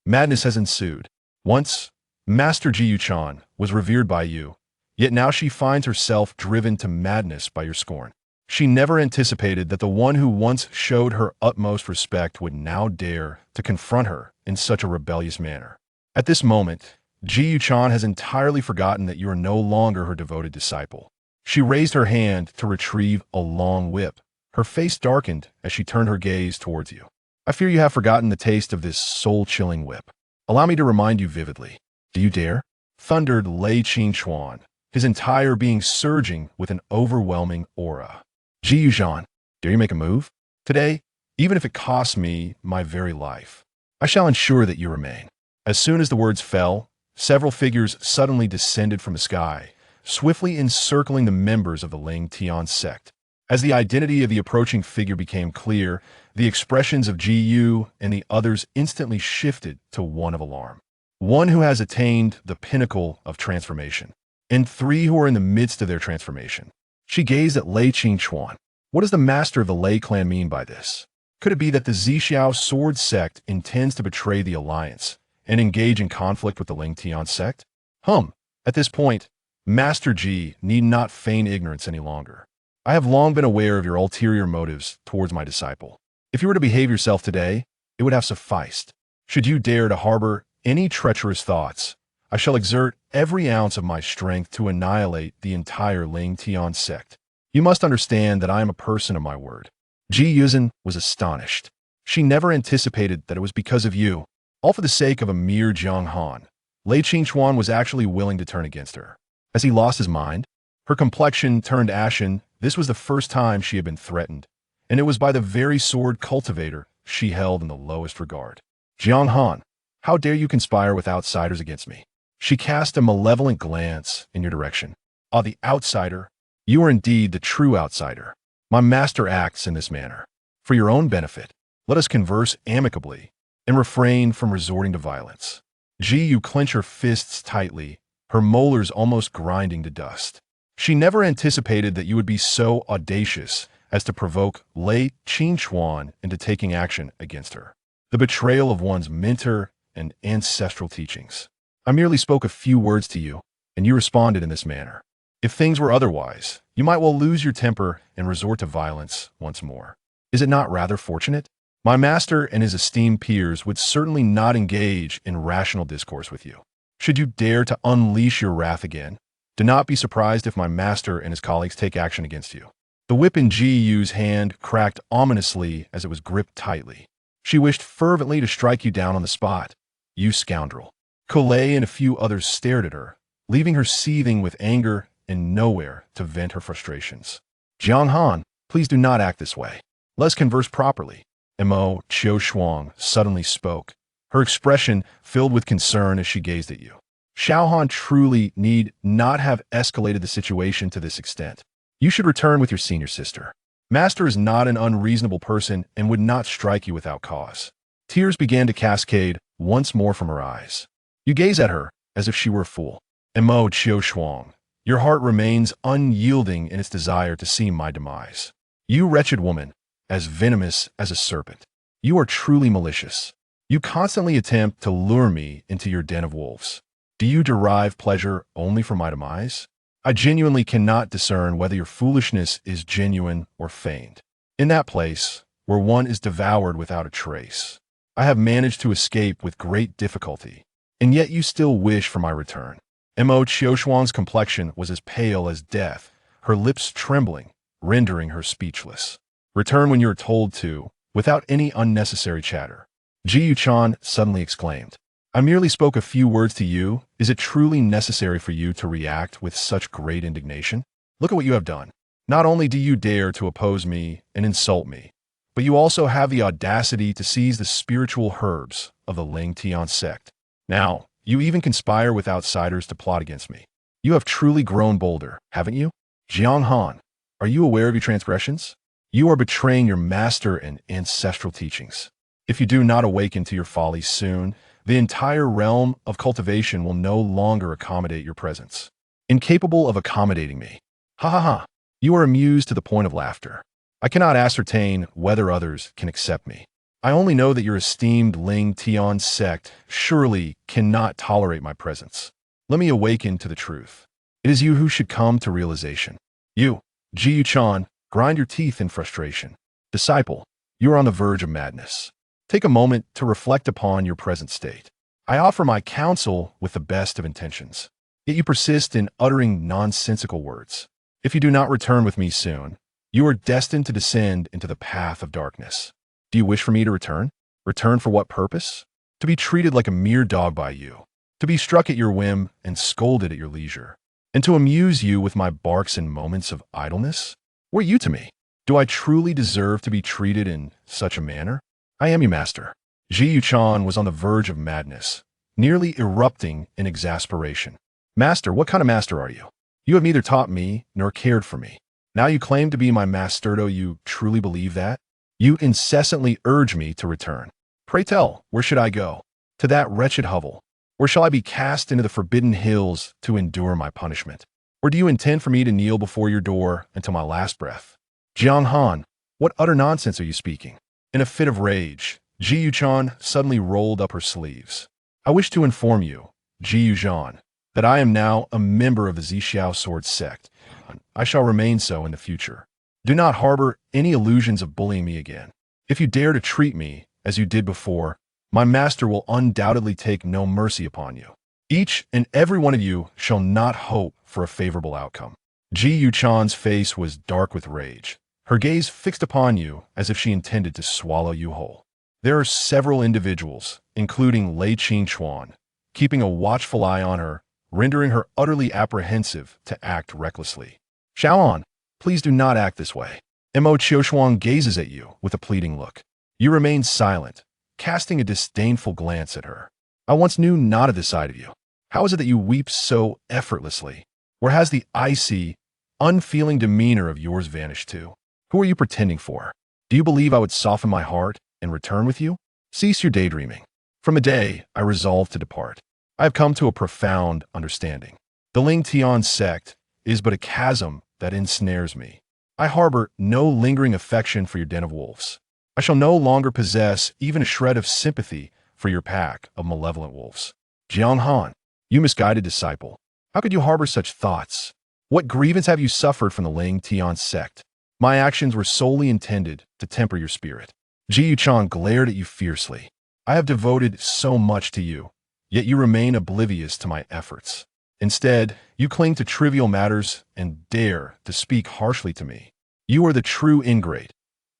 Madness has ensued. Once, Master Jiang was revered by you, yet now she finds herself driven to madness by your scorn. She never anticipated that the one who once showed her utmost respect would now dare to confront her in such a rebellious manner. At this moment, Jiang has entirely forgotten that you are no longer her devoted disciple. She raised her hand to retrieve a long whip. Her face darkened as she turned her gaze towards you. I fear you have forgotten the taste of this soul-chilling whip. Allow me to remind you vividly. Do you dare? Thundered Lei Qingchuan, his entire being surging with an overwhelming aura. Jiang, dare you make a move? Today, even if it costs me my very life, I shall ensure that you remain. As soon as the words fell, several figures suddenly descended from the sky, swiftly encircling the members of the Ling Tian sect. As the identity of the approaching figure became clear, the expressions of Ji Yu and the others instantly shifted to one of alarm. One who has attained the pinnacle of transformation, and three who are in the midst of their transformation. She gazed at Lei Qingchuan. What does the master of the Lei clan mean by this? Could it be that the Zhixiao Sword Sect intends to betray the alliance and engage in conflict with the Ling Tian sect? At this point, Master Ji need not feign ignorance any longer. I have long been aware of your ulterior motives towards my disciple. If you were to behave yourself today, it would have sufficed. Should you dare to harbor any treacherous thoughts, I shall exert every ounce of my strength to annihilate the entire Ling Tian sect. You must understand that I am a person of my word. Ji Yuzhen was astonished. She never anticipated that it was because of you, all for the sake of a mere Jiang Han. Lei Qingchuan was actually willing to turn against her. As he lost his mind, her complexion turned ashen. This was the first time she had been threatened, and it was by the very sword cultivator she held in the lowest regard. Jiang Han, how dare you conspire with outsiders against me? She cast a malevolent glance in your direction. Ah, the outsider. You are indeed the true outsider. My master acts in this manner. For your own benefit, let us converse amicably and refrain from resorting to violence. Ji Yu clenched her fists tightly, her molars almost grinding to dust. She never anticipated that you would be so audacious as to provoke Lei Qingchuan into taking action against her. The betrayal of one's mentor and ancestral teachings. I merely spoke a few words to you, and you responded in this manner. If things were otherwise, you might well lose your temper and resort to violence once more. Is it not rather fortunate? My master and his esteemed peers would certainly not engage in rational discourse with you. Should you dare to unleash your wrath again, do not be surprised if my master and his colleagues take action against you. The whip in Ji Yu's hand cracked ominously as it was gripped tightly. She wished fervently to strike you down on the spot. You scoundrel. Collet and a few others stared at her, leaving her seething with anger and nowhere to vent her frustrations. Jiang Han, please do not act this way. Let's converse properly. Mo Qiu Shuang suddenly spoke, her expression filled with concern as she gazed at you. Xiao Han truly need not have escalated the situation to this extent. You should return with your senior sister. Master is not an unreasonable person and would not strike you without cause. Tears began to cascade once more from her eyes. You gaze at her as if she were a fool. Mo Qiu Shuang, your heart remains unyielding in its desire to see my demise. You wretched woman, as venomous as a serpent. You are truly malicious. You constantly attempt to lure me into your den of wolves. Do you derive pleasure only from my demise? I genuinely cannot discern whether your foolishness is genuine or feigned. In that place, where one is devoured without a trace, I have managed to escape with great difficulty, and yet you still wish for my return. Mo Qiushuang's complexion was as pale as death, her lips trembling, rendering her speechless. Return when you are told to, without any unnecessary chatter. Ji Yuchan suddenly exclaimed. I merely spoke a few words to you. Is it truly necessary for you to react with such great indignation? Look at what you have done. Not only do you dare to oppose me and insult me, but you also have the audacity to seize the spiritual herbs of the Ling Tian sect. Now, you even conspire with outsiders to plot against me. You have truly grown bolder, haven't you? Jiang Han, are you aware of your transgressions? You are betraying your master and ancestral teachings. If you do not awaken to your follies soon, the entire realm of cultivation will no longer accommodate your presence. Incapable of accommodating me. Ha ha ha. You are amused to the point of laughter. I cannot ascertain whether others can accept me. I only know that your esteemed Ling Tian sect surely cannot tolerate my presence. Let me awaken to the truth. It is you who should come to realization. You, Ji Yuchan, grind your teeth in frustration. Disciple, you are on the verge of madness. Take a moment to reflect upon your present state. I offer my counsel with the best of intentions. Yet you persist in uttering nonsensical words. If you do not return with me soon, you are destined to descend into the path of darkness. Do you wish for me to return? Return for what purpose? To be treated like a mere dog by you. To be struck at your whim and scolded at your leisure. And to amuse you with my barks and moments of idleness? What are you to me? Do I truly deserve to be treated in such a manner? I am your master. Ji Yuchan was on the verge of madness, nearly erupting in exasperation. Master, what kind of master are you? You have neither taught me nor cared for me. Now you claim to be my master. Do you truly believe that? You incessantly urge me to return. Pray tell, where should I go? To that wretched hovel? Or shall I be cast into the forbidden hills to endure my punishment? Or do you intend for me to kneel before your door until my last breath? Jiang Han, what utter nonsense are you speaking? In a fit of rage, Ji Yuchan suddenly rolled up her sleeves. I wish to inform you, Ji Yuchan, that I am now a member of the Zhixiao Sword Sect. I shall remain so in the future. Do not harbor any illusions of bullying me again. If you dare to treat me as you did before, my master will undoubtedly take no mercy upon you. Each and every one of you shall not hope for a favorable outcome. Ji Yuchan's face was dark with rage, her gaze fixed upon you as if she intended to swallow you whole. There are several individuals, including Lei Qingchuan, keeping a watchful eye on her, rendering her utterly apprehensive to act recklessly. Xiaoan, please do not act this way. Mo Qiushuang gazes at you with a pleading look. You remain silent, casting a disdainful glance at her. I once knew not of this side of you. How is it that you weep so effortlessly? Where has the icy, unfeeling demeanor of yours vanished to? Who are you pretending for? Do you believe I would soften my heart and return with you? Cease your daydreaming. From a day, I resolved to depart. I have come to a profound understanding. The Ling Tian sect is but a chasm that ensnares me. I harbor no lingering affection for your den of wolves. I shall no longer possess even a shred of sympathy for your pack of malevolent wolves. Jiang Han, you misguided disciple. How could you harbor such thoughts? What grievance have you suffered from the Ling Tian sect? My actions were solely intended to temper your spirit. Ji Yuchan glared at you fiercely. I have devoted so much to you, yet you remain oblivious to my efforts. Instead, you cling to trivial matters and dare to speak harshly to me. You are the true ingrate,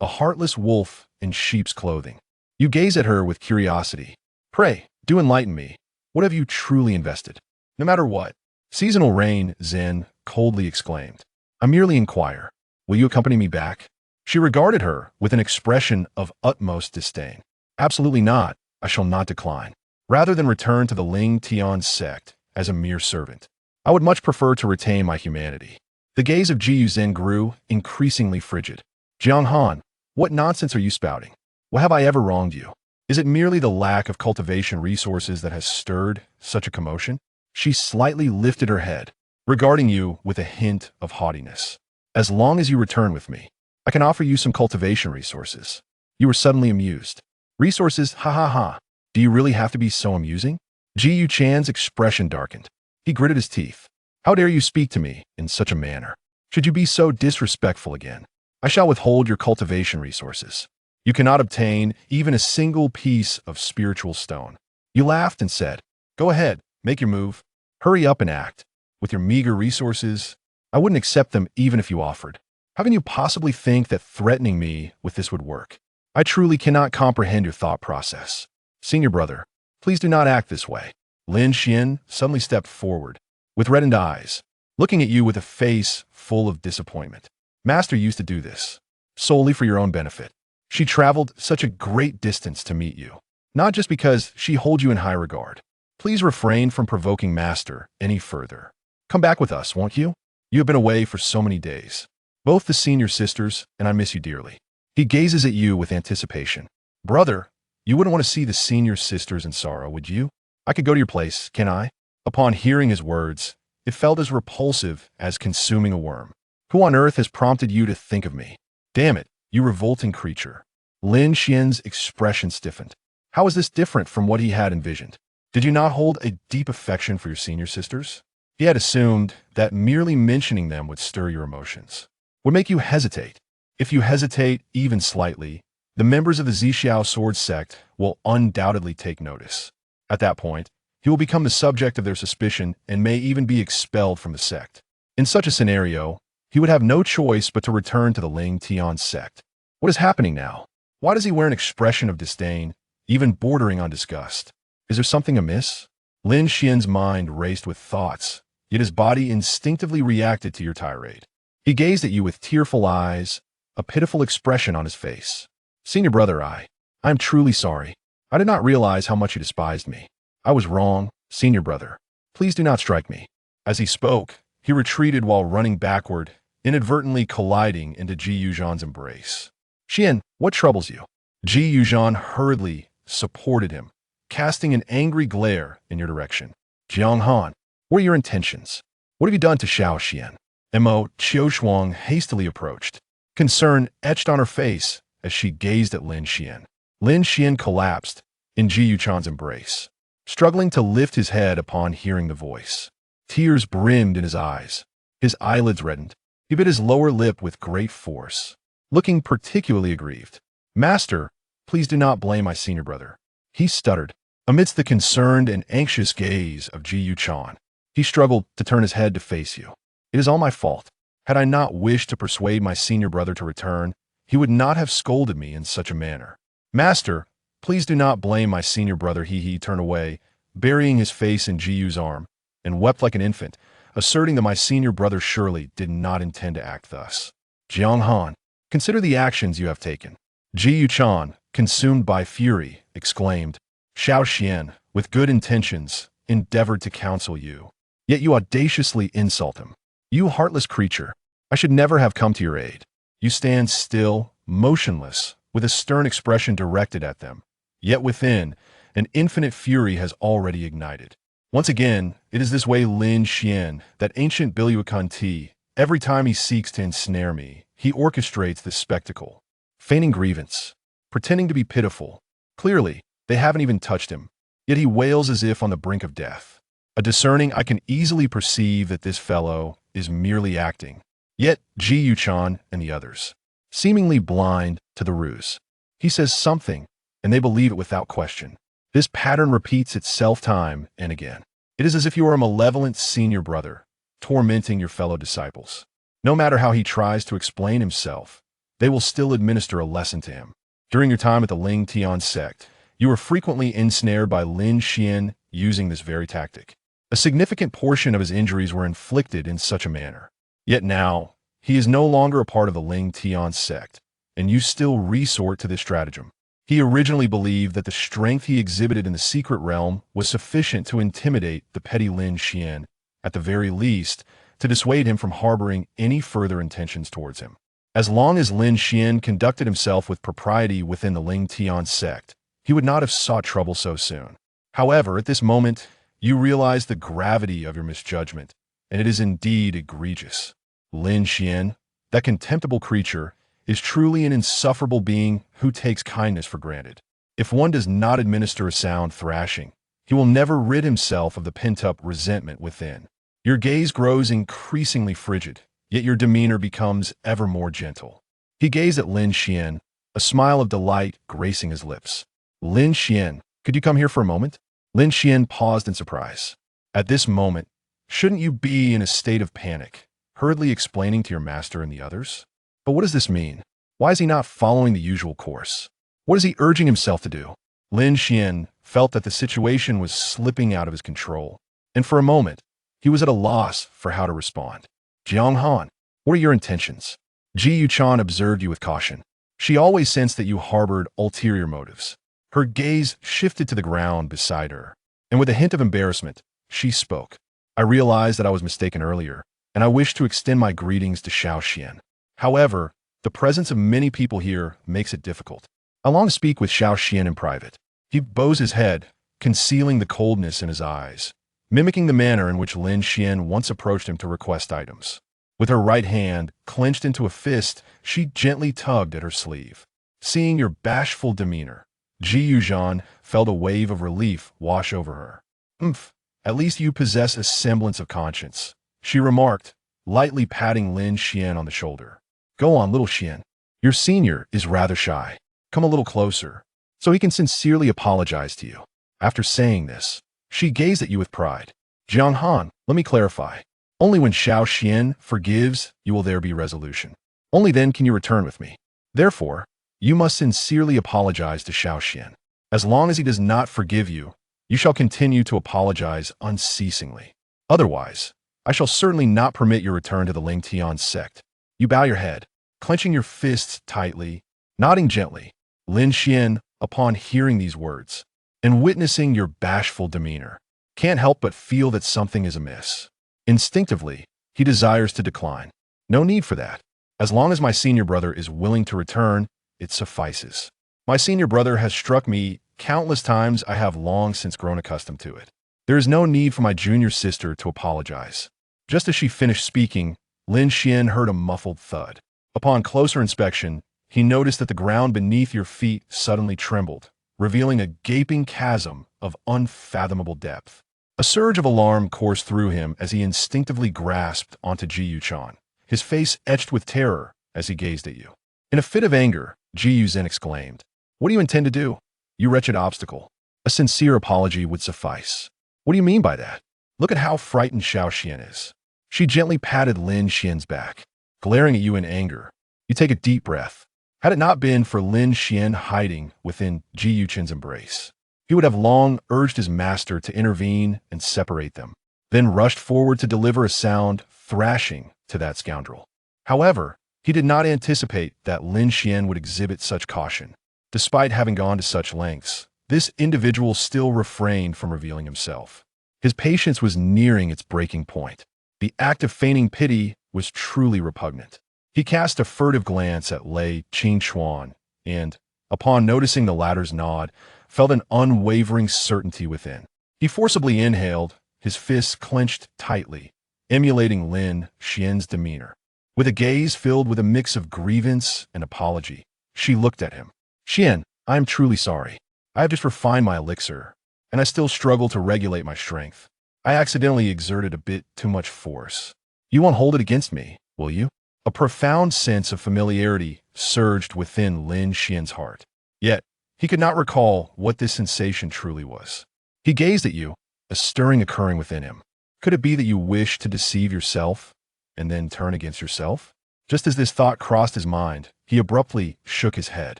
a heartless wolf in sheep's clothing. You gaze at her with curiosity. Pray, do enlighten me. What have you truly invested? No matter what. Seasonal rain, Zen coldly exclaimed. I merely inquire. Will you accompany me back? She regarded her with an expression of utmost disdain. Absolutely not. I shall not decline. Rather than return to the Ling Tian sect as a mere servant, I would much prefer to retain my humanity. The gaze of Ji Zen grew increasingly frigid. Jiang Han, what nonsense are you spouting? What have I ever wronged you? Is it merely the lack of cultivation resources that has stirred such a commotion? She slightly lifted her head, regarding you with a hint of haughtiness. As long as you return with me, I can offer you some cultivation resources. You were suddenly amused. Resources, ha ha ha. Do you really have to be so amusing? Ji Yuchan's expression darkened. He gritted his teeth. How dare you speak to me in such a manner? Should you be so disrespectful again, I shall withhold your cultivation resources. You cannot obtain even a single piece of spiritual stone. You laughed and said, Go ahead, make your move. Hurry up and act. With your meager resources, I wouldn't accept them even if you offered. How can you possibly think that threatening me with this would work? I truly cannot comprehend your thought process. Senior brother, please do not act this way. Lin Xian suddenly stepped forward, with reddened eyes, looking at you with a face full of disappointment. Master used to do this, solely for your own benefit. She traveled such a great distance to meet you, not just because she holds you in high regard. Please refrain from provoking Master any further. Come back with us, won't you? You have been away for so many days. Both the senior sisters, and I miss you dearly. He gazes at you with anticipation. Brother, you wouldn't want to see the senior sisters in sorrow, would you? I could go to your place, can I? Upon hearing his words, it felt as repulsive as consuming a worm. Who on earth has prompted you to think of me? Damn it, you revolting creature. Lin Xian's expression stiffened. How is this different from what he had envisioned? Did you not hold a deep affection for your senior sisters? He had assumed that merely mentioning them would stir your emotions, would make you hesitate. If you hesitate even slightly, the members of the Zixiao Sword Sect will undoubtedly take notice. At that point, he will become the subject of their suspicion and may even be expelled from the sect. In such a scenario, he would have no choice but to return to the Ling Tian sect. What is happening now? Why does he wear an expression of disdain, even bordering on disgust? Is there something amiss? Lin Xian's mind raced with thoughts, yet his body instinctively reacted to your tirade. He gazed at you with tearful eyes, a pitiful expression on his face. Senior brother, I am truly sorry. I did not realize how much you despised me. I was wrong, senior brother. Please do not strike me. As he spoke, he retreated while running backward, inadvertently colliding into Ji Yuzhan's embrace. Xian, what troubles you? Ji Yuzhan hurriedly supported him, casting an angry glare in your direction. Jiang Han, what are your intentions? What have you done to Xiao Xian? Mo Qiushuang hastily approached, concern etched on her face as she gazed at Lin Xian. Lin Xian collapsed in Ji Yuchan's embrace, struggling to lift his head upon hearing the voice. Tears brimmed in his eyes. His eyelids reddened. He bit his lower lip with great force, looking particularly aggrieved. Master, please do not blame my senior brother. He stuttered. Amidst the concerned and anxious gaze of Ji Yuchan, he struggled to turn his head to face you. It is all my fault. Had I not wished to persuade my senior brother to return, he would not have scolded me in such a manner. Master, please do not blame my senior brother. He turned away, burying his face in Ji Yu's arm, and wept like an infant, asserting that my senior brother surely did not intend to act thus. Jiang Han, consider the actions you have taken. Ji Yuchan, consumed by fury, exclaimed. Xiao Xian, with good intentions, endeavored to counsel you. Yet you audaciously insult him. You heartless creature, I should never have come to your aid. You stand still, motionless, with a stern expression directed at them. Yet within, an infinite fury has already ignited. Once again, it is this way Lin Xian, that ancient Biluakanti, every time he seeks to ensnare me, he orchestrates this spectacle. Feigning grievance, pretending to be pitiful. Clearly, they haven't even touched him, yet he wails as if on the brink of death. A discerning, I can easily perceive that this fellow is merely acting. Yet Ji Yuchan and the others, seemingly blind to the ruse. He says something, and they believe it without question. This pattern repeats itself time and again. It is as if you are a malevolent senior brother, tormenting your fellow disciples. No matter how he tries to explain himself, they will still administer a lesson to him. During your time at the Ling Tian sect, you were frequently ensnared by Lin Xian using this very tactic. A significant portion of his injuries were inflicted in such a manner. Yet now, he is no longer a part of the Ling Tian sect, and you still resort to this stratagem. He originally believed that the strength he exhibited in the secret realm was sufficient to intimidate the petty Lin Xian, at the very least, to dissuade him from harboring any further intentions towards him. As long as Lin Xian conducted himself with propriety within the Ling Tian sect, he would not have sought trouble so soon. However, at this moment, you realize the gravity of your misjudgment, and it is indeed egregious. Lin Xian, that contemptible creature, is truly an insufferable being who takes kindness for granted. If one does not administer a sound thrashing, he will never rid himself of the pent-up resentment within. Your gaze grows increasingly frigid, yet your demeanor becomes ever more gentle. He gazed at Lin Xian, a smile of delight gracing his lips. Lin Xian, could you come here for a moment? Lin Xian paused in surprise. At this moment, shouldn't you be in a state of panic, hurriedly explaining to your master and the others? But what does this mean? Why is he not following the usual course? What is he urging himself to do? Lin Xian felt that the situation was slipping out of his control, and for a moment, he was at a loss for how to respond. Jiang Han, what are your intentions? Ji Yuchan observed you with caution. She always sensed that you harbored ulterior motives. Her gaze shifted to the ground beside her, and with a hint of embarrassment, she spoke. I realized that I was mistaken earlier, and I wish to extend my greetings to Xiao Xian. However, the presence of many people here makes it difficult. I long to speak with Xiao Xian in private. He bows his head, concealing the coldness in his eyes, mimicking the manner in which Lin Xian once approached him to request items. With her right hand clenched into a fist, she gently tugged at her sleeve. Seeing your bashful demeanor, Jiang felt a wave of relief wash over her. "Umph, at least you possess a semblance of conscience," she remarked, lightly patting Lin Xian on the shoulder. "Go on, little Xian. Your senior is rather shy. Come a little closer, so he can sincerely apologize to you." After saying this, she gazed at you with pride. "Jiang Han, let me clarify. Only when Xiao Xian forgives you will there be resolution. Only then can you return with me. Therefore, you must sincerely apologize to Xiao Xian. As long as he does not forgive you, you shall continue to apologize unceasingly. Otherwise, I shall certainly not permit your return to the Ling Tian sect." You bow your head, clenching your fists tightly, nodding gently. Lin Xian, upon hearing these words, and witnessing your bashful demeanor, can't help but feel that something is amiss. Instinctively, he desires to decline. "No need for that. As long as my senior brother is willing to return, it suffices. My senior brother has struck me countless times. I have long since grown accustomed to it. There is no need for my junior sister to apologize." Just as she finished speaking, Lin Xian heard a muffled thud. Upon closer inspection, he noticed that the ground beneath your feet suddenly trembled, revealing a gaping chasm of unfathomable depth. A surge of alarm coursed through him as he instinctively grasped onto Jiang, his face etched with terror as he gazed at you. In a fit of anger, Jiang exclaimed, "What do you intend to do? You wretched obstacle. A sincere apology would suffice." "What do you mean by that? Look at how frightened Xiao Xian is." She gently patted Lin Xian's back, glaring at you in anger. You take a deep breath. Had it not been for Lin Xian hiding within Jiang's embrace, he would have long urged his master to intervene and separate them, then rushed forward to deliver a sound thrashing to that scoundrel. However, he did not anticipate that Lin Xian would exhibit such caution. Despite having gone to such lengths, this individual still refrained from revealing himself. His patience was nearing its breaking point. The act of feigning pity was truly repugnant. He cast a furtive glance at Lei Qingchuan and, upon noticing the latter's nod, felt an unwavering certainty within. He forcibly inhaled, his fists clenched tightly, emulating Lin Xian's demeanor. With a gaze filled with a mix of grievance and apology, she looked at him. "Xian, I am truly sorry. I have just refined my elixir, and I still struggle to regulate my strength. I accidentally exerted a bit too much force. You won't hold it against me, will you?" A profound sense of familiarity surged within Lin Xian's heart. Yet, he could not recall what this sensation truly was. He gazed at you, a stirring occurring within him. Could it be that you wish to deceive yourself and then turn against yourself? Just as this thought crossed his mind, he abruptly shook his head.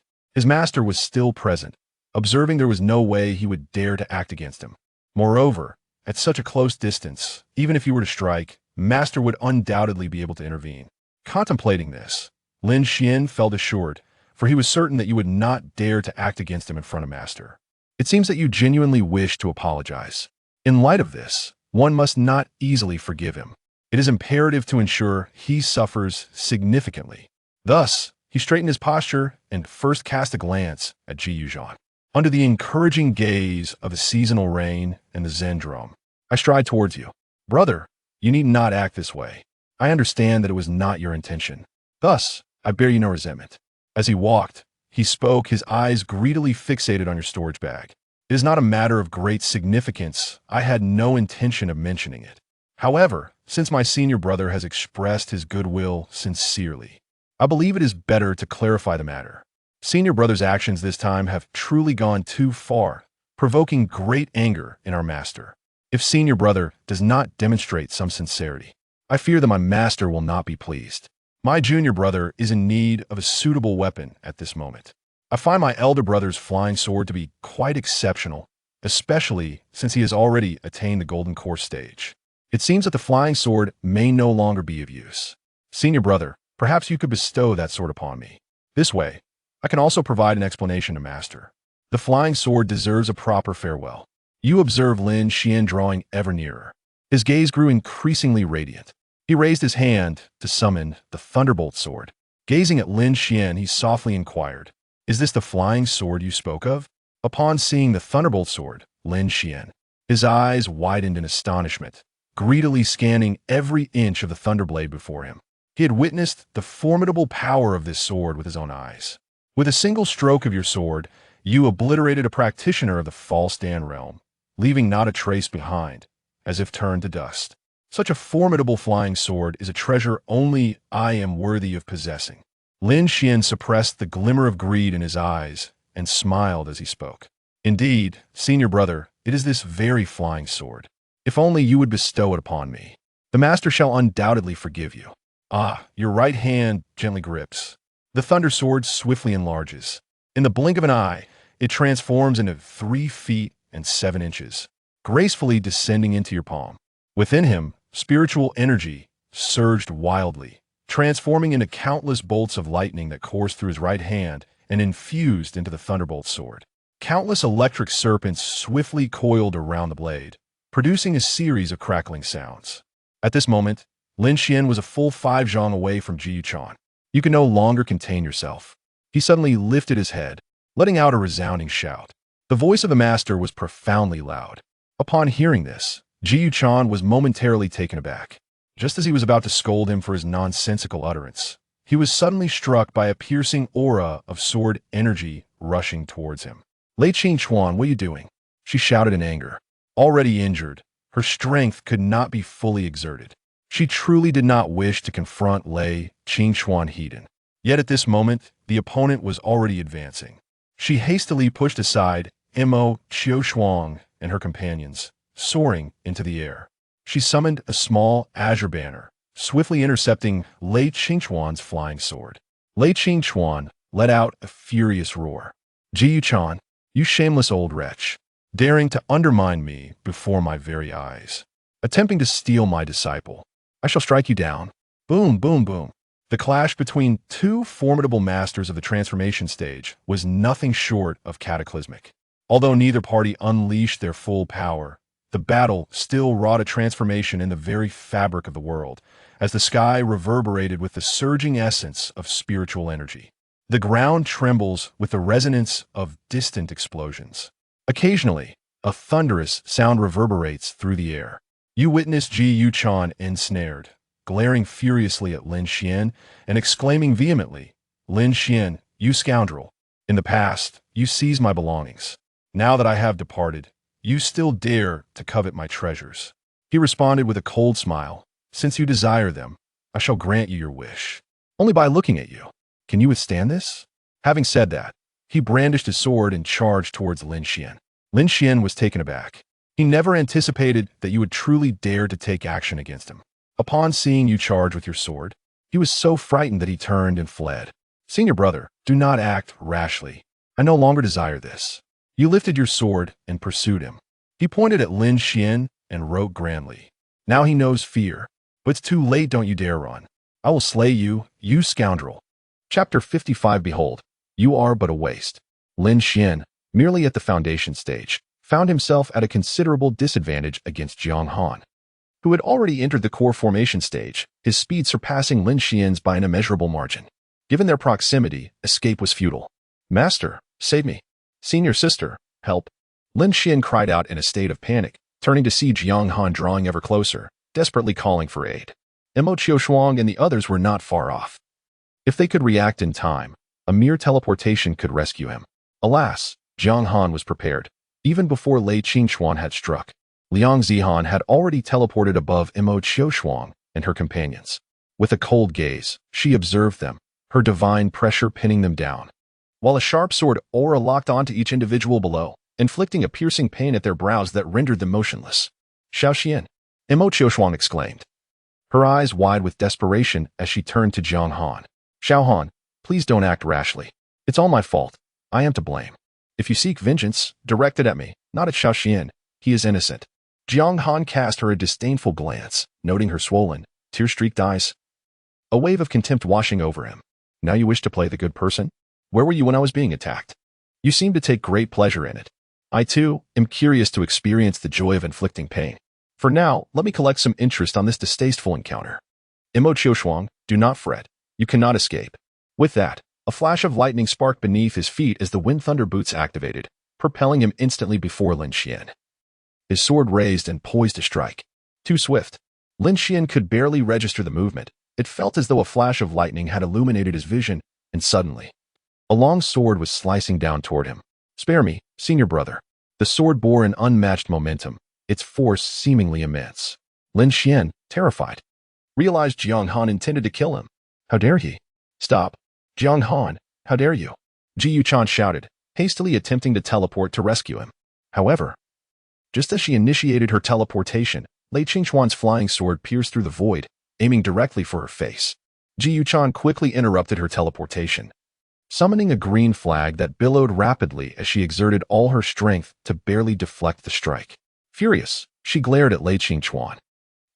His master was still present, observing there was no way he would dare to act against him. Moreover, at such a close distance, even if he were to strike, master would undoubtedly be able to intervene. Contemplating this, Lin Xian felt assured, for he was certain that you would not dare to act against him in front of master. It seems that you genuinely wish to apologize. In light of this, one must not easily forgive him. It is imperative to ensure he suffers significantly. Thus, he straightened his posture and first cast a glance at Jiang. Under the encouraging gaze of the seasonal rain and the Zen drum, "I stride towards you. Brother, you need not act this way. I understand that it was not your intention. Thus, I bear you no resentment." As he walked, he spoke, his eyes greedily fixated on your storage bag. "It is not a matter of great significance. I had no intention of mentioning it. However, since my senior brother has expressed his goodwill sincerely, I believe it is better to clarify the matter. Senior brother's actions this time have truly gone too far, provoking great anger in our master. If senior brother does not demonstrate some sincerity, I fear that my master will not be pleased. My junior brother is in need of a suitable weapon at this moment. I find my elder brother's flying sword to be quite exceptional, especially since he has already attained the golden core stage. It seems that the flying sword may no longer be of use. Senior brother, perhaps you could bestow that sword upon me. This way, I can also provide an explanation to master. The flying sword deserves a proper farewell." You observe Lin Xian drawing ever nearer. His gaze grew increasingly radiant. He raised his hand to summon the Thunderbolt sword. Gazing at Lin Xian, he softly inquired, "Is this the flying sword you spoke of?" Upon seeing the Thunderbolt sword, Lin Xian, his eyes widened in astonishment, greedily scanning every inch of the thunderblade before him. He had witnessed the formidable power of this sword with his own eyes. With a single stroke of your sword, you obliterated a practitioner of the false Dan realm, leaving not a trace behind, as if turned to dust. Such a formidable flying sword is a treasure only I am worthy of possessing. Lin Xian suppressed the glimmer of greed in his eyes and smiled as he spoke. Indeed, senior brother, it is this very flying sword. If only you would bestow it upon me. The master shall undoubtedly forgive you. Ah, your right hand gently grips. The thunder sword swiftly enlarges. In the blink of an eye, it transforms into 3 feet and 7 inches, gracefully descending into your palm. Within him, spiritual energy surged wildly, transforming into countless bolts of lightning that coursed through his right hand and infused into the thunderbolt sword. Countless electric serpents swiftly coiled around the blade, producing a series of crackling sounds. At this moment, Lin Xian was a full 5 zhang away from Ji Yuchan. You could no longer contain yourself. He suddenly lifted his head, letting out a resounding shout. The voice of the master was profoundly loud. Upon hearing this, Ji Yuchan was momentarily taken aback. Just as he was about to scold him for his nonsensical utterance, he was suddenly struck by a piercing aura of sword energy rushing towards him. Lei Qingchuan, what are you doing? She shouted in anger. Already injured, her strength could not be fully exerted. She truly did not wish to confront Lei Qingchuan Heiden. Yet at this moment, the opponent was already advancing. She hastily pushed aside Mo Qiushuang and her companions, soaring into the air. She summoned a small azure banner, swiftly intercepting Lei Qingchuan's flying sword. Lei Qingchuan let out a furious roar. Ji Yuchan, you shameless old wretch, daring to undermine me before my very eyes, attempting to steal my disciple. I shall strike you down. Boom, boom, boom. The clash between 2 formidable masters of the transformation stage was nothing short of cataclysmic. Although neither party unleashed their full power, the battle still wrought a transformation in the very fabric of the world, as the sky reverberated with the surging essence of spiritual energy. The ground trembles with the resonance of distant explosions. Occasionally, a thunderous sound reverberates through the air. You witness Ji Yuchan ensnared, glaring furiously at Lin Xian and exclaiming vehemently, Lin Xian, you scoundrel! In the past, you seized my belongings. Now that I have departed, you still dare to covet my treasures. He responded with a cold smile. Since you desire them, I shall grant you your wish. Only by looking at you. Can you withstand this? Having said that, he brandished his sword and charged towards Lin Xian. Lin Xian was taken aback. He never anticipated that you would truly dare to take action against him. Upon seeing you charge with your sword, he was so frightened that he turned and fled. Senior brother, do not act rashly. I no longer desire this. You lifted your sword and pursued him. He pointed at Lin Xian and wrote grandly. Now he knows fear. But it's too late, don't you dare run. I will slay you, you scoundrel. Chapter 55. Behold, you are but a waste. Lin Xian, merely at the foundation stage, found himself at a considerable disadvantage against Jiang Han, who had already entered the core formation stage, his speed surpassing Lin Xian's by an immeasurable margin. Given their proximity, escape was futile. Master, save me. Senior sister, help. Lin Xian cried out in a state of panic, turning to see Jiang Han drawing ever closer, desperately calling for aid. Mo Qiushuang and the others were not far off. If they could react in time, a mere teleportation could rescue him. Alas, Jiang Han was prepared. Even before Lei Qingchuan had struck, Liang Zihan had already teleported above Mo Qiushuang and her companions. With a cold gaze, she observed them, her divine pressure pinning them down, while a sharp sword aura locked onto each individual below, inflicting a piercing pain at their brows that rendered them motionless. Xiao Xian, Mo Qiushuang exclaimed, her eyes wide with desperation as she turned to Jiang Han. Xiao Han, please don't act rashly. It's all my fault. I am to blame. If you seek vengeance, direct it at me, not at Xiao Xian. He is innocent. Jiang Han cast her a disdainful glance, noting her swollen, tear-streaked eyes. A wave of contempt washing over him. Now you wish to play the good person? Where were you when I was being attacked? You seem to take great pleasure in it. I, too, am curious to experience the joy of inflicting pain. For now, let me collect some interest on this distasteful encounter. Mo Qiushuang, do not fret. You cannot escape. With that, a flash of lightning sparked beneath his feet as the wind thunder boots activated, propelling him instantly before Lin Xian. His sword raised and poised to strike. Too swift. Lin Xian could barely register the movement. It felt as though a flash of lightning had illuminated his vision, and suddenly, A long sword was slicing down toward him. "Spare me, senior brother." The sword bore an unmatched momentum, its force seemingly immense. Lin Xian, terrified, realized Jiang Han intended to kill him. "How dare he?" "Stop. Jiang Han, how dare you?" Ji Yuchan shouted, hastily attempting to teleport to rescue him. However, just as she initiated her teleportation, Lei Qingchuan's flying sword pierced through the void, aiming directly for her face. Ji Yuchan quickly interrupted her teleportation, summoning a green flag that billowed rapidly as she exerted all her strength to barely deflect the strike. Furious, she glared at Lei Qingchuan,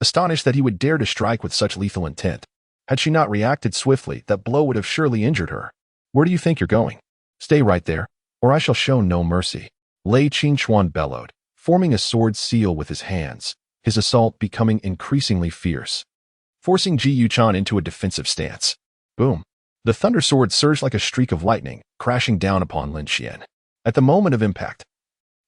astonished that he would dare to strike with such lethal intent. Had she not reacted swiftly, that blow would have surely injured her. "Where do you think you're going? Stay right there, or I shall show no mercy." Lei Qingchuan bellowed, forming a sword seal with his hands, his assault becoming increasingly fierce, forcing Ji Yuchan into a defensive stance. Boom! The thunder sword surged like a streak of lightning, crashing down upon Lin Xian. At the moment of impact,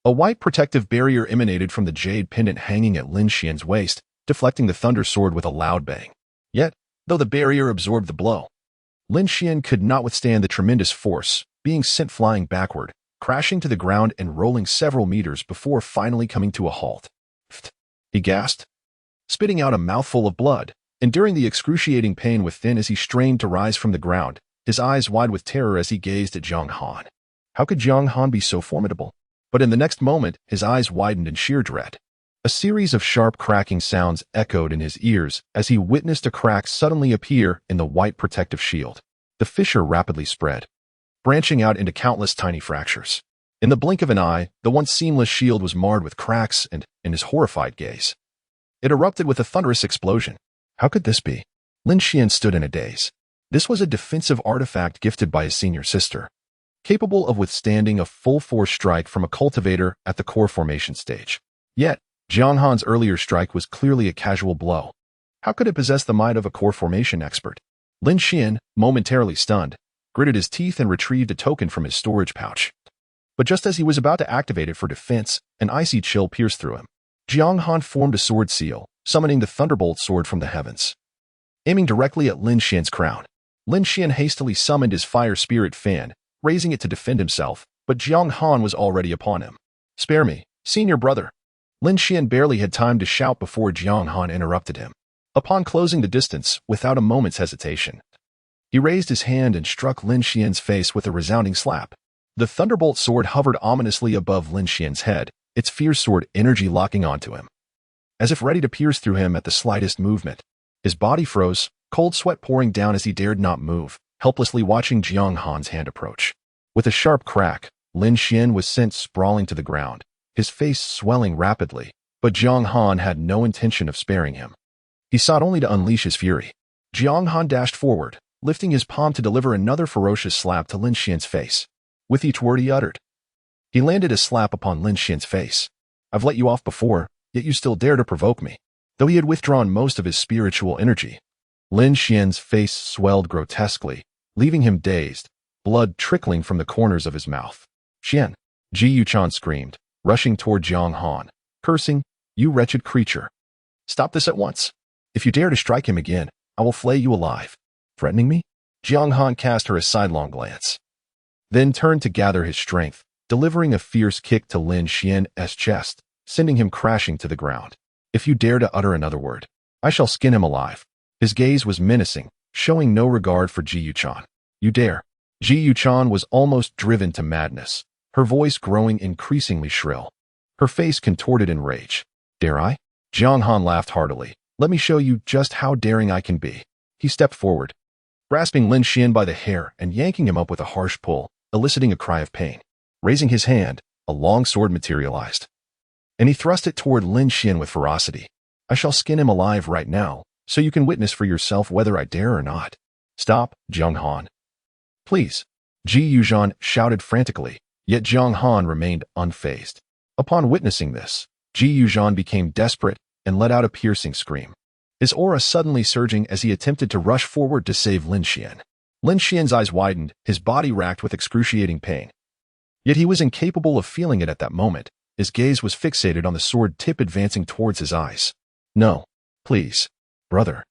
a white protective barrier emanated from the jade pendant hanging at Lin Xian's waist, deflecting the thunder sword with a loud bang. Yet, though the barrier absorbed the blow, Lin Xian could not withstand the tremendous force, being sent flying backward, crashing to the ground and rolling several meters before finally coming to a halt. "Pfft," he gasped, spitting out a mouthful of blood, enduring the excruciating pain within as he strained to rise from the ground, his eyes wide with terror as he gazed at Jiang Han. How could Jiang Han be so formidable? But in the next moment, his eyes widened in sheer dread. A series of sharp cracking sounds echoed in his ears as he witnessed a crack suddenly appear in the white protective shield. The fissure rapidly spread, branching out into countless tiny fractures. In the blink of an eye, the once seamless shield was marred with cracks and, in his horrified gaze, it erupted with a thunderous explosion. How could this be? Lin Xian stood in a daze. This was a defensive artifact gifted by his senior sister, capable of withstanding a full-force strike from a cultivator at the core formation stage. Yet, Jiang Han's earlier strike was clearly a casual blow. How could it possess the might of a core formation expert? Lin Xian, momentarily stunned, gritted his teeth and retrieved a token from his storage pouch. But just as he was about to activate it for defense, an icy chill pierced through him. Jiang Han formed a sword seal, summoning the Thunderbolt sword from the heavens. Aiming directly at Lin Xian's crown, Lin Xian hastily summoned his fire spirit fan, raising it to defend himself, but Jiang Han was already upon him. "Spare me, senior brother." Lin Xian barely had time to shout before Jiang Han interrupted him. Upon closing the distance, without a moment's hesitation, he raised his hand and struck Lin Xian's face with a resounding slap. The Thunderbolt sword hovered ominously above Lin Xian's head, its fierce sword energy locking onto him, as if ready to pierce through him at the slightest movement. His body froze, cold sweat pouring down as he dared not move, helplessly watching Jiang Han's hand approach. With a sharp crack, Lin Xian was sent sprawling to the ground, his face swelling rapidly, but Jiang Han had no intention of sparing him. He sought only to unleash his fury. Jiang Han dashed forward, lifting his palm to deliver another ferocious slap to Lin Xian's face. With each word he uttered, he landed a slap upon Lin Xian's face. "I've let you off before, yet you still dare to provoke me." Though he had withdrawn most of his spiritual energy, Lin Xian's face swelled grotesquely, leaving him dazed, blood trickling from the corners of his mouth. "Xian!" Ji Yuchan screamed, rushing toward Jiang Han, cursing, "You wretched creature! Stop this at once. If you dare to strike him again, I will flay you alive." "Threatening me?" Jiang Han cast her a sidelong glance, then turned to gather his strength, delivering a fierce kick to Lin Xian's chest, sending him crashing to the ground. "If you dare to utter another word, I shall skin him alive." His gaze was menacing, showing no regard for Ji Yuchan. "You dare." Ji Yuchan was almost driven to madness, her voice growing increasingly shrill, her face contorted in rage. "Dare I?" Jiang Han laughed heartily. "Let me show you just how daring I can be." He stepped forward, grasping Lin Xian by the hair and yanking him up with a harsh pull, eliciting a cry of pain. Raising his hand, a long sword materialized, and he thrust it toward Lin Xian with ferocity. "I shall skin him alive right now, so you can witness for yourself whether I dare or not." "Stop, Jiang Han. Please." Ji Yuchan shouted frantically, yet Jiang Han remained unfazed. Upon witnessing this, Ji Yuchan became desperate and let out a piercing scream, his aura suddenly surging as he attempted to rush forward to save Lin Xian. Lin Xian's eyes widened, his body racked with excruciating pain. Yet he was incapable of feeling it at that moment. His gaze was fixated on the sword tip advancing towards his eyes. "No, please, brother.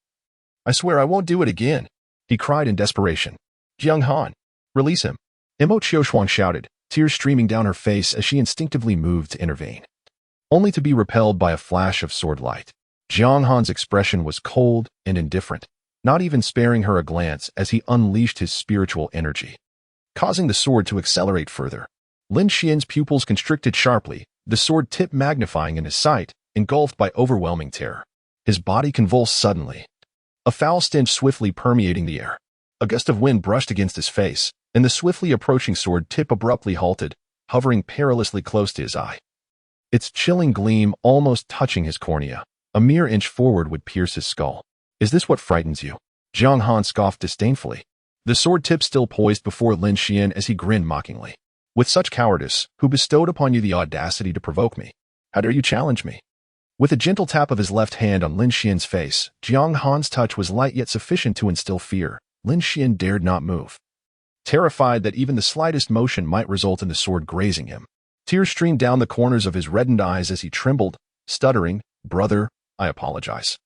I swear I won't do it again," he cried in desperation. "Jiang Han, release him." Imo Qiushuang shouted, tears streaming down her face as she instinctively moved to intervene, only to be repelled by a flash of sword light. Jiang Han's expression was cold and indifferent, not even sparing her a glance as he unleashed his spiritual energy, causing the sword to accelerate further. Lin Xian's pupils constricted sharply, the sword tip magnifying in his sight, engulfed by overwhelming terror. His body convulsed suddenly, a foul stench swiftly permeating the air. A gust of wind brushed against his face, and the swiftly approaching sword tip abruptly halted, hovering perilously close to his eye. Its chilling gleam almost touching his cornea. A mere inch forward would pierce his skull. Is this what frightens you? Jiang Han scoffed disdainfully, the sword tip still poised before Lin Xian as he grinned mockingly. With such cowardice, who bestowed upon you the audacity to provoke me? How dare you challenge me? With a gentle tap of his left hand on Lin Xian's face, Jiang Han's touch was light yet sufficient to instill fear. Lin Xian dared not move, terrified that even the slightest motion might result in the sword grazing him. Tears streamed down the corners of his reddened eyes as he trembled, stuttering, "Brother, I apologize.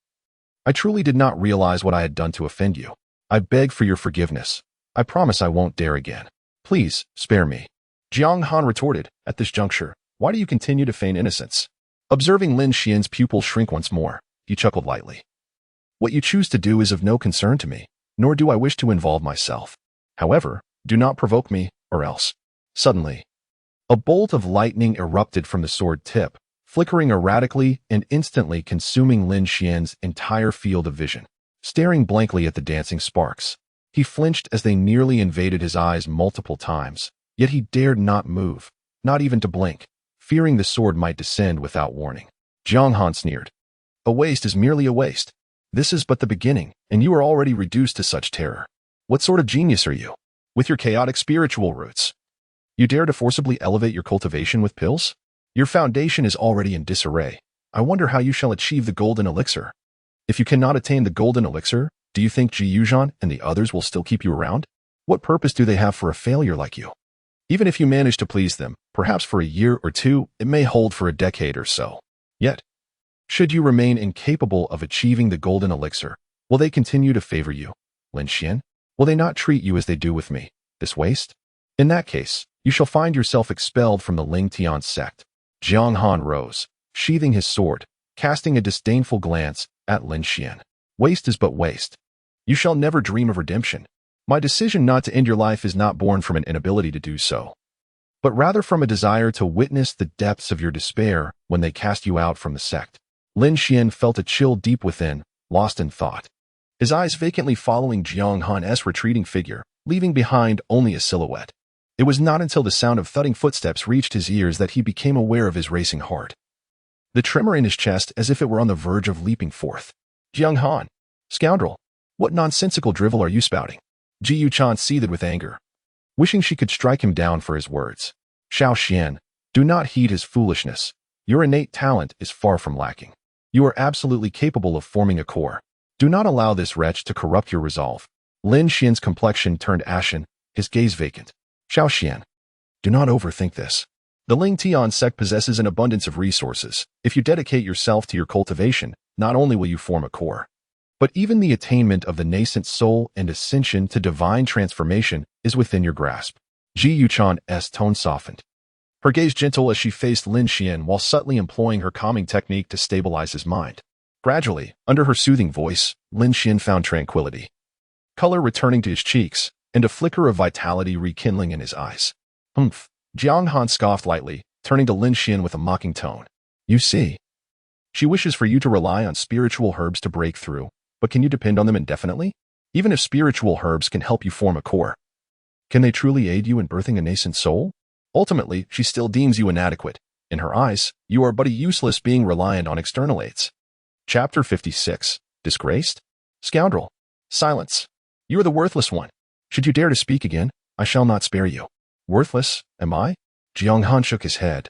I truly did not realize what I had done to offend you. I beg for your forgiveness. I promise I won't dare again. Please, spare me." Jiang Han retorted, "At this juncture, why do you continue to feign innocence?" Observing Lin Xian's pupils shrink once more, he chuckled lightly. "What you choose to do is of no concern to me, nor do I wish to involve myself. However, do not provoke me, or else." Suddenly, a bolt of lightning erupted from the sword tip, flickering erratically and instantly consuming Lin Xian's entire field of vision. Staring blankly at the dancing sparks, he flinched as they nearly invaded his eyes multiple times, yet he dared not move, not even to blink, fearing the sword might descend without warning. Jiang Han sneered, "A waste is merely a waste. This is but the beginning, and you are already reduced to such terror. What sort of genius are you? With your chaotic spiritual roots, you dare to forcibly elevate your cultivation with pills? Your foundation is already in disarray. I wonder how you shall achieve the golden elixir. If you cannot attain the golden elixir, do you think Ji Yuzhan and the others will still keep you around? What purpose do they have for a failure like you? Even if you manage to please them, perhaps for a year or two, it may hold for a decade or so. Yet, should you remain incapable of achieving the golden elixir, will they continue to favor you, Lin Xian? Will they not treat you as they do with me, this waste? In that case, you shall find yourself expelled from the Ling Tian sect." Jiang Han rose, sheathing his sword, casting a disdainful glance at Lin Xian. "Waste is but waste. You shall never dream of redemption. My decision not to end your life is not born from an inability to do so, but rather from a desire to witness the depths of your despair when they cast you out from the sect." Lin Xian felt a chill deep within, lost in thought, his eyes vacantly following Jiang Han's retreating figure, leaving behind only a silhouette. It was not until the sound of thudding footsteps reached his ears that he became aware of his racing heart, the tremor in his chest as if it were on the verge of leaping forth. "Jiang Han, scoundrel, what nonsensical drivel are you spouting?" Ji Yuchan seethed with anger, wishing she could strike him down for his words. "Xiao Xian, do not heed his foolishness. Your innate talent is far from lacking. You are absolutely capable of forming a core. Do not allow this wretch to corrupt your resolve." Lin Xian's complexion turned ashen, his gaze vacant. "Xiao Xian, do not overthink this. The Ling Tian sect possesses an abundance of resources. If you dedicate yourself to your cultivation, not only will you form a core, but even the attainment of the nascent soul and ascension to divine transformation is within your grasp." Ji Yuchan's tone softened, her gaze gentle as she faced Lin Xian while subtly employing her calming technique to stabilize his mind. Gradually, under her soothing voice, Lin Xian found tranquility, color returning to his cheeks, and a flicker of vitality rekindling in his eyes. "Humph," Jiang Han scoffed lightly, turning to Lin Xian with a mocking tone. "You see, she wishes for you to rely on spiritual herbs to break through, but can you depend on them indefinitely? Even if spiritual herbs can help you form a core, can they truly aid you in birthing a nascent soul? Ultimately, she still deems you inadequate. In her eyes, you are but a useless being reliant on external aids." Chapter 56. Disgraced? "Scoundrel, silence. You are the worthless one. Should you dare to speak again, I shall not spare you." "Worthless, am I?" Jiang Han shook his head,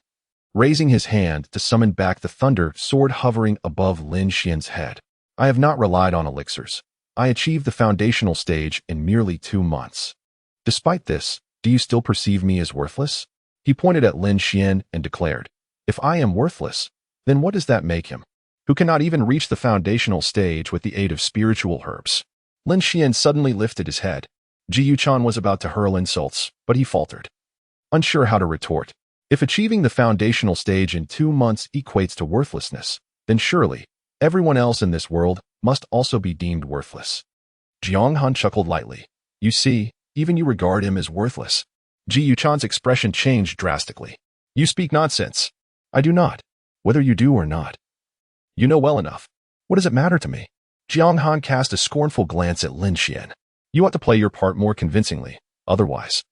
raising his hand to summon back the thunder sword hovering above Lin Xian's head. "I have not relied on elixirs. I achieved the foundational stage in merely 2 months. Despite this, do you still perceive me as worthless?" He pointed at Lin Xian and declared, "If I am worthless, then what does that make him, who cannot even reach the foundational stage with the aid of spiritual herbs?" Lin Xian suddenly lifted his head, Ji Yuchan was about to hurl insults, but he faltered, unsure how to retort. If achieving the foundational stage in 2 months equates to worthlessness, then surely everyone else in this world must also be deemed worthless. Jiang Han chuckled lightly. You see, even you regard him as worthless. Ji Yuchan's expression changed drastically. You speak nonsense. I do not. Whether you do or not. You know well enough. What does it matter to me? Jiang Han cast a scornful glance at Lin Xian. You ought to play your part more convincingly, otherwise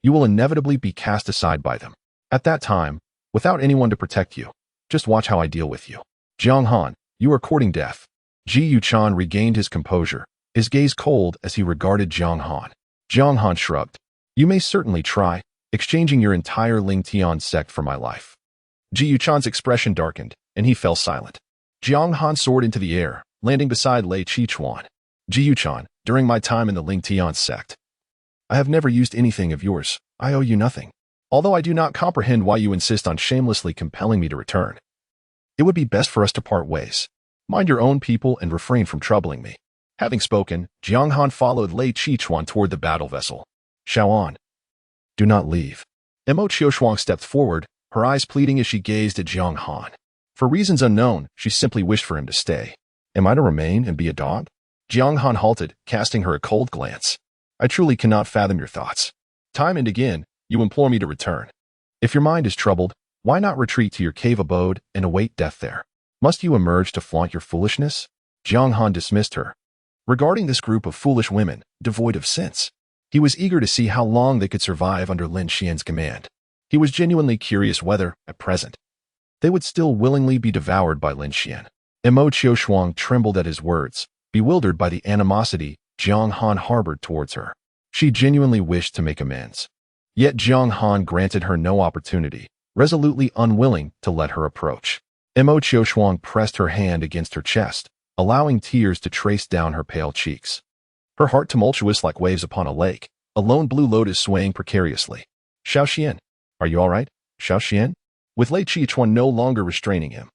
you will inevitably be cast aside by them. At that time, without anyone to protect you, just watch how I deal with you. Jiang Han, you are courting death. Ji Yuchan regained his composure, his gaze cold as he regarded Jiang Han. Jiang Han shrugged. You may certainly try, exchanging your entire Ling Tian sect for my life. Ji Yuchan's expression darkened, and he fell silent. Jiang Han soared into the air, landing beside Lei Qichuan. Ji Yuchan, during my time in the Ling Tian sect, I have never used anything of yours. I owe you nothing. Although I do not comprehend why you insist on shamelessly compelling me to return. It would be best for us to part ways. Mind your own people and refrain from troubling me. Having spoken, Jiang Han followed Lei Qichuan toward the battle vessel. Shaoan, do not leave. Mo Qiushuang stepped forward, her eyes pleading as she gazed at Jiang Han. For reasons unknown, she simply wished for him to stay. Am I to remain and be a dog? Jiang Han halted, casting her a cold glance. I truly cannot fathom your thoughts. Time and again, you implore me to return. If your mind is troubled, why not retreat to your cave abode and await death there? Must you emerge to flaunt your foolishness? Jiang Han dismissed her. Regarding this group of foolish women, devoid of sense, he was eager to see how long they could survive under Lin Xian's command. He was genuinely curious whether, at present, they would still willingly be devoured by Lin Xian. Mo Qiushuang trembled at his words, bewildered by the animosity Jiang Han harbored towards her. She genuinely wished to make amends. Yet Jiang Han granted her no opportunity, resolutely unwilling to let her approach. Mo Qiushuang pressed her hand against her chest, allowing tears to trace down her pale cheeks. Her heart tumultuous like waves upon a lake, a lone blue lotus swaying precariously. Xiao Xian, are you all right, Xiao Xian? With Lei Qichuan no longer restraining him,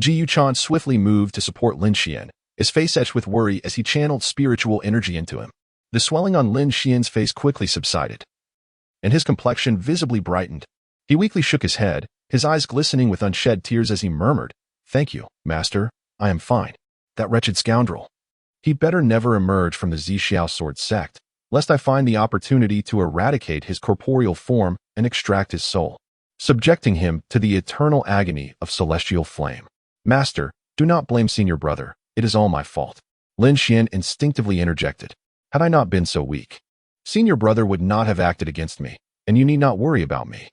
Ji Yuchan swiftly moved to support Lin Xian, his face etched with worry as he channeled spiritual energy into him. The swelling on Lin Xian's face quickly subsided, and his complexion visibly brightened. He weakly shook his head, his eyes glistening with unshed tears as he murmured, Thank you, master, I am fine. That wretched scoundrel. He better never emerge from the Purple Sword Sect, lest I find the opportunity to eradicate his corporeal form and extract his soul, subjecting him to the eternal agony of celestial flame. Master, do not blame senior brother, it is all my fault. Lin Xian instinctively interjected. Had I not been so weak, senior brother would not have acted against me, and you need not worry about me.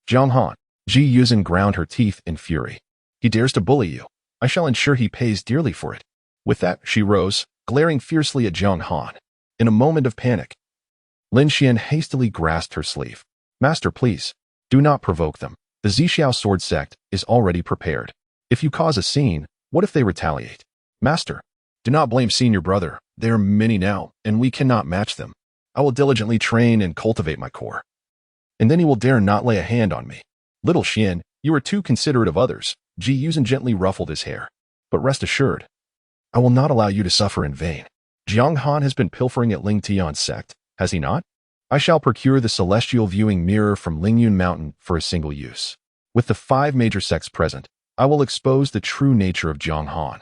Jiang Han, Ji Yuchan ground her teeth in fury. He dares to bully you. I shall ensure he pays dearly for it. With that, she rose, glaring fiercely at Jiang Han. In a moment of panic, Lin Xian hastily grasped her sleeve. Master, please, do not provoke them. The Purple Sword Sect is already prepared. If you cause a scene, what if they retaliate? Master, do not blame senior brother. There are many now, and we cannot match them. I will diligently train and cultivate my core. And then he will dare not lay a hand on me. Little Xian, you are too considerate of others. Ji Yuchan gently ruffled his hair. But rest assured, I will not allow you to suffer in vain. Jiang Han has been pilfering at Ling Tian sect, has he not? I shall procure the celestial viewing mirror from Lingyun Mountain for a single use. With the 5 major sects present, I will expose the true nature of Jiang Han.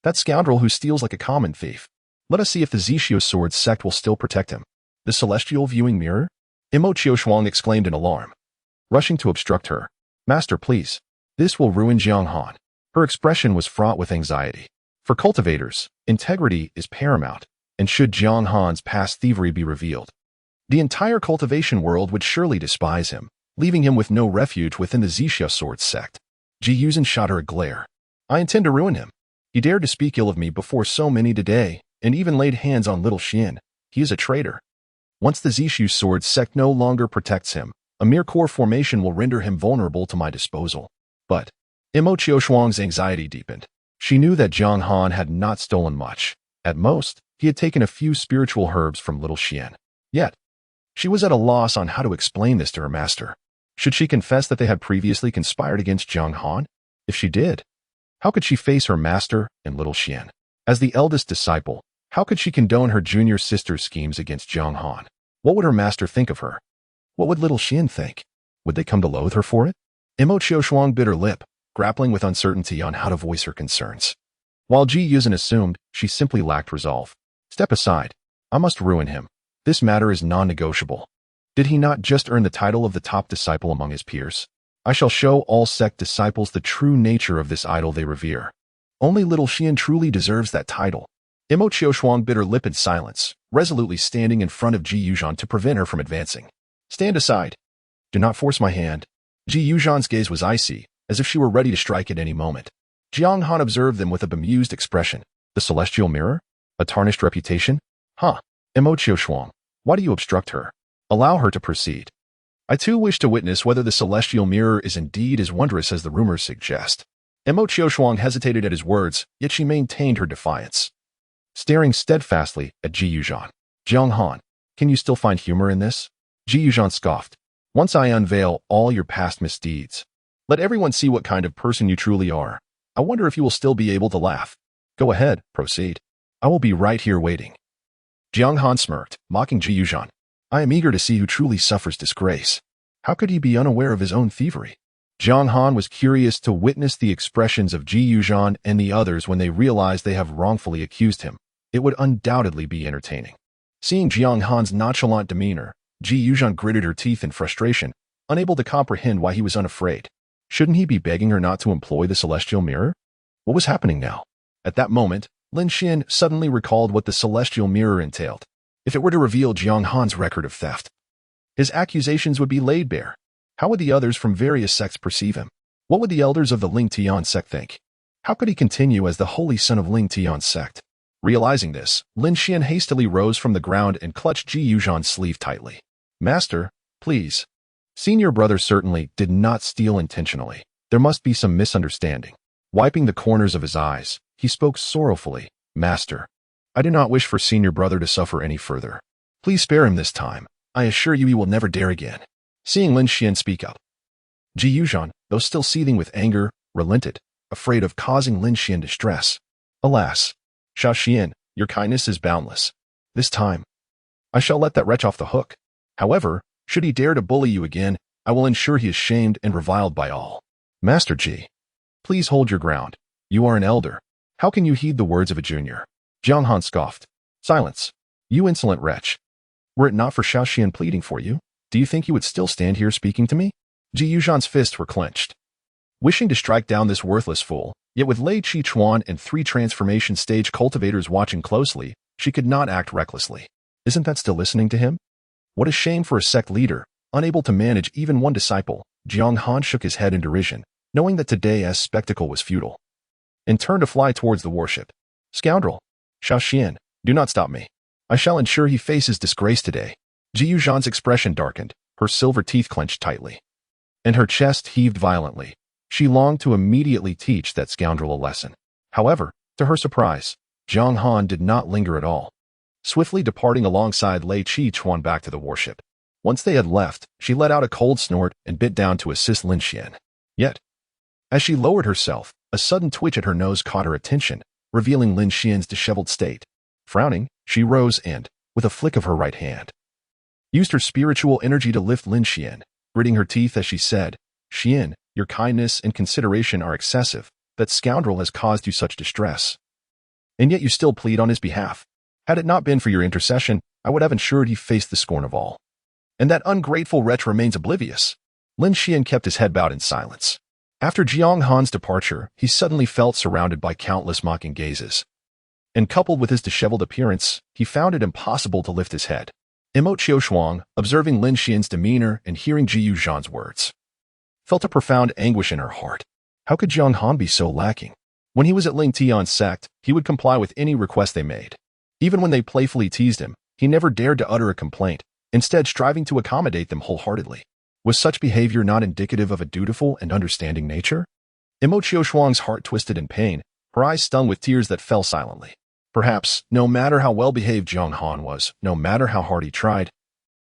That scoundrel who steals like a common thief. Let us see if the Purple Sword Sect will still protect him. The celestial viewing mirror? Mo Qiushuang exclaimed in alarm, rushing to obstruct her. Master, please. This will ruin Jiang Han. Her expression was fraught with anxiety. For cultivators, integrity is paramount, and should Jiang Han's past thievery be revealed, the entire cultivation world would surely despise him, leaving him with no refuge within the Purple Sword Sect. Ji Yuchan shot her a glare. I intend to ruin him. He dared to speak ill of me before so many today, and even laid hands on little Xian. He is a traitor. Once the Purple Sword Sect no longer protects him, a mere core formation will render him vulnerable to my disposal. But Mo Qiushuang's anxiety deepened. She knew that Jiang Han had not stolen much. At most, he had taken a few spiritual herbs from little Xian. Yet, she was at a loss on how to explain this to her master. Should she confess that they had previously conspired against Jiang Han? If she did, how could she face her master and little Xian? As the eldest disciple, How could she condone her junior sister's schemes against Jiang Han? What would her master think of her? What would little Xian think? Would they come to loathe her for it? Imo Qiushuang bit her lip, grappling with uncertainty on how to voice her concerns. While Ji Yuzhen assumed, she simply lacked resolve. Step aside. I must ruin him. This matter is non-negotiable. Did he not just earn the title of the top disciple among his peers? I shall show all sect disciples the true nature of this idol they revere. Only little Xian truly deserves that title. Imo Qiushuang bit her lip in silence, resolutely standing in front of Ji Yuzhen to prevent her from advancing. Stand aside. Do not force my hand. Ji Yuzhen's gaze was icy, as if she were ready to strike at any moment. Jiang Han observed them with a bemused expression. The celestial mirror? A tarnished reputation? Huh. Imo Qiushuang, why do you obstruct her? Allow her to proceed. I too wish to witness whether the celestial mirror is indeed as wondrous as the rumors suggest. Imo Qiushuang hesitated at his words, yet she maintained her defiance. Staring steadfastly at Ji Yuzhen. Jiang Han, can you still find humor in this? Ji Yuzhen scoffed. Once I unveil all your past misdeeds, let everyone see what kind of person you truly are. I wonder if you will still be able to laugh. Go ahead, proceed. I will be right here waiting. Jiang Han smirked, mocking Ji Yuzhen. I am eager to see who truly suffers disgrace. How could he be unaware of his own thievery? Jiang Han was curious to witness the expressions of Ji Yuzhen and the others when they realized they have wrongfully accused him. It would undoubtedly be entertaining. Seeing Jiang Han's nonchalant demeanor, Ji Yuzhen gritted her teeth in frustration, unable to comprehend why he was unafraid. Shouldn't he be begging her not to employ the celestial mirror? What was happening now? At that moment, Lin Xian suddenly recalled what the celestial mirror entailed. If it were to reveal Jiang Han's record of theft, his accusations would be laid bare. How would the others from various sects perceive him? What would the elders of the Ling Tian sect think? How could he continue as the holy son of Ling Tian sect? Realizing this, Lin Xian hastily rose from the ground and clutched Ji Yuzhen's sleeve tightly. Master, please. Senior brother certainly did not steal intentionally. There must be some misunderstanding. Wiping the corners of his eyes, he spoke sorrowfully. Master, I do not wish for senior brother to suffer any further. Please spare him this time. I assure you he will never dare again. Seeing Lin Xian speak up, Ji Yuzhen, though still seething with anger, relented, afraid of causing Lin Xian distress. Alas, Xiao Xian, your kindness is boundless. This time, I shall let that wretch off the hook. However, should he dare to bully you again, I will ensure he is shamed and reviled by all. Master Ji, please hold your ground. You are an elder. How can you heed the words of a junior? Jiang Han scoffed. Silence. You insolent wretch. Were it not for Xiao Xian pleading for you, do you think you would still stand here speaking to me? Ji Yuzhen's fists were clenched. Wishing to strike down this worthless fool, yet with Lei Chi-chuan and 3 transformation stage cultivators watching closely, she could not act recklessly. Isn't that still listening to him? What a shame for a sect leader, unable to manage even one disciple. Jiang Han shook his head in derision, knowing that today's spectacle was futile, and turned to fly towards the warship. Scoundrel! Xiao Xian, do not stop me. I shall ensure he faces disgrace today. Ji Yuzhen's expression darkened, her silver teeth clenched tightly, and her chest heaved violently. She longed to immediately teach that scoundrel a lesson. However, to her surprise, Jiang Han did not linger at all, swiftly departing alongside Lei Chi-chuan back to the warship. Once they had left, she let out a cold snort and bit down to assist Lin Xian. Yet, as she lowered herself, a sudden twitch at her nose caught her attention, revealing Lin Xian's disheveled state. Frowning, she rose and, with a flick of her right hand, used her spiritual energy to lift Lin Xian, gritting her teeth as she said, Xian, your kindness and consideration are excessive. That scoundrel has caused you such distress. And yet you still plead on his behalf. Had it not been for your intercession, I would have ensured he faced the scorn of all. And that ungrateful wretch remains oblivious. Lin Xian kept his head bowed in silence. After Jiang Han's departure, he suddenly felt surrounded by countless mocking gazes. And coupled with his disheveled appearance, he found it impossible to lift his head. Imo Qiushuang, observing Lin Xian's demeanor and hearing Ji Yuzhen's words, felt a profound anguish in her heart. How could Jiang Han be so lacking? When he was at Ling Tian's sect, he would comply with any request they made. Even when they playfully teased him, he never dared to utter a complaint, instead striving to accommodate them wholeheartedly. Was such behavior not indicative of a dutiful and understanding nature? Imo Qiushuang's heart twisted in pain, her eyes stung with tears that fell silently. Perhaps, no matter how well-behaved Jiang Han was, no matter how hard he tried,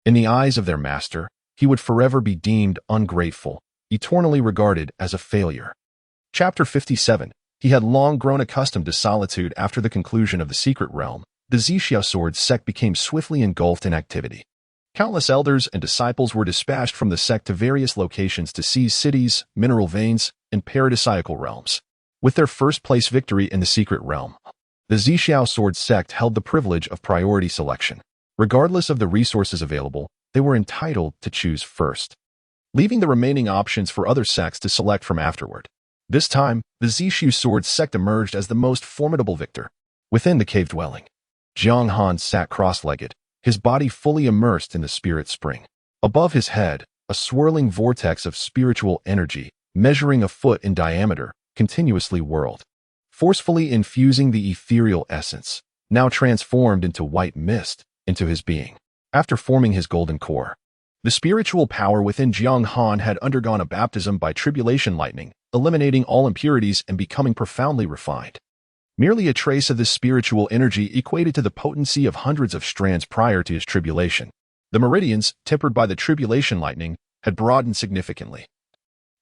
in the eyes of their master, he would forever be deemed ungrateful, eternally regarded as a failure. Chapter 57. He had long grown accustomed to solitude after the conclusion of the secret realm, the Zixiao Sword Sect became swiftly engulfed in activity. Countless elders and disciples were dispatched from the sect to various locations to seize cities, mineral veins, and paradisiacal realms. With their first-place victory in the secret realm, the Zixiao Sword Sect held the privilege of priority selection. Regardless of the resources available, they were entitled to choose first, leaving the remaining options for other sects to select from afterward. This time, the Zixiao Sword Sect emerged as the most formidable victor. Within the cave dwelling, Jiang Han sat cross-legged, his body fully immersed in the spirit spring. Above his head, a swirling vortex of spiritual energy, measuring a foot in diameter, continuously whirled, forcefully infusing the ethereal essence, now transformed into white mist, into his being. After forming his golden core, the spiritual power within Jiang Han had undergone a baptism by tribulation lightning, eliminating all impurities and becoming profoundly refined. Merely a trace of this spiritual energy equated to the potency of hundreds of strands prior to his tribulation. The meridians, tempered by the tribulation lightning, had broadened significantly,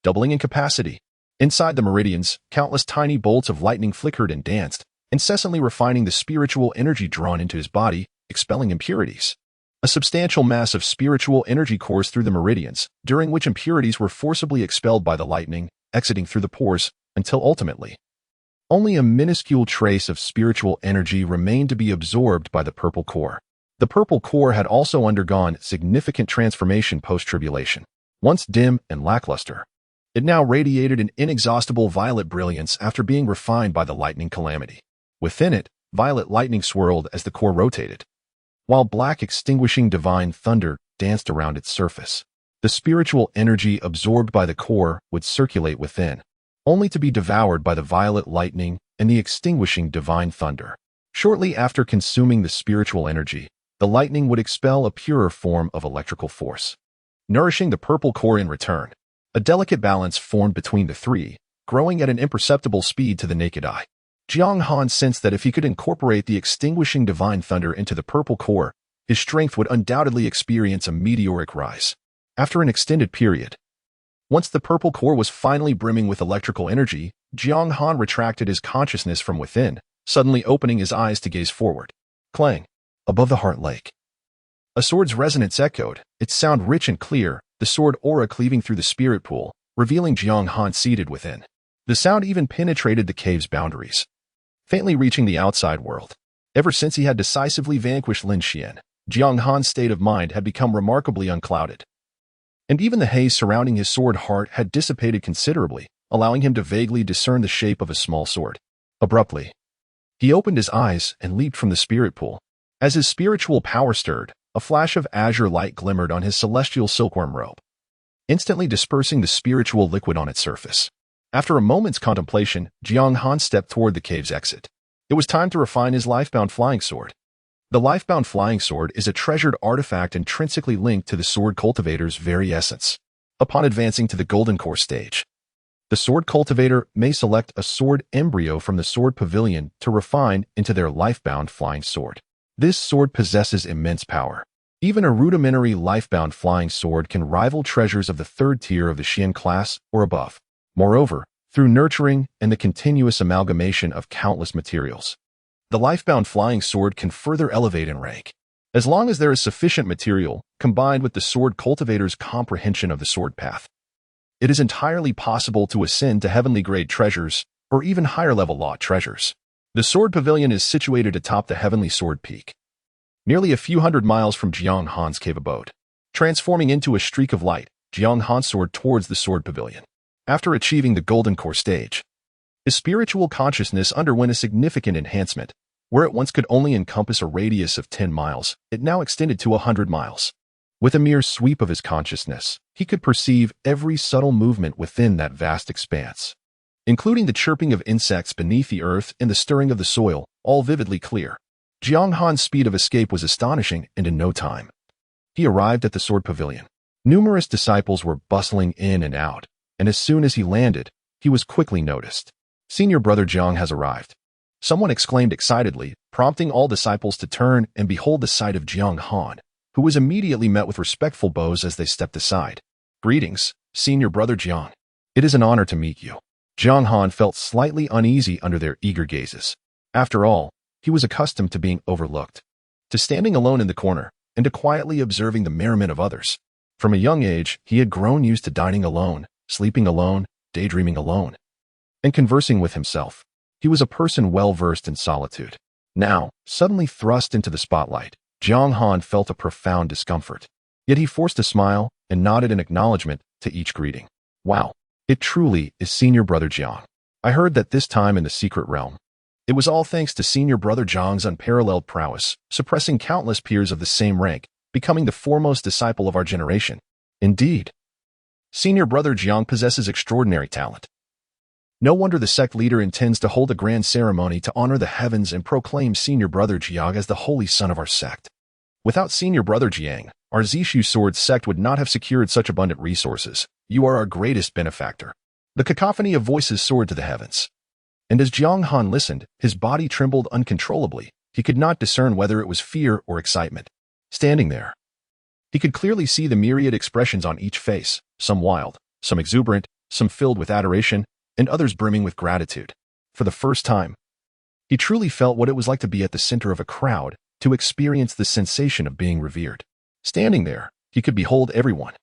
doubling in capacity. Inside the meridians, countless tiny bolts of lightning flickered and danced, incessantly refining the spiritual energy drawn into his body, expelling impurities. A substantial mass of spiritual energy coursed through the meridians, during which impurities were forcibly expelled by the lightning, exiting through the pores, until ultimately, only a minuscule trace of spiritual energy remained to be absorbed by the purple core. The purple core had also undergone significant transformation post-tribulation. Once dim and lackluster, it now radiated an inexhaustible violet brilliance after being refined by the lightning calamity. Within it, violet lightning swirled as the core rotated, while black extinguishing divine thunder danced around its surface. The spiritual energy absorbed by the core would circulate within, only to be devoured by the violet lightning and the extinguishing divine thunder. Shortly after consuming the spiritual energy, the lightning would expel a purer form of electrical force, nourishing the purple core in return. A delicate balance formed between the three, growing at an imperceptible speed to the naked eye. Jiang Han sensed that if he could incorporate the extinguishing divine thunder into the purple core, his strength would undoubtedly experience a meteoric rise. After an extended period, once the purple core was finally brimming with electrical energy, Jiang Han retracted his consciousness from within, suddenly opening his eyes to gaze forward. Clang! Above the heart lake, a sword's resonance echoed, its sound rich and clear, the sword aura cleaving through the spirit pool, revealing Jiang Han seated within. The sound even penetrated the cave's boundaries, faintly reaching the outside world. Ever since he had decisively vanquished Lin Xian, Jiang Han's state of mind had become remarkably unclouded, and even the haze surrounding his sword heart had dissipated considerably, allowing him to vaguely discern the shape of a small sword. Abruptly, he opened his eyes and leaped from the spirit pool. As his spiritual power stirred, a flash of azure light glimmered on his celestial silkworm robe, instantly dispersing the spiritual liquid on its surface. After a moment's contemplation, Jiang Han stepped toward the cave's exit. It was time to refine his lifebound flying sword. The lifebound flying sword is a treasured artifact intrinsically linked to the sword cultivator's very essence. Upon advancing to the golden core stage, the sword cultivator may select a sword embryo from the sword pavilion to refine into their lifebound flying sword. This sword possesses immense power. Even a rudimentary lifebound flying sword can rival treasures of the third tier of the Xian class or above. Moreover, through nurturing and the continuous amalgamation of countless materials, the lifebound flying sword can further elevate in rank. As long as there is sufficient material, combined with the sword cultivator's comprehension of the sword path, it is entirely possible to ascend to heavenly grade treasures or even higher level law treasures. The sword pavilion is situated atop the heavenly sword peak, nearly a few hundred miles from Jiang Han's cave abode. Transforming into a streak of light, Jiang Han soared towards the sword pavilion. After achieving the golden core stage, his spiritual consciousness underwent a significant enhancement. Where it once could only encompass a radius of 10 miles, it now extended to 100 miles. With a mere sweep of his consciousness, he could perceive every subtle movement within that vast expanse, including the chirping of insects beneath the earth and the stirring of the soil, all vividly clear. Jiang Han's speed of escape was astonishing, and in no time, he arrived at the sword pavilion. Numerous disciples were bustling in and out, and as soon as he landed, he was quickly noticed. Senior brother Jiang has arrived, someone exclaimed excitedly, prompting all disciples to turn and behold the sight of Jiang Han, who was immediately met with respectful bows as they stepped aside. Greetings, senior brother Jiang. It is an honor to meet you. Jiang Han felt slightly uneasy under their eager gazes. After all, He was accustomed to being overlooked, to standing alone in the corner, and to quietly observing the merriment of others. From a young age, he had grown used to dining alone, sleeping alone, daydreaming alone, and conversing with himself. He was a person well-versed in solitude. Now, suddenly thrust into the spotlight, Jiang Han felt a profound discomfort. Yet he forced a smile and nodded in acknowledgement to each greeting. Wow, it truly is Senior Brother Jiang. I heard that this time in the secret realm, it was all thanks to Senior Brother Jiang's unparalleled prowess, suppressing countless peers of the same rank, becoming the foremost disciple of our generation. Indeed, Senior Brother Jiang possesses extraordinary talent. No wonder the sect leader intends to hold a grand ceremony to honor the heavens and proclaim Senior Brother Jiang as the holy son of our sect. Without Senior Brother Jiang, our Zishu Sword Sect would not have secured such abundant resources. You are our greatest benefactor. The cacophony of voices soared to the heavens. And as Jiang Han listened, his body trembled uncontrollably. He could not discern whether it was fear or excitement. Standing there, he could clearly see the myriad expressions on each face, some wild, some exuberant, some filled with adoration, and others brimming with gratitude. For the first time, he truly felt what it was like to be at the center of a crowd, to experience the sensation of being revered. Standing there, he could behold everyone.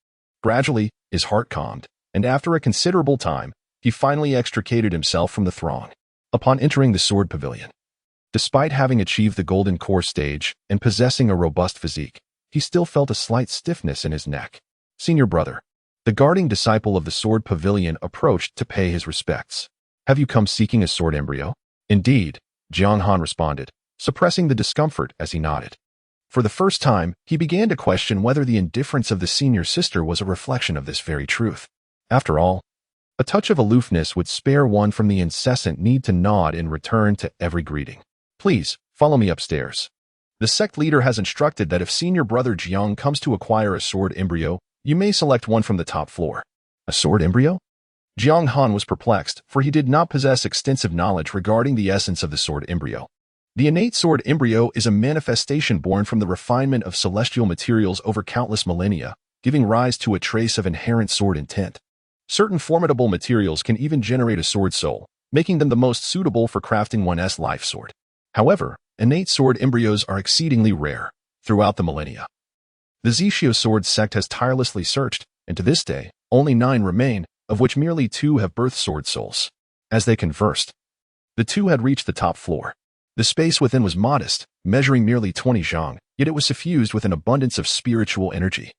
Gradually, his heart calmed, and after a considerable time, he finally extricated himself from the throng. Upon entering the sword pavilion, despite having achieved the golden core stage and possessing a robust physique, he still felt a slight stiffness in his neck. Senior Brother, the guarding disciple of the sword pavilion, approached to pay his respects. Have you come seeking a sword embryo? Indeed, Jiang Han responded, suppressing the discomfort as he nodded. For the first time, he began to question whether the indifference of the senior sister was a reflection of this very truth. After all, a touch of aloofness would spare one from the incessant need to nod in return to every greeting. Please, follow me upstairs. The sect leader has instructed that if Senior Brother Jiang comes to acquire a sword embryo, you may select one from the top floor. A sword embryo? Jiang Han was perplexed, for he did not possess extensive knowledge regarding the essence of the sword embryo. The innate sword embryo is a manifestation born from the refinement of celestial materials over countless millennia, giving rise to a trace of inherent sword intent. Certain formidable materials can even generate a sword soul, making them the most suitable for crafting one's life sword. However, innate sword embryos are exceedingly rare throughout the millennia. The Zishu Sword Sect has tirelessly searched, and to this day, only 9 remain, of which merely 2 have birthed sword souls. As they conversed, the 2 had reached the top floor. The space within was modest, measuring merely 20 zhang, yet it was suffused with an abundance of spiritual energy,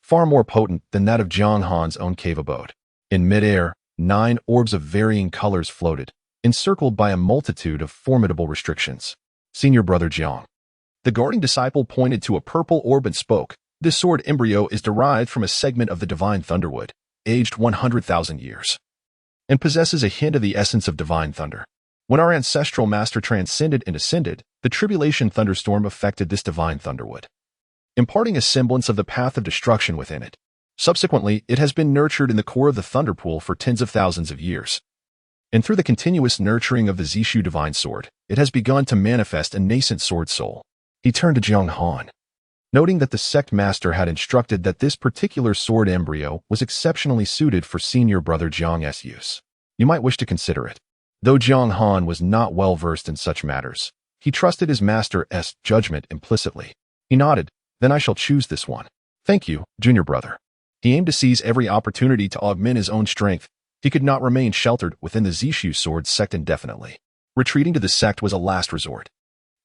far more potent than that of Jiang Han's own cave abode. In midair, 9 orbs of varying colors floated, encircled by a multitude of formidable restrictions. Senior Brother Jiang. The guarding disciple pointed to a purple orb and spoke. This sword embryo is derived from a segment of the divine thunderwood, aged 100,000 years, and possesses a hint of the essence of divine thunder. When our ancestral master transcended and ascended, the tribulation thunderstorm affected this divine thunderwood, imparting a semblance of the path of destruction within it. Subsequently, it has been nurtured in the core of the thunderpool for tens of thousands of years. And through the continuous nurturing of the Zishu divine sword, it has begun to manifest a nascent sword soul. He turned to Jiang Han, noting that the sect master had instructed that this particular sword embryo was exceptionally suited for Senior Brother Jiang's use. You might wish to consider it. Though Jiang Han was not well versed in such matters, he trusted his master's judgment implicitly. He nodded. Then I shall choose this one. Thank you, Junior Brother. He aimed to seize every opportunity to augment his own strength. He could not remain sheltered within the Zishu Sword Sect indefinitely. Retreating to the sect was a last resort.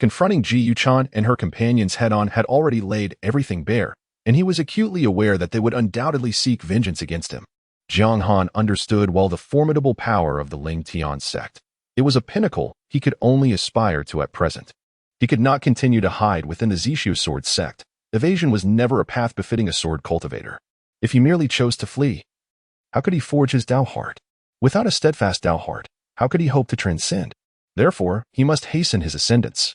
Confronting Ji Yuchan and her companions head-on had already laid everything bare, and he was acutely aware that they would undoubtedly seek vengeance against him. Jiang Han understood well the formidable power of the Ling Tian sect. It was a pinnacle he could only aspire to at present. He could not continue to hide within the Zishu Sword Sect. Evasion was never a path befitting a sword cultivator. If he merely chose to flee, how could he forge his Dao heart? Without a steadfast Dao heart, how could he hope to transcend? Therefore, he must hasten his ascendance,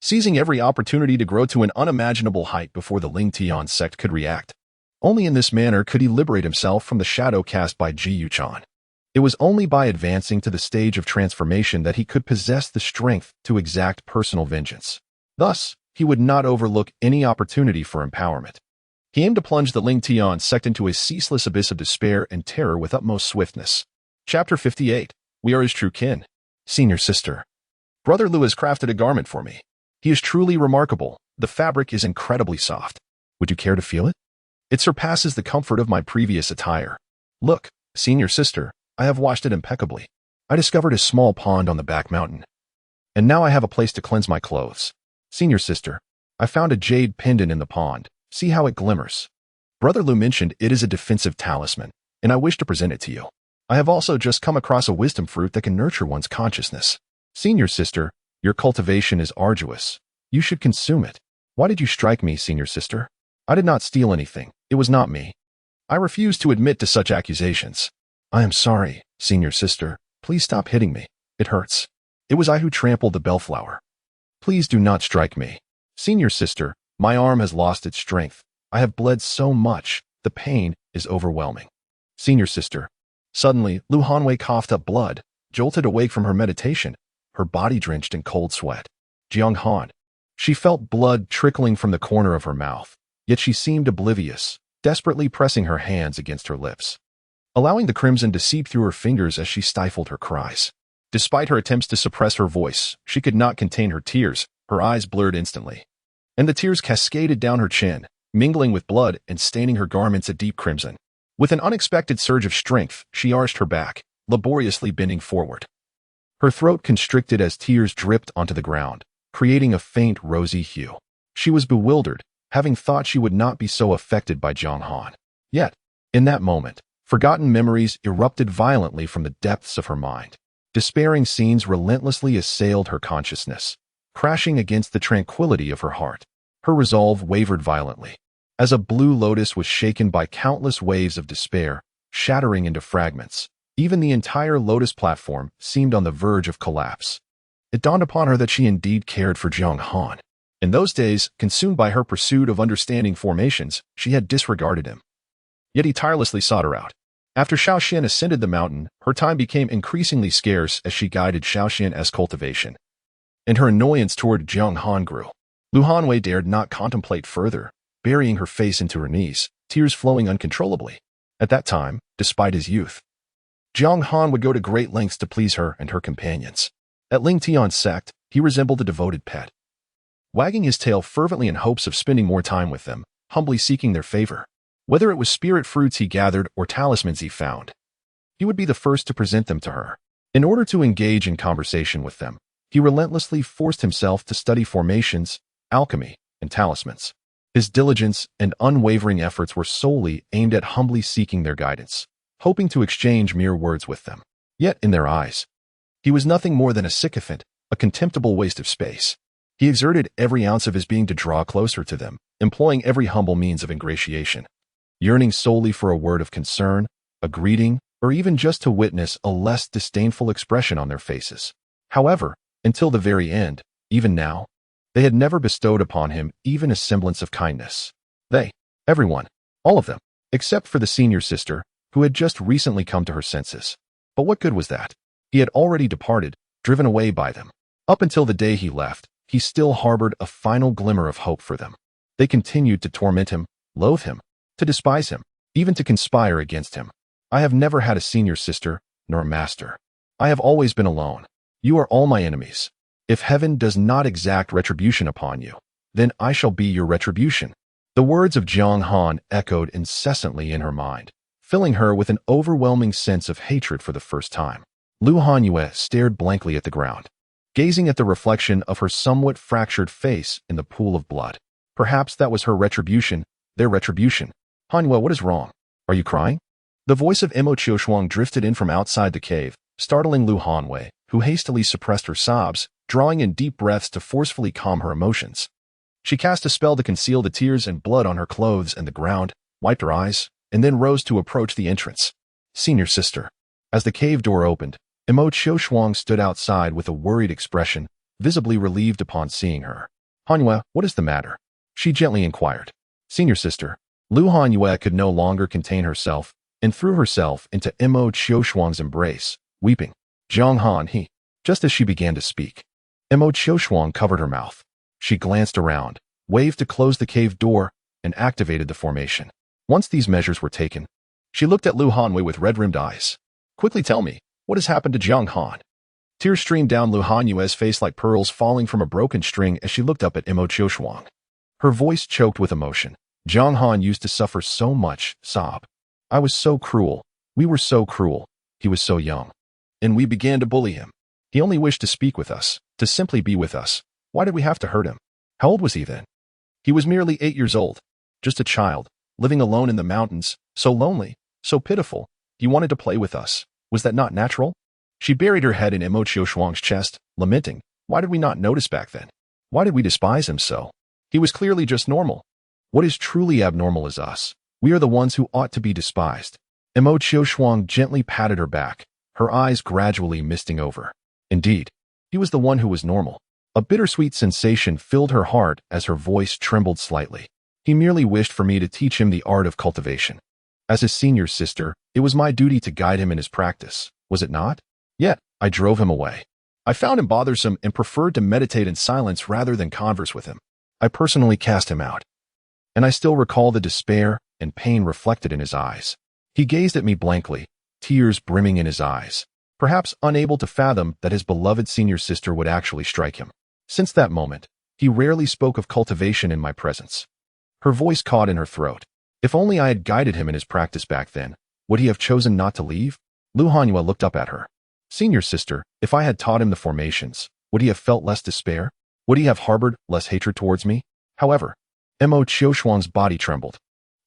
seizing every opportunity to grow to an unimaginable height before the Ling Tian sect could react. Only in this manner could he liberate himself from the shadow cast by Ji Yuchan. It was only by advancing to the stage of transformation that he could possess the strength to exact personal vengeance. Thus, he would not overlook any opportunity for empowerment. He aimed to plunge the Ling Tian sect into a ceaseless abyss of despair and terror with utmost swiftness. Chapter 58. We are his true kin. Senior Sister. Brother Lu has crafted a garment for me. He is truly remarkable. The fabric is incredibly soft. Would you care to feel it? It surpasses the comfort of my previous attire. Look, senior sister, I have washed it impeccably. I discovered a small pond on the back mountain. And now I have a place to cleanse my clothes. Senior sister, I found a jade pendant in the pond. See how it glimmers. Brother Lu mentioned it is a defensive talisman, and I wish to present it to you. I have also just come across a wisdom fruit that can nurture one's consciousness. Senior sister, your cultivation is arduous. You should consume it. Why did you strike me, senior sister? I did not steal anything. It was not me. I refuse to admit to such accusations. I am sorry, senior sister. Please stop hitting me. It hurts. It was I who trampled the bellflower. Please do not strike me. Senior sister, my arm has lost its strength. I have bled so much. The pain is overwhelming. Senior sister. Suddenly, Lu Hanwei coughed up blood, jolted awake from her meditation, her body drenched in cold sweat. Jiang Han. She felt blood trickling from the corner of her mouth, yet she seemed oblivious, desperately pressing her hands against her lips, allowing the crimson to seep through her fingers as she stifled her cries. Despite her attempts to suppress her voice, she could not contain her tears. Her eyes blurred instantly, and the tears cascaded down her chin, mingling with blood and staining her garments a deep crimson. With an unexpected surge of strength, she arched her back, laboriously bending forward. Her throat constricted as tears dripped onto the ground, creating a faint rosy hue. She was bewildered, having thought she would not be so affected by Jiang Han. Yet, in that moment, forgotten memories erupted violently from the depths of her mind. Despairing scenes relentlessly assailed her consciousness, crashing against the tranquility of her heart. Her resolve wavered violently, as a blue lotus was shaken by countless waves of despair, shattering into fragments. Even the entire lotus platform seemed on the verge of collapse. It dawned upon her that she indeed cared for Jiang Han. In those days, consumed by her pursuit of understanding formations, she had disregarded him. Yet he tirelessly sought her out. After Xiaoxian ascended the mountain, her time became increasingly scarce as she guided Xiaoxian's cultivation, and her annoyance toward Jiang Han grew. Lu Hanwei dared not contemplate further, burying her face into her knees, tears flowing uncontrollably. At that time, despite his youth, Jiang Han would go to great lengths to please her and her companions. At Ling Tian's sect, he resembled a devoted pet, wagging his tail fervently in hopes of spending more time with them, humbly seeking their favor. Whether it was spirit fruits he gathered or talismans he found, he would be the first to present them to her. In order to engage in conversation with them, he relentlessly forced himself to study formations, alchemy, and talismans. His diligence and unwavering efforts were solely aimed at humbly seeking their guidance, hoping to exchange mere words with them. Yet, in their eyes, he was nothing more than a sycophant, a contemptible waste of space. He exerted every ounce of his being to draw closer to them, employing every humble means of ingratiation, yearning solely for a word of concern, a greeting, or even just to witness a less disdainful expression on their faces. However, until the very end, even now, they had never bestowed upon him even a semblance of kindness. They, everyone, all of them, except for the senior sister, who had just recently come to her senses. But what good was that? He had already departed, driven away by them. Up until the day he left, he still harbored a final glimmer of hope for them. They continued to torment him, loathe him, to despise him, even to conspire against him. I have never had a senior sister, nor a master. I have always been alone. You are all my enemies. If heaven does not exact retribution upon you, then I shall be your retribution. The words of Jiang Han echoed incessantly in her mind, filling her with an overwhelming sense of hatred for the first time. Lu Hanyue stared blankly at the ground, gazing at the reflection of her somewhat fractured face in the pool of blood. Perhaps that was her retribution, their retribution. Hanyue, what is wrong? Are you crying? The voice of Mo Qiushuang drifted in from outside the cave, startling Lu Hanwei, who hastily suppressed her sobs, drawing in deep breaths to forcefully calm her emotions. She cast a spell to conceal the tears and blood on her clothes and the ground, wiped her eyes, and then rose to approach the entrance. Senior sister. As the cave door opened, Mo Qiushuang stood outside with a worried expression, visibly relieved upon seeing her. Hanyue, what is the matter? She gently inquired. Senior sister. Lu Hanyue could no longer contain herself, and threw herself into Mo Qiushuang's embrace, weeping. Jiang Han, he. Just as she began to speak, Mo Qiushuang covered her mouth. She glanced around, waved to close the cave door, and activated the formation. Once these measures were taken, she looked at Lu Hanwei with red-rimmed eyes. Quickly tell me, what has happened to Jiang Han? Tears streamed down Lu Hanyue's face like pearls falling from a broken string as she looked up at Mo Qiushuang. Her voice choked with emotion. Jiang Han used to suffer so much, sob. I was so cruel. We were so cruel. He was so young. And we began to bully him. He only wished to speak with us, to simply be with us. Why did we have to hurt him? How old was he then? He was merely 8 years old. Just a child, living alone in the mountains, so lonely, so pitiful. He wanted to play with us. Was that not natural? She buried her head in Mo Qiushuang's chest, lamenting. Why did we not notice back then? Why did we despise him so? He was clearly just normal. What is truly abnormal is us. We are the ones who ought to be despised. Mo Qiushuang gently patted her back, her eyes gradually misting over. Indeed, he was the one who was normal. A bittersweet sensation filled her heart as her voice trembled slightly. He merely wished for me to teach him the art of cultivation. As his senior sister, it was my duty to guide him in his practice, was it not? Yet, I drove him away. I found him bothersome and preferred to meditate in silence rather than converse with him. I personally cast him out. And I still recall the despair and pain reflected in his eyes. He gazed at me blankly, tears brimming in his eyes, perhaps unable to fathom that his beloved senior sister would actually strike him. Since that moment, he rarely spoke of cultivation in my presence. Her voice caught in her throat. If only I had guided him in his practice back then, would he have chosen not to leave? Lu Hanyue looked up at her. Senior sister, if I had taught him the formations, would he have felt less despair? Would he have harbored less hatred towards me? However, Mo Qiushuang's body trembled.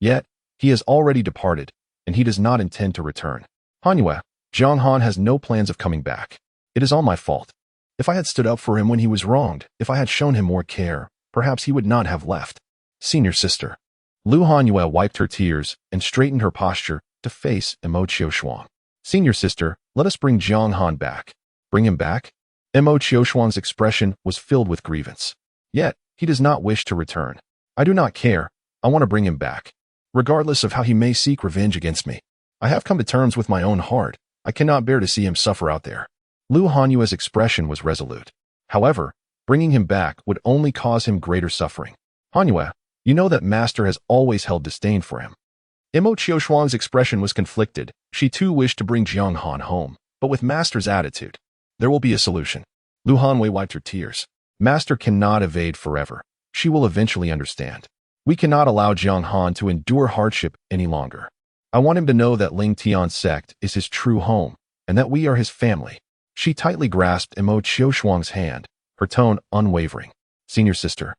Yet, he has already departed, and he does not intend to return. Hanyue, Jiang Han has no plans of coming back. It is all my fault. If I had stood up for him when he was wronged, if I had shown him more care, perhaps he would not have left. Senior sister. Lu Hanyue wiped her tears and straightened her posture to face Mo Qiushuang. Senior sister, let us bring Jiang Han back. Bring him back? Mo Qiushuang's expression was filled with grievance. Yet, he does not wish to return. I do not care. I want to bring him back. Regardless of how he may seek revenge against me. I have come to terms with my own heart. I cannot bear to see him suffer out there. Lu Hanyue's expression was resolute. However, bringing him back would only cause him greater suffering. Hanyue, you know that Master has always held disdain for him. Mo Qiushuang's expression was conflicted. She too wished to bring Jiang Han home, but with Master's attitude, there will be a solution. Lu Hanyue wiped her tears. Master cannot evade forever. She will eventually understand. We cannot allow Jiang Han to endure hardship any longer. I want him to know that Ling Tian sect is his true home, and that we are his family. She tightly grasped Mo Qiushuang's hand, her tone unwavering. Senior sister.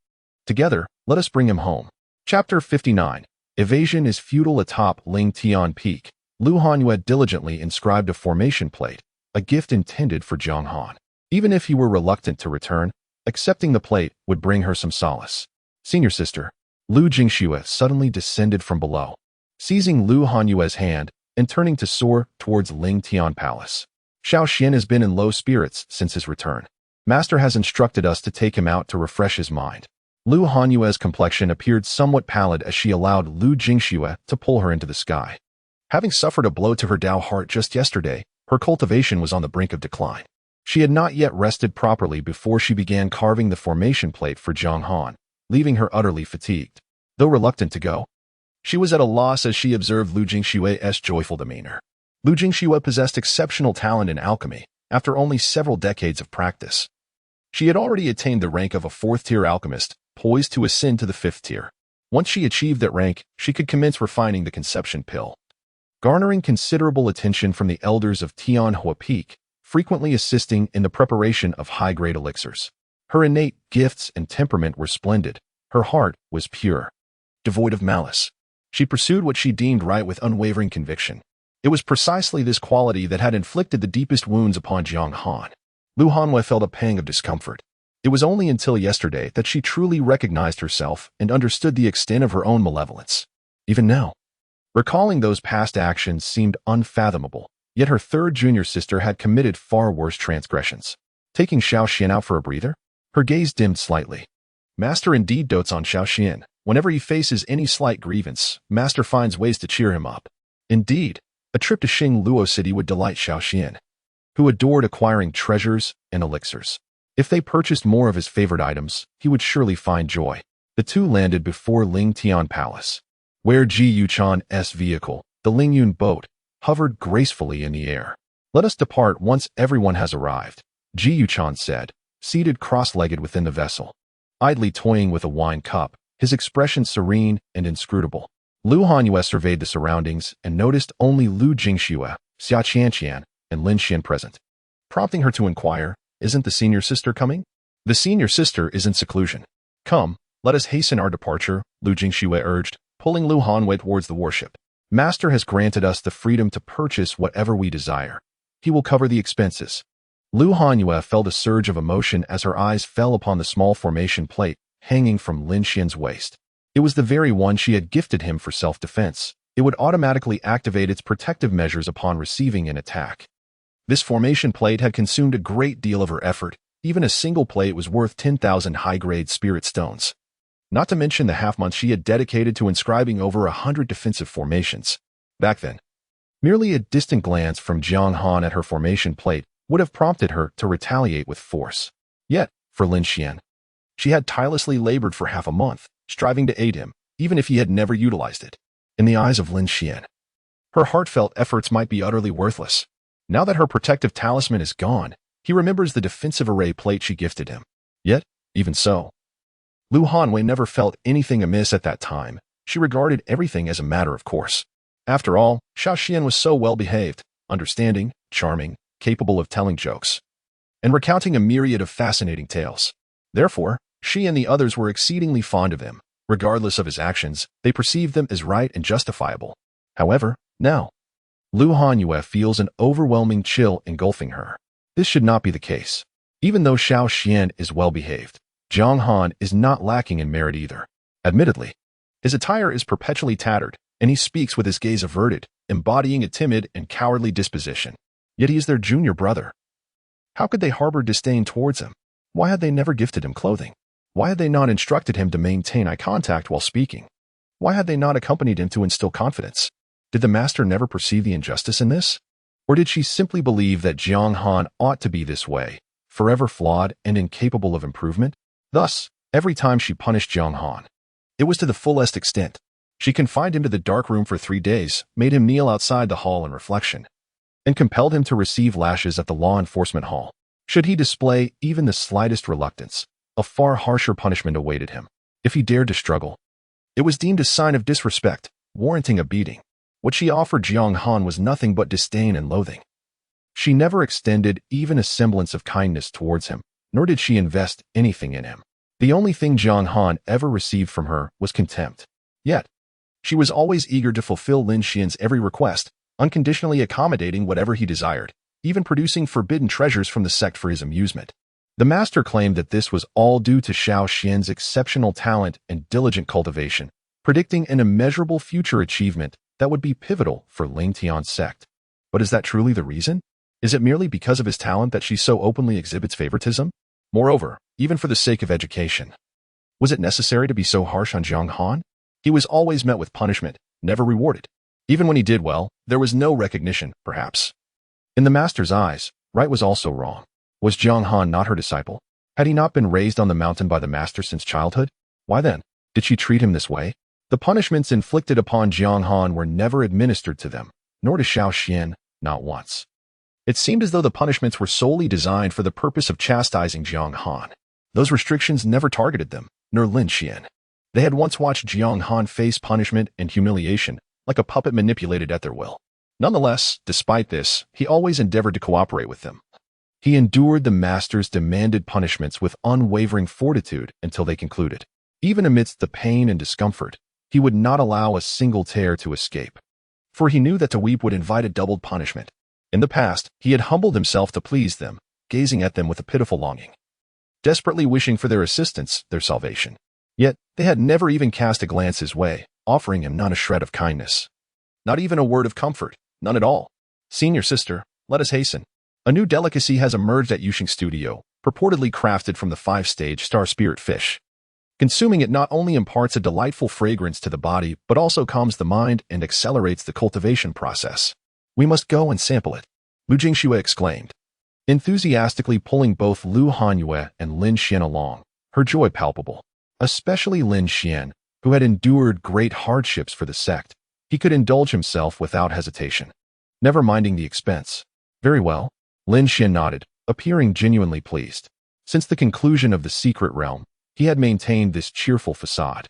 Together, let us bring him home. Chapter 59. Evasion is futile atop Ling Tian Peak. Lu Hanyue diligently inscribed a formation plate, a gift intended for Jiang Han. Even if he were reluctant to return, accepting the plate would bring her some solace. Senior sister. Lu Jingxue suddenly descended from below, seizing Lu Hanyue's hand and turning to soar towards Ling Tian Palace. Xiao Xian has been in low spirits since his return. Master has instructed us to take him out to refresh his mind. Lu Hanyue's complexion appeared somewhat pallid as she allowed Lu Jingxue to pull her into the sky. Having suffered a blow to her Dao heart just yesterday, her cultivation was on the brink of decline. She had not yet rested properly before she began carving the formation plate for Jiang Han, leaving her utterly fatigued. Though reluctant to go, she was at a loss as she observed Lu Jingxue's joyful demeanor. Lu Jingxue possessed exceptional talent in alchemy, after only several decades of practice. She had already attained the rank of a 4th-tier alchemist, poised to ascend to the 5th tier. Once she achieved that rank, she could commence refining the conception pill. Garnering considerable attention from the elders of Tianhua Peak, frequently assisting in the preparation of high-grade elixirs. Her innate gifts and temperament were splendid. Her heart was pure, devoid of malice. She pursued what she deemed right with unwavering conviction. It was precisely this quality that had inflicted the deepest wounds upon Jiang Han. Lu Hanyue felt a pang of discomfort. It was only until yesterday that she truly recognized herself and understood the extent of her own malevolence. Even now, recalling those past actions seemed unfathomable, yet her third junior sister had committed far worse transgressions. Taking Xiao Xian out for a breather? Her gaze dimmed slightly. Master indeed dotes on Xiao Xian. Whenever he faces any slight grievance, Master finds ways to cheer him up. Indeed, a trip to Xing Luo City would delight Xiao Xian, who adored acquiring treasures and elixirs. If they purchased more of his favorite items, he would surely find joy. The two landed before Ling Tian Palace, where Ji Yuchan's vehicle, the Lingyun boat, hovered gracefully in the air. Let us depart once everyone has arrived. Jiang said, seated cross-legged within the vessel, idly toying with a wine cup, his expression serene and inscrutable. Lu Hanyue surveyed the surroundings and noticed only Lu Jingxue, Xia Qianqian, and Lin Xian present, prompting her to inquire, "Isn't the senior sister coming?" "The senior sister is in seclusion. Come, let us hasten our departure," Lu Jingxue urged, pulling Lu Hanyue towards the warship. "Master has granted us the freedom to purchase whatever we desire. He will cover the expenses." Lu Hanyue felt a surge of emotion as her eyes fell upon the small formation plate hanging from Lin Xian's waist. It was the very one she had gifted him for self-defense. It would automatically activate its protective measures upon receiving an attack. This formation plate had consumed a great deal of her effort. Even a single plate was worth 10,000 high-grade spirit stones. Not to mention the half-month she had dedicated to inscribing over 100 defensive formations. Back then, merely a distant glance from Jiang Han at her formation plate would have prompted her to retaliate with force. Yet, for Lin Xian, she had tirelessly labored for half a month, striving to aid him, even if he had never utilized it. In the eyes of Lin Xian, her heartfelt efforts might be utterly worthless. Now that her protective talisman is gone, he remembers the defensive array plate she gifted him. Yet, even so, Lu Hanyue never felt anything amiss at that time. She regarded everything as a matter of course. After all, Xiao Xian was so well-behaved, understanding, charming, capable of telling jokes, and recounting a myriad of fascinating tales. Therefore, she and the others were exceedingly fond of him. Regardless of his actions, they perceived them as right and justifiable. However, now, Lu Hanyue feels an overwhelming chill engulfing her. This should not be the case. Even though Xiao Xian is well-behaved, Jiang Han is not lacking in merit either. Admittedly, his attire is perpetually tattered, and he speaks with his gaze averted, embodying a timid and cowardly disposition. Yet he is their junior brother. How could they harbor disdain towards him? Why had they never gifted him clothing? Why had they not instructed him to maintain eye contact while speaking? Why had they not accompanied him to instill confidence? Did the master never perceive the injustice in this? Or did she simply believe that Jiang Han ought to be this way, forever flawed and incapable of improvement? Thus, every time she punished Jiang Han, it was to the fullest extent. She confined him to the dark room for 3 days, made him kneel outside the hall in reflection, and compelled him to receive lashes at the law enforcement hall. Should he display even the slightest reluctance, a far harsher punishment awaited him. If he dared to struggle, it was deemed a sign of disrespect, warranting a beating. What she offered Jiang Han was nothing but disdain and loathing. She never extended even a semblance of kindness towards him, nor did she invest anything in him. The only thing Jiang Han ever received from her was contempt. Yet, she was always eager to fulfill Lin Xian's every request, unconditionally accommodating whatever he desired, even producing forbidden treasures from the sect for his amusement. The master claimed that this was all due to Xiao Xian's exceptional talent and diligent cultivation, predicting an immeasurable future achievement that would be pivotal for Ling Tian's sect. But is that truly the reason? Is it merely because of his talent that she so openly exhibits favoritism? Moreover, even for the sake of education, was it necessary to be so harsh on Jiang Han? He was always met with punishment, never rewarded. Even when he did well, there was no recognition, perhaps. In the master's eyes, right was also wrong. Was Jiang Han not her disciple? Had he not been raised on the mountain by the master since childhood? Why then, did she treat him this way? The punishments inflicted upon Jiang Han were never administered to them, nor to Xiao Xian, not once. It seemed as though the punishments were solely designed for the purpose of chastising Jiang Han. Those restrictions never targeted them, nor Lin Xian. They had once watched Jiang Han face punishment and humiliation, like a puppet manipulated at their will. Nonetheless, despite this, he always endeavored to cooperate with them. He endured the master's demanded punishments with unwavering fortitude until they concluded. Even amidst the pain and discomfort, he would not allow a single tear to escape. For he knew that to weep would invite a doubled punishment. In the past, he had humbled himself to please them, gazing at them with a pitiful longing, desperately wishing for their assistance, their salvation. Yet, they had never even cast a glance his way, offering him not a shred of kindness. Not even a word of comfort, none at all. "Senior sister, let us hasten. A new delicacy has emerged at Yuxing Studio, purportedly crafted from the 5-stage star spirit fish. Consuming it not only imparts a delightful fragrance to the body, but also calms the mind and accelerates the cultivation process. We must go and sample it," Lu Jingxue exclaimed, enthusiastically pulling both Lu Hanyue and Lin Xian along, her joy palpable. Especially Lin Xian, who had endured great hardships for the sect. He could indulge himself without hesitation, never minding the expense. "Very well." Lin Xian nodded, appearing genuinely pleased. Since the conclusion of the secret realm, he had maintained this cheerful facade,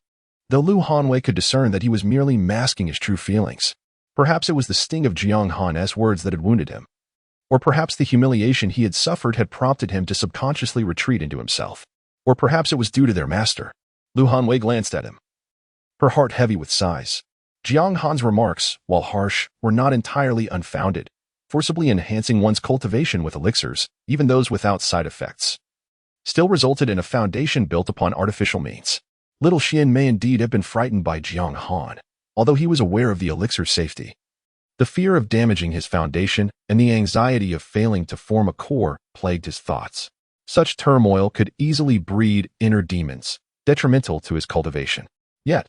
though Lu Hanwei could discern that he was merely masking his true feelings. Perhaps it was the sting of Jiang Han's words that had wounded him. Or perhaps the humiliation he had suffered had prompted him to subconsciously retreat into himself. Or perhaps it was due to their master. Lu Hanwei glanced at him, her heart heavy with sighs. Jiang Han's remarks, while harsh, were not entirely unfounded, forcibly enhancing one's cultivation with elixirs, even those without side effects, still resulted in a foundation built upon artificial means. Little Xian may indeed have been frightened by Jiang Han, although he was aware of the elixir's safety. The fear of damaging his foundation and the anxiety of failing to form a core plagued his thoughts. Such turmoil could easily breed inner demons, detrimental to his cultivation. Yet,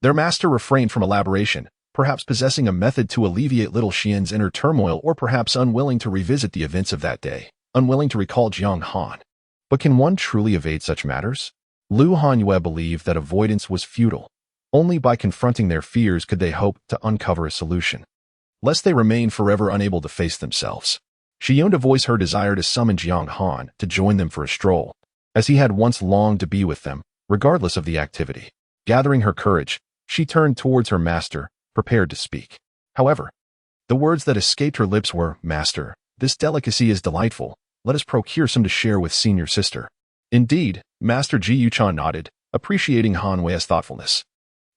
their master refrained from elaboration, perhaps possessing a method to alleviate little Xian's inner turmoil, or perhaps unwilling to revisit the events of that day, unwilling to recall Jiang Han. But can one truly evade such matters? Lu Hanwei believed that avoidance was futile. Only by confronting their fears could they hope to uncover a solution, lest they remain forever unable to face themselves. She yearned to voice her desire to summon Jiang Han to join them for a stroll, as he had once longed to be with them, regardless of the activity. Gathering her courage, she turned towards her master, prepared to speak. However, the words that escaped her lips were, "Master, this delicacy is delightful. Let us procure some to share with senior sister." Indeed, Master Ji Yuchan nodded, appreciating Hanwei's thoughtfulness.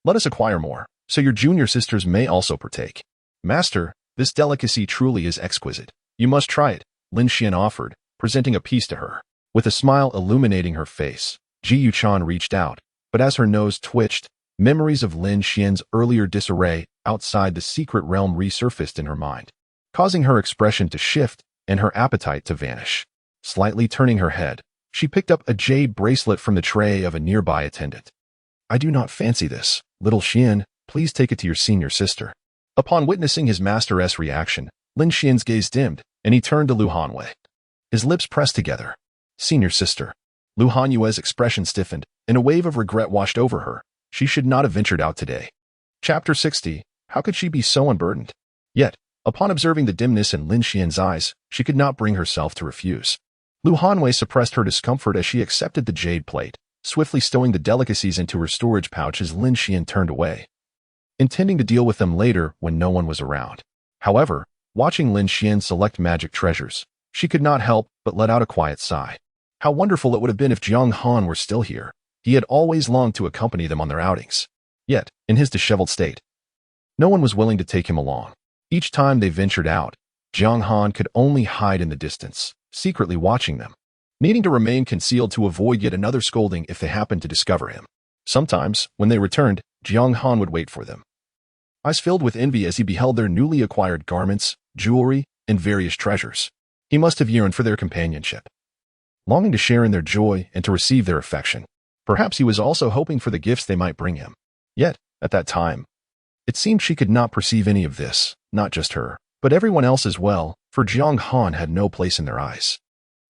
"Let us acquire more, so your junior sisters may also partake." "Master, this delicacy truly is exquisite. You must try it," Lin Xian offered, presenting a piece to her. With a smile illuminating her face, Ji Yuchan reached out, but as her nose twitched, memories of Lin Xian's earlier disarray outside the secret realm resurfaced in her mind, causing her expression to shift and her appetite to vanish. Slightly turning her head, she picked up a jade bracelet from the tray of a nearby attendant. "I do not fancy this. Little Xian, please take it to your senior sister." Upon witnessing his master's reaction, Lin Xian's gaze dimmed, and he turned to Lu Hanwei. His lips pressed together. "Senior sister." Lu Hanwei's expression stiffened, and a wave of regret washed over her. She should not have ventured out today. Chapter 60. How could she be so unburdened? Yet, upon observing the dimness in Lin Xian's eyes, she could not bring herself to refuse. Lu Hanwei suppressed her discomfort as she accepted the jade plate, swiftly stowing the delicacies into her storage pouch as Lin Xian turned away, intending to deal with them later when no one was around. However, watching Lin Xian select magic treasures, she could not help but let out a quiet sigh. How wonderful it would have been if Jiang Han were still here. He had always longed to accompany them on their outings. Yet, in his disheveled state, no one was willing to take him along. Each time they ventured out, Jiang Han could only hide in the distance, secretly watching them, needing to remain concealed to avoid yet another scolding if they happened to discover him. Sometimes, when they returned, Jiang Han would wait for them, eyes filled with envy as he beheld their newly acquired garments, jewelry, and various treasures. He must have yearned for their companionship, longing to share in their joy and to receive their affection. Perhaps he was also hoping for the gifts they might bring him. Yet, at that time, it seemed she could not perceive any of this, not just her, but everyone else as well, for Jiang Han had no place in their eyes.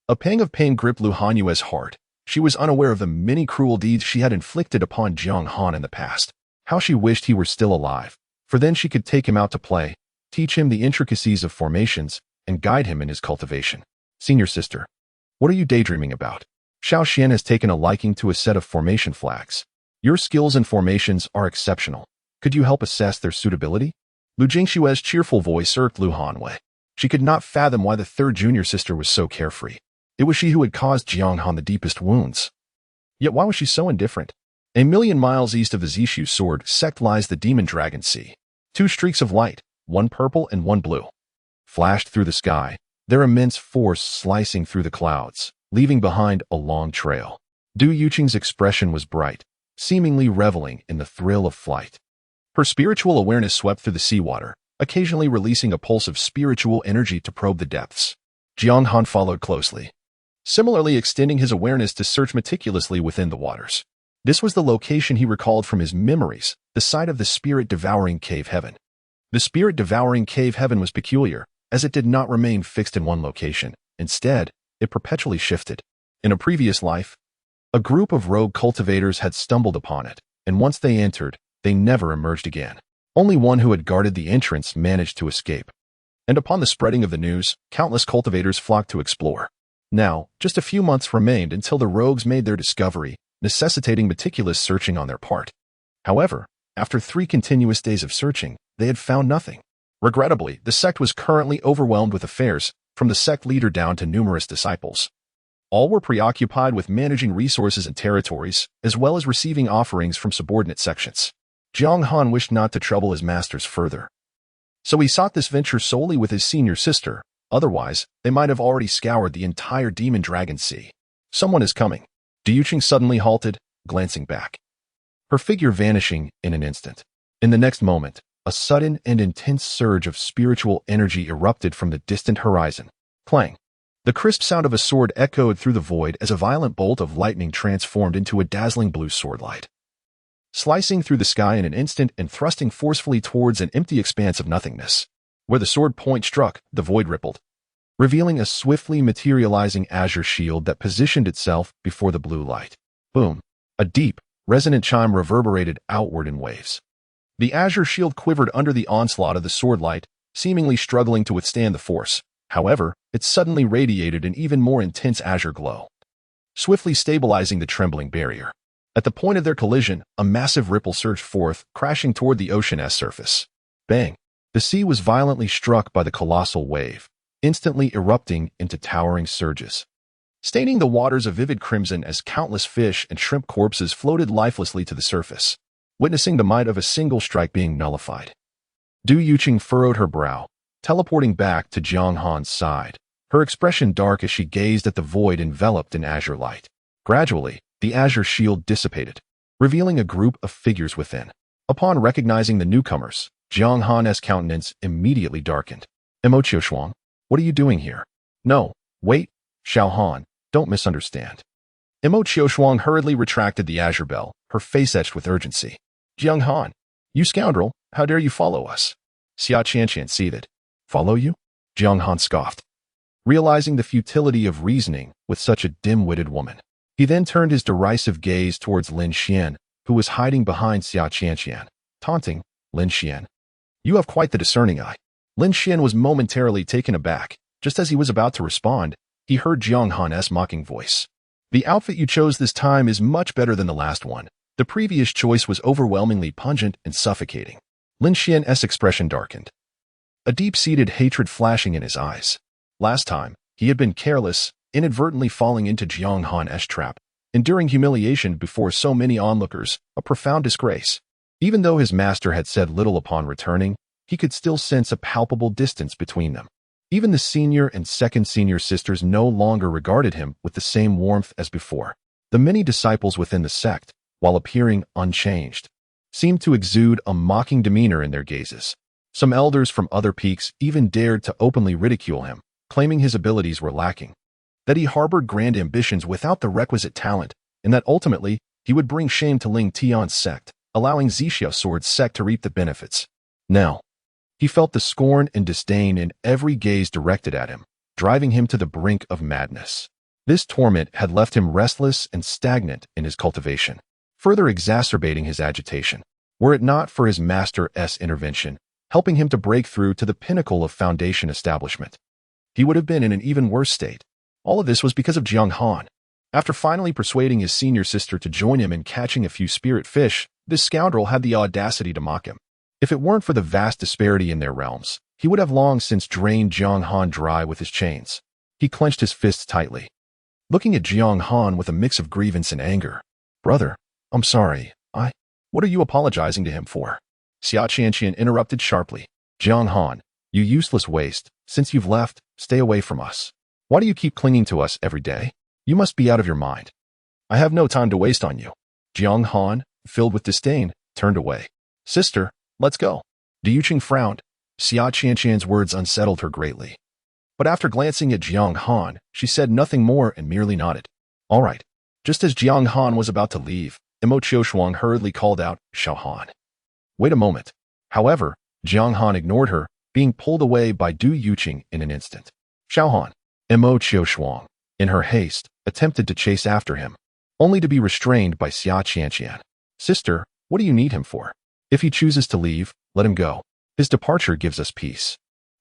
A pang of pain gripped Lu Hanyue's heart. She was unaware of the many cruel deeds she had inflicted upon Jiang Han in the past. How she wished he were still alive, for then she could take him out to play, teach him the intricacies of formations, and guide him in his cultivation. "Senior sister, what are you daydreaming about?" Xiao Xian has taken a liking to a set of formation flags. "Your skills in formations are exceptional. Could you help assess their suitability?" Lu Jingshue's cheerful voice irked Lu Hanwei. She could not fathom why the third junior sister was so carefree. It was she who had caused Jiang Han the deepest wounds. Yet why was she so indifferent? A million miles east of the Zishu Sword Sect lies the Demon Dragon Sea. Two streaks of light, one purple and one blue, flashed through the sky, their immense force slicing through the clouds, leaving behind a long trail. Du Yuqing's expression was bright, seemingly reveling in the thrill of flight. Her spiritual awareness swept through the seawater, occasionally releasing a pulse of spiritual energy to probe the depths. Jiang Han followed closely, similarly extending his awareness to search meticulously within the waters. This was the location he recalled from his memories, the site of the spirit-devouring cave heaven. The spirit-devouring cave heaven was peculiar, as it did not remain fixed in one location. Instead, it perpetually shifted. In a previous life, a group of rogue cultivators had stumbled upon it, and once they entered, they never emerged again. Only one who had guarded the entrance managed to escape. And upon the spreading of the news, countless cultivators flocked to explore. Now, just a few months remained until the rogues made their discovery, necessitating meticulous searching on their part. However, after 3 continuous days of searching, they had found nothing. Regrettably, the sect was currently overwhelmed with affairs, from the sect leader down to numerous disciples. All were preoccupied with managing resources and territories, as well as receiving offerings from subordinate sections. Jiang Han wished not to trouble his masters further. So he sought this venture solely with his senior sister, otherwise, they might have already scoured the entire Demon Dragon Sea. Someone is coming. Yuqing suddenly halted, glancing back. Her figure vanishing in an instant. In the next moment, a sudden and intense surge of spiritual energy erupted from the distant horizon. Clang! The crisp sound of a sword echoed through the void as a violent bolt of lightning transformed into a dazzling blue swordlight. Slicing through the sky in an instant and thrusting forcefully towards an empty expanse of nothingness. Where the sword point struck, the void rippled, revealing a swiftly materializing azure shield that positioned itself before the blue light. Boom! A deep, resonant chime reverberated outward in waves. The azure shield quivered under the onslaught of the swordlight, seemingly struggling to withstand the force. However, it suddenly radiated an even more intense azure glow, swiftly stabilizing the trembling barrier. At the point of their collision, a massive ripple surged forth, crashing toward the ocean's surface. Bang! The sea was violently struck by the colossal wave, instantly erupting into towering surges, staining the waters a vivid crimson as countless fish and shrimp corpses floated lifelessly to the surface, witnessing the might of a single strike being nullified. Yuqing furrowed her brow, teleporting back to Jiang Han's side, her expression dark as she gazed at the void enveloped in azure light. Gradually, the azure shield dissipated, revealing a group of figures within. Upon recognizing the newcomers, Jiang Han's countenance immediately darkened. Mo Qiushuang, what are you doing here? No, wait, Xiao Han, don't misunderstand. Mo Qiushuang hurriedly retracted the azure bell, her face etched with urgency. Jiang Han, you scoundrel, how dare you follow us? Xia Qianqian seethed. Follow you? Jiang Han scoffed, realizing the futility of reasoning with such a dim-witted woman. He then turned his derisive gaze towards Lin Xian, who was hiding behind Xia Qianqian, taunting, Lin Xian, you have quite the discerning eye. Lin Xian was momentarily taken aback. Just as he was about to respond, he heard Jiang Han's mocking voice. The outfit you chose this time is much better than the last one. The previous choice was overwhelmingly pungent and suffocating. Lin Xian's expression darkened, a deep-seated hatred flashing in his eyes. Last time, he had been careless, inadvertently falling into Jiang Han's trap, enduring humiliation before so many onlookers, a profound disgrace. Even though his master had said little upon returning, he could still sense a palpable distance between them. Even the senior and second senior sisters no longer regarded him with the same warmth as before. The many disciples within the sect, while appearing unchanged, seemed to exude a mocking demeanor in their gazes. Some elders from other peaks even dared to openly ridicule him, claiming his abilities were lacking, that he harbored grand ambitions without the requisite talent, and that ultimately he would bring shame to Ling Tian's sect, allowing Purple Sword Sect to reap the benefits. Now, he felt the scorn and disdain in every gaze directed at him, driving him to the brink of madness. This torment had left him restless and stagnant in his cultivation, further exacerbating his agitation. Were it not for his master's intervention, helping him to break through to the pinnacle of foundation establishment, he would have been in an even worse state. All of this was because of Jiang Han. After finally persuading his senior sister to join him in catching a few spirit fish, this scoundrel had the audacity to mock him. If it weren't for the vast disparity in their realms, he would have long since drained Jiang Han dry with his chains. He clenched his fists tightly, looking at Jiang Han with a mix of grievance and anger. Brother, I'm sorry. What are you apologizing to him for? Xia Qianqian interrupted sharply. Jiang Han, you useless waste. Since you've left, stay away from us. Why do you keep clinging to us every day? You must be out of your mind. I have no time to waste on you. Jiang Han, filled with disdain, turned away. Sister, let's go. Yuqing frowned. Xia Qianqian's words unsettled her greatly. But after glancing at Jiang Han, she said nothing more and merely nodded. All right. Just as Jiang Han was about to leave, Mo Qiushuang hurriedly called out, Xiao Han. Wait a moment. However, Jiang Han ignored her, being pulled away by Yuqing in an instant. Xiao Han, Mo Qiushuang, in her haste, attempted to chase after him, only to be restrained by Xia Qianqian. Sister, what do you need him for? If he chooses to leave, let him go. His departure gives us peace.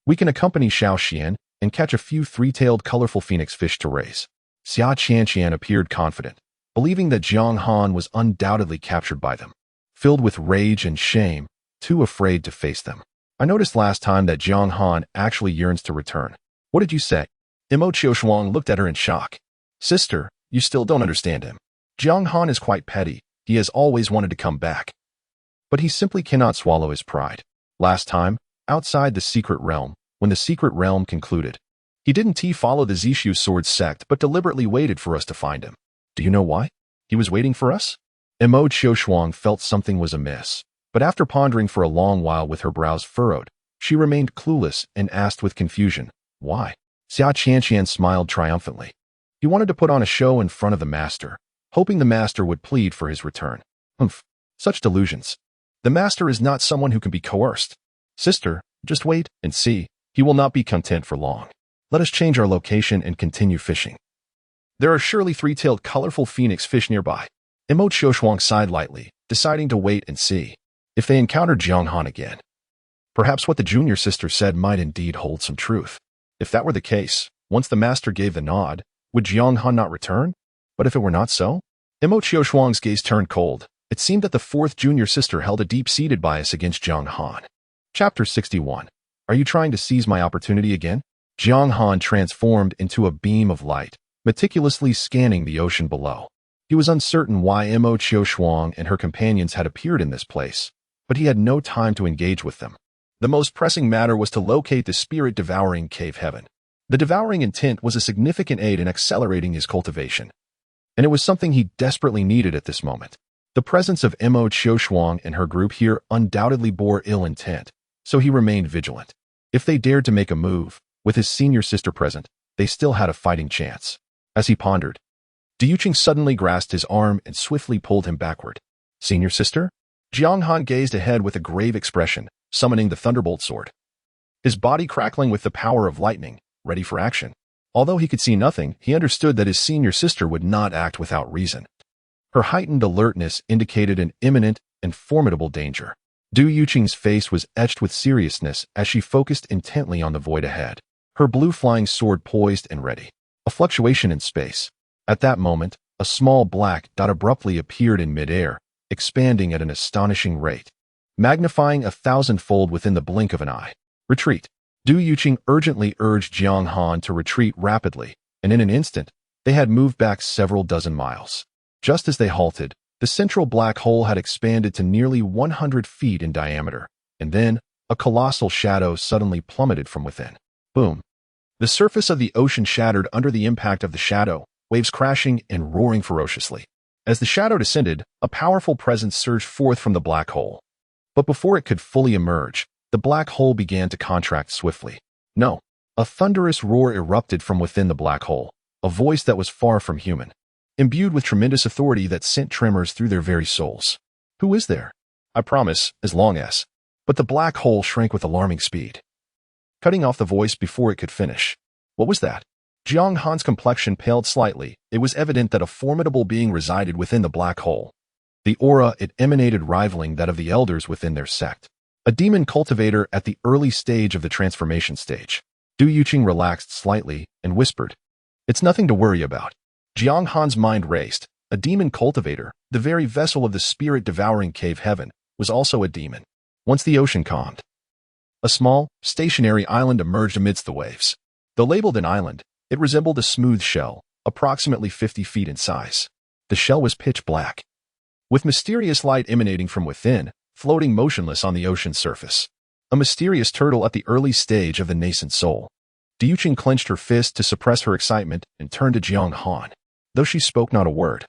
We can accompany Xiao Xian, and catch a few three-tailed colorful phoenix fish to raise. Xia Qianqian appeared confident, believing that Jiang Han was undoubtedly captured by them. Filled with rage and shame, too afraid to face them. I noticed last time that Jiang Han actually yearns to return. What did you say? Imo Qiushuang looked at her in shock. Sister, you still don't understand him. Jiang Han is quite petty. He has always wanted to come back. But he simply cannot swallow his pride. Last time, outside the secret realm, when the secret realm concluded, he didn't follow the Zishu Sword Sect but deliberately waited for us to find him. Do you know why? He was waiting for us? Imo Qiushuang felt something was amiss, but after pondering for a long while with her brows furrowed, she remained clueless and asked with confusion, why? Xia Qianqian smiled triumphantly. He wanted to put on a show in front of the master, hoping the master would plead for his return. Humph, such delusions. The master is not someone who can be coerced. Sister, just wait and see. He will not be content for long. Let us change our location and continue fishing. There are surely three-tailed colorful phoenix fish nearby. Imo Qiushuang sighed lightly, deciding to wait and see. If they encountered Jiang Han again, perhaps what the junior sister said might indeed hold some truth. If that were the case, once the master gave the nod, would Jiang Han not return? But if it were not so? Imo Qiushuang's gaze turned cold. It seemed that the fourth junior sister held a deep-seated bias against Jiang Han. Chapter 61. Are you trying to seize my opportunity again? Jiang Han transformed into a beam of light, meticulously scanning the ocean below. He was uncertain why Imo Qiushuang and her companions had appeared in this place, but he had no time to engage with them. The most pressing matter was to locate the spirit-devouring cave heaven. The devouring intent was a significant aid in accelerating his cultivation, and it was something he desperately needed at this moment. The presence of Imo Qiushuang and her group here undoubtedly bore ill intent, so he remained vigilant. If they dared to make a move, with his senior sister present, they still had a fighting chance. As he pondered, Diyuqing suddenly grasped his arm and swiftly pulled him backward. Senior sister? Jiang Han gazed ahead with a grave expression, summoning the thunderbolt sword. His body crackling with the power of lightning, ready for action. Although he could see nothing, he understood that his senior sister would not act without reason. Her heightened alertness indicated an imminent and formidable danger. Diyuqing's face was etched with seriousness as she focused intently on the void ahead, her blue flying sword poised and ready. A fluctuation in space. At that moment, a small black dot abruptly appeared in midair, expanding at an astonishing rate, magnifying 1,000-fold within the blink of an eye. Retreat. Diyuqing urgently urged Jiang Han to retreat rapidly, and in an instant, they had moved back several dozen miles. Just as they halted, the central black hole had expanded to nearly 100 feet in diameter, and then, a colossal shadow suddenly plummeted from within. Boom. The surface of the ocean shattered under the impact of the shadow, waves crashing and roaring ferociously. As the shadow descended, a powerful presence surged forth from the black hole. But before it could fully emerge, the black hole began to contract swiftly. No, a thunderous roar erupted from within the black hole, a voice that was far from human, imbued with tremendous authority that sent tremors through their very souls. Who is there? I promise, as long as. But the black hole shrank with alarming speed, cutting off the voice before it could finish. What was that? Jiang Han's complexion paled slightly. It was evident that a formidable being resided within the black hole. The aura it emanated rivaling that of the elders within their sect. A demon cultivator at the early stage of the transformation stage. Diyuqing relaxed slightly and whispered, "It's nothing to worry about." Jiang Han's mind raced. A demon cultivator, the very vessel of the spirit-devouring cave heaven, was also a demon. Once the ocean calmed, a small, stationary island emerged amidst the waves. Though labeled an island, it resembled a smooth shell, approximately 50 feet in size. The shell was pitch black, with mysterious light emanating from within, floating motionless on the ocean's surface. A mysterious turtle at the early stage of the nascent soul. Diyuqing clenched her fist to suppress her excitement and turned to Jiang Han, though she spoke not a word.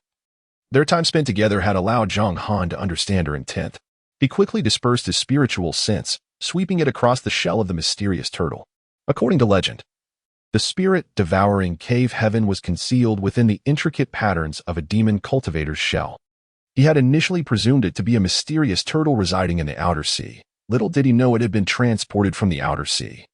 Their time spent together had allowed Jiang Han to understand her intent. He quickly dispersed his spiritual sense, sweeping it across the shell of the mysterious turtle. According to legend, the spirit-devouring cave heaven was concealed within the intricate patterns of a demon cultivator's shell. He had initially presumed it to be a mysterious turtle residing in the outer sea. Little did he know it had been transported from the outer sea,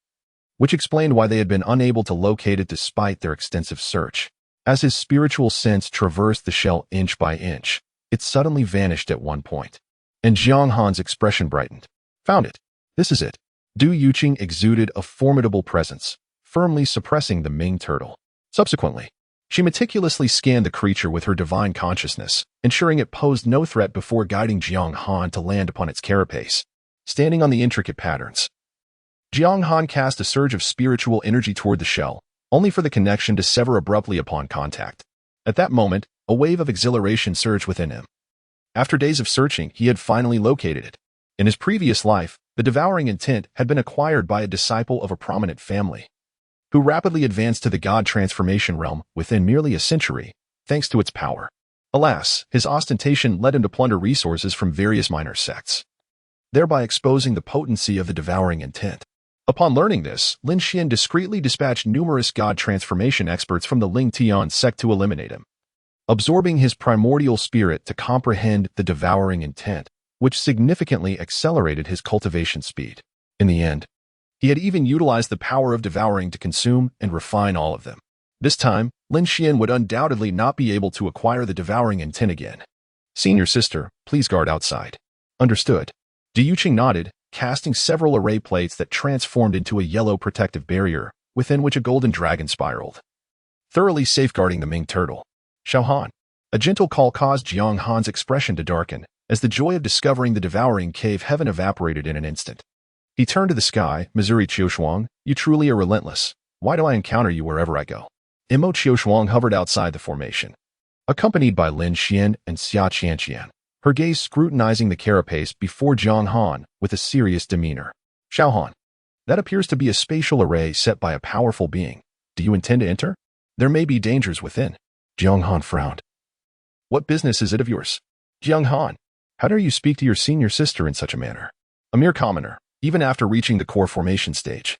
which explained why they had been unable to locate it despite their extensive search. As his spiritual sense traversed the shell inch by inch, it suddenly vanished at one point, and Jiang Han's expression brightened. Found it. This is it. Diyuqing exuded a formidable presence, firmly suppressing the Ming turtle. Subsequently, she meticulously scanned the creature with her divine consciousness, ensuring it posed no threat before guiding Jiang Han to land upon its carapace, standing on the intricate patterns. Jiang Han cast a surge of spiritual energy toward the shell, only for the connection to sever abruptly upon contact. At that moment, a wave of exhilaration surged within him. After days of searching, he had finally located it. In his previous life, the devouring intent had been acquired by a disciple of a prominent family, who rapidly advanced to the god transformation realm within merely a century, thanks to its power. Alas, his ostentation led him to plunder resources from various minor sects, thereby exposing the potency of the devouring intent. Upon learning this, Lin Xian discreetly dispatched numerous god transformation experts from the Ling Tian sect to eliminate him, absorbing his primordial spirit to comprehend the devouring intent, which significantly accelerated his cultivation speed. In the end, he had even utilized the power of devouring to consume and refine all of them. This time, Lin Xian would undoubtedly not be able to acquire the devouring intent again. Senior sister, please guard outside. Understood. Diyu Qing nodded, casting several array plates that transformed into a yellow protective barrier, within which a golden dragon spiraled, thoroughly safeguarding the Ming turtle. Xiao Han. A gentle call caused Jiang Han's expression to darken, as the joy of discovering the devouring cave heaven evaporated in an instant. He turned to the sky. Missouri Qiushuang, you truly are relentless. Why do I encounter you wherever I go? Mo Qiushuang hovered outside the formation, accompanied by Lin Xian and Xia Qianqian, her gaze scrutinizing the carapace before Jiang Han with a serious demeanor. Xiao Han. That appears to be a spatial array set by a powerful being. Do you intend to enter? There may be dangers within. Jiang Han frowned. What business is it of yours? Jiang Han. How dare you speak to your senior sister in such a manner? A mere commoner, even after reaching the core formation stage,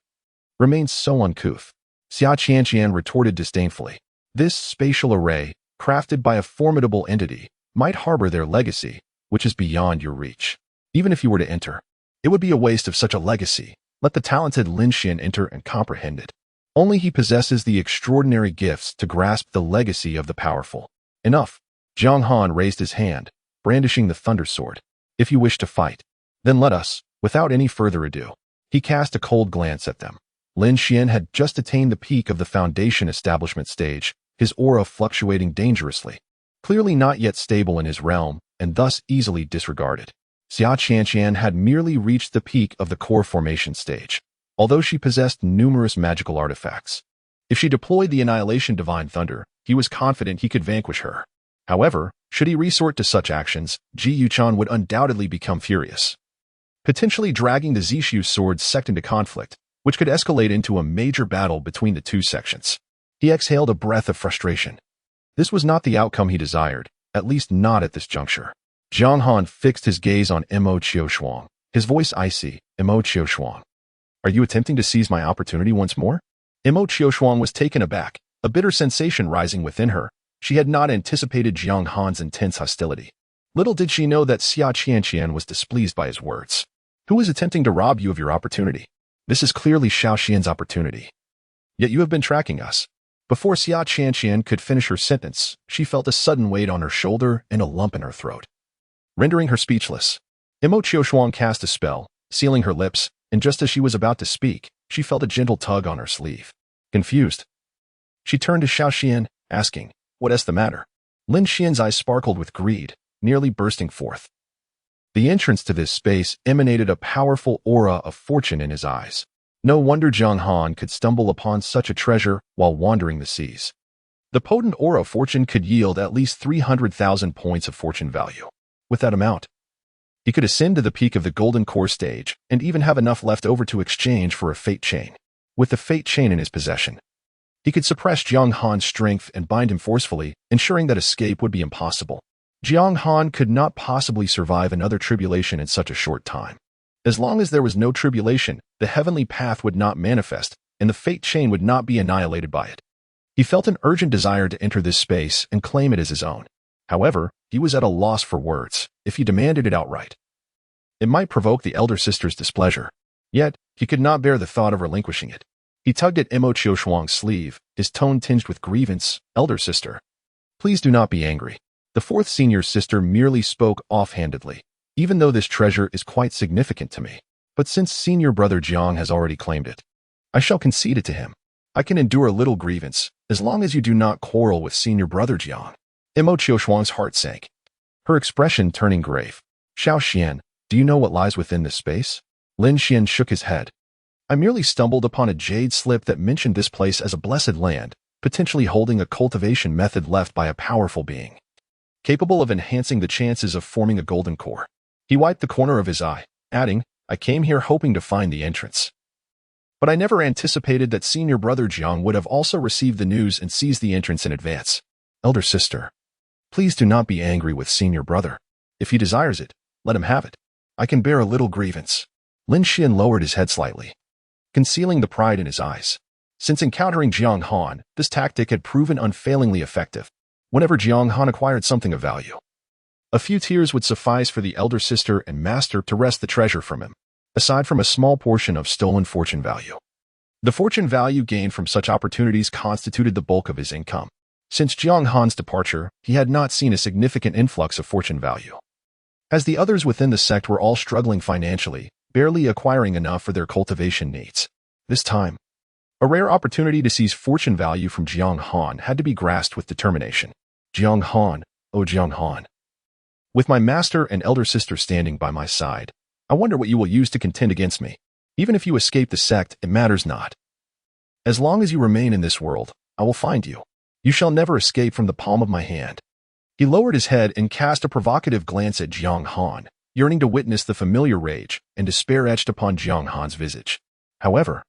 remains so uncouth. Xia Qianqian retorted disdainfully. This spatial array, crafted by a formidable entity, might harbor their legacy, which is beyond your reach. Even if you were to enter, it would be a waste of such a legacy. Let the talented Lin Xian enter and comprehend it. Only he possesses the extraordinary gifts to grasp the legacy of the powerful. Enough. Jiang Han raised his hand, brandishing the thunder sword. If you wish to fight, then let us. Without any further ado, he cast a cold glance at them. Lin Xian had just attained the peak of the foundation establishment stage, his aura fluctuating dangerously, clearly not yet stable in his realm, and thus easily disregarded. Xia Qianqian had merely reached the peak of the core formation stage, although she possessed numerous magical artifacts. If she deployed the Annihilation Divine Thunder, he was confident he could vanquish her. However, should he resort to such actions, Ji Yuchan would undoubtedly become furious, potentially dragging the Zishu Sword Sect into conflict, which could escalate into a major battle between the two sections. He exhaled a breath of frustration. This was not the outcome he desired, at least not at this juncture. Jiang Han fixed his gaze on Mo Qiushuang, his voice icy. Mo Qiushuang. Are you attempting to seize my opportunity once more? Mo Qiushuang was taken aback, a bitter sensation rising within her. She had not anticipated Jiang Han's intense hostility. Little did she know that Xia Qianqian was displeased by his words. Who is attempting to rob you of your opportunity? This is clearly Xiao Xian's opportunity. Yet you have been tracking us. Before Xia Qianqian could finish her sentence, she felt a sudden weight on her shoulder and a lump in her throat, rendering her speechless. Mo Qiushuang cast a spell, sealing her lips, and just as she was about to speak, she felt a gentle tug on her sleeve. Confused, she turned to Xiao Xian, asking, "What is the matter?" Lin Xian's eyes sparkled with greed, nearly bursting forth. The entrance to this space emanated a powerful aura of fortune in his eyes. No wonder Jiang Han could stumble upon such a treasure while wandering the seas. The potent aura of fortune could yield at least 300,000 points of fortune value. With that amount, he could ascend to the peak of the Golden Core stage and even have enough left over to exchange for a fate chain. With the fate chain in his possession, he could suppress Jiang Han's strength and bind him forcefully, ensuring that escape would be impossible. Jiang Han could not possibly survive another tribulation in such a short time. As long as there was no tribulation, the heavenly path would not manifest, and the fate chain would not be annihilated by it. He felt an urgent desire to enter this space and claim it as his own. However, he was at a loss for words. If he demanded it outright, it might provoke the elder sister's displeasure. Yet, he could not bear the thought of relinquishing it. He tugged at Mo Qiushuang's sleeve, his tone tinged with grievance. "Elder sister, please do not be angry." The fourth senior sister merely spoke offhandedly. "Even though this treasure is quite significant to me, but since senior brother Jiang has already claimed it, I shall concede it to him." I can endure a little grievance, as long as you do not quarrel with senior brother Jiang. Imo Qiushuang's heart sank, her expression turning grave. Xiao Xian, do you know what lies within this space? Lin Xian shook his head. I merely stumbled upon a jade slip that mentioned this place as a blessed land, potentially holding a cultivation method left by a powerful being, capable of enhancing the chances of forming a golden core. He wiped the corner of his eye, adding, I came here hoping to find the entrance. But I never anticipated that senior brother Jiang would have also received the news and seized the entrance in advance. Elder sister, please do not be angry with senior brother. If he desires it, let him have it. I can bear a little grievance. Lin Xian lowered his head slightly, concealing the pride in his eyes. Since encountering Jiang Han, this tactic had proven unfailingly effective. Whenever Jiang Han acquired something of value, a few tears would suffice for the elder sister and master to wrest the treasure from him, aside from a small portion of stolen fortune value. The fortune value gained from such opportunities constituted the bulk of his income. Since Jiang Han's departure, he had not seen a significant influx of fortune value, as the others within the sect were all struggling financially, barely acquiring enough for their cultivation needs. This time, a rare opportunity to seize fortune value from Jiang Han had to be grasped with determination. Jiang Han, oh Jiang Han. With my master and elder sister standing by my side, I wonder what you will use to contend against me. Even if you escape the sect, it matters not. As long as you remain in this world, I will find you. You shall never escape from the palm of my hand. He lowered his head and cast a provocative glance at Jiang Han, yearning to witness the familiar rage and despair etched upon Jiang Han's visage. However,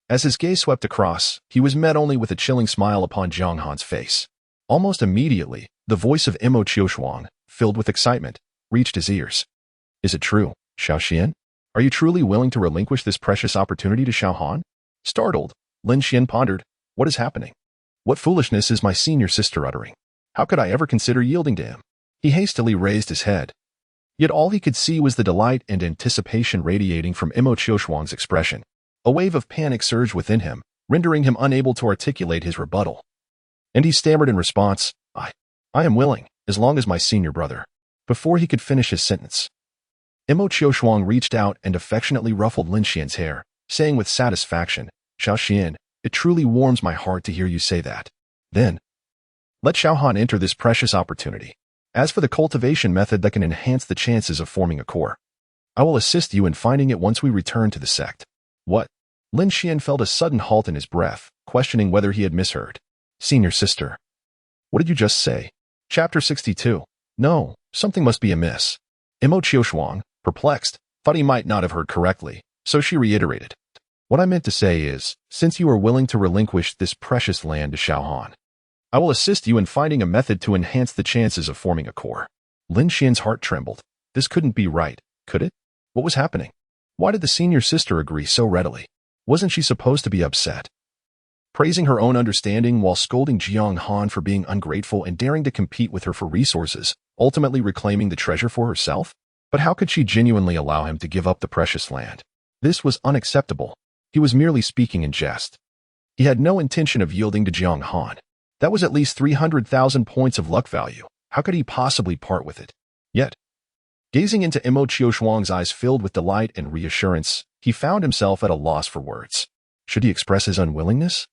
as his gaze swept across, he was met only with a chilling smile upon Jiang Han's face. Almost immediately, the voice of Imo Qiushuang, filled with excitement, reached his ears. Is it true, Xiao Xian? Are you truly willing to relinquish this precious opportunity to Xiao Han? Startled, Lin Xian pondered, what is happening? What foolishness is my senior sister uttering? How could I ever consider yielding to him? He hastily raised his head. Yet all he could see was the delight and anticipation radiating from Imo Qiushuang's expression. A wave of panic surged within him, rendering him unable to articulate his rebuttal. And he stammered in response, I am willing, as long as my senior brother. Before he could finish his sentence, Imo Qiushuang reached out and affectionately ruffled Lin Xian's hair, saying with satisfaction, Xiao Xian, it truly warms my heart to hear you say that. Then, let Xiao Han enter this precious opportunity. As for the cultivation method that can enhance the chances of forming a core, I will assist you in finding it once we return to the sect. What? Lin Xian felt a sudden halt in his breath, questioning whether he had misheard. Senior sister. What did you just say? Chapter 62. No, something must be amiss. Imo Qiushuang, perplexed, thought he might not have heard correctly, so she reiterated. What I meant to say is, since you are willing to relinquish this precious land to Xiao Han, I will assist you in finding a method to enhance the chances of forming a core. Lin Xian's heart trembled. This couldn't be right, could it? What was happening? Why did the senior sister agree so readily? Wasn't she supposed to be upset? Praising her own understanding while scolding Jiang Han for being ungrateful and daring to compete with her for resources, ultimately reclaiming the treasure for herself? But how could she genuinely allow him to give up the precious land? This was unacceptable. He was merely speaking in jest. He had no intention of yielding to Jiang Han. That was at least 300,000 points of luck value. How could he possibly part with it? Yet, gazing into Imo Qiushuang's eyes filled with delight and reassurance, he found himself at a loss for words. Should he express his unwillingness?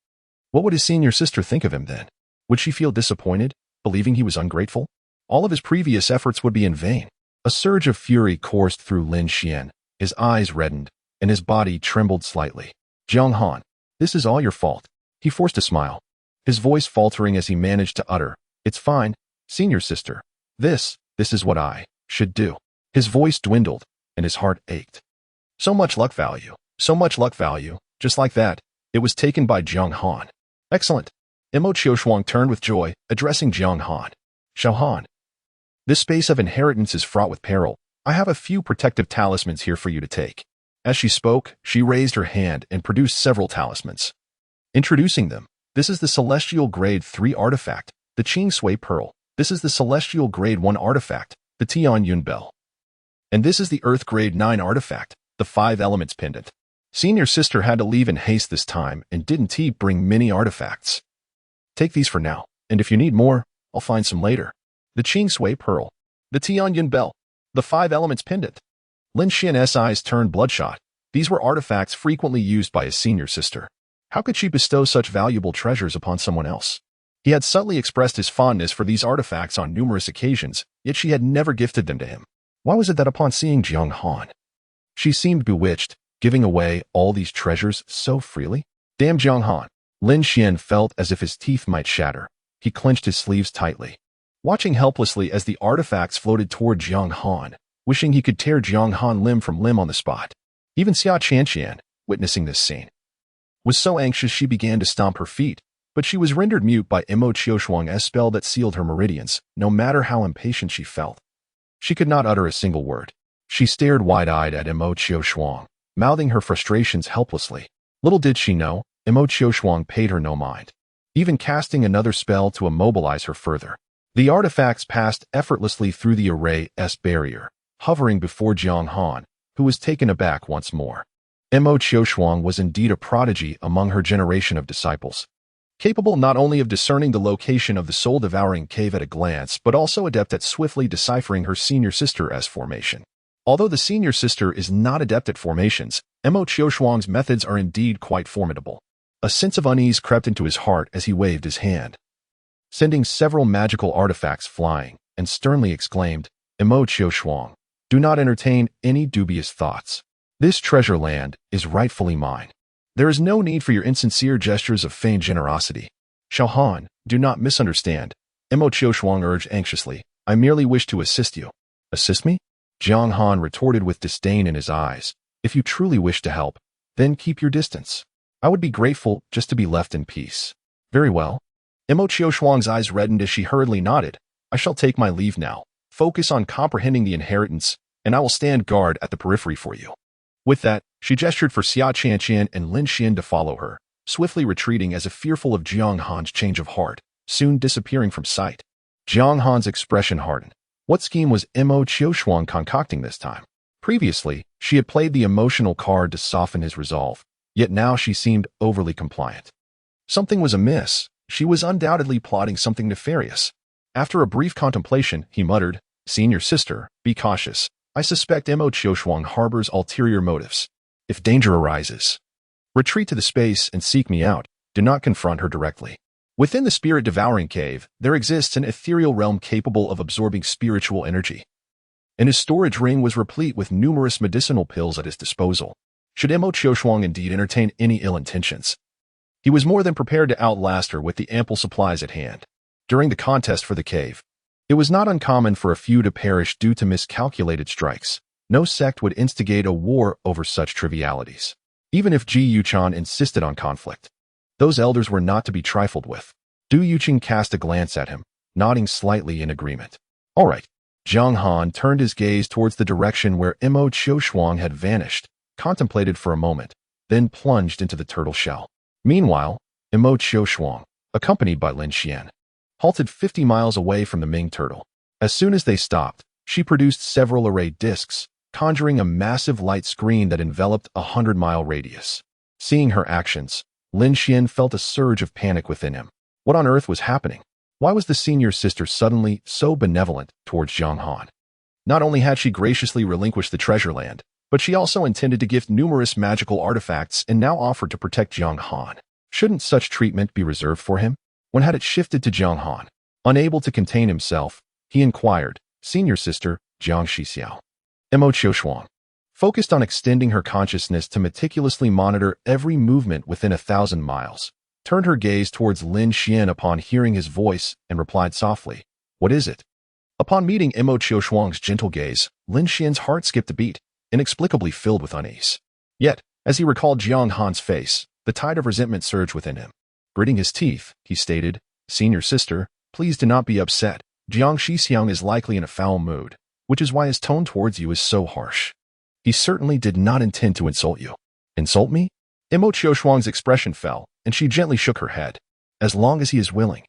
What would his senior sister think of him then? Would she feel disappointed, believing he was ungrateful? All of his previous efforts would be in vain. A surge of fury coursed through Lin Xian. His eyes reddened, and his body trembled slightly. Jiang Han, this is all your fault. He forced a smile, his voice faltering as he managed to utter, It's fine, senior sister. This is what I should do. His voice dwindled, and his heart ached. So much luck value, just like that. It was taken by Jiang Han. Excellent. Imo Qiushuang turned with joy, addressing Jiang Han. Xiao Han, this space of inheritance is fraught with peril. I have a few protective talismans here for you to take. As she spoke, she raised her hand and produced several talismans. Introducing them, this is the Celestial Grade 3 artifact, the Qing Sui Pearl. This is the Celestial Grade 1 artifact, the Tian Yun Bell. And this is the Earth Grade 9 artifact, the 5 Elements Pendant. Senior sister had to leave in haste this time and didn't he bring many artifacts. Take these for now, and if you need more, I'll find some later. The Qing Sui Pearl, the Tian Yun Bell, the 5 Elements Pendant. Lin Xian's eyes turned bloodshot. These were artifacts frequently used by his senior sister. How could she bestow such valuable treasures upon someone else? He had subtly expressed his fondness for these artifacts on numerous occasions, yet she had never gifted them to him. Why was it that upon seeing Jiang Han, she seemed bewitched, giving away all these treasures so freely? Damn Jiang Han! Lin Xian felt as if his teeth might shatter. He clenched his sleeves tightly, watching helplessly as the artifacts floated toward Jiang Han, wishing he could tear Jiang Han limb from limb on the spot. Even Xia Qianqian, witnessing this scene, was so anxious she began to stomp her feet, but she was rendered mute by Mo Qiushuang's spell that sealed her meridians, no matter how impatient she felt. She could not utter a single word. She stared wide-eyed at Mo Qiushuang, mouthing her frustrations helplessly. Little did she know, Mo Qiushuang paid her no mind, even casting another spell to immobilize her further. The artifacts passed effortlessly through the array's barrier, hovering before Jiang Han, who was taken aback once more. Mo Qiushuang was indeed a prodigy among her generation of disciples, capable not only of discerning the location of the soul-devouring cave at a glance, but also adept at swiftly deciphering her senior sister's formation. Although the senior sister is not adept at formations, Mo Qiushuang's methods are indeed quite formidable. A sense of unease crept into his heart as he waved his hand, sending several magical artifacts flying, and sternly exclaimed, Mo Qiushuang, do not entertain any dubious thoughts. This treasure land is rightfully mine. There is no need for your insincere gestures of feigned generosity. Xiao Han, do not misunderstand, Mo Qiushuang urged anxiously. I merely wish to assist you. Assist me? Jiang Han retorted with disdain in his eyes. If you truly wish to help, then keep your distance. I would be grateful just to be left in peace. Very well. Mo Qiushuang's eyes reddened as she hurriedly nodded. I shall take my leave now. Focus on comprehending the inheritance, and I will stand guard at the periphery for you. With that, she gestured for Xia Qianqian and Lin Xian to follow her, swiftly retreating as if fearful of Jiang Han's change of heart, soon disappearing from sight. Jiang Han's expression hardened. What scheme was Mo Qiushuang concocting this time? Previously, she had played the emotional card to soften his resolve, yet now she seemed overly compliant. Something was amiss. She was undoubtedly plotting something nefarious. After a brief contemplation, he muttered, Senior sister, be cautious. I suspect Mo Qiushuang harbors ulterior motives. If danger arises, retreat to the space and seek me out. Do not confront her directly. Within the spirit-devouring cave, there exists an ethereal realm capable of absorbing spiritual energy, and his storage ring was replete with numerous medicinal pills at his disposal. Should Mo Qiushuang indeed entertain any ill intentions, he was more than prepared to outlast her with the ample supplies at hand. During the contest for the cave, it was not uncommon for a few to perish due to miscalculated strikes. No sect would instigate a war over such trivialities. Even if Ji Yuchan insisted on conflict, those elders were not to be trifled with. Du Yuqing cast a glance at him, nodding slightly in agreement. All right. Jiang Han turned his gaze towards the direction where Mo Qiushuang had vanished, contemplated for a moment, then plunged into the turtle shell. Meanwhile, Mo Qiushuang, accompanied by Lin Xian, halted 50 miles away from the Ming turtle. As soon as they stopped, she produced several array discs, conjuring a massive light screen that enveloped a 100-mile radius. Seeing her actions, Lin Xian felt a surge of panic within him. What on earth was happening? Why was the senior sister suddenly so benevolent towards Jiang Han? Not only had she graciously relinquished the treasure land, but she also intended to gift numerous magical artifacts and now offered to protect Jiang Han. Shouldn't such treatment be reserved for him? When had it shifted to Jiang Han? Unable to contain himself, he inquired, Senior sister, Jiang Shixiao. Mo Qiushuang, focused on extending her consciousness to meticulously monitor every movement within 1,000 miles, turned her gaze towards Lin Xian upon hearing his voice and replied softly, What is it? Upon meeting Mo Qiushuang's gentle gaze, Lin Xian's heart skipped a beat, inexplicably filled with unease. Yet, as he recalled Jiang Han's face, the tide of resentment surged within him. Gritting his teeth, he stated, Senior sister, please do not be upset. Jiang Shixiang is likely in a foul mood, which is why his tone towards you is so harsh. He certainly did not intend to insult you. Insult me? Mo Qiushuang's expression fell, and she gently shook her head. As long as he is willing,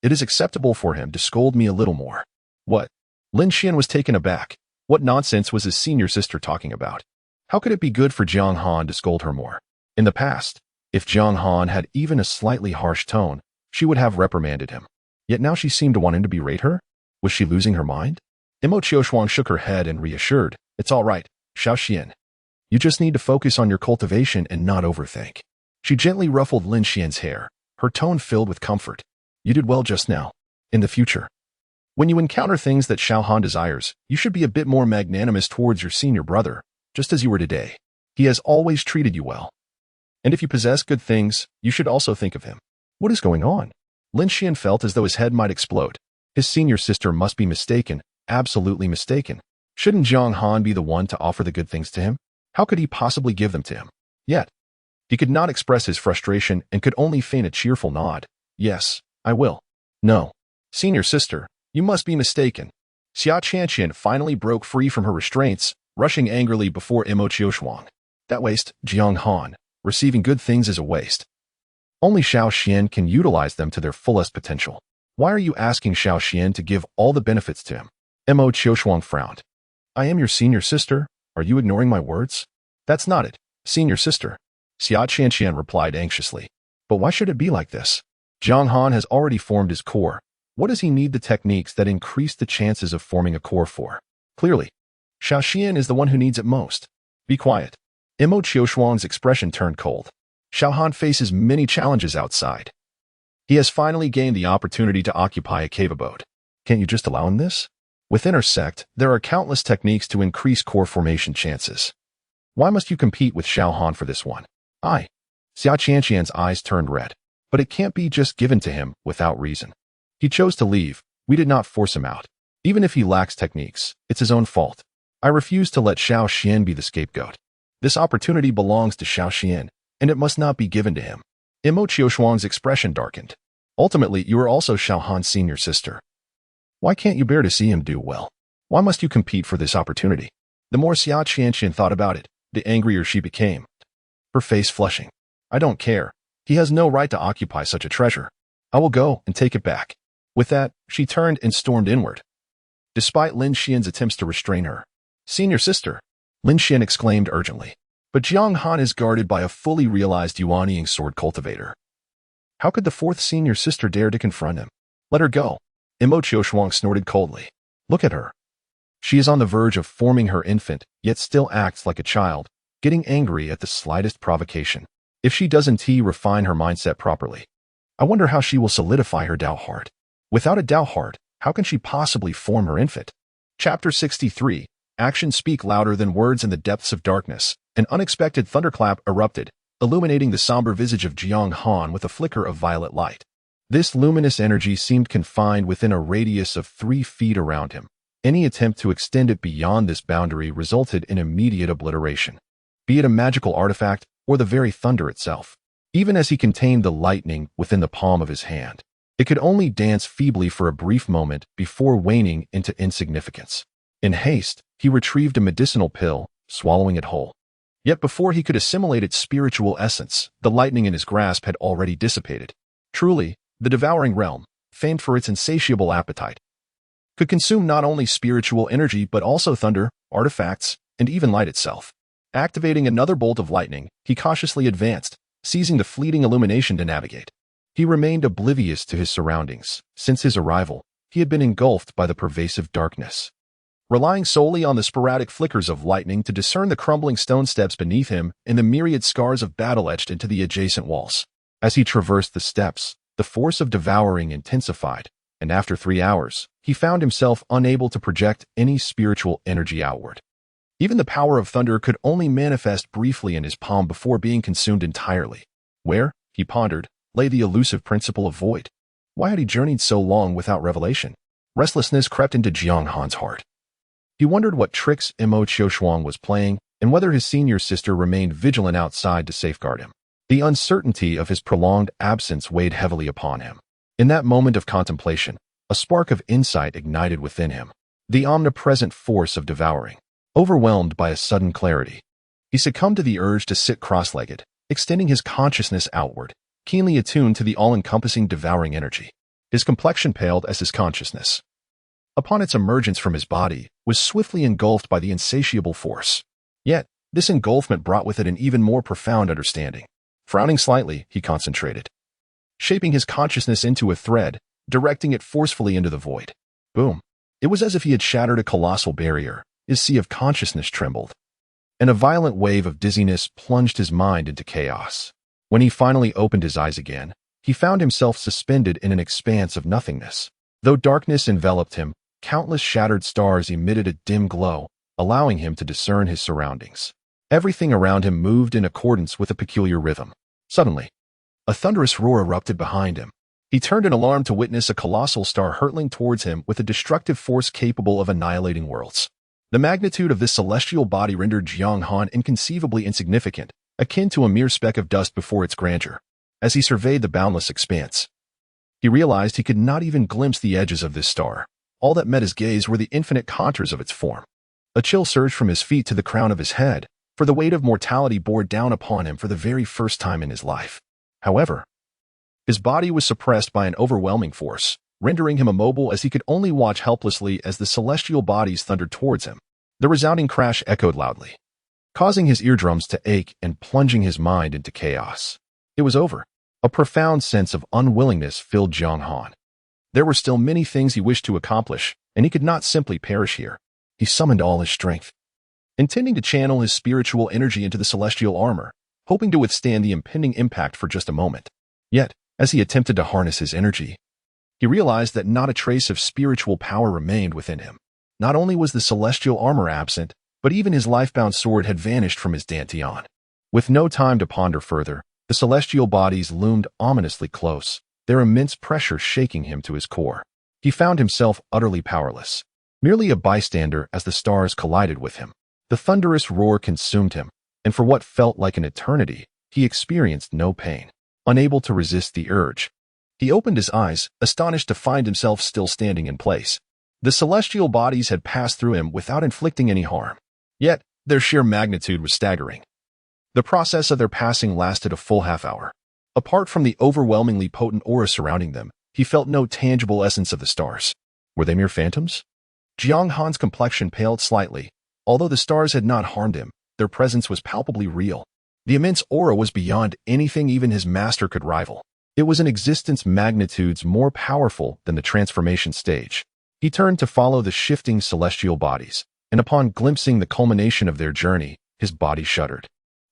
it is acceptable for him to scold me a little more. What? Lin Xian was taken aback. What nonsense was his senior sister talking about? How could it be good for Jiang Han to scold her more? In the past, if Jiang Han had even a slightly harsh tone, she would have reprimanded him. Yet now she seemed to want him to berate her? Was she losing her mind? Mo Qiushuang shook her head and reassured, It's all right, Xiao Xian. You just need to focus on your cultivation and not overthink. She gently ruffled Lin Xian's hair, her tone filled with comfort. You did well just now. In the future, when you encounter things that Jiang Han desires, you should be a bit more magnanimous towards your senior brother, just as you were today. He has always treated you well. And if you possess good things, you should also think of him. What is going on? Lin Xian felt as though his head might explode. His senior sister must be mistaken, absolutely mistaken. Shouldn't Jiang Han be the one to offer the good things to him? How could he possibly give them to him? Yet, he could not express his frustration and could only feign a cheerful nod. Yes, I will. No. Senior sister, you must be mistaken. Xia Qianqian finally broke free from her restraints, rushing angrily before Imo Qiushuang. That waste, Jiang Han. Receiving good things is a waste. Only Xiao Xian can utilize them to their fullest potential. Why are you asking Xiao Xian to give all the benefits to him? Imo Qiushuang frowned. I am your senior sister. Are you ignoring my words? That's not it, senior sister. Xia Qianqian replied anxiously. But why should it be like this? Jiang Han has already formed his core. What does he need the techniques that increase the chances of forming a core for? Clearly, Xiao Xian is the one who needs it most. Be quiet. Imo Qiushuang's expression turned cold. Xiao Han faces many challenges outside. He has finally gained the opportunity to occupy a cave abode. Can't you just allow him this? Within our sect, there are countless techniques to increase core formation chances. Why must you compete with Xiao Han for this one? Xia Qianqian's eyes turned red. But it can't be just given to him without reason. He chose to leave. We did not force him out. Even if he lacks techniques, it's his own fault. I refuse to let Xiao Xian be the scapegoat. This opportunity belongs to Xiao Xian, and it must not be given to him. Imo Qiushuang's expression darkened. Ultimately, you are also Xiao Han's senior sister. Why can't you bear to see him do well? Why must you compete for this opportunity? The more Xia Qianqian thought about it, the angrier she became. Her face flushing. I don't care. He has no right to occupy such a treasure. I will go and take it back. With that, she turned and stormed inward. Despite Lin Xian's attempts to restrain her. Senior sister, Lin Xian exclaimed urgently. But Jiang Han is guarded by a fully realized Yuanying sword cultivator. How could the fourth senior sister dare to confront him? Let her go. Imo Qiushuang snorted coldly. Look at her. She is on the verge of forming her infant, yet still acts like a child, getting angry at the slightest provocation. If she doesn't refine her mindset properly, I wonder how she will solidify her Dao heart. Without a Dao heart, how can she possibly form her infant? Chapter 63. Actions speak louder than words in the depths of darkness. An unexpected thunderclap erupted, illuminating the somber visage of Jiang Han with a flicker of violet light. This luminous energy seemed confined within a radius of 3 feet around him. Any attempt to extend it beyond this boundary resulted in immediate obliteration, be it a magical artifact or the very thunder itself. Even as he contained the lightning within the palm of his hand, it could only dance feebly for a brief moment before waning into insignificance. In haste, he retrieved a medicinal pill, swallowing it whole. Yet before he could assimilate its spiritual essence, the lightning in his grasp had already dissipated. Truly, the devouring realm, famed for its insatiable appetite, could consume not only spiritual energy but also thunder, artifacts, and even light itself. Activating another bolt of lightning, he cautiously advanced, seizing the fleeting illumination to navigate. He remained oblivious to his surroundings. Since his arrival, he had been engulfed by the pervasive darkness, relying solely on the sporadic flickers of lightning to discern the crumbling stone steps beneath him and the myriad scars of battle etched into the adjacent walls. As he traversed the steps, the force of devouring intensified, and after 3 hours, he found himself unable to project any spiritual energy outward. Even the power of thunder could only manifest briefly in his palm before being consumed entirely. Where, he pondered, lay the elusive principle of void? Why had he journeyed so long without revelation? Restlessness crept into Jiang Han's heart. He wondered what tricks Imo Qiushuang was playing and whether his senior sister remained vigilant outside to safeguard him. The uncertainty of his prolonged absence weighed heavily upon him. In that moment of contemplation, a spark of insight ignited within him. The omnipresent force of devouring. Overwhelmed by a sudden clarity, he succumbed to the urge to sit cross-legged, extending his consciousness outward, keenly attuned to the all-encompassing devouring energy. His complexion paled as his consciousness, upon its emergence from his body, was swiftly engulfed by the insatiable force. Yet, this engulfment brought with it an even more profound understanding. Frowning slightly, he concentrated, shaping his consciousness into a thread, directing it forcefully into the void. Boom. It was as if he had shattered a colossal barrier. His sea of consciousness trembled, and a violent wave of dizziness plunged his mind into chaos. When he finally opened his eyes again, he found himself suspended in an expanse of nothingness. Though darkness enveloped him, countless shattered stars emitted a dim glow, allowing him to discern his surroundings. Everything around him moved in accordance with a peculiar rhythm. Suddenly, a thunderous roar erupted behind him. He turned in alarm to witness a colossal star hurtling towards him with a destructive force capable of annihilating worlds. The magnitude of this celestial body rendered Jiang Han inconceivably insignificant, akin to a mere speck of dust before its grandeur. As he surveyed the boundless expanse, he realized he could not even glimpse the edges of this star. All that met his gaze were the infinite contours of its form. A chill surged from his feet to the crown of his head, for the weight of mortality bore down upon him for the very first time in his life. However, his body was suppressed by an overwhelming force, rendering him immobile as he could only watch helplessly as the celestial bodies thundered towards him. The resounding crash echoed loudly, causing his eardrums to ache and plunging his mind into chaos. It was over. A profound sense of unwillingness filled Jiang Han. There were still many things he wished to accomplish, and he could not simply perish here. He summoned all his strength, intending to channel his spiritual energy into the celestial armor, hoping to withstand the impending impact for just a moment. Yet, as he attempted to harness his energy, he realized that not a trace of spiritual power remained within him. Not only was the celestial armor absent, but even his life-bound sword had vanished from his dantian. With no time to ponder further, the celestial bodies loomed ominously close, their immense pressure shaking him to his core. He found himself utterly powerless, merely a bystander as the stars collided with him. The thunderous roar consumed him, and for what felt like an eternity, he experienced no pain. Unable to resist the urge, he opened his eyes, astonished to find himself still standing in place. The celestial bodies had passed through him without inflicting any harm. Yet, their sheer magnitude was staggering. The process of their passing lasted a full half-hour. Apart from the overwhelmingly potent aura surrounding them, he felt no tangible essence of the stars. Were they mere phantoms? Jiang Han's complexion paled slightly. Although the stars had not harmed him, their presence was palpably real. The immense aura was beyond anything even his master could rival. It was an existence magnitudes more powerful than the transformation stage. He turned to follow the shifting celestial bodies, and upon glimpsing the culmination of their journey, his body shuddered.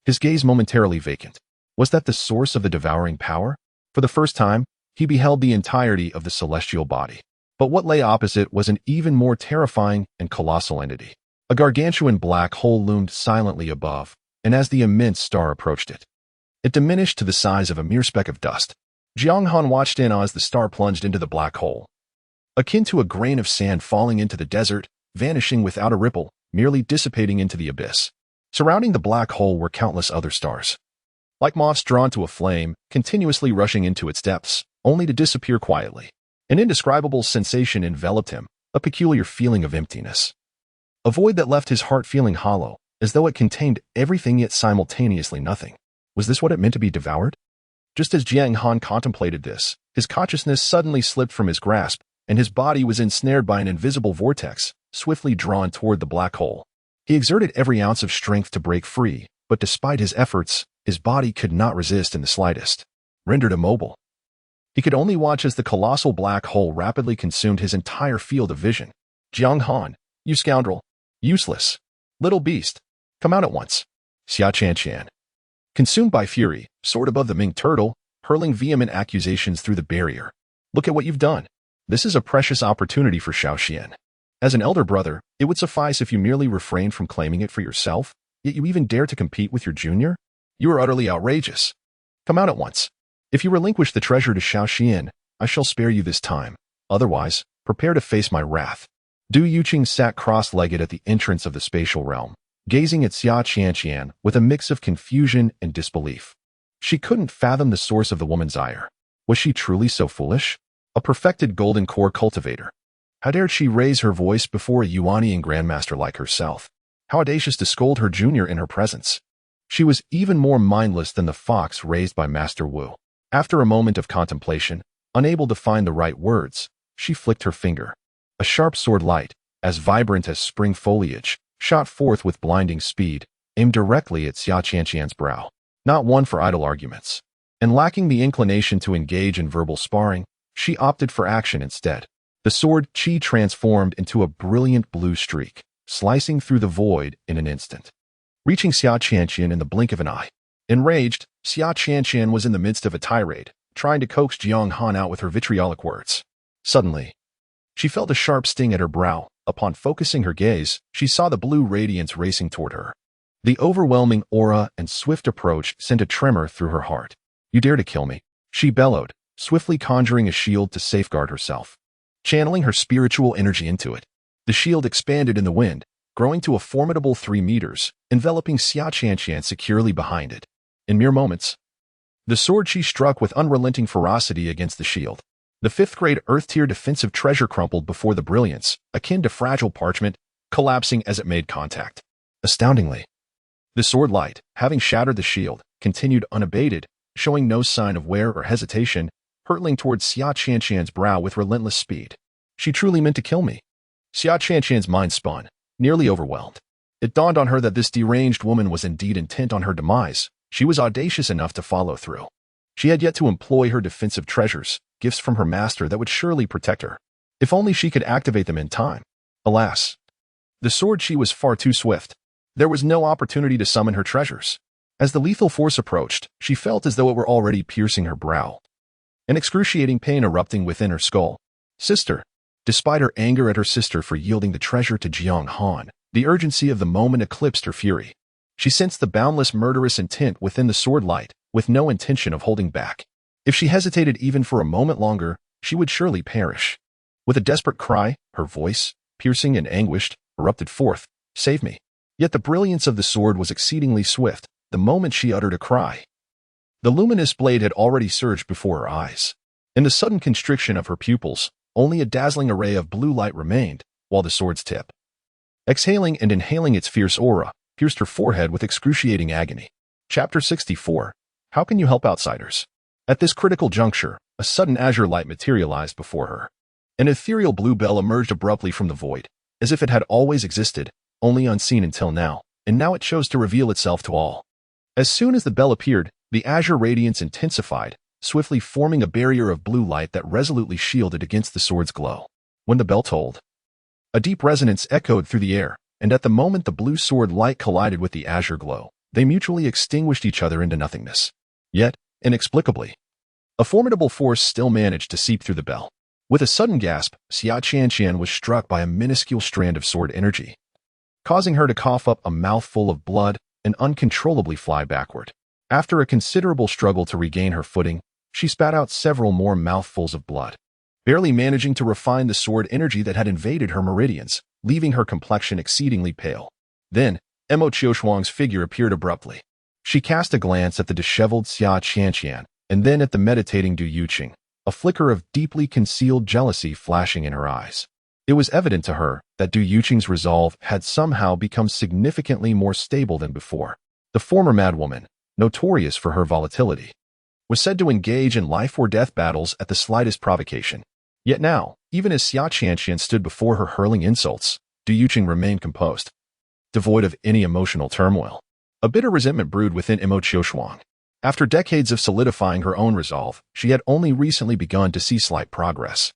His gaze momentarily vacant. Was that the source of the devouring power? For the first time, he beheld the entirety of the celestial body. But what lay opposite was an even more terrifying and colossal entity. A gargantuan black hole loomed silently above, and as the immense star approached it, it diminished to the size of a mere speck of dust. Jiang Han watched in as the star plunged into the black hole, akin to a grain of sand falling into the desert, vanishing without a ripple, merely dissipating into the abyss. Surrounding the black hole were countless other stars, like moths drawn to a flame, continuously rushing into its depths, only to disappear quietly. An indescribable sensation enveloped him, a peculiar feeling of emptiness. A void that left his heart feeling hollow, as though it contained everything yet simultaneously nothing. Was this what it meant to be devoured? Just as Jiang Han contemplated this, his consciousness suddenly slipped from his grasp, and his body was ensnared by an invisible vortex, swiftly drawn toward the black hole. He exerted every ounce of strength to break free, but despite his efforts, his body could not resist in the slightest. Rendered immobile, he could only watch as the colossal black hole rapidly consumed his entire field of vision. Jiang Han, you scoundrel! Useless! Little beast! Come out at once! Xia Qian. Consumed by fury, soared above the Ming turtle, hurling vehement accusations through the barrier. Look at what you've done. This is a precious opportunity for Xiaoxian. As an elder brother, it would suffice if you merely refrained from claiming it for yourself, yet you even dare to compete with your junior? You are utterly outrageous. Come out at once. If you relinquish the treasure to Xiaoxian, I shall spare you this time. Otherwise, prepare to face my wrath. Du Yuqing sat cross-legged at the entrance of the spatial realm, gazing at Xia Qian with a mix of confusion and disbelief. She couldn't fathom the source of the woman's ire. Was she truly so foolish? A perfected golden core cultivator. How dared she raise her voice before a Yuanian grandmaster like herself? How audacious to scold her junior in her presence. She was even more mindless than the fox raised by Master Wu. After a moment of contemplation, unable to find the right words, she flicked her finger. A sharp sword light, as vibrant as spring foliage, shot forth with blinding speed, aimed directly at Xia Qian's brow. Not one for idle arguments. And lacking the inclination to engage in verbal sparring, she opted for action instead. The sword Qi transformed into a brilliant blue streak, slicing through the void in an instant, reaching Xia Qian in the blink of an eye. Enraged, Xia Qianqian was in the midst of a tirade, trying to coax Jiang Han out with her vitriolic words. Suddenly, she felt a sharp sting at her brow. Upon focusing her gaze, she saw the blue radiance racing toward her. The overwhelming aura and swift approach sent a tremor through her heart. "You dare to kill me," she bellowed, swiftly conjuring a shield to safeguard herself. Channeling her spiritual energy into it, the shield expanded in the wind, growing to a formidable 3 meters, enveloping Xia Qianqian securely behind it. In mere moments, the sword she struck with unrelenting ferocity against the shield. The 5th-grade Earth-tier defensive treasure crumpled before the brilliance, akin to fragile parchment, collapsing as it made contact. Astoundingly, the sword light, having shattered the shield, continued unabated, showing no sign of wear or hesitation, hurtling towards Xia Qianqian's brow with relentless speed. She truly meant to kill me. Xia Qianqian's mind spun, nearly overwhelmed. It dawned on her that this deranged woman was indeed intent on her demise. She was audacious enough to follow through. She had yet to employ her defensive treasures, gifts from her master that would surely protect her. If only she could activate them in time. Alas, the sword she was far too swift. There was no opportunity to summon her treasures. As the lethal force approached, she felt as though it were already piercing her brow. An excruciating pain erupting within her skull. Sister. Despite her anger at her sister for yielding the treasure to Jiang Han, the urgency of the moment eclipsed her fury. She sensed the boundless murderous intent within the sword light, with no intention of holding back. If she hesitated even for a moment longer, she would surely perish. With a desperate cry, her voice, piercing and anguished, erupted forth, "Save me." Yet the brilliance of the sword was exceedingly swift. The moment she uttered a cry, the luminous blade had already surged before her eyes. In the sudden constriction of her pupils, only a dazzling array of blue light remained, while the sword's tip, exhaling and inhaling its fierce aura, pierced her forehead with excruciating agony. Chapter 64. How can you help outsiders? At this critical juncture, a sudden azure light materialized before her. An ethereal blue bell emerged abruptly from the void, as if it had always existed, only unseen until now, and now it chose to reveal itself to all. As soon as the bell appeared, the azure radiance intensified, swiftly forming a barrier of blue light that resolutely shielded against the sword's glow. When the bell tolled, a deep resonance echoed through the air, and at the moment the blue sword light collided with the azure glow, they mutually extinguished each other into nothingness. Yet, inexplicably, a formidable force still managed to seep through the bell. With a sudden gasp, Xia Qianqian was struck by a minuscule strand of sword energy, causing her to cough up a mouthful of blood and uncontrollably fly backward. After a considerable struggle to regain her footing, she spat out several more mouthfuls of blood, barely managing to refine the sword energy that had invaded her meridians, leaving her complexion exceedingly pale. Then, Mo Qiushuang's figure appeared abruptly. She cast a glance at the disheveled Xia Qianqian, and then at the meditating Du Yuqing, a flicker of deeply concealed jealousy flashing in her eyes. It was evident to her that Du Yuqing's resolve had somehow become significantly more stable than before. The former madwoman, notorious for her volatility, was said to engage in life-or-death battles at the slightest provocation. Yet now, even as Xia Qianqian stood before her hurling insults, Du Yuqing remained composed, devoid of any emotional turmoil. A bitter resentment brewed within Mo Qiushuang. After decades of solidifying her own resolve, she had only recently begun to see slight progress.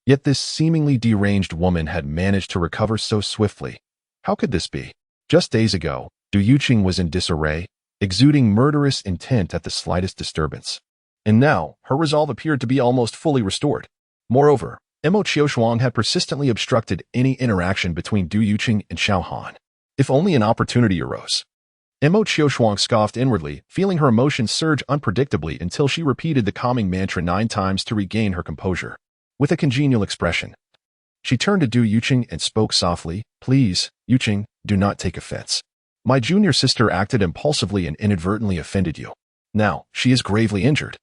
Yet this seemingly deranged woman had managed to recover so swiftly. How could this be? Just days ago, Du Yuqing was in disarray, exuding murderous intent at the slightest disturbance. And now, her resolve appeared to be almost fully restored. Moreover, Mo Qiushuang had persistently obstructed any interaction between Du Yuqing and Jiang Han. If only an opportunity arose. Mo Qiushuang scoffed inwardly, feeling her emotions surge unpredictably until she repeated the calming mantra 9 times to regain her composure. With a congenial expression, she turned to Du Yuqing and spoke softly, "Please, Yuqing, do not take offense. My junior sister acted impulsively and inadvertently offended you. Now, she is gravely injured.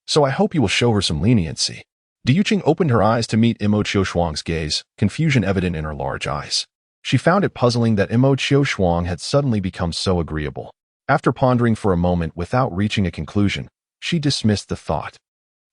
So I hope you will show her some leniency." Du Yuqing opened her eyes to meet Mo Qiushuang's gaze, confusion evident in her large eyes. She found it puzzling that Mo Qiushuang had suddenly become so agreeable. After pondering for a moment without reaching a conclusion, she dismissed the thought.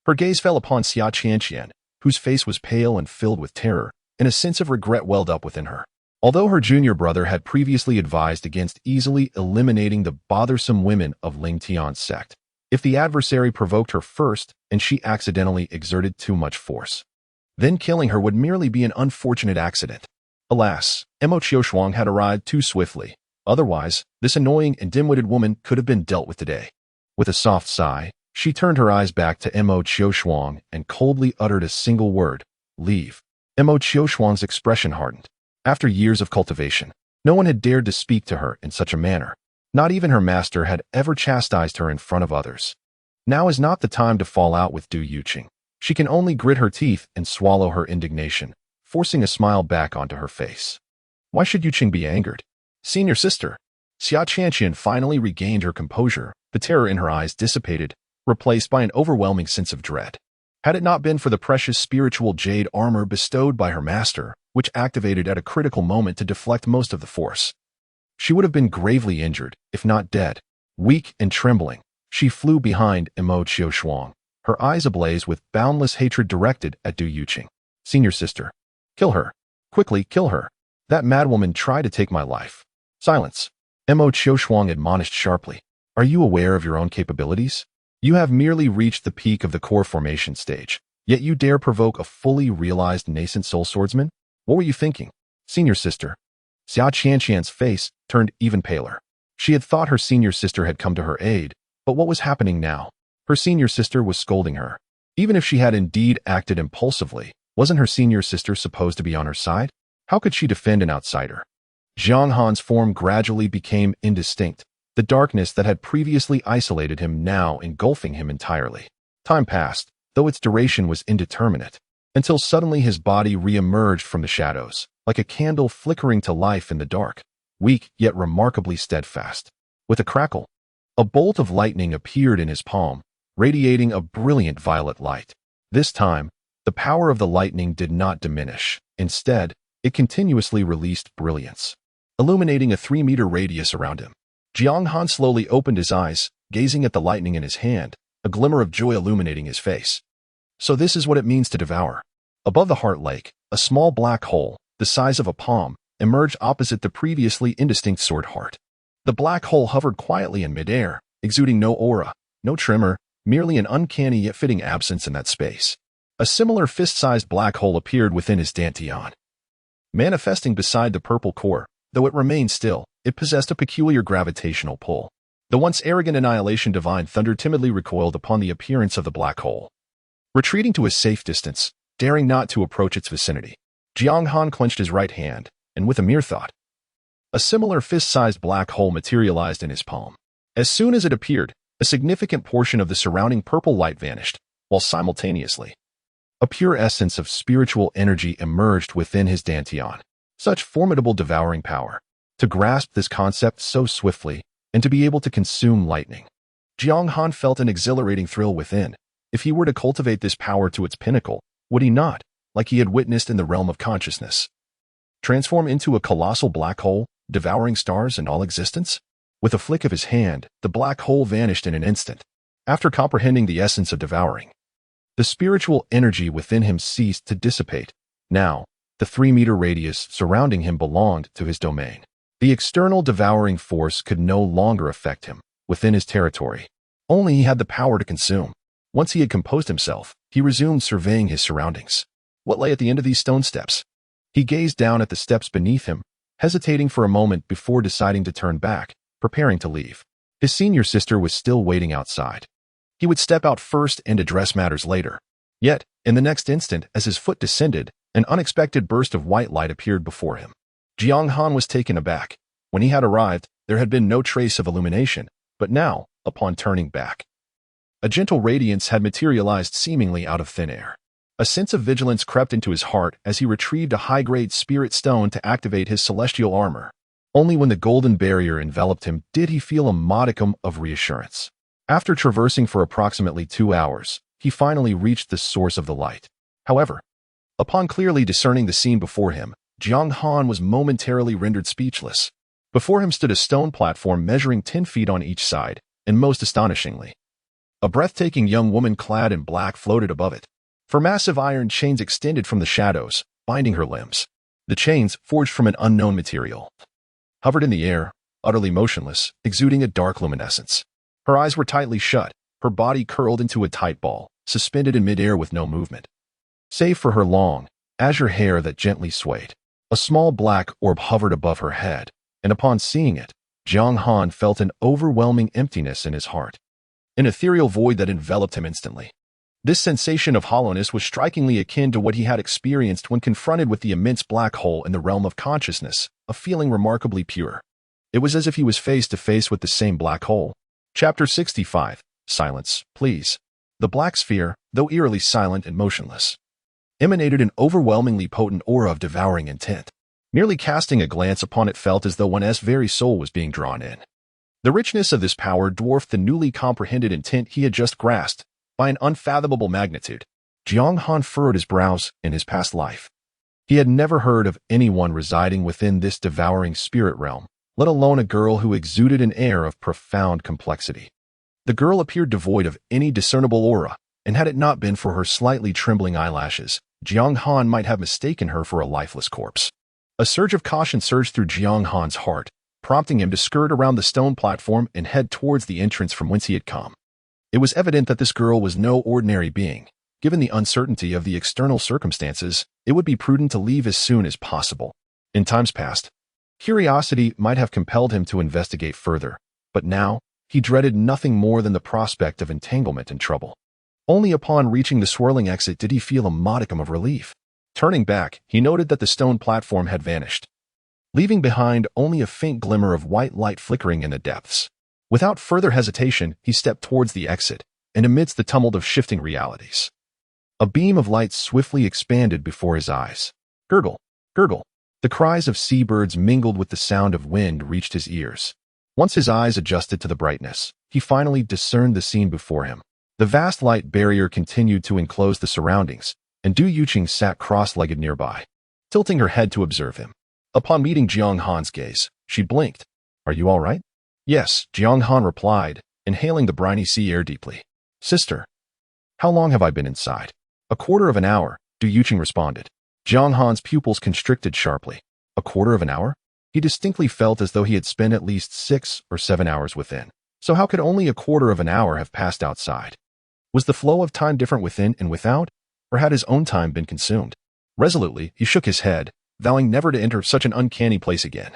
Her gaze fell upon Xia Qianqian, whose face was pale and filled with terror, and a sense of regret welled up within her. Although her junior brother had previously advised against easily eliminating the bothersome women of Ling Tian's sect, if the adversary provoked her first and she accidentally exerted too much force, then killing her would merely be an unfortunate accident. Alas, Mo Qiushuang had arrived too swiftly. Otherwise, this annoying and dim-witted woman could have been dealt with today. With a soft sigh, she turned her eyes back to Mo Qiushuang and coldly uttered a single word, leave. Mo Qiushuang's expression hardened. After years of cultivation, no one had dared to speak to her in such a manner. Not even her master had ever chastised her in front of others. Now is not the time to fall out with Du Yuqing. She can only grit her teeth and swallow her indignation, forcing a smile back onto her face. Why should Yuqing be angered? Senior sister. Xia Qianqian finally regained her composure, the terror in her eyes dissipated, replaced by an overwhelming sense of dread. Had it not been for the precious spiritual jade armor bestowed by her master, which activated at a critical moment to deflect most of the force, she would have been gravely injured, if not dead. Weak and trembling, she flew behind Mo Qiushuang, her eyes ablaze with boundless hatred directed at Du Yuqing. Senior sister. Kill her. Quickly kill her. That madwoman tried to take my life. Silence. Mo Qiushuang admonished sharply. Are you aware of your own capabilities? You have merely reached the peak of the core formation stage, yet you dare provoke a fully realized nascent soul swordsman? What were you thinking? Senior sister. Xia Qianqian's face turned even paler. She had thought her senior sister had come to her aid, but what was happening now? Her senior sister was scolding her. Even if she had indeed acted impulsively, wasn't her senior sister supposed to be on her side? How could she defend an outsider? Jiang Han's form gradually became indistinct, the darkness that had previously isolated him now engulfing him entirely. Time passed, though its duration was indeterminate, until suddenly his body re-emerged from the shadows, like a candle flickering to life in the dark, weak yet remarkably steadfast. With a crackle, a bolt of lightning appeared in his palm, radiating a brilliant violet light. This time, the power of the lightning did not diminish. Instead, it continuously released brilliance, illuminating a 3-meter radius around him. Jiang Han slowly opened his eyes, gazing at the lightning in his hand, a glimmer of joy illuminating his face. So this is what it means to devour. Above the heart lake, a small black hole, the size of a palm, emerged opposite the previously indistinct sword heart. The black hole hovered quietly in midair, exuding no aura, no tremor, merely an uncanny yet fitting absence in that space. A similar fist-sized black hole appeared within his dantian. Manifesting beside the purple core, though it remained still, it possessed a peculiar gravitational pull. The once arrogant Annihilation Divine Thunder timidly recoiled upon the appearance of the black hole. Retreating to a safe distance, daring not to approach its vicinity, Jiang Han clenched his right hand, and with a mere thought, a similar fist-sized black hole materialized in his palm. As soon as it appeared, a significant portion of the surrounding purple light vanished, while simultaneously, a pure essence of spiritual energy emerged within his dantian. Such formidable devouring power. To grasp this concept so swiftly, and to be able to consume lightning. Jiang Han felt an exhilarating thrill within. If he were to cultivate this power to its pinnacle, would he not, like he had witnessed in the realm of consciousness, transform into a colossal black hole, devouring stars and all existence? With a flick of his hand, the black hole vanished in an instant. After comprehending the essence of devouring, the spiritual energy within him ceased to dissipate. Now, the 3-meter radius surrounding him belonged to his domain. The external devouring force could no longer affect him within his territory. Only he had the power to consume. Once he had composed himself, he resumed surveying his surroundings. What lay at the end of these stone steps? He gazed down at the steps beneath him, hesitating for a moment before deciding to turn back, preparing to leave. His senior sister was still waiting outside. He would step out first and address matters later. Yet, in the next instant, as his foot descended, an unexpected burst of white light appeared before him. Jiang Han was taken aback. When he had arrived, there had been no trace of illumination, but now, upon turning back, a gentle radiance had materialized seemingly out of thin air. A sense of vigilance crept into his heart as he retrieved a high-grade spirit stone to activate his celestial armor. Only when the golden barrier enveloped him did he feel a modicum of reassurance. After traversing for approximately 2 hours, he finally reached the source of the light. However, upon clearly discerning the scene before him, Jiang Han was momentarily rendered speechless. Before him stood a stone platform measuring 10 feet on each side, and most astonishingly, a breathtaking young woman clad in black floated above it. For massive iron chains extended from the shadows, binding her limbs. The chains, forged from an unknown material, hovered in the air, utterly motionless, exuding a dark luminescence. Her eyes were tightly shut, her body curled into a tight ball, suspended in midair with no movement. Save for her long, azure hair that gently swayed. A small black orb hovered above her head, and upon seeing it, Jiang Han felt an overwhelming emptiness in his heart, an ethereal void that enveloped him instantly. This sensation of hollowness was strikingly akin to what he had experienced when confronted with the immense black hole in the realm of consciousness, a feeling remarkably pure. It was as if he was face to face with the same black hole. Chapter 65. Silence, please. The black sphere, though eerily silent and motionless, emanated an overwhelmingly potent aura of devouring intent. Merely casting a glance upon it felt as though one's very soul was being drawn in. The richness of this power dwarfed the newly comprehended intent he had just grasped by an unfathomable magnitude. Jiang Han furrowed his brows in his past life. He had never heard of anyone residing within this devouring spirit realm, let alone a girl who exuded an air of profound complexity. The girl appeared devoid of any discernible aura, and had it not been for her slightly trembling eyelashes, Jiang Han might have mistaken her for a lifeless corpse. A surge of caution surged through Jiang Han's heart, prompting him to skirt around the stone platform and head towards the entrance from whence he had come. It was evident that this girl was no ordinary being. Given the uncertainty of the external circumstances, it would be prudent to leave as soon as possible. In times past, curiosity might have compelled him to investigate further, but now, he dreaded nothing more than the prospect of entanglement and trouble. Only upon reaching the swirling exit did he feel a modicum of relief. Turning back, he noted that the stone platform had vanished, leaving behind only a faint glimmer of white light flickering in the depths. Without further hesitation, he stepped towards the exit, and amidst the tumult of shifting realities, a beam of light swiftly expanded before his eyes. Gurgle, gurgle. The cries of seabirds mingled with the sound of wind reached his ears. Once his eyes adjusted to the brightness, he finally discerned the scene before him. The vast light barrier continued to enclose the surroundings, and Du Yuqing sat cross-legged nearby, tilting her head to observe him. Upon meeting Jiang Han's gaze, she blinked. "Are you all right?" "Yes," Jiang Han replied, inhaling the briny sea air deeply. "Sister, how long have I been inside?" "A quarter of an hour," Du Yuqing responded. Jiang Han's pupils constricted sharply. A quarter of an hour? He distinctly felt as though he had spent at least 6 or 7 hours within. So how could only a quarter of an hour have passed outside? Was the flow of time different within and without, or had his own time been consumed? Resolutely, he shook his head, vowing never to enter such an uncanny place again.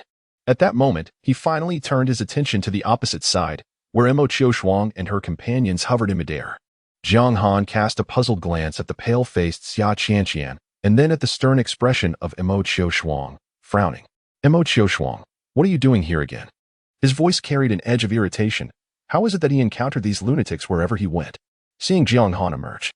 At that moment, he finally turned his attention to the opposite side, where Mo Qiushuang and her companions hovered in midair. Jiang Han cast a puzzled glance at the pale-faced Xia Qianqian, and then at the stern expression of Mo Qiushuang, frowning. "Mo Qiushuang, what are you doing here again?" His voice carried an edge of irritation. How is it that he encountered these lunatics wherever he went? Seeing Jiang Han emerge,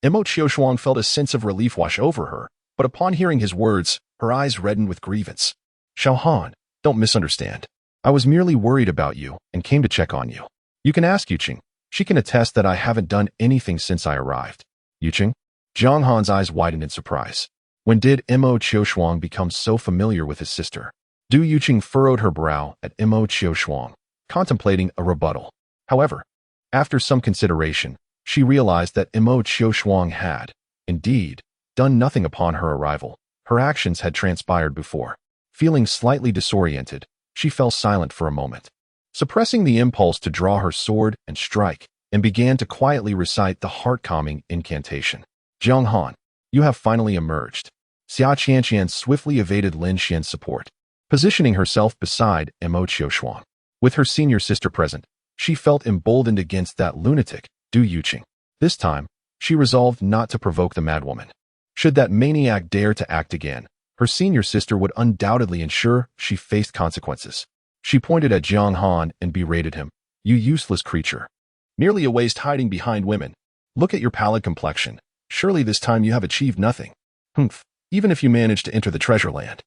Mo Qiushuang felt a sense of relief wash over her, but upon hearing his words, her eyes reddened with grievance. "Xiao Han, don't misunderstand. I was merely worried about you and came to check on you. You can ask Yuqing. She can attest that I haven't done anything since I arrived." "Yuqing?" Jiang Han's eyes widened in surprise. When did Mo Qiushuang become so familiar with his sister? Du Yuqing furrowed her brow at Mo Qiushuang, contemplating a rebuttal. However, after some consideration, she realized that Mo Qiushuang had, indeed, done nothing upon her arrival. Her actions had transpired before. Feeling slightly disoriented, she fell silent for a moment, suppressing the impulse to draw her sword and strike, and began to quietly recite the heart-calming incantation. "Jiang Han, you have finally emerged." Xia Qianqian swiftly evaded Lin Xian's support, positioning herself beside Mo Qiushuang. With her senior sister present, she felt emboldened against that lunatic, Du Yuqing. This time, she resolved not to provoke the madwoman. Should that maniac dare to act again, her senior sister would undoubtedly ensure she faced consequences. She pointed at Jiang Han and berated him. "You useless creature. Merely a waste hiding behind women. Look at your pallid complexion. Surely this time you have achieved nothing. Humph. Even if you managed to enter the treasure land,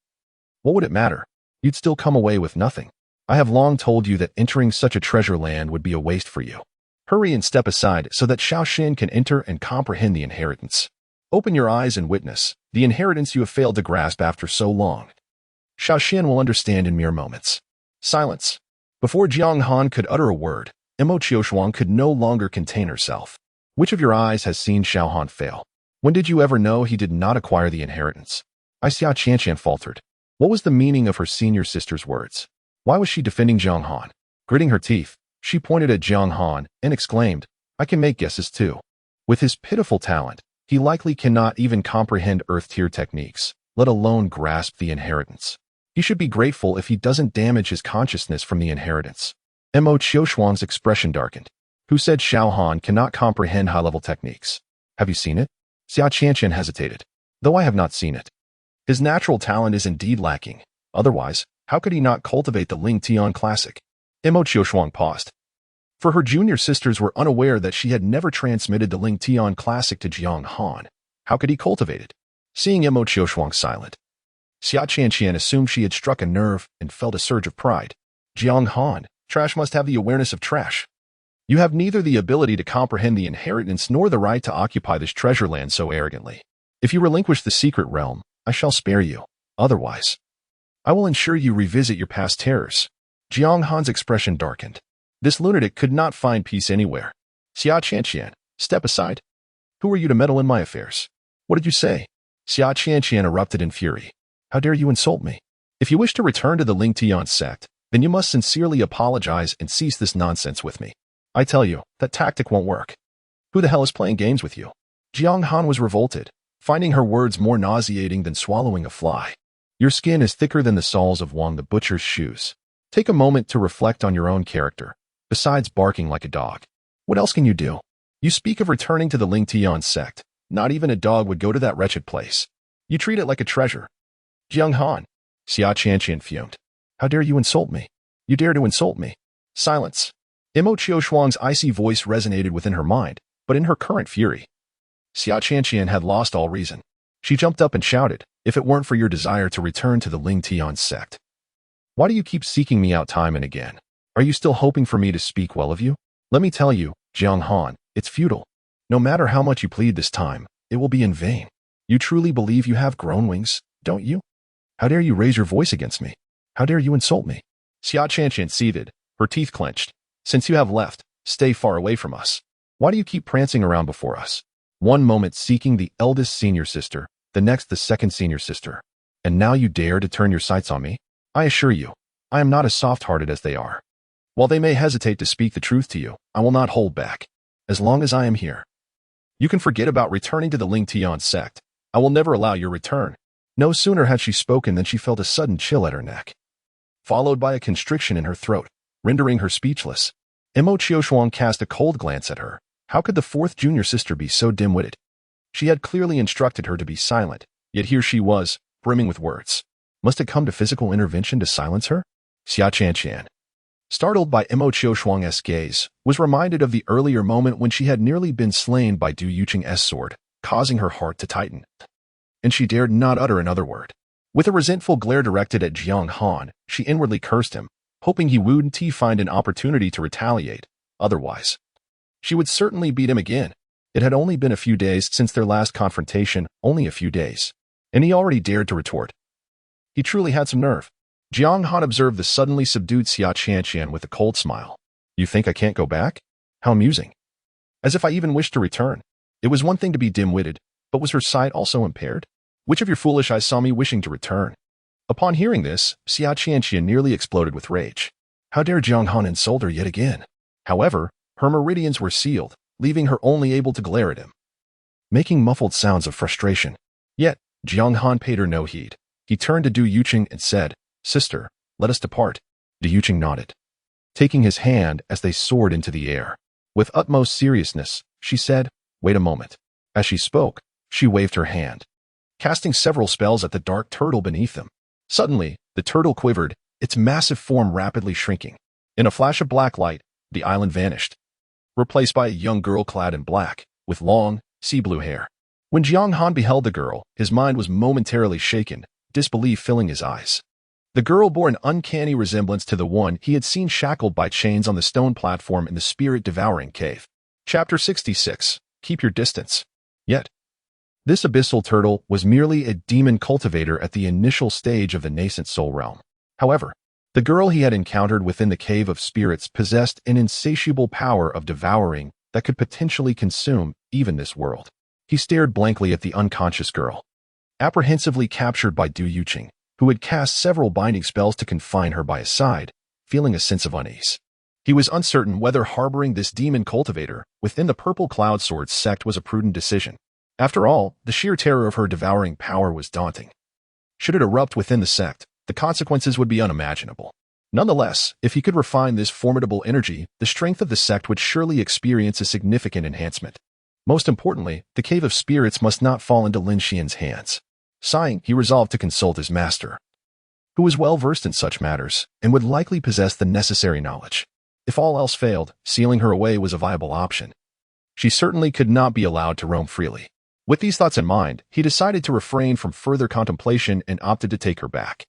what would it matter? You'd still come away with nothing. I have long told you that entering such a treasure land would be a waste for you. Hurry and step aside so that Xiaoxin can enter and comprehend the inheritance. Open your eyes and witness the inheritance you have failed to grasp after so long. Xiaoxin will understand in mere moments." Silence. Before Jiang Han could utter a word, Mo Qiushuang could no longer contain herself. "Which of your eyes has seen Xiao Han fail? When did you ever know he did not acquire the inheritance?" Xia Qianqian faltered. What was the meaning of her senior sister's words? Why was she defending Jiang Han? Gritting her teeth, she pointed at Jiang Han and exclaimed, "I can make guesses too." With his pitiful talent, he likely cannot even comprehend Earth-tier techniques, let alone grasp the inheritance. He should be grateful if he doesn't damage his consciousness from the inheritance. Mo Qiushuang's expression darkened. Who said Jiang Han cannot comprehend high-level techniques? Have you seen it? Xia Qianqian hesitated. Though I have not seen it. His natural talent is indeed lacking. Otherwise, how could he not cultivate the Ling Tian classic? Mo Qiushuang paused. For her junior sisters were unaware that she had never transmitted the Ling Tian classic to Jiang Han. How could he cultivate it? Seeing Mo Qiushuang silent, Xia Qianqian assumed she had struck a nerve and felt a surge of pride. Jiang Han, trash must have the awareness of trash. You have neither the ability to comprehend the inheritance nor the right to occupy this treasure land so arrogantly. If you relinquish the secret realm, I shall spare you. Otherwise, I will ensure you revisit your past terrors. Jiang Han's expression darkened. This lunatic could not find peace anywhere. Xia Qianqian, step aside. Who are you to meddle in my affairs? What did you say? Xia Qianqian erupted in fury. How dare you insult me? If you wish to return to the Ling Tian sect, then you must sincerely apologize and cease this nonsense with me. I tell you, that tactic won't work. Who the hell is playing games with you? Jiang Han was revolted, finding her words more nauseating than swallowing a fly. Your skin is thicker than the soles of Wang the butcher's shoes. Take a moment to reflect on your own character, besides barking like a dog. What else can you do? You speak of returning to the Ling Tian sect. Not even a dog would go to that wretched place. You treat it like a treasure. Jiang Han, Xia Qianqian fumed. How dare you insult me? You dare to insult me. Silence. Mo Qiushuang's icy voice resonated within her mind, but in her current fury, Xia Qianqian had lost all reason. She jumped up and shouted, if it weren't for your desire to return to the Ling Tian sect. Why do you keep seeking me out time and again? Are you still hoping for me to speak well of you? Let me tell you, Jiang Han, it's futile. No matter how much you plead this time, it will be in vain. You truly believe you have grown wings, don't you? How dare you raise your voice against me? How dare you insult me? Xia Qianqian seethed, her teeth clenched. Since you have left, stay far away from us. Why do you keep prancing around before us? One moment seeking the eldest senior sister, the next the second senior sister. And now you dare to turn your sights on me? I assure you, I am not as soft-hearted as they are. While they may hesitate to speak the truth to you, I will not hold back. As long as I am here. You can forget about returning to the Ling Tian sect. I will never allow your return. No sooner had she spoken than she felt a sudden chill at her neck, followed by a constriction in her throat, rendering her speechless. Mo Qiushuang cast a cold glance at her. How could the fourth junior sister be so dim-witted? She had clearly instructed her to be silent, yet here she was, brimming with words. Must it come to physical intervention to silence her? Xia Qianqian, startled by Mo Qiushuang's gaze, was reminded of the earlier moment when she had nearly been slain by Du Yuqing's sword, causing her heart to tighten. And she dared not utter another word. With a resentful glare directed at Jiang Han, she inwardly cursed him, hoping he wouldn't find an opportunity to retaliate. Otherwise, she would certainly beat him again. It had only been a few days since their last confrontation, only a few days. And he already dared to retort. He truly had some nerve. Jiang Han observed the suddenly subdued Xia Qianqian with a cold smile. You think I can't go back? How amusing. As if I even wished to return. It was one thing to be dim-witted, but was her sight also impaired? Which of your foolish eyes saw me wishing to return? Upon hearing this, Xia Qianqian nearly exploded with rage. How dare Jiang Han insult her yet again? However, her meridians were sealed, leaving her only able to glare at him, making muffled sounds of frustration. Yet, Jiang Han paid her no heed. He turned to Du Yuqing and said, Sister, let us depart. Du Yuqing nodded, taking his hand as they soared into the air. With utmost seriousness, she said, Wait a moment. As she spoke, she waved her hand, casting several spells at the dark turtle beneath them. Suddenly, the turtle quivered, its massive form rapidly shrinking. In a flash of black light, the island vanished, replaced by a young girl clad in black, with long, sea-blue hair. When Jiang Han beheld the girl, his mind was momentarily shaken, disbelief filling his eyes. The girl bore an uncanny resemblance to the one he had seen shackled by chains on the stone platform in the spirit-devouring cave. Chapter 66. Keep your distance. Yet, this abyssal turtle was merely a demon cultivator at the initial stage of the nascent soul realm. However, the girl he had encountered within the cave of spirits possessed an insatiable power of devouring that could potentially consume even this world. He stared blankly at the unconscious girl, apprehensively captured by Du Yuqing, who had cast several binding spells to confine her by his side, feeling a sense of unease. He was uncertain whether harboring this demon cultivator within the Purple Cloud Sword Sect was a prudent decision. After all, the sheer terror of her devouring power was daunting. Should it erupt within the sect, the consequences would be unimaginable. Nonetheless, if he could refine this formidable energy, the strength of the sect would surely experience a significant enhancement. Most importantly, the Cave of Spirits must not fall into Lin Xian's hands. Sighing, he resolved to consult his master, who was well versed in such matters and would likely possess the necessary knowledge. If all else failed, sealing her away was a viable option. She certainly could not be allowed to roam freely. With these thoughts in mind, he decided to refrain from further contemplation and opted to take her back.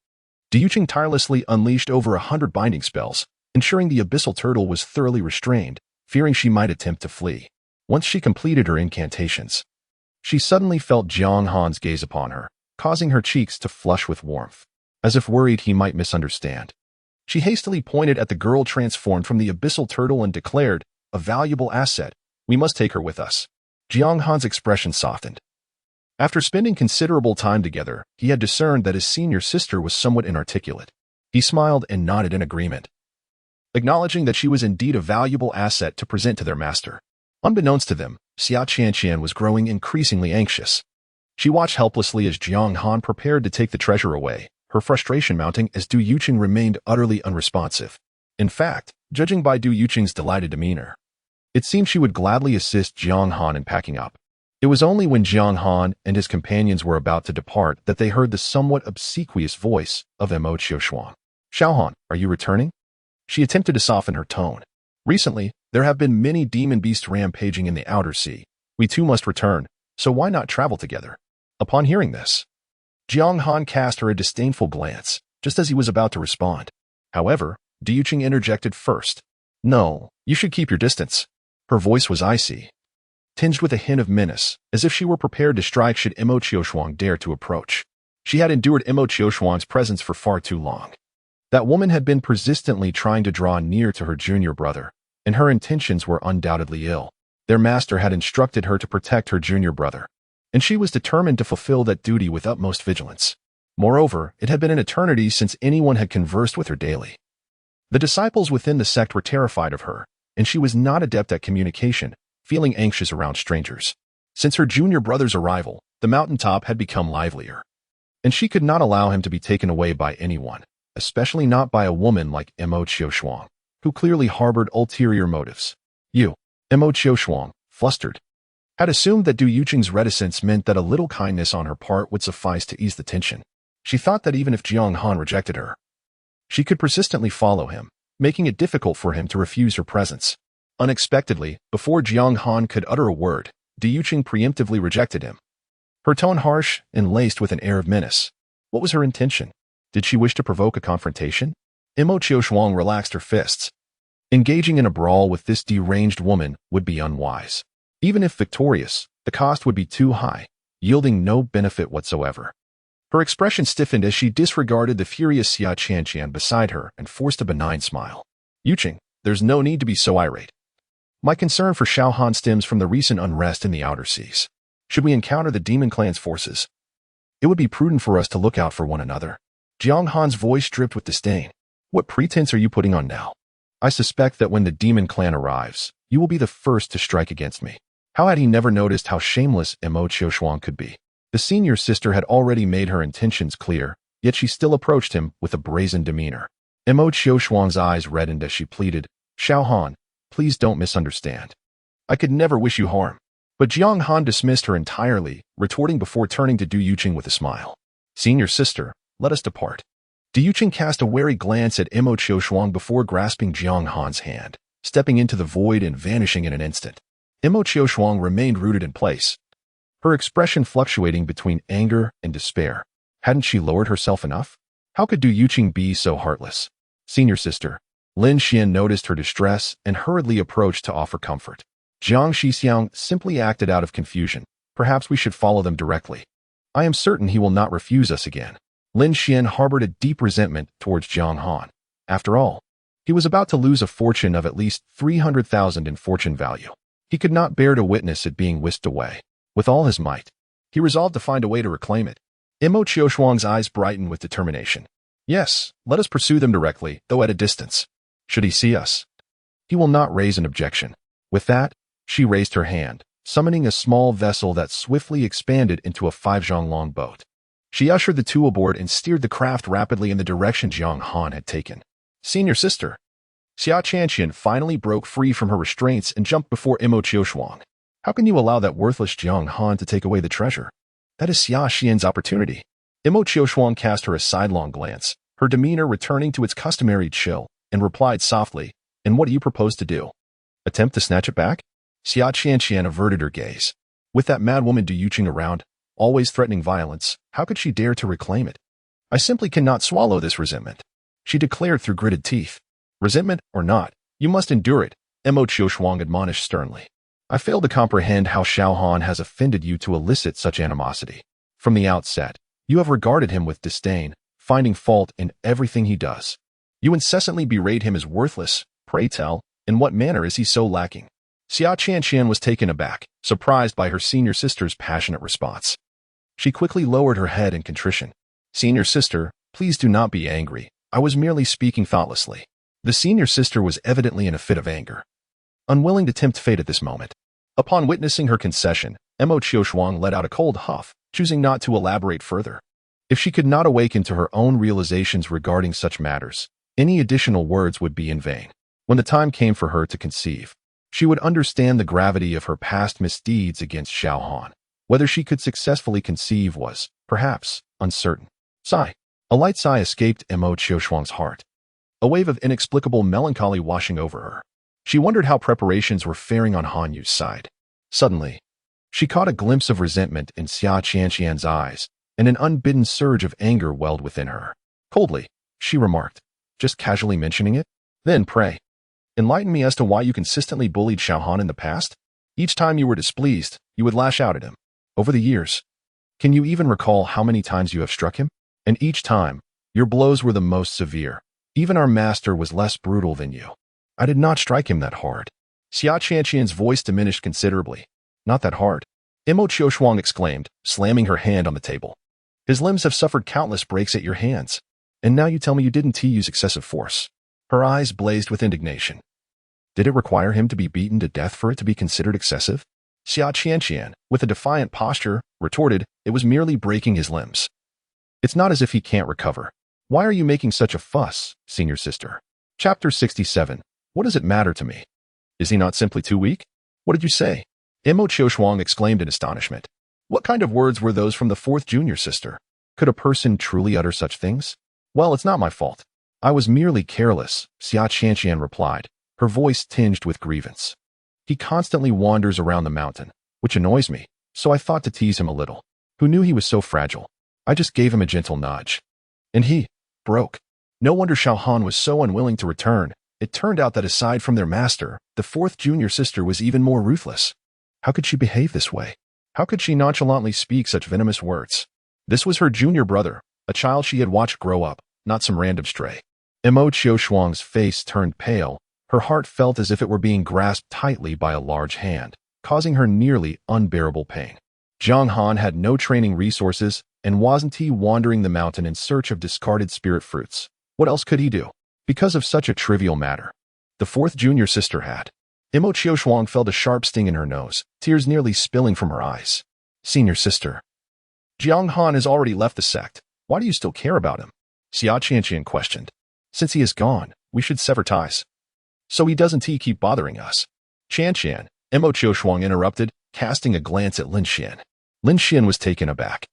Du Yuqing tirelessly unleashed over 100 binding spells, ensuring the abyssal turtle was thoroughly restrained, fearing she might attempt to flee. Once she completed her incantations, she suddenly felt Jiang Han's gaze upon her, causing her cheeks to flush with warmth, as if worried he might misunderstand. She hastily pointed at the girl transformed from the abyssal turtle and declared, "A valuable asset. We must take her with us." Jiang Han's expression softened. After spending considerable time together, he had discerned that his senior sister was somewhat inarticulate. He smiled and nodded in agreement, acknowledging that she was indeed a valuable asset to present to their master. Unbeknownst to them, Xia Qianqian was growing increasingly anxious. She watched helplessly as Jiang Han prepared to take the treasure away, her frustration mounting as Du Yuqing remained utterly unresponsive. In fact, judging by Du Yuqing's delighted demeanor, it seemed she would gladly assist Jiang Han in packing up. It was only when Jiang Han and his companions were about to depart that they heard the somewhat obsequious voice of Mo Qiushuang. "Xiao Han, are you returning?" She attempted to soften her tone. "Recently, there have been many demon beasts rampaging in the outer sea. We too must return, so why not travel together?" Upon hearing this, Jiang Han cast her a disdainful glance, just as he was about to respond. However, Du Yuqing interjected first. "No, you should keep your distance." Her voice was icy, tinged with a hint of menace, as if she were prepared to strike should Mo Qiushuang dare to approach. She had endured Mo Qiushuang's presence for far too long. That woman had been persistently trying to draw near to her junior brother, and her intentions were undoubtedly ill. Their master had instructed her to protect her junior brother, and she was determined to fulfill that duty with utmost vigilance. Moreover, it had been an eternity since anyone had conversed with her daily. The disciples within the sect were terrified of her, and she was not adept at communication, feeling anxious around strangers. Since her junior brother's arrival, the mountaintop had become livelier, and she could not allow him to be taken away by anyone, especially not by a woman like Mo Qiushuang, who clearly harbored ulterior motives. Mo Qiushuang, flustered, had assumed that Du Yuqing's reticence meant that a little kindness on her part would suffice to ease the tension. She thought that even if Jiang Han rejected her, she could persistently follow him, making it difficult for him to refuse her presence. Unexpectedly, before Jiang Han could utter a word, Du Yuqing preemptively rejected him, her tone harsh and laced with an air of menace. What was her intention? Did she wish to provoke a confrontation? Mo Qiushuang relaxed her fists. Engaging in a brawl with this deranged woman would be unwise. Even if victorious, the cost would be too high, yielding no benefit whatsoever. Her expression stiffened as she disregarded the furious Xia Qianqian beside her and forced a benign smile. "Yuqing, there's no need to be so irate. My concern for Xiao Han stems from the recent unrest in the outer seas. Should we encounter the demon clan's forces, it would be prudent for us to look out for one another." Jiang Han's voice dripped with disdain. "What pretense are you putting on now? I suspect that when the demon clan arrives, you will be the first to strike against me." How had he never noticed how shameless Mo Qiushuang could be? The senior sister had already made her intentions clear, yet she still approached him with a brazen demeanor. Mo Qiushuang's eyes reddened as she pleaded, "Xiao Han, please don't misunderstand. I could never wish you harm." But Jiang Han dismissed her entirely, retorting before turning to Du Yuqing with a smile. "Senior sister, let us depart." Du Yuqing cast a wary glance at Mo Qiushuang before grasping Jiang Han's hand, stepping into the void and vanishing in an instant. Mo Qiushuang remained rooted in place, her expression fluctuating between anger and despair. Hadn't she lowered herself enough? How could Du Yuqing be so heartless? "Senior sister." Lin Xian noticed her distress and hurriedly approached to offer comfort. Jiang Shixiang simply acted out of confusion. "Perhaps we should follow them directly. I am certain he will not refuse us again." Lin Xian harbored a deep resentment towards Jiang Han. After all, he was about to lose a fortune of at least 300,000 in fortune value. He could not bear to witness it being whisked away. With all his might, he resolved to find a way to reclaim it. Mo Qiushuang's eyes brightened with determination. "Yes, let us pursue them directly, though at a distance. Should he see us, he will not raise an objection." With that, she raised her hand, summoning a small vessel that swiftly expanded into a 5-zhang long boat. She ushered the two aboard and steered the craft rapidly in the direction Jiang Han had taken. Senior sister. Xia Qianqian finally broke free from her restraints and jumped before Imo Qiushuang. How can you allow that worthless Jiang Han to take away the treasure? That is Xia Xian's opportunity. Imo Qiushuang cast her a sidelong glance, her demeanor returning to its customary chill, and replied softly, "And what do you propose to do? Attempt to snatch it back?" Xia Qianqian averted her gaze. With that mad woman Du Yuqing around, always threatening violence, how could she dare to reclaim it? I simply cannot swallow this resentment, she declared through gritted teeth. Resentment or not, you must endure it, Imo Qiushuang admonished sternly. I fail to comprehend how Xiao Han has offended you to elicit such animosity. From the outset, you have regarded him with disdain, finding fault in everything he does. You incessantly berate him as worthless. Pray tell, in what manner is he so lacking? Xia Qianqian was taken aback, surprised by her senior sister's passionate response. She quickly lowered her head in contrition. Senior sister, please do not be angry. I was merely speaking thoughtlessly. The senior sister was evidently in a fit of anger, unwilling to tempt fate at this moment. Upon witnessing her concession, Imo Qiushuang let out a cold huff, choosing not to elaborate further. If she could not awaken to her own realizations regarding such matters, any additional words would be in vain. When the time came for her to conceive, she would understand the gravity of her past misdeeds against Xiao Han. Whether she could successfully conceive was, perhaps, uncertain. Sigh. A light sigh escaped Imo Qiushuang's heart, a wave of inexplicable melancholy washing over her. She wondered how preparations were faring on Han Yu's side. Suddenly, she caught a glimpse of resentment in Xia Qianqian's eyes, and an unbidden surge of anger welled within her. Coldly, she remarked, just casually mentioning it? Then, pray, enlighten me as to why you consistently bullied Xiao Han in the past? Each time you were displeased, you would lash out at him. Over the years, can you even recall how many times you have struck him? And each time, your blows were the most severe. Even our master was less brutal than you. I did not strike him that hard. Xia Qianqian's voice diminished considerably. Not that hard, Imo Qiushuang exclaimed, slamming her hand on the table. His limbs have suffered countless breaks at your hands, and now you tell me you didn't use excessive force. Her eyes blazed with indignation. Did it require him to be beaten to death for it to be considered excessive? Xia Qianqian, with a defiant posture, retorted, it was merely breaking his limbs. It's not as if he can't recover. Why are you making such a fuss, senior sister? Chapter 67. What does it matter to me? Is he not simply too weak? What did you say? Imo Qiushuang exclaimed in astonishment. What kind of words were those from the fourth junior sister? Could a person truly utter such things? Well, it's not my fault. I was merely careless, Xia Qianqian replied, her voice tinged with grievance. He constantly wanders around the mountain, which annoys me, so I thought to tease him a little. Who knew he was so fragile? I just gave him a gentle nudge. And he broke. No wonder Xiao Han was so unwilling to return. It turned out that aside from their master, the fourth junior sister was even more ruthless. How could she behave this way? How could she nonchalantly speak such venomous words? This was her junior brother, a child she had watched grow up, not some random stray. Imo Qiushuang's face turned pale. Her heart felt as if it were being grasped tightly by a large hand, causing her nearly unbearable pain. Jiang Han had no training resources, and wasn't he wandering the mountain in search of discarded spirit fruits? What else could he do? Because of such a trivial matter. The fourth junior sister had. Imo Qiushuang felt a sharp sting in her nose, tears nearly spilling from her eyes. Senior sister. Jiang Han has already left the sect. Why do you still care about him? Xia Qianqian questioned. Since he is gone, we should sever ties. So he doesn't keep bothering us. Qianqian, Imo Qiushuang interrupted, casting a glance at Lin Xian. Lin Xian was taken aback.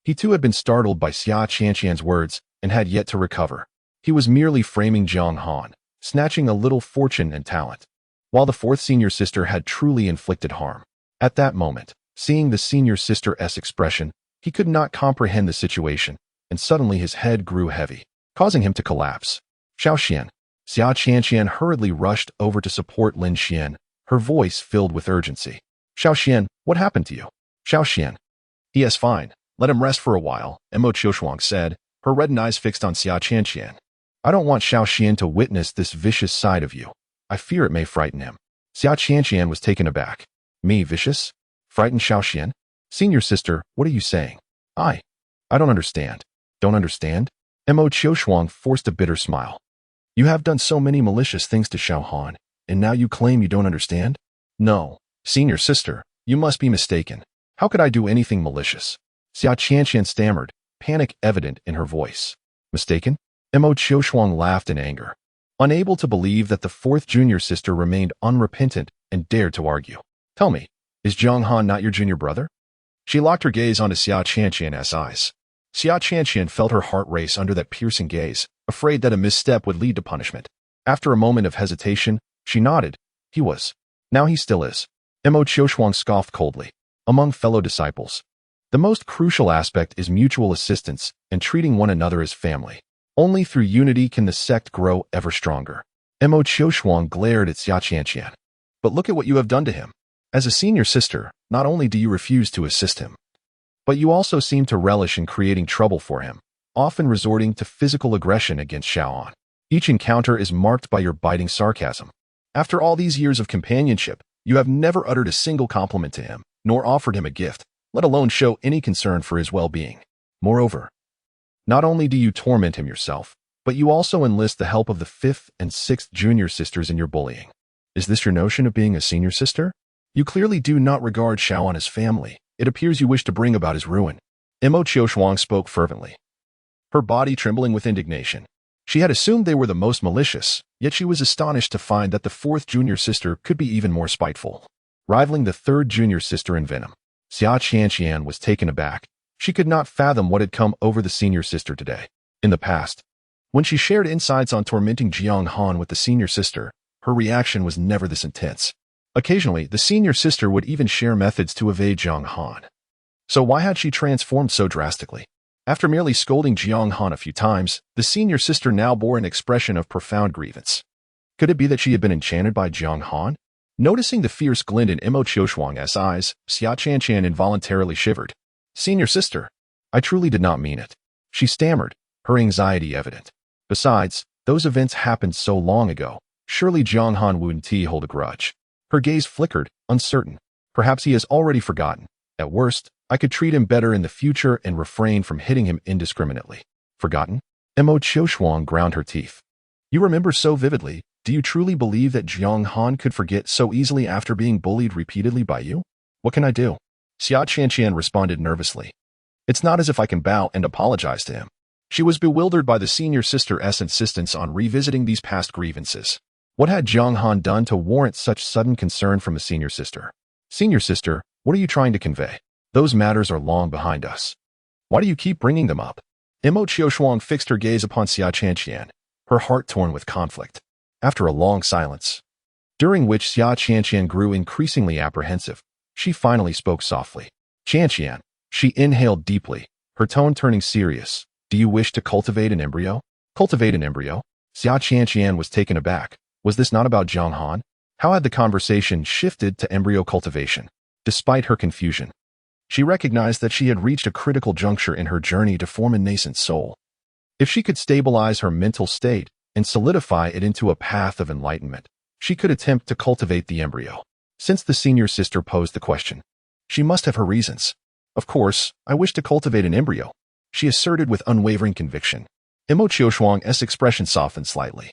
He too had been startled by Xia Qianqian's words and had yet to recover. He was merely framing Jiang Han, snatching a little fortune and talent, while the fourth senior sister had truly inflicted harm. At that moment, seeing the senior sister's expression, he could not comprehend the situation, and suddenly his head grew heavy, causing him to collapse. Xiao Xian. Xia Qianqian hurriedly rushed over to support Lin Xian, her voice filled with urgency. Xiao Xian, what happened to you? Xiao Xian. He is fine. Let him rest for a while, Imo Qiushuang said, her reddened eyes fixed on Xia Qianqian. I don't want Xiao Xian to witness this vicious side of you. I fear it may frighten him. Xia Qianqian was taken aback. Me vicious? Frighten Xiao Xian? Senior sister, what are you saying? I don't understand. Don't understand? Imo Qiushuang forced a bitter smile. You have done so many malicious things to Xiao Han, and now you claim you don't understand? No, senior sister, you must be mistaken. How could I do anything malicious? Xia Qianqian stammered, panic evident in her voice. Mistaken? Mo Qiushuang laughed in anger, unable to believe that the fourth junior sister remained unrepentant and dared to argue. Tell me, is Jiang Han not your junior brother? She locked her gaze onto Xia Qianqian's eyes. Xia Qianqian felt her heart race under that piercing gaze, afraid that a misstep would lead to punishment. After a moment of hesitation, she nodded. He was. Now he still is. Mo Qiushuang scoffed coldly. Among fellow disciples, the most crucial aspect is mutual assistance and treating one another as family. Only through unity can the sect grow ever stronger. Mo Qiushuang glared at Xia Qianqian. But look at what you have done to him. As a senior sister, not only do you refuse to assist him, but you also seem to relish in creating trouble for him, often resorting to physical aggression against Xiaoan. Each encounter is marked by your biting sarcasm. After all these years of companionship, you have never uttered a single compliment to him, nor offered him a gift, let alone show any concern for his well-being. Moreover, not only do you torment him yourself, but you also enlist the help of the 5th and 6th junior sisters in your bullying. Is this your notion of being a senior sister? You clearly do not regard Xiaoan as family. It appears you wish to bring about his ruin. Mo Qiushuang spoke fervently, her body trembling with indignation. She had assumed they were the most malicious, yet she was astonished to find that the 4th junior sister could be even more spiteful, rivaling the 3rd junior sister in venom. Xia Qianqian was taken aback. She could not fathom what had come over the senior sister today. In the past, when she shared insights on tormenting Jiang Han with the senior sister, her reaction was never this intense. Occasionally, the senior sister would even share methods to evade Jiang Han. So why had she transformed so drastically? After merely scolding Jiang Han a few times, the senior sister now bore an expression of profound grievance. Could it be that she had been enchanted by Jiang Han? Noticing the fierce glint in Mo Qiushuang's eyes, Xia Qianqian involuntarily shivered. Senior sister, I truly did not mean it. She stammered, her anxiety evident. Besides, those events happened so long ago. Surely Jiang Han wouldn't hold a grudge. Her gaze flickered, uncertain. Perhaps he has already forgotten. At worst, I could treat him better in the future and refrain from hitting him indiscriminately. Forgotten? Mo Qiushuang ground her teeth. You remember so vividly. Do you truly believe that Jiang Han could forget so easily after being bullied repeatedly by you? What can I do? Xia Qianqian responded nervously. It's not as if I can bow and apologize to him. She was bewildered by the senior sister's insistence on revisiting these past grievances. What had Jiang Han done to warrant such sudden concern from a senior sister? Senior sister, what are you trying to convey? Those matters are long behind us. Why do you keep bringing them up? Mo Qiushuang fixed her gaze upon Xia Qianqian, her heart torn with conflict. After a long silence, during which Xia Qianqian grew increasingly apprehensive, she finally spoke softly. Qianqian. She inhaled deeply, her tone turning serious. Do you wish to cultivate an embryo? Cultivate an embryo? Xia Qianqian was taken aback. Was this not about Jiang Han? How had the conversation shifted to embryo cultivation? Despite her confusion, she recognized that she had reached a critical juncture in her journey to form a nascent soul. If she could stabilize her mental state and solidify it into a path of enlightenment, she could attempt to cultivate the embryo. Since the senior sister posed the question, she must have her reasons. Of course, I wish to cultivate an embryo, she asserted with unwavering conviction. Mo Qiushuang's expression softened slightly.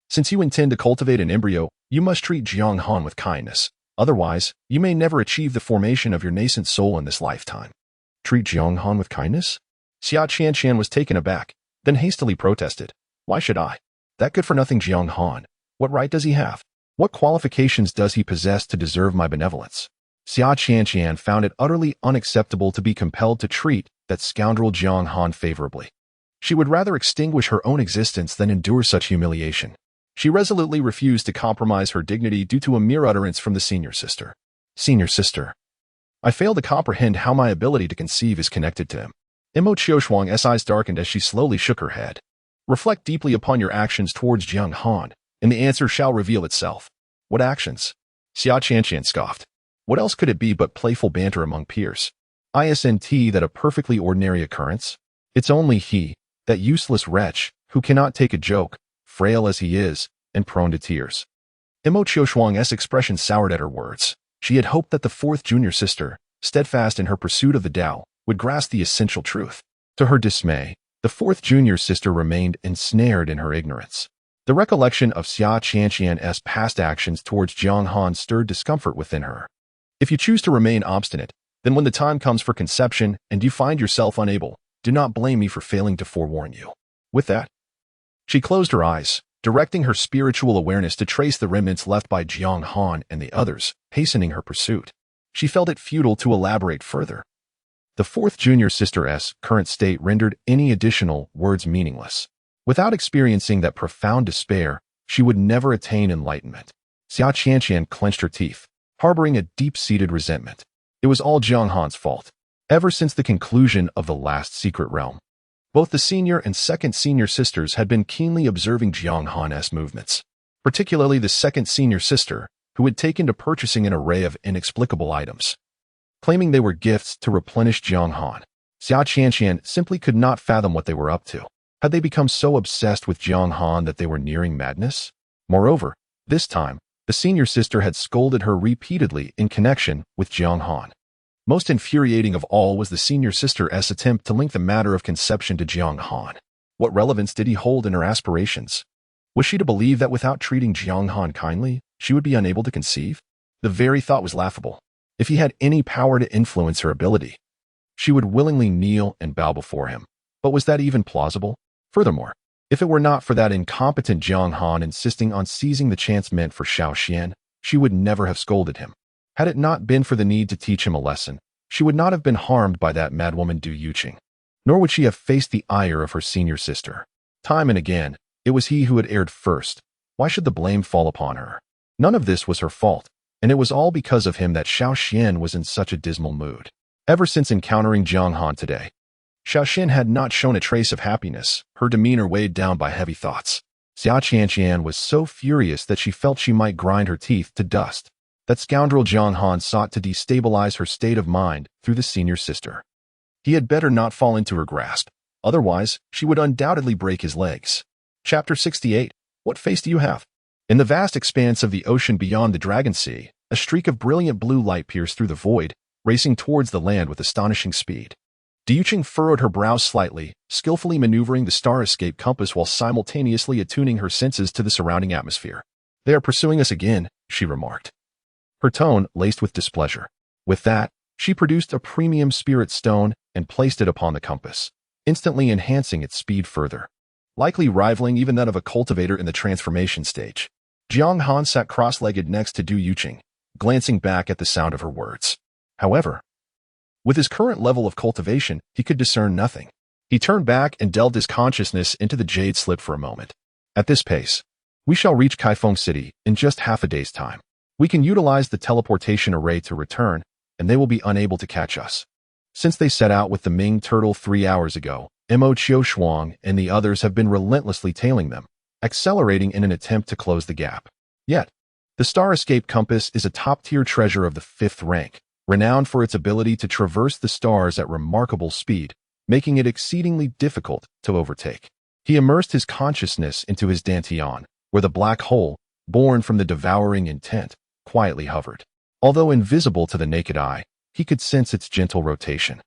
Since you intend to cultivate an embryo, you must treat Jiang Han with kindness. Otherwise, you may never achieve the formation of your nascent soul in this lifetime. Treat Jiang Han with kindness? Xia Qianqian was taken aback, then hastily protested. Why should I? That good-for-nothing Jiang Han. What right does he have? What qualifications does he possess to deserve my benevolence? Xia Qianqian found it utterly unacceptable to be compelled to treat that scoundrel Jiang Han favorably. She would rather extinguish her own existence than endure such humiliation. She resolutely refused to compromise her dignity due to a mere utterance from the senior sister. Senior sister. I fail to comprehend how my ability to conceive is connected to him. Mo Qiushuang's eyes darkened as she slowly shook her head. Reflect deeply upon your actions towards Jiang Han, and the answer shall reveal itself. What actions? Xia Qianqian scoffed. What else could it be but playful banter among peers? Isn't that a perfectly ordinary occurrence? It's only he, that useless wretch, who cannot take a joke, frail as he is, and prone to tears. Mo Qiushuang's expression soured at her words. She had hoped that the 4th junior sister, steadfast in her pursuit of the Tao, would grasp the essential truth. To her dismay, the 4th junior sister remained ensnared in her ignorance. The recollection of Xia Qianqian's past actions towards Jiang Han stirred discomfort within her. If you choose to remain obstinate, then when the time comes for conception and you find yourself unable, do not blame me for failing to forewarn you." With that, she closed her eyes, directing her spiritual awareness to trace the remnants left by Jiang Han and the others, hastening her pursuit. She felt it futile to elaborate further. The fourth junior sister's current state rendered any additional words meaningless. Without experiencing that profound despair, she would never attain enlightenment. Xia Qianqian clenched her teeth, harboring a deep-seated resentment. It was all Jiang Han's fault. Ever since the conclusion of the last secret realm, both the senior and second senior sisters had been keenly observing Jiang Han's movements, particularly the second senior sister, who had taken to purchasing an array of inexplicable items. Claiming they were gifts to replenish Jiang Han, Xia Qianqian simply could not fathom what they were up to. Had they become so obsessed with Jiang Han that they were nearing madness? Moreover, this time, the senior sister had scolded her repeatedly in connection with Jiang Han. Most infuriating of all was the senior sister's attempt to link the matter of conception to Jiang Han. What relevance did he hold in her aspirations? Was she to believe that without treating Jiang Han kindly, she would be unable to conceive? The very thought was laughable. If he had any power to influence her ability, she would willingly kneel and bow before him. But was that even plausible? Furthermore, if it were not for that incompetent Jiang Han insisting on seizing the chance meant for Xiao Xian, she would never have scolded him. Had it not been for the need to teach him a lesson, she would not have been harmed by that madwoman Du Yuqing, nor would she have faced the ire of her senior sister. Time and again, it was he who had erred first. Why should the blame fall upon her? None of this was her fault, and it was all because of him that Xiao Xian was in such a dismal mood. Ever since encountering Jiang Han today, Xiao Xian had not shown a trace of happiness, her demeanor weighed down by heavy thoughts. Xia Qianqian was so furious that she felt she might grind her teeth to dust. That scoundrel Jiang Han sought to destabilize her state of mind through the senior sister. He had better not fall into her grasp, otherwise she would undoubtedly break his legs. Chapter 68. What face do you have? In the vast expanse of the ocean beyond the Dragon Sea, a streak of brilliant blue light pierced through the void, racing towards the land with astonishing speed. Du Yuqing furrowed her brows slightly, skillfully maneuvering the star escape compass while simultaneously attuning her senses to the surrounding atmosphere. "They are pursuing us again," she remarked, her tone laced with displeasure. With that, she produced a premium spirit stone and placed it upon the compass, instantly enhancing its speed further, likely rivaling even that of a cultivator in the transformation stage. Jiang Han sat cross-legged next to Du Yuqing, glancing back at the sound of her words. However, with his current level of cultivation, he could discern nothing. He turned back and delved his consciousness into the jade slip for a moment. At this pace, we shall reach Kaifeng City in just half a day's time. We can utilize the teleportation array to return, and they will be unable to catch us. Since they set out with the Ming turtle 3 hours ago, Mo Chiu Shuang and the others have been relentlessly tailing them, accelerating in an attempt to close the gap. Yet, the Star Escape Compass is a top-tier treasure of the 5th rank, renowned for its ability to traverse the stars at remarkable speed, making it exceedingly difficult to overtake. He immersed his consciousness into his dantian, where the black hole, born from the devouring intent, quietly hovered. Although invisible to the naked eye, he could sense its gentle rotation.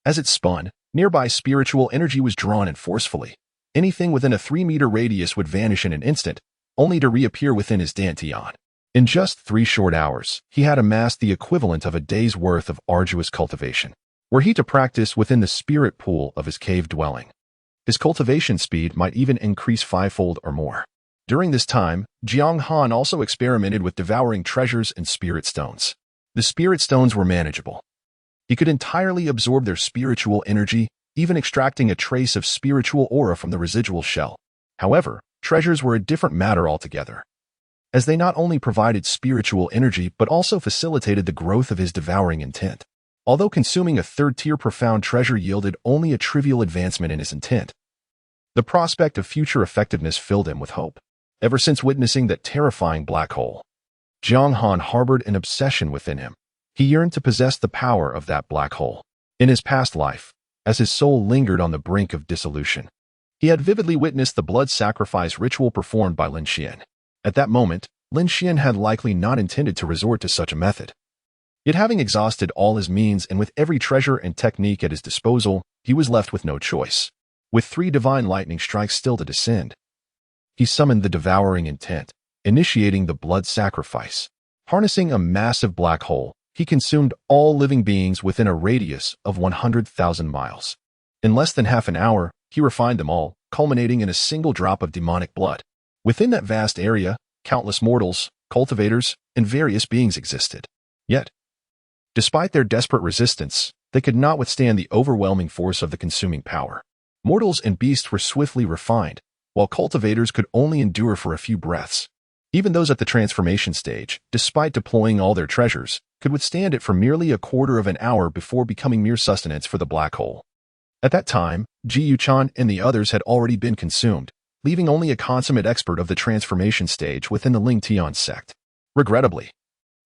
As it spun, nearby spiritual energy was drawn in forcefully. Anything within a 3-meter radius would vanish in an instant, only to reappear within his dantian. In just 3 short hours, he had amassed the equivalent of a day's worth of arduous cultivation. Were he to practice within the spirit pool of his cave dwelling, his cultivation speed might even increase 5-fold or more. During this time, Jiang Han also experimented with devouring treasures and spirit stones. The spirit stones were manageable. He could entirely absorb their spiritual energy, even extracting a trace of spiritual aura from the residual shell. However, treasures were a different matter altogether, as they not only provided spiritual energy but also facilitated the growth of his devouring intent. Although consuming a 3rd-tier profound treasure yielded only a trivial advancement in his intent, the prospect of future effectiveness filled him with hope. Ever since witnessing that terrifying black hole, Jiang Han harbored an obsession within him. He yearned to possess the power of that black hole. In his past life, as his soul lingered on the brink of dissolution, he had vividly witnessed the blood sacrifice ritual performed by Lin Xian. At that moment, Lin Xian had likely not intended to resort to such a method. Yet having exhausted all his means and with every treasure and technique at his disposal, he was left with no choice. With 3 divine lightning strikes still to descend, he summoned the devouring intent, initiating the blood sacrifice. Harnessing a massive black hole, he consumed all living beings within a radius of 100,000 miles. In less than half an hour, he refined them all, culminating in a single drop of demonic blood. Within that vast area, countless mortals, cultivators, and various beings existed. Yet, despite their desperate resistance, they could not withstand the overwhelming force of the consuming power. Mortals and beasts were swiftly refined, while cultivators could only endure for a few breaths. Even those at the transformation stage, despite deploying all their treasures, could withstand it for merely a quarter of an hour before becoming mere sustenance for the black hole. At that time, Jiang Han and the others had already been consumed, leaving only a consummate expert of the transformation stage within the Lingtian sect. Regrettably,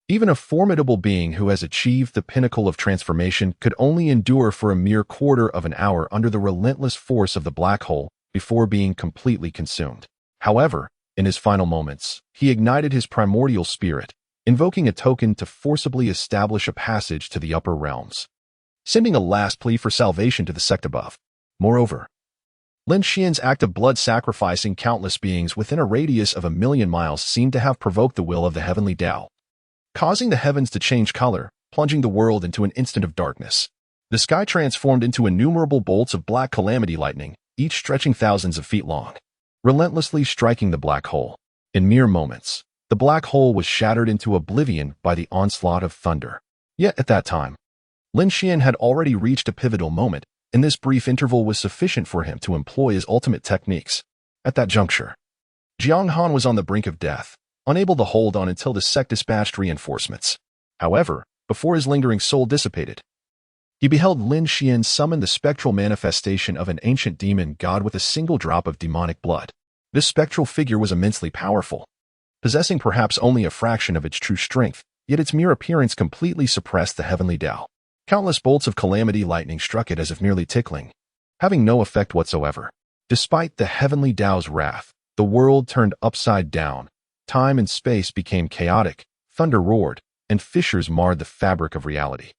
even a formidable being who has achieved the pinnacle of transformation could only endure for a mere quarter of an hour under the relentless force of the black hole before being completely consumed. However, in his final moments, he ignited his primordial spirit, invoking a token to forcibly establish a passage to the upper realms, sending a last plea for salvation to the sect above. Moreover, Lin Xian's act of blood sacrificing countless beings within a radius of 1,000,000 miles seemed to have provoked the will of the heavenly Tao, causing the heavens to change color, plunging the world into an instant of darkness. The sky transformed into innumerable bolts of black calamity lightning, each stretching thousands of feet long, relentlessly striking the black hole. In mere moments, the black hole was shattered into oblivion by the onslaught of thunder. Yet at that time, Lin Xian had already reached a pivotal moment, and this brief interval was sufficient for him to employ his ultimate techniques. At that juncture, Jiang Han was on the brink of death, unable to hold on until the sect dispatched reinforcements. However, before his lingering soul dissipated, he beheld Lin Xian summon the spectral manifestation of an ancient demon god with a single drop of demonic blood. This spectral figure was immensely powerful, possessing perhaps only a fraction of its true strength, yet its mere appearance completely suppressed the heavenly Tao. Countless bolts of calamity lightning struck it as if merely tickling, having no effect whatsoever. Despite the heavenly Tao's wrath, the world turned upside down. Time and space became chaotic, thunder roared, and fissures marred the fabric of reality.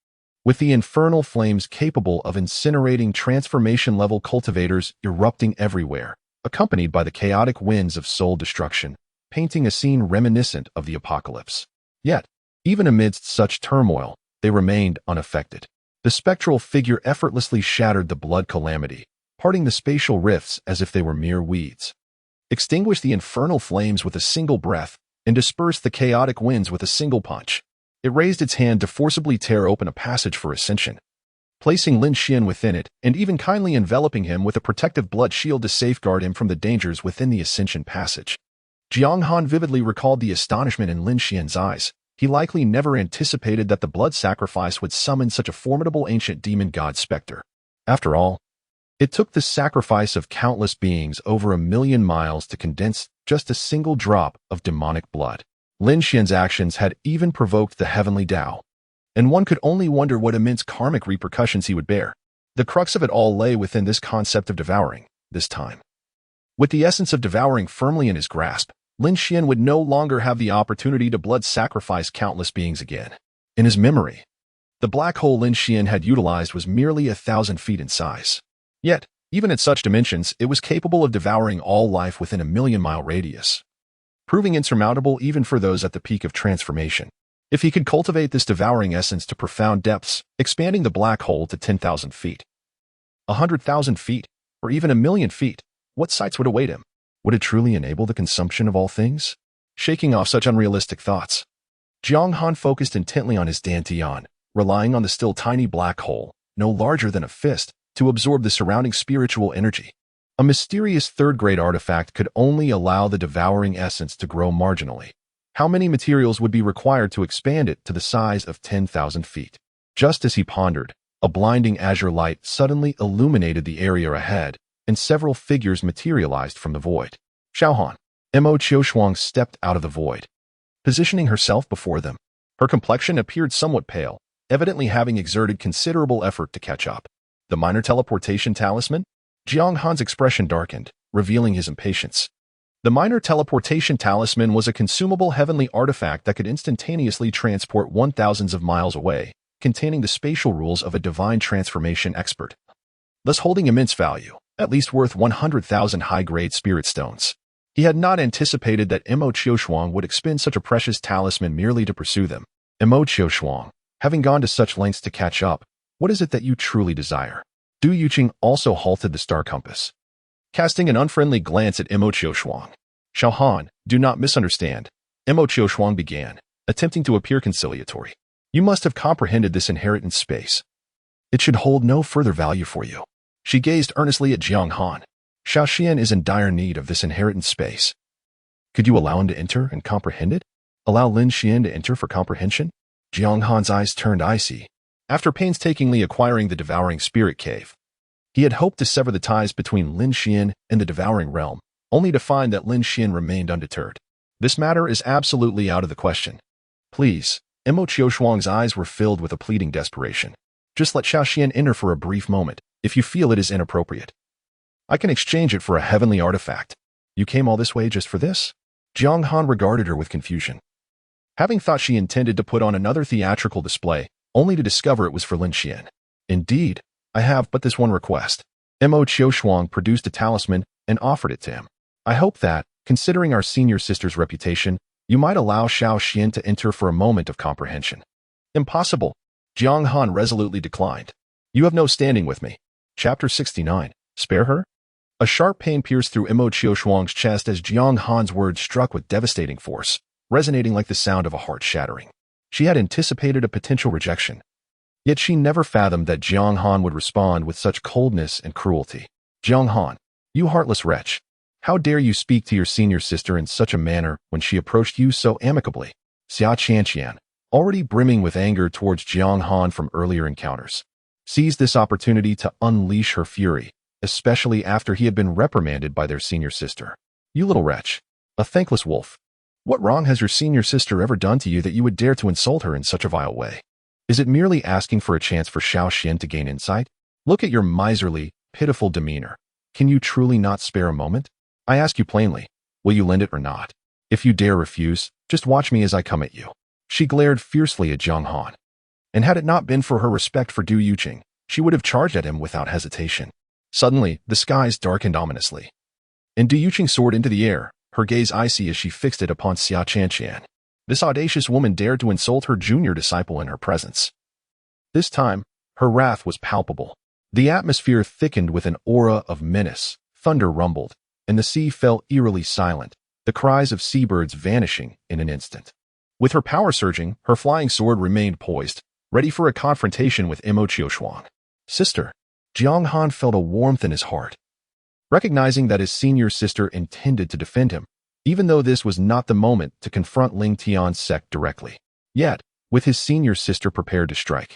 With the infernal flames capable of incinerating transformation-level cultivators erupting everywhere, accompanied by the chaotic winds of soul destruction, painting a scene reminiscent of the apocalypse. Yet, even amidst such turmoil, they remained unaffected. The spectral figure effortlessly shattered the blood calamity, parting the spatial rifts as if they were mere weeds, extinguished the infernal flames with a single breath, and dispersed the chaotic winds with a single punch. It raised its hand to forcibly tear open a passage for ascension, placing Lin Xian within it and even kindly enveloping him with a protective blood shield to safeguard him from the dangers within the ascension passage. Jiang Han vividly recalled the astonishment in Lin Xian's eyes. He likely never anticipated that the blood sacrifice would summon such a formidable ancient demon god specter. After all, it took the sacrifice of countless beings over 1,000,000 miles to condense just a single drop of demonic blood. Lin Xian's actions had even provoked the heavenly Tao, and one could only wonder what immense karmic repercussions he would bear. The crux of it all lay within this concept of devouring, this time. With the essence of devouring firmly in his grasp, Lin Xian would no longer have the opportunity to blood sacrifice countless beings again. In his memory, the black hole Lin Xian had utilized was merely 1,000 feet in size. Yet, even at such dimensions, it was capable of devouring all life within a 1,000,000-mile radius, proving insurmountable even for those at the peak of transformation. If he could cultivate this devouring essence to profound depths, expanding the black hole to 10,000 feet, 100,000 feet, or even 1,000,000 feet, what sights would await him? Would it truly enable the consumption of all things? Shaking off such unrealistic thoughts, Jiang Han focused intently on his dantian, relying on the still tiny black hole, no larger than a fist, to absorb the surrounding spiritual energy. A mysterious third-grade artifact could only allow the devouring essence to grow marginally. How many materials would be required to expand it to the size of 10,000 feet? Just as he pondered, a blinding azure light suddenly illuminated the area ahead, and several figures materialized from the void. Xiaohan, Mo Qiushuang stepped out of the void, positioning herself before them. Her complexion appeared somewhat pale, evidently having exerted considerable effort to catch up. The minor teleportation talisman? Jiang Han's expression darkened, revealing his impatience. The minor teleportation talisman was a consumable heavenly artifact that could instantaneously transport 1,000s of miles away, containing the spatial rules of a divine transformation expert, thus holding immense value, at least worth 100,000 high-grade spirit stones. He had not anticipated that Mo Qiushuang would expend such a precious talisman merely to pursue them. Mo Qiushuang, having gone to such lengths to catch up, what is it that you truly desire? Du Yuqing also halted the star compass, casting an unfriendly glance at Mo Qiushuang. Jiang Han, do not misunderstand, Mo Qiushuang began, attempting to appear conciliatory. You must have comprehended this inheritance space. It should hold no further value for you. She gazed earnestly at Jiang Han. Xiaoxian is in dire need of this inheritance space. Could you allow him to enter and comprehend it? Allow Lin Xian to enter for comprehension? Jiang Han's eyes turned icy. After painstakingly acquiring the Devouring Spirit Cave, he had hoped to sever the ties between Lin Xian and the Devouring Realm, only to find that Lin Xian remained undeterred. This matter is absolutely out of the question. Please. Mo Qiushuang's eyes were filled with a pleading desperation. Just let Xiaoxian enter for a brief moment, if you feel it is inappropriate. I can exchange it for a heavenly artifact. You came all this way just for this? Jiang Han regarded her with confusion. Having thought she intended to put on another theatrical display, only to discover it was for Lin Xian. Indeed, I have but this one request. Mo Qiushuang produced a talisman and offered it to him. I hope that, considering our senior sister's reputation, you might allow Xiaoxian to enter for a moment of comprehension. Impossible. Jiang Han resolutely declined. You have no standing with me. Chapter 69. Spare her? A sharp pain pierced through Mo Qiushuang's chest as Jiang Han's words struck with devastating force, resonating like the sound of a heart shattering. She had anticipated a potential rejection. Yet she never fathomed that Jiang Han would respond with such coldness and cruelty. Jiang Han, you heartless wretch. How dare you speak to your senior sister in such a manner when she approached you so amicably? Xia Qianqian, already brimming with anger towards Jiang Han from earlier encounters, seized this opportunity to unleash her fury, especially after he had been reprimanded by their senior sister. You little wretch. A thankless wolf. What wrong has your senior sister ever done to you that you would dare to insult her in such a vile way? Is it merely asking for a chance for Xiaoxian to gain insight? Look at your miserly, pitiful demeanor. Can you truly not spare a moment? I ask you plainly, will you lend it or not? If you dare refuse, just watch me as I come at you. She glared fiercely at Jiang Han. And had it not been for her respect for Du Yuqing, she would have charged at him without hesitation. Suddenly, the skies darkened ominously. And Du Yuqing soared into the air, her gaze icy as she fixed it upon Xia Qianqian. This audacious woman dared to insult her junior disciple in her presence. This time, her wrath was palpable. The atmosphere thickened with an aura of menace, thunder rumbled, and the sea fell eerily silent, the cries of seabirds vanishing in an instant. With her power surging, her flying sword remained poised, ready for a confrontation with Mo Qiushuang. Sister. Jiang Han felt a warmth in his heart, recognizing that his senior sister intended to defend him, even though this was not the moment to confront Ling Tian's sect directly. Yet, with his senior sister prepared to strike,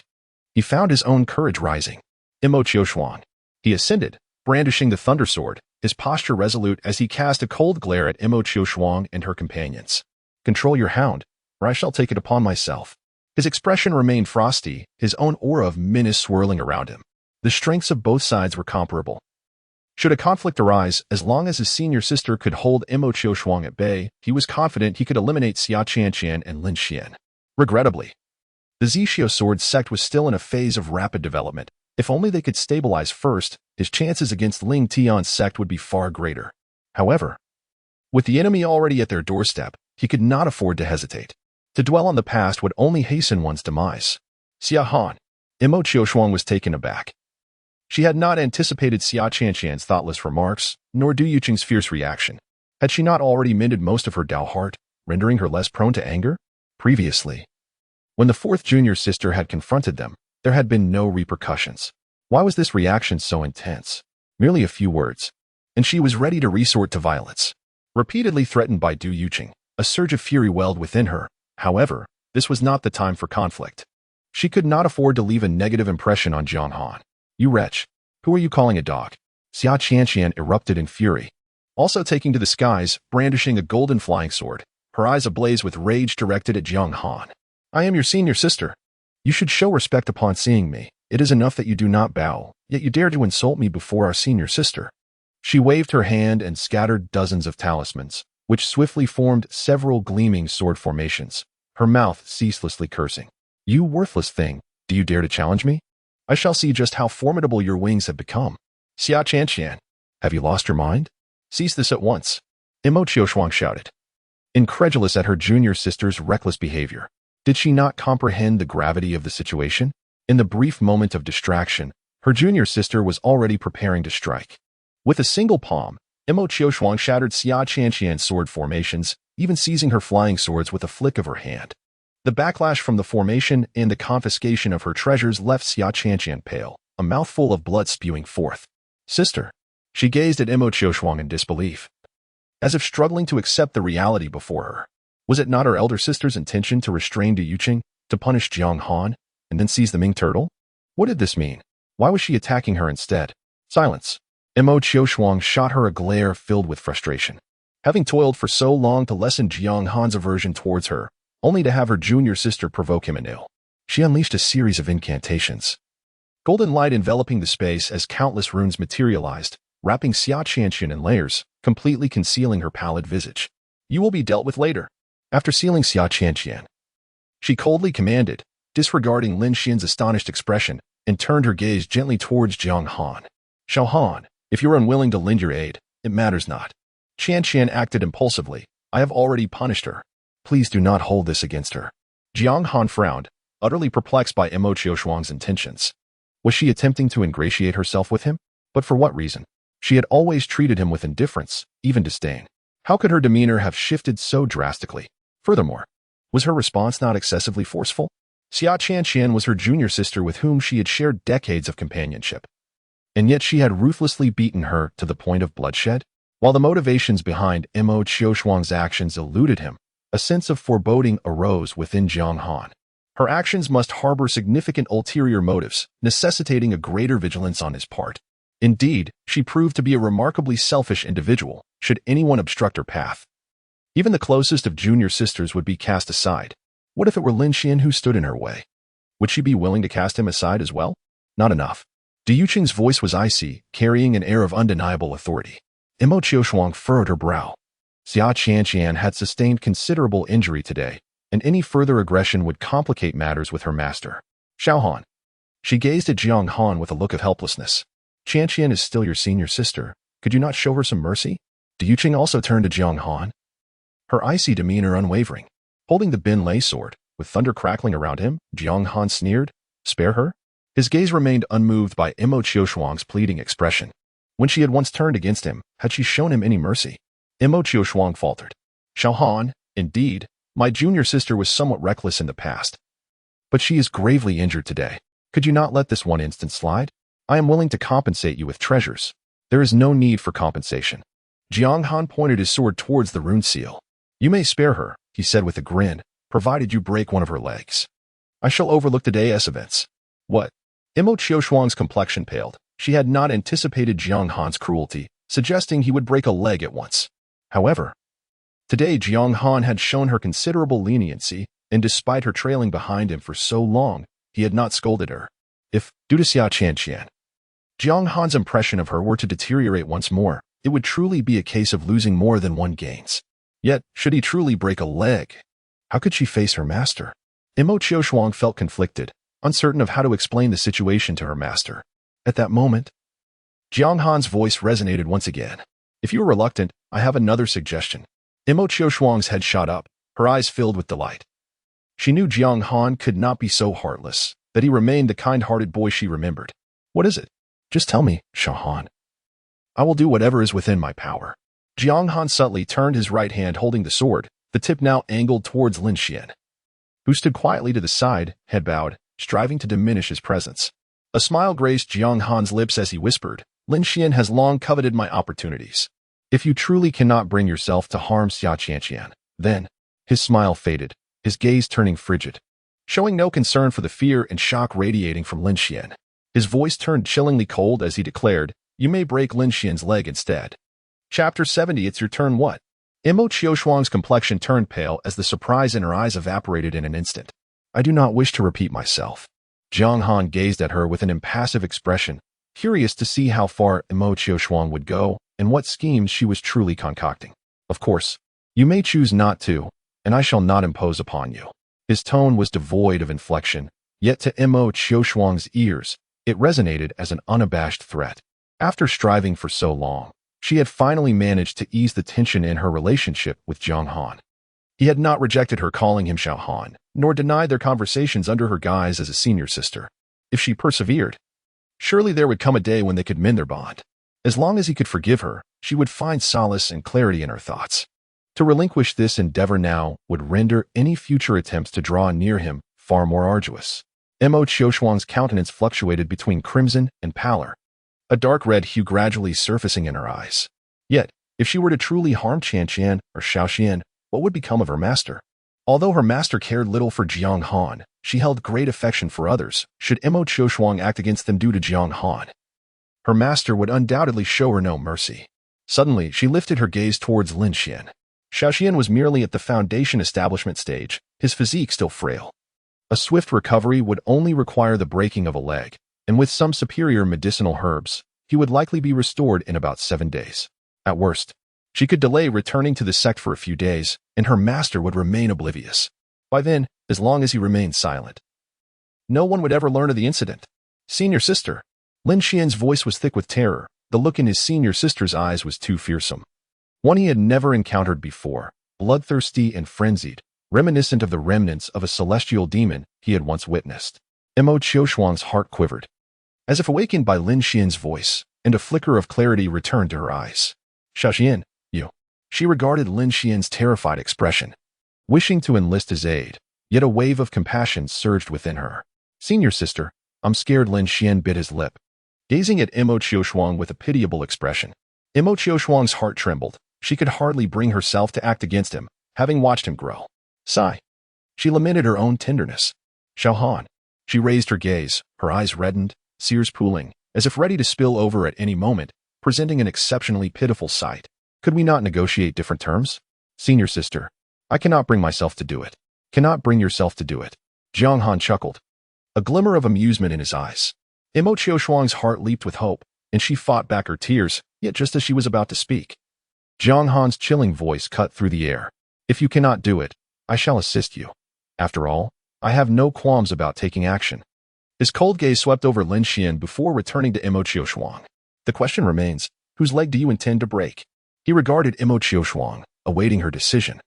he found his own courage rising. Mo Qiushuang. He ascended, brandishing the thunder sword, his posture resolute as he cast a cold glare at Mo Qiushuang and her companions. Control your hound, or I shall take it upon myself. His expression remained frosty, his own aura of menace swirling around him. The strengths of both sides were comparable. Should a conflict arise, as long as his senior sister could hold Mo Qiushuang at bay, he was confident he could eliminate Xia Qianqian and Lin Xian. Regrettably, the Zixio Sword Sect was still in a phase of rapid development. If only they could stabilize first, his chances against Ling Tian's sect would be far greater. However, with the enemy already at their doorstep, he could not afford to hesitate. To dwell on the past would only hasten one's demise. Xia Han. Mo Qiushuang was taken aback. She had not anticipated Xia Qianqian's thoughtless remarks, nor Du Yuqing's fierce reaction. Had she not already mended most of her Dao heart, rendering her less prone to anger? Previously, when the fourth junior sister had confronted them, there had been no repercussions. Why was this reaction so intense? Merely a few words, and she was ready to resort to violence. Repeatedly threatened by Du Yuqing, a surge of fury welled within her. However, this was not the time for conflict. She could not afford to leave a negative impression on Jiang Han. You wretch, who are you calling a dog? Xia Qianqian erupted in fury, also taking to the skies, brandishing a golden flying sword, her eyes ablaze with rage directed at Jiang Han. I am your senior sister. You should show respect upon seeing me. It is enough that you do not bow, yet you dare to insult me before our senior sister. She waved her hand and scattered dozens of talismans, which swiftly formed several gleaming sword formations, her mouth ceaselessly cursing. You worthless thing, do you dare to challenge me? I shall see just how formidable your wings have become. Xia Qianqian, have you lost your mind? Cease this at once. Mo Qiushuang shouted, incredulous at her junior sister's reckless behavior. Did she not comprehend the gravity of the situation? In the brief moment of distraction, Her junior sister was already preparing to strike. With a single palm, Imo Qiushuang shattered Xia Qianqian's sword formations, even seizing her flying swords with a flick of her hand. The backlash from the formation and the confiscation of her treasures left Xia Qianqian pale, a mouthful of blood spewing forth. Sister. She gazed at Imo Qiushuang in disbelief, as if struggling to accept the reality before her. Was it not her elder sister's intention to restrain Du Yuqing, to punish Jiang Han, and then seize the Ming turtle? What did this mean? Why was she attacking her instead? Silence. Imo Qiushuang shot her a glare filled with frustration. Having toiled for so long to lessen Jiang Han's aversion towards her, only to have her junior sister provoke him anew, she unleashed a series of incantations. Golden light enveloping the space as countless runes materialized, wrapping Xia Qianqian in layers, completely concealing her pallid visage. You will be dealt with later. After sealing Xia Qianqian, she coldly commanded, disregarding Lin Xian's astonished expression, and turned her gaze gently towards Jiang Han. Xiao Han, if you are unwilling to lend your aid, it matters not. Qianqian acted impulsively. I have already punished her. Please do not hold this against her. Jiang Han frowned, utterly perplexed by Imo Qiushuang's intentions. Was she attempting to ingratiate herself with him? But for what reason? She had always treated him with indifference, even disdain. How could her demeanor have shifted so drastically? Furthermore, was her response not excessively forceful? Xia Qianqian was her junior sister with whom she had shared decades of companionship. And yet she had ruthlessly beaten her to the point of bloodshed? While the motivations behind Imo Qiushuang's actions eluded him, a sense of foreboding arose within Jiang Han. Her actions must harbor significant ulterior motives, necessitating a greater vigilance on his part. Indeed, she proved to be a remarkably selfish individual, should anyone obstruct her path. Even the closest of junior sisters would be cast aside. What if it were Lin Xian who stood in her way? Would she be willing to cast him aside as well? Not enough. Du Yuqing's voice was icy, carrying an air of undeniable authority. Imo Qiushuang furrowed her brow. Xia Qianqian had sustained considerable injury today, and any further aggression would complicate matters with her master. Xiao Han. She gazed at Jiang Han with a look of helplessness. Qianqian is still your senior sister. Could you not show her some mercy? Du Yuqing also turned to Jiang Han, her icy demeanor unwavering. Holding the bin lei sword, with thunder crackling around him, Jiang Han sneered. Spare her? His gaze remained unmoved by Imo Qiushuang's pleading expression. When she had once turned against him, had she shown him any mercy? Imo Qiushuang faltered. Xiao Han, indeed, my junior sister was somewhat reckless in the past. But she is gravely injured today. Could you not let this one instance slide? I am willing to compensate you with treasures. There is no need for compensation. Jiang Han pointed his sword towards the rune seal. You may spare her, he said with a grin, provided you break one of her legs. I shall overlook today's events. What? Imo Qiushuang's complexion paled. She had not anticipated Jiang Han's cruelty, suggesting he would break a leg at once. However, today Jiang Han had shown her considerable leniency, and despite her trailing behind him for so long, he had not scolded her. If, due to Xia Qianqian, Jiang Han's impression of her were to deteriorate once more, it would truly be a case of losing more than one gains. Yet, should he truly break a leg, how could she face her master? Imo Qiushuang felt conflicted, uncertain of how to explain the situation to her master. At that moment, Jiang Han's voice resonated once again. If you are reluctant, I have another suggestion. Imo Qiushuang's head shot up, her eyes filled with delight. She knew Jiang Han could not be so heartless, that he remained the kind-hearted boy she remembered. What is it? Just tell me, Xiao Han. I will do whatever is within my power. Jiang Han subtly turned his right hand holding the sword, the tip now angled towards Lin Xian, who stood quietly to the side, head bowed, striving to diminish his presence. A smile graced Jiang Han's lips as he whispered, Lin Xian has long coveted my opportunities. If you truly cannot bring yourself to harm Xia Qianqian, then, his smile faded, his gaze turning frigid. Showing no concern for the fear and shock radiating from Lin Xian, his voice turned chillingly cold as he declared, you may break Lin Xian's leg instead. Chapter 70. It's your turn. What? Imo Qiushuang's complexion turned pale as the surprise in her eyes evaporated in an instant. I do not wish to repeat myself. Jiang Han gazed at her with an impassive expression, curious to see how far Imo Qiushuang would go and what schemes she was truly concocting. Of course, you may choose not to, and I shall not impose upon you. His tone was devoid of inflection, yet to Imo Qiushuang's ears, it resonated as an unabashed threat. After striving for so long, she had finally managed to ease the tension in her relationship with Jiang Han. He had not rejected her calling him Xiao Han, nor denied their conversations under her guise as a senior sister. If she persevered, Surely there would come a day when they could mend their bond. As long as he could forgive her, she would find solace and clarity in her thoughts. To relinquish this endeavor now would render any future attempts to draw near him far more arduous. Mo Qiushuang's countenance fluctuated between crimson and pallor, a dark red hue gradually surfacing in her eyes. Yet, if she were to truly harm Qian or Xiaoxian, what would become of her master? Although her master cared little for Jiang Han, she held great affection for others. Should Mo Qiushuang act against them due to Jiang Han, her master would undoubtedly show her no mercy. Suddenly, she lifted her gaze towards Lin Xian. Xiaoxian was merely at the foundation establishment stage, his physique still frail. A swift recovery would only require the breaking of a leg, and with some superior medicinal herbs, he would likely be restored in about 7 days. At worst, she could delay returning to the sect for a few days, and her master would remain oblivious. By then, as long as he remained silent, no one would ever learn of the incident. Senior sister. Lin Xian's voice was thick with terror. The look in his senior sister's eyes was too fearsome. One he had never encountered before, bloodthirsty and frenzied, reminiscent of the remnants of a celestial demon he had once witnessed. Mo Qiushuang's heart quivered, as if awakened by Lin Xian's voice, and a flicker of clarity returned to her eyes. Xiaoxian, you. She regarded Lin Xian's terrified expression, wishing to enlist his aid, yet a wave of compassion surged within her. Senior sister, I'm scared. Lin Xian bit his lip, gazing at Mo Qiushuang with a pitiable expression. Mo Qiushuang's heart trembled. She could hardly bring herself to act against him, having watched him grow. Sigh. She lamented her own tenderness. Xiao Han. She raised her gaze, her eyes reddened, tears pooling, as if ready to spill over at any moment, presenting an exceptionally pitiful sight. Could we not negotiate different terms? Senior sister, I cannot bring myself to do it. Cannot bring yourself to do it. Jiang Han chuckled, a glimmer of amusement in his eyes. Mo Qiushuang's heart leaped with hope, and she fought back her tears, yet just as she was about to speak, Jiang Han's chilling voice cut through the air. If you cannot do it, I shall assist you. After all, I have no qualms about taking action. His cold gaze swept over Lin Xian before returning to Mo Qiushuang. The question remains, whose leg do you intend to break? He regarded Mo Qiushuang, awaiting her decision.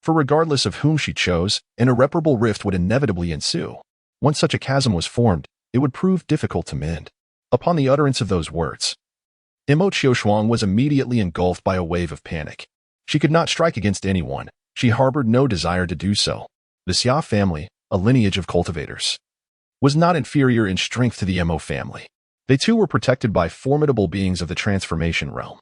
For regardless of whom she chose, an irreparable rift would inevitably ensue. Once such a chasm was formed, it would prove difficult to mend. Upon the utterance of those words, Mo Qiushuang was immediately engulfed by a wave of panic. She could not strike against anyone. She harbored no desire to do so. The Xia family, a lineage of cultivators, was not inferior in strength to the Mo family. They too were protected by formidable beings of the transformation realm.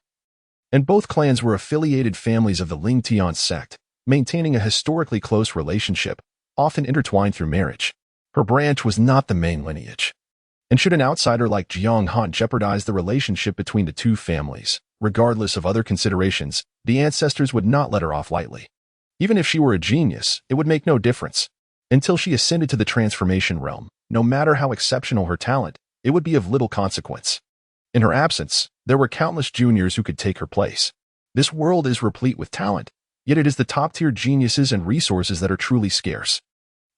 And both clans were affiliated families of the Lingtian sect, maintaining a historically close relationship, often intertwined through marriage. Her branch was not the main lineage. And should an outsider like Jiang Han jeopardize the relationship between the two families, regardless of other considerations, the ancestors would not let her off lightly. Even if she were a genius, it would make no difference. Until she ascended to the transformation realm, no matter how exceptional her talent, it would be of little consequence. In her absence, there were countless juniors who could take her place. This world is replete with talent, yet it is the top-tier geniuses and resources that are truly scarce.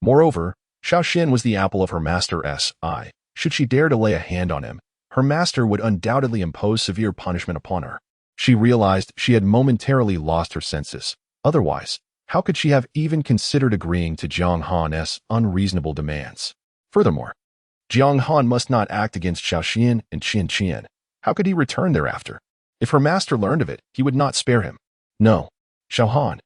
Moreover, Xiaoxian was the apple of her master's eye. Should she dare to lay a hand on him, her master would undoubtedly impose severe punishment upon her. She realized she had momentarily lost her senses. Otherwise, how could she have even considered agreeing to Jiang Han's unreasonable demands? Furthermore, Jiang Han must not act against Xiaoxian and Qian. How could he return thereafter? If her master learned of it, he would not spare him. No, Xiao Han,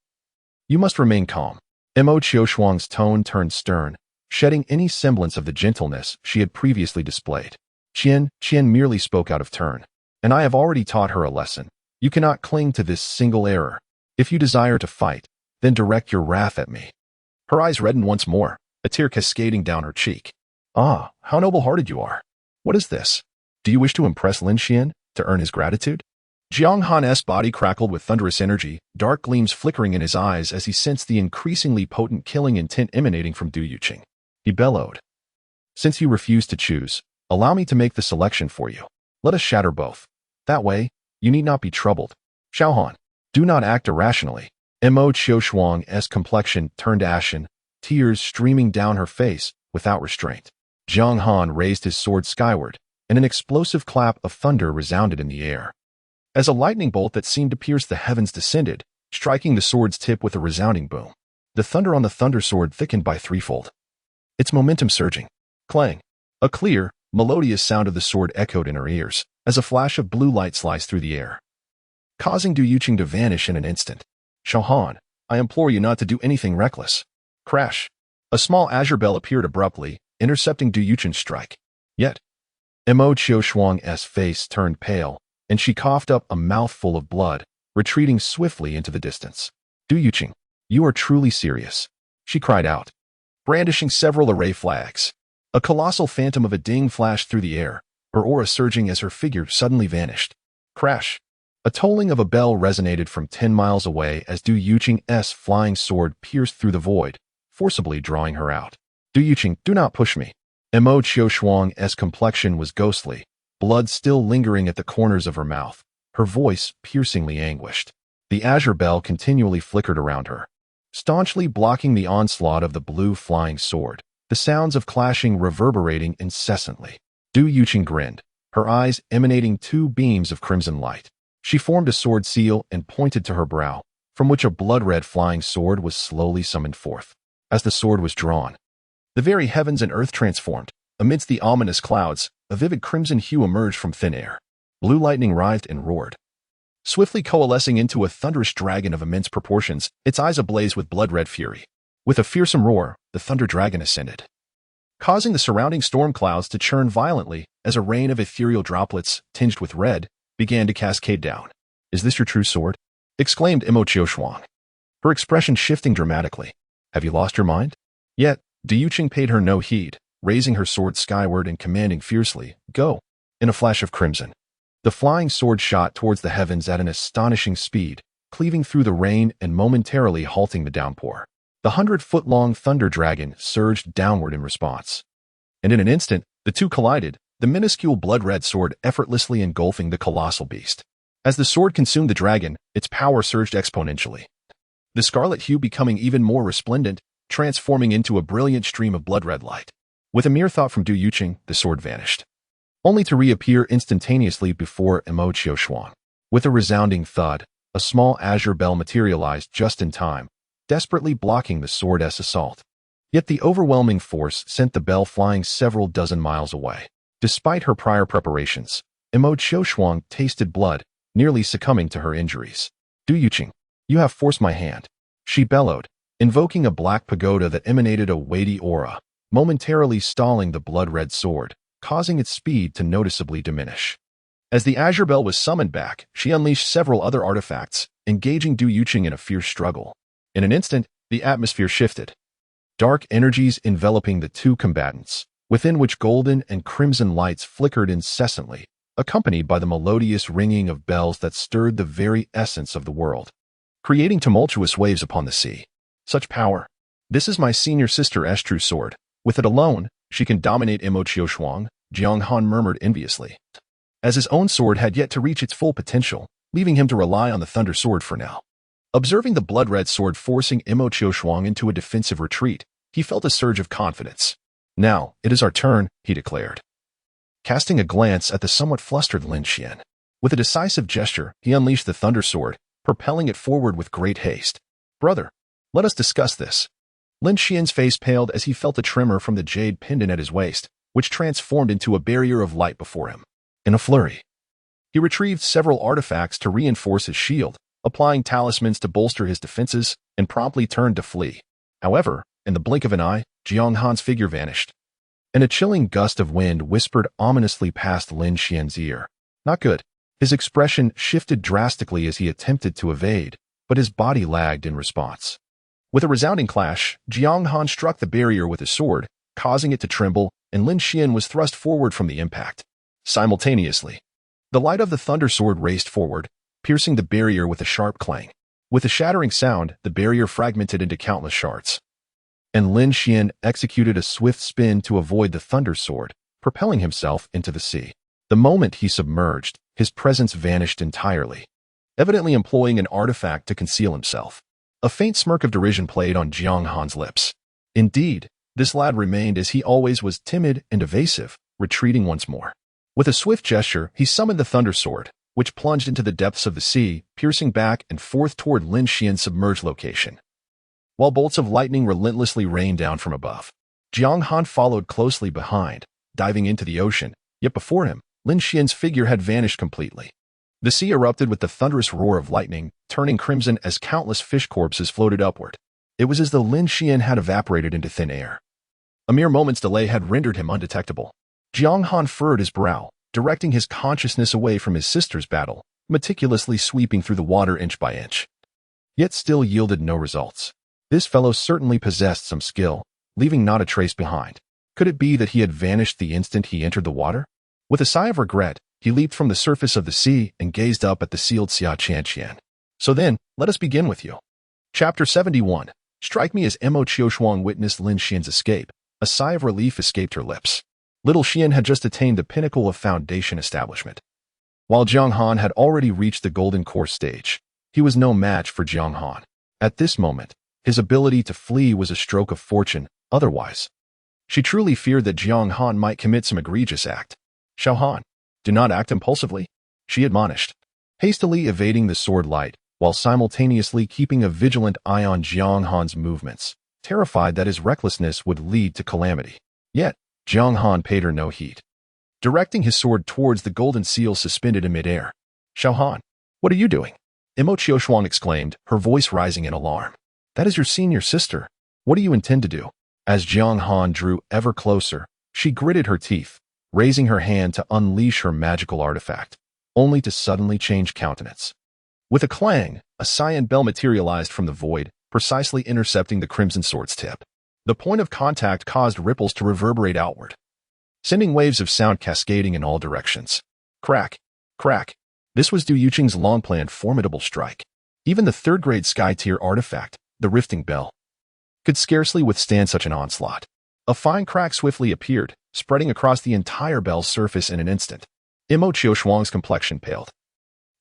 you must remain calm. Mo Qiushuang's tone turned stern, shedding any semblance of the gentleness she had previously displayed. Qian merely spoke out of turn, and I have already taught her a lesson. You cannot cling to this single error. If you desire to fight, then direct your wrath at me. Her eyes reddened once more, a tear cascading down her cheek. Ah, how noble-hearted you are. What is this? Do you wish to impress Lin Xian, to earn his gratitude? Jiang Han's body crackled with thunderous energy, dark gleams flickering in his eyes as he sensed the increasingly potent killing intent emanating from Du Yuqing. He bellowed. Since you refuse to choose, allow me to make the selection for you. Let us shatter both. That way, you need not be troubled. Xiao Han, do not act irrationally. Mo Qiushuang's complexion turned ashen, tears streaming down her face without restraint. Jiang Han raised his sword skyward, and an explosive clap of thunder resounded in the air. As a lightning bolt that seemed to pierce the heavens descended, striking the sword's tip with a resounding boom. The thunder on the thunder sword thickened by threefold, its momentum surging. Clang! A clear, melodious sound of the sword echoed in her ears as a flash of blue light sliced through the air, causing Du Yuqing to vanish in an instant. Jiang Han, I implore you not to do anything reckless. Crash. A small azure bell appeared abruptly, intercepting Du Yuqing's strike. Yet, Mo Qiushuang's face turned pale, and she coughed up a mouthful of blood, retreating swiftly into the distance. Du Yuqing, you are truly serious, she cried out, brandishing several array flags. A colossal phantom of a ding flashed through the air, her aura surging as her figure suddenly vanished. Crash. A tolling of a bell resonated from 10 miles away as Du Yuqing's flying sword pierced through the void, forcibly drawing her out. Du Yuqing, do not push me. Mo Qiushuang's complexion was ghostly, blood still lingering at the corners of her mouth, her voice piercingly anguished. The azure bell continually flickered around her, staunchly blocking the onslaught of the blue flying sword, the sounds of clashing reverberating incessantly. Du Yuqing grinned, her eyes emanating 2 beams of crimson light. She formed a sword seal and pointed to her brow, from which a blood-red flying sword was slowly summoned forth. As the sword was drawn, the very heavens and earth transformed. Amidst the ominous clouds, a vivid crimson hue emerged from thin air. Blue lightning writhed and roared, swiftly coalescing into a thunderous dragon of immense proportions, its eyes ablaze with blood-red fury. With a fearsome roar, the thunder dragon ascended, causing the surrounding storm clouds to churn violently as a rain of ethereal droplets, tinged with red, began to cascade down. Is this your true sword? Exclaimed Mo Qiushuang, her expression shifting dramatically. Have you lost your mind? Yet, Du Yuqing paid her no heed, raising her sword skyward and commanding fiercely, Go! In a flash of crimson, the flying sword shot towards the heavens at an astonishing speed, cleaving through the rain and momentarily halting the downpour. The 100-foot-long thunder dragon surged downward in response. And in an instant, the two collided, the minuscule blood-red sword effortlessly engulfing the colossal beast. As the sword consumed the dragon, its power surged exponentially, the scarlet hue becoming even more resplendent, transforming into a brilliant stream of blood-red light. With a mere thought from Du Yuqing, the sword vanished, only to reappear instantaneously before Mo Qiushuang. With a resounding thud, a small azure bell materialized just in time, desperately blocking the sword's assault. Yet the overwhelming force sent the bell flying several dozen miles away. Despite her prior preparations, Mo Qiushuang tasted blood, nearly succumbing to her injuries. Du Yuqing, you have forced my hand, she bellowed, invoking a black pagoda that emanated a weighty aura, momentarily stalling the blood-red sword, causing its speed to noticeably diminish. As the azure bell was summoned back, she unleashed several other artifacts, engaging Du Yuqing in a fierce struggle. In an instant, the atmosphere shifted, dark energies enveloping the two combatants, within which golden and crimson lights flickered incessantly, accompanied by the melodious ringing of bells that stirred the very essence of the world, creating tumultuous waves upon the sea. Such power. This is my senior sister's true sword. With it alone, she can dominate Mo Qiushuang, Jiang Han murmured enviously, as his own sword had yet to reach its full potential, leaving him to rely on the thunder sword for now. Observing the blood-red sword forcing Mo Qiushuang into a defensive retreat, he felt a surge of confidence. Now, it is our turn, he declared, casting a glance at the somewhat flustered Lin Xian. With a decisive gesture, he unleashed the thunder sword, propelling it forward with great haste. Brother, let us discuss this. Lin Xian's face paled as he felt a tremor from the jade pendant at his waist, which transformed into a barrier of light before him. In a flurry, he retrieved several artifacts to reinforce his shield, applying talismans to bolster his defenses, and promptly turned to flee. However, in the blink of an eye, Jiang Han's figure vanished, and a chilling gust of wind whispered ominously past Lin Xian's ear. Not good. His expression shifted drastically as he attempted to evade, but his body lagged in response. With a resounding clash, Jiang Han struck the barrier with his sword, causing it to tremble, and Lin Xian was thrust forward from the impact. Simultaneously, the light of the thunder sword raced forward, piercing the barrier with a sharp clang. With a shattering sound, the barrier fragmented into countless shards, and Lin Xian executed a swift spin to avoid the thunder sword, propelling himself into the sea. The moment he submerged, his presence vanished entirely, evidently employing an artifact to conceal himself. A faint smirk of derision played on Jiang Han's lips. Indeed, this lad remained as he always was, timid and evasive, retreating once more. With a swift gesture, he summoned the thunder sword, which plunged into the depths of the sea, piercing back and forth toward Lin Xian's submerged location, while bolts of lightning relentlessly rained down from above. Jiang Han followed closely behind, diving into the ocean, yet before him, Lin Xian's figure had vanished completely. The sea erupted with the thunderous roar of lightning, turning crimson as countless fish corpses floated upward. It was as though Lin Xian had evaporated into thin air. A mere moment's delay had rendered him undetectable. Jiang Han furrowed his brow, directing his consciousness away from his sister's battle, meticulously sweeping through the water inch by inch. Yet still yielded no results. This fellow certainly possessed some skill, leaving not a trace behind. Could it be that he had vanished the instant he entered the water? With a sigh of regret, he leaped from the surface of the sea and gazed up at the sealed Xia Qianqian. So then, let us begin with you. Chapter 71. Strike me as Mo Qiushuang witnessed Lin Xian's escape. A sigh of relief escaped her lips. Little Xian had just attained the pinnacle of foundation establishment. While Jiang Han had already reached the golden core stage, he was no match for Jiang Han. At this moment, his ability to flee was a stroke of fortune, otherwise. She truly feared that Jiang Han might commit some egregious act. Xiao Han, do not act impulsively, she admonished, hastily evading the sword light, while simultaneously keeping a vigilant eye on Jiang Han's movements, terrified that his recklessness would lead to calamity. Yet, Jiang Han paid her no heed. Directing his sword towards the golden seal suspended in midair. Xiao Han, what are you doing? Mo Qiushuang exclaimed, her voice rising in alarm. That is your senior sister. What do you intend to do? As Jiang Han drew ever closer, she gritted her teeth, raising her hand to unleash her magical artifact, only to suddenly change countenance. With a clang, a cyan bell materialized from the void, precisely intercepting the crimson sword's tip. The point of contact caused ripples to reverberate outward, sending waves of sound cascading in all directions. Crack, crack. This was Du Yuqing's long-planned formidable strike. Even the third-grade sky-tier artifact, the rifting bell, could scarcely withstand such an onslaught. A fine crack swiftly appeared, spreading across the entire bell's surface in an instant. Mo Qiushuang's complexion paled,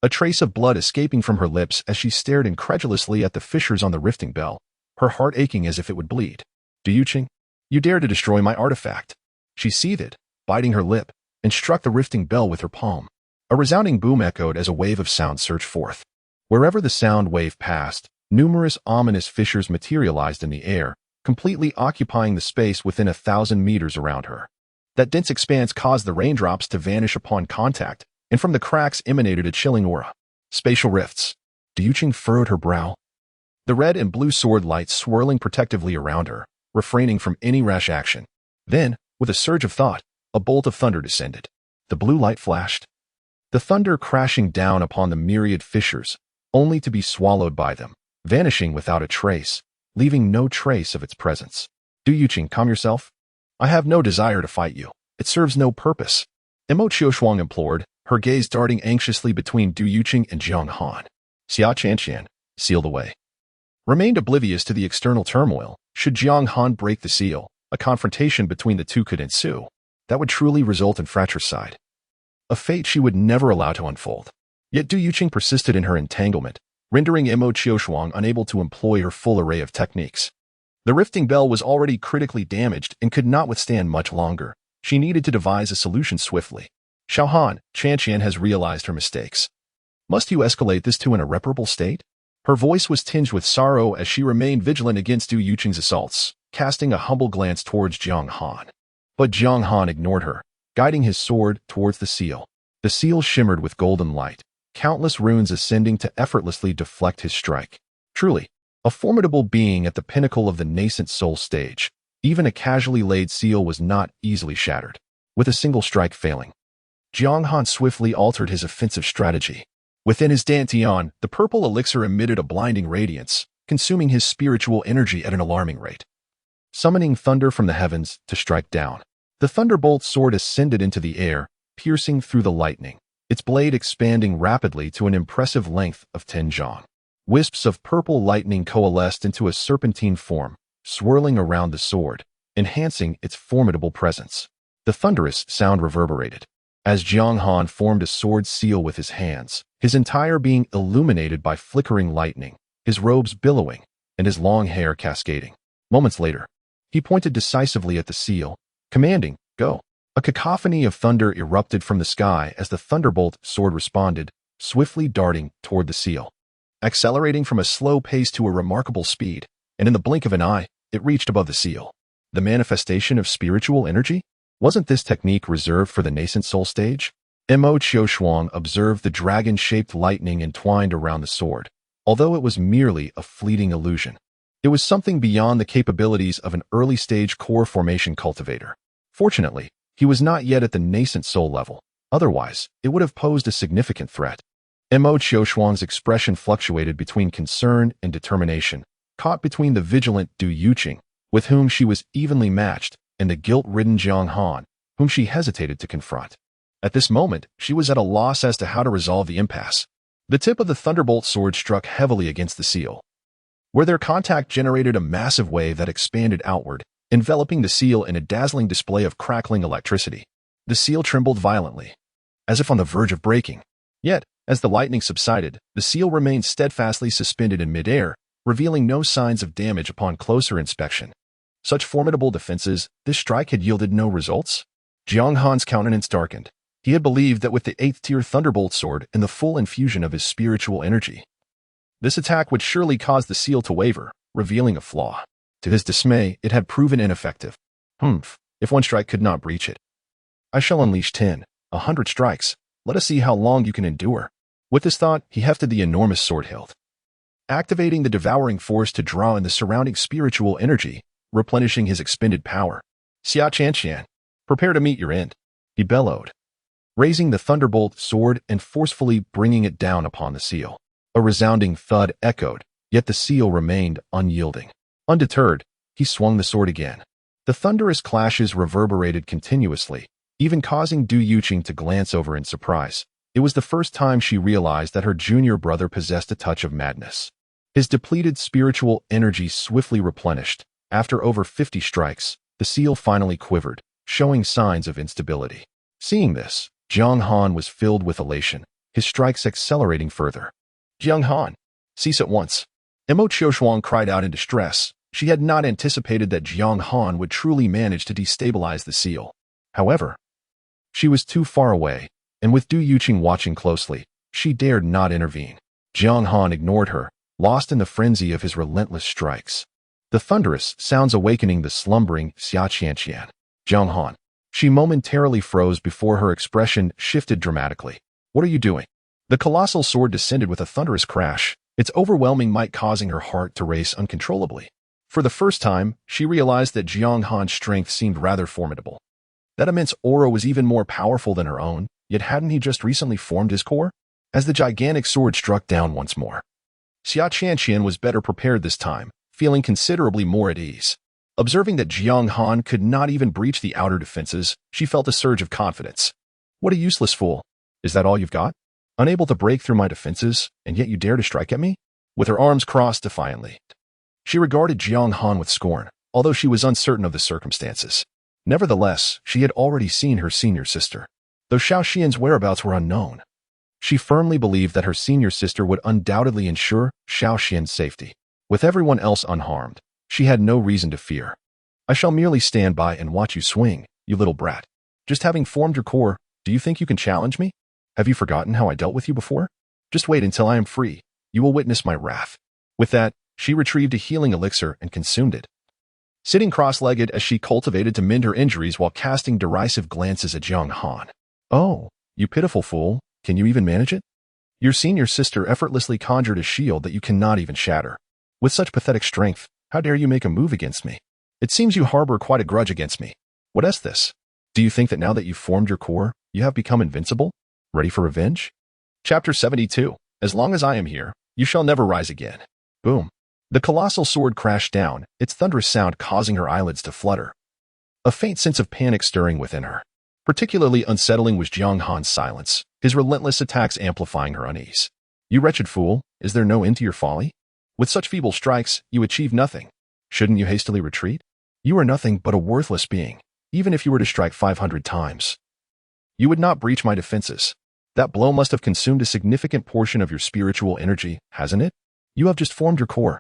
a trace of blood escaping from her lips as she stared incredulously at the fissures on the rifting bell, her heart aching as if it would bleed. Du Yuqing, you dare to destroy my artifact. She seethed, biting her lip, and struck the rifting bell with her palm. A resounding boom echoed as a wave of sound surged forth. Wherever the sound wave passed, numerous ominous fissures materialized in the air, completely occupying the space within 1,000 meters around her. That dense expanse caused the raindrops to vanish upon contact, and from the cracks emanated a chilling aura. Spatial rifts. Du Yuqing furrowed her brow, the red and blue sword light swirling protectively around her, refraining from any rash action. Then, with a surge of thought, a bolt of thunder descended. The blue light flashed, the thunder crashing down upon the myriad fissures, only to be swallowed by them, vanishing without a trace, leaving no trace of its presence. Du Yuqing, calm yourself. I have no desire to fight you. It serves no purpose. Mo Qiushuang implored, her gaze darting anxiously between Du Yuqing and Jiang Han. Xia Qianqian, sealed away, remained oblivious to the external turmoil. Should Jiang Han break the seal, a confrontation between the two could ensue. That would truly result in fratricide, a fate she would never allow to unfold. Yet Du Yuqing persisted in her entanglement, rendering Mo Qiushuang unable to employ her full array of techniques. The rifting bell was already critically damaged and could not withstand much longer. She needed to devise a solution swiftly. Xiao Han, Qianqian has realized her mistakes. Must you escalate this to an irreparable state? Her voice was tinged with sorrow as she remained vigilant against Du Yuqing's assaults, casting a humble glance towards Jiang Han. But Jiang Han ignored her, guiding his sword towards the seal. The seal shimmered with golden light, countless runes ascending to effortlessly deflect his strike. Truly, a formidable being at the pinnacle of the nascent soul stage. Even a casually laid seal was not easily shattered, with a single strike failing. Jiang Han swiftly altered his offensive strategy. Within his dantian, the purple elixir emitted a blinding radiance, consuming his spiritual energy at an alarming rate, summoning thunder from the heavens to strike down. The thunderbolt sword ascended into the air, piercing through the lightning, its blade expanding rapidly to an impressive length of 10 zhang. Wisps of purple lightning coalesced into a serpentine form, swirling around the sword, enhancing its formidable presence. The thunderous sound reverberated as Jiang Han formed a sword seal with his hands, his entire being illuminated by flickering lightning, his robes billowing, and his long hair cascading. Moments later, he pointed decisively at the seal, commanding, "Go." A cacophony of thunder erupted from the sky as the thunderbolt sword responded, swiftly darting toward the seal, accelerating from a slow pace to a remarkable speed, and in the blink of an eye, it reached above the seal. The manifestation of spiritual energy? Wasn't this technique reserved for the nascent soul stage? Mo Qiushuang observed the dragon-shaped lightning entwined around the sword, although it was merely a fleeting illusion. It was something beyond the capabilities of an early-stage core formation cultivator. Fortunately, he was not yet at the nascent soul level. Otherwise, it would have posed a significant threat. Mo Qiushuang's expression fluctuated between concern and determination, caught between the vigilant Du Yuqing, with whom she was evenly matched, and the guilt-ridden Jiang Han, whom she hesitated to confront. At this moment, she was at a loss as to how to resolve the impasse. The tip of the thunderbolt sword struck heavily against the seal, where their contact generated a massive wave that expanded outward, enveloping the seal in a dazzling display of crackling electricity. The seal trembled violently, as if on the verge of breaking. Yet, as the lightning subsided, the seal remained steadfastly suspended in midair, revealing no signs of damage upon closer inspection. Such formidable defenses, this strike had yielded no results? Jiang Han's countenance darkened. He had believed that with the 8th-tier Thunderbolt sword and the full infusion of his spiritual energy, this attack would surely cause the seal to waver, revealing a flaw. To his dismay, it had proven ineffective. If one strike could not breach it, I shall unleash 10, 100 strikes. Let us see how long you can endure. With this thought, he hefted the enormous sword hilt, activating the devouring force to draw in the surrounding spiritual energy, replenishing his expended power. Xia Qianqian, prepare to meet your end, he bellowed, raising the thunderbolt sword and forcefully bringing it down upon the seal. A resounding thud echoed, yet the seal remained unyielding. Undeterred, he swung the sword again. The thunderous clashes reverberated continuously, even causing Du Yuqing to glance over in surprise. It was the first time she realized that her junior brother possessed a touch of madness. His depleted spiritual energy swiftly replenished. After over 50 strikes, the seal finally quivered, showing signs of instability. Seeing this, Jiang Han was filled with elation, his strikes accelerating further. Jiang Han, cease at once. Mo Qiushuang cried out in distress. She had not anticipated that Jiang Han would truly manage to destabilize the seal. However, she was too far away, and with Du Yuqing watching closely, she dared not intervene. Jiang Han ignored her, lost in the frenzy of his relentless strikes. The thunderous sounds awakening the slumbering Xia Qianqian. Jiang Han. She momentarily froze before her expression shifted dramatically. What are you doing? The colossal sword descended with a thunderous crash, its overwhelming might causing her heart to race uncontrollably. For the first time, she realized that Jiang Han's strength seemed rather formidable. That immense aura was even more powerful than her own, yet hadn't he just recently formed his core? As the gigantic sword struck down once more, Xia Qianqian was better prepared this time, feeling considerably more at ease. Observing that Jiang Han could not even breach the outer defenses, she felt a surge of confidence. What a useless fool. Is that all you've got? Unable to break through my defenses, and yet you dare to strike at me? With her arms crossed defiantly, she regarded Jiang Han with scorn, although she was uncertain of the circumstances. Nevertheless, she had already seen her senior sister. Though Xiao Xian's whereabouts were unknown, she firmly believed that her senior sister would undoubtedly ensure Xiao Xian's safety. With everyone else unharmed, she had no reason to fear. I shall merely stand by and watch you swing, you little brat. Just having formed your core, do you think you can challenge me? Have you forgotten how I dealt with you before? Just wait until I am free. You will witness my wrath. With that, she retrieved a healing elixir and consumed it, sitting cross-legged as she cultivated to mend her injuries while casting derisive glances at Jiang Han. Oh, you pitiful fool, can you even manage it? Your senior sister effortlessly conjured a shield that you cannot even shatter. With such pathetic strength, how dare you make a move against me? It seems you harbor quite a grudge against me. What is this? Do you think that now that you've formed your core, you have become invincible? Ready for revenge? Chapter 72. As long as I am here, you shall never rise again. Boom. The colossal sword crashed down, its thunderous sound causing her eyelids to flutter. A faint sense of panic stirring within her. Particularly unsettling was Jiang Han's silence, his relentless attacks amplifying her unease. You wretched fool, is there no end to your folly? With such feeble strikes, you achieve nothing. Shouldn't you hastily retreat? You are nothing but a worthless being, even if you were to strike 500 times. You would not breach my defenses. That blow must have consumed a significant portion of your spiritual energy, hasn't it? You have just formed your core.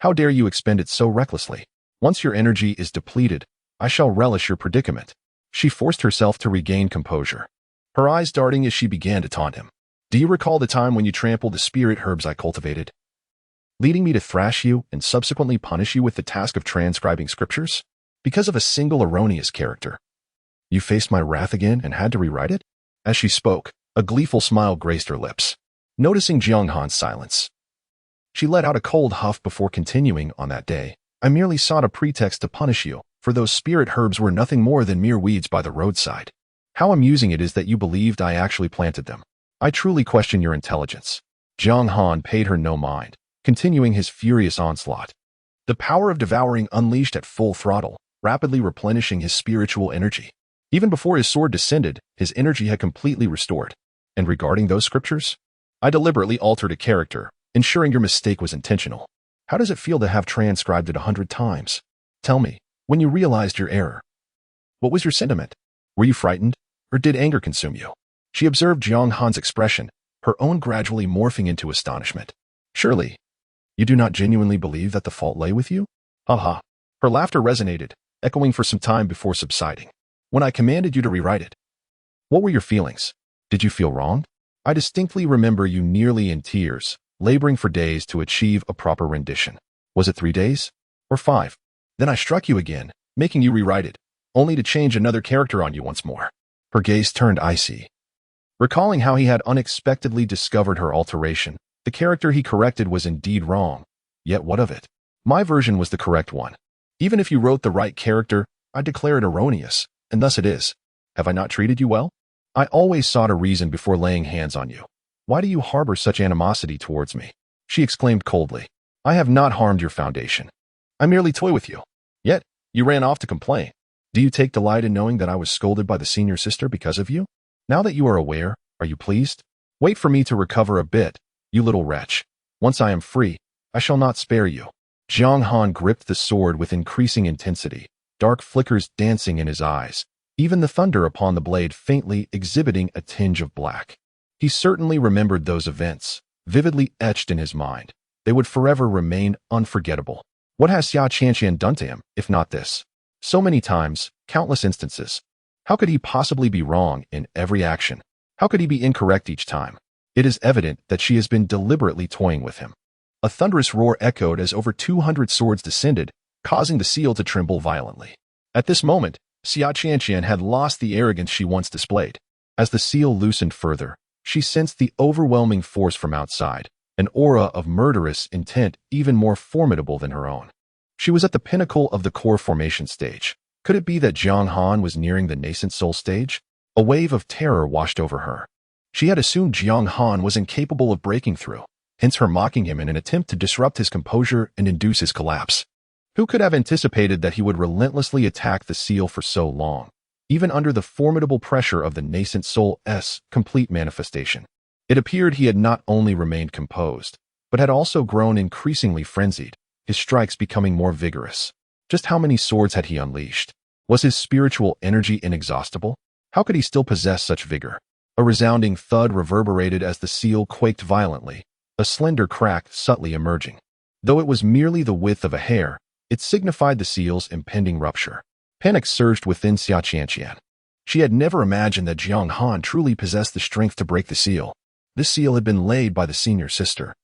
How dare you expend it so recklessly? Once your energy is depleted, I shall relish your predicament. She forced herself to regain composure, her eyes darting as she began to taunt him. Do you recall the time when you trampled the spirit herbs I cultivated, leading me to thrash you and subsequently punish you with the task of transcribing scriptures? Because of a single erroneous character. You faced my wrath again and had to rewrite it? As she spoke, a gleeful smile graced her lips. Noticing Jiang Han's silence, she let out a cold huff before continuing. On that day, I merely sought a pretext to punish you, for those spirit herbs were nothing more than mere weeds by the roadside. How amusing it is that you believed I actually planted them. I truly question your intelligence. Jiang Han paid her no mind, continuing his furious onslaught. The power of devouring unleashed at full throttle, rapidly replenishing his spiritual energy. Even before his sword descended, his energy had completely restored. And regarding those scriptures, I deliberately altered a character, ensuring your mistake was intentional. How does it feel to have transcribed it 100 times? Tell me, when you realized your error, what was your sentiment? Were you frightened, or did anger consume you? She observed Jiang Han's expression, her own gradually morphing into astonishment. Surely, you do not genuinely believe that the fault lay with you? Ha. Her laughter resonated, echoing for some time before subsiding. When I commanded you to rewrite it, what were your feelings? Did you feel wronged? I distinctly remember you nearly in tears, laboring for days to achieve a proper rendition. Was it 3 days? Or 5? Then I struck you again, making you rewrite it, only to change another character on you once more. Her gaze turned icy. Recalling how he had unexpectedly discovered her alteration, the character he corrected was indeed wrong. Yet what of it? My version was the correct one. Even if you wrote the right character, I declare it erroneous, and thus it is. Have I not treated you well? I always sought a reason before laying hands on you. Why do you harbor such animosity towards me? She exclaimed coldly. I have not harmed your foundation. I merely toy with you. Yet, you ran off to complain. Do you take delight in knowing that I was scolded by the senior sister because of you? Now that you are aware, are you pleased? Wait for me to recover a bit, you little wretch. Once I am free, I shall not spare you. Jiang Han gripped the sword with increasing intensity, dark flickers dancing in his eyes, even the thunder upon the blade faintly exhibiting a tinge of black. He certainly remembered those events, vividly etched in his mind. They would forever remain unforgettable. What has Xia Qianqian done to him, if not this? So many times, countless instances. How could he possibly be wrong in every action? How could he be incorrect each time? It is evident that she has been deliberately toying with him. A thunderous roar echoed as over 200 swords descended, causing the seal to tremble violently. At this moment, Xia Qianqian had lost the arrogance she once displayed. As the seal loosened further, she sensed the overwhelming force from outside, an aura of murderous intent even more formidable than her own. She was at the pinnacle of the core formation stage. Could it be that Jiang Han was nearing the nascent soul stage? A wave of terror washed over her. She had assumed Jiang Han was incapable of breaking through, hence her mocking him in an attempt to disrupt his composure and induce his collapse. Who could have anticipated that he would relentlessly attack the seal for so long, even under the formidable pressure of the nascent soul's complete manifestation? It appeared he had not only remained composed, but had also grown increasingly frenzied, his strikes becoming more vigorous. Just how many swords had he unleashed? Was his spiritual energy inexhaustible? How could he still possess such vigor? A resounding thud reverberated as the seal quaked violently, a slender crack subtly emerging. Though it was merely the width of a hair, it signified the seal's impending rupture. Panic surged within Xia Qianqian. She had never imagined that Jiang Han truly possessed the strength to break the seal. This seal had been laid by the senior sister.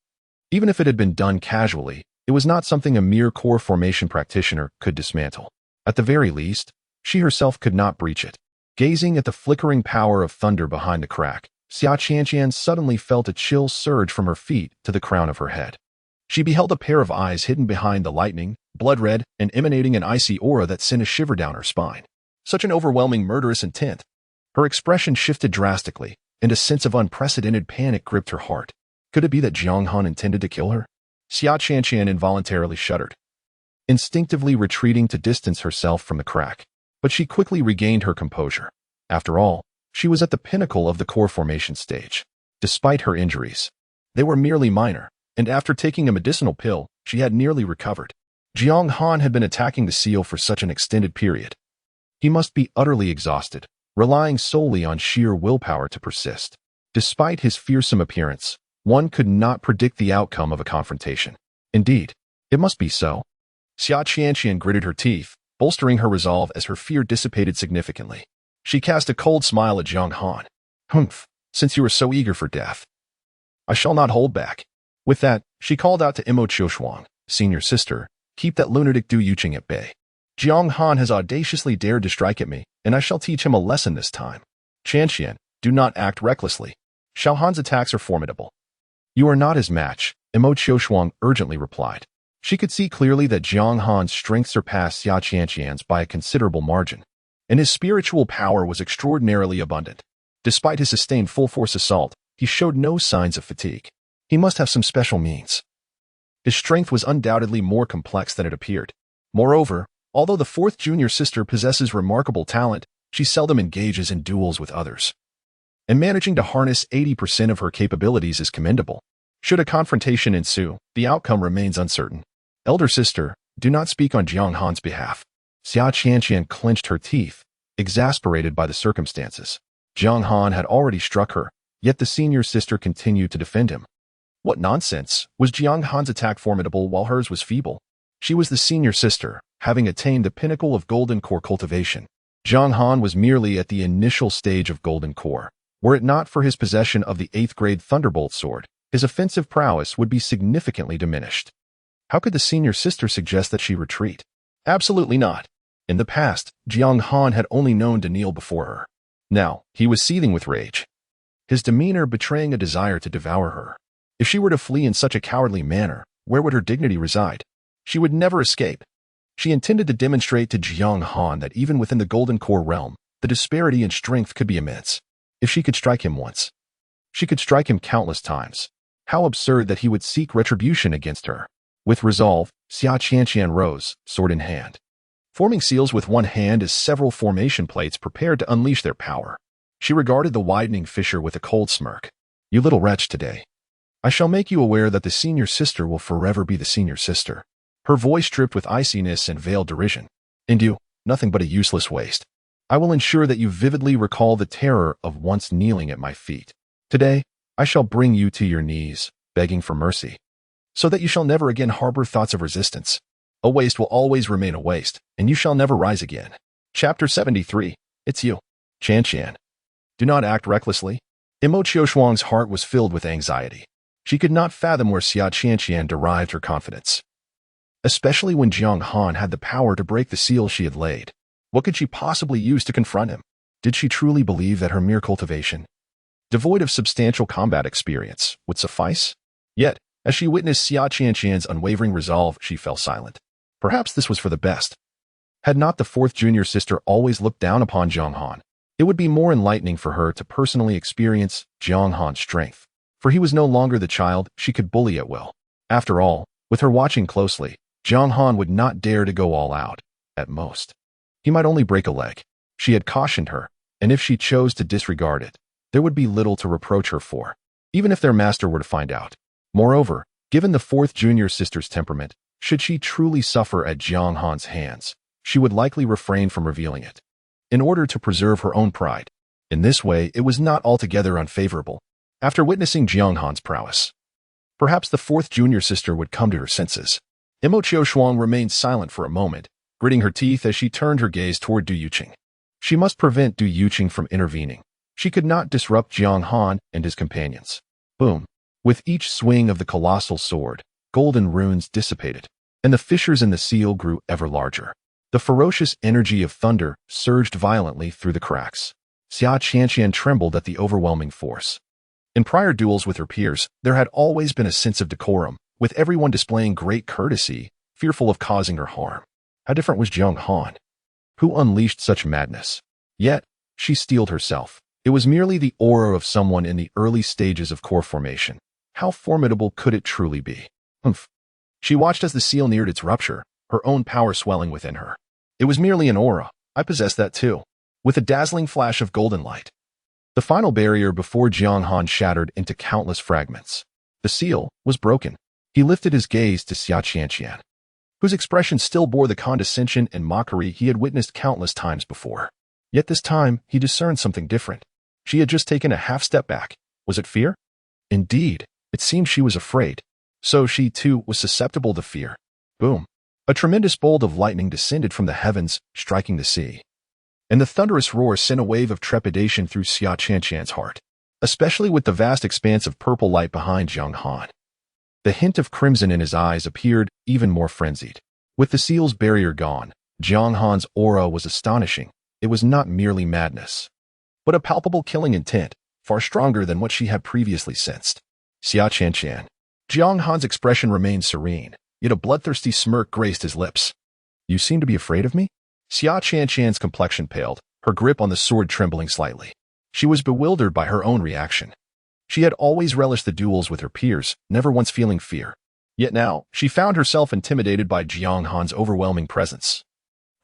Even if it had been done casually, it was not something a mere core formation practitioner could dismantle. At the very least, she herself could not breach it. Gazing at the flickering power of thunder behind the crack, Xia Qianqian suddenly felt a chill surge from her feet to the crown of her head. She beheld a pair of eyes hidden behind the lightning, blood-red, and emanating an icy aura that sent a shiver down her spine. Such an overwhelming murderous intent. Her expression shifted drastically, and a sense of unprecedented panic gripped her heart. Could it be that Jiang Han intended to kill her? Xia Qianqian involuntarily shuddered, instinctively retreating to distance herself from the crack. But she quickly regained her composure. After all, she was at the pinnacle of the core formation stage. Despite her injuries, they were merely minor, and after taking a medicinal pill, she had nearly recovered. Jiang Han had been attacking the seal for such an extended period. He must be utterly exhausted, relying solely on sheer willpower to persist. Despite his fearsome appearance, one could not predict the outcome of a confrontation. Indeed, it must be so. Xia Qianqian gritted her teeth, bolstering her resolve as her fear dissipated significantly. She cast a cold smile at Jiang Han. Humph, since you are so eager for death, I shall not hold back. With that, she called out to Imo Qiushuang, senior sister, keep that lunatic Du Yuqing at bay. Jiang Han has audaciously dared to strike at me, and I shall teach him a lesson this time. Qianqian, do not act recklessly. Jiang Han's attacks are formidable. You are not his match, Imo Qiushuang urgently replied. She could see clearly that Jiang Han's strength surpassed Xia Qianqian's by a considerable margin, and his spiritual power was extraordinarily abundant. Despite his sustained full-force assault, he showed no signs of fatigue. He must have some special means. His strength was undoubtedly more complex than it appeared. Moreover, although the fourth junior sister possesses remarkable talent, she seldom engages in duels with others. And managing to harness 80% of her capabilities is commendable. Should a confrontation ensue, the outcome remains uncertain. Elder sister, do not speak on Jiang Han's behalf. Xia Qianqian clenched her teeth, exasperated by the circumstances. Jiang Han had already struck her, yet the senior sister continued to defend him. What nonsense! Was Jiang Han's attack formidable while hers was feeble? She was the senior sister, having attained the pinnacle of golden core cultivation. Jiang Han was merely at the initial stage of golden core. Were it not for his possession of the 8th grade Thunderbolt sword, his offensive prowess would be significantly diminished. How could the senior sister suggest that she retreat? Absolutely not. In the past, Jiang Han had only known to kneel before her. Now, he was seething with rage, his demeanor betraying a desire to devour her. If she were to flee in such a cowardly manner, where would her dignity reside? She would never escape. She intended to demonstrate to Jiang Han that even within the golden core realm, the disparity in strength could be immense. If she could strike him once, she could strike him countless times. How absurd that he would seek retribution against her. With resolve, Xia Qianqian rose, sword in hand. Forming seals with one hand as several formation plates prepared to unleash their power. She regarded the widening fissure with a cold smirk. You little wretch today. I shall make you aware that the senior sister will forever be the senior sister. Her voice dripped with iciness and veiled derision. And you, nothing but a useless waste. I will ensure that you vividly recall the terror of once kneeling at my feet. Today, I shall bring you to your knees, begging for mercy, so that you shall never again harbor thoughts of resistance. A waste will always remain a waste, and you shall never rise again. Chapter 73. It's you, Qianqian. Do not act recklessly. Imo Qiushuang's heart was filled with anxiety. She could not fathom where Xia Qianqian derived her confidence, especially when Jiang Han had the power to break the seal she had laid. What could she possibly use to confront him? Did she truly believe that her mere cultivation, devoid of substantial combat experience, would suffice? Yet, as she witnessed Xia Qianqian's unwavering resolve, she fell silent. Perhaps this was for the best. Had not the fourth junior sister always looked down upon Jiang Han, it would be more enlightening for her to personally experience Jiang Han's strength, for he was no longer the child she could bully at will. After all, with her watching closely, Jiang Han would not dare to go all out. At most, he might only break a leg. She had cautioned her, and if she chose to disregard it, there would be little to reproach her for, even if their master were to find out. Moreover, given the fourth junior sister's temperament, should she truly suffer at Jiang Han's hands, she would likely refrain from revealing it, in order to preserve her own pride. In this way, it was not altogether unfavorable. After witnessing Jiang Han's prowess, perhaps the fourth junior sister would come to her senses. Imo Qiushuang remained silent for a moment, gritting her teeth as she turned her gaze toward Du Yuqing. She must prevent Du Yuqing from intervening. She could not disrupt Jiang Han and his companions. Boom. With each swing of the colossal sword, golden runes dissipated, and the fissures in the seal grew ever larger. The ferocious energy of thunder surged violently through the cracks. Xia Qianqian trembled at the overwhelming force. In prior duels with her peers, there had always been a sense of decorum, with everyone displaying great courtesy, fearful of causing her harm. How different was Jiang Han? Who unleashed such madness? Yet, she steeled herself. It was merely the aura of someone in the early stages of core formation. How formidable could it truly be? Humph. She watched as the seal neared its rupture, her own power swelling within her. It was merely an aura. I possessed that too. With a dazzling flash of golden light. The final barrier before Jiang Han shattered into countless fragments. The seal was broken. He lifted his gaze to Xia Qianqian, whose expression still bore the condescension and mockery he had witnessed countless times before. Yet this time, he discerned something different. She had just taken a half step back. Was it fear? Indeed, it seemed she was afraid. So she, too, was susceptible to fear. Boom. A tremendous bolt of lightning descended from the heavens, striking the sea. And the thunderous roar sent a wave of trepidation through Xia Qianqian's heart, especially with the vast expanse of purple light behind Jiang Han. The hint of crimson in his eyes appeared even more frenzied. With the seal's barrier gone, Jiang Han's aura was astonishing. It was not merely madness, but a palpable killing intent, far stronger than what she had previously sensed. Xia Qianqian. Jiang Han's expression remained serene, yet a bloodthirsty smirk graced his lips. You seem to be afraid of me? Xia Qianqian's complexion paled, her grip on the sword trembling slightly. She was bewildered by her own reaction. She had always relished the duels with her peers, never once feeling fear. Yet now, she found herself intimidated by Jiang Han's overwhelming presence,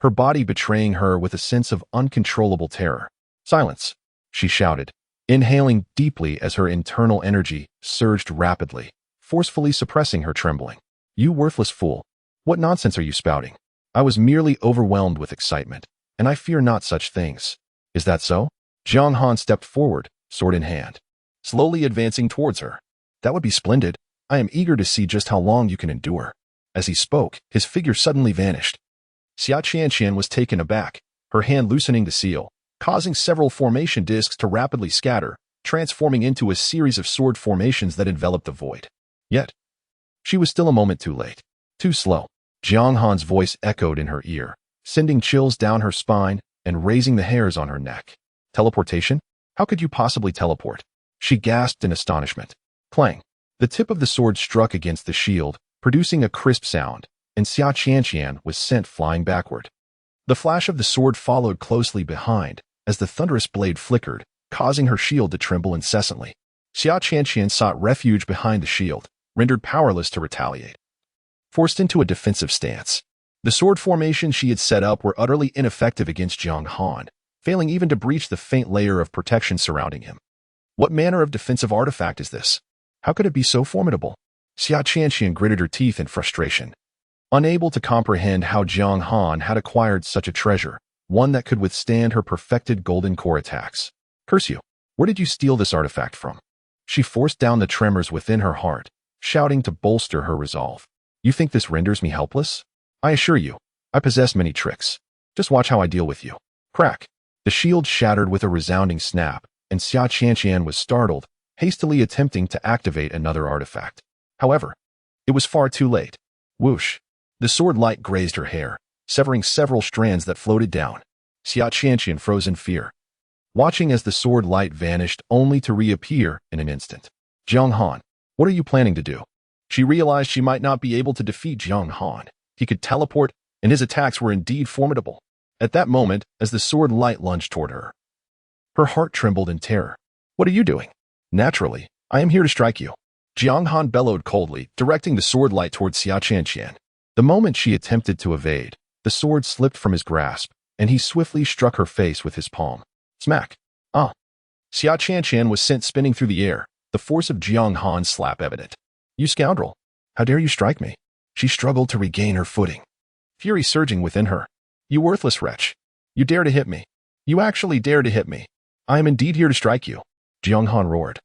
her body betraying her with a sense of uncontrollable terror. Silence, she shouted, inhaling deeply as her internal energy surged rapidly, forcefully suppressing her trembling. You worthless fool. What nonsense are you spouting? I was merely overwhelmed with excitement, and I fear not such things. Is that so? Jiang Han stepped forward, sword in hand, slowly advancing towards her. That would be splendid. I am eager to see just how long you can endure. As he spoke, his figure suddenly vanished. Xia Qianqian was taken aback, her hand loosening the seal, causing several formation discs to rapidly scatter, transforming into a series of sword formations that enveloped the void. Yet, she was still a moment too late. Too slow. Jiang Han's voice echoed in her ear, sending chills down her spine and raising the hairs on her neck. Teleportation? How could you possibly teleport? She gasped in astonishment. Clang. The tip of the sword struck against the shield, producing a crisp sound, and Xia Qianqian was sent flying backward. The flash of the sword followed closely behind, as the thunderous blade flickered, causing her shield to tremble incessantly. Xia Qianqian sought refuge behind the shield, rendered powerless to retaliate. Forced into a defensive stance, the sword formations she had set up were utterly ineffective against Jiang Han, failing even to breach the faint layer of protection surrounding him. What manner of defensive artifact is this? How could it be so formidable? Xia Qianqian gritted her teeth in frustration, unable to comprehend how Jiang Han had acquired such a treasure, one that could withstand her perfected golden core attacks. Curse you! Where did you steal this artifact from? She forced down the tremors within her heart, shouting to bolster her resolve. You think this renders me helpless? I assure you, I possess many tricks. Just watch how I deal with you. Crack. The shield shattered with a resounding snap, and Xia Qianqian was startled, hastily attempting to activate another artifact. However, it was far too late. Whoosh. The sword light grazed her hair, severing several strands that floated down. Xia Qianqian froze in fear, watching as the sword light vanished only to reappear in an instant. Jiang Han, what are you planning to do? She realized she might not be able to defeat Jiang Han. He could teleport, and his attacks were indeed formidable. At that moment, as the sword light lunged toward her, her heart trembled in terror. What are you doing? Naturally, I am here to strike you. Jiang Han bellowed coldly, directing the sword light towards Xia Qianqian. The moment she attempted to evade, the sword slipped from his grasp, and he swiftly struck her face with his palm. Smack. Ah. Xia Qianqian was sent spinning through the air, the force of Jiang Han's slap evident. You scoundrel! How dare you strike me? She struggled to regain her footing, fury surging within her. You worthless wretch! You dare to hit me! You actually dare to hit me! I am indeed here to strike you! Jiang Han roared,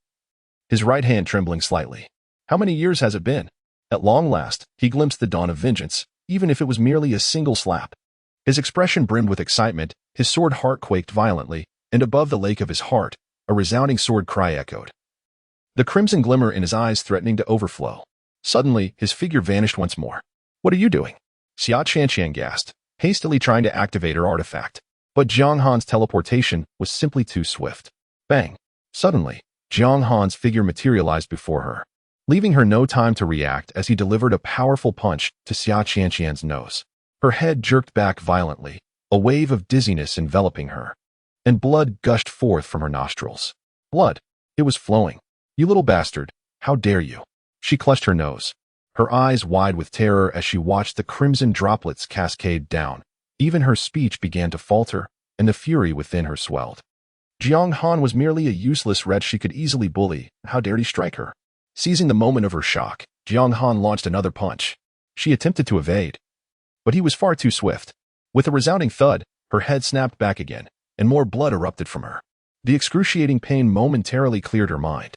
his right hand trembling slightly. How many years has it been? At long last, he glimpsed the dawn of vengeance, even if it was merely a single slap. His expression brimmed with excitement, his sword heart quaked violently, and above the lake of his heart, a resounding sword cry echoed, the crimson glimmer in his eyes threatening to overflow. Suddenly, his figure vanished once more. What are you doing? Xia Qianqian gasped, hastily trying to activate her artifact. But Jiang Han's teleportation was simply too swift. Bang! Suddenly, Jiang Han's figure materialized before her, leaving her no time to react as he delivered a powerful punch to Xia Qianqian's nose. Her head jerked back violently, a wave of dizziness enveloping her, and blood gushed forth from her nostrils. Blood! It was flowing. You little bastard, how dare you? She clutched her nose, her eyes wide with terror as she watched the crimson droplets cascade down. Even her speech began to falter, and the fury within her swelled. Jiang Han was merely a useless wretch she could easily bully. How dared he strike her? Seizing the moment of her shock, Jiang Han launched another punch. She attempted to evade, but he was far too swift. With a resounding thud, her head snapped back again, and more blood erupted from her. The excruciating pain momentarily cleared her mind,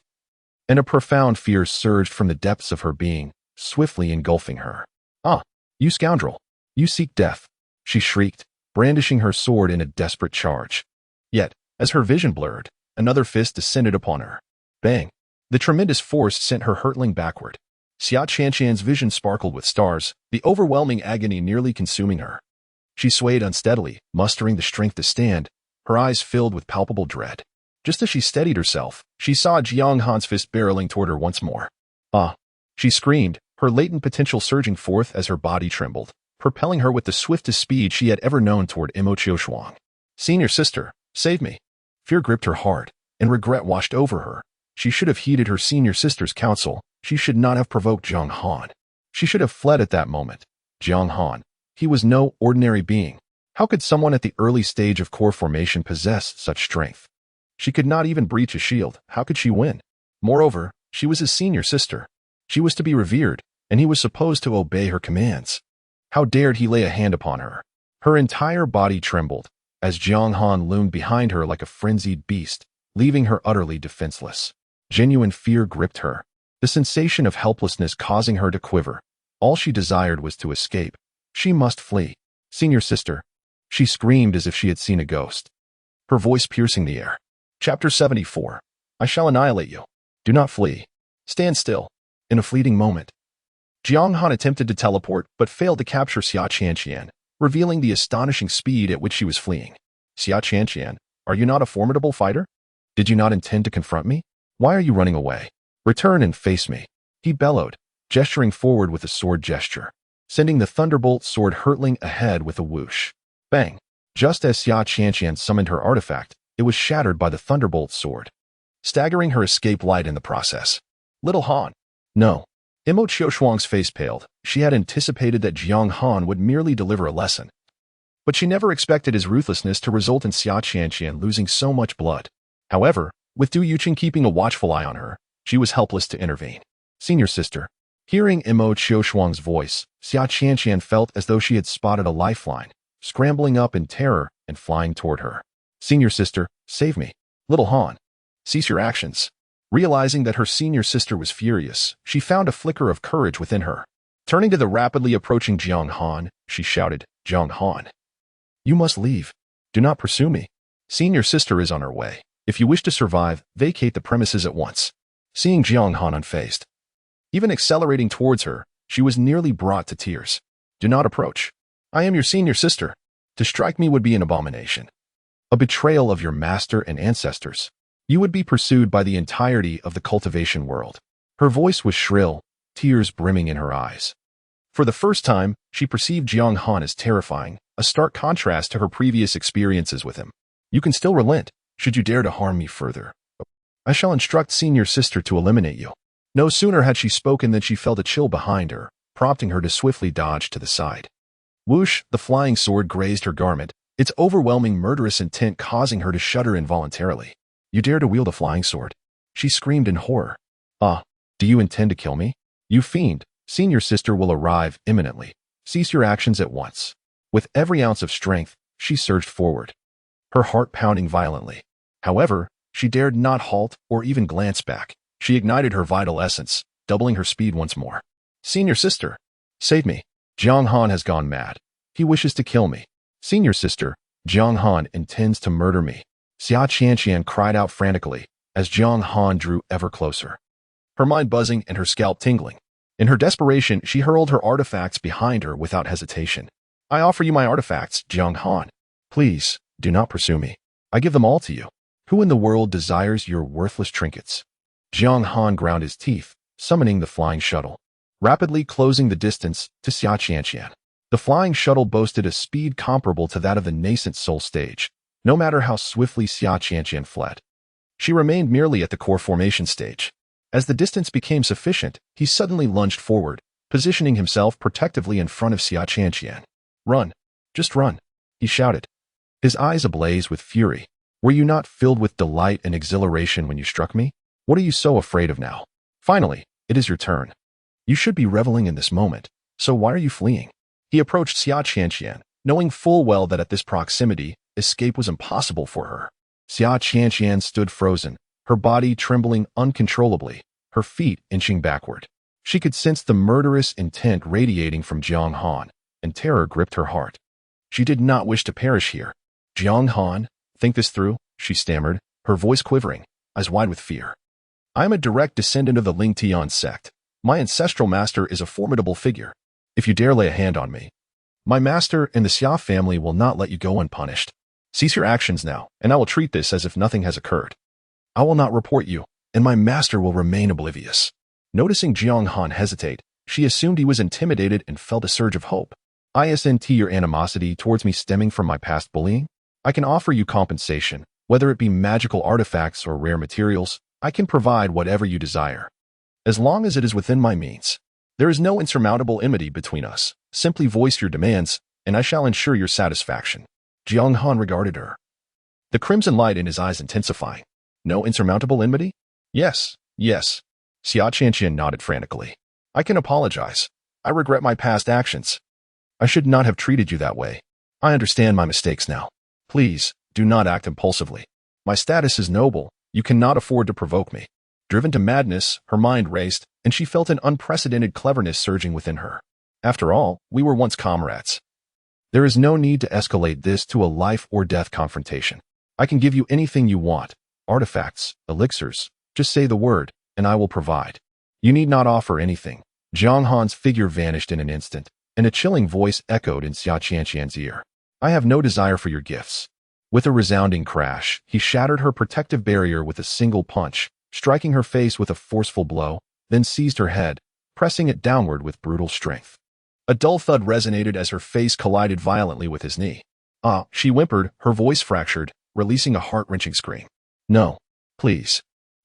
and a profound fear surged from the depths of her being, swiftly engulfing her. Ah, you scoundrel! You seek death! She shrieked, brandishing her sword in a desperate charge. Yet, as her vision blurred, another fist descended upon her. Bang! The tremendous force sent her hurtling backward. Xia Qianqian's vision sparkled with stars, the overwhelming agony nearly consuming her. She swayed unsteadily, mustering the strength to stand, her eyes filled with palpable dread. Just as she steadied herself, she saw Jiang Han's fist barreling toward her once more. Ah! She screamed, her latent potential surging forth as her body trembled, propelling her with the swiftest speed she had ever known toward Imo Qiushuang. Senior sister, save me. Fear gripped her heart, and regret washed over her. She should have heeded her senior sister's counsel. She should not have provoked Jiang Han. She should have fled at that moment. Jiang Han. He was no ordinary being. How could someone at the early stage of core formation possess such strength? She could not even breach a shield. How could she win? Moreover, she was his senior sister. She was to be revered, and he was supposed to obey her commands. How dared he lay a hand upon her? Her entire body trembled, as Jiang Han loomed behind her like a frenzied beast, leaving her utterly defenseless. Genuine fear gripped her, the sensation of helplessness causing her to quiver. All she desired was to escape. She must flee. Senior sister. She screamed as if she had seen a ghost, her voice piercing the air. Chapter 74. I shall annihilate you. Do not flee. Stand still. In a fleeting moment, Jiang Han attempted to teleport but failed to capture Xia Qianqian, revealing the astonishing speed at which she was fleeing. Xia Qianqian, are you not a formidable fighter? Did you not intend to confront me? Why are you running away? Return and face me, he bellowed, gesturing forward with a sword gesture, sending the thunderbolt sword hurtling ahead with a whoosh. Bang! Just as Xia Qianqian summoned her artifact, it was shattered by the thunderbolt sword, staggering her escape light in the process. Little Han. No. Imo Qiushuang's face paled. She had anticipated that Jiang Han would merely deliver a lesson, but she never expected his ruthlessness to result in Xia Qianqian losing so much blood. However, with Du Yuqing keeping a watchful eye on her, she was helpless to intervene. Senior sister. Hearing Imo Qiushuang's voice, Xia Qianqian felt as though she had spotted a lifeline, scrambling up in terror and flying toward her. Senior sister, save me. Little Han. Cease your actions. Realizing that her senior sister was furious, she found a flicker of courage within her. Turning to the rapidly approaching Jiang Han, she shouted, Jiang Han. You must leave. Do not pursue me. Senior sister is on her way. If you wish to survive, vacate the premises at once. Seeing Jiang Han unfazed, even accelerating towards her, she was nearly brought to tears. Do not approach. I am your senior sister. To strike me would be an abomination, a betrayal of your master and ancestors. You would be pursued by the entirety of the cultivation world. Her voice was shrill, tears brimming in her eyes. For the first time, she perceived Jiang Han as terrifying, a stark contrast to her previous experiences with him. You can still relent, should you dare to harm me further. I shall instruct senior sister to eliminate you. No sooner had she spoken than she felt a chill behind her, prompting her to swiftly dodge to the side. Whoosh, the flying sword grazed her garment, its overwhelming murderous intent causing her to shudder involuntarily. You dare to wield a flying sword? She screamed in horror. Ah, do you intend to kill me? You fiend, senior sister will arrive imminently. Cease your actions at once. With every ounce of strength, she surged forward, her heart pounding violently. However, she dared not halt or even glance back. She ignited her vital essence, doubling her speed once more. Senior sister, save me. Jiang Han has gone mad. He wishes to kill me. Senior sister, Jiang Han intends to murder me. Xia Qianqian cried out frantically as Jiang Han drew ever closer, her mind buzzing and her scalp tingling. In her desperation, she hurled her artifacts behind her without hesitation. I offer you my artifacts, Jiang Han. Please, do not pursue me. I give them all to you. Who in the world desires your worthless trinkets? Jiang Han ground his teeth, summoning the flying shuttle, rapidly closing the distance to Xia Qianqian. The flying shuttle boasted a speed comparable to that of the nascent soul stage, no matter how swiftly Xia Qianqian fled. She remained merely at the core formation stage. As the distance became sufficient, he suddenly lunged forward, positioning himself protectively in front of Xia Qianqian. Run. Just run, he shouted, his eyes ablaze with fury. Were you not filled with delight and exhilaration when you struck me? What are you so afraid of now? Finally, it is your turn. You should be reveling in this moment, so why are you fleeing? He approached Xia Qianqian, knowing full well that at this proximity, escape was impossible for her. Xia Qianqian stood frozen, her body trembling uncontrollably, her feet inching backward. She could sense the murderous intent radiating from Jiang Han, and terror gripped her heart. She did not wish to perish here. Jiang Han, think this through, she stammered, her voice quivering, eyes wide with fear. I am a direct descendant of the Ling Tian sect. My ancestral master is a formidable figure. If you dare lay a hand on me, My master and the Xia family will not let you go unpunished. Cease your actions now, and I will treat this as if nothing has occurred. I will not report you, and my master will remain oblivious. Noticing Jiang Han hesitate, she assumed he was intimidated and felt a surge of hope. Isn't your animosity towards me stemming from my past bullying? I can offer you compensation, whether it be magical artifacts or rare materials. I can provide whatever you desire, as long as it is within my means. There is no insurmountable enmity between us. Simply voice your demands, and I shall ensure your satisfaction. Jiang Han regarded her, the crimson light in his eyes intensifying. No insurmountable enmity? Yes, yes. Xia Qianqian nodded frantically. I can apologize. I regret my past actions. I should not have treated you that way. I understand my mistakes now. Please, do not act impulsively. My status is noble. You cannot afford to provoke me. Driven to madness, her mind raced, and she felt an unprecedented cleverness surging within her. After all, we were once comrades. There is no need to escalate this to a life or death confrontation. I can give you anything you want. Artifacts, elixirs. Just say the word, and I will provide. You need not offer anything. Jiang Han's figure vanished in an instant, and a chilling voice echoed in Xia Qianqian's ear. I have no desire for your gifts. With a resounding crash, he shattered her protective barrier with a single punch, striking her face with a forceful blow, then seized her head, pressing it downward with brutal strength. A dull thud resonated as her face collided violently with his knee. Ah, she whimpered, her voice fractured, releasing a heart-wrenching scream. No, please.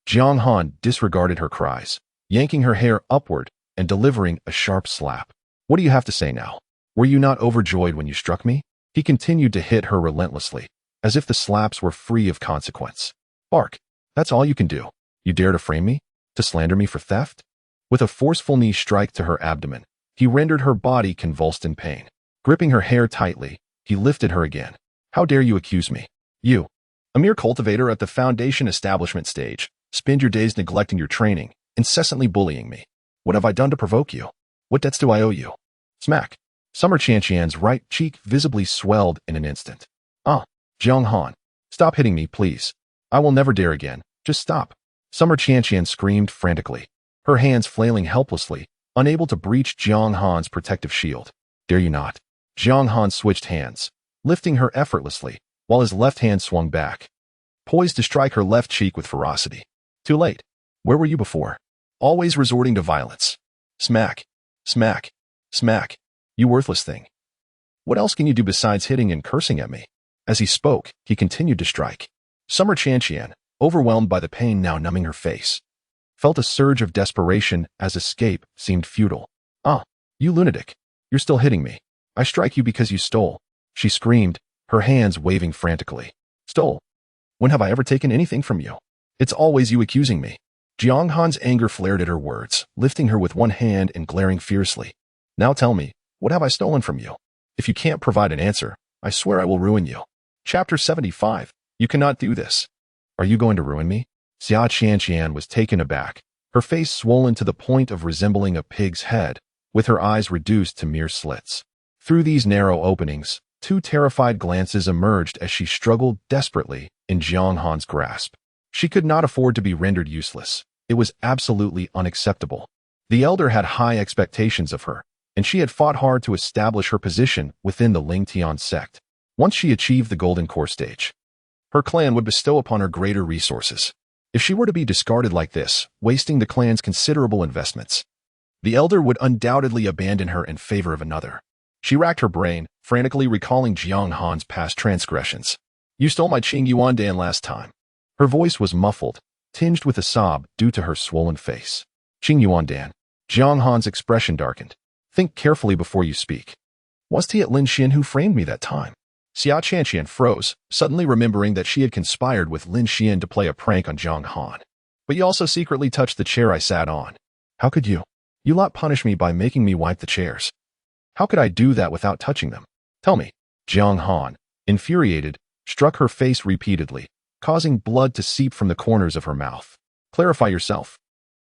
Jiang Han disregarded her cries, yanking her hair upward and delivering a sharp slap. What do you have to say now? Were you not overjoyed when you struck me? He continued to hit her relentlessly, as if the slaps were free of consequence. Bark. That's all you can do. You dare to frame me? To slander me for theft? With a forceful knee strike to her abdomen, he rendered her body convulsed in pain. Gripping her hair tightly, he lifted her again. How dare you accuse me? You, a mere cultivator at the foundation establishment stage, spend your days neglecting your training, incessantly bullying me. What have I done to provoke you? What debts do I owe you? Smack. Summer Qianqian's right cheek visibly swelled in an instant. Ah, Jiang Han, stop hitting me, please. I will never dare again. Just stop. Summer Qianqian screamed frantically, her hands flailing helplessly, unable to breach Jiang Han's protective shield. Dare you not? Jiang Han switched hands, lifting her effortlessly, while his left hand swung back, poised to strike her left cheek with ferocity. Too late. Where were you before? Always resorting to violence. Smack. Smack. Smack. You worthless thing. What else can you do besides hitting and cursing at me? As he spoke, he continued to strike. Summer Qianqian, overwhelmed by the pain now numbing her face, felt a surge of desperation as escape seemed futile. Ah, you lunatic. You're still hitting me. I strike you because you stole. She screamed, her hands waving frantically. Stole? When have I ever taken anything from you? It's always you accusing me. Jiang Han's anger flared at her words, lifting her with one hand and glaring fiercely. Now tell me, what have I stolen from you? If you can't provide an answer, I swear I will ruin you. Chapter 75. You cannot do this. Are you going to ruin me? Xia Qianqian was taken aback, her face swollen to the point of resembling a pig's head, with her eyes reduced to mere slits. Through these narrow openings, two terrified glances emerged as she struggled desperately in Jiang Han's grasp. She could not afford to be rendered useless. It was absolutely unacceptable. The elder had high expectations of her, and she had fought hard to establish her position within the Lingtian sect. Once she achieved the Golden Core stage, her clan would bestow upon her greater resources. If she were to be discarded like this, wasting the clan's considerable investments, the elder would undoubtedly abandon her in favor of another. She racked her brain, frantically recalling Jiang Han's past transgressions. You stole my Qing Yuan Dan last time. Her voice was muffled, tinged with a sob due to her swollen face. Qing Yuan Dan. Jiang Han's expression darkened. Think carefully before you speak. Was he at Lin Xian who framed me that time? Xia Qianqian froze, suddenly remembering that she had conspired with Lin Xian to play a prank on Jiang Han. But you also secretly touched the chair I sat on. How could you? You lot punish me by making me wipe the chairs. How could I do that without touching them? Tell me. Jiang Han, infuriated, struck her face repeatedly, causing blood to seep from the corners of her mouth. Clarify yourself.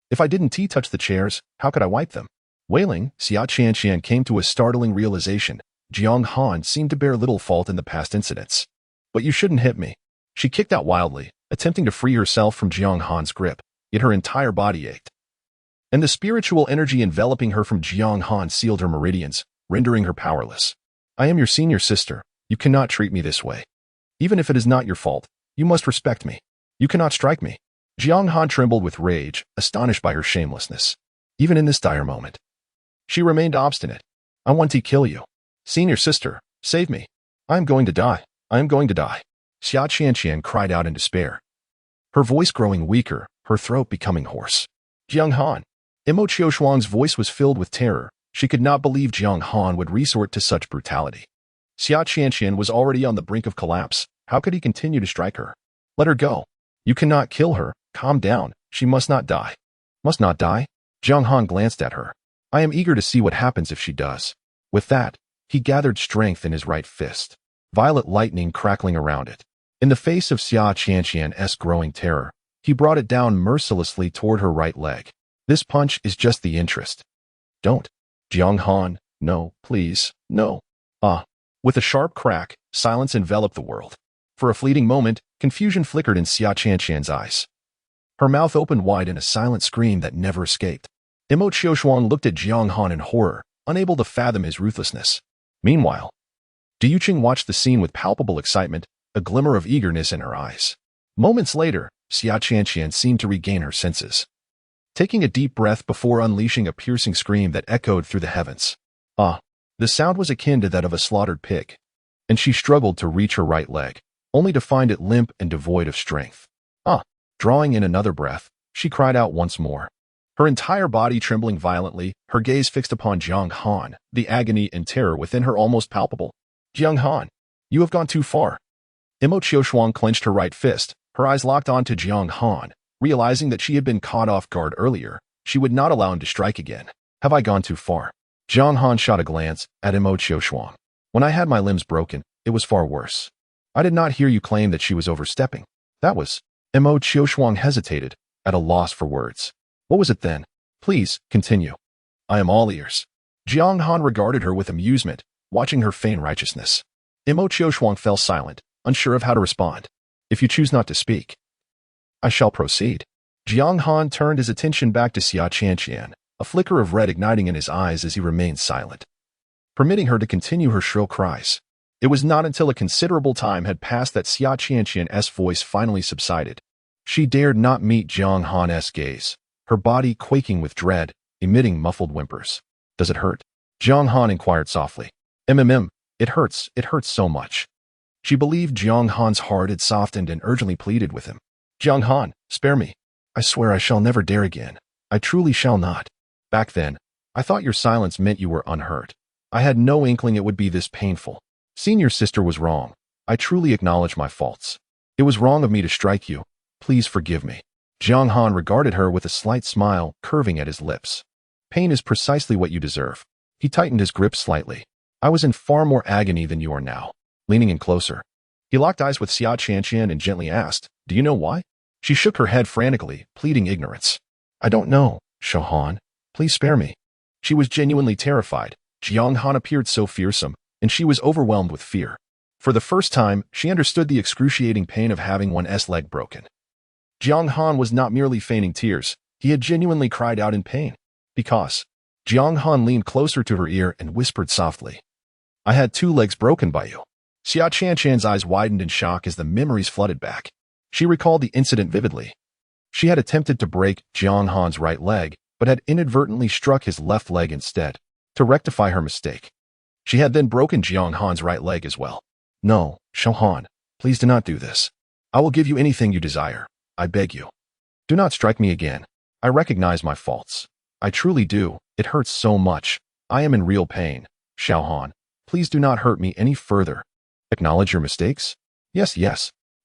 If I didn't touch the chairs, how could I wipe them? Wailing, Xia Qianqian came to a startling realization. Jiang Han seemed to bear little fault in the past incidents. But you shouldn't hit me. She kicked out wildly, attempting to free herself from Jiang Han's grip, yet her entire body ached. And the spiritual energy enveloping her from Jiang Han sealed her meridians, rendering her powerless. I am your senior sister. You cannot treat me this way. Even if it is not your fault, you must respect me. You cannot strike me. Jiang Han trembled with rage, astonished by her shamelessness. Even in this dire moment, she remained obstinate. I want to kill you. Senior sister, save me. I am going to die. I am going to die. Xia Qianqian cried out in despair, her voice growing weaker, her throat becoming hoarse. Jiang Han. Imo Qiushuang's voice was filled with terror. She could not believe Jiang Han would resort to such brutality. Xia Qianqian was already on the brink of collapse. How could he continue to strike her? Let her go. You cannot kill her. Calm down. She must not die. Must not die? Jiang Han glanced at her. I am eager to see what happens if she does. With that, he gathered strength in his right fist, violet lightning crackling around it. In the face of Xia Qianqian's growing terror, he brought it down mercilessly toward her right leg. This punch is just the interest. Don't. Jiang Han, no, please, no. With a sharp crack, silence enveloped the world. For a fleeting moment, confusion flickered in Xia Qianqian's eyes. Her mouth opened wide in a silent scream that never escaped. Imo Qiushuang looked at Jiang Han in horror, unable to fathom his ruthlessness. Meanwhile, Du Yuqing watched the scene with palpable excitement, a glimmer of eagerness in her eyes. Moments later, Xia Qianqian seemed to regain her senses, taking a deep breath before unleashing a piercing scream that echoed through the heavens. The sound was akin to that of a slaughtered pig, and she struggled to reach her right leg, only to find it limp and devoid of strength. Drawing in another breath, she cried out once more, her entire body trembling violently, her gaze fixed upon Jiang Han, the agony and terror within her almost palpable. Jiang Han, you have gone too far. Imo Qiushuang clenched her right fist, her eyes locked onto Jiang Han. Realizing that she had been caught off guard earlier, she would not allow him to strike again. Have I gone too far? Jiang Han shot a glance at Imo Qiushuang. When I had my limbs broken, it was far worse. I did not hear you claim that she was overstepping. That was. Imo Qiushuang hesitated, at a loss for words. What was it then? Please, continue. I am all ears. Jiang Han regarded her with amusement, watching her feign righteousness. Imo Qiushuang fell silent, unsure of how to respond. If you choose not to speak, I shall proceed. Jiang Han turned his attention back to Xia Qianqian, a flicker of red igniting in his eyes as he remained silent, permitting her to continue her shrill cries. It was not until a considerable time had passed that Xia Qianqian's voice finally subsided. She dared not meet Jiang Han's gaze, her body quaking with dread, emitting muffled whimpers. Does it hurt? Jiang Han inquired softly. It hurts so much. She believed Jiang Han's heart had softened and urgently pleaded with him. Jiang Han, spare me. I swear I shall never dare again. I truly shall not. Back then, I thought your silence meant you were unhurt. I had no inkling it would be this painful. Senior sister was wrong. I truly acknowledge my faults. It was wrong of me to strike you. Please forgive me. Jiang Han regarded her with a slight smile curving at his lips. Pain is precisely what you deserve. He tightened his grip slightly. I was in far more agony than you are now. Leaning in closer, he locked eyes with Xia Qianqian and gently asked, Do you know why? She shook her head frantically, pleading ignorance. I don't know, Xiao Han. Please spare me. She was genuinely terrified. Jiang Han appeared so fearsome, and she was overwhelmed with fear. For the first time, she understood the excruciating pain of having one's leg broken. Jiang Han was not merely feigning tears. He had genuinely cried out in pain. Because. Jiang Han leaned closer to her ear and whispered softly. I had 2 legs broken by you. Xia Qianqian's eyes widened in shock as the memories flooded back. She recalled the incident vividly. She had attempted to break Jiang Han's right leg, but had inadvertently struck his left leg instead, to rectify her mistake. She had then broken Jiang Han's right leg as well. No, Xiao Han, please do not do this. I will give you anything you desire. I beg you. Do not strike me again. I recognize my faults. I truly do. It hurts so much. I am in real pain. Xiao Han, please do not hurt me any further. Acknowledge your mistakes? Yes.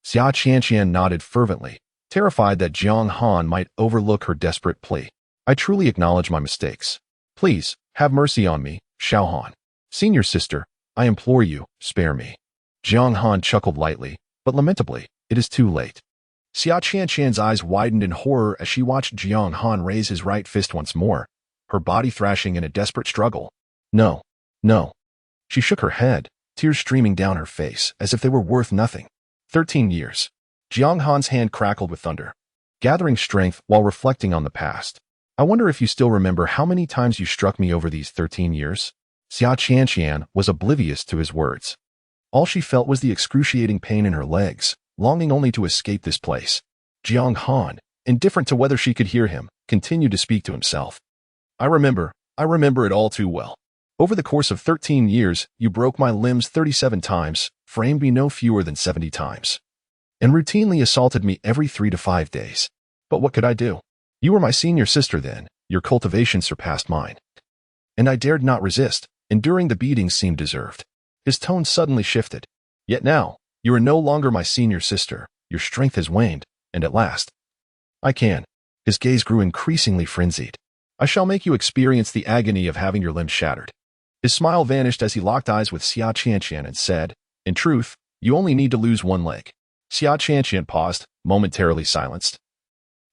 Xia Qianqian nodded fervently, terrified that Jiang Han might overlook her desperate plea. I truly acknowledge my mistakes. Please, have mercy on me, Xiao Han. Senior sister, I implore you, spare me. Jiang Han chuckled lightly, but lamentably, it is too late. Xia Qianqian's eyes widened in horror as she watched Jiang Han raise his right fist once more, her body thrashing in a desperate struggle. No. She shook her head, tears streaming down her face as if they were worth nothing. 13 years. Jiang Han's hand crackled with thunder, gathering strength while reflecting on the past. I wonder if you still remember how many times you struck me over these 13 years? Xia Qianqian was oblivious to his words. All she felt was the excruciating pain in her legs, longing only to escape this place. Jiang Han, indifferent to whether she could hear him, continued to speak to himself. I remember it all too well. Over the course of 13 years, you broke my limbs 37 times, framed me no fewer than 70 times, and routinely assaulted me every 3 to 5 days. But what could I do? You were my senior sister then, your cultivation surpassed mine. And I dared not resist, enduring the beatings seemed deserved. His tone suddenly shifted. Yet now, you are no longer my senior sister, your strength has waned, and at last, I can. His gaze grew increasingly frenzied. I shall make you experience the agony of having your limbs shattered. His smile vanished as he locked eyes with Xia Qianqian and said, in truth, you only need to lose one leg. Xia Qianqian paused, momentarily silenced.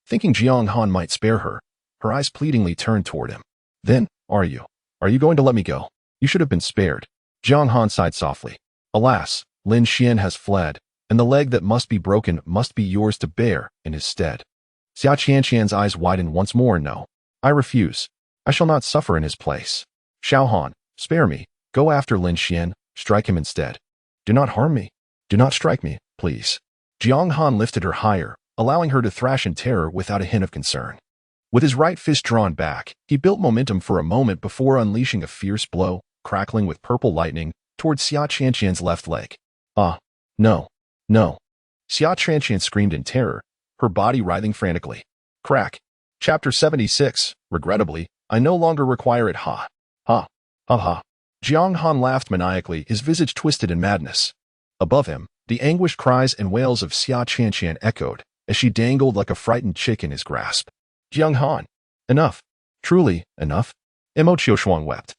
Thinking Jiang Han might spare her, her eyes pleadingly turned toward him. Then, are you going to let me go? You should have been spared. Jiang Han sighed softly. Alas, Lin Xian has fled, and the leg that must be broken must be yours to bear in his stead. Xia Qianqian's eyes widened once more. No, I refuse. I shall not suffer in his place. Xiao Han, spare me. Go after Lin Xian, strike him instead. Do not harm me. Do not strike me, please. Jiang Han lifted her higher, allowing her to thrash in terror without a hint of concern. With his right fist drawn back, he built momentum for a moment before unleashing a fierce blow, crackling with purple lightning, towards Xia Qianqian's left leg. Ah, no, no. Xia Qianqian screamed in terror, her body writhing frantically. Crack. Chapter 76. Regrettably, I no longer require it. Ha. Ha. Ha ha. Jiang Han laughed maniacally, his visage twisted in madness. Above him, the anguished cries and wails of Xia Qianqian echoed, as she dangled like a frightened chick in his grasp. Jiang Han. Enough. Truly, enough. Mo Qiushuang wept,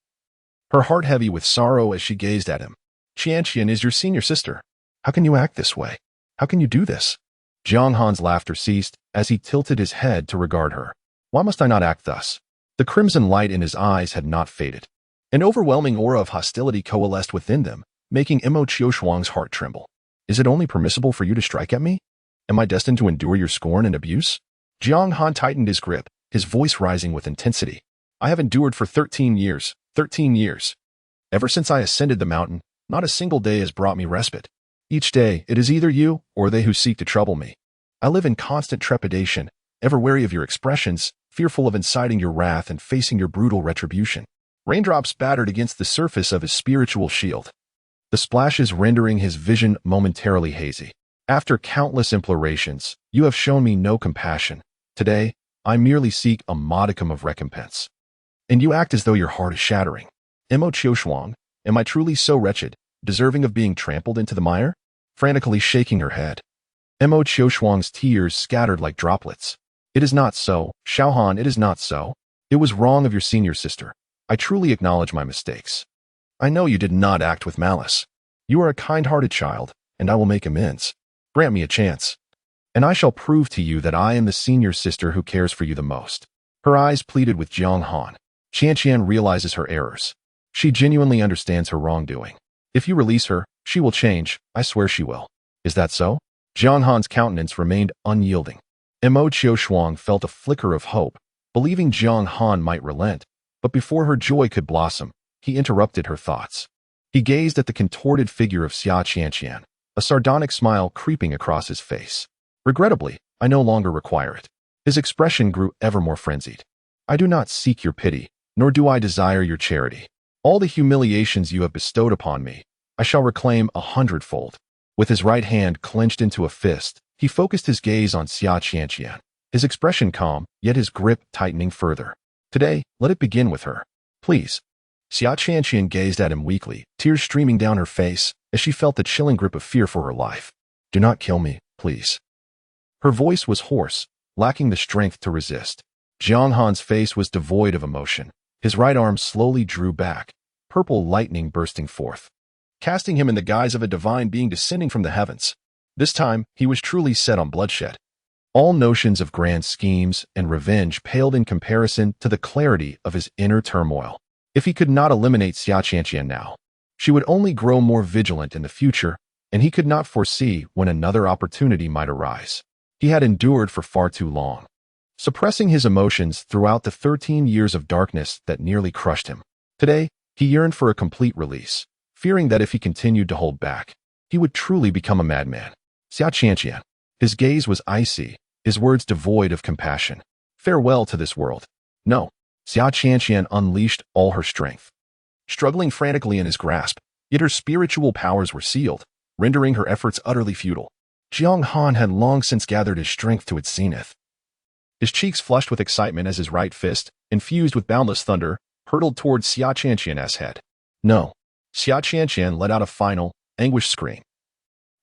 her heart heavy with sorrow as she gazed at him. Qianqian is your senior sister. How can you act this way? How can you do this? Jiang Han's laughter ceased as he tilted his head to regard her. Why must I not act thus? The crimson light in his eyes had not faded. An overwhelming aura of hostility coalesced within them, making Mo Qiushuang's heart tremble. Is it only permissible for you to strike at me? Am I destined to endure your scorn and abuse? Jiang Han tightened his grip, his voice rising with intensity. I have endured for 13 years. 13 years. Ever since I ascended the mountain, not a single day has brought me respite. Each day, it is either you or they who seek to trouble me. I live in constant trepidation, ever wary of your expressions, fearful of inciting your wrath and facing your brutal retribution. Raindrops battered against the surface of his spiritual shield, the splashes rendering his vision momentarily hazy. After countless implorations, you have shown me no compassion. Today, I merely seek a modicum of recompense. And you act as though your heart is shattering. Mo Qiushuang, am I truly so wretched, deserving of being trampled into the mire? Frantically shaking her head, Mo Qiushuang's tears scattered like droplets. It is not so, Xiao Han, it is not so. It was wrong of your senior sister. I truly acknowledge my mistakes. I know you did not act with malice. You are a kind-hearted child, and I will make amends. Grant me a chance, and I shall prove to you that I am the senior sister who cares for you the most. Her eyes pleaded with Jiang Han. Qianqian realizes her errors. She genuinely understands her wrongdoing. If you release her, she will change, I swear she will. Is that so? Jiang Han's countenance remained unyielding. Mo Qiushuang felt a flicker of hope, believing Jiang Han might relent, but before her joy could blossom, he interrupted her thoughts. He gazed at the contorted figure of Xia Qianqian, a sardonic smile creeping across his face. Regrettably, I no longer require it. His expression grew ever more frenzied. I do not seek your pity, nor do I desire your charity. All the humiliations you have bestowed upon me, I shall reclaim 100-fold. With his right hand clenched into a fist, he focused his gaze on Xia Qianqian, his expression calm, yet his grip tightening further. Today, let it begin with her. Please. Xia Qianqian gazed at him weakly, tears streaming down her face, as she felt the chilling grip of fear for her life. Do not kill me, please. Her voice was hoarse, lacking the strength to resist. Jiang Han's face was devoid of emotion. His right arm slowly drew back, purple lightning bursting forth, casting him in the guise of a divine being descending from the heavens. This time, he was truly set on bloodshed. All notions of grand schemes and revenge paled in comparison to the clarity of his inner turmoil. If he could not eliminate Xia Qianqian now, she would only grow more vigilant in the future, and he could not foresee when another opportunity might arise. He had endured for far too long, suppressing his emotions throughout the 13 years of darkness that nearly crushed him. Today, He yearned for a complete release, fearing that if he continued to hold back, he would truly become a madman. Xia Qianqian. His gaze was icy, his words devoid of compassion. Farewell to this world. No. Xia Qianqian unleashed all her strength, struggling frantically in his grasp, yet her spiritual powers were sealed, rendering her efforts utterly futile. Jiang Han had long since gathered his strength to its zenith. His cheeks flushed with excitement as his right fist, infused with boundless thunder, hurtled towards Xia Qianqian's head. No. Xia Qianqian let out a final, anguished scream.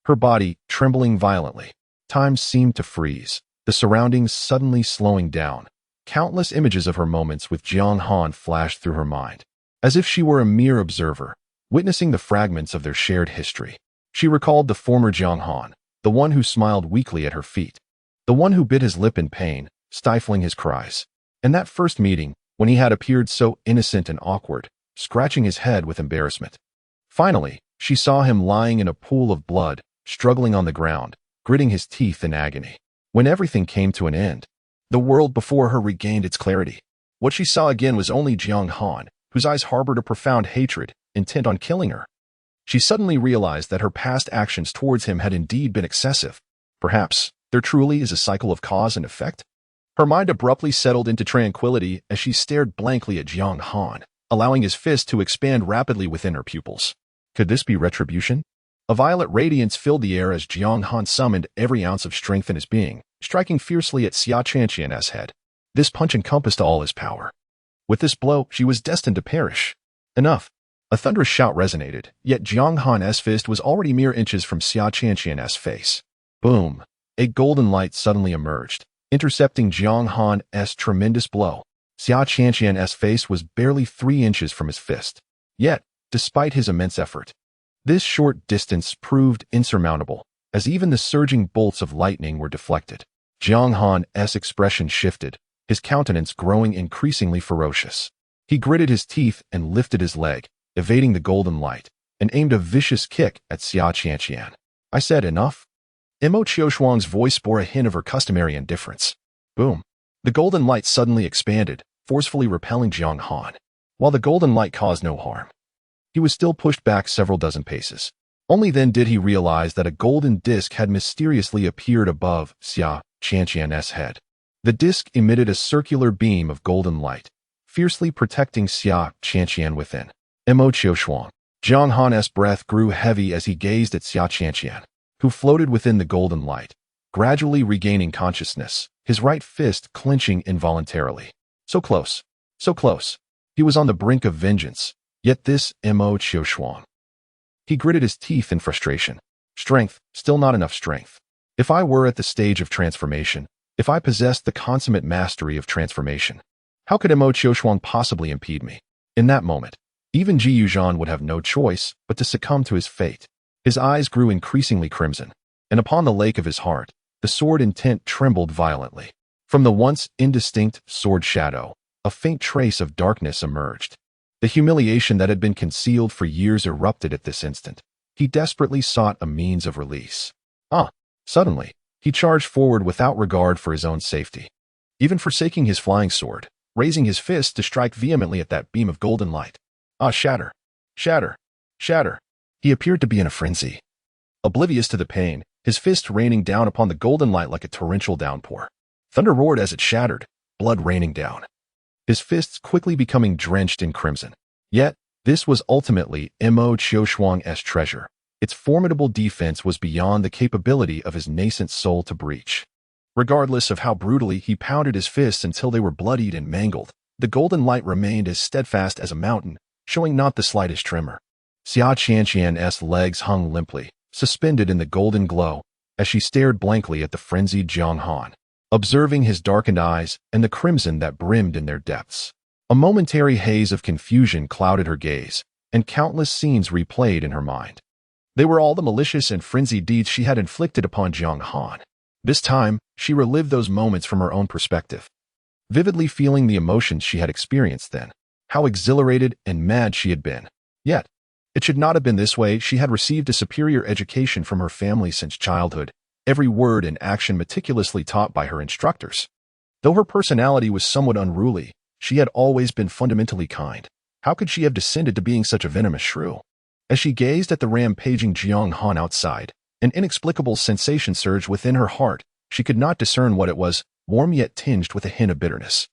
Her body trembling violently. Time seemed to freeze, the surroundings suddenly slowing down. Countless images of her moments with Jiang Han flashed through her mind, as if she were a mere observer, witnessing the fragments of their shared history. She recalled the former Jiang Han, the one who smiled weakly at her feet, the one who bit his lip in pain, stifling his cries. And that first meeting, when he had appeared so innocent and awkward, scratching his head with embarrassment. Finally, she saw him lying in a pool of blood, struggling on the ground, gritting his teeth in agony. When everything came to an end, the world before her regained its clarity. What she saw again was only Jiang Han, whose eyes harbored a profound hatred, intent on killing her. She suddenly realized that her past actions towards him had indeed been excessive. Perhaps there truly is a cycle of cause and effect? Her mind abruptly settled into tranquility as she stared blankly at Jiang Han, allowing his fist to expand rapidly within her pupils. Could this be retribution? A violet radiance filled the air as Jiang Han summoned every ounce of strength in his being, striking fiercely at Xia Qianqian's head. This punch encompassed all his power. With this blow, she was destined to perish. Enough. A thunderous shout resonated, yet Jiang Han's fist was already mere inches from Xia Qianqian's face. Boom. A golden light suddenly emerged, intercepting Jiang Han's tremendous blow. Xia Qianqian's face was barely 3 inches from his fist. Yet, despite his immense effort, this short distance proved insurmountable, as even the surging bolts of lightning were deflected. Jiang Han's expression shifted, his countenance growing increasingly ferocious. He gritted his teeth and lifted his leg, evading the golden light, and aimed a vicious kick at Xia Qianqian. I said enough? Mo Qiushuang's voice bore a hint of her customary indifference. Boom. The golden light suddenly expanded, forcefully repelling Jiang Han. While the golden light caused no harm, he was still pushed back several dozen paces. Only then did he realize that a golden disc had mysteriously appeared above Xia Qianqian's head. The disc emitted a circular beam of golden light, fiercely protecting Xia Qianqian within. Mo Qiushuang. Jiang Han's breath grew heavy as he gazed at Xia Qianqian, who floated within the golden light, gradually regaining consciousness, his right fist clenching involuntarily. So close. So close. He was on the brink of vengeance. Yet this Mo Qiushuang. He gritted his teeth in frustration. Strength, still not enough strength. If I were at the stage of transformation, if I possessed the consummate mastery of transformation, how could Mo Qiushuang possibly impede me? In that moment, even Ji Yuzhan would have no choice but to succumb to his fate. His eyes grew increasingly crimson, and upon the lake of his heart, the sword intent trembled violently. From the once indistinct sword shadow, a faint trace of darkness emerged. The humiliation that had been concealed for years erupted at this instant. He desperately sought a means of release. Suddenly, he charged forward without regard for his own safety, even forsaking his flying sword, raising his fist to strike vehemently at that beam of golden light. Shatter! Shatter! Shatter! He appeared to be in a frenzy. Oblivious to the pain, his fist raining down upon the golden light like a torrential downpour. Thunder roared as it shattered, blood raining down, his fists quickly becoming drenched in crimson. Yet, this was ultimately Mo Qiushuang's treasure. Its formidable defense was beyond the capability of his nascent soul to breach. Regardless of how brutally he pounded his fists until they were bloodied and mangled, the golden light remained as steadfast as a mountain, showing not the slightest tremor. Xia Qianqian's legs hung limply, suspended in the golden glow, as she stared blankly at the frenzied Jiang Han, observing his darkened eyes and the crimson that brimmed in their depths. A momentary haze of confusion clouded her gaze, and countless scenes replayed in her mind. They were all the malicious and frenzied deeds she had inflicted upon Jiang Han. This time, she relived those moments from her own perspective, vividly feeling the emotions she had experienced then, how exhilarated and mad she had been. Yet, it should not have been this way. She had received a superior education from her family since childhood, every word and action meticulously taught by her instructors. Though her personality was somewhat unruly, she had always been fundamentally kind. How could she have descended to being such a venomous shrew? As she gazed at the rampaging Jiang Han outside, an inexplicable sensation surged within her heart. She could not discern what it was, warm yet tinged with a hint of bitterness.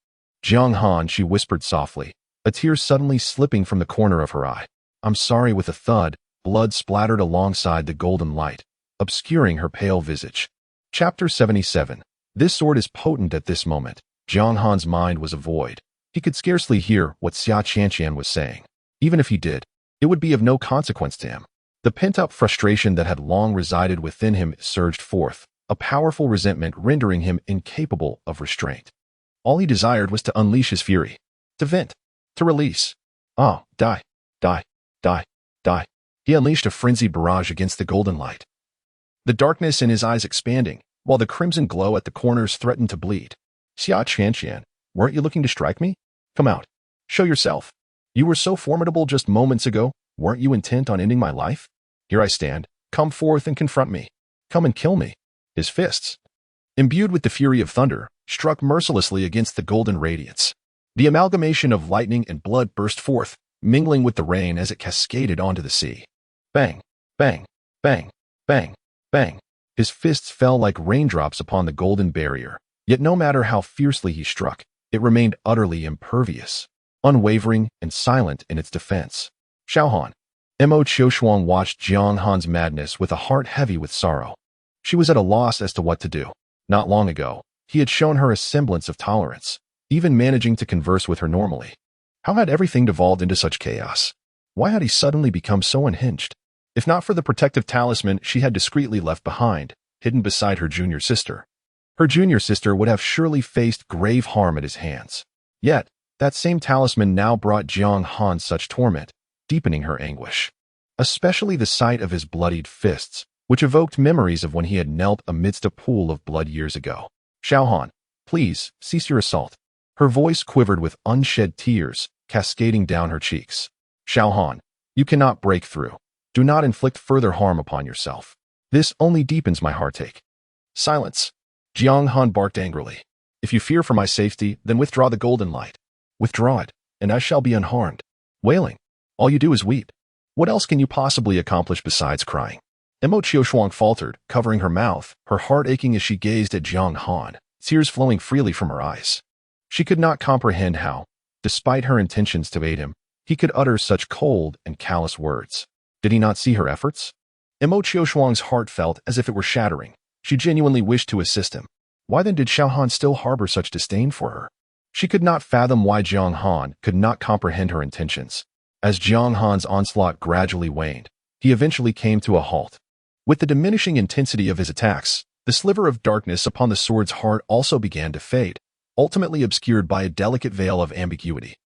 Jiang Han, she whispered softly, a tear suddenly slipping from the corner of her eye. I'm sorry. With a thud, blood splattered alongside the golden light, obscuring her pale visage. Chapter 77. This sword is potent. At this moment, Jiang Han's mind was a void. He could scarcely hear what Xia Qianqian was saying. Even if he did, it would be of no consequence to him. The pent-up frustration that had long resided within him surged forth, a powerful resentment rendering him incapable of restraint. All he desired was to unleash his fury, to vent, to release. Oh, die, die, die, die. He unleashed a frenzied barrage against the golden light, the darkness in his eyes expanding, while the crimson glow at the corners threatened to bleed. Xia Qianqian, weren't you looking to strike me? Come out. Show yourself. You were so formidable just moments ago. Weren't you intent on ending my life? Here I stand. Come forth and confront me. Come and kill me. His fists, imbued with the fury of thunder, struck mercilessly against the golden radiance. The amalgamation of lightning and blood burst forth, mingling with the rain as it cascaded onto the sea. Bang, bang, bang, bang, bang. His fists fell like raindrops upon the golden barrier, yet no matter how fiercely he struck, it remained utterly impervious, unwavering and silent in its defense. Xiaohan. Mo Qiushuang watched Jiang Han's madness with a heart heavy with sorrow. She was at a loss as to what to do. Not long ago, he had shown her a semblance of tolerance, even managing to converse with her normally. How had everything devolved into such chaos? Why had he suddenly become so unhinged? If not for the protective talisman she had discreetly left behind, hidden beside her junior sister, her junior sister would have surely faced grave harm at his hands. Yet, that same talisman now brought Jiang Han such torment, deepening her anguish. Especially the sight of his bloodied fists, which evoked memories of when he had knelt amidst a pool of blood years ago. Xiaohan, please, cease your assault. Her voice quivered with unshed tears, cascading down her cheeks. Xiaohan, you cannot break through. Do not inflict further harm upon yourself. This only deepens my heartache. Silence. Jiang Han barked angrily. If you fear for my safety, then withdraw the golden light. Withdraw it, and I shall be unharmed. Wailing. All you do is weep. What else can you possibly accomplish besides crying? Mo Qiushuang faltered, covering her mouth, her heart aching as she gazed at Jiang Han, tears flowing freely from her eyes. She could not comprehend how, despite her intentions to aid him, he could utter such cold and callous words. Did he not see her efforts? Mo Qiushuang's heart felt as if it were shattering. She genuinely wished to assist him. Why then did Xiaohan still harbor such disdain for her? She could not fathom why Jiang Han could not comprehend her intentions. As Jiang Han's onslaught gradually waned, he eventually came to a halt. With the diminishing intensity of his attacks, the sliver of darkness upon the sword's heart also began to fade, ultimately obscured by a delicate veil of ambiguity.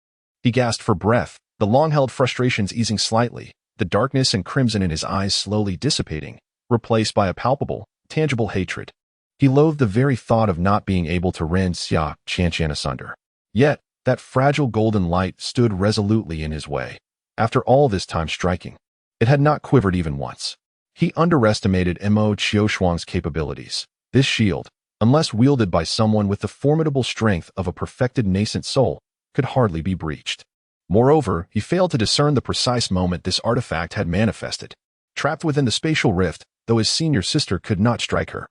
He gasped for breath, the long-held frustrations easing slightly, the darkness and crimson in his eyes slowly dissipating, replaced by a palpable, tangible hatred. He loathed the very thought of not being able to rend Xia Qianqian asunder. Yet, that fragile golden light stood resolutely in his way. After all this time striking, it had not quivered even once. He underestimated Mo Qiushuang's capabilities. This shield, unless wielded by someone with the formidable strength of a perfected nascent soul, could hardly be breached. Moreover, he failed to discern the precise moment this artifact had manifested. Trapped within the spatial rift, though his senior sister could not strike her,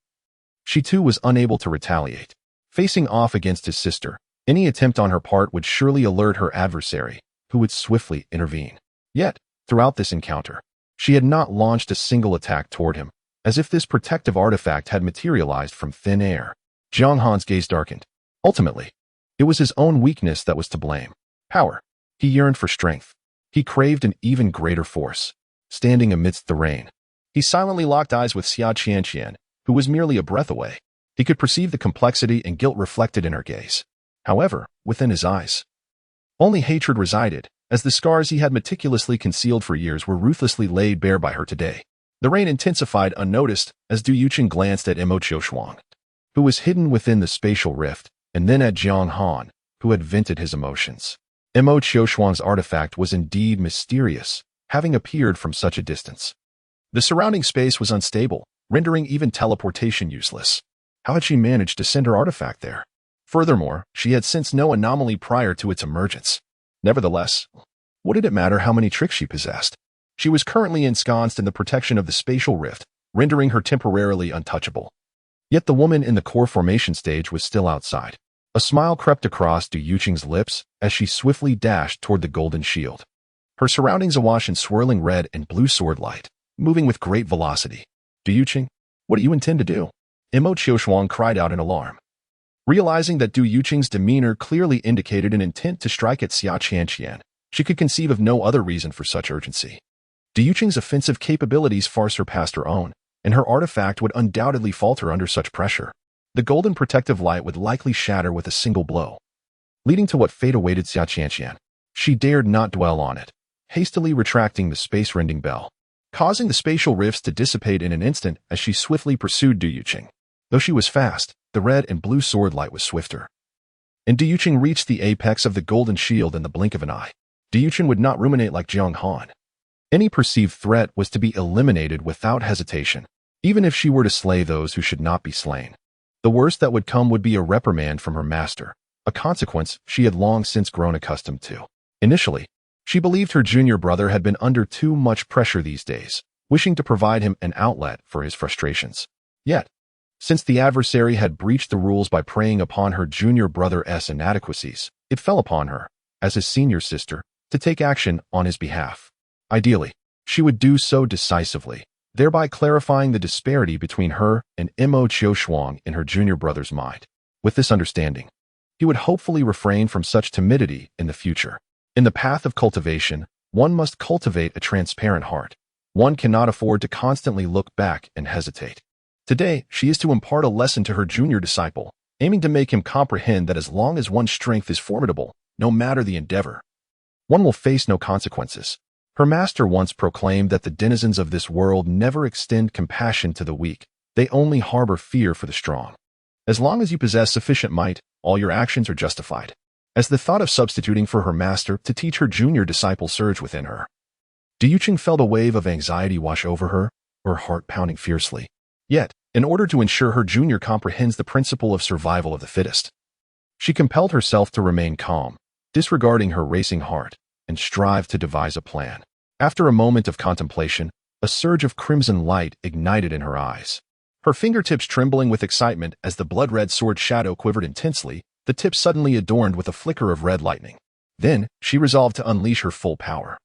she too was unable to retaliate. Facing off against his sister, any attempt on her part would surely alert her adversary, who would swiftly intervene. Yet, throughout this encounter, she had not launched a single attack toward him, as if this protective artifact had materialized from thin air. Jiang Han's gaze darkened. Ultimately, it was his own weakness that was to blame. Power. He yearned for strength. He craved an even greater force. Standing amidst the rain, he silently locked eyes with Xia Qianqian, who was merely a breath away. He could perceive the complexity and guilt reflected in her gaze. However, within his eyes, only hatred resided, as the scars he had meticulously concealed for years were ruthlessly laid bare by her today. The rain intensified unnoticed as Du Yuqing glanced at Mo Qiushuang, who was hidden within the spatial rift, and then at Jiang Han, who had vented his emotions. Mo Qiushuang's artifact was indeed mysterious, having appeared from such a distance. The surrounding space was unstable, rendering even teleportation useless. How had she managed to send her artifact there? Furthermore, she had sensed no anomaly prior to its emergence. Nevertheless, What did it matter how many tricks she possessed? She was currently ensconced in the protection of the spatial rift, rendering her temporarily untouchable. Yet the woman in the core formation stage was still outside. A smile crept across Du Yuqing's lips as she swiftly dashed toward the golden shield. Her surroundings awash in swirling red and blue sword light, moving with great velocity. Du Yuqing, what do you intend to do? Mo Qiushuang cried out in alarm. Realizing that Du Yuqing's demeanor clearly indicated an intent to strike at Xia Qianqian, she could conceive of no other reason for such urgency. Du Yuqing's offensive capabilities far surpassed her own, and her artifact would undoubtedly falter under such pressure. The golden protective light would likely shatter with a single blow, leading to what fate awaited Xia Qianqian. She dared not dwell on it, hastily retracting the space-rending bell, causing the spatial rifts to dissipate in an instant as she swiftly pursued Du Yuqing. Though she was fast, the red and blue sword light was swifter, and Du Yuqing reached the apex of the golden shield in the blink of an eye. Du Yuqing would not ruminate like Jiang Han. Any perceived threat was to be eliminated without hesitation, even if she were to slay those who should not be slain. The worst that would come would be a reprimand from her master, a consequence she had long since grown accustomed to. Initially, she believed her junior brother had been under too much pressure these days, wishing to provide him an outlet for his frustrations. Yet, since the adversary had breached the rules by preying upon her junior brother's inadequacies, it fell upon her, as his senior sister, to take action on his behalf. Ideally, she would do so decisively, thereby clarifying the disparity between her and Mo Qiushuang in her junior brother's mind. With this understanding, he would hopefully refrain from such timidity in the future. In the path of cultivation, one must cultivate a transparent heart. One cannot afford to constantly look back and hesitate. Today, she is to impart a lesson to her junior disciple, aiming to make him comprehend that as long as one's strength is formidable, no matter the endeavor, one will face no consequences. Her master once proclaimed that the denizens of this world never extend compassion to the weak, they only harbor fear for the strong. As long as you possess sufficient might, all your actions are justified. As the thought of substituting for her master to teach her junior disciple surged within her, Du Yuqing felt a wave of anxiety wash over her, her heart pounding fiercely. Yet, in order to ensure her junior comprehends the principle of survival of the fittest, she compelled herself to remain calm, disregarding her racing heart, and strive to devise a plan. After a moment of contemplation, a surge of crimson light ignited in her eyes. Her fingertips trembling with excitement as the blood-red sword shadow quivered intensely, the tip suddenly adorned with a flicker of red lightning. Then, she resolved to unleash her full power,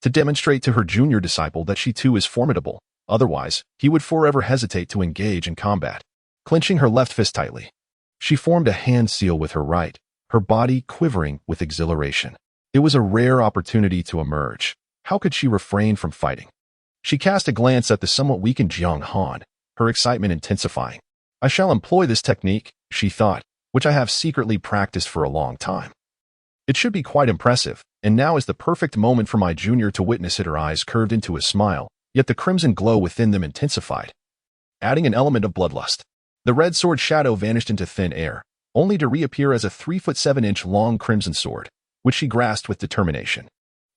to demonstrate to her junior disciple that she too is formidable. Otherwise, he would forever hesitate to engage in combat. Clenching her left fist tightly, she formed a hand seal with her right, her body quivering with exhilaration. It was a rare opportunity to emerge. How could she refrain from fighting? She cast a glance at the somewhat weakened Jiang Han, her excitement intensifying. I shall employ this technique, she thought, which I have secretly practiced for a long time. It should be quite impressive, and now is the perfect moment for my junior to witness it. Her eyes curved into a smile, yet the crimson glow within them intensified, adding an element of bloodlust. The red sword shadow vanished into thin air, only to reappear as a 3-foot-7-inch long crimson sword, which she grasped with determination.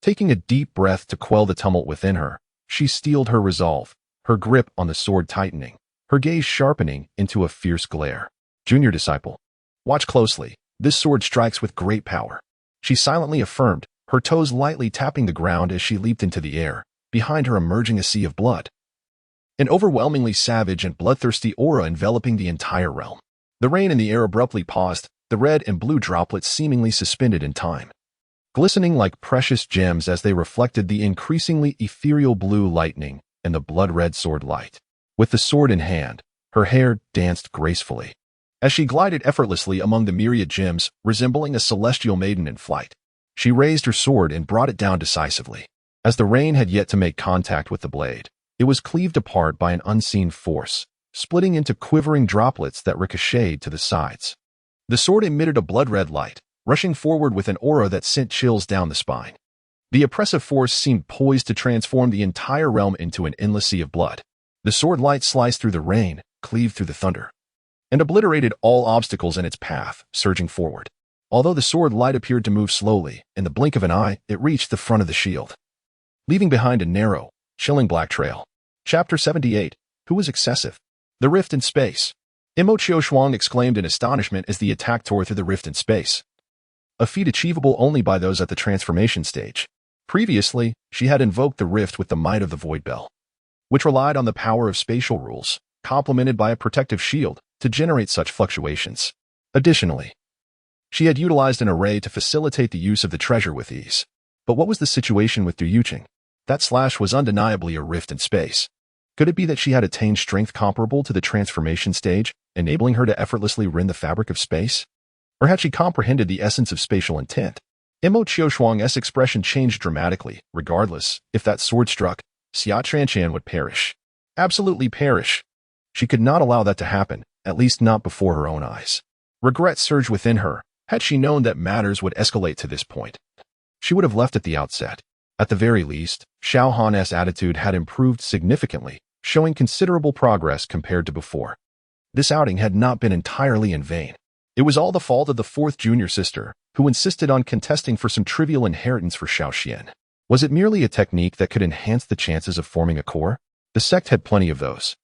Taking a deep breath to quell the tumult within her, she steeled her resolve, her grip on the sword tightening, her gaze sharpening into a fierce glare. Junior disciple, watch closely. This sword strikes with great power, she silently affirmed, her toes lightly tapping the ground as she leaped into the air, behind her emerging a sea of blood. An overwhelmingly savage and bloodthirsty aura enveloping the entire realm. The rain in the air abruptly paused, the red and blue droplets seemingly suspended in time, glistening like precious gems as they reflected the increasingly ethereal blue lightning and the blood-red sword light. With the sword in hand, her hair danced gracefully, as she glided effortlessly among the myriad gems, resembling a celestial maiden in flight. She raised her sword and brought it down decisively. As the rain had yet to make contact with the blade, it was cleaved apart by an unseen force, splitting into quivering droplets that ricocheted to the sides. The sword emitted a blood-red light, rushing forward with an aura that sent chills down the spine. The oppressive force seemed poised to transform the entire realm into an endless sea of blood. The sword light sliced through the rain, cleaved through the thunder, and obliterated all obstacles in its path, surging forward. Although the sword light appeared to move slowly, in the blink of an eye, it reached the front of the shield, leaving behind a narrow, chilling black trail. Chapter 78. Who was excessive? The rift in space. Mo Qiushuang exclaimed in astonishment as the attack tore through the rift in space, a feat achievable only by those at the transformation stage. Previously, she had invoked the rift with the might of the Void Bell, which relied on the power of spatial rules, complemented by a protective shield, to generate such fluctuations. Additionally, she had utilized an array to facilitate the use of the treasure with ease. But what was the situation with Du Yuqing? That slash was undeniably a rift in space. Could it be that she had attained strength comparable to the transformation stage, enabling her to effortlessly rend the fabric of space? Or had she comprehended the essence of spatial intent? Mo Qiushuang's expression changed dramatically. Regardless, if that sword struck, Xia Tianqian would perish. Absolutely perish. She could not allow that to happen, at least not before her own eyes. Regret surged within her. Had she known that matters would escalate to this point, she would have left at the outset. At the very least, Jiang Han's attitude had improved significantly, showing considerable progress compared to before. This outing had not been entirely in vain. It was all the fault of the fourth junior sister, who insisted on contesting for some trivial inheritance for Xiaoxian. Was it merely a technique that could enhance the chances of forming a core? The sect had plenty of those.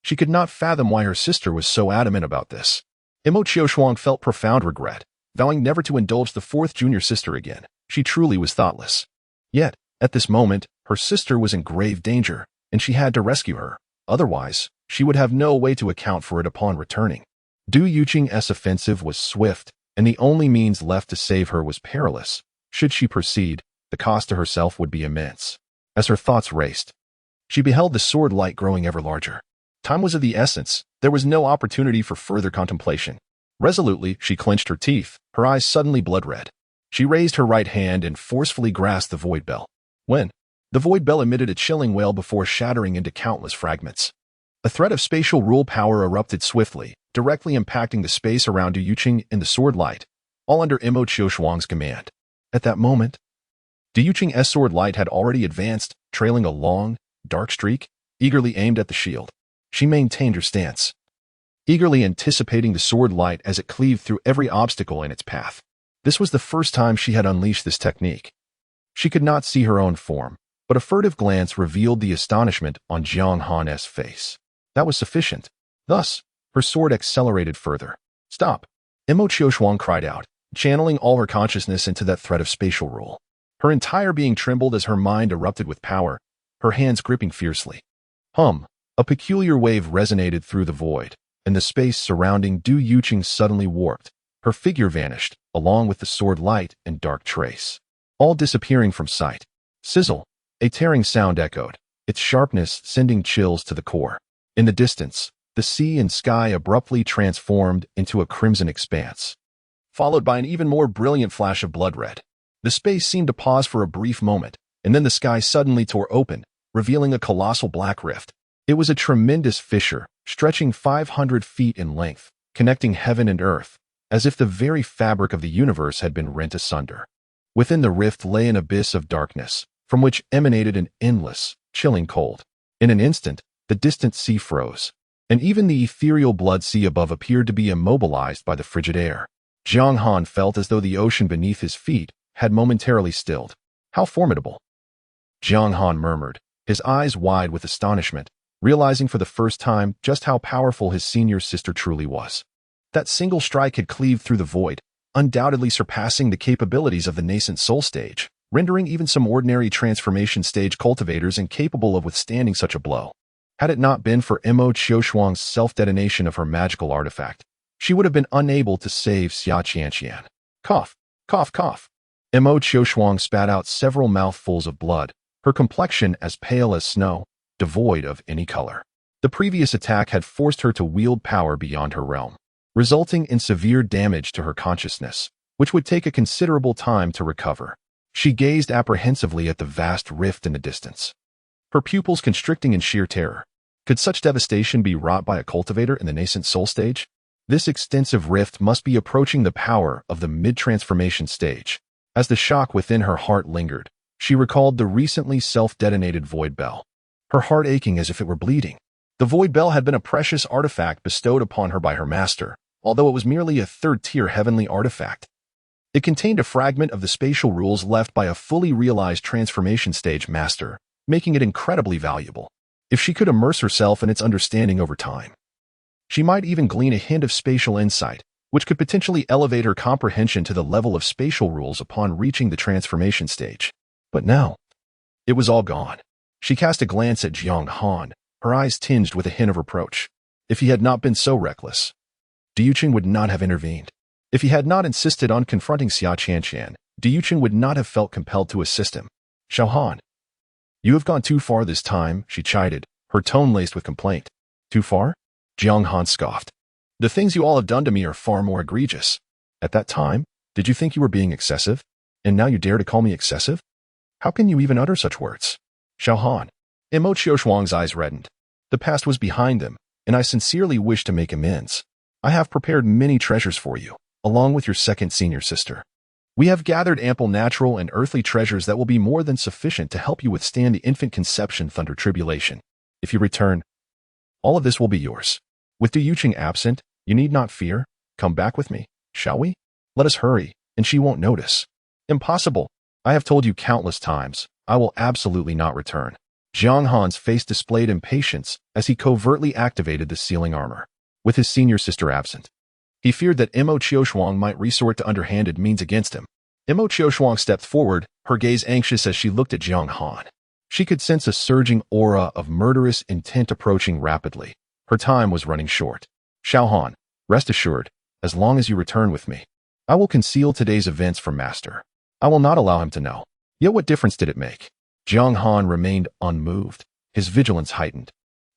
She could not fathom why her sister was so adamant about this. Mo Qiushuang felt profound regret, vowing never to indulge the fourth junior sister again. She truly was thoughtless. Yet, at this moment, her sister was in grave danger, and she had to rescue her. Otherwise, she would have no way to account for it upon returning. Du Yuqing's offensive was swift, and the only means left to save her was perilous. Should she proceed, the cost to herself would be immense. As her thoughts raced, she beheld the sword light growing ever larger. Time was of the essence. There was no opportunity for further contemplation. Resolutely, she clenched her teeth, her eyes suddenly blood-red. She raised her right hand and forcefully grasped the Void Bell. When? The Void Bell emitted a chilling wail before shattering into countless fragments. A thread of spatial rule power erupted swiftly, directly impacting the space around Du Yuqing and the sword light, all under Mo Qiushuang's command. At that moment, Du Yuqing's sword light had already advanced, trailing a long, dark streak, eagerly aimed at the shield. She maintained her stance, eagerly anticipating the sword light as it cleaved through every obstacle in its path. This was the first time she had unleashed this technique. She could not see her own form, but a furtive glance revealed the astonishment on Jiang Han's face. That was sufficient. Thus, her sword accelerated further. Stop! Mo Qiushuang cried out, channeling all her consciousness into that thread of spatial rule. Her entire being trembled as her mind erupted with power, her hands gripping fiercely. A peculiar wave resonated through the void, and the space surrounding Du Yuqing suddenly warped. Her figure vanished, along with the sword light and dark trace, all disappearing from sight. Sizzle! A tearing sound echoed, its sharpness sending chills to the core. In the distance, the sea and sky abruptly transformed into a crimson expanse, followed by an even more brilliant flash of blood red. The space seemed to pause for a brief moment, and then the sky suddenly tore open, revealing a colossal black rift. It was a tremendous fissure, stretching 500 feet in length, connecting heaven and earth, as if the very fabric of the universe had been rent asunder. Within the rift lay an abyss of darkness, from which emanated an endless, chilling cold. In an instant, the distant sea froze, and even the ethereal blood sea above appeared to be immobilized by the frigid air. Jiang Han felt as though the ocean beneath his feet had momentarily stilled. How formidable! Jiang Han murmured, his eyes wide with astonishment, realizing for the first time just how powerful his senior sister truly was. That single strike had cleaved through the void, undoubtedly surpassing the capabilities of the nascent soul stage, rendering even some ordinary transformation stage cultivators incapable of withstanding such a blow. Had it not been for Mo Qiushuang's self-detonation of her magical artifact, she would have been unable to save Xia Tianqian. Cough, cough, cough. Mo Qiushuang spat out several mouthfuls of blood, her complexion as pale as snow, devoid of any color. The previous attack had forced her to wield power beyond her realm, resulting in severe damage to her consciousness, which would take a considerable time to recover. She gazed apprehensively at the vast rift in the distance, her pupils constricting in sheer terror. Could such devastation be wrought by a cultivator in the nascent soul stage? This extensive rift must be approaching the power of the mid-transformation stage. As the shock within her heart lingered, she recalled the recently self-detonated Void Bell, her heart aching as if it were bleeding. The Void Bell had been a precious artifact bestowed upon her by her master, although it was merely a third-tier heavenly artifact. It contained a fragment of the spatial rules left by a fully realized transformation stage master, making it incredibly valuable. If she could immerse herself in its understanding over time, she might even glean a hint of spatial insight, which could potentially elevate her comprehension to the level of spatial rules upon reaching the transformation stage. But now, it was all gone. She cast a glance at Jiang Han, her eyes tinged with a hint of reproach. If he had not been so reckless, Diuching would not have intervened. If he had not insisted on confronting Xia Qianshan, Diuching would not have felt compelled to assist him. Xiao Han, you have gone too far this time, she chided, her tone laced with complaint. Too far? Jiang Han scoffed. The things you all have done to me are far more egregious. At that time, did you think you were being excessive? And now you dare to call me excessive? How can you even utter such words? Xiao Han. Mo Qiushuang's eyes reddened. The past was behind them, and I sincerely wish to make amends. I have prepared many treasures for you, along with your second senior sister. We have gathered ample natural and earthly treasures that will be more than sufficient to help you withstand the infant conception thunder tribulation. If you return, all of this will be yours. With Diuching absent, you need not fear. Come back with me, shall we? Let us hurry, and she won't notice. Impossible. I have told you countless times, I will absolutely not return. Jiang Han's face displayed impatience as he covertly activated the sealing armor. With his senior sister absent, he feared that Mo Qiushuang might resort to underhanded means against him. Mo Qiushuang stepped forward, her gaze anxious as she looked at Jiang Han. She could sense a surging aura of murderous intent approaching rapidly. Her time was running short. Xiao Han, rest assured, as long as you return with me, I will conceal today's events from Master. I will not allow him to know. Yet what difference did it make? Jiang Han remained unmoved, his vigilance heightened.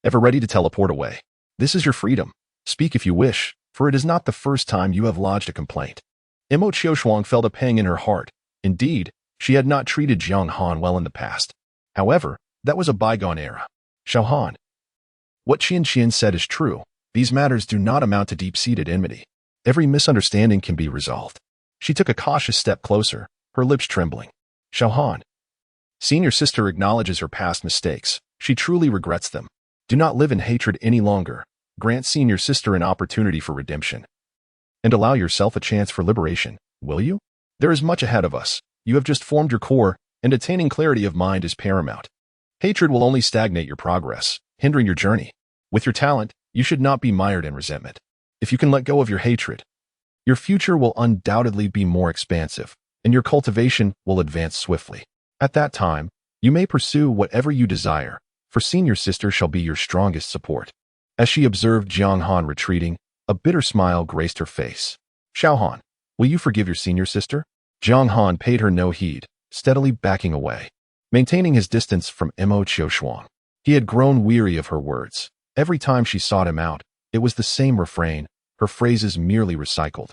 Ever ready to teleport away? This is your freedom. Speak if you wish, for it is not the first time you have lodged a complaint. Mo Qiushuang felt a pang in her heart. Indeed, she had not treated Jiang Han well in the past. However, that was a bygone era. Xiao Han. What Qian said is true. These matters do not amount to deep-seated enmity. Every misunderstanding can be resolved. She took a cautious step closer, her lips trembling. Xiao Han. Senior sister acknowledges her past mistakes. She truly regrets them. Do not live in hatred any longer. Grant senior sister an opportunity for redemption. And allow yourself a chance for liberation, will you? There is much ahead of us. You have just formed your core, and attaining clarity of mind is paramount. Hatred will only stagnate your progress, hindering your journey. With your talent, you should not be mired in resentment. If you can let go of your hatred, your future will undoubtedly be more expansive, and your cultivation will advance swiftly. At that time, you may pursue whatever you desire, for senior sister shall be your strongest support. As she observed Jiang Han retreating, a bitter smile graced her face. Xiao Han, will you forgive your senior sister? Jiang Han paid her no heed, steadily backing away, maintaining his distance from Mo Qiushuang. He had grown weary of her words. Every time she sought him out, it was the same refrain, her phrases merely recycled.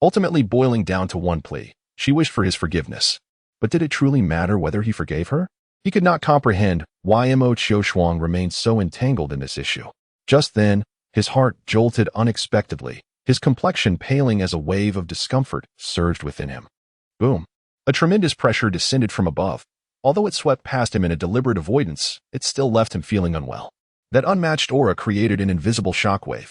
Ultimately boiling down to one plea, she wished for his forgiveness. But did it truly matter whether he forgave her? He could not comprehend why Mo Qiushuang remained so entangled in this issue. Just then, his heart jolted unexpectedly, his complexion paling as a wave of discomfort surged within him. Boom. A tremendous pressure descended from above. Although it swept past him in a deliberate avoidance, it still left him feeling unwell. That unmatched aura created an invisible shockwave,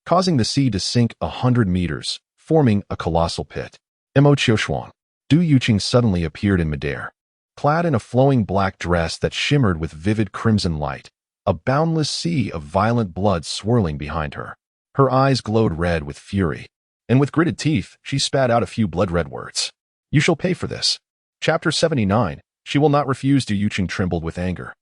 causing the sea to sink 100 meters, forming a colossal pit. Mo Qiushuang. Diuching suddenly appeared in midair, clad in a flowing black dress that shimmered with vivid crimson light, a boundless sea of violent blood swirling behind her. Her eyes glowed red with fury, and with gritted teeth, she spat out a few blood-red words. You shall pay for this. Chapter 79. She will not refuse. Diuching trembled with anger.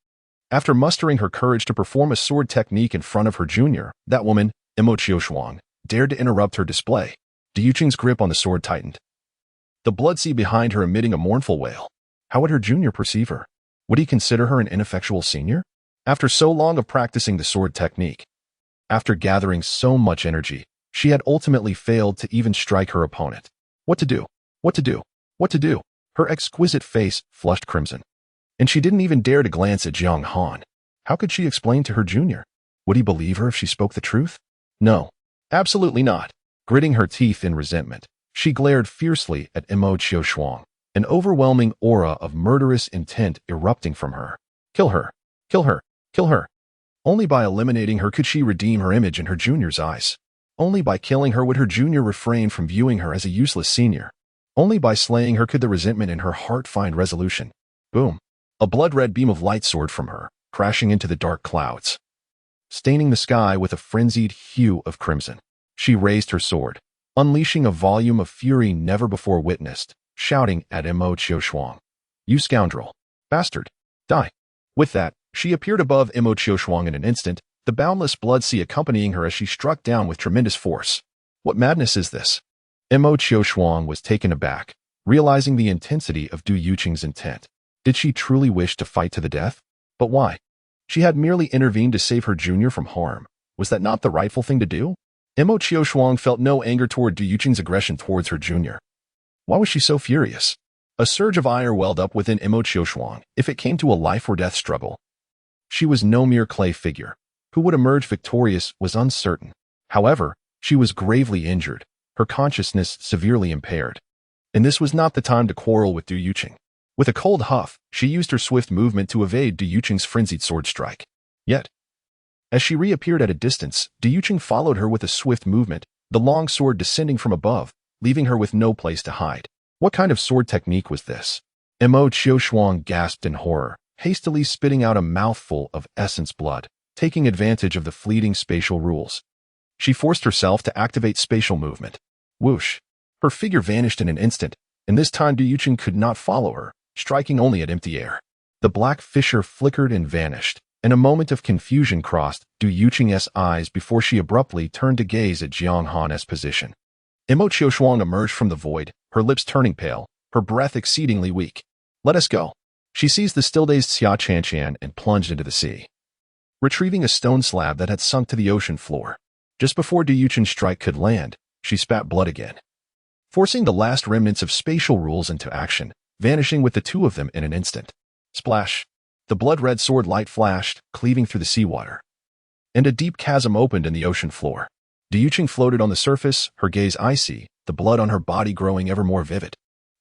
After mustering her courage to perform a sword technique in front of her junior, that woman, Mo Qiushuang, dared to interrupt her display. Diuching's grip on the sword tightened, the blood sea behind her emitting a mournful wail. How would her junior perceive her? Would he consider her an ineffectual senior? After so long of practicing the sword technique, after gathering so much energy, she had ultimately failed to even strike her opponent. What to do? What to do? What to do? Her exquisite face flushed crimson, and she didn't even dare to glance at Jiang Han. How could she explain to her junior? Would he believe her if she spoke the truth? No, absolutely not. Gritting her teeth in resentment, she glared fiercely at Mo Qiushuang, an overwhelming aura of murderous intent erupting from her. Kill her! Kill her! Kill her! Only by eliminating her could she redeem her image in her junior's eyes. Only by killing her would her junior refrain from viewing her as a useless senior. Only by slaying her could the resentment in her heart find resolution. Boom! A blood-red beam of light soared from her, crashing into the dark clouds, staining the sky with a frenzied hue of crimson. She raised her sword, unleashing a volume of fury never before witnessed, shouting at Mo Qiushuang. You scoundrel. Bastard. Die. With that, she appeared above Imo Qiushuang in an instant, the boundless blood sea accompanying her as she struck down with tremendous force. What madness is this? Imo Qiushuang was taken aback, realizing the intensity of Du Yuqing's intent. Did she truly wish to fight to the death? But why? She had merely intervened to save her junior from harm. Was that not the rightful thing to do? Imo Qiushuang felt no anger toward Du Yuqing's aggression towards her junior. Why was she so furious? A surge of ire welled up within Imo Qiushuang if it came to a life-or-death struggle. She was no mere clay figure. Who would emerge victorious was uncertain. However, she was gravely injured, her consciousness severely impaired. And this was not the time to quarrel with Du Yuqing. With a cold huff, she used her swift movement to evade Du Yuqing's frenzied sword strike. Yet, as she reappeared at a distance, Du Yuqing followed her with a swift movement, the long sword descending from above, leaving her with no place to hide. What kind of sword technique was this? Imo Qiushuang gasped in horror, hastily spitting out a mouthful of essence blood, taking advantage of the fleeting spatial rules. She forced herself to activate spatial movement. Whoosh! Her figure vanished in an instant, and this time Du Yuqing could not follow her, striking only at empty air. The black fissure flickered and vanished, and a moment of confusion crossed Du Yuqing's eyes before she abruptly turned to gaze at Jiang Han's position. Imo Qiushuang emerged from the void, her lips turning pale, her breath exceedingly weak. Let us go. She seized the still-dazed Xia Qianqian and plunged into the sea, retrieving a stone slab that had sunk to the ocean floor. Just before Du Yuqing's strike could land, she spat blood again, forcing the last remnants of spatial rules into action, vanishing with the two of them in an instant. Splash! The blood-red sword light flashed, cleaving through the seawater, and a deep chasm opened in the ocean floor. Du Yuqing floated on the surface, her gaze icy, the blood on her body growing ever more vivid.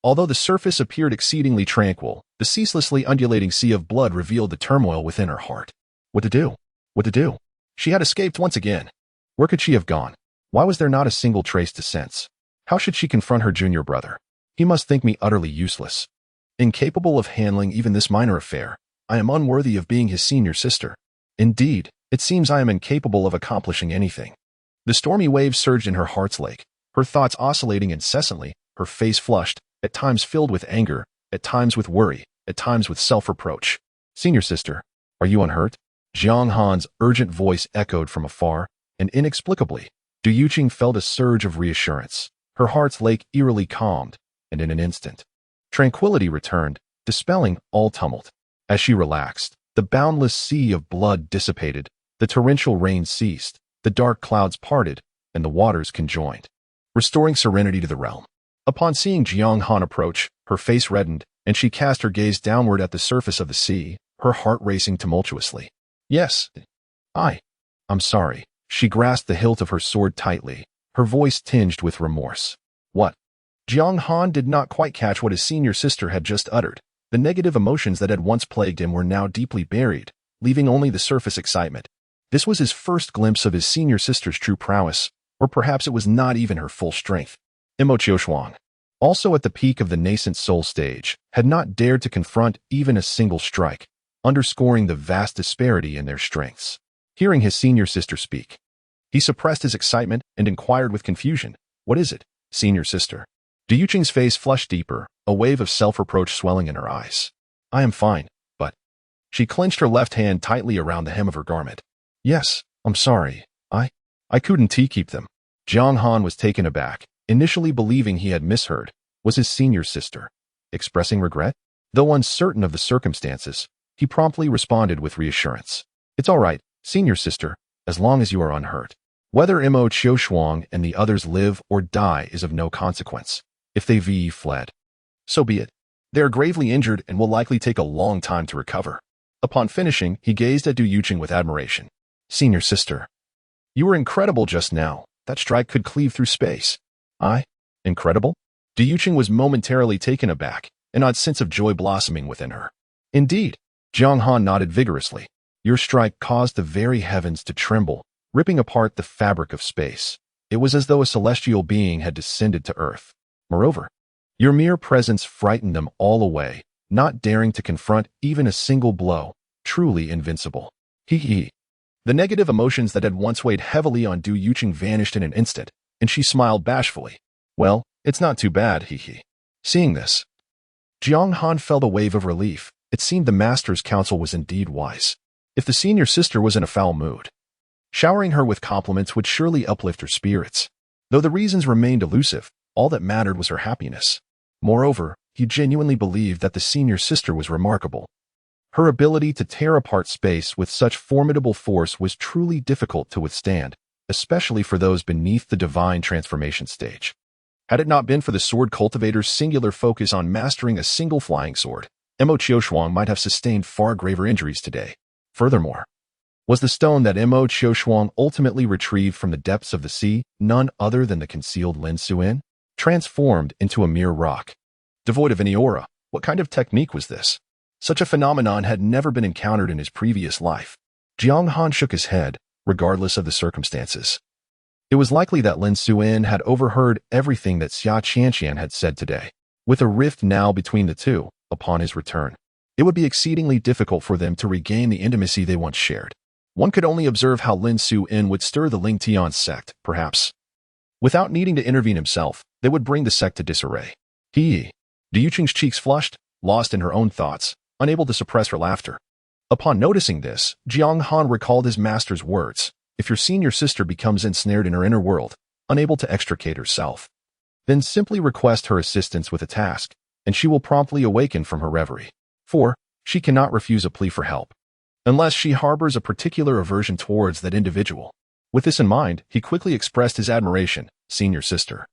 Although the surface appeared exceedingly tranquil, the ceaselessly undulating sea of blood revealed the turmoil within her heart. What to do? What to do? She had escaped once again. Where could she have gone? Why was there not a single trace to sense? How should she confront her junior brother? He must think me utterly useless. Incapable of handling even this minor affair, I am unworthy of being his senior sister. Indeed, it seems I am incapable of accomplishing anything. The stormy waves surged in her heart's lake, her thoughts oscillating incessantly, her face flushed, at times filled with anger, at times with worry, at times with self-reproach. Senior sister, are you unhurt? Jiang Han's urgent voice echoed from afar, and inexplicably, Du Yuqing felt a surge of reassurance. Her heart's lake eerily calmed, and in an instant, tranquility returned, dispelling all tumult. As she relaxed, the boundless sea of blood dissipated, the torrential rain ceased, the dark clouds parted, and the waters conjoined, restoring serenity to the realm. Upon seeing Jiang Han approach, her face reddened, and she cast her gaze downward at the surface of the sea, her heart racing tumultuously. Yes, I'm sorry. She grasped the hilt of her sword tightly, her voice tinged with remorse. What? Jiang Han did not quite catch what his senior sister had just uttered. The negative emotions that had once plagued him were now deeply buried, leaving only the surface excitement. This was his first glimpse of his senior sister's true prowess, or perhaps it was not even her full strength. Imo Qiushuang, also at the peak of the nascent soul stage, had not dared to confront even a single strike, underscoring the vast disparity in their strengths. Hearing his senior sister speak, he suppressed his excitement and inquired with confusion, "What is it, senior sister?" Du Yuqing's face flushed deeper, a wave of self-reproach swelling in her eyes. "I am fine, but..." She clenched her left hand tightly around the hem of her garment. "Yes, I'm sorry. I couldn't keep them." Jiang Han was taken aback, initially believing he had misheard. Was his senior sister expressing regret? Though uncertain of the circumstances, he promptly responded with reassurance. "It's all right, senior sister, as long as you are unhurt. Whether Imo Qiushuang and the others live or die is of no consequence. If they've fled, so be it. They are gravely injured and will likely take a long time to recover." Upon finishing, he gazed at Du Yuqing with admiration. "Senior sister, you were incredible just now. That strike could cleave through space." Incredible? Du Yuqing was momentarily taken aback, an odd sense of joy blossoming within her. "Indeed." Jiang Han nodded vigorously. "Your strike caused the very heavens to tremble, ripping apart the fabric of space. It was as though a celestial being had descended to earth. Moreover, your mere presence frightened them all away, not daring to confront even a single blow. Truly invincible." He. The negative emotions that had once weighed heavily on Du Yuqing vanished in an instant, and she smiled bashfully. "Well, it's not too bad, he. Seeing this, Jiang Han felt a wave of relief. It seemed the master's counsel was indeed wise. If the senior sister was in a foul mood, showering her with compliments would surely uplift her spirits. Though the reasons remained elusive, all that mattered was her happiness. Moreover, he genuinely believed that the senior sister was remarkable. Her ability to tear apart space with such formidable force was truly difficult to withstand, especially for those beneath the divine transformation stage. Had it not been for the sword cultivator's singular focus on mastering a single flying sword, Mo Qiushuang might have sustained far graver injuries today. Furthermore, was the stone that Mo Qiushuang ultimately retrieved from the depths of the sea none other than the concealed Lin Suin, transformed into a mere rock. Devoid of any aura, what kind of technique was this? Such a phenomenon had never been encountered in his previous life. Jiang Han shook his head, regardless of the circumstances. It was likely that Lin Suin had overheard everything that Xia Qianqian had said today. With a rift now between the two, upon his return, it would be exceedingly difficult for them to regain the intimacy they once shared. One could only observe how Lin Suin would stir the Ling Tian sect, perhaps. Without needing to intervene himself, they would bring the sect to disarray. Di Yuqing's cheeks flushed, lost in her own thoughts, unable to suppress her laughter. Upon noticing this, Jiang Han recalled his master's words. If your senior sister becomes ensnared in her inner world, unable to extricate herself, then simply request her assistance with a task, and she will promptly awaken from her reverie. 4. She cannot refuse a plea for help, unless she harbors a particular aversion towards that individual. With this in mind, he quickly expressed his admiration. Senior sister,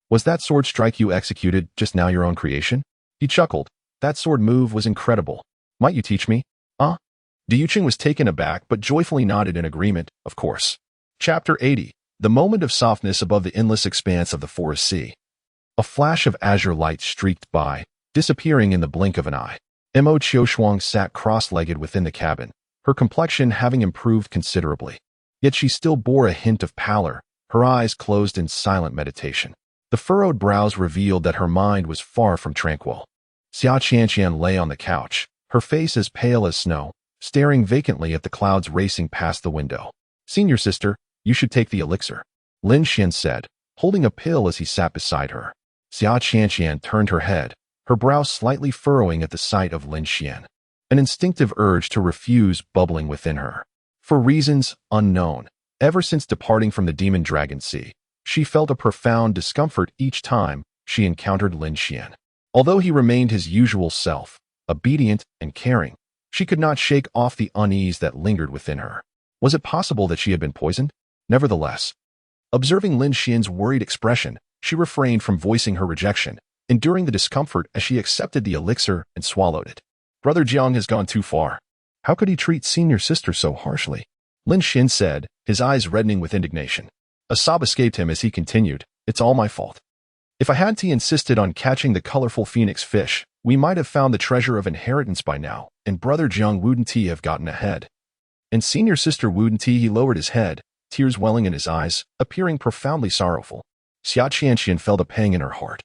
was that sword strike you executed just now your own creation? He chuckled. That sword move was incredible. Might you teach me? Di Yuqing was taken aback but joyfully nodded in agreement, of course. Chapter 80. The moment of softness above the endless expanse of the forest sea. A flash of azure light streaked by, disappearing in the blink of an eye. Mo Qiushuang sat cross-legged within the cabin, her complexion having improved considerably. Yet she still bore a hint of pallor, her eyes closed in silent meditation. The furrowed brows revealed that her mind was far from tranquil. Xia Qianqian lay on the couch, her face as pale as snow, staring vacantly at the clouds racing past the window. Senior sister, you should take the elixir, Lin Xian said, holding a pill as he sat beside her. Xia Qianqian turned her head, her brow slightly furrowing at the sight of Lin Xian. An instinctive urge to refuse bubbling within her. For reasons unknown, ever since departing from the demon dragon sea, she felt a profound discomfort each time she encountered Lin Xian. Although he remained his usual self, obedient and caring, she could not shake off the unease that lingered within her. Was it possible that she had been poisoned? Nevertheless, observing Lin Xian's worried expression, she refrained from voicing her rejection, enduring the discomfort as she accepted the elixir and swallowed it. Brother Jiang has gone too far. How could he treat senior sister so harshly? Lin Xian said, his eyes reddening with indignation. A sob escaped him as he continued, it's all my fault. If I hadn't insisted on catching the colorful phoenix fish, we might have found the treasure of inheritance by now, and brother Jiang wouldn't he have gotten ahead. And senior sister wouldn't he lowered his head, tears welling in his eyes, appearing profoundly sorrowful. Xia Qianqian felt a pang in her heart.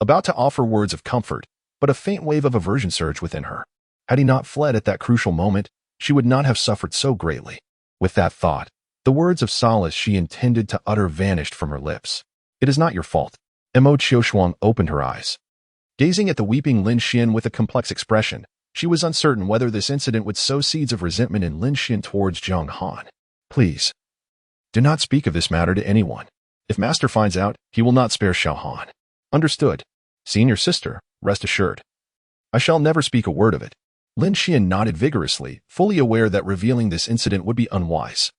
About to offer words of comfort, but a faint wave of aversion surged within her. Had he not fled at that crucial moment, she would not have suffered so greatly. With that thought, the words of solace she intended to utter vanished from her lips. It is not your fault. Mo Qiushuang opened her eyes. Gazing at the weeping Lin Xian with a complex expression, she was uncertain whether this incident would sow seeds of resentment in Lin Xian towards Jiang Han. Please, do not speak of this matter to anyone. If Master finds out, he will not spare Xiao Han. Understood. Senior sister, rest assured. I shall never speak a word of it. Lin Xian nodded vigorously, fully aware that revealing this incident would be unwise.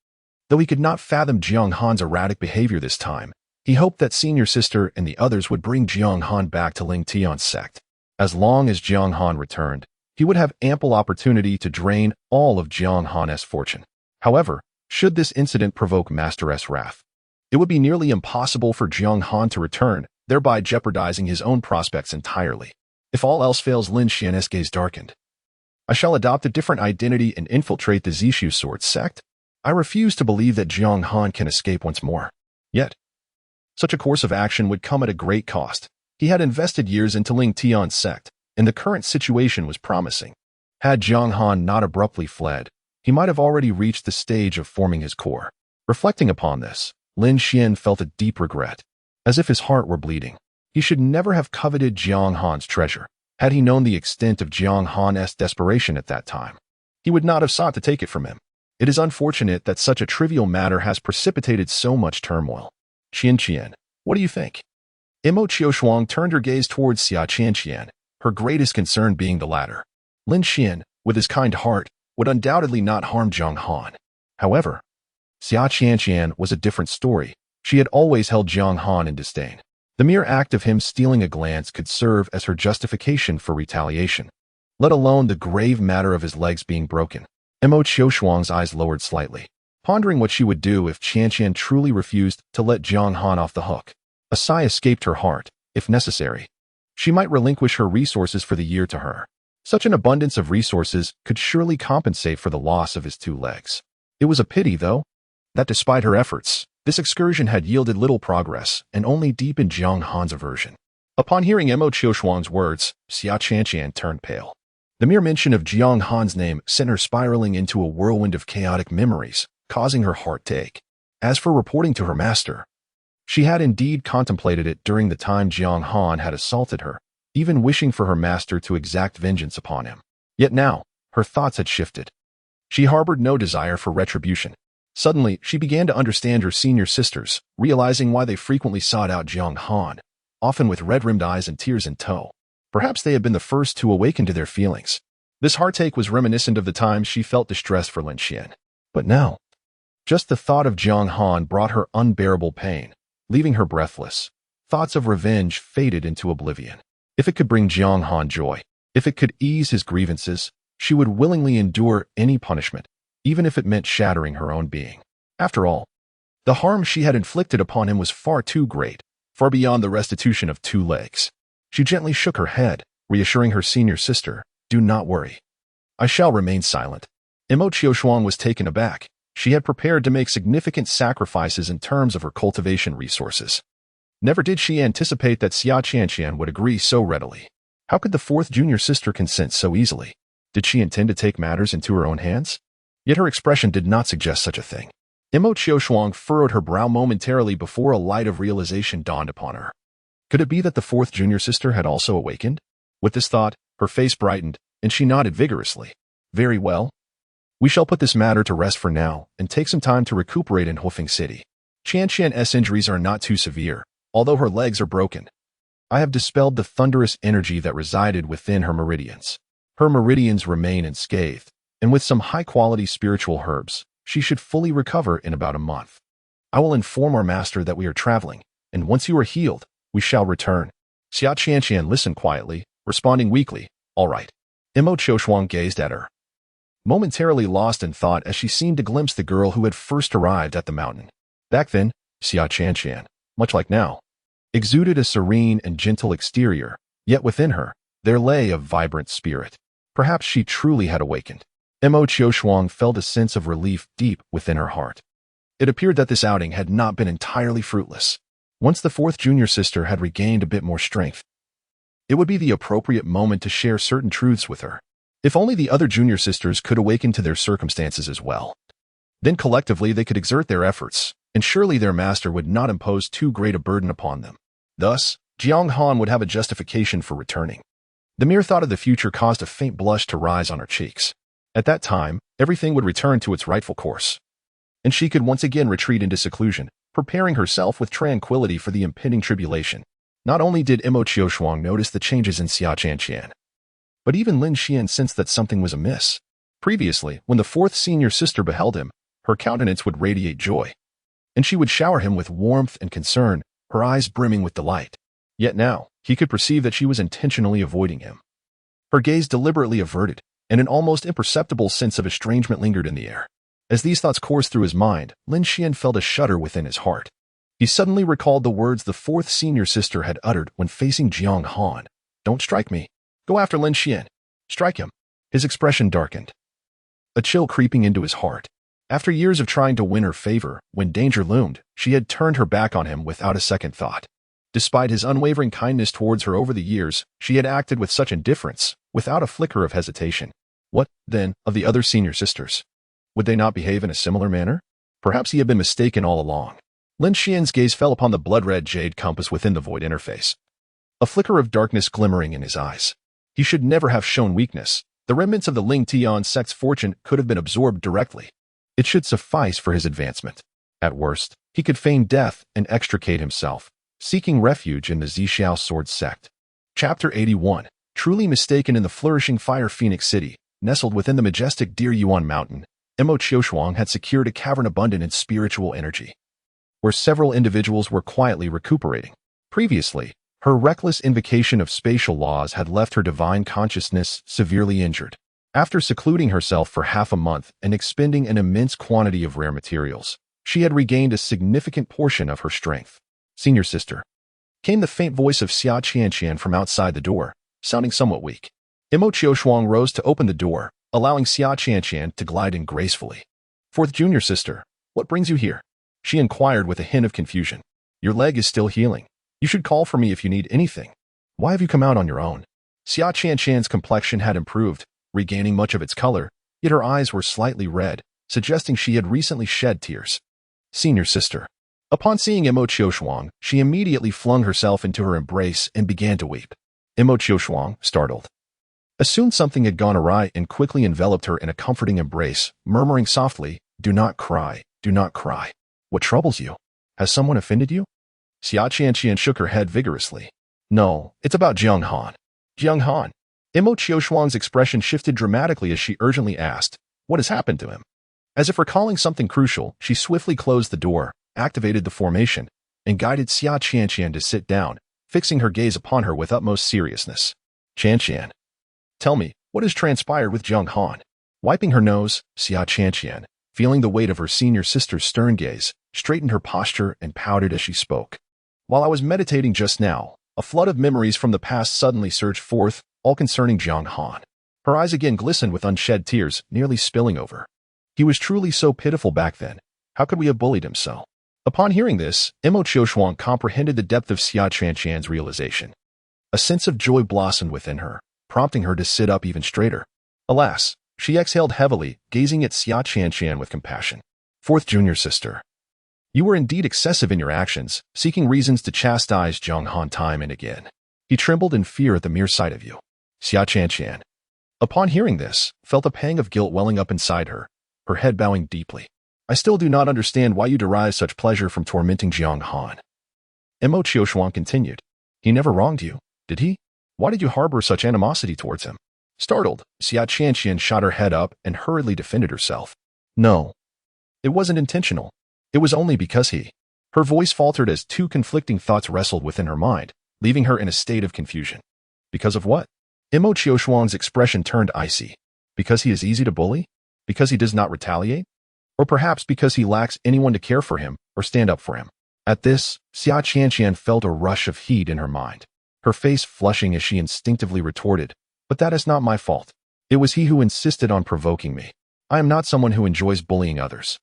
Though he could not fathom Jiang Han's erratic behavior this time, he hoped that senior sister and the others would bring Jiang Han back to Ling Tian's sect. As long as Jiang Han returned, he would have ample opportunity to drain all of Jiang Han's fortune. However, should this incident provoke Master's wrath, it would be nearly impossible for Jiang Han to return, thereby jeopardizing his own prospects entirely. If all else fails, Lin Xian's gaze darkened. I shall adopt a different identity and infiltrate the Zishu Sword Sect. I refuse to believe that Jiang Han can escape once more. Yet, such a course of action would come at a great cost. He had invested years into Ling Tian's sect, and the current situation was promising. Had Jiang Han not abruptly fled, he might have already reached the stage of forming his core. Reflecting upon this, Lin Xian felt a deep regret, as if his heart were bleeding. He should never have coveted Jiang Han's treasure. Had he known the extent of Jiang Han's desperation at that time, he would not have sought to take it from him. It is unfortunate that such a trivial matter has precipitated so much turmoil. Qian, what do you think? Imo Qiushuang turned her gaze towards Xia Qian, her greatest concern being the latter. Lin Xian, with his kind heart, would undoubtedly not harm Jiang Han. However, Xia Qian was a different story. She had always held Jiang Han in disdain. The mere act of him stealing a glance could serve as her justification for retaliation, let alone the grave matter of his legs being broken. Imo Qiushuang's eyes lowered slightly, pondering what she would do if Qian truly refused to let Jiang Han off the hook. A sigh escaped her heart. If necessary, she might relinquish her resources for the year to her. Such an abundance of resources could surely compensate for the loss of his 2 legs. It was a pity, though, that despite her efforts, this excursion had yielded little progress and only deepened Jiang Han's aversion. Upon hearing Imo Qiushuang's words, Xia Qian turned pale. The mere mention of Jiang Han's name sent her spiraling into a whirlwind of chaotic memories, causing her heart to ache. As for reporting to her master, she had indeed contemplated it during the time Jiang Han had assaulted her, even wishing for her master to exact vengeance upon him. Yet now, her thoughts had shifted. She harbored no desire for retribution. Suddenly, she began to understand her senior sisters, realizing why they frequently sought out Jiang Han, often with red-rimmed eyes and tears in tow. Perhaps they had been the first to awaken to their feelings. This heartache was reminiscent of the time she felt distress for Lin Xian. But now, just the thought of Jiang Han brought her unbearable pain, leaving her breathless. Thoughts of revenge faded into oblivion. If it could bring Jiang Han joy, if it could ease his grievances, she would willingly endure any punishment, even if it meant shattering her own being. After all, the harm she had inflicted upon him was far too great, far beyond the restitution of 2 legs. She gently shook her head, reassuring her senior sister, "Do not worry. I shall remain silent." Imo Qiushuang was taken aback. She had prepared to make significant sacrifices in terms of her cultivation resources. Never did she anticipate that Xia Qian would agree so readily. How could the 4th junior sister consent so easily? Did she intend to take matters into her own hands? Yet her expression did not suggest such a thing. Imo Qiushuang furrowed her brow momentarily before a light of realization dawned upon her. Could it be that the 4th junior sister had also awakened? With this thought, her face brightened, and she nodded vigorously. "Very well. We shall put this matter to rest for now and take some time to recuperate in Hufeng City. Qian's injuries are not too severe, although her legs are broken. I have dispelled the thunderous energy that resided within her meridians. Her meridians remain unscathed, and with some high-quality spiritual herbs, she should fully recover in about a month. I will inform our master that we are traveling, and once you are healed, we shall return." Xia Qian listened quietly, responding weakly, "All right." Imo Qiushuang gazed at her, momentarily lost in thought as she seemed to glimpse the girl who had first arrived at the mountain. Back then, Xia Qian, much like now, exuded a serene and gentle exterior, yet within her, there lay a vibrant spirit. Perhaps she truly had awakened. Imo Qiushuang felt a sense of relief deep within her heart. It appeared that this outing had not been entirely fruitless. Once the 4th junior sister had regained a bit more strength, it would be the appropriate moment to share certain truths with her. If only the other junior sisters could awaken to their circumstances as well. Then collectively they could exert their efforts, and surely their master would not impose too great a burden upon them. Thus, Jiang Han would have a justification for returning. The mere thought of the future caused a faint blush to rise on her cheeks. At that time, everything would return to its rightful course, and she could once again retreat into seclusion, preparing herself with tranquility for the impending tribulation. Not only did Imo Qiushuang notice the changes in Xia Qian, but even Lin Xian sensed that something was amiss. Previously, when the 4th senior sister beheld him, her countenance would radiate joy, and she would shower him with warmth and concern, her eyes brimming with delight. Yet now, he could perceive that she was intentionally avoiding him. Her gaze deliberately averted, and an almost imperceptible sense of estrangement lingered in the air. As these thoughts coursed through his mind, Lin Xian felt a shudder within his heart. He suddenly recalled the words the 4th senior sister had uttered when facing Jiang Han. "Don't strike me. Go after Lin Xian. Strike him." His expression darkened, a chill creeping into his heart. After years of trying to win her favor, when danger loomed, she had turned her back on him without a second thought. Despite his unwavering kindness towards her over the years, she had acted with such indifference, without a flicker of hesitation. What, then, of the other senior sisters? Would they not behave in a similar manner? Perhaps he had been mistaken all along. Lin Xian's gaze fell upon the blood-red jade compass within the void interface, a flicker of darkness glimmering in his eyes. He should never have shown weakness. The remnants of the Ling Tian sect's fortune could have been absorbed directly. It should suffice for his advancement. At worst, he could feign death and extricate himself, seeking refuge in the Zhixiao Sword Sect. Chapter 81. Truly mistaken. In the flourishing Fire Phoenix City, nestled within the majestic Deer Yuan Mountain, Mo Qiushuang had secured a cavern abundant in spiritual energy, where several individuals were quietly recuperating. Previously, her reckless invocation of spatial laws had left her divine consciousness severely injured. After secluding herself for half a month and expending an immense quantity of rare materials, she had regained a significant portion of her strength. "Senior sister," came the faint voice of Xia Qianqian from outside the door, sounding somewhat weak. Mo Qiushuang rose to open the door, allowing Xia Qianqian to glide in gracefully. "Fourth junior sister, what brings you here?" she inquired with a hint of confusion. "Your leg is still healing. You should call for me if you need anything. Why have you come out on your own?" Xia Qianqian's complexion had improved, regaining much of its color, yet her eyes were slightly red, suggesting she had recently shed tears. "Senior sister." Upon seeing Mo Qiushuang, she immediately flung herself into her embrace and began to weep. Mo Qiushuang, startled, assumed something had gone awry and quickly enveloped her in a comforting embrace, murmuring softly, "Do not cry, do not cry. What troubles you? Has someone offended you?" Xia Qianqian shook her head vigorously. "No, it's about Jiang Han." "Jiang Han?" Mo Qiushuang's expression shifted dramatically as she urgently asked, "What has happened to him?" As if recalling something crucial, she swiftly closed the door, activated the formation, and guided Xia Qianqian to sit down, fixing her gaze upon her with utmost seriousness. "Qianqian, tell me, what has transpired with Jiang Han?" Wiping her nose, Xia Qianqian, feeling the weight of her senior sister's stern gaze, straightened her posture and pouted as she spoke. "While I was meditating just now, a flood of memories from the past suddenly surged forth, all concerning Jiang Han." Her eyes again glistened with unshed tears, nearly spilling over. "He was truly so pitiful back then. How could we have bullied him so?" Upon hearing this, Mo Qiushuang comprehended the depth of Xia Qianqian's realization. A sense of joy blossomed within her, prompting her to sit up even straighter. Alas, she exhaled heavily, gazing at Xia Qianqian with compassion. "Fourth junior sister, you were indeed excessive in your actions, seeking reasons to chastise Jiang Han time and again. He trembled in fear at the mere sight of you." Xia Qianqian, upon hearing this, felt a pang of guilt welling up inside her, her head bowing deeply. "I still do not understand why you derive such pleasure from tormenting Jiang Han." Mo Qiushuang continued. "He never wronged you, did he? Why did you harbor such animosity towards him?" Startled, Xia Qianqian shot her head up and hurriedly defended herself. "No, it wasn't intentional. It was only because he..." Her voice faltered as two conflicting thoughts wrestled within her mind, leaving her in a state of confusion. Because of what? Mo Qiushuang's expression turned icy. Because he is easy to bully? Because he does not retaliate? Or perhaps because he lacks anyone to care for him or stand up for him? At this, Xia Qianqian felt a rush of heat in her mind, her face flushing as she instinctively retorted, "But that is not my fault. It was he who insisted on provoking me. I am not someone who enjoys bullying others.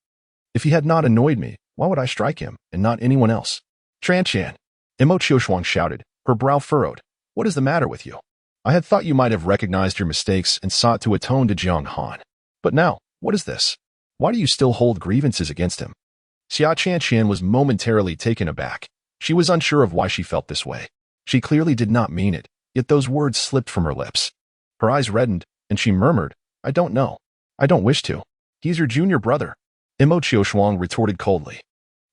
If he had not annoyed me, why would I strike him and not anyone else?" "Qianqian," Mo Qiushuang shouted, her brow furrowed. "What is the matter with you? I had thought you might have recognized your mistakes and sought to atone to Jiang Han. But now, what is this? Why do you still hold grievances against him?" Xia Qianqian was momentarily taken aback. She was unsure of why she felt this way. She clearly did not mean it, yet those words slipped from her lips. Her eyes reddened, and she murmured, "I don't know. I don't wish to. He's your junior brother." Mo Qiushuang retorted coldly.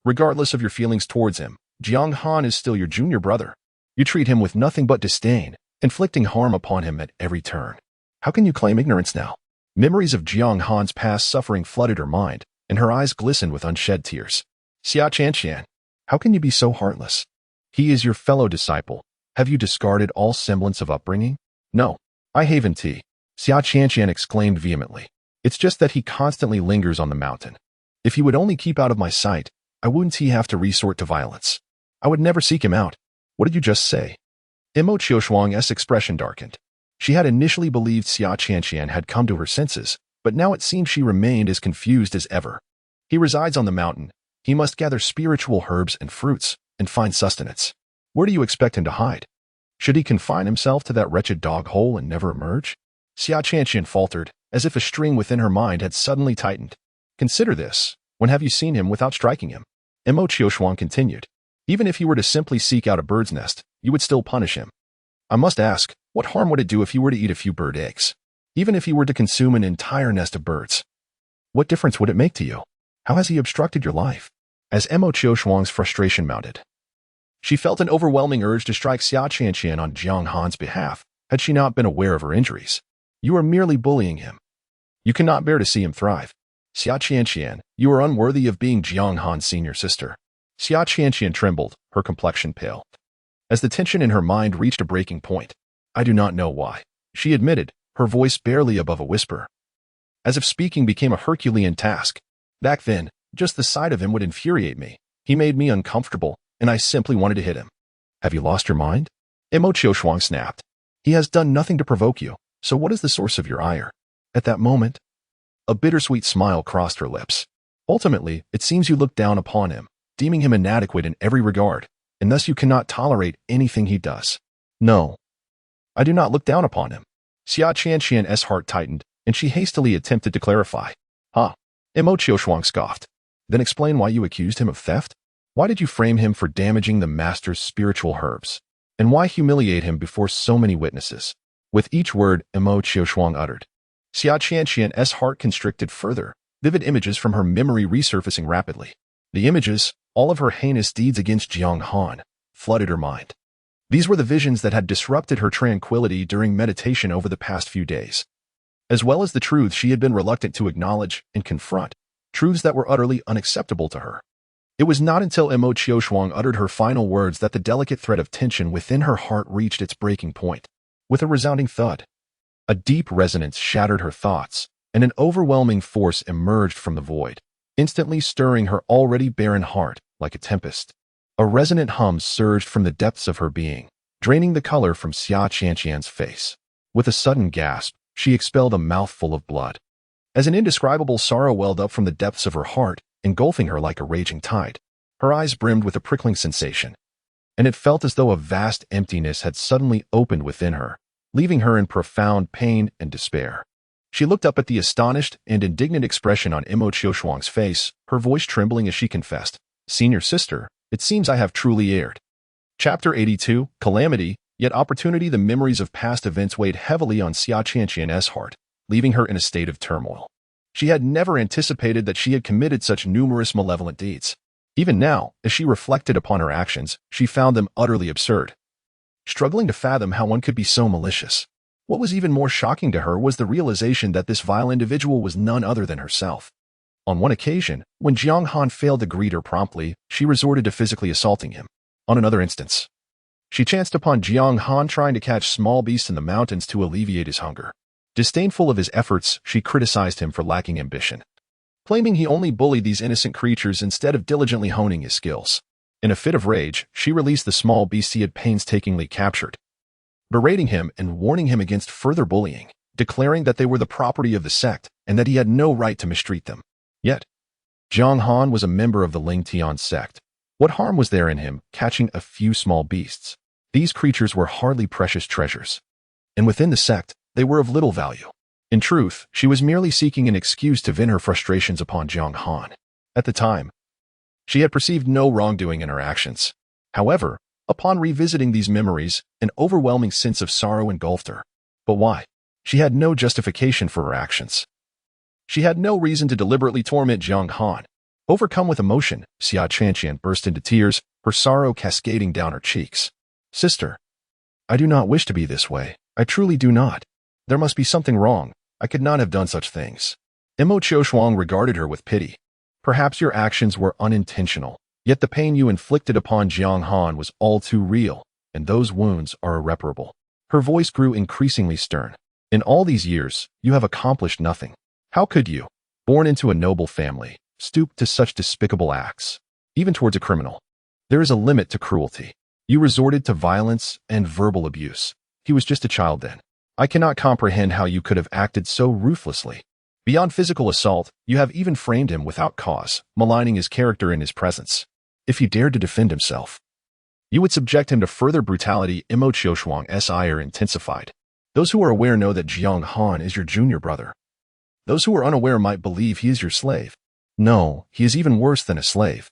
"Regardless of your feelings towards him, Jiang Han is still your junior brother. You treat him with nothing but disdain, inflicting harm upon him at every turn. How can you claim ignorance now?" Memories of Jiang Han's past suffering flooded her mind, and her eyes glistened with unshed tears. "Xia Qianqian, how can you be so heartless? He is your fellow disciple. Have you discarded all semblance of upbringing?" "No, I haven't," Xia Qianqian exclaimed vehemently. "It's just that he constantly lingers on the mountain. If he would only keep out of my sight, I wouldn't have to resort to violence. I would never seek him out." "What did you just say?" Mo Qiushuang's expression darkened. She had initially believed Xia Qianqian had come to her senses, but now it seemed she remained as confused as ever. "He resides on the mountain. He must gather spiritual herbs and fruits and find sustenance. Where do you expect him to hide? Should he confine himself to that wretched dog hole and never emerge?" Xia Qianqian faltered, as if a string within her mind had suddenly tightened. "Consider this. When have you seen him without striking him?" Mo Qiushuang continued. "Even if he were to simply seek out a bird's nest, you would still punish him. I must ask, what harm would it do if you were to eat a few bird eggs? Even if you were to consume an entire nest of birds? What difference would it make to you? How has he obstructed your life? As Mo Qiushuang's frustration mounted, she felt an overwhelming urge to strike Xia Qianqian on Jiang Han's behalf, had she not been aware of her injuries. You are merely bullying him. You cannot bear to see him thrive. Xia Qianqian, you are unworthy of being Jiang Han's senior sister. Xia Qianqian trembled, her complexion pale, as the tension in her mind reached a breaking point. I do not know why, she admitted, her voice barely above a whisper. As if speaking became a Herculean task. Back then, just the sight of him would infuriate me. He made me uncomfortable, and I simply wanted to hit him. Have you lost your mind? Mo Qiushuang snapped. He has done nothing to provoke you, so what is the source of your ire? At that moment, a bittersweet smile crossed her lips. Ultimately, it seems you look down upon him, deeming him inadequate in every regard, and thus you cannot tolerate anything he does. No, I do not look down upon him. Xia Qianqian's heart tightened, and she hastily attempted to clarify. Mo Qiushuang scoffed. Then explain why you accused him of theft? Why did you frame him for damaging the master's spiritual herbs? And why humiliate him before so many witnesses? With each word Mo Qiushuang uttered, Xia Qianqian's heart constricted further, vivid images from her memory resurfacing rapidly. The images, all of her heinous deeds against Jiang Han, flooded her mind. These were the visions that had disrupted her tranquility during meditation over the past few days, as well as the truths she had been reluctant to acknowledge and confront, truths that were utterly unacceptable to her. It was not until Mo Qiushuang uttered her final words that the delicate thread of tension within her heart reached its breaking point. With a resounding thud, a deep resonance shattered her thoughts, and an overwhelming force emerged from the void, instantly stirring her already barren heart like a tempest. A resonant hum surged from the depths of her being, draining the color from Xia Qianqian's face. With a sudden gasp, she expelled a mouthful of blood. As an indescribable sorrow welled up from the depths of her heart, engulfing her like a raging tide, her eyes brimmed with a prickling sensation, and it felt as though a vast emptiness had suddenly opened within her, leaving her in profound pain and despair. She looked up at the astonished and indignant expression on Mo Qiushuang's face, her voice trembling as she confessed, Senior sister, it seems I have truly erred. Chapter 82, Calamity, yet opportunity. The memories of past events weighed heavily on Xia Qianqian's heart, leaving her in a state of turmoil. She had never anticipated that she had committed such numerous malevolent deeds. Even now, as she reflected upon her actions, she found them utterly absurd, struggling to fathom how one could be so malicious. What was even more shocking to her was the realization that this vile individual was none other than herself. On one occasion, when Jiang Han failed to greet her promptly, she resorted to physically assaulting him. On another instance, she chanced upon Jiang Han trying to catch small beasts in the mountains to alleviate his hunger. Disdainful of his efforts, she criticized him for lacking ambition, claiming he only bullied these innocent creatures instead of diligently honing his skills. In a fit of rage, she released the small beasts he had painstakingly captured, berating him and warning him against further bullying, declaring that they were the property of the sect and that he had no right to mistreat them. Yet, Jiang Han was a member of the Ling Tian sect. What harm was there in him catching a few small beasts? These creatures were hardly precious treasures, and within the sect, they were of little value. In truth, she was merely seeking an excuse to vent her frustrations upon Jiang Han. At the time, she had perceived no wrongdoing in her actions. However, upon revisiting these memories, an overwhelming sense of sorrow engulfed her. But why? She had no justification for her actions. She had no reason to deliberately torment Jiang Han. Overcome with emotion, Xia Qianqian burst into tears, her sorrow cascading down her cheeks. Sister, I do not wish to be this way. I truly do not. There must be something wrong. I could not have done such things. Mo Qiushuang regarded her with pity. Perhaps your actions were unintentional, yet the pain you inflicted upon Jiang Han was all too real, and those wounds are irreparable. Her voice grew increasingly stern. In all these years, you have accomplished nothing. How could you, born into a noble family, stoop to such despicable acts, even towards a criminal? There is a limit to cruelty. You resorted to violence and verbal abuse. He was just a child then. I cannot comprehend how you could have acted so ruthlessly. Beyond physical assault, you have even framed him without cause, maligning his character in his presence. If he dared to defend himself, you would subject him to further brutality. Mo Qiushuang's ire intensified. Those who are aware know that Jiang Han is your junior brother. Those who are unaware might believe he is your slave. No, he is even worse than a slave.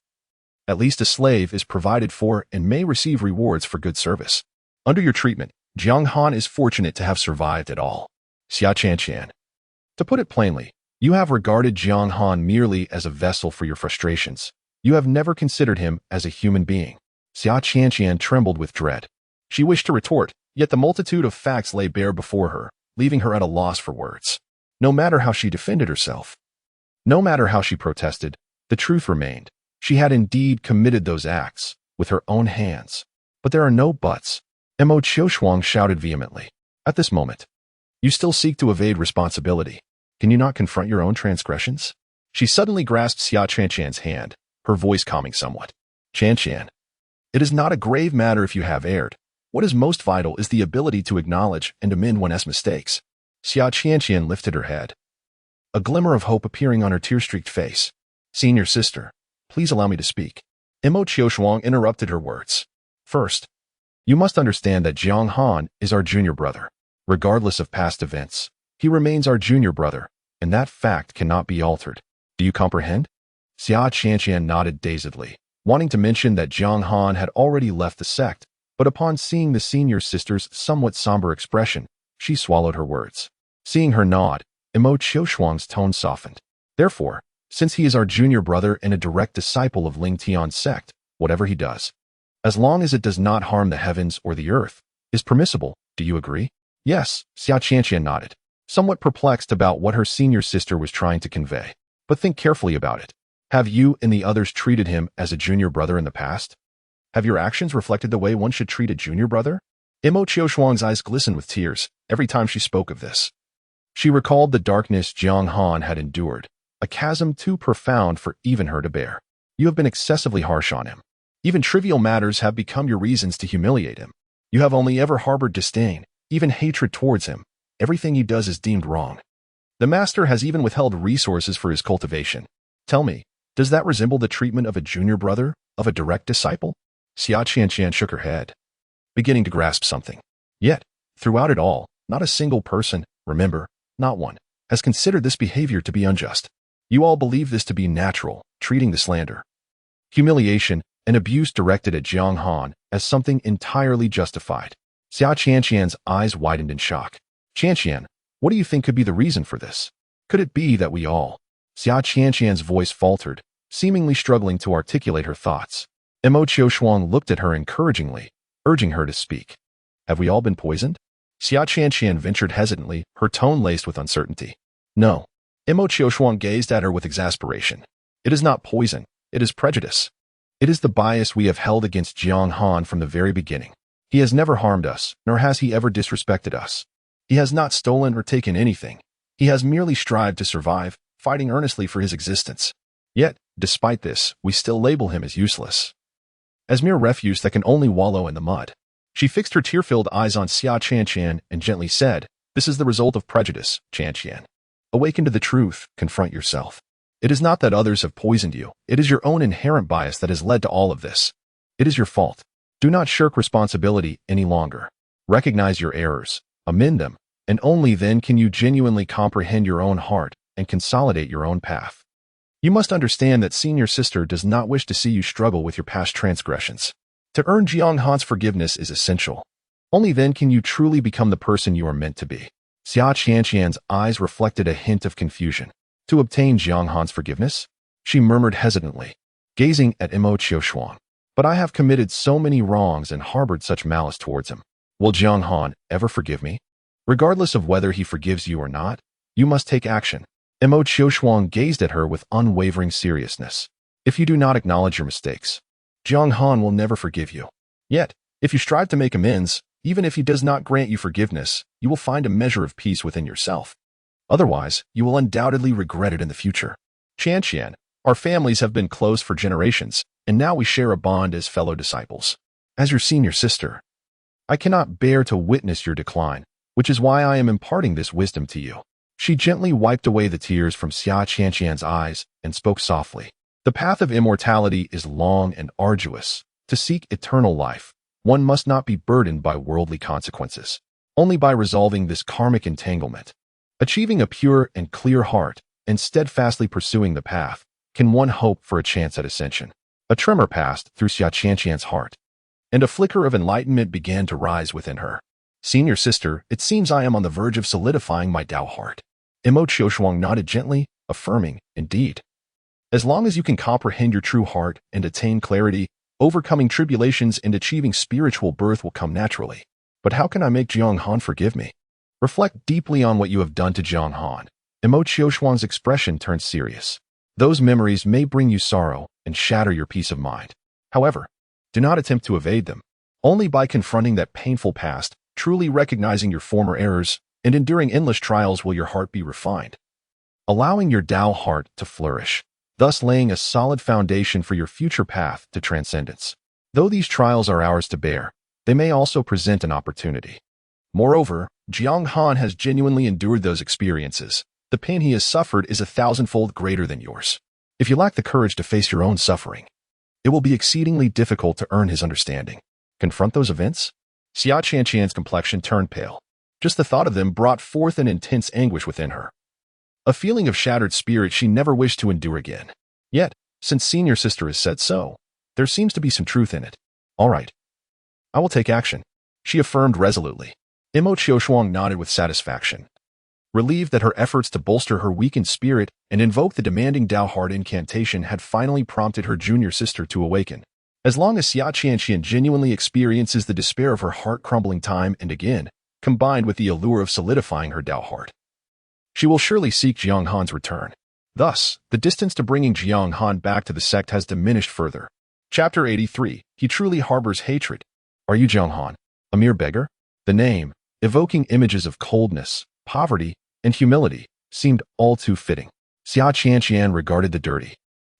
At least a slave is provided for and may receive rewards for good service. Under your treatment, Jiang Han is fortunate to have survived it all. Xia Qian. To put it plainly, you have regarded Jiang Han merely as a vessel for your frustrations. You have never considered him as a human being. Xia Qian trembled with dread. She wished to retort, yet the multitude of facts lay bare before her, leaving her at a loss for words. No matter how she defended herself, no matter how she protested, the truth remained. She had indeed committed those acts with her own hands. But there are no buts. Mo Qiushuang shouted vehemently. At this moment, you still seek to evade responsibility. Can you not confront your own transgressions? She suddenly grasped Xia Qian's hand, her voice calming somewhat. Qian, it is not a grave matter if you have erred. What is most vital is the ability to acknowledge and amend one's mistakes. Xia Qian lifted her head, a glimmer of hope appearing on her tear-streaked face. Senior sister, please allow me to speak. Mo Qiushuang interrupted her words. First, you must understand that Jiang Han is our junior brother. Regardless of past events, he remains our junior brother, and that fact cannot be altered. Do you comprehend? Xia Qian nodded dazedly, wanting to mention that Jiang Han had already left the sect, but upon seeing the senior sister's somewhat somber expression, she swallowed her words. Seeing her nod, Mo Qiushuang's tone softened. Therefore, since he is our junior brother and a direct disciple of Ling Tian's sect, whatever he does, as long as it does not harm the heavens or the earth, is permissible. Do you agree? Yes, Xia Qian nodded, somewhat perplexed about what her senior sister was trying to convey. But think carefully about it. Have you and the others treated him as a junior brother in the past? Have your actions reflected the way one should treat a junior brother? Mo Qiushuang's eyes glistened with tears every time she spoke of this. She recalled the darkness Jiang Han had endured, a chasm too profound for even her to bear. You have been excessively harsh on him. Even trivial matters have become your reasons to humiliate him. You have only ever harbored disdain, even hatred towards him. Everything he does is deemed wrong. The master has even withheld resources for his cultivation. Tell me, does that resemble the treatment of a junior brother, of a direct disciple? Xia Qian shook her head, beginning to grasp something. Yet, throughout it all, not a single person, remember, not one, has considered this behavior to be unjust. You all believe this to be natural, treating the slander, humiliation, and abuse directed at Jiang Han as something entirely justified. Xia Qian's eyes widened in shock. Qian, what do you think could be the reason for this? Could it be that we all... Xia Qian's voice faltered, seemingly struggling to articulate her thoughts. Mo Qiushuang looked at her encouragingly, urging her to speak. Have we all been poisoned? Xia Qian ventured hesitantly, her tone laced with uncertainty. No. Mo Qiushuang gazed at her with exasperation. It is not poison, it is prejudice. It is the bias we have held against Jiang Han from the very beginning. He has never harmed us, nor has he ever disrespected us. He has not stolen or taken anything. He has merely strived to survive, fighting earnestly for his existence. Yet, despite this, we still label him as useless, as mere refuse that can only wallow in the mud. She fixed her tear-filled eyes on Xia Qian and gently said, "This is the result of prejudice, Qian. Awaken to the truth, confront yourself. It is not that others have poisoned you. It is your own inherent bias that has led to all of this. It is your fault. Do not shirk responsibility any longer. Recognize your errors, amend them, and only then can you genuinely comprehend your own heart and consolidate your own path. You must understand that senior sister does not wish to see you struggle with your past transgressions. To earn Jiang Han's forgiveness is essential. Only then can you truly become the person you are meant to be." Xia Qian's eyes reflected a hint of confusion. To obtain Jiang Han's forgiveness? She murmured hesitantly, gazing at Mo Qiushuang. But I have committed so many wrongs and harbored such malice towards him. Will Jiang Han ever forgive me? Regardless of whether he forgives you or not, you must take action. Mo Qiushuang gazed at her with unwavering seriousness. If you do not acknowledge your mistakes, Jiang Han will never forgive you. Yet, if you strive to make amends, even if he does not grant you forgiveness, you will find a measure of peace within yourself. Otherwise, you will undoubtedly regret it in the future. Qian, our families have been close for generations, and now we share a bond as fellow disciples. As your senior sister, I cannot bear to witness your decline, which is why I am imparting this wisdom to you. She gently wiped away the tears from Xia Qian's eyes and spoke softly. The path of immortality is long and arduous. To seek eternal life, one must not be burdened by worldly consequences. Only by resolving this karmic entanglement, achieving a pure and clear heart, and steadfastly pursuing the path, can one hope for a chance at ascension. A tremor passed through Xia Qian's heart, and a flicker of enlightenment began to rise within her. Senior sister, it seems I am on the verge of solidifying my Dao heart. Imo Qiushuang nodded gently, affirming, indeed. As long as you can comprehend your true heart and attain clarity, overcoming tribulations and achieving spiritual birth will come naturally. But how can I make Jiang Han forgive me? Reflect deeply on what you have done to Jiang Han. Imo Qiushuang's expression turned serious. Those memories may bring you sorrow and shatter your peace of mind. However, do not attempt to evade them. Only by confronting that painful past, truly recognizing your former errors, and enduring endless trials will your heart be refined, allowing your Tao heart to flourish, thus laying a solid foundation for your future path to transcendence. Though these trials are ours to bear, they may also present an opportunity. Moreover, Jiang Han has genuinely endured those experiences. The pain he has suffered is 1,000-fold greater than yours. If you lack the courage to face your own suffering, it will be exceedingly difficult to earn his understanding. Confront those events? Xia Qianqian's complexion turned pale. Just the thought of them brought forth an intense anguish within her. A feeling of shattered spirit she never wished to endure again. Yet, since senior sister has said so, there seems to be some truth in it. All right. I will take action, she affirmed resolutely. Imo Qiushuang nodded with satisfaction, relieved that her efforts to bolster her weakened spirit and invoke the demanding Tao heart incantation had finally prompted her junior sister to awaken. As long as Xia Qianqian genuinely experiences the despair of her heart crumbling time and again, combined with the allure of solidifying her Tao heart, she will surely seek Jiang Han's return. Thus, the distance to bringing Jiang Han back to the sect has diminished further. Chapter 83. He truly harbors hatred. Are you Jiang Han, a mere beggar? The name, evoking images of coldness, poverty, and humility, seemed all too fitting. Xia Qianqian regarded the dirty,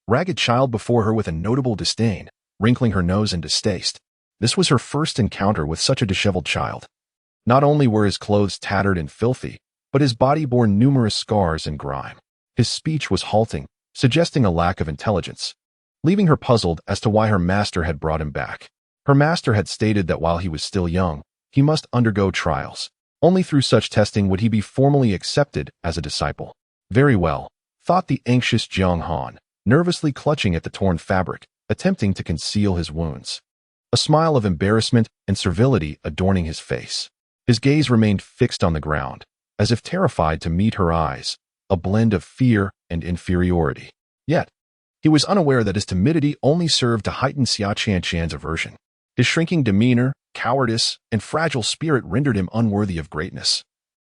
ragged child before her with a notable disdain, wrinkling her nose in distaste. This was her first encounter with such a disheveled child. Not only were his clothes tattered and filthy, but his body bore numerous scars and grime. His speech was halting, suggesting a lack of intelligence, leaving her puzzled as to why her master had brought him back. Her master had stated that while he was still young, he must undergo trials. Only through such testing would he be formally accepted as a disciple. Very well, thought the anxious Jiang Han, nervously clutching at the torn fabric, attempting to conceal his wounds. A smile of embarrassment and servility adorning his face. His gaze remained fixed on the ground, as if terrified to meet her eyes, a blend of fear and inferiority. Yet, he was unaware that his timidity only served to heighten Xia Qianqian's aversion. His shrinking demeanor, cowardice, and fragile spirit rendered him unworthy of greatness.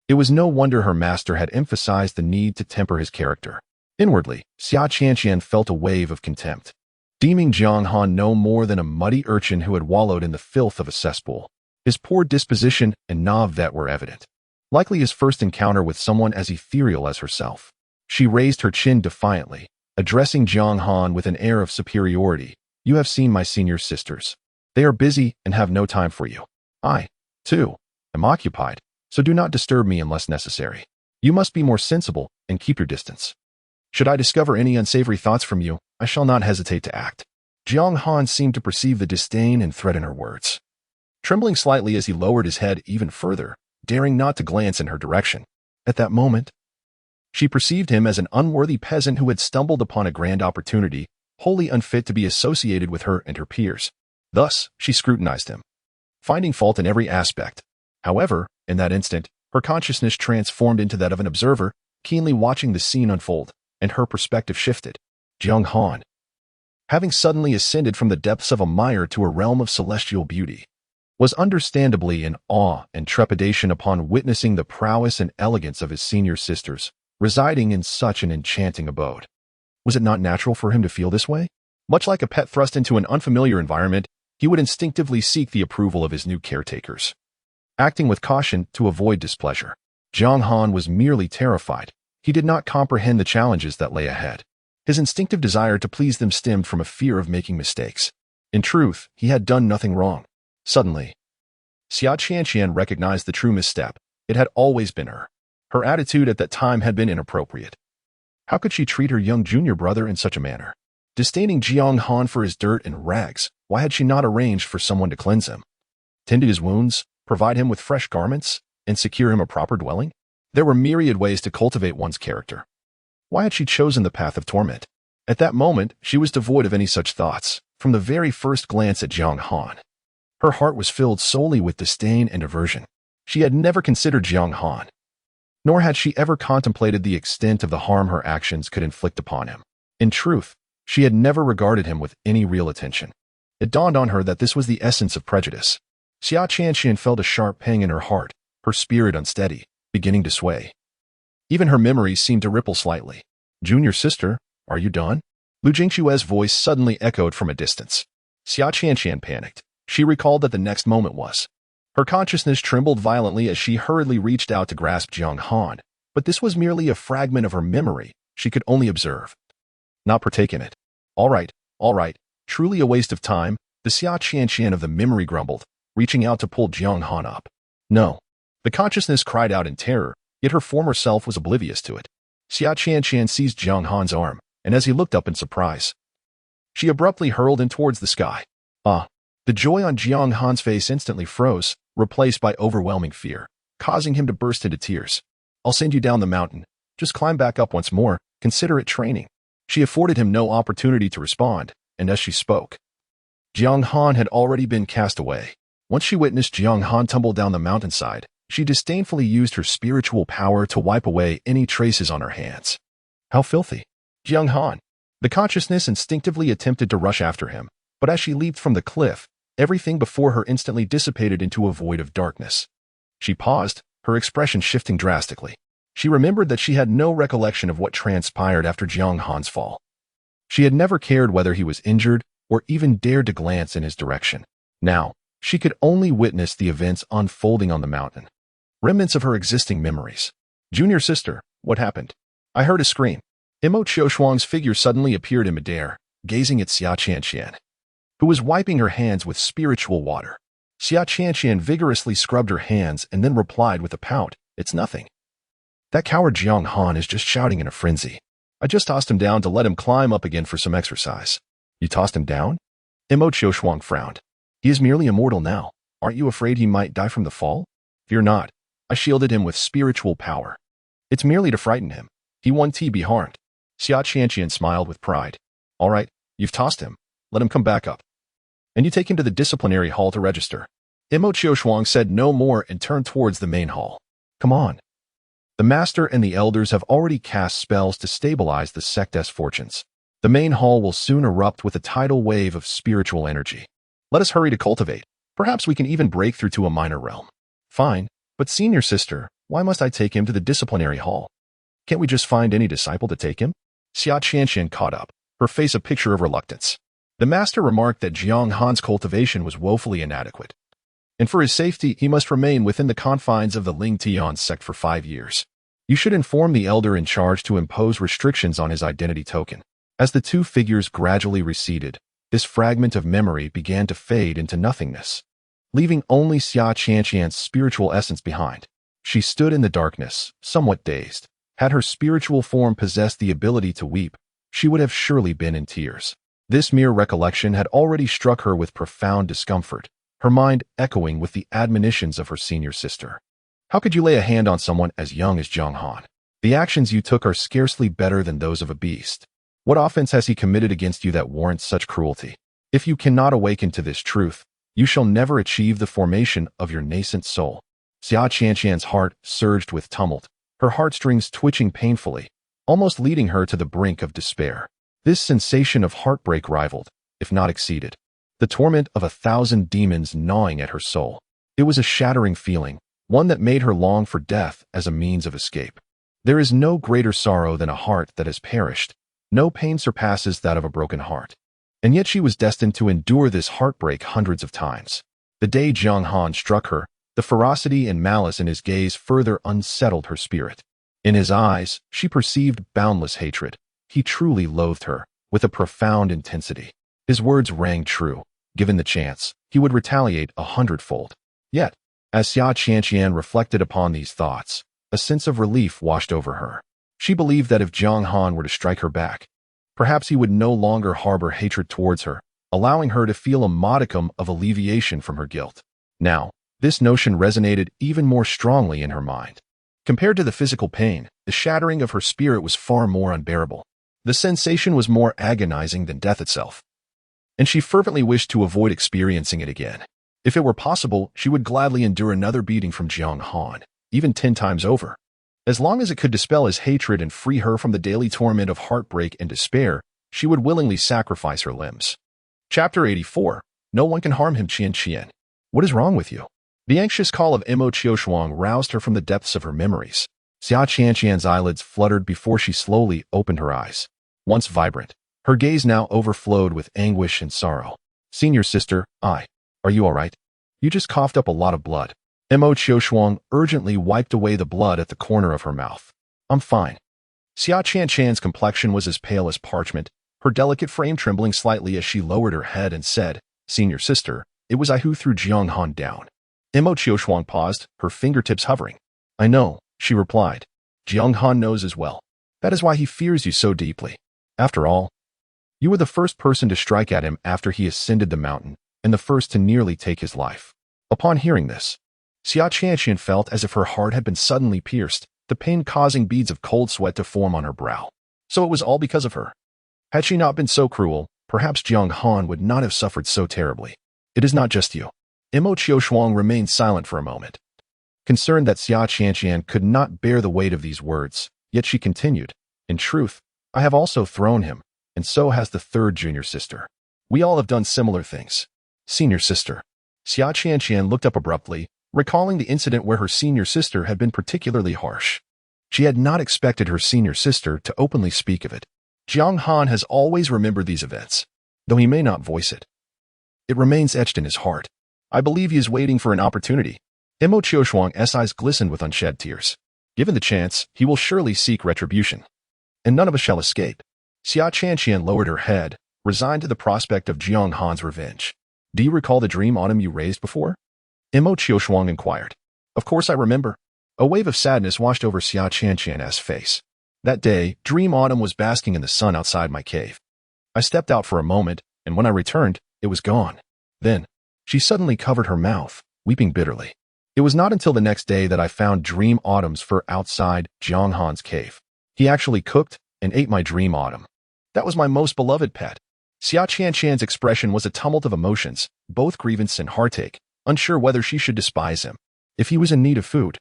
It was no wonder her master had emphasized the need to temper his character. Inwardly, Xia Qianqian felt a wave of contempt, deeming Jiang Han no more than a muddy urchin who had wallowed in the filth of a cesspool. His poor disposition and naivete were evident. Likely his first encounter with someone as ethereal as herself. She raised her chin defiantly, addressing Jiang Han with an air of superiority. You have seen my senior sisters. They are busy and have no time for you. I, too, am occupied, so do not disturb me unless necessary. You must be more sensible and keep your distance. Should I discover any unsavory thoughts from you, I shall not hesitate to act. Jiang Han seemed to perceive the disdain and threat in her words, trembling slightly as he lowered his head even further, daring not to glance in her direction. At that moment, she perceived him as an unworthy peasant who had stumbled upon a grand opportunity, wholly unfit to be associated with her and her peers. Thus, she scrutinized him, finding fault in every aspect. However, in that instant, her consciousness transformed into that of an observer, keenly watching the scene unfold, and her perspective shifted. Jiang Han, having suddenly ascended from the depths of a mire to a realm of celestial beauty, was understandably in awe and trepidation upon witnessing the prowess and elegance of his senior sisters, residing in such an enchanting abode. Was it not natural for him to feel this way? Much like a pet thrust into an unfamiliar environment, he would instinctively seek the approval of his new caretakers, acting with caution to avoid displeasure. Jiang Han was merely terrified. He did not comprehend the challenges that lay ahead. His instinctive desire to please them stemmed from a fear of making mistakes. In truth, he had done nothing wrong. Suddenly, Xia Qianqian recognized the true misstep. It had always been her. Her attitude at that time had been inappropriate. How could she treat her young junior brother in such a manner? Disdaining Jiang Han for his dirt and rags, why had she not arranged for someone to cleanse him, tend to his wounds, provide him with fresh garments, and secure him a proper dwelling? There were myriad ways to cultivate one's character. Why had she chosen the path of torment? At that moment, she was devoid of any such thoughts. From the very first glance at Jiang Han, her heart was filled solely with disdain and aversion. She had never considered Jiang Han, nor had she ever contemplated the extent of the harm her actions could inflict upon him. In truth, she had never regarded him with any real attention. It dawned on her that this was the essence of prejudice. Xia Qianxian felt a sharp pang in her heart, her spirit unsteady, beginning to sway. Even her memories seemed to ripple slightly. "Junior sister, are you done?" Lu Jingque's voice suddenly echoed from a distance. Xia Qianxian panicked. She recalled that the next moment was. Her consciousness trembled violently as she hurriedly reached out to grasp Jiang Han, but this was merely a fragment of her memory. She could only observe, not partake in it. All right, truly a waste of time," the Xia Qianxian of the memory grumbled, reaching out to pull Jiang Han up. "No." The consciousness cried out in terror, yet her former self was oblivious to it. Xia Qianxian seized Jiang Han's arm, and as he looked up in surprise, she abruptly hurled him towards the sky. The joy on Jiang Han's face instantly froze, replaced by overwhelming fear, causing him to burst into tears. "I'll send you down the mountain. Just climb back up once more. Consider it training." She afforded him no opportunity to respond, and as she spoke, Jiang Han had already been cast away. Once she witnessed Jiang Han tumble down the mountainside, she disdainfully used her spiritual power to wipe away any traces on her hands. How filthy. Jiang Han. The consciousness instinctively attempted to rush after him, but as she leaped from the cliff, everything before her instantly dissipated into a void of darkness. She paused, her expression shifting drastically. She remembered that she had no recollection of what transpired after Jiang Han's fall. She had never cared whether he was injured or even dared to glance in his direction. Now, she could only witness the events unfolding on the mountain. Remnants of her existing memories. "Junior sister, what happened?" I heard a scream. Imo Qiushuang's figure suddenly appeared in midair, gazing at Xia Qianxian, who was wiping her hands with spiritual water. Xia Qianxian vigorously scrubbed her hands and then replied with a pout, "It's nothing. That coward Jiang Han is just shouting in a frenzy. I just tossed him down to let him climb up again for some exercise." "You tossed him down?" Imo Qiushuang frowned. "He is merely immortal now. Aren't you afraid he might die from the fall?" "Fear not. I shielded him with spiritual power. It's merely to frighten him. He won't be harmed." Xia Qianxian smiled with pride. "All right, you've tossed him. Let him come back up. And you take him to the disciplinary hall to register." Imo Qiushuang said no more and turned towards the main hall. "Come on. The master and the elders have already cast spells to stabilize the sect's fortunes. The main hall will soon erupt with a tidal wave of spiritual energy. Let us hurry to cultivate. Perhaps we can even break through to a minor realm." "Fine, but senior sister, why must I take him to the disciplinary hall? Can't we just find any disciple to take him?" Xia Qianxian caught up, her face a picture of reluctance. The master remarked that Jiang Han's cultivation was woefully inadequate, and for his safety he must remain within the confines of the Ling Tian sect for 5 years. You should inform the elder in charge to impose restrictions on his identity token. As the two figures gradually receded, this fragment of memory began to fade into nothingness, leaving only Xia Qianxian's spiritual essence behind. She stood in the darkness, somewhat dazed. Had her spiritual form possessed the ability to weep, she would have surely been in tears. This mere recollection had already struck her with profound discomfort, her mind echoing with the admonitions of her senior sister. How could you lay a hand on someone as young as Jiang Han? The actions you took are scarcely better than those of a beast. What offense has he committed against you that warrants such cruelty? If you cannot awaken to this truth, you shall never achieve the formation of your nascent soul." Xia Qianxian's heart surged with tumult, her heartstrings twitching painfully, almost leading her to the brink of despair. This sensation of heartbreak rivaled, if not exceeded, the torment of 1,000 demons gnawing at her soul. It was a shattering feeling, one that made her long for death as a means of escape. There is no greater sorrow than a heart that has perished. No pain surpasses that of a broken heart. And yet she was destined to endure this heartbreak hundreds of times. The day Jiang Han struck her, the ferocity and malice in his gaze further unsettled her spirit. In his eyes, she perceived boundless hatred. He truly loathed her, with a profound intensity. His words rang true. Given the chance, he would retaliate 100-fold. Yet, as Xia Qianxian reflected upon these thoughts, a sense of relief washed over her. She believed that if Jiang Han were to strike her back, perhaps he would no longer harbor hatred towards her, allowing her to feel a modicum of alleviation from her guilt. Now, this notion resonated even more strongly in her mind. Compared to the physical pain, the shattering of her spirit was far more unbearable. The sensation was more agonizing than death itself, and she fervently wished to avoid experiencing it again. If it were possible, she would gladly endure another beating from Jiang Han, even 10 times over. As long as it could dispel his hatred and free her from the daily torment of heartbreak and despair, she would willingly sacrifice her limbs. Chapter 84. No one can harm him. Qian. What is wrong with you? The anxious call of Mo Qiushuang roused her from the depths of her memories. Xia Qianqian's eyelids fluttered before she slowly opened her eyes. Once vibrant, her gaze now overflowed with anguish and sorrow. Senior sister, are you all right? You just coughed up a lot of blood. Mo Qiushuang urgently wiped away the blood at the corner of her mouth. I'm fine. Xia Qianqian's complexion was as pale as parchment, her delicate frame trembling slightly as she lowered her head and said, Senior sister, it was I who threw Jiang Han down. Mo Qiushuang paused, her fingertips hovering. I know, she replied. Jiang Han knows as well. That is why he fears you so deeply. After all, you were the first person to strike at him after he ascended the mountain, and the first to nearly take his life. Upon hearing this, Xia Qianqian felt as if her heart had been suddenly pierced, the pain causing beads of cold sweat to form on her brow. So it was all because of her. Had she not been so cruel, perhaps Jiang Han would not have suffered so terribly. It is not just you. Mo Qiushuang remained silent for a moment, concerned that Xia Qianqian could not bear the weight of these words, yet she continued, In truth, I have also thrown him, and so has the third junior sister. We all have done similar things. Senior sister. Xia Qianqian looked up abruptly, recalling the incident where her senior sister had been particularly harsh. She had not expected her senior sister to openly speak of it. Jiang Han has always remembered these events, though he may not voice it. It remains etched in his heart. I believe he is waiting for an opportunity. Mo Qiushuang's eyes glistened with unshed tears. Given the chance, he will surely seek retribution. And none of us shall escape. Xia Qianqian lowered her head, resigned to the prospect of Jiang Han's revenge. Do you recall the dream autumn you raised before? Mo Qiushuang inquired. Of course I remember. A wave of sadness washed over Xia Qianqian's face. That day, Dream Autumn was basking in the sun outside my cave. I stepped out for a moment, and when I returned, it was gone. Then, she suddenly covered her mouth, weeping bitterly. It was not until the next day that I found Dream Autumn's fur outside Jiang Han's cave. He actually cooked and ate my Dream Autumn. That was my most beloved pet. Xia Qianqian's expression was a tumult of emotions, both grievance and heartache, unsure whether she should despise him. If he was in need of food,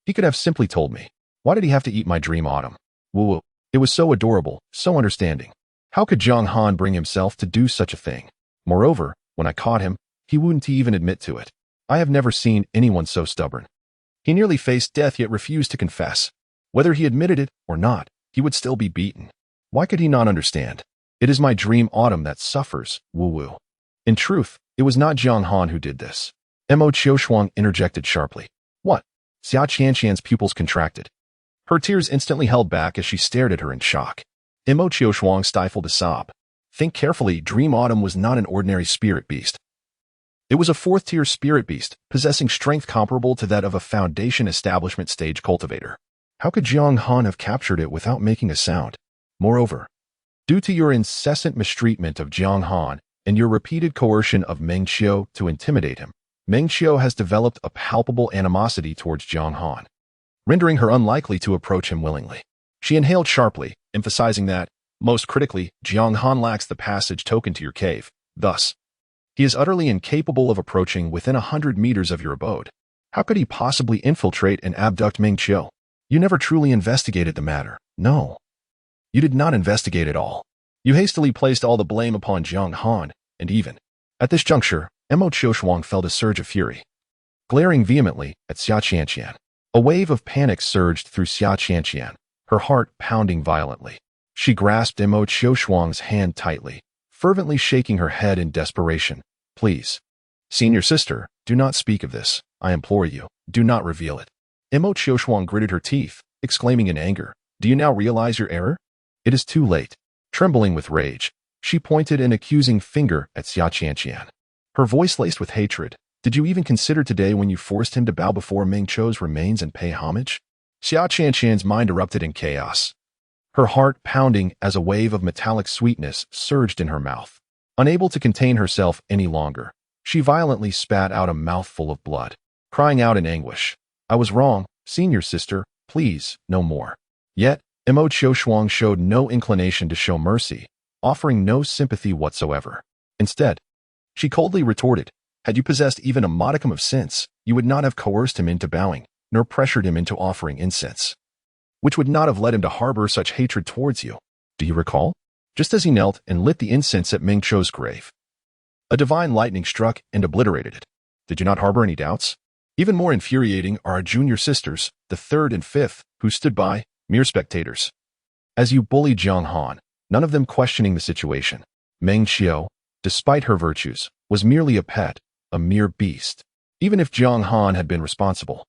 he could have simply told me. Why did he have to eat my Dream Autumn? Woo. It was so adorable, so understanding. How could Jiang Han bring himself to do such a thing? Moreover, when I caught him, he wouldn't even admit to it. I have never seen anyone so stubborn. He nearly faced death yet refused to confess. Whether he admitted it or not, he would still be beaten. Why could he not understand? It is my Dream Autumn that suffers, woo. In truth, it was not Jiang Han who did this. Mo Qiushuang interjected sharply. What? Xia Qianqian's pupils contracted. Her tears instantly held back as she stared at her in shock. Mo Qiushuang stifled a sob. Think carefully, Dream Autumn was not an ordinary spirit beast. It was a fourth-tier spirit beast, possessing strength comparable to that of a Foundation Establishment stage cultivator. How could Jiang Han have captured it without making a sound? Moreover, due to your incessant mistreatment of Jiang Han and your repeated coercion of Meng Qiu to intimidate him, Meng Qiu has developed a palpable animosity towards Jiang Han, rendering her unlikely to approach him willingly. She inhaled sharply, emphasizing that, most critically, Jiang Han lacks the passage token to your cave. Thus, he is utterly incapable of approaching within 100 meters of your abode. How could he possibly infiltrate and abduct Meng Qiu? You never truly investigated the matter. No. You did not investigate at all. You hastily placed all the blame upon Jiang Han, and even, at this juncture, Mo Qiushuang felt a surge of fury. Glaring vehemently at Xia Qianqian, a wave of panic surged through Xia Qianqian, her heart pounding violently. She grasped Mo Qiushuang's hand tightly, fervently shaking her head in desperation. Please. Senior sister, do not speak of this. I implore you, do not reveal it. Mo Qiushuang gritted her teeth, exclaiming in anger, Do you now realize your error? It is too late. Trembling with rage, she pointed an accusing finger at Xia Qianqian. Her voice laced with hatred. Did you even consider today when you forced him to bow before Meng Qiu's remains and pay homage? Xia Qianqian's mind erupted in chaos, her heart pounding as a wave of metallic sweetness surged in her mouth. Unable to contain herself any longer, she violently spat out a mouthful of blood, crying out in anguish. I was wrong, senior sister, please, no more. Yet, Mo Qiushuang showed no inclination to show mercy, offering no sympathy whatsoever. Instead, she coldly retorted, Had you possessed even a modicum of sense, you would not have coerced him into bowing, nor pressured him into offering incense, which would not have led him to harbor such hatred towards you. Do you recall? Just as he knelt and lit the incense at Meng Qiu's grave, a divine lightning struck and obliterated it. Did you not harbor any doubts? Even more infuriating are our junior sisters, the third and fifth, who stood by, mere spectators, as you bullied Jiang Han, none of them questioning the situation. Meng Qiu, despite her virtues, was merely a pet, a mere beast. Even if Jiang Han had been responsible,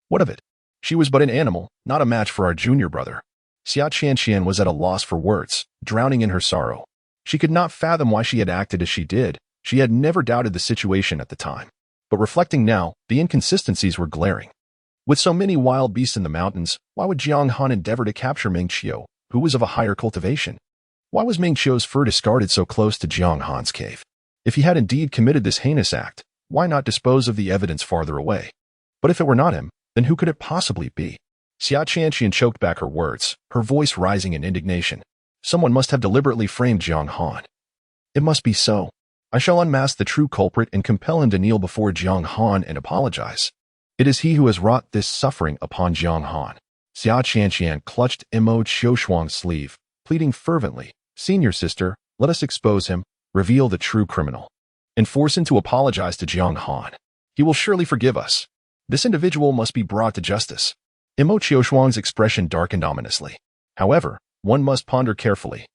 what of it? She was but an animal, not a match for our junior brother. Xia Qianqian was at a loss for words, drowning in her sorrow. She could not fathom why she had acted as she did. She had never doubted the situation at the time. But reflecting now, the inconsistencies were glaring. With so many wild beasts in the mountains, why would Jiang Han endeavor to capture Meng Qiu, who was of a higher cultivation? Why was Meng Qiu's fur discarded so close to Jiang Han's cave? If he had indeed committed this heinous act, why not dispose of the evidence farther away? But if it were not him, then who could it possibly be? Xia Qianqian choked back her words, her voice rising in indignation. Someone must have deliberately framed Jiang Han. It must be so. I shall unmask the true culprit and compel him to kneel before Jiang Han and apologize. It is he who has wrought this suffering upon Jiang Han. Xia Qianqian clutched Mo Qiushuang's sleeve, pleading fervently, "Senior sister, let us expose him, reveal the true criminal, and force him to apologize to Jiang Han. He will surely forgive us. This individual must be brought to justice." Mo Qiushuang's expression darkened ominously. However, one must ponder carefully.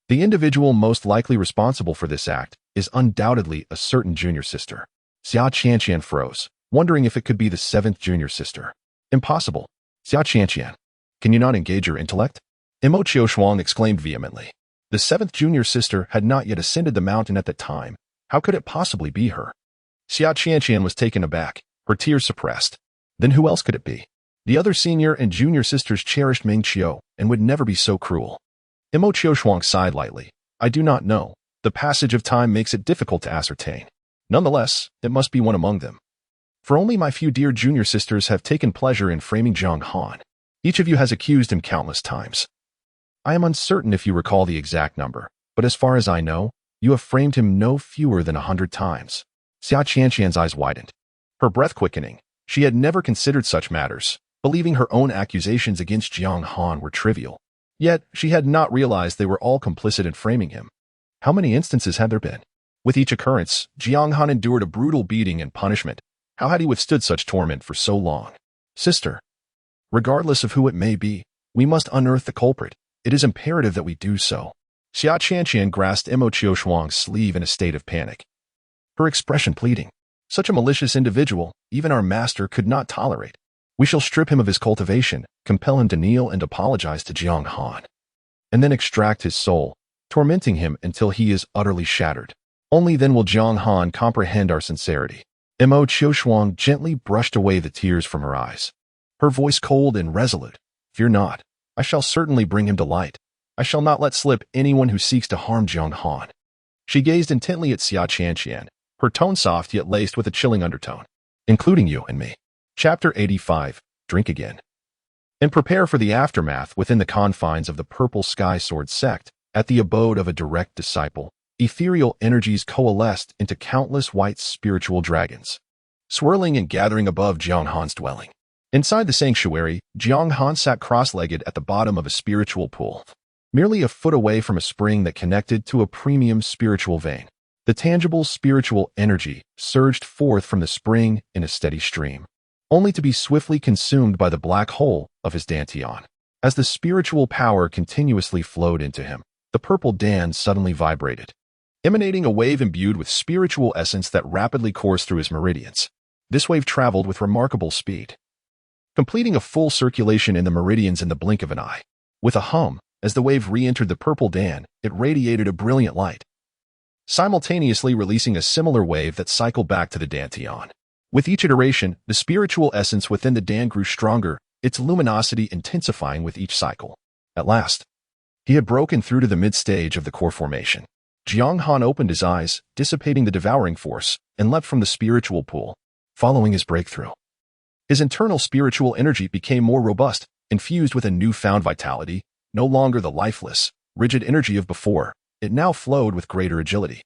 The individual most likely responsible for this act is undoubtedly a certain junior sister. Xia Qianqian froze, wondering if it could be the seventh junior sister. Impossible. Xia Qianqian, can you not engage your intellect? Mo Qiushuang exclaimed vehemently. The seventh junior sister had not yet ascended the mountain at that time. How could it possibly be her? Xia Qianqian was taken aback, her tears suppressed. Then who else could it be? The other senior and junior sisters cherished Meng Qiu and would never be so cruel. Mo Qiushuang sighed lightly. I do not know. The passage of time makes it difficult to ascertain. Nonetheless, it must be one among them. For only my few dear junior sisters have taken pleasure in framing Jiang Han. Each of you has accused him countless times. I am uncertain if you recall the exact number, but as far as I know, you have framed him no fewer than 100 times. Xia Qianqian's eyes widened, her breath quickening. She had never considered such matters, believing her own accusations against Jiang Han were trivial. Yet, she had not realized they were all complicit in framing him. How many instances had there been? With each occurrence, Jiang Han endured a brutal beating and punishment. How had he withstood such torment for so long? Sister, regardless of who it may be, we must unearth the culprit. It is imperative that we do so. Xia Qianqian grasped Mo Qiushuang's sleeve in a state of panic, her expression pleading. Such a malicious individual, even our master could not tolerate. We shall strip him of his cultivation, compel him to kneel and apologize to Jiang Han, and then extract his soul, tormenting him until he is utterly shattered. Only then will Jiang Han comprehend our sincerity. Mo Qiushuang gently brushed away the tears from her eyes, her voice cold and resolute. Fear not. I shall certainly bring him to light. I shall not let slip anyone who seeks to harm Jiang Han. She gazed intently at Xia Qianqian, her tone soft yet laced with a chilling undertone. Including you and me. Chapter 85. Drink again. And prepare for the aftermath within the confines of the Purple Sky Sword Sect. At the abode of a direct disciple, ethereal energies coalesced into countless white spiritual dragons, swirling and gathering above Jiang Han's dwelling. Inside the sanctuary, Jiang Han sat cross-legged at the bottom of a spiritual pool, merely a foot away from a spring that connected to a premium spiritual vein. The tangible spiritual energy surged forth from the spring in a steady stream, only to be swiftly consumed by the black hole of his dantian. As the spiritual power continuously flowed into him, the purple Dan suddenly vibrated, emanating a wave imbued with spiritual essence that rapidly coursed through his meridians. This wave traveled with remarkable speed, completing a full circulation in the meridians in the blink of an eye. With a hum, as the wave re-entered the purple Dan, it radiated a brilliant light, simultaneously releasing a similar wave that cycled back to the dantian. With each iteration, the spiritual essence within the Dan grew stronger, its luminosity intensifying with each cycle. At last, he had broken through to the mid-stage of the core formation. Jiang Han opened his eyes, dissipating the devouring force, and leapt from the spiritual pool, following his breakthrough. His internal spiritual energy became more robust, infused with a newfound vitality, no longer the lifeless, rigid energy of before. It now flowed with greater agility,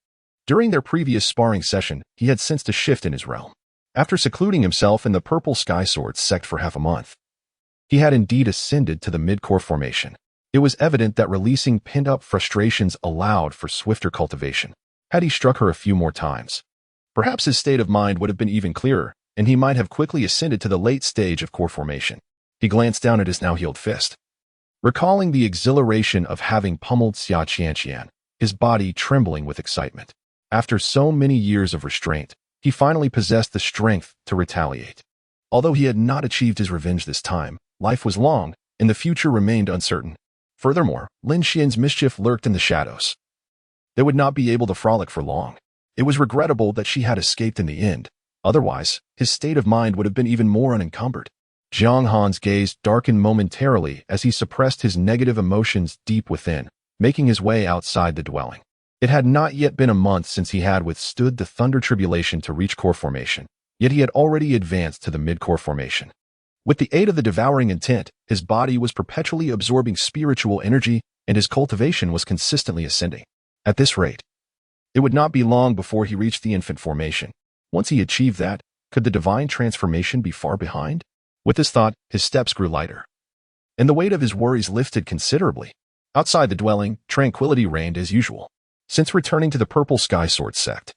During their previous sparring session, he had sensed a shift in his realm. After secluding himself in the Purple Sky Sword Sect for half a month, he had indeed ascended to the mid-core formation. It was evident that releasing pinned-up frustrations allowed for swifter cultivation. Had he struck her a few more times, perhaps his state of mind would have been even clearer, and he might have quickly ascended to the late stage of core formation. He glanced down at his now-healed fist. Recalling the exhilaration of having pummeled Xia Qianqian, his body trembling with excitement. After so many years of restraint, he finally possessed the strength to retaliate. Although he had not achieved his revenge this time, life was long, and the future remained uncertain. Furthermore, Lin Xian's mischief lurked in the shadows. They would not be able to frolic for long. It was regrettable that she had escaped in the end. Otherwise, his state of mind would have been even more unencumbered. Jiang Han's gaze darkened momentarily as he suppressed his negative emotions deep within, making his way outside the dwelling. It had not yet been a month since he had withstood the thunder tribulation to reach core formation, yet he had already advanced to the mid-core formation. With the aid of the devouring intent, his body was perpetually absorbing spiritual energy, and his cultivation was consistently ascending. At this rate, it would not be long before he reached the infant formation. Once he achieved that, could the divine transformation be far behind? With this thought, his steps grew lighter, and the weight of his worries lifted considerably. Outside the dwelling, tranquility reigned as usual. Since returning to the Purple Sky Sword Sect,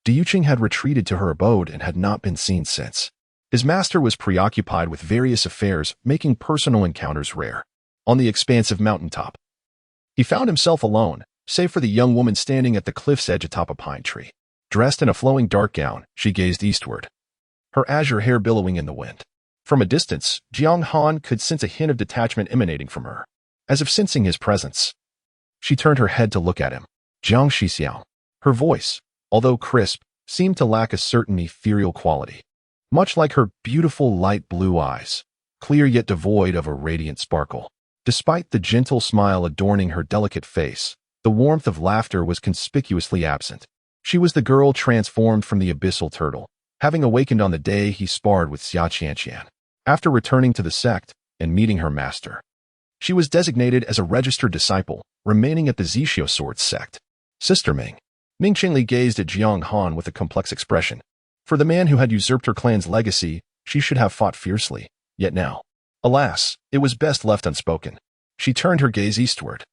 Diuqing had retreated to her abode and had not been seen since. His master was preoccupied with various affairs, making personal encounters rare. On the expansive mountaintop, he found himself alone, save for the young woman standing at the cliff's edge atop a pine tree. Dressed in a flowing dark gown, she gazed eastward, her azure hair billowing in the wind. From a distance, Jiang Han could sense a hint of detachment emanating from her. As if sensing his presence, she turned her head to look at him. Jiang Shixiao. Her voice, although crisp, seemed to lack a certain ethereal quality. Much like her beautiful light blue eyes, clear yet devoid of a radiant sparkle. Despite the gentle smile adorning her delicate face, the warmth of laughter was conspicuously absent. She was the girl transformed from the abyssal turtle, having awakened on the day he sparred with Xia Qianqian. After returning to the sect and meeting her master, she was designated as a registered disciple, remaining at the Zixio Sword Sect. Sister Ming. Ming Qingli gazed at Jiang Han with a complex expression. For the man who had usurped her clan's legacy, she should have fought fiercely. Yet now, alas, it was best left unspoken. She turned her gaze eastward,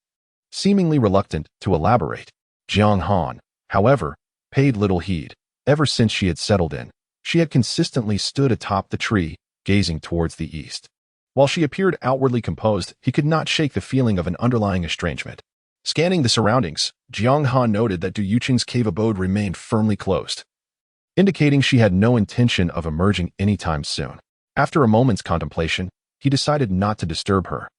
seemingly reluctant to elaborate. Jiang Han, however, paid little heed. Ever since she had settled in, she had consistently stood atop the tree, gazing towards the east. While she appeared outwardly composed, he could not shake the feeling of an underlying estrangement. Scanning the surroundings, Jiang Han noted that Diuqing's cave abode remained firmly closed, indicating she had no intention of emerging anytime soon. After a moment's contemplation, he decided not to disturb her,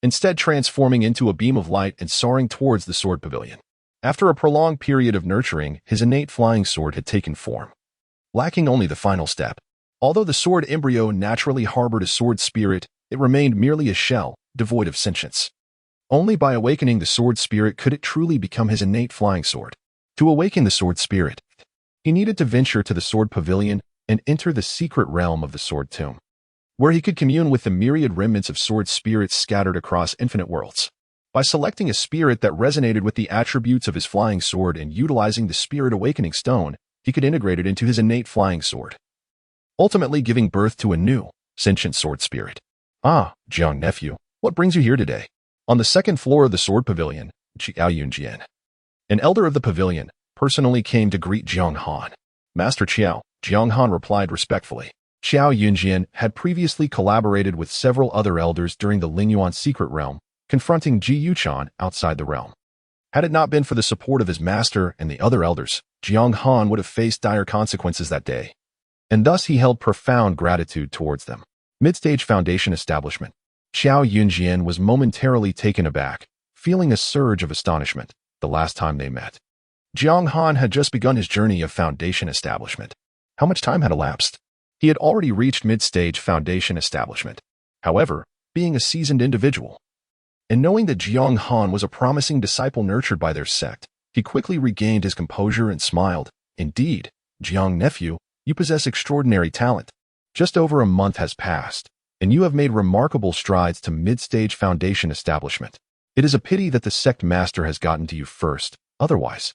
instead transforming into a beam of light and soaring towards the sword pavilion. After a prolonged period of nurturing, his innate flying sword had taken form, lacking only the final step. Although the sword embryo naturally harbored a sword spirit, it remained merely a shell, devoid of sentience. Only by awakening the sword spirit could it truly become his innate flying sword. To awaken the sword spirit, he needed to venture to the sword pavilion and enter the secret realm of the sword tomb, where he could commune with the myriad remnants of sword spirits scattered across infinite worlds. By selecting a spirit that resonated with the attributes of his flying sword and utilizing the spirit awakening stone, he could integrate it into his innate flying sword, ultimately giving birth to a new, sentient sword spirit. Ah, Jiang nephew, what brings you here today? On the second floor of the sword pavilion, Xiao Yunjian, an elder of the pavilion, personally came to greet Jiang Han. Master Qiao, Jiang Han replied respectfully. Xiao Yunjian had previously collaborated with several other elders during the Lingyuan secret realm, confronting Ji Yuchan outside the realm. Had it not been for the support of his master and the other elders, Jiang Han would have faced dire consequences that day, and thus he held profound gratitude towards them. Mid-stage foundation establishment. Xiao Yunjian was momentarily taken aback, feeling a surge of astonishment the last time they met. Jiang Han had just begun his journey of foundation establishment. How much time had elapsed? He had already reached mid-stage foundation establishment. However, being a seasoned individual, and knowing that Jiang Han was a promising disciple nurtured by their sect, he quickly regained his composure and smiled. Indeed, Jiang nephew, you possess extraordinary talent. Just over a month has passed, and you have made remarkable strides to mid-stage foundation establishment. It is a pity that the sect master has gotten to you first. Otherwise,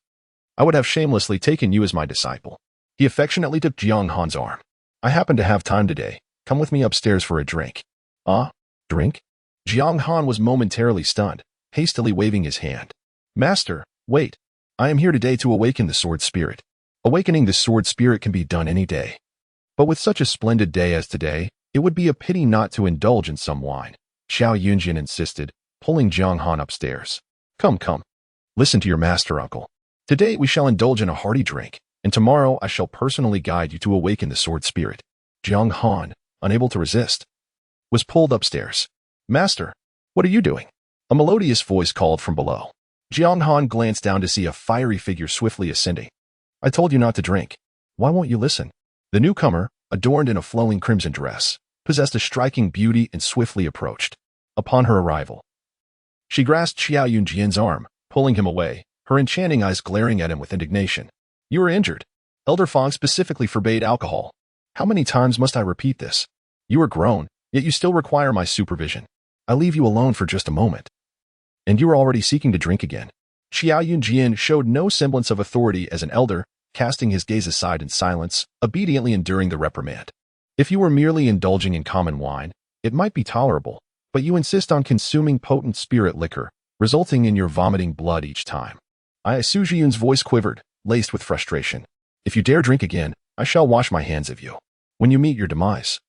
I would have shamelessly taken you as my disciple. He affectionately took Jiang Han's arm. I happen to have time today. Come with me upstairs for a drink. Ah, drink? Jiang Han was momentarily stunned, hastily waving his hand. Master, wait. I am here today to awaken the sword spirit. Awakening the sword spirit can be done any day. But with such a splendid day as today, it would be a pity not to indulge in some wine, Xiao Yunjin insisted, pulling Jiang Han upstairs. Come, come. Listen to your master, uncle. Today we shall indulge in a hearty drink, and tomorrow I shall personally guide you to awaken the sword spirit. Jiang Han, unable to resist, was pulled upstairs. Master, what are you doing? A melodious voice called from below. Jiang Han glanced down to see a fiery figure swiftly ascending. I told you not to drink. Why won't you listen? The newcomer, adorned in a flowing crimson dress, possessed a striking beauty and swiftly approached. Upon her arrival, she grasped Xiao Yunjian's arm, pulling him away, her enchanting eyes glaring at him with indignation. You are injured. Elder Fong specifically forbade alcohol. How many times must I repeat this? You are grown, yet you still require my supervision. I leave you alone for just a moment. And you are already seeking to drink again. Xiao Yunjian showed no semblance of authority as an elder, casting his gaze aside in silence, obediently enduring the reprimand. If you were merely indulging in common wine, it might be tolerable, but you insist on consuming potent spirit liquor, resulting in your vomiting blood each time. Su Zhiyun's voice quivered, laced with frustration. If you dare drink again, I shall wash my hands of you. When you meet your demise,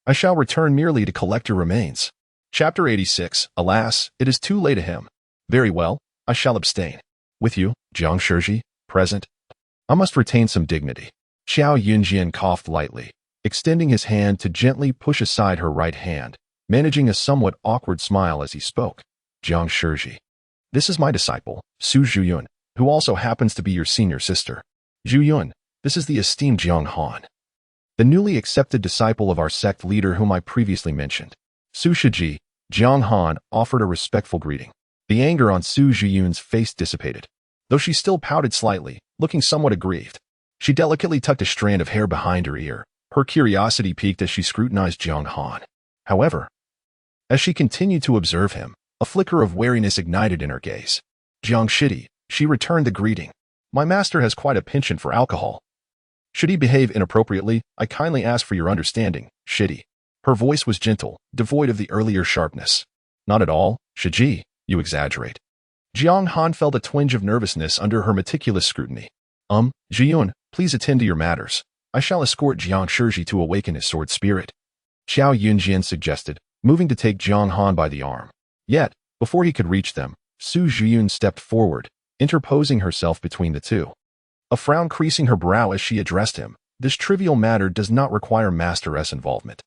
I shall return merely to collect your remains. Chapter 86. Alas, it is too late to him. Very well, I shall abstain. With you, Jiang Shiji, present. I must retain some dignity. Xiao Yunjian coughed lightly, extending his hand to gently push aside her right hand, managing a somewhat awkward smile as he spoke. Jiang Shiji. This is my disciple, Su Zhiyun, who also happens to be your senior sister. Zhiyun, this is the esteemed Jiang Han, the newly accepted disciple of our sect leader whom I previously mentioned. Su Shiji, Jiang Han offered a respectful greeting. The anger on Su Zhiyun's face dissipated, though she still pouted slightly, looking somewhat aggrieved. She delicately tucked a strand of hair behind her ear. Her curiosity piqued as she scrutinized Jiang Han. However, as she continued to observe him, a flicker of wariness ignited in her gaze. Jiang Shiji, she returned the greeting. My master has quite a penchant for alcohol. Should he behave inappropriately, I kindly ask for your understanding, Shiji. Her voice was gentle, devoid of the earlier sharpness. Not at all, Shiji, you exaggerate. Jiang Han felt a twinge of nervousness under her meticulous scrutiny. Zhiyun, please attend to your matters. I shall escort Jiang Shiji to awaken his sword spirit. Xiao Yunjian suggested, moving to take Jiang Han by the arm. Yet, before he could reach them, Su Zhiyun stepped forward, interposing herself between the two. A frown creasing her brow as she addressed him. This trivial matter does not require Master-S involvement.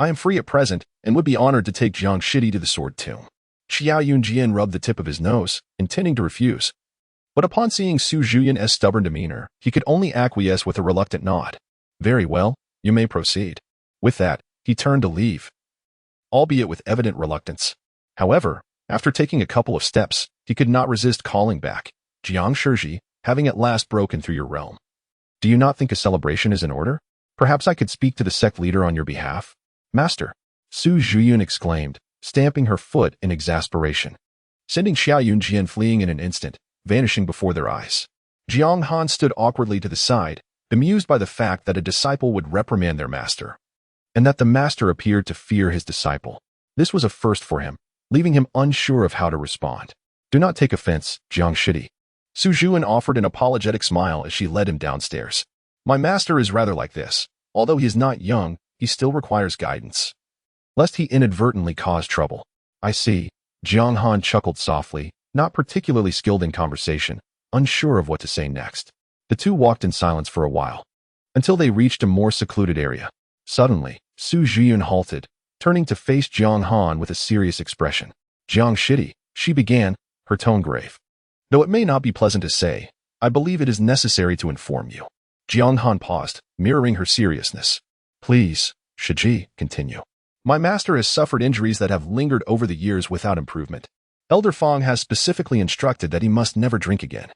I am free at present, and would be honored to take Jiang Shiji to the sword tomb. Xiao Yunjian rubbed the tip of his nose, intending to refuse. But upon seeing Su Zhiyun's stubborn demeanor, he could only acquiesce with a reluctant nod. Very well, you may proceed. With that, he turned to leave, albeit with evident reluctance. However, after taking a couple of steps, he could not resist calling back. Jiang Shiji, having at last broken through your realm. Do you not think a celebration is in order? Perhaps I could speak to the sect leader on your behalf? Master, Su Zhiyun exclaimed, stamping her foot in exasperation, sending Xiao Yunjian fleeing in an instant, vanishing before their eyes. Jiang Han stood awkwardly to the side, bemused by the fact that a disciple would reprimand their master, and that the master appeared to fear his disciple. This was a first for him, leaving him unsure of how to respond. Do not take offense, Jiang Shiji. Su Zhiyun offered an apologetic smile as she led him downstairs. My master is rather like this. Although he is not young, he still requires guidance, lest he inadvertently cause trouble. I see. Jiang Han chuckled softly, not particularly skilled in conversation, unsure of what to say next. The two walked in silence for a while, until they reached a more secluded area. Suddenly, Su Zhiyun halted, turning to face Jiang Han with a serious expression. Jiang Shiji, she began, her tone grave. Though it may not be pleasant to say, I believe it is necessary to inform you. Jiang Han paused, mirroring her seriousness. Please, Shiji, continue. My master has suffered injuries that have lingered over the years without improvement. Elder Fong has specifically instructed that he must never drink again,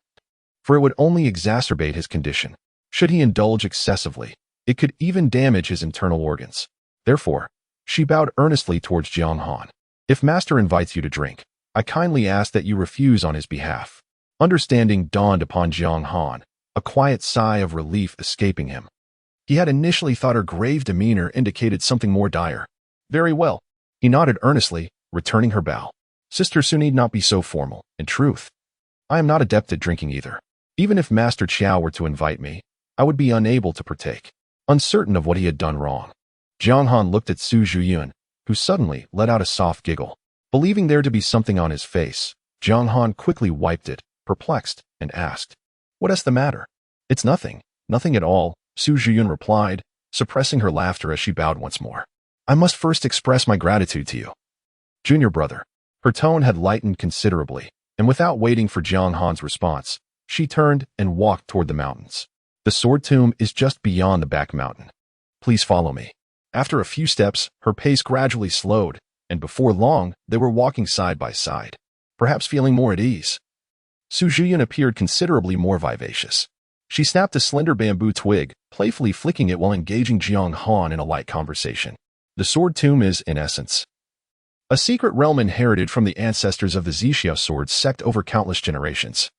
for it would only exacerbate his condition. Should he indulge excessively, it could even damage his internal organs. Therefore, she bowed earnestly towards Jiang Han. If master invites you to drink, I kindly ask that you refuse on his behalf. Understanding dawned upon Jiang Han, a quiet sigh of relief escaping him. He had initially thought her grave demeanor indicated something more dire. Very well. He nodded earnestly, returning her bow. Sister Su need not be so formal. In truth, I am not adept at drinking either. Even if Master Qiao were to invite me, I would be unable to partake, uncertain of what he had done wrong. Jiang Han looked at Su Zhuyun, who suddenly let out a soft giggle. Believing there to be something on his face, Jiang Han quickly wiped it, perplexed, and asked, "What is the matter?" "It's nothing, nothing at all," Su Zhuyun replied, suppressing her laughter as she bowed once more. "I must first express my gratitude to you, junior brother." Her tone had lightened considerably, and without waiting for Jiang Han's response, she turned and walked toward the mountains. The sword tomb is just beyond the back mountain. Please follow me. After a few steps, her pace gradually slowed, and before long, they were walking side by side, perhaps feeling more at ease. Su Zhuyun appeared considerably more vivacious. She snapped a slender bamboo twig, playfully flicking it while engaging Jiang Han in a light conversation. The sword tomb is, in essence, a secret realm inherited from the ancestors of the Purple Sword Sect over countless generations.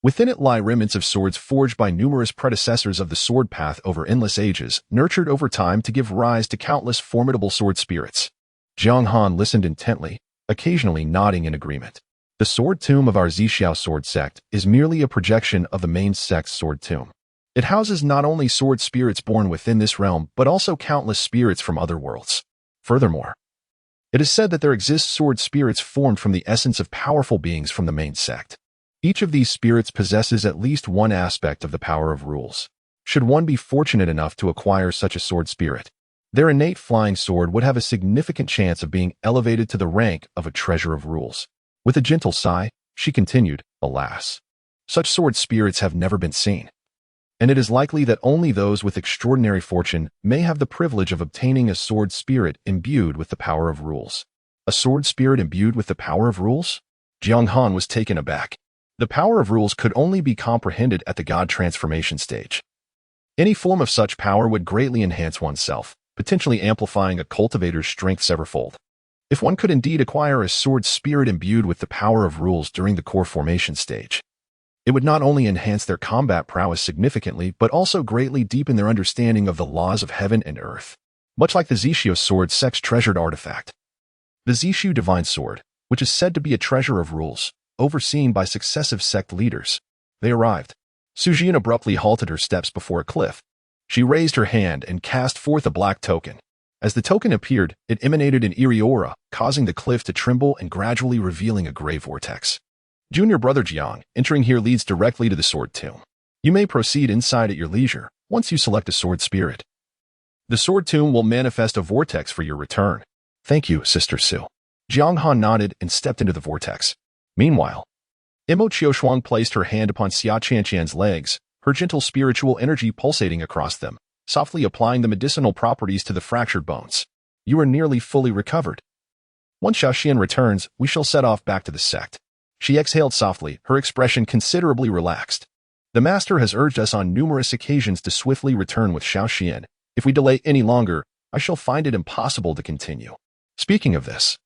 Within it lie remnants of swords forged by numerous predecessors of the sword path over endless ages, nurtured over time to give rise to countless formidable sword spirits. Jiang Han listened intently, occasionally nodding in agreement. The sword tomb of our Purple Sword Sect is merely a projection of the main sect's sword tomb. It houses not only sword spirits born within this realm, but also countless spirits from other worlds. Furthermore, it is said that there exist sword spirits formed from the essence of powerful beings from the main sect. Each of these spirits possesses at least one aspect of the power of rules. Should one be fortunate enough to acquire such a sword spirit, their innate flying sword would have a significant chance of being elevated to the rank of a treasure of rules. With a gentle sigh, she continued, "Alas, such sword spirits have never been seen, and it is likely that only those with extraordinary fortune may have the privilege of obtaining a sword spirit imbued with the power of rules." A sword spirit imbued with the power of rules? Jiang Han was taken aback. The power of rules could only be comprehended at the god transformation stage. Any form of such power would greatly enhance oneself, potentially amplifying a cultivator's strength severfold. If one could indeed acquire a sword spirit imbued with the power of rules during the core formation stage, it would not only enhance their combat prowess significantly, but also greatly deepen their understanding of the laws of heaven and earth, much like the Purple Sword Sect's treasured artifact. The Zishu Divine Sword, which is said to be a treasure of rules, overseen by successive sect leaders. They arrived. Su Zhuyun abruptly halted her steps before a cliff. She raised her hand and cast forth a black token. As the token appeared, it emanated an eerie aura, causing the cliff to tremble and gradually revealing a gray vortex. Junior Brother Jiang, entering here leads directly to the sword tomb. You may proceed inside at your leisure, once you select a sword spirit. The sword tomb will manifest a vortex for your return. Thank you, Sister Su. Jiang Han nodded and stepped into the vortex. Meanwhile, Imo Qiushuang placed her hand upon Xia Qianqian's legs, her gentle spiritual energy pulsating across them, softly applying the medicinal properties to the fractured bones. You are nearly fully recovered. Once Xiaoxian returns, we shall set off back to the sect. She exhaled softly, her expression considerably relaxed. The master has urged us on numerous occasions to swiftly return with Xiaoxian. If we delay any longer, I shall find it impossible to continue. Speaking of this,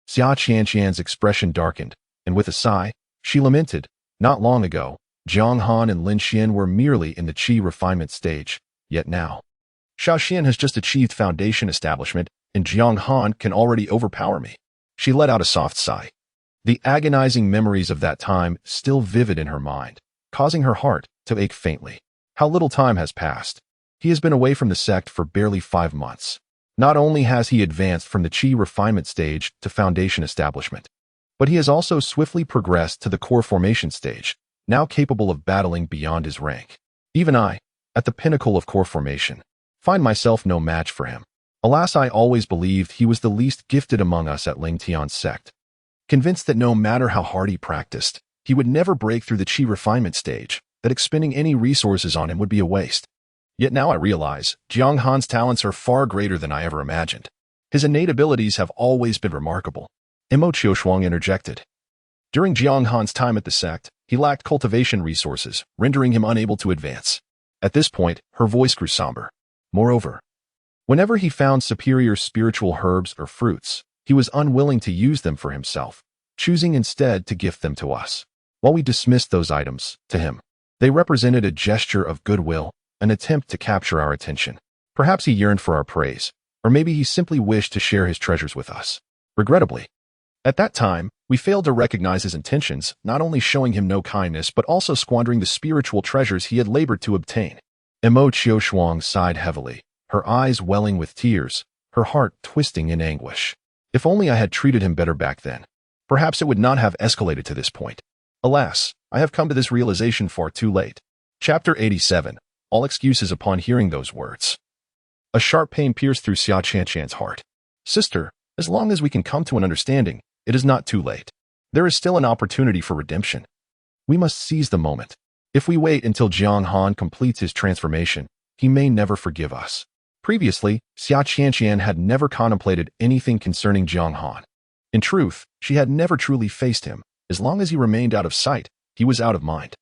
Xia Qianqian's expression darkened, and with a sigh, she lamented, not long ago, Jiang Han and Lin Xian were merely in the qi refinement stage. Yet now, Xiaoxian has just achieved foundation establishment, and Jiang Han can already overpower me. She let out a soft sigh. The agonizing memories of that time still vivid in her mind, causing her heart to ache faintly. How little time has passed. He has been away from the sect for barely 5 months. Not only has he advanced from the qi refinement stage to foundation establishment, but he has also swiftly progressed to the core formation stage, now capable of battling beyond his rank. Even I, at the pinnacle of core formation, find myself no match for him. Alas, I always believed he was the least gifted among us at Ling Tian's sect, convinced that no matter how hard he practiced, he would never break through the qi refinement stage, that expending any resources on him would be a waste. Yet now I realize Jiang Han's talents are far greater than I ever imagined. His innate abilities have always been remarkable. Imo Qiushuang interjected. During Jiang Han's time at the sect, he lacked cultivation resources, rendering him unable to advance. At this point, her voice grew somber. Moreover, whenever he found superior spiritual herbs or fruits, he was unwilling to use them for himself, choosing instead to gift them to us. While we dismissed those items, to him, they represented a gesture of goodwill, an attempt to capture our attention. Perhaps he yearned for our praise, or maybe he simply wished to share his treasures with us. Regrettably, at that time, we failed to recognize his intentions, not only showing him no kindness but also squandering the spiritual treasures he had labored to obtain. Mo Qiushuang sighed heavily, her eyes welling with tears, her heart twisting in anguish. If only I had treated him better back then. Perhaps it would not have escalated to this point. Alas, I have come to this realization far too late. Chapter 87. All excuses upon hearing those words. A sharp pain pierced through Xia Qianshan's heart. Sister, as long as we can come to an understanding, it is not too late. There is still an opportunity for redemption. We must seize the moment. If we wait until Jiang Han completes his transformation, he may never forgive us. Previously, Xia Qianshan had never contemplated anything concerning Jiang Han. In truth, she had never truly faced him. As long as he remained out of sight, he was out of mind.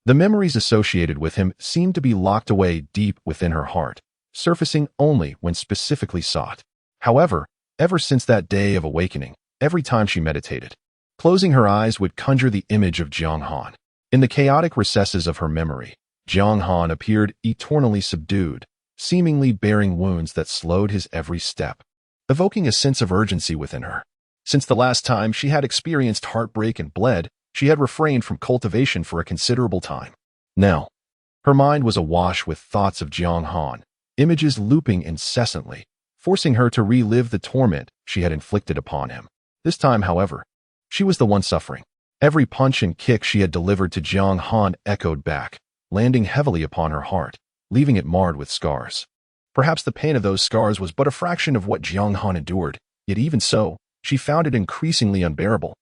The memories associated with him seemed to be locked away deep within her heart, surfacing only when specifically sought. However, ever since that day of awakening, every time she meditated, closing her eyes would conjure the image of Jiang Han. In the chaotic recesses of her memory, Jiang Han appeared eternally subdued, seemingly bearing wounds that slowed his every step, evoking a sense of urgency within her. Since the last time she had experienced heartbreak and bled, she had refrained from cultivation for a considerable time. Now, her mind was awash with thoughts of Jiang Han, images looping incessantly, forcing her to relive the torment she had inflicted upon him. This time, however, she was the one suffering. Every punch and kick she had delivered to Jiang Han echoed back, landing heavily upon her heart, leaving it marred with scars. Perhaps the pain of those scars was but a fraction of what Jiang Han endured, yet even so, she found it increasingly unbearable.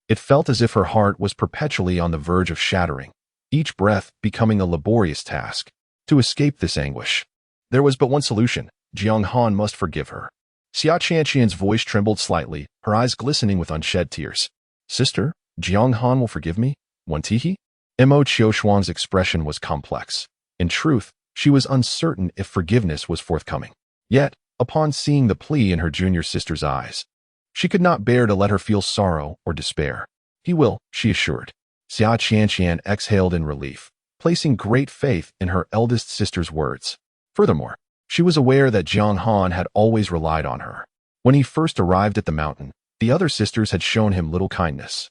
It felt as if her heart was perpetually on the verge of shattering, each breath becoming a laborious task. To escape this anguish, there was but one solution: Jiang Han must forgive her. Xia Qianshan's voice trembled slightly, her eyes glistening with unshed tears. Sister, Jiang Han will forgive me? Wantihi? Mo Qiushuang's expression was complex. In truth, she was uncertain if forgiveness was forthcoming. Yet, upon seeing the plea in her junior sister's eyes, she could not bear to let her feel sorrow or despair. He will, she assured. Xia Qianshan exhaled in relief, placing great faith in her eldest sister's words. Furthermore, she was aware that Jiang Han had always relied on her. When he first arrived at the mountain, the other sisters had shown him little kindness.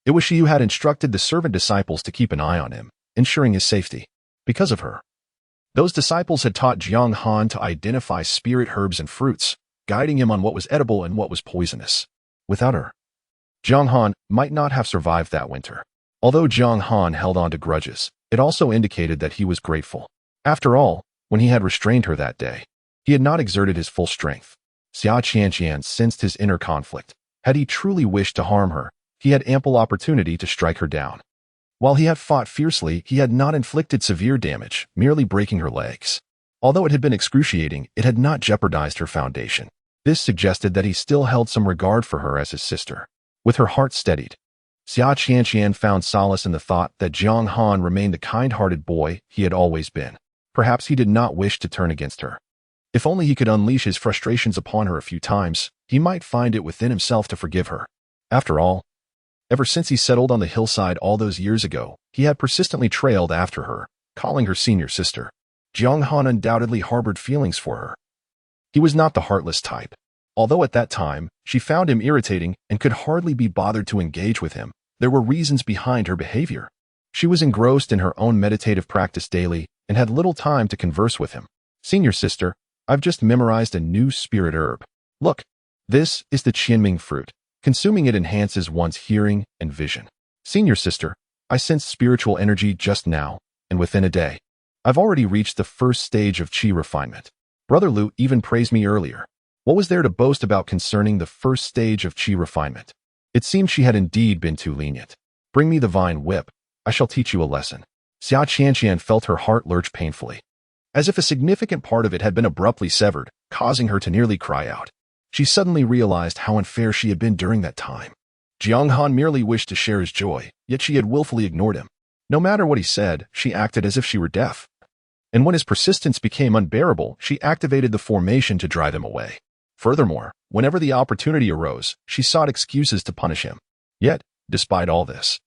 It was she who had instructed the servant disciples to keep an eye on him, ensuring his safety. Because of her, those disciples had taught Jiang Han to identify spirit herbs and fruits, guiding him on what was edible and what was poisonous. Without her, Jiang Han might not have survived that winter. Although Jiang Han held on to grudges, it also indicated that he was grateful. After all, when he had restrained her that day, he had not exerted his full strength. Xia Qianshan sensed his inner conflict. Had he truly wished to harm her, he had ample opportunity to strike her down. While he had fought fiercely, he had not inflicted severe damage, merely breaking her legs. Although it had been excruciating, it had not jeopardized her foundation. This suggested that he still held some regard for her as his sister. With her heart steadied, Xia Qianshan found solace in the thought that Jiang Han remained the kind-hearted boy he had always been. Perhaps he did not wish to turn against her. If only he could unleash his frustrations upon her a few times, he might find it within himself to forgive her. After all, ever since he settled on the hillside all those years ago, he had persistently trailed after her, calling her senior sister. Jiang Han undoubtedly harbored feelings for her. He was not the heartless type. Although at that time, she found him irritating and could hardly be bothered to engage with him, there were reasons behind her behavior. She was engrossed in her own meditative practice daily and had little time to converse with him. Senior sister, I've just memorized a new spirit herb. Look, this is the Qianming fruit. Consuming it enhances one's hearing and vision. Senior sister, I sensed spiritual energy just now, and within a day, I've already reached the first stage of qi refinement. Brother Lu even praised me earlier. What was there to boast about concerning the first stage of qi refinement? It seemed she had indeed been too lenient. Bring me the vine whip. I shall teach you a lesson. Xia Qianshan felt her heart lurch painfully, as if a significant part of it had been abruptly severed, causing her to nearly cry out. She suddenly realized how unfair she had been during that time. Jiang Han merely wished to share his joy, yet she had willfully ignored him. No matter what he said, she acted as if she were deaf. And when his persistence became unbearable, she activated the formation to drive him away. Furthermore, whenever the opportunity arose, she sought excuses to punish him. Yet, despite all this,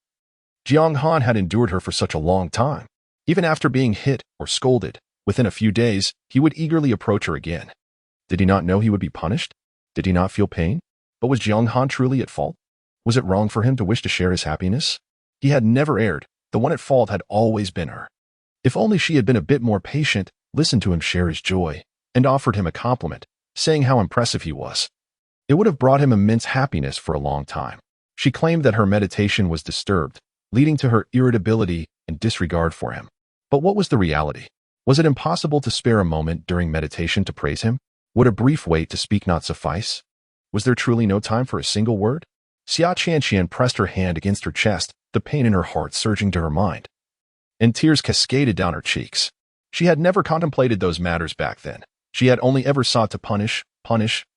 Jiang Han had endured her for such a long time. Even after being hit or scolded, within a few days, he would eagerly approach her again. Did he not know he would be punished? Did he not feel pain? But was Jiang Han truly at fault? Was it wrong for him to wish to share his happiness? He had never erred. The one at fault had always been her. If only she had been a bit more patient, listened to him share his joy, and offered him a compliment, saying how impressive he was. It would have brought him immense happiness for a long time. She claimed that her meditation was disturbed, leading to her irritability and disregard for him. But what was the reality? Was it impossible to spare a moment during meditation to praise him? Would a brief wait to speak not suffice? Was there truly no time for a single word? Xia Qianqian pressed her hand against her chest, the pain in her heart surging to her mind. And tears cascaded down her cheeks. She had never contemplated those matters back then. She had only ever sought to punish,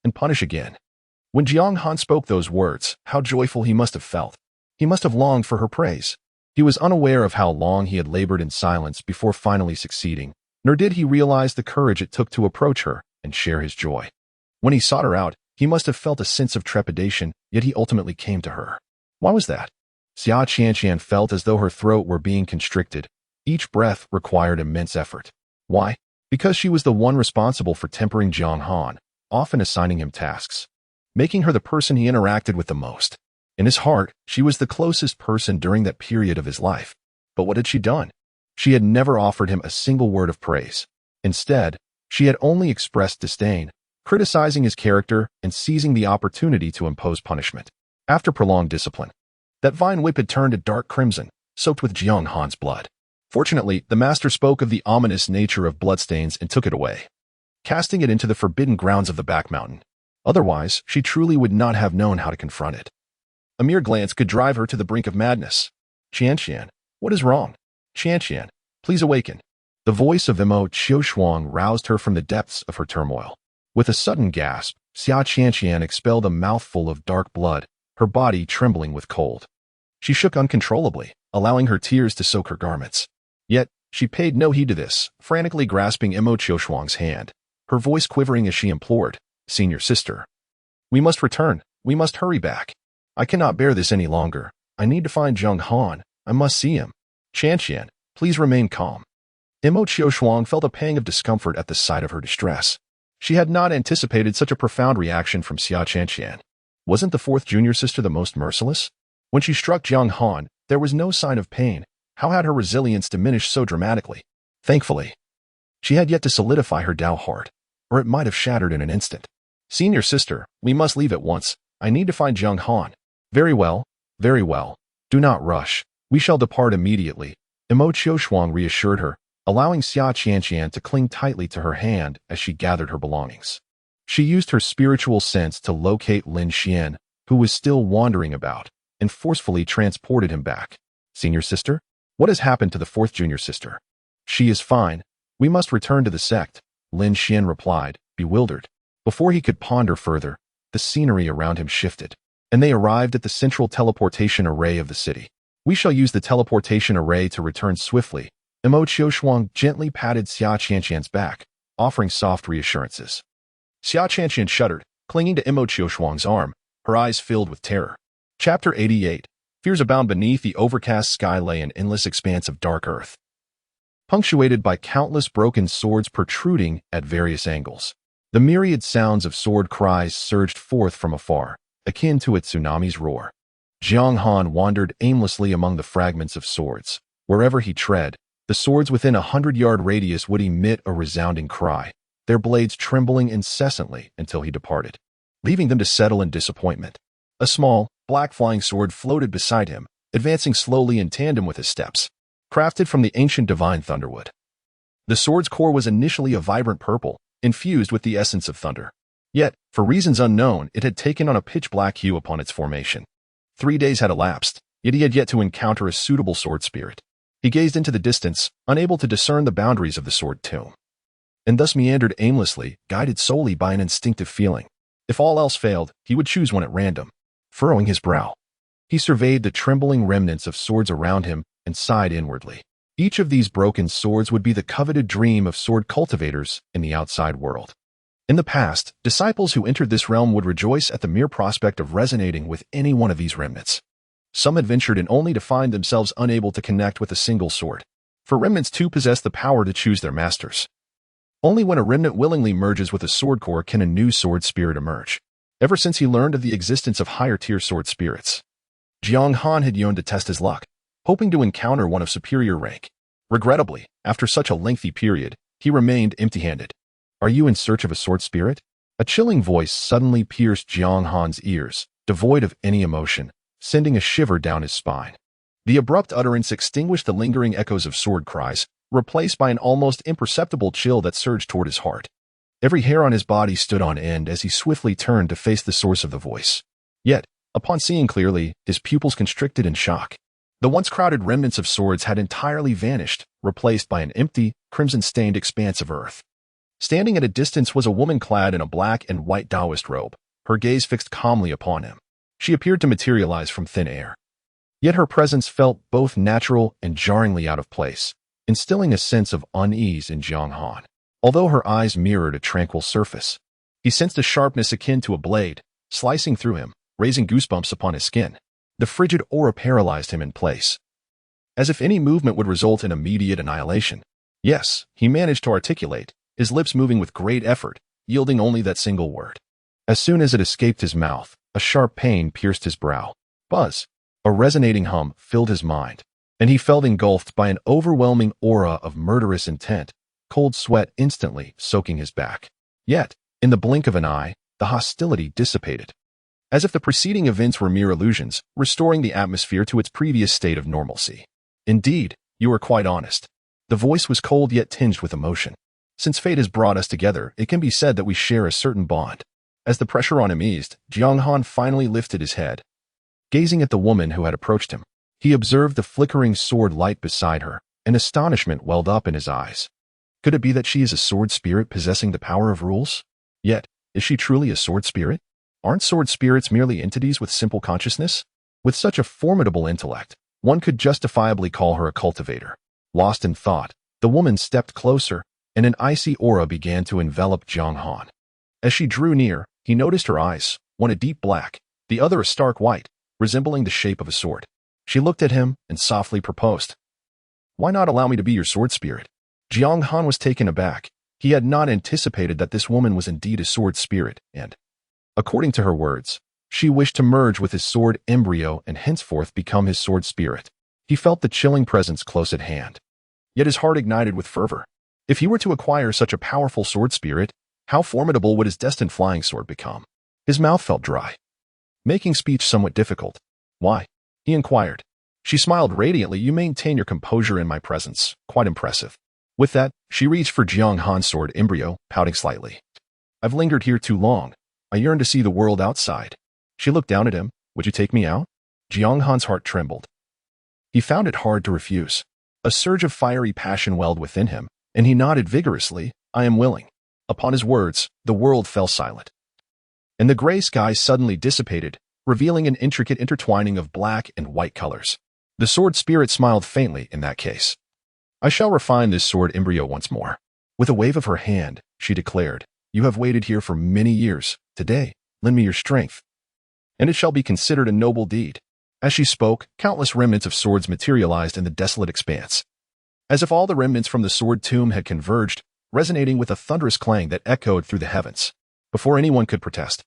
and punish again. When Jiang Han spoke those words, how joyful he must have felt. He must have longed for her praise. He was unaware of how long he had labored in silence before finally succeeding, nor did he realize the courage it took to approach her and share his joy. When he sought her out, he must have felt a sense of trepidation, yet he ultimately came to her. Why was that? Xia Qianqian felt as though her throat were being constricted. Each breath required immense effort. Why? Because she was the one responsible for tempering Jiang Han, often assigning him tasks, making her the person he interacted with the most. In his heart, she was the closest person during that period of his life. But what had she done? She had never offered him a single word of praise. Instead, she had only expressed disdain, criticizing his character and seizing the opportunity to impose punishment. After prolonged discipline, that vine whip had turned a dark crimson, soaked with Jiang Han's blood. Fortunately, the master spoke of the ominous nature of bloodstains and took it away, casting it into the forbidden grounds of the back mountain. Otherwise, she truly would not have known how to confront it. A mere glance could drive her to the brink of madness. Qianqian, what is wrong? Qianqian, please awaken. The voice of Imo Qiushuang roused her from the depths of her turmoil. With a sudden gasp, Xia Qianqian expelled a mouthful of dark blood, her body trembling with cold. She shook uncontrollably, allowing her tears to soak her garments. Yet, she paid no heed to this, frantically grasping Imo Qiushuang's hand, her voice quivering as she implored, "Senior sister, we must return. We must hurry back. I cannot bear this any longer. I need to find Jiang Han. I must see him. Qianqian, please remain calm." Imo Qiushuang felt a pang of discomfort at the sight of her distress. She had not anticipated such a profound reaction from Xia Qianqian. Wasn't the fourth junior sister the most merciless? When she struck Jiang Han, there was no sign of pain. How had her resilience diminished so dramatically? Thankfully, she had yet to solidify her Dao heart, or it might have shattered in an instant. "Senior sister, we must leave at once. I need to find Jiang Han." Very well. Do not rush. We shall depart immediately," Imo Qiushuang reassured her, allowing Xia Qianqian to cling tightly to her hand as she gathered her belongings. She used her spiritual sense to locate Lin Xian, who was still wandering about, and forcefully transported him back. "Senior sister? What has happened to the fourth junior sister?" "She is fine. We must return to the sect," Lin Xian replied, bewildered. Before he could ponder further, the scenery around him shifted, and they arrived at the central teleportation array of the city. "We shall use the teleportation array to return swiftly." Imo Qiushuang gently patted Xia Qianqian's back, offering soft reassurances. Xia Qianqian shuddered, clinging to Imo Qiushuang's arm, her eyes filled with terror. Chapter 88. Fears abound beneath the overcast sky lay an endless expanse of dark earth, punctuated by countless broken swords protruding at various angles. The myriad sounds of sword cries surged forth from afar, akin to a tsunami's roar. Jiang Han wandered aimlessly among the fragments of swords. Wherever he tread, the swords within 100-yard radius would emit a resounding cry, their blades trembling incessantly until he departed, leaving them to settle in disappointment. A small, black flying sword floated beside him, advancing slowly in tandem with his steps, crafted from the ancient divine thunderwood. The sword's core was initially a vibrant purple, infused with the essence of thunder. Yet, for reasons unknown, it had taken on a pitch-black hue upon its formation. 3 days had elapsed, yet he had yet to encounter a suitable sword spirit. He gazed into the distance, unable to discern the boundaries of the sword tomb, and thus meandered aimlessly, guided solely by an instinctive feeling. If all else failed, he would choose one at random. Furrowing his brow, he surveyed the trembling remnants of swords around him and sighed inwardly. Each of these broken swords would be the coveted dream of sword cultivators in the outside world. In the past, disciples who entered this realm would rejoice at the mere prospect of resonating with any one of these remnants. Some had ventured in only to find themselves unable to connect with a single sword. For remnants too possess the power to choose their masters. Only when a remnant willingly merges with a sword core can a new sword spirit emerge. Ever since he learned of the existence of higher-tier sword spirits, Jiang Han had yearned to test his luck, hoping to encounter one of superior rank. Regrettably, after such a lengthy period, he remained empty-handed. "Are you in search of a sword spirit?" A chilling voice suddenly pierced Jiang Han's ears, devoid of any emotion, sending a shiver down his spine. The abrupt utterance extinguished the lingering echoes of sword cries, replaced by an almost imperceptible chill that surged toward his heart. Every hair on his body stood on end as he swiftly turned to face the source of the voice. Yet, upon seeing clearly, his pupils constricted in shock. The once crowded remnants of swords had entirely vanished, replaced by an empty, crimson-stained expanse of earth. Standing at a distance was a woman clad in a black and white Taoist robe, her gaze fixed calmly upon him. She appeared to materialize from thin air. Yet her presence felt both natural and jarringly out of place, instilling a sense of unease in Jiang Han. Although her eyes mirrored a tranquil surface, he sensed a sharpness akin to a blade, slicing through him, raising goosebumps upon his skin. The frigid aura paralyzed him in place, as if any movement would result in immediate annihilation. "Yes," he managed to articulate, his lips moving with great effort, yielding only that single word. As soon as it escaped his mouth, a sharp pain pierced his brow. Buzz! A resonating hum filled his mind, and he felt engulfed by an overwhelming aura of murderous intent, cold sweat instantly soaking his back. Yet, in the blink of an eye, the hostility dissipated, as if the preceding events were mere illusions, restoring the atmosphere to its previous state of normalcy. "Indeed, you are quite honest." The voice was cold yet tinged with emotion. "Since fate has brought us together, it can be said that we share a certain bond." As the pressure on him eased, Jiang Han finally lifted his head. Gazing at the woman who had approached him, he observed the flickering sword light beside her, and astonishment welled up in his eyes. Could it be that she is a sword spirit possessing the power of rules? Yet, is she truly a sword spirit? Aren't sword spirits merely entities with simple consciousness? With such a formidable intellect, one could justifiably call her a cultivator. Lost in thought, the woman stepped closer, and an icy aura began to envelop Jiang Han. As she drew near, he noticed her eyes, one a deep black, the other a stark white, resembling the shape of a sword. She looked at him and softly proposed, "Why not allow me to be your sword spirit?" Jiang Han was taken aback. He had not anticipated that this woman was indeed a sword spirit, and, according to her words, she wished to merge with his sword embryo and henceforth become his sword spirit. He felt the chilling presence close at hand. Yet his heart ignited with fervor. If he were to acquire such a powerful sword spirit, how formidable would his destined flying sword become? His mouth felt dry, making speech somewhat difficult. "Why?" he inquired. She smiled radiantly. "You maintain your composure in my presence. Quite impressive." With that, she reached for Jiang Han's sword embryo, pouting slightly. "I've lingered here too long. I yearn to see the world outside." She looked down at him. "Would you take me out?" Jiang Han's heart trembled. He found it hard to refuse. A surge of fiery passion welled within him, and he nodded vigorously, "I am willing." Upon his words, the world fell silent, and the gray sky suddenly dissipated, revealing an intricate intertwining of black and white colors. The sword spirit smiled faintly in that case. "I shall refine this sword embryo once more." With a wave of her hand, she declared, "You have waited here for many years. Today, lend me your strength, and it shall be considered a noble deed." As she spoke, countless remnants of swords materialized in the desolate expanse, as if all the remnants from the sword tomb had converged, resonating with a thunderous clang that echoed through the heavens. Before anyone could protest,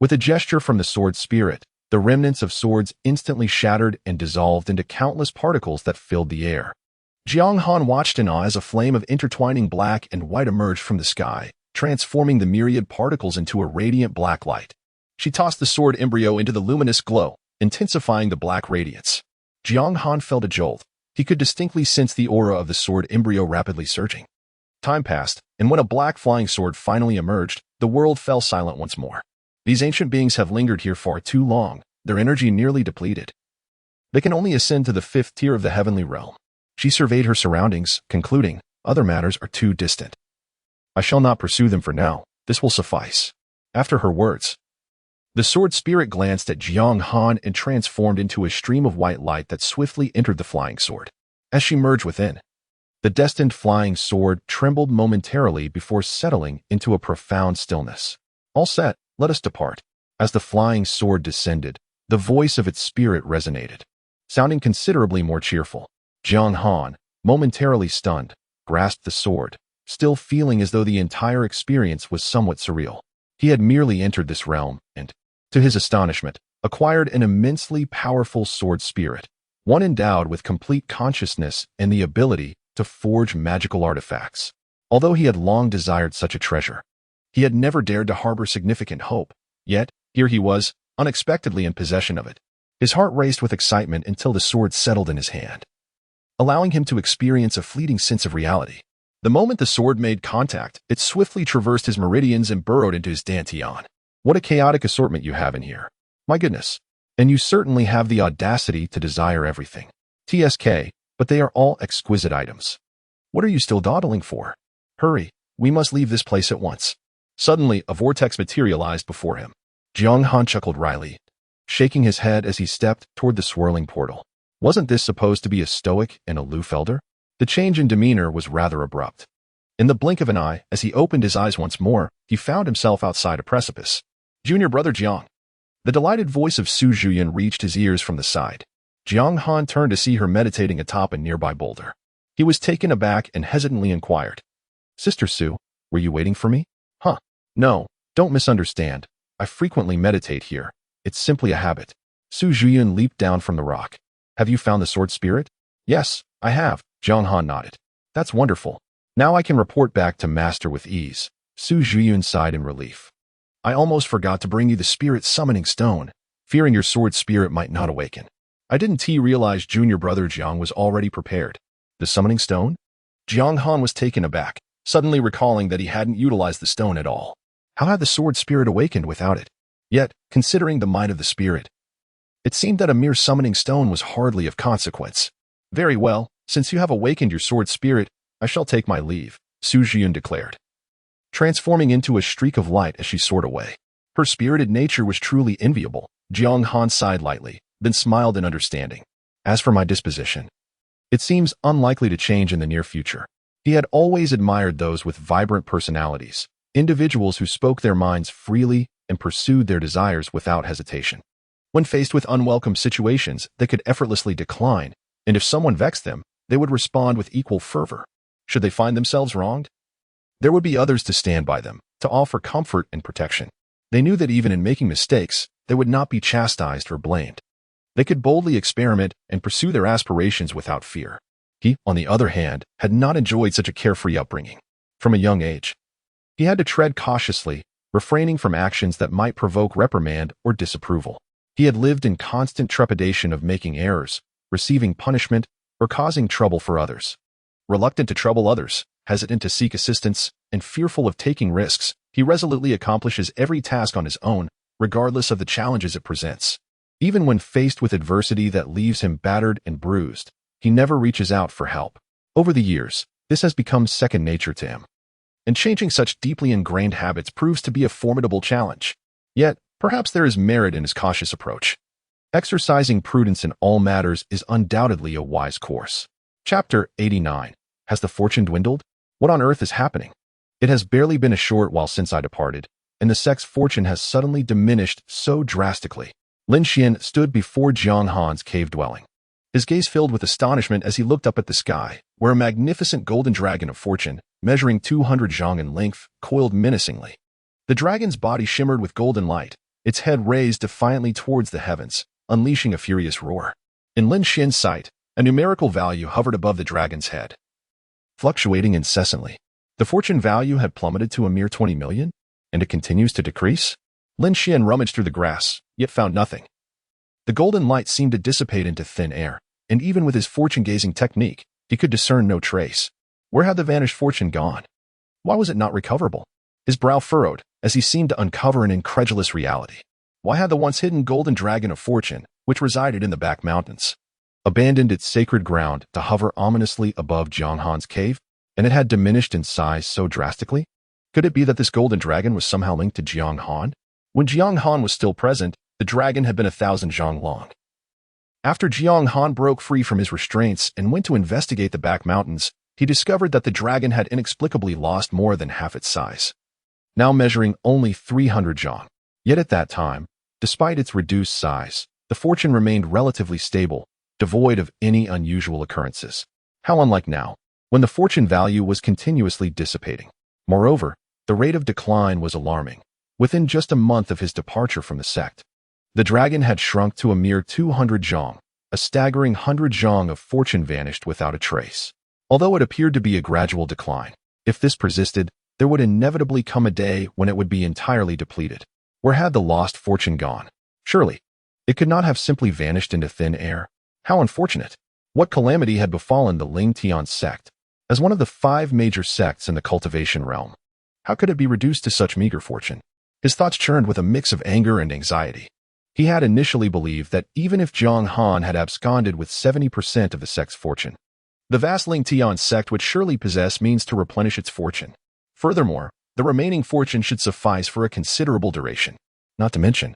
with a gesture from the sword spirit, the remnants of swords instantly shattered and dissolved into countless particles that filled the air. Jiang Han watched in awe as a flame of intertwining black and white emerged from the sky, transforming the myriad particles into a radiant black light. She tossed the sword embryo into the luminous glow, intensifying the black radiance. Jiang Han felt a jolt. He could distinctly sense the aura of the sword embryo rapidly surging. Time passed, and when a black flying sword finally emerged, the world fell silent once more. These ancient beings have lingered here far too long, their energy nearly depleted. They can only ascend to the 5th tier of the heavenly realm. She surveyed her surroundings, concluding, "Other matters are too distant. I shall not pursue them for now. This will suffice." After her words, the sword spirit glanced at Jiang Han and transformed into a stream of white light that swiftly entered the flying sword. As she merged within, the destined flying sword trembled momentarily before settling into a profound stillness. "All set, let us depart." As the flying sword descended, The voice of its spirit resonated, sounding considerably more cheerful. Jiang Han, momentarily stunned, grasped the sword, still feeling as though the entire experience was somewhat surreal. He had merely entered this realm and, to his astonishment, acquired an immensely powerful sword spirit, one endowed with complete consciousness and the ability to forge magical artifacts. Although he had long desired such a treasure, he had never dared to harbor significant hope, yet here he was, unexpectedly in possession of it. His heart raced with excitement until the sword settled in his hand, allowing him to experience a fleeting sense of reality. The moment the sword made contact, it swiftly traversed his meridians and burrowed into his dantian. What a chaotic assortment you have in here. My goodness. And you certainly have the audacity to desire everything. TSK, but they are all exquisite items. What are you still dawdling for? Hurry, we must leave this place at once. Suddenly, a vortex materialized before him. Jiang Han chuckled wryly, shaking his head as he stepped toward the swirling portal. Wasn't this supposed to be a stoic and aloof elder? The change in demeanor was rather abrupt. In the blink of an eye, as he opened his eyes once more, he found himself outside a precipice. Junior brother Jiang. The delighted voice of Su Zhuyan reached his ears from the side. Jiang Han turned to see her meditating atop a nearby boulder. He was taken aback and hesitantly inquired, Sister Su, were you waiting for me? Huh. No, don't misunderstand. I frequently meditate here. It's simply a habit. Su Zhuyan leaped down from the rock. Have you found the sword spirit? Yes, I have. Jiang Han nodded. That's wonderful. Now I can report back to Master with ease. Su Zhuyan sighed in relief. I almost forgot to bring you the spirit summoning stone, fearing your sword spirit might not awaken. I didn't realize junior brother Jiang was already prepared. The summoning stone? Jiang Han was taken aback, suddenly recalling that he hadn't utilized the stone at all. How had the sword spirit awakened without it? Yet, considering the might of the spirit, it seemed that a mere summoning stone was hardly of consequence. Very well, since you have awakened your sword spirit, I shall take my leave, Su Zhuyan declared, transforming into a streak of light as she soared away. Her spirited nature was truly enviable. Jiang Han sighed lightly, then smiled in understanding. As for my disposition, it seems unlikely to change in the near future. He had always admired those with vibrant personalities, individuals who spoke their minds freely and pursued their desires without hesitation. When faced with unwelcome situations, they could effortlessly decline, and if someone vexed them, they would respond with equal fervor. Should they find themselves wronged, there would be others to stand by them, to offer comfort and protection. They knew that even in making mistakes, they would not be chastised or blamed. They could boldly experiment and pursue their aspirations without fear. He, on the other hand, had not enjoyed such a carefree upbringing. From a young age, he had to tread cautiously, refraining from actions that might provoke reprimand or disapproval. He had lived in constant trepidation of making errors, receiving punishment, or causing trouble for others. Reluctant to trouble others, hesitant to seek assistance, and fearful of taking risks, he resolutely accomplishes every task on his own, regardless of the challenges it presents. Even when faced with adversity that leaves him battered and bruised, he never reaches out for help. Over the years, this has become second nature to him. And changing such deeply ingrained habits proves to be a formidable challenge. Yet, perhaps there is merit in his cautious approach. Exercising prudence in all matters is undoubtedly a wise course. Chapter 89. Has the fortune dwindled? What on earth is happening? It has barely been a short while since I departed, and the sect's fortune has suddenly diminished so drastically. Lin Xian stood before Jiang Han's cave dwelling. His gaze filled with astonishment as he looked up at the sky, where a magnificent golden dragon of fortune, measuring 200 zhang in length, coiled menacingly. The dragon's body shimmered with golden light, its head raised defiantly towards the heavens, unleashing a furious roar. In Lin Xian's sight, a numerical value hovered above the dragon's head, fluctuating incessantly. The fortune value had plummeted to a mere 20 million, and it continues to decrease? Lin Xian rummaged through the grass, yet found nothing. The golden light seemed to dissipate into thin air, and even with his fortune-gazing technique, he could discern no trace. Where had the vanished fortune gone? Why was it not recoverable? His brow furrowed, as he seemed to uncover an incredulous reality. Why had the once hidden golden dragon of fortune, which resided in the back mountains, abandoned its sacred ground to hover ominously above Jiang Han's cave, and it had diminished in size so drastically? Could it be that this golden dragon was somehow linked to Jiang Han? When Jiang Han was still present, the dragon had been 1,000 zhang long. After Jiang Han broke free from his restraints and went to investigate the back mountains, he discovered that the dragon had inexplicably lost more than half its size, now measuring only 300 zhang. Yet at that time, despite its reduced size, The fortune remained relatively stable, devoid of any unusual occurrences. How unlike now, when the fortune value was continuously dissipating. Moreover, the rate of decline was alarming. Within just a month of his departure from the sect, the dragon had shrunk to a mere 200 zhong. A staggering 100 zhong of fortune vanished without a trace. Although it appeared to be a gradual decline, if this persisted, there would inevitably come a day when it would be entirely depleted. Where had the lost fortune gone? Surely, it could not have simply vanished into thin air. How unfortunate! What calamity had befallen the Ling Tian sect? As one of the 5 major sects in the cultivation realm, how could it be reduced to such meager fortune? His thoughts churned with a mix of anger and anxiety. He had initially believed that even if Jiang Han had absconded with 70% of the sect's fortune, the vast Ling Tian sect would surely possess means to replenish its fortune. Furthermore, the remaining fortune should suffice for a considerable duration. Not to mention,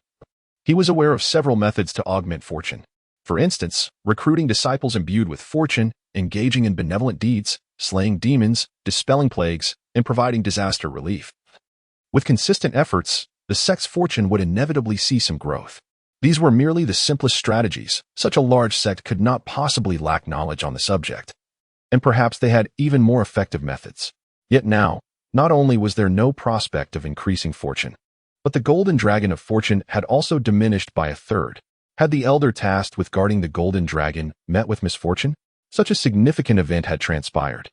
he was aware of several methods to augment fortune. For instance, recruiting disciples imbued with fortune, engaging in benevolent deeds, slaying demons, dispelling plagues, and providing disaster relief. With consistent efforts, the sect's fortune would inevitably see some growth. These were merely the simplest strategies. Such a large sect could not possibly lack knowledge on the subject. And perhaps they had even more effective methods. Yet now, not only was there no prospect of increasing fortune, but the golden dragon of fortune had also diminished by a third. Had the elder tasked with guarding the golden dragon met with misfortune? Such a significant event had transpired.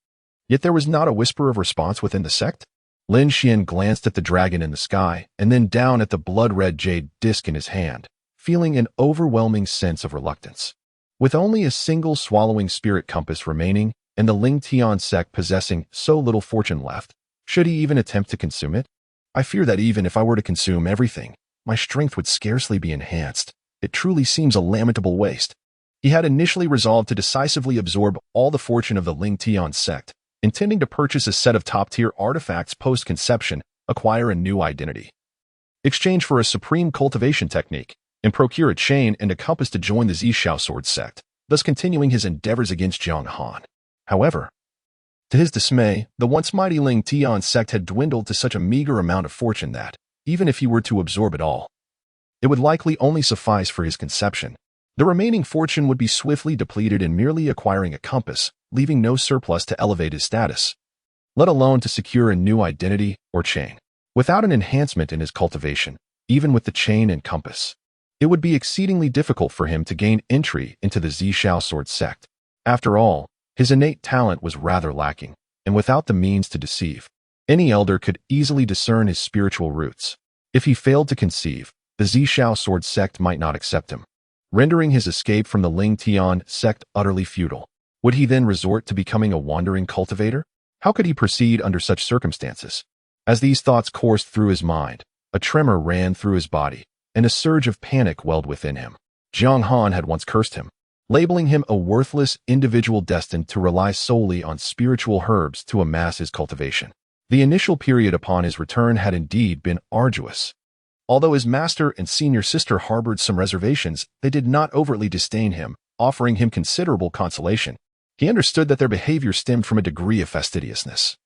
Yet there was not a whisper of response within the sect. Lin Xian glanced at the dragon in the sky and then down at the blood-red jade disc in his hand, feeling an overwhelming sense of reluctance. With only a single swallowing spirit compass remaining and the Ling Tian sect possessing so little fortune left, should he even attempt to consume it? I fear that even if I were to consume everything, my strength would scarcely be enhanced. It truly seems a lamentable waste. He had initially resolved to decisively absorb all the fortune of the Ling Tian sect, intending to purchase a set of top-tier artifacts post-conception, acquire a new identity, exchange for a supreme cultivation technique, and procure a chain and a compass to join the Zishao Sword Sect, thus continuing his endeavors against Jiang Han. However, to his dismay, the once mighty Ling Tian sect had dwindled to such a meager amount of fortune that, even if he were to absorb it all, it would likely only suffice for his conception. The remaining fortune would be swiftly depleted in merely acquiring a compass, leaving no surplus to elevate his status, let alone to secure a new identity or chain. Without an enhancement in his cultivation, even with the chain and compass, it would be exceedingly difficult for him to gain entry into the Zishao Sword Sect. After all, his innate talent was rather lacking, and without the means to deceive, any elder could easily discern his spiritual roots. If he failed to conceive, the Zishao Sword Sect might not accept him, rendering his escape from the Ling Tian sect utterly futile. Would he then resort to becoming a wandering cultivator? How could he proceed under such circumstances? As these thoughts coursed through his mind, a tremor ran through his body, and a surge of panic welled within him. Jiang Han had once cursed him, labeling him a worthless individual destined to rely solely on spiritual herbs to amass his cultivation. The initial period upon his return had indeed been arduous. Although his master and senior sister harbored some reservations, they did not overtly disdain him, offering him considerable consolation. He understood that their behavior stemmed from a degree of fastidiousness,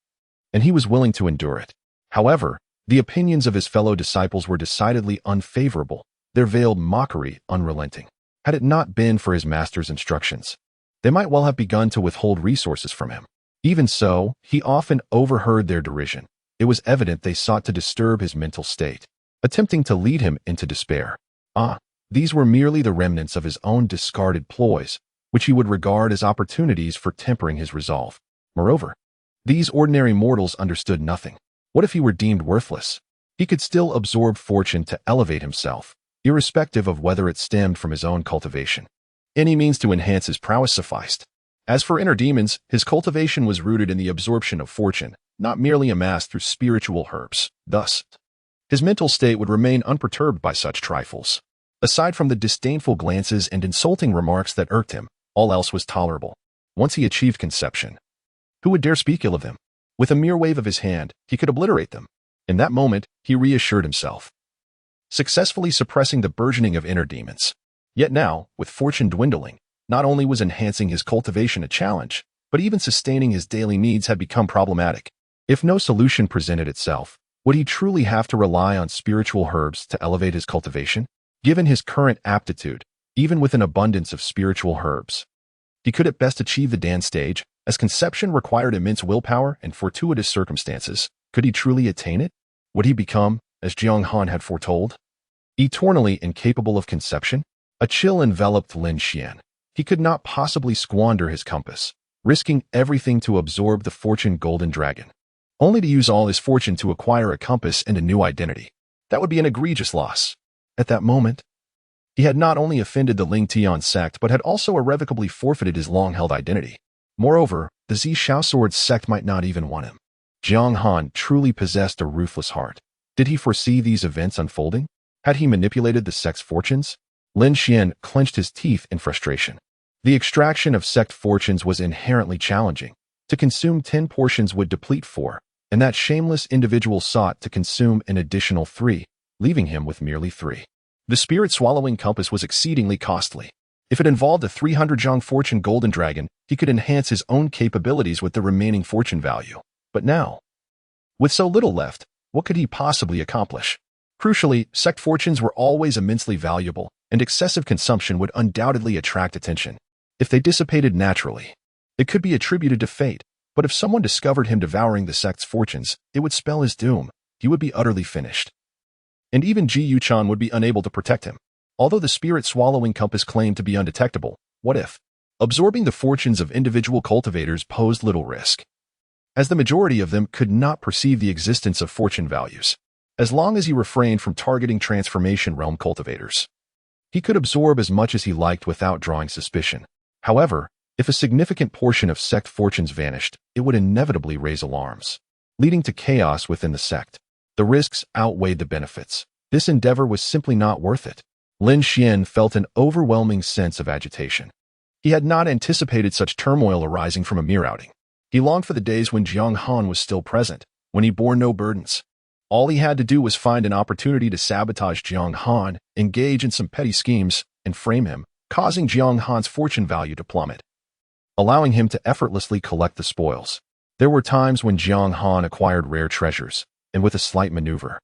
and he was willing to endure it. However, the opinions of his fellow disciples were decidedly unfavorable, their veiled mockery unrelenting. Had it not been for his master's instructions, they might well have begun to withhold resources from him. Even so, he often overheard their derision. It was evident they sought to disturb his mental state, attempting to lead him into despair. These were merely the remnants of his own discarded ploys, which he would regard as opportunities for tempering his resolve. Moreover, these ordinary mortals understood nothing. What if he were deemed worthless? He could still absorb fortune to elevate himself, irrespective of whether it stemmed from his own cultivation. Any means to enhance his prowess sufficed. As for inner demons, his cultivation was rooted in the absorption of fortune, not merely amassed through spiritual herbs. Thus, his mental state would remain unperturbed by such trifles. Aside from the disdainful glances and insulting remarks that irked him, all else was tolerable. Once he achieved conception, who would dare speak ill of him? With a mere wave of his hand, he could obliterate them. In that moment, he reassured himself, successfully suppressing the burgeoning of inner demons. Yet now, with fortune dwindling, not only was enhancing his cultivation a challenge, but even sustaining his daily needs had become problematic. If no solution presented itself, would he truly have to rely on spiritual herbs to elevate his cultivation? Given his current aptitude, even with an abundance of spiritual herbs. He could at best achieve the dance stage, as conception required immense willpower and fortuitous circumstances. Could he truly attain it? Would he become, as Jiang Han had foretold, eternally incapable of conception? A chill enveloped Lin Xian. He could not possibly squander his compass, risking everything to absorb the fortune golden dragon, only to use all his fortune to acquire a compass and a new identity. That would be an egregious loss. At that moment, he had not only offended the Ling Tian sect but had also irrevocably forfeited his long-held identity. Moreover, the Zhao Sword Sect might not even want him. Jiang Han truly possessed a ruthless heart. Did he foresee these events unfolding? Had he manipulated the sect's fortunes? Lin Xian clenched his teeth in frustration. The extraction of sect fortunes was inherently challenging. To consume 10 portions would deplete 4, and that shameless individual sought to consume an additional 3, leaving him with merely 3. The spirit-swallowing compass was exceedingly costly. If it involved a 300 zhang fortune golden dragon, he could enhance his own capabilities with the remaining fortune value. But now, with so little left, what could he possibly accomplish? Crucially, sect fortunes were always immensely valuable, and excessive consumption would undoubtedly attract attention. If they dissipated naturally, it could be attributed to fate, but if someone discovered him devouring the sect's fortunes, it would spell his doom. He would be utterly finished. And even Ji Yuchan would be unable to protect him. Although the spirit-swallowing compass claimed to be undetectable, what if? Absorbing the fortunes of individual cultivators posed little risk, as the majority of them could not perceive the existence of fortune values. As long as he refrained from targeting transformation realm cultivators, he could absorb as much as he liked without drawing suspicion. However, if a significant portion of sect fortunes vanished, it would inevitably raise alarms, leading to chaos within the sect. The risks outweighed the benefits. This endeavor was simply not worth it. Lin Xian felt an overwhelming sense of agitation. He had not anticipated such turmoil arising from a mere outing. He longed for the days when Jiang Han was still present, when he bore no burdens. All he had to do was find an opportunity to sabotage Jiang Han, engage in some petty schemes, and frame him, causing Jiang Han's fortune value to plummet, allowing him to effortlessly collect the spoils. There were times when Jiang Han acquired rare treasures, and with a slight maneuver,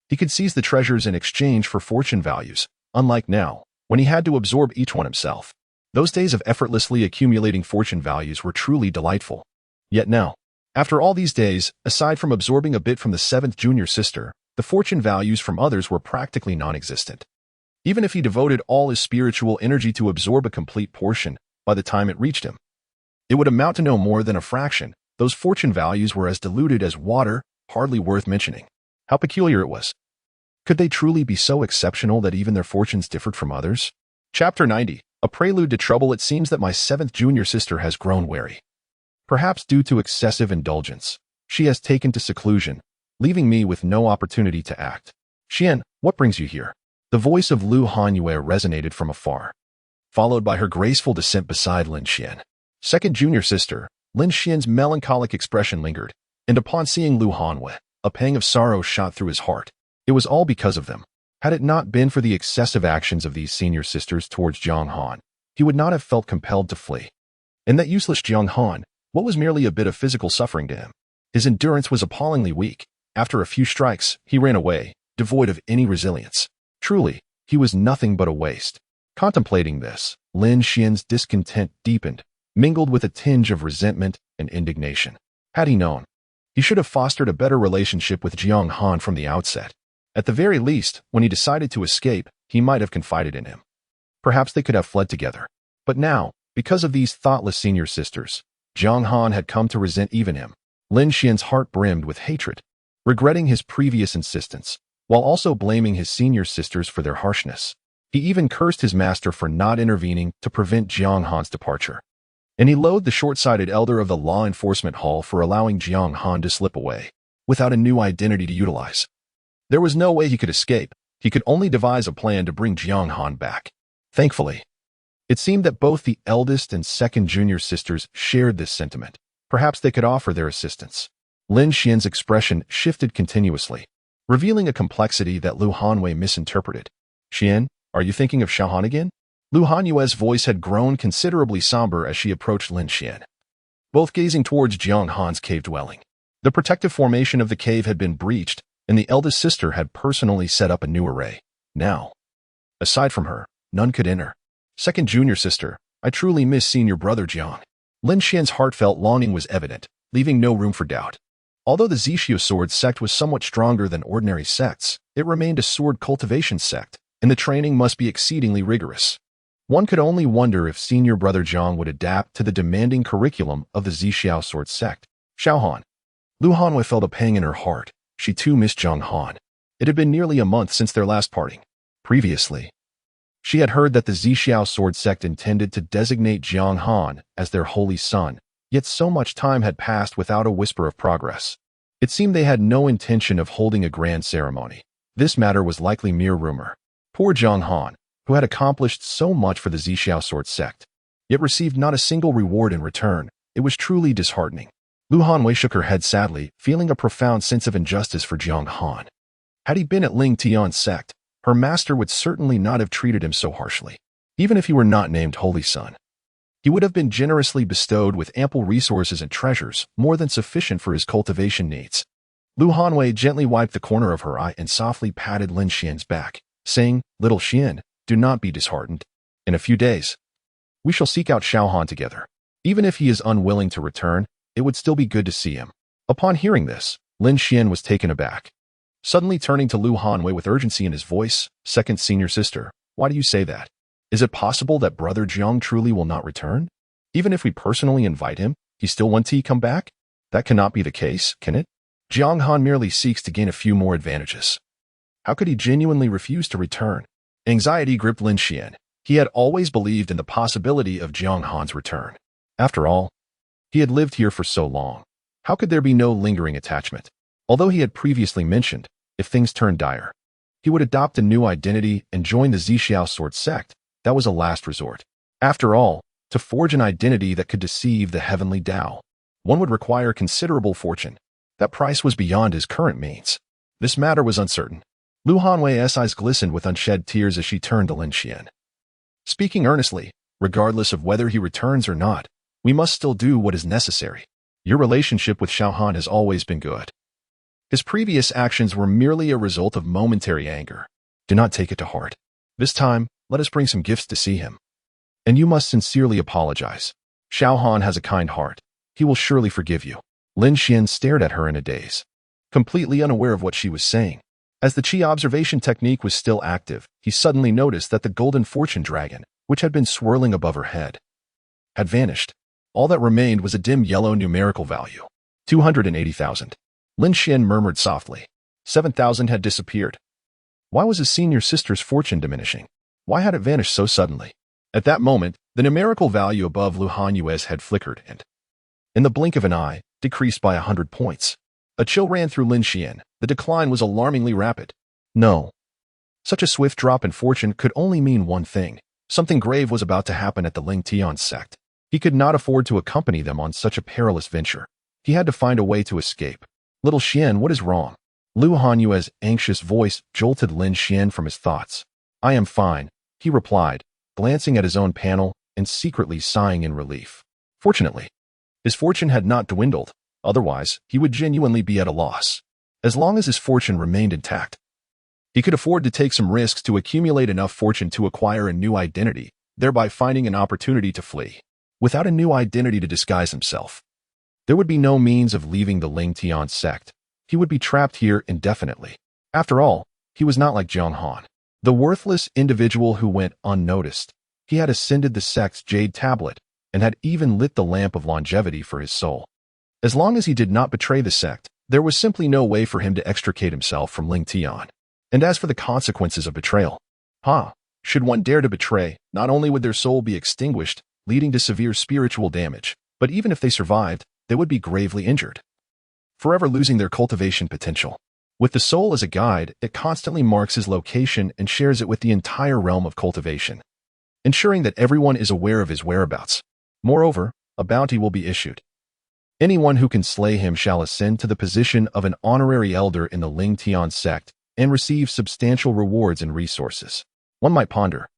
he could seize the treasures in exchange for fortune values, unlike now, when he had to absorb each one himself. Those days of effortlessly accumulating fortune values were truly delightful. Yet now, after all these days, aside from absorbing a bit from the 7th junior sister, the fortune values from others were practically non-existent. Even if he devoted all his spiritual energy to absorb a complete portion, by the time it reached him, it would amount to no more than a fraction. Those fortune values were as diluted as water, hardly worth mentioning. How peculiar it was. Could they truly be so exceptional that even their fortunes differed from others? Chapter 90, A Prelude to Trouble. It seems that my 7th junior sister has grown wary. Perhaps due to excessive indulgence, she has taken to seclusion, leaving me with no opportunity to act. Xian, what brings you here? The voice of Lu Hanyue resonated from afar, followed by her graceful descent beside Lin Xian. 2nd junior sister, Lin Xian's melancholic expression lingered, and upon seeing Lu Hanyue, a pang of sorrow shot through his heart. It was all because of them. Had it not been for the excessive actions of these senior sisters towards Jiang Han, he would not have felt compelled to flee. And that useless Jiang Han, what was merely a bit of physical suffering to him? His endurance was appallingly weak. After a few strikes, he ran away, devoid of any resilience. Truly, he was nothing but a waste. Contemplating this, Lin Xian's discontent deepened, mingled with a tinge of resentment and indignation. Had he known, he should have fostered a better relationship with Jiang Han from the outset. At the very least, when he decided to escape, he might have confided in him. Perhaps they could have fled together. But now, because of these thoughtless senior sisters, Jiang Han had come to resent even him. Lin Xian's heart brimmed with hatred, regretting his previous insistence, while also blaming his senior sisters for their harshness. He even cursed his master for not intervening to prevent Jiang Han's departure. And he loathed the short-sighted elder of the law enforcement hall for allowing Jiang Han to slip away, without a new identity to utilize. There was no way he could escape. He could only devise a plan to bring Jiang Han back. Thankfully, it seemed that both the eldest and 2nd junior sisters shared this sentiment. Perhaps they could offer their assistance. Lin Xian's expression shifted continuously, revealing a complexity that Lu Hanyue misinterpreted. Xian, are you thinking of Xiao Han again? Lu Hanyue's voice had grown considerably somber as she approached Lin Xian, both gazing towards Jiang Han's cave dwelling. The protective formation of the cave had been breached, and the eldest sister had personally set up a new array. Now, aside from her, none could enter. Second junior sister, I truly miss seeing your brother Jiang. Lin Xian's heartfelt longing was evident, leaving no room for doubt. Although the Zixia sword sect was somewhat stronger than ordinary sects, it remained a sword cultivation sect, and the training must be exceedingly rigorous. One could only wonder if senior brother Jiang would adapt to the demanding curriculum of the Zixia sword sect. Jiang Han. Lu Hanwei felt a pang in her heart. She too missed Jiang Han. It had been nearly a month since their last parting. Previously, she had heard that the Zixia sword sect intended to designate Jiang Han as their holy son, yet so much time had passed without a whisper of progress. It seemed they had no intention of holding a grand ceremony. This matter was likely mere rumor. Poor Jiang Han, who had accomplished so much for the Zixia sword sect, yet received not a single reward in return. It was truly disheartening. Lu Hanwei shook her head sadly, feeling a profound sense of injustice for Jiang Han. Had he been at Ling Tian's sect, her master would certainly not have treated him so harshly. Even if he were not named Holy Son, he would have been generously bestowed with ample resources and treasures, more than sufficient for his cultivation needs. Lu Hanwei gently wiped the corner of her eye and softly patted Lin Xian's back, saying, "Little Xian, do not be disheartened. In a few days, we shall seek out Xiao Han together. Even if he is unwilling to return, it would still be good to see him." Upon hearing this, Lin Xian was taken aback. Suddenly turning to Lu Hanwei with urgency in his voice, "Second senior sister, why do you say that? Is it possible that brother Jiang truly will not return? Even if we personally invite him, he still wants to come back? That cannot be the case, can it? Jiang Han merely seeks to gain a few more advantages. How could he genuinely refuse to return?" Anxiety gripped Lin Xian. He had always believed in the possibility of Jiang Han's return. After all, he had lived here for so long. How could there be no lingering attachment? Although he had previously mentioned, if things turned dire, he would adopt a new identity and join the Zixia sword sect, that was a last resort. After all, to forge an identity that could deceive the heavenly Tao, one would require considerable fortune. That price was beyond his current means. This matter was uncertain. Lu Hanwei's eyes glistened with unshed tears as she turned to Lin Xian. Speaking earnestly, regardless of whether he returns or not, we must still do what is necessary. Your relationship with Xiao Han has always been good. His previous actions were merely a result of momentary anger. Do not take it to heart. This time, let us bring some gifts to see him. And you must sincerely apologize. Xiao Han has a kind heart. He will surely forgive you. Lin Xian stared at her in a daze, completely unaware of what she was saying. As the Qi observation technique was still active, he suddenly noticed that the golden fortune dragon, which had been swirling above her head, had vanished. All that remained was a dim yellow numerical value. 280,000. Lin Xian murmured softly. 7,000 had disappeared. Why was his senior sister's fortune diminishing? Why had it vanished so suddenly? At that moment, the numerical value above Lu Hanwei's head flickered and, in the blink of an eye, decreased by 100 points. A chill ran through Lin Xian. The decline was alarmingly rapid. No. Such a swift drop in fortune could only mean one thing. Something grave was about to happen at the Ling Tian sect. He could not afford to accompany them on such a perilous venture. He had to find a way to escape. Little Xian, what is wrong? Lu Hanwei's anxious voice jolted Lin Xian from his thoughts. I am fine, he replied, glancing at his own panel and secretly sighing in relief. Fortunately, his fortune had not dwindled. Otherwise, he would genuinely be at a loss. As long as his fortune remained intact, he could afford to take some risks to accumulate enough fortune to acquire a new identity, thereby finding an opportunity to flee. Without a new identity to disguise himself, there would be no means of leaving the Ling Tian sect. He would be trapped here indefinitely. After all, he was not like Jiang Han, the worthless individual who went unnoticed. He had ascended the sect's jade tablet and had even lit the lamp of longevity for his soul. As long as he did not betray the sect, there was simply no way for him to extricate himself from Ling Tian. And as for the consequences of betrayal, should one dare to betray, not only would their soul be extinguished, leading to severe spiritual damage, but even if they survived, they would be gravely injured, forever losing their cultivation potential. With the soul as a guide, it constantly marks his location and shares it with the entire realm of cultivation, ensuring that everyone is aware of his whereabouts. Moreover, a bounty will be issued. Anyone who can slay him shall ascend to the position of an honorary elder in the Ling Tian sect and receive substantial rewards and resources. One might ponder,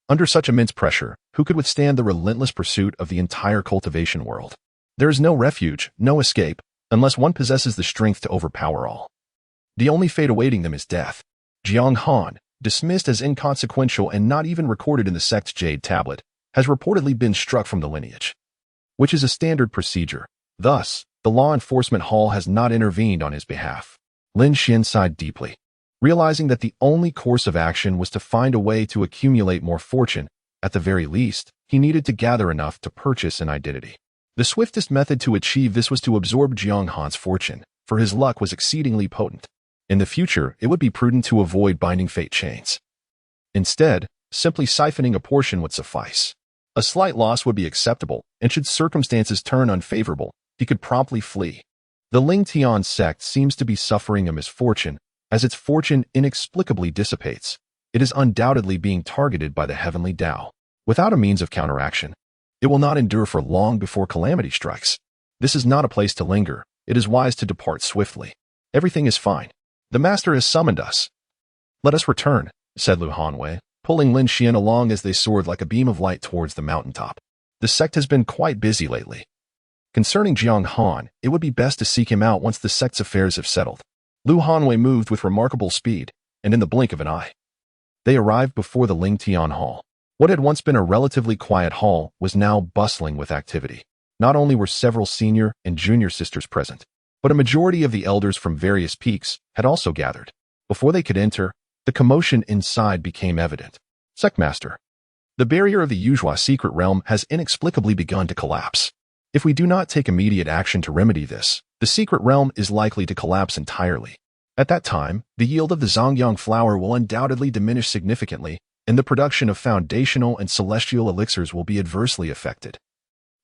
under such immense pressure, who could withstand the relentless pursuit of the entire cultivation world? There is no refuge, no escape, unless one possesses the strength to overpower all. The only fate awaiting them is death. Jiang Han, dismissed as inconsequential and not even recorded in the sect's jade tablet, has reportedly been struck from the lineage, which is a standard procedure. Thus, the law enforcement hall has not intervened on his behalf. Lin Xian sighed deeply, realizing that the only course of action was to find a way to accumulate more fortune. At the very least, he needed to gather enough to purchase an identity. The swiftest method to achieve this was to absorb Jiang Han's fortune, for his luck was exceedingly potent. In the future, it would be prudent to avoid binding fate chains. Instead, simply siphoning a portion would suffice. A slight loss would be acceptable, and should circumstances turn unfavorable, he could promptly flee. The Ling Tian sect seems to be suffering a misfortune, as its fortune inexplicably dissipates. It is undoubtedly being targeted by the heavenly Tao. Without a means of counteraction, it will not endure for long before calamity strikes. This is not a place to linger. It is wise to depart swiftly. Everything is fine. The master has summoned us. Let us return, said Lu Hanwei, pulling Lin Xian along as they soared like a beam of light towards the mountaintop. The sect has been quite busy lately. Concerning Jiang Han, it would be best to seek him out once the sect's affairs have settled. Lu Hanwei moved with remarkable speed, and in the blink of an eye, they arrived before the Ling Tian Hall. What had once been a relatively quiet hall was now bustling with activity. Not only were several senior and junior sisters present, but a majority of the elders from various peaks had also gathered. Before they could enter, the commotion inside became evident. Sectmaster, the barrier of the Yuzhua secret realm has inexplicably begun to collapse. If we do not take immediate action to remedy this, the secret realm is likely to collapse entirely. At that time, the yield of the Zongyang flower will undoubtedly diminish significantly, and the production of foundational and celestial elixirs will be adversely affected,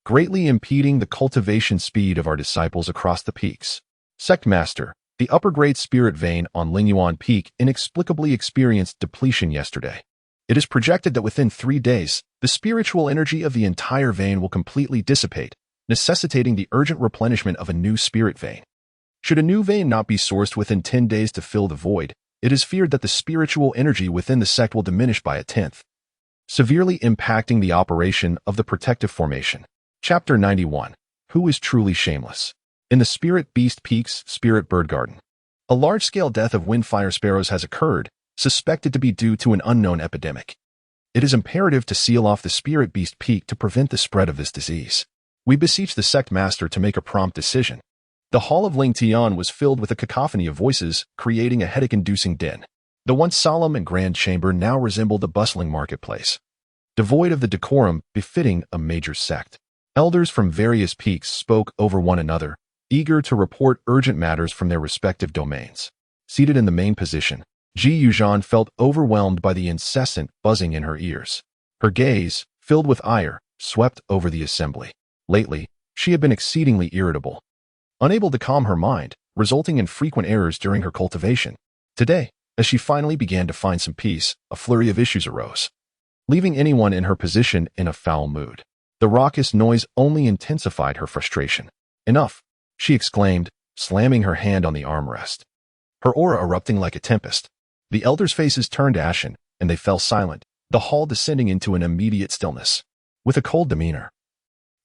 greatly impeding the cultivation speed of our disciples across the peaks. Sectmaster, the upper-grade spirit vein on Lingyuan Peak inexplicably experienced depletion yesterday. It is projected that within 3 days, the spiritual energy of the entire vein will completely dissipate, necessitating the urgent replenishment of a new spirit vein. Should a new vein not be sourced within 10 days to fill the void, it is feared that the spiritual energy within the sect will diminish by 1/10, severely impacting the operation of the protective formation. Chapter 91. Who is truly shameless? In the Spirit Beast Peaks Spirit Bird Garden, a large-scale death of windfire sparrows has occurred, suspected to be due to an unknown epidemic. It is imperative to seal off the Spirit Beast Peak to prevent the spread of this disease. We beseech the sect master to make a prompt decision. The hall of Ling Tian was filled with a cacophony of voices, creating a headache-inducing din. The once solemn and grand chamber now resembled a bustling marketplace, devoid of the decorum befitting a major sect. Elders from various peaks spoke over one another, eager to report urgent matters from their respective domains. Seated in the main position, Ji Yuzhan felt overwhelmed by the incessant buzzing in her ears. Her gaze, filled with ire, swept over the assembly. Lately, she had been exceedingly irritable, unable to calm her mind, resulting in frequent errors during her cultivation. Today, as she finally began to find some peace, a flurry of issues arose, leaving anyone in her position in a foul mood. The raucous noise only intensified her frustration. Enough, she exclaimed, slamming her hand on the armrest, her aura erupting like a tempest. The elders' faces turned ashen, and they fell silent, the hall descending into an immediate stillness. With a cold demeanor,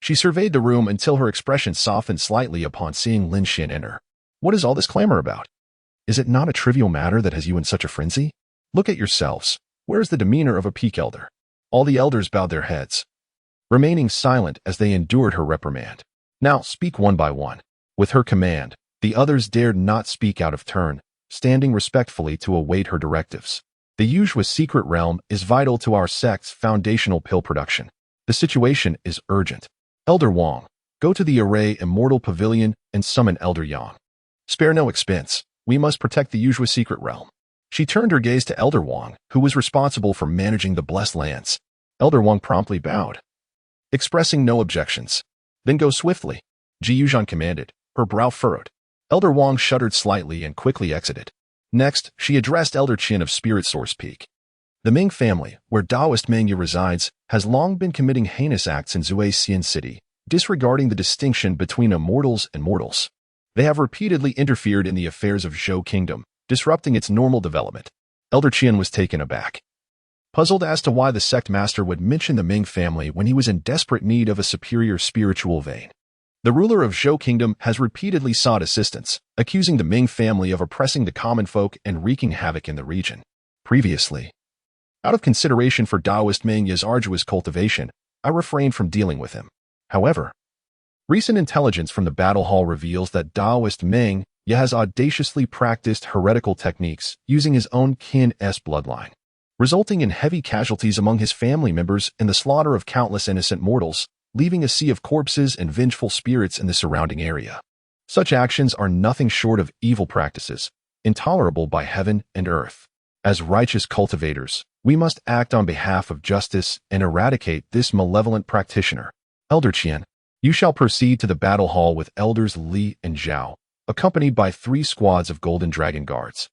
she surveyed the room until her expression softened slightly upon seeing Lin Xian enter. What is all this clamor about? Is it not a trivial matter that has you in such a frenzy? Look at yourselves. Where is the demeanor of a peak elder? All the elders bowed their heads, remaining silent as they endured her reprimand. Now speak one by one. With her command, the others dared not speak out of turn, standing respectfully to await her directives. The Yuzhua secret realm is vital to our sect's foundational pill production. The situation is urgent. Elder Wang, go to the Array Immortal Pavilion and summon Elder Yang. Spare no expense. We must protect the Yuzhua secret realm. She turned her gaze to Elder Wang, who was responsible for managing the blessed lands. Elder Wang promptly bowed, expressing no objections. Then go swiftly, Ji Yuzhan commanded, her brow furrowed. Elder Wang shuddered slightly and quickly exited. Next, she addressed Elder Qin of Spirit Source Peak. The Ming family, where Taoist Mengya resides, has long been committing heinous acts in Zuixian City, disregarding the distinction between immortals and mortals. They have repeatedly interfered in the affairs of Zhou Kingdom, disrupting its normal development. Elder Qin was taken aback, puzzled as to why the sect master would mention the Ming family when he was in desperate need of a superior spiritual vein. The ruler of Zhou Kingdom has repeatedly sought assistance, accusing the Ming family of oppressing the common folk and wreaking havoc in the region. Previously, out of consideration for Taoist Meng Ye's arduous cultivation, I refrained from dealing with him. However, recent intelligence from the battle hall reveals that Taoist Meng Ye has audaciously practiced heretical techniques using his own kin's bloodline, resulting in heavy casualties among his family members and the slaughter of countless innocent mortals, leaving a sea of corpses and vengeful spirits in the surrounding area. Such actions are nothing short of evil practices, intolerable by heaven and earth. As righteous cultivators, we must act on behalf of justice and eradicate this malevolent practitioner. Elder Qian, you shall proceed to the battle hall with Elders Li and Zhao, accompanied by 3 squads of Golden Dragon Guards,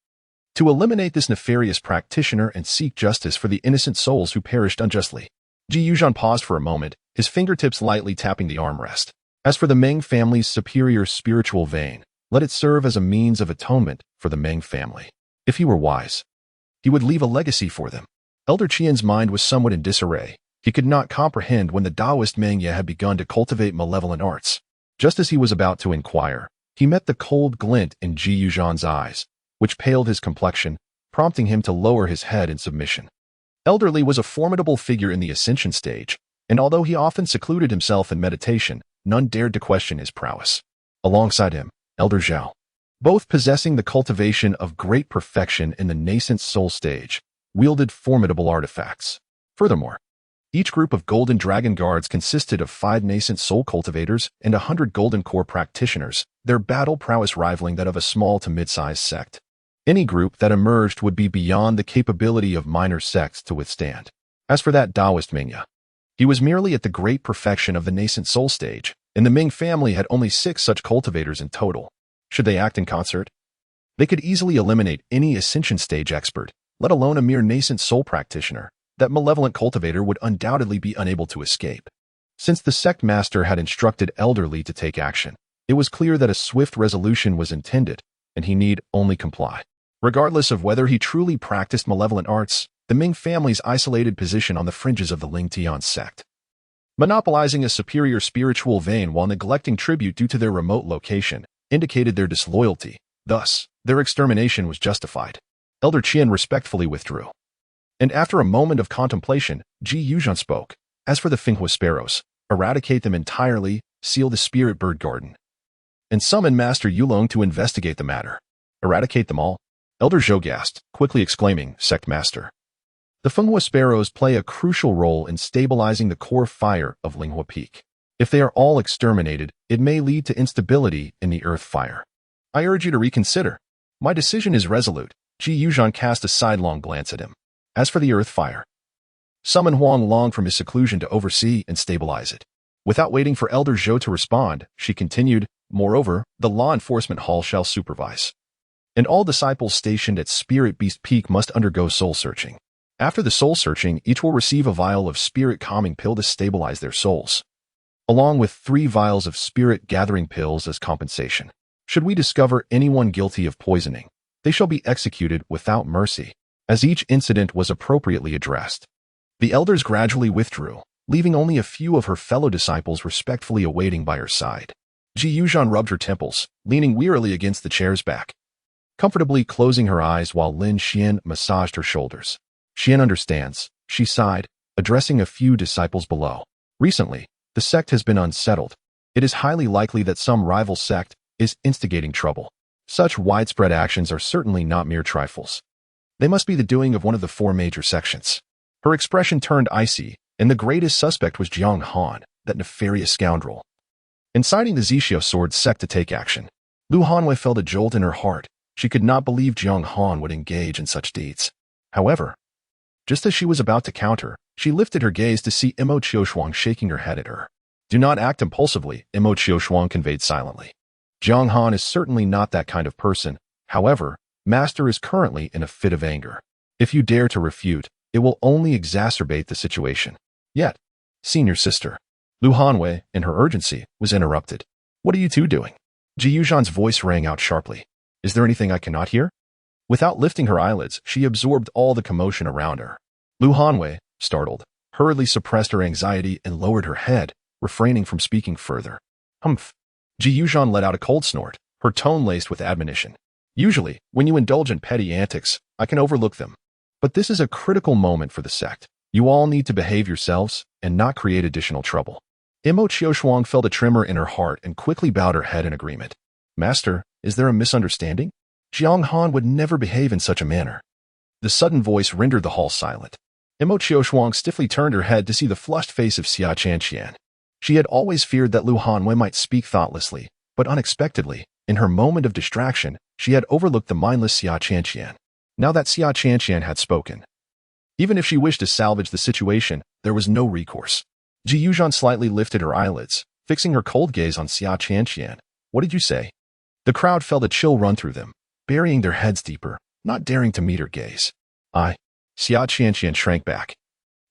to eliminate this nefarious practitioner and seek justice for the innocent souls who perished unjustly. Ji Yuzhan paused for a moment, his fingertips lightly tapping the armrest. As for the Meng family's superior spiritual vein, let it serve as a means of atonement for the Meng family. If he were wise, he would leave a legacy for them. Elder Qian's mind was somewhat in disarray. He could not comprehend when the Taoist Meng Ye had begun to cultivate malevolent arts. Just as he was about to inquire, he met the cold glint in Ji Yuzhan's eyes, which paled his complexion, prompting him to lower his head in submission. Elder Li was a formidable figure in the ascension stage, and although he often secluded himself in meditation, none dared to question his prowess. Alongside him, Elder Zhao, both possessing the cultivation of great perfection in the nascent soul stage, wielded formidable artifacts. Furthermore, each group of Golden Dragon Guards consisted of 5 nascent soul cultivators and 100 Golden Core practitioners, their battle prowess rivaling that of a small to mid-sized sect. Any group that emerged would be beyond the capability of minor sects to withstand. As for that Taoist Meng Ye, he was merely at the great perfection of the nascent soul stage, and the Ming family had only 6 such cultivators in total. Should they act in concert, they could easily eliminate any ascension stage expert, let alone a mere nascent soul practitioner. That malevolent cultivator would undoubtedly be unable to escape. Since the sect master had instructed Elder Li to take action, it was clear that a swift resolution was intended, and he need only comply. Regardless of whether he truly practiced malevolent arts, the Ming family's isolated position on the fringes of the Ling Tian sect, monopolizing a superior spiritual vein while neglecting tribute due to their remote location, indicated their disloyalty. Thus, their extermination was justified. Elder Qian respectfully withdrew. And after a moment of contemplation, Ji Yuzhan spoke. As for the Finghua sparrows, eradicate them entirely, seal the spirit bird garden, and summon Master Yulong to investigate the matter. Eradicate them all? Elder Zhou gasped, quickly exclaiming, Sect Master. The Finghua sparrows play a crucial role in stabilizing the core fire of Linghua Peak. If they are all exterminated, it may lead to instability in the earth fire. I urge you to reconsider. My decision is resolute. Ji Yuzhan cast a sidelong glance at him. As for the earth fire, summon Huang Long from his seclusion to oversee and stabilize it. Without waiting for Elder Zhou to respond, she continued, moreover, the law enforcement hall shall supervise. And all disciples stationed at Spirit Beast Peak must undergo soul searching. After the soul searching, each will receive a vial of spirit calming pill to stabilize their souls, along with 3 vials of spirit gathering pills as compensation. Should we discover anyone guilty of poisoning, they shall be executed without mercy. As each incident was appropriately addressed, the elders gradually withdrew, leaving only a few of her fellow disciples respectfully awaiting by her side. Ji Yuzhan rubbed her temples, leaning wearily against the chair's back, comfortably closing her eyes while Lin Xian massaged her shoulders. Xian understands, she sighed, addressing a few disciples below. Recently, the sect has been unsettled. It is highly likely that some rival sect is instigating trouble. Such widespread actions are certainly not mere trifles. They must be the doing of one of the 4 major sections. Her expression turned icy, and the greatest suspect was Jiang Han, that nefarious scoundrel, inciting the Zixio Sword Sect to take action. Lu Hanwei felt a jolt in her heart. She could not believe Jiang Han would engage in such deeds. However, just as she was about to counter, she lifted her gaze to see Imo Qiushuang shaking her head at her. Do not act impulsively, Imo Qiushuang conveyed silently. Jiang Han is certainly not that kind of person. However, Master is currently in a fit of anger. If you dare to refute, it will only exacerbate the situation. Yet, senior sister, Lu Hanwei, in her urgency, was interrupted. What are you 2 doing? Ji Yuzhan's voice rang out sharply. Is there anything I cannot hear? Without lifting her eyelids, she absorbed all the commotion around her. Lu Hanwei, startled, hurriedly suppressed her anxiety and lowered her head, refraining from speaking further. Humph. Ji Yuzhan let out a cold snort, her tone laced with admonition. Usually, when you indulge in petty antics, I can overlook them. But this is a critical moment for the sect. You all need to behave yourselves and not create additional trouble. Imo Qiushuang felt a tremor in her heart and quickly bowed her head in agreement. Master, is there a misunderstanding? Jiang Han would never behave in such a manner. The sudden voice rendered the hall silent. Imo Qiushuang stiffly turned her head to see the flushed face of Xia Chanqian. She had always feared that Lu Hanwei might speak thoughtlessly, but unexpectedly, in her moment of distraction, she had overlooked the mindless Xia Chanqian. Now that Xia Chanqian had spoken, even if she wished to salvage the situation, there was no recourse. Ji Yuzhan slightly lifted her eyelids, fixing her cold gaze on Xia Chanqian. What did you say? The crowd felt a chill run through them, burying their heads deeper, not daring to meet her gaze. Xia Chanqian shrank back,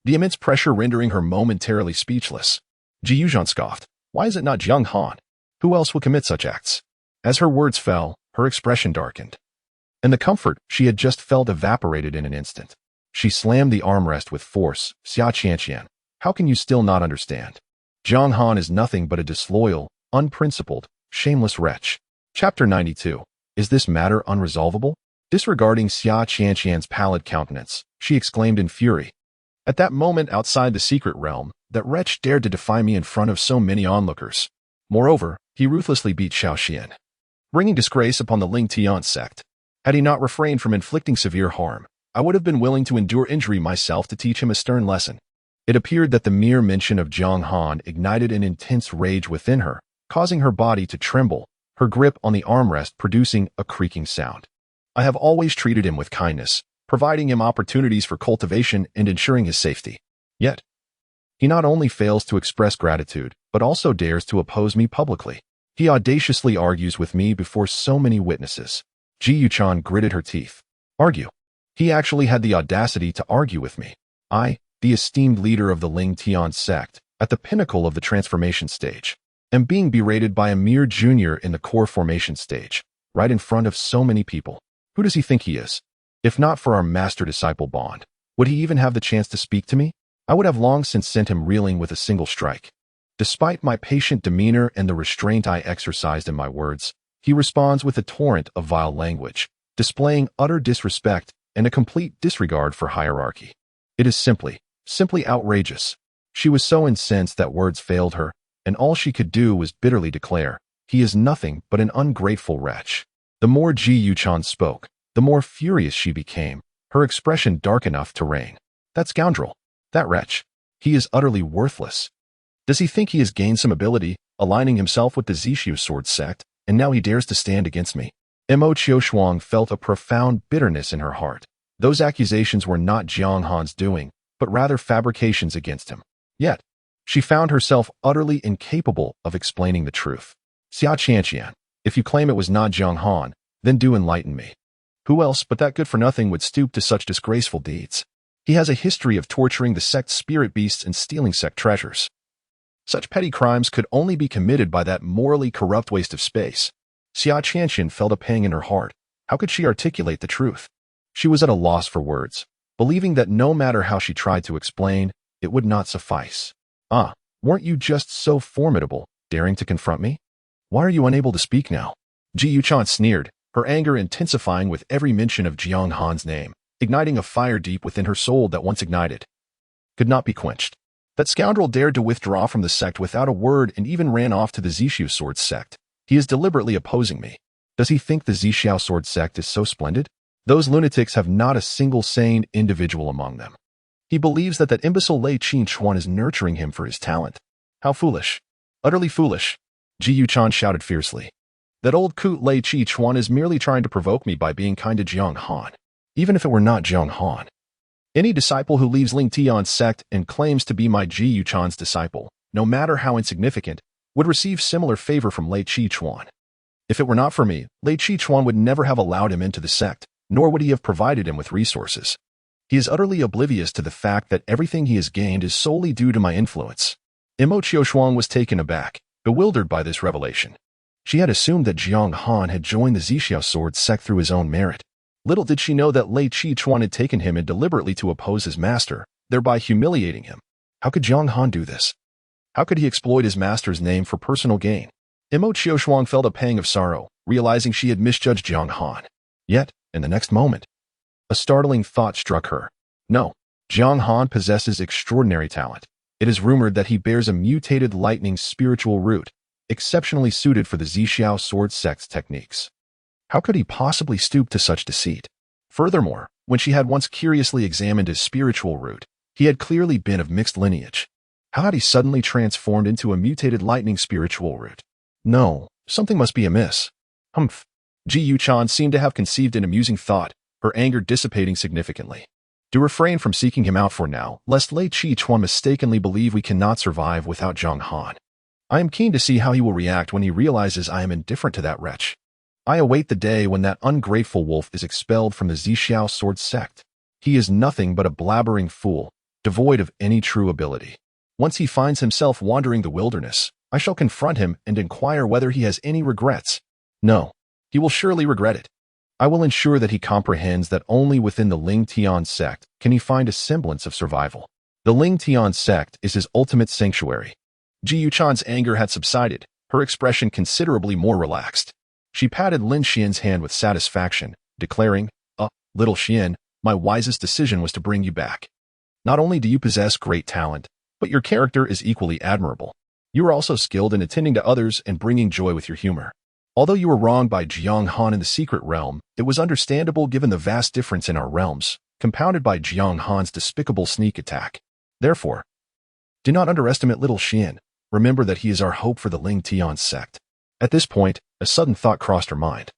the immense pressure rendering her momentarily speechless. Ji Yuzhan scoffed. Why is it not Jiang Han? Who else will commit such acts? As her words fell, her expression darkened, and the comfort she had just felt evaporated in an instant. She slammed the armrest with force. Xia Chanqian, how can you still not understand? Jiang Han is nothing but a disloyal, unprincipled, shameless wretch. Chapter 92. Is this matter unresolvable? Disregarding Xia Chanqian's pallid countenance, she exclaimed in fury. At that moment outside the secret realm, that wretch dared to defy me in front of so many onlookers. Moreover, he ruthlessly beat Xiaoxian, bringing disgrace upon the Ling Tian sect. Had he not refrained from inflicting severe harm, I would have been willing to endure injury myself to teach him a stern lesson. It appeared that the mere mention of Jiang Han ignited an intense rage within her, causing her body to tremble, her grip on the armrest producing a creaking sound. I have always treated him with kindness, providing him opportunities for cultivation and ensuring his safety. Yet, he not only fails to express gratitude, but also dares to oppose me publicly. He audaciously argues with me before so many witnesses. Ji Yuchan gritted her teeth. Argue? He actually had the audacity to argue with me. I, the esteemed leader of the Ling Tian sect, at the pinnacle of the transformation stage, am being berated by a mere junior in the core formation stage, right in front of so many people. Who does he think he is? If not for our master-disciple bond, would he even have the chance to speak to me? I would have long since sent him reeling with a single strike. Despite my patient demeanor and the restraint I exercised in my words, he responds with a torrent of vile language, displaying utter disrespect and a complete disregard for hierarchy. It is simply outrageous. She was so incensed that words failed her, and all she could do was bitterly declare, he is nothing but an ungrateful wretch. The more Ji Yuchan spoke, the more furious she became, her expression dark enough to reign. That scoundrel, that wretch, he is utterly worthless. Does he think he has gained some ability, aligning himself with the Zishu Sword Sect, and now he dares to stand against me? Imo Qiushuang felt a profound bitterness in her heart. Those accusations were not Jiang Han's doing, but rather fabrications against him. Yet, she found herself utterly incapable of explaining the truth. Xia Chanqian, if you claim it was not Jiang Han, then do enlighten me. Who else but that good-for-nothing would stoop to such disgraceful deeds? He has a history of torturing the sect's spirit beasts and stealing sect treasures. Such petty crimes could only be committed by that morally corrupt waste of space. Xia Chanqian felt a pang in her heart. How could she articulate the truth? She was at a loss for words, believing that no matter how she tried to explain, it would not suffice. Weren't you just so formidable, daring to confront me? Why are you unable to speak now? Ji Yuchan sneered, her anger intensifying with every mention of Jiang Han's name, igniting a fire deep within her soul that once ignited could not be quenched. That scoundrel dared to withdraw from the sect without a word and even ran off to the Zishu Sword Sect. He is deliberately opposing me. Does he think the Zishu Sword Sect is so splendid? Those lunatics have not a single sane individual among them. He believes that imbecile Lei Qinchuan is nurturing him for his talent. How foolish. Utterly foolish. Ji Yuchan shouted fiercely. That old coot Lei Qinchuan is merely trying to provoke me by being kind to Jiang Han. Even if it were not Jiang Han. Any disciple who leaves Ling Tian's sect and claims to be my Ji Yuchan's disciple, no matter how insignificant, would receive similar favor from Lei Qinchuan. If it were not for me, Lei Qinchuan would never have allowed him into the sect, nor would he have provided him with resources. He is utterly oblivious to the fact that everything he has gained is solely due to my influence. Imo Qiushuang was taken aback, bewildered by this revelation. She had assumed that Jiang Han had joined the Zishu Sword Sect through his own merit. Little did she know that Lei Qinchuan had taken him in deliberately to oppose his master, thereby humiliating him. How could Jiang Han do this? How could he exploit his master's name for personal gain? Imo Qiushuang felt a pang of sorrow, realizing she had misjudged Jiang Han. Yet, in the next moment, A startling thought struck her. No, Jiang Han possesses extraordinary talent. It is rumored that he bears a mutated lightning spiritual root, exceptionally suited for the Purple Sword Sect's techniques. How could he possibly stoop to such deceit? Furthermore, when she had once curiously examined his spiritual root, he had clearly been of mixed lineage. How had he suddenly transformed into a mutated lightning spiritual root? No, something must be amiss. Humph. Ji Yuchan seemed to have conceived an amusing thought, her anger dissipating significantly. Do refrain from seeking him out for now, lest Lei Chi-chuan mistakenly believe we cannot survive without Jiang Han. I am keen to see how he will react when he realizes I am indifferent to that wretch. I await the day when that ungrateful wolf is expelled from the Purple Sword Sect. He is nothing but a blabbering fool, devoid of any true ability. Once he finds himself wandering the wilderness, I shall confront him and inquire whether he has any regrets. No, he will surely regret it. I will ensure that he comprehends that only within the Ling Tian sect can he find a semblance of survival. The Ling Tian sect is his ultimate sanctuary. Ji Yuchan's anger had subsided, her expression considerably more relaxed. She patted Lin Xian's hand with satisfaction, declaring, little Xian, my wisest decision was to bring you back. Not only do you possess great talent, but your character is equally admirable. You are also skilled in attending to others and bringing joy with your humor. Although you were wronged by Jiang Han in the secret realm, it was understandable given the vast difference in our realms, compounded by Jiang Han's despicable sneak attack. Therefore, do not underestimate little Xian. Remember that he is our hope for the Ling Tian sect. At this point, a sudden thought crossed her mind,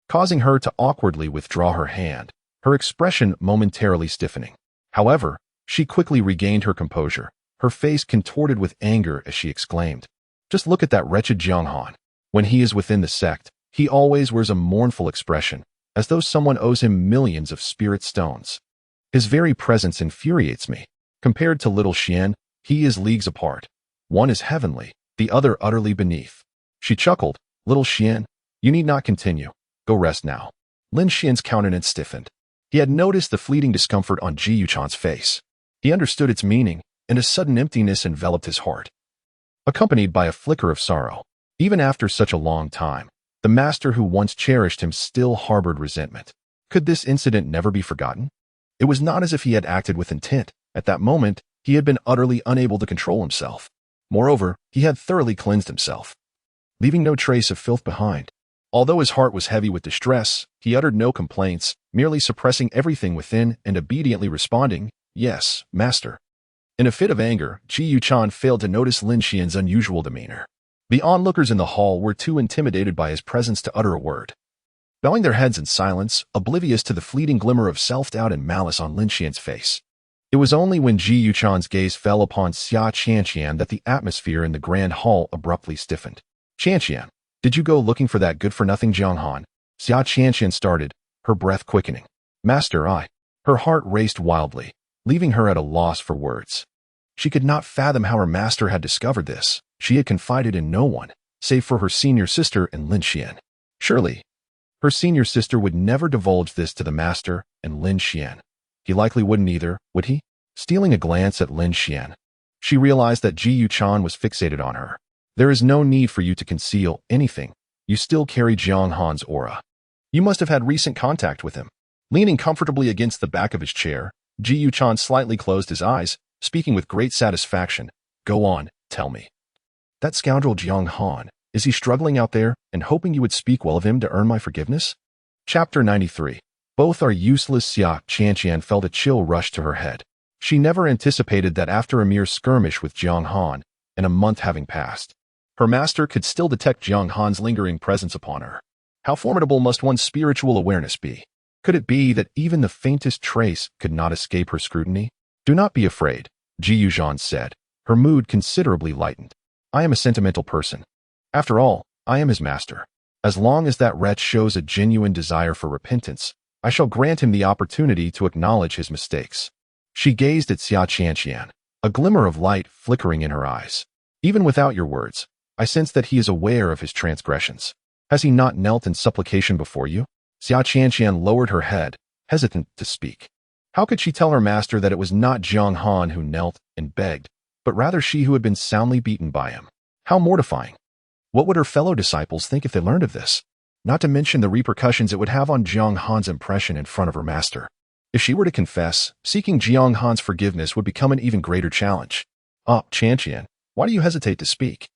causing her to awkwardly withdraw her hand, her expression momentarily stiffening. However, she quickly regained her composure, her face contorted with anger as she exclaimed, "Just look at that wretched Jiang Han. When he is within the sect, he always wears a mournful expression, as though someone owes him millions of spirit stones. His very presence infuriates me. Compared to little Xian, he is leagues apart. One is heavenly, the other utterly beneath." She chuckled, "Little Xian, you need not continue. Go rest now." Lin Xian's countenance stiffened. He had noticed the fleeting discomfort on Ji Yuchan's face. He understood its meaning, and a sudden emptiness enveloped his heart, accompanied by a flicker of sorrow. Even after such a long time, the master who once cherished him still harbored resentment. Could this incident never be forgotten? It was not as if he had acted with intent. At that moment, he had been utterly unable to control himself. Moreover, he had thoroughly cleansed himself, leaving no trace of filth behind. Although his heart was heavy with distress, he uttered no complaints, merely suppressing everything within and obediently responding, "Yes, master." In a fit of anger, Ji Yuchan failed to notice Lin Xian's unusual demeanor. The onlookers in the hall were too intimidated by his presence to utter a word, bowing their heads in silence, oblivious to the fleeting glimmer of self-doubt and malice on Lin Xian's face. It was only when Ji Yuchan's gaze fell upon Xia Qianqian that the atmosphere in the grand hall abruptly stiffened. "Qianqian, did you go looking for that good-for-nothing Jiang Han?" Xia Qianqian started, her breath quickening. "Master, I." Her heart raced wildly, leaving her at a loss for words. She could not fathom how her master had discovered this. She had confided in no one, save for her senior sister and Lin Xian. Surely, her senior sister would never divulge this to the master and Lin Xian. He likely wouldn't either, would he? Stealing a glance at Lin Xian, she realized that Ji Yuchan was fixated on her. "There is no need for you to conceal anything. You still carry Jiang Han's aura. You must have had recent contact with him." Leaning comfortably against the back of his chair, Ji Yuchan slightly closed his eyes, speaking with great satisfaction. "Go on, tell me. That scoundrel Jiang Han, is he struggling out there and hoping you would speak well of him to earn my forgiveness?" Chapter 93. Both are useless. Xia Qianqian felt a chill rush to her head. She never anticipated that after a mere skirmish with Jiang Han, and a month having passed, her master could still detect Jiang Han's lingering presence upon her. How formidable must one's spiritual awareness be? Could it be that even the faintest trace could not escape her scrutiny? "Do not be afraid," Ji Yuchan said, her mood considerably lightened. "I am a sentimental person. After all, I am his master. As long as that wretch shows a genuine desire for repentance, I shall grant him the opportunity to acknowledge his mistakes." She gazed at Xia Qianqian, a glimmer of light flickering in her eyes. "Even without your words, I sense that he is aware of his transgressions. Has he not knelt in supplication before you?" Xia Qianqian lowered her head, hesitant to speak. How could she tell her master that it was not Jiang Han who knelt and begged, but rather she who had been soundly beaten by him? How mortifying! What would her fellow disciples think if they learned of this? Not to mention the repercussions it would have on Jiang Han's impression in front of her master. If she were to confess, seeking Jiang Han's forgiveness would become an even greater challenge. Ah, Qian, why do you hesitate to speak?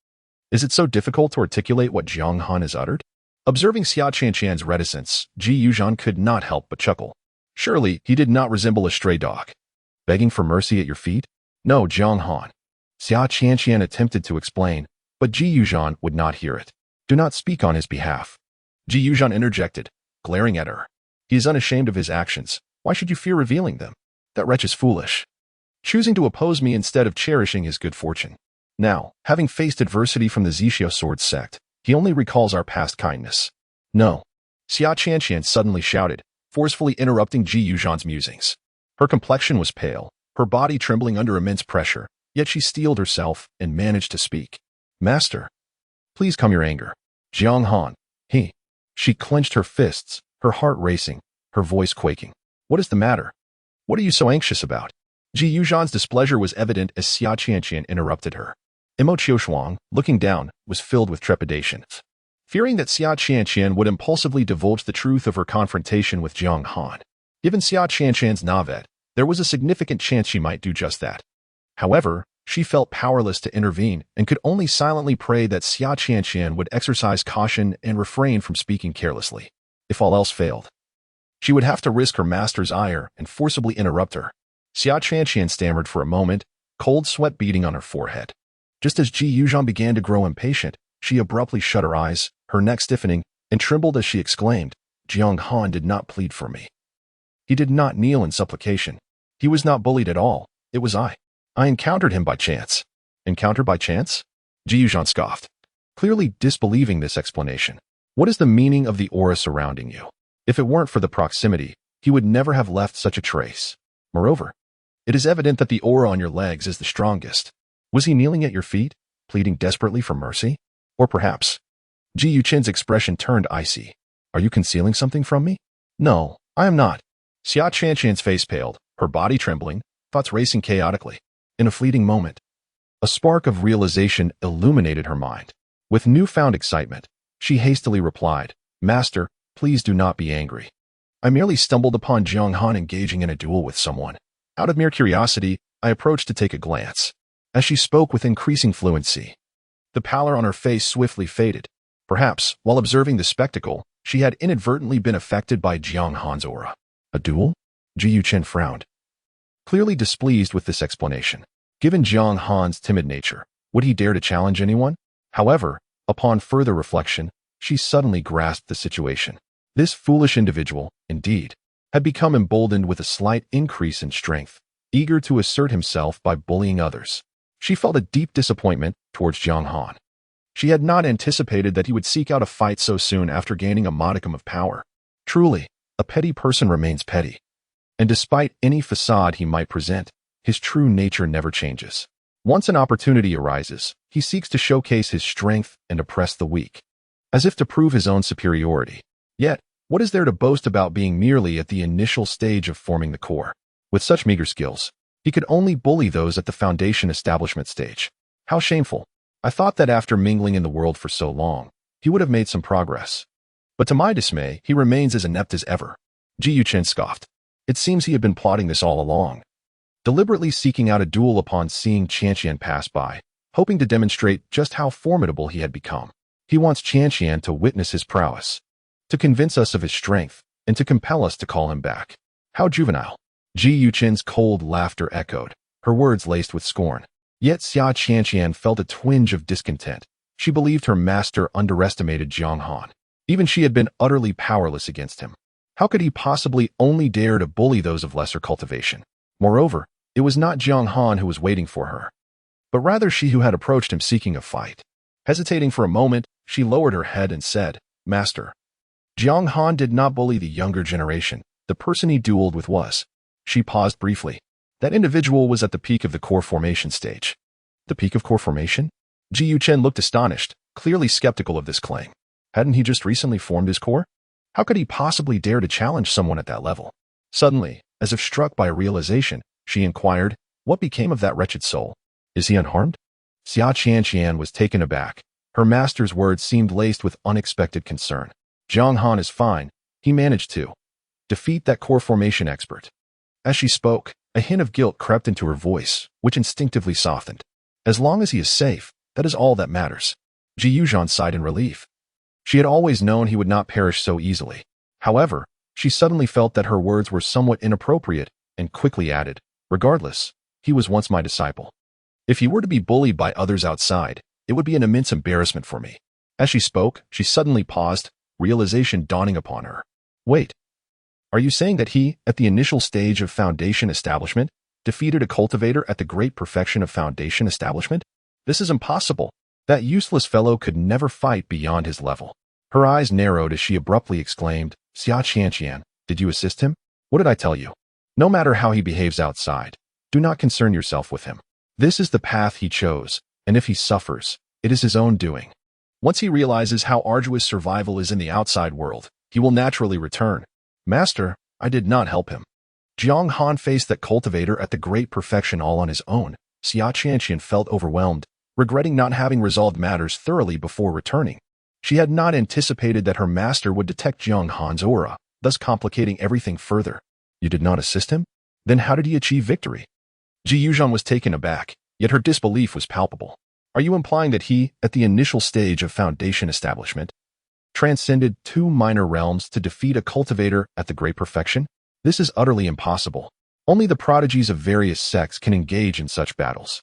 Is it so difficult to articulate what Jiang Han has uttered? Observing Xia Qian's reticence, Ji Yuzhan could not help but chuckle. Surely, he did not resemble a stray dog. Begging for mercy at your feet? No, Jiang Han. Xia Qian attempted to explain, but Ji Yuzhan would not hear it. Do not speak on his behalf. Ji Yuzhan interjected, glaring at her. He is unashamed of his actions. Why should you fear revealing them? That wretch is foolish, choosing to oppose me instead of cherishing his good fortune. Now, having faced adversity from the Purple Sword Sect, he only recalls our past kindness. No. Xia Qian suddenly shouted, forcefully interrupting Ji Yuzhan's musings. Her complexion was pale, her body trembling under immense pressure, yet she steeled herself and managed to speak. Master, please calm your anger. Jiang Han, She clenched her fists, her heart racing, her voice quaking. What is the matter? What are you so anxious about? Ji Yuzhan's displeasure was evident as Xia Qian interrupted her. Mo Qiushuang, looking down, was filled with trepidation. Fearing that Xia Qian would impulsively divulge the truth of her confrontation with Jiang Han. Given Xia Qian's navet, there was a significant chance she might do just that. However, she felt powerless to intervene and could only silently pray that Xia Qian would exercise caution and refrain from speaking carelessly. If all else failed, she would have to risk her master's ire and forcibly interrupt her. Xia Qian stammered for a moment, cold sweat beading on her forehead. Just as Ji Yuzhan began to grow impatient, she abruptly shut her eyes, her neck stiffening, and trembled as she exclaimed, Jiang Han did not plead for me. He did not kneel in supplication. He was not bullied at all. It was I. I encountered him by chance. Encountered by chance? Ji Yuzhan scoffed, clearly disbelieving this explanation. What is the meaning of the aura surrounding you? If it weren't for the proximity, he would never have left such a trace. Moreover, it is evident that the aura on your legs is the strongest. Was he kneeling at your feet, pleading desperately for mercy? Or perhaps, Ji Yuchen's expression turned icy. Are you concealing something from me? No, I am not. Xia Qian's face paled, her body trembling, thoughts racing chaotically. In a fleeting moment, a spark of realization illuminated her mind. With newfound excitement, she hastily replied, Master, please do not be angry. I merely stumbled upon Jiang Han engaging in a duel with someone. Out of mere curiosity, I approached to take a glance. As she spoke with increasing fluency, the pallor on her face swiftly faded. Perhaps, while observing the spectacle, she had inadvertently been affected by Jiang Han's aura. A duel? Ji Yuchen frowned, clearly displeased with this explanation. Given Jiang Han's timid nature, would he dare to challenge anyone? However, upon further reflection, she suddenly grasped the situation. This foolish individual, indeed, had become emboldened with a slight increase in strength, eager to assert himself by bullying others. She felt a deep disappointment towards Jiang Han. She had not anticipated that he would seek out a fight so soon after gaining a modicum of power. Truly, a petty person remains petty. And despite any facade he might present, his true nature never changes. Once an opportunity arises, he seeks to showcase his strength and oppress the weak, as if to prove his own superiority. Yet, what is there to boast about being merely at the initial stage of forming the core? With such meager skills, he could only bully those at the foundation establishment stage. How shameful. I thought that after mingling in the world for so long, he would have made some progress. But to my dismay, he remains as inept as ever. Ji Yuchen scoffed. It seems he had been plotting this all along, deliberately seeking out a duel upon seeing Qian pass by, hoping to demonstrate just how formidable he had become. He wants Qian to witness his prowess, to convince us of his strength, and to compel us to call him back. How juvenile. Ji Yuchen's cold laughter echoed, her words laced with scorn. Yet Xia Qian felt a twinge of discontent. She believed her master underestimated Jiang Han. Even she had been utterly powerless against him. How could he possibly only dare to bully those of lesser cultivation? Moreover, it was not Jiang Han who was waiting for her, but rather she who had approached him seeking a fight. Hesitating for a moment, she lowered her head and said, Master, Jiang Han did not bully the younger generation. The person he dueled with was. She paused briefly. That individual was at the peak of the core formation stage. The peak of core formation? Ji Yuchen looked astonished, clearly skeptical of this claim. Hadn't he just recently formed his core? How could he possibly dare to challenge someone at that level? Suddenly, as if struck by a realization, she inquired, what became of that wretched soul? Is he unharmed? Xia Qian was taken aback. Her master's words seemed laced with unexpected concern. Jiang Han is fine. He managed to defeat that core formation expert. As she spoke, a hint of guilt crept into her voice, which instinctively softened. As long as he is safe, that is all that matters. Ji Yuzhan sighed in relief. She had always known he would not perish so easily. However, she suddenly felt that her words were somewhat inappropriate and quickly added, regardless, he was once my disciple. If he were to be bullied by others outside, it would be an immense embarrassment for me. As she spoke, she suddenly paused, realization dawning upon her. Wait. Are you saying that he, at the initial stage of Foundation establishment, defeated a cultivator at the great perfection of Foundation establishment? This is impossible. That useless fellow could never fight beyond his level. Her eyes narrowed as she abruptly exclaimed, Xia Qianqian, did you assist him? What did I tell you? No matter how he behaves outside, do not concern yourself with him. This is the path he chose, and if he suffers, it is his own doing. Once he realizes how arduous survival is in the outside world, he will naturally return. Master, I did not help him. Jiang Han faced that cultivator at the great perfection all on his own. Xia Qianqian felt overwhelmed, regretting not having resolved matters thoroughly before returning. She had not anticipated that her master would detect Jiang Han's aura, thus complicating everything further. You did not assist him? Then how did he achieve victory? Ji Yuzhan was taken aback, yet her disbelief was palpable. Are you implying that he, at the initial stage of Foundation establishment, transcended 2 minor realms to defeat a cultivator at the great perfection? This is utterly impossible. Only the prodigies of various sects can engage in such battles.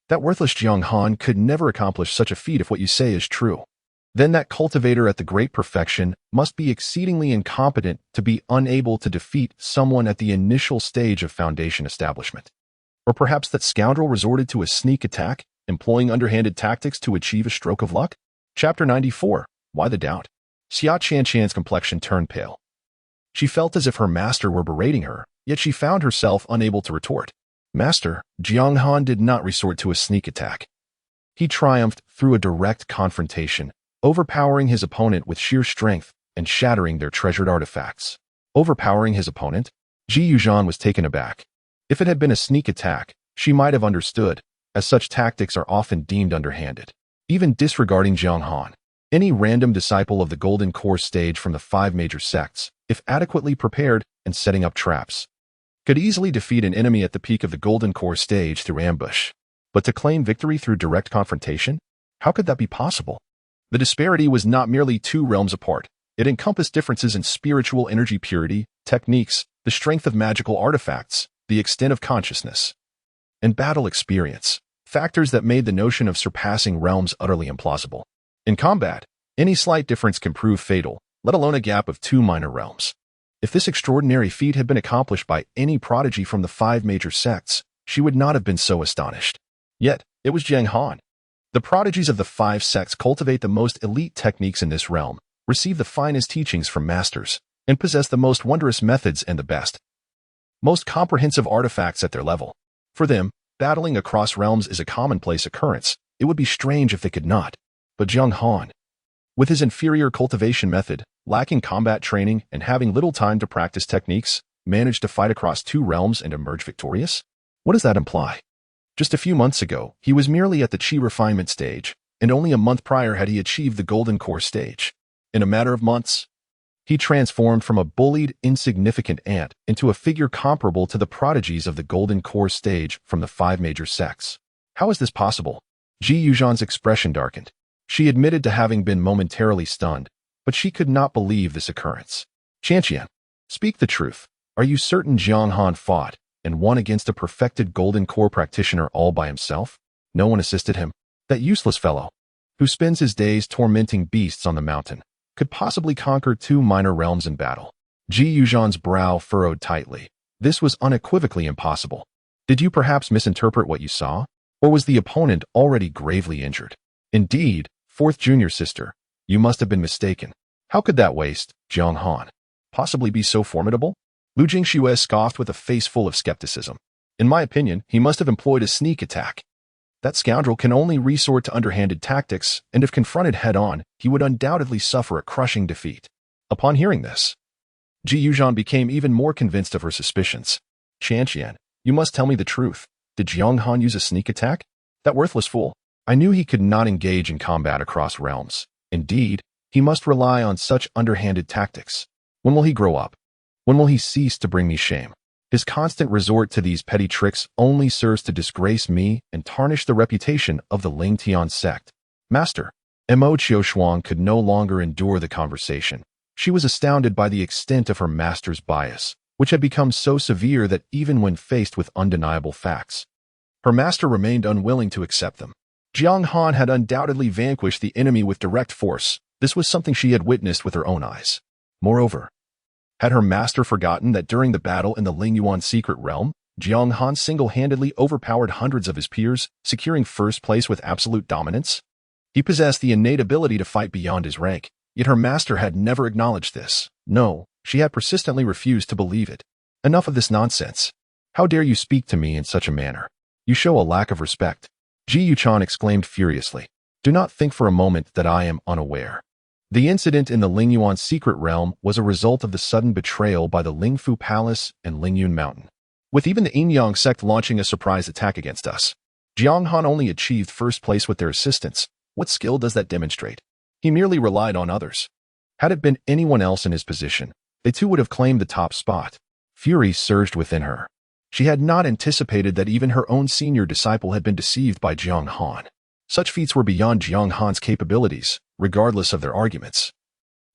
That worthless Jiang Han could never accomplish such a feat if what you say is true. Then that cultivator at the great perfection must be exceedingly incompetent to be unable to defeat someone at the initial stage of Foundation establishment. Or perhaps that scoundrel resorted to a sneak attack, employing underhanded tactics to achieve a stroke of luck? Chapter 94. Why the doubt? Xia Qianqian's complexion turned pale. She felt as if her master were berating her, yet she found herself unable to retort. Master, Jiang Han did not resort to a sneak attack. He triumphed through a direct confrontation, overpowering his opponent with sheer strength and shattering their treasured artifacts. Overpowering his opponent? Ji Yuzhan was taken aback. If it had been a sneak attack, she might have understood, as such tactics are often deemed underhanded. Even disregarding Jiang Han, any random disciple of the Golden Core stage from the 5 major sects, if adequately prepared and setting up traps, could easily defeat an enemy at the peak of the Golden Core stage through ambush. But to claim victory through direct confrontation? How could that be possible? The disparity was not merely 2 realms apart. It encompassed differences in spiritual energy purity, techniques, the strength of magical artifacts, the extent of consciousness, and battle experience, factors that made the notion of surpassing realms utterly implausible. In combat, any slight difference can prove fatal, let alone a gap of 2 minor realms. If this extraordinary feat had been accomplished by any prodigy from the 5 major sects, she would not have been so astonished. Yet, it was Jiang Han. The prodigies of the 5 sects cultivate the most elite techniques in this realm, receive the finest teachings from masters, and possess the most wondrous methods and the best, most comprehensive artifacts at their level. For them, battling across realms is a commonplace occurrence. It would be strange if they could not. But Jiang Han, with his inferior cultivation method, lacking combat training, and having little time to practice techniques, managed to fight across 2 realms and emerge victorious? What does that imply? Just a few months ago, he was merely at the Qi refinement stage, and only a month prior had he achieved the Golden Core stage. In a matter of months, he transformed from a bullied, insignificant ant into a figure comparable to the prodigies of the Golden Core stage from the 5 major sects. How is this possible? Ji Yuzhan's expression darkened. She admitted to having been momentarily stunned, but she could not believe this occurrence. Qianqian, speak the truth. Are you certain Jiang Han fought and won against a perfected Golden Core practitioner all by himself? No one assisted him. That useless fellow, who spends his days tormenting beasts on the mountain, could possibly conquer 2 minor realms in battle. Ji Yuzhan's brow furrowed tightly. This was unequivocally impossible. Did you perhaps misinterpret what you saw? Or was the opponent already gravely injured? Indeed, 4th junior sister, you must have been mistaken. How could that waste, Jiang Han, possibly be so formidable? Lu Jingxue scoffed with a face full of skepticism. In my opinion, he must have employed a sneak attack. That scoundrel can only resort to underhanded tactics, and if confronted head-on, he would undoubtedly suffer a crushing defeat. Upon hearing this, Ji Yuzhan became even more convinced of her suspicions. Qianqian, you must tell me the truth. Did Jiang Han use a sneak attack? That worthless fool. I knew he could not engage in combat across realms. Indeed, he must rely on such underhanded tactics. When will he grow up? When will he cease to bring me shame? His constant resort to these petty tricks only serves to disgrace me and tarnish the reputation of the Lingtian sect. Master. Mo Qiushuang could no longer endure the conversation. She was astounded by the extent of her master's bias, which had become so severe that even when faced with undeniable facts, her master remained unwilling to accept them. Jiang Han had undoubtedly vanquished the enemy with direct force. This was something she had witnessed with her own eyes. Moreover, had her master forgotten that during the battle in the Lingyuan secret realm, Jiang Han single-handedly overpowered hundreds of his peers, securing first place with absolute dominance? He possessed the innate ability to fight beyond his rank, yet her master had never acknowledged this. No, she had persistently refused to believe it. Enough of this nonsense. How dare you speak to me in such a manner? You show a lack of respect. Ji Yuchan exclaimed furiously. Do not think for a moment that I am unaware. The incident in the Lingyuan secret realm was a result of the sudden betrayal by the Lingfu Palace and Lingyun Mountain. With even the Yinyang sect launching a surprise attack against us, Jiang Han only achieved first place with their assistance. What skill does that demonstrate? He merely relied on others. Had it been anyone else in his position, they too would have claimed the top spot. Fury surged within her. She had not anticipated that even her own senior disciple had been deceived by Jiang Han. Such feats were beyond Jiang Han's capabilities, regardless of their arguments.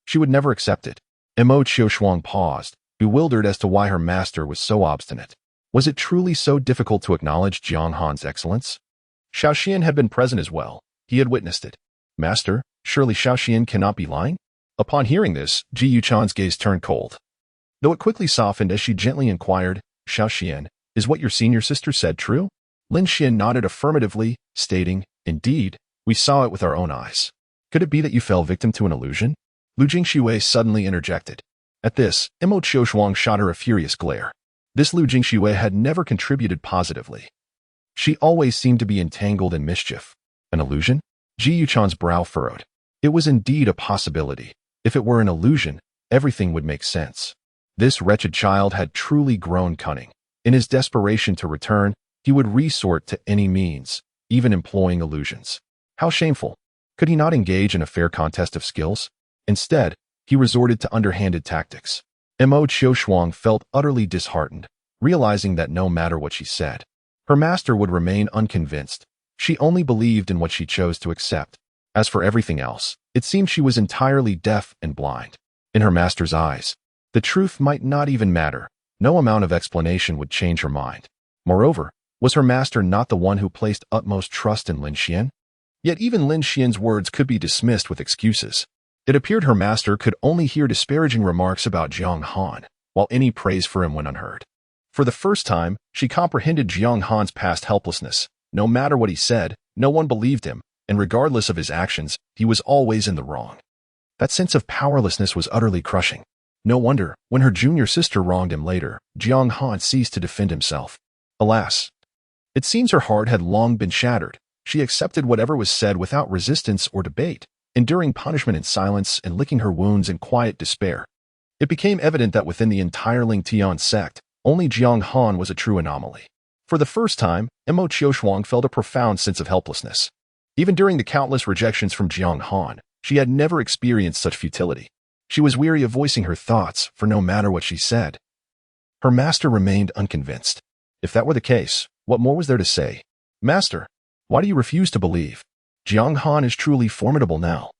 She would never accept it. Mo Qiushuang paused, bewildered as to why her master was so obstinate. Was it truly so difficult to acknowledge Jiang Han's excellence? Xiaoxian had been present as well. He had witnessed it. Master, surely Xiaoxian cannot be lying? Upon hearing this, Ji Yuchan's gaze turned cold. Though it quickly softened as she gently inquired, Xiaoxian, is what your senior sister said true? Lin Xian nodded affirmatively, stating, Indeed, we saw it with our own eyes. Could it be that you fell victim to an illusion? Lu Jingxue suddenly interjected. At this, Mo Qiushuang shot her a furious glare. This Lu Jingxue had never contributed positively. She always seemed to be entangled in mischief. An illusion? Ji Yuchan's brow furrowed. It was indeed a possibility. If it were an illusion, everything would make sense. This wretched child had truly grown cunning. In his desperation to return, he would resort to any means, even employing illusions. How shameful. Could he not engage in a fair contest of skills? Instead, he resorted to underhanded tactics. Mo Qiushuang felt utterly disheartened, realizing that no matter what she said, her master would remain unconvinced. She only believed in what she chose to accept. As for everything else, it seemed she was entirely deaf and blind. In her master's eyes, the truth might not even matter. No amount of explanation would change her mind. Moreover, was her master not the one who placed utmost trust in Lin Xian? Yet even Lin Xian's words could be dismissed with excuses. It appeared her master could only hear disparaging remarks about Jiang Han, while any praise for him went unheard. For the first time, she comprehended Jiang Han's past helplessness. No matter what he said, no one believed him, and regardless of his actions, he was always in the wrong. That sense of powerlessness was utterly crushing. No wonder, when her junior sister wronged him later, Jiang Han ceased to defend himself. Alas, it seems her heart had long been shattered. She accepted whatever was said without resistance or debate, enduring punishment in silence and licking her wounds in quiet despair. It became evident that within the entire Lingtian sect, only Jiang Han was a true anomaly. For the first time, Mo Qiushuang felt a profound sense of helplessness. Even during the countless rejections from Jiang Han, she had never experienced such futility. She was weary of voicing her thoughts, for no matter what she said, her master remained unconvinced. If that were the case, what more was there to say? Master, why do you refuse to believe? Jiang Han is truly formidable now.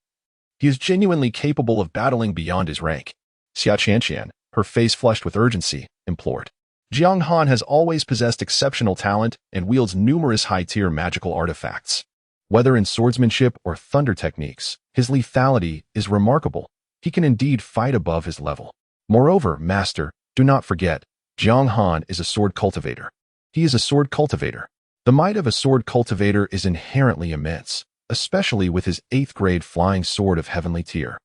He is genuinely capable of battling beyond his rank. Xia Qianqian, her face flushed with urgency, implored. Jiang Han has always possessed exceptional talent and wields numerous high-tier magical artifacts. Whether in swordsmanship or thunder techniques, his lethality is remarkable. He can indeed fight above his level. Moreover, Master, do not forget, Jiang Han is a sword cultivator. He is a sword cultivator. The might of a sword cultivator is inherently immense, especially with his 8th grade flying sword of heavenly tier.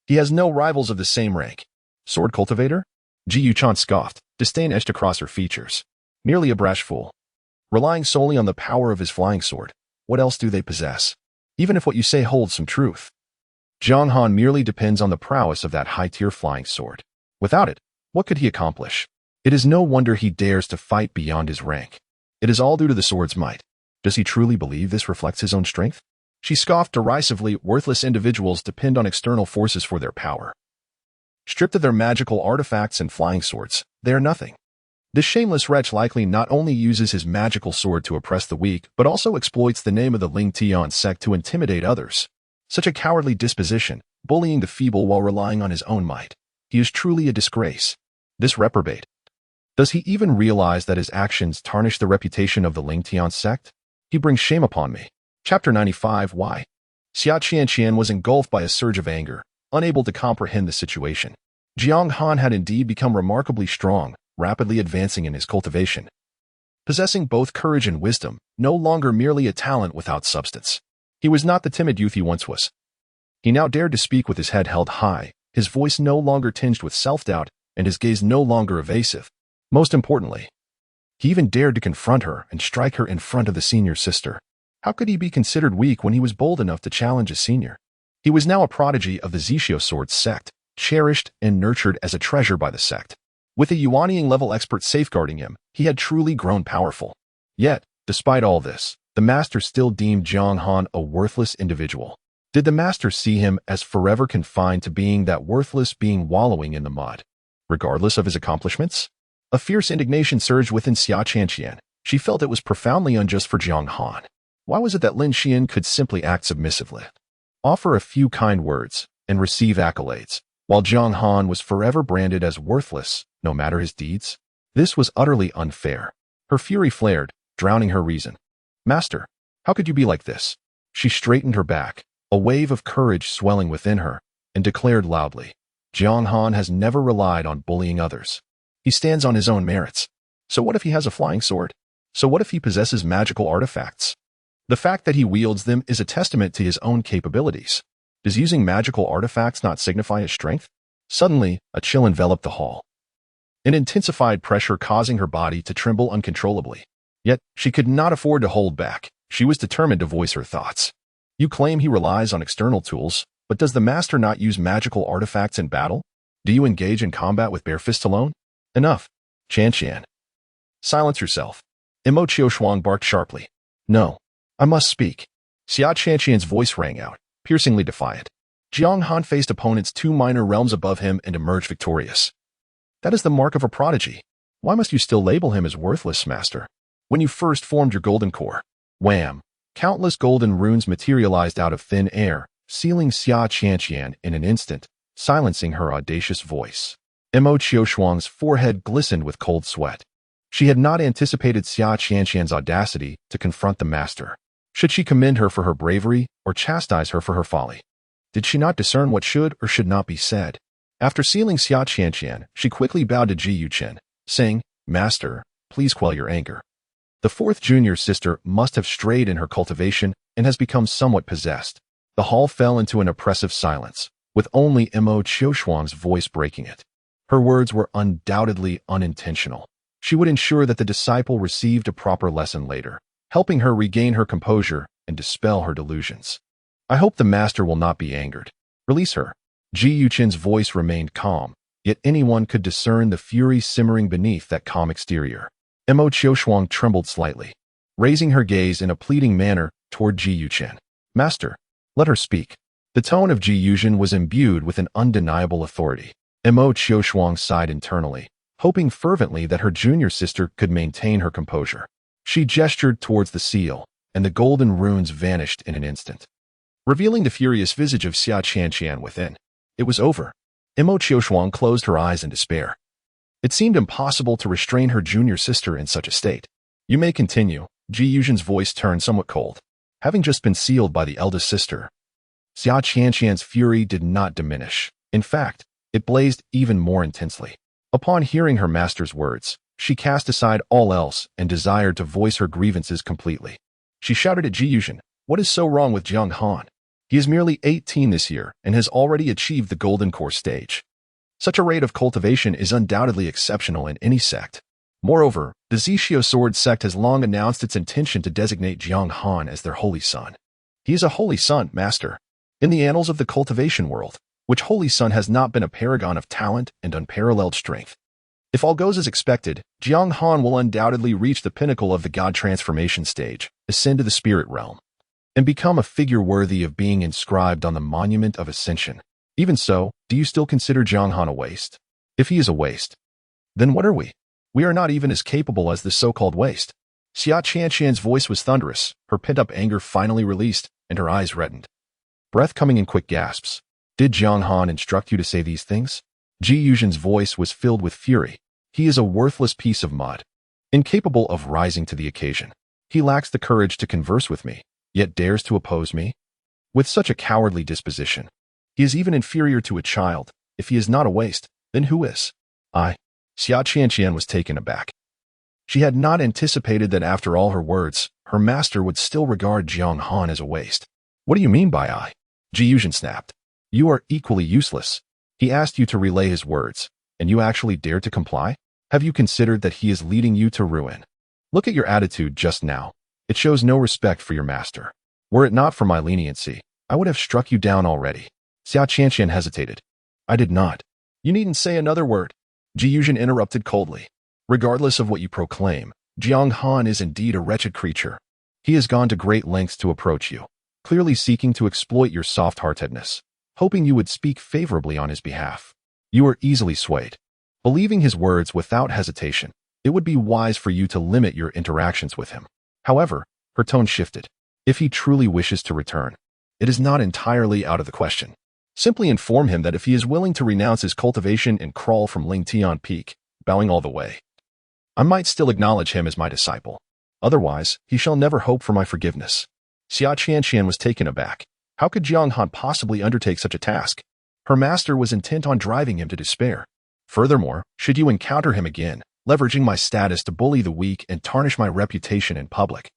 He has no rivals of the same rank. Sword cultivator? Ji Yuchan scoffed, disdain etched across her features. Merely a brash fool. Relying solely on the power of his flying sword, what else do they possess? Even if what you say holds some truth. Jiang Han merely depends on the prowess of that high-tier flying sword. Without it, what could he accomplish? It is no wonder he dares to fight beyond his rank. It is all due to the sword's might. Does he truly believe this reflects his own strength? She scoffed derisively. Worthless individuals depend on external forces for their power. Stripped of their magical artifacts and flying swords, they are nothing. This shameless wretch likely not only uses his magical sword to oppress the weak, but also exploits the name of the Lingtian sect to intimidate others. Such a cowardly disposition, bullying the feeble while relying on his own might. He is truly a disgrace. This reprobate. Does he even realize that his actions tarnish the reputation of the Lingtian sect? He brings shame upon me. Chapter 95. Why? Xia Qianqian was engulfed by a surge of anger, unable to comprehend the situation. Jiang Han had indeed become remarkably strong, rapidly advancing in his cultivation. Possessing both courage and wisdom, no longer merely a talent without substance. He was not the timid youth he once was. He now dared to speak with his head held high, his voice no longer tinged with self-doubt, and his gaze no longer evasive. Most importantly, he even dared to confront her and strike her in front of the senior sister. How could he be considered weak when he was bold enough to challenge a senior? He was now a prodigy of the Zixio Sword Sect, cherished and nurtured as a treasure by the sect. With a Yuanian-level expert safeguarding him, he had truly grown powerful. Yet, despite all this, the master still deemed Jiang Han a worthless individual. Did the master see him as forever confined to being that worthless being wallowing in the mud, regardless of his accomplishments? A fierce indignation surged within Xia Qianqian. She felt it was profoundly unjust for Jiang Han. Why was it that Lin Xian could simply act submissively, offer a few kind words, and receive accolades, while Jiang Han was forever branded as worthless, no matter his deeds? This was utterly unfair. Her fury flared, drowning her reason. Master, how could you be like this? She straightened her back, a wave of courage swelling within her, and declared loudly, Jiang Han has never relied on bullying others. He stands on his own merits. So what if he has a flying sword? So what if he possesses magical artifacts? The fact that he wields them is a testament to his own capabilities. Does using magical artifacts not signify his strength? Suddenly, a chill enveloped the hall. An intensified pressure causing her body to tremble uncontrollably. Yet, she could not afford to hold back. She was determined to voice her thoughts. You claim he relies on external tools, but does the master not use magical artifacts in battle? Do you engage in combat with bare fists alone? Enough. Qianqian. Silence yourself. Imo Qiushuang barked sharply. No. I must speak. Xia Qianqian's voice rang out, piercingly defiant. Jiang Han faced opponents 2 minor realms above him and emerged victorious. That is the mark of a prodigy. Why must you still label him as worthless, master? When you first formed your golden core, wham! Countless golden runes materialized out of thin air, sealing Xia Qianqian in an instant, silencing her audacious voice. Imo Qiushuang's forehead glistened with cold sweat. She had not anticipated Xia Qianqian's audacity to confront the master. Should she commend her for her bravery or chastise her for her folly? Did she not discern what should or should not be said? After sealing Xia Qianqian, she quickly bowed to Ji Yuchen, saying, Master, please quell your anger. The 4th junior sister must have strayed in her cultivation and has become somewhat possessed. The hall fell into an oppressive silence, with only Imo Qiushuang's voice breaking it. Her words were undoubtedly unintentional. She would ensure that the disciple received a proper lesson later, helping her regain her composure and dispel her delusions. I hope the master will not be angered. Release her. Ji Yuchen's voice remained calm, yet anyone could discern the fury simmering beneath that calm exterior. Imo Qiushuang trembled slightly, raising her gaze in a pleading manner toward Ji Yuchen. Master, let her speak. The tone of Ji Yuchen was imbued with an undeniable authority. Imo Qiushuang sighed internally, hoping fervently that her junior sister could maintain her composure. She gestured towards the seal, and the golden runes vanished in an instant, revealing the furious visage of Xia Qianqian within. It was over. Imo Qiushuang closed her eyes in despair. It seemed impossible to restrain her junior sister in such a state. You may continue. Ji Yuchen's voice turned somewhat cold. Having just been sealed by the eldest sister, Xia Qianqian's fury did not diminish. In fact, it blazed even more intensely. Upon hearing her master's words, she cast aside all else and desired to voice her grievances completely. She shouted at Ji Yuchen, What is so wrong with Jiang Han? He is merely 18 this year and has already achieved the golden core stage. Such a rate of cultivation is undoubtedly exceptional in any sect. Moreover, the Zixio Sword Sect has long announced its intention to designate Jiang Han as their holy son. He is a holy son, master. In the annals of the cultivation world, which holy son has not been a paragon of talent and unparalleled strength? If all goes as expected, Jiang Han will undoubtedly reach the pinnacle of the god transformation stage, ascend to the spirit realm, and become a figure worthy of being inscribed on the monument of ascension. Even so, do you still consider Jiang Han a waste? If he is a waste, then what are we? We are not even as capable as this so-called waste. Xia Qianqian's voice was thunderous, her pent-up anger finally released, and her eyes reddened. Breath coming in quick gasps. Did Jiang Han instruct you to say these things? Ji Yuzhan's voice was filled with fury. He is a worthless piece of mud, incapable of rising to the occasion. He lacks the courage to converse with me, yet dares to oppose me? With such a cowardly disposition, he is even inferior to a child. If he is not a waste, then who is? Xia Qianqian was taken aback. She had not anticipated that after all her words, her master would still regard Jiang Han as a waste. What do you mean by I? Ji Yuzhan snapped. You are equally useless. He asked you to relay his words, and you actually dared to comply? Have you considered that he is leading you to ruin? Look at your attitude just now. It shows no respect for your master. Were it not for my leniency, I would have struck you down already. Xia Qianqian hesitated. I did not. You needn't say another word. Ji Yuzhan interrupted coldly. Regardless of what you proclaim, Jiang Han is indeed a wretched creature. He has gone to great lengths to approach you, clearly seeking to exploit your soft-heartedness, hoping you would speak favorably on his behalf. You are easily swayed. Believing his words without hesitation, it would be wise for you to limit your interactions with him. However, her tone shifted. If he truly wishes to return, it is not entirely out of the question. Simply inform him that if he is willing to renounce his cultivation and crawl from Lingtian Peak, bowing all the way, I might still acknowledge him as my disciple. Otherwise, he shall never hope for my forgiveness. Xia Qianqian was taken aback. How could Jiang Han possibly undertake such a task? Her master was intent on driving him to despair. Furthermore, should you encounter him again, leveraging my status to bully the weak and tarnish my reputation in public,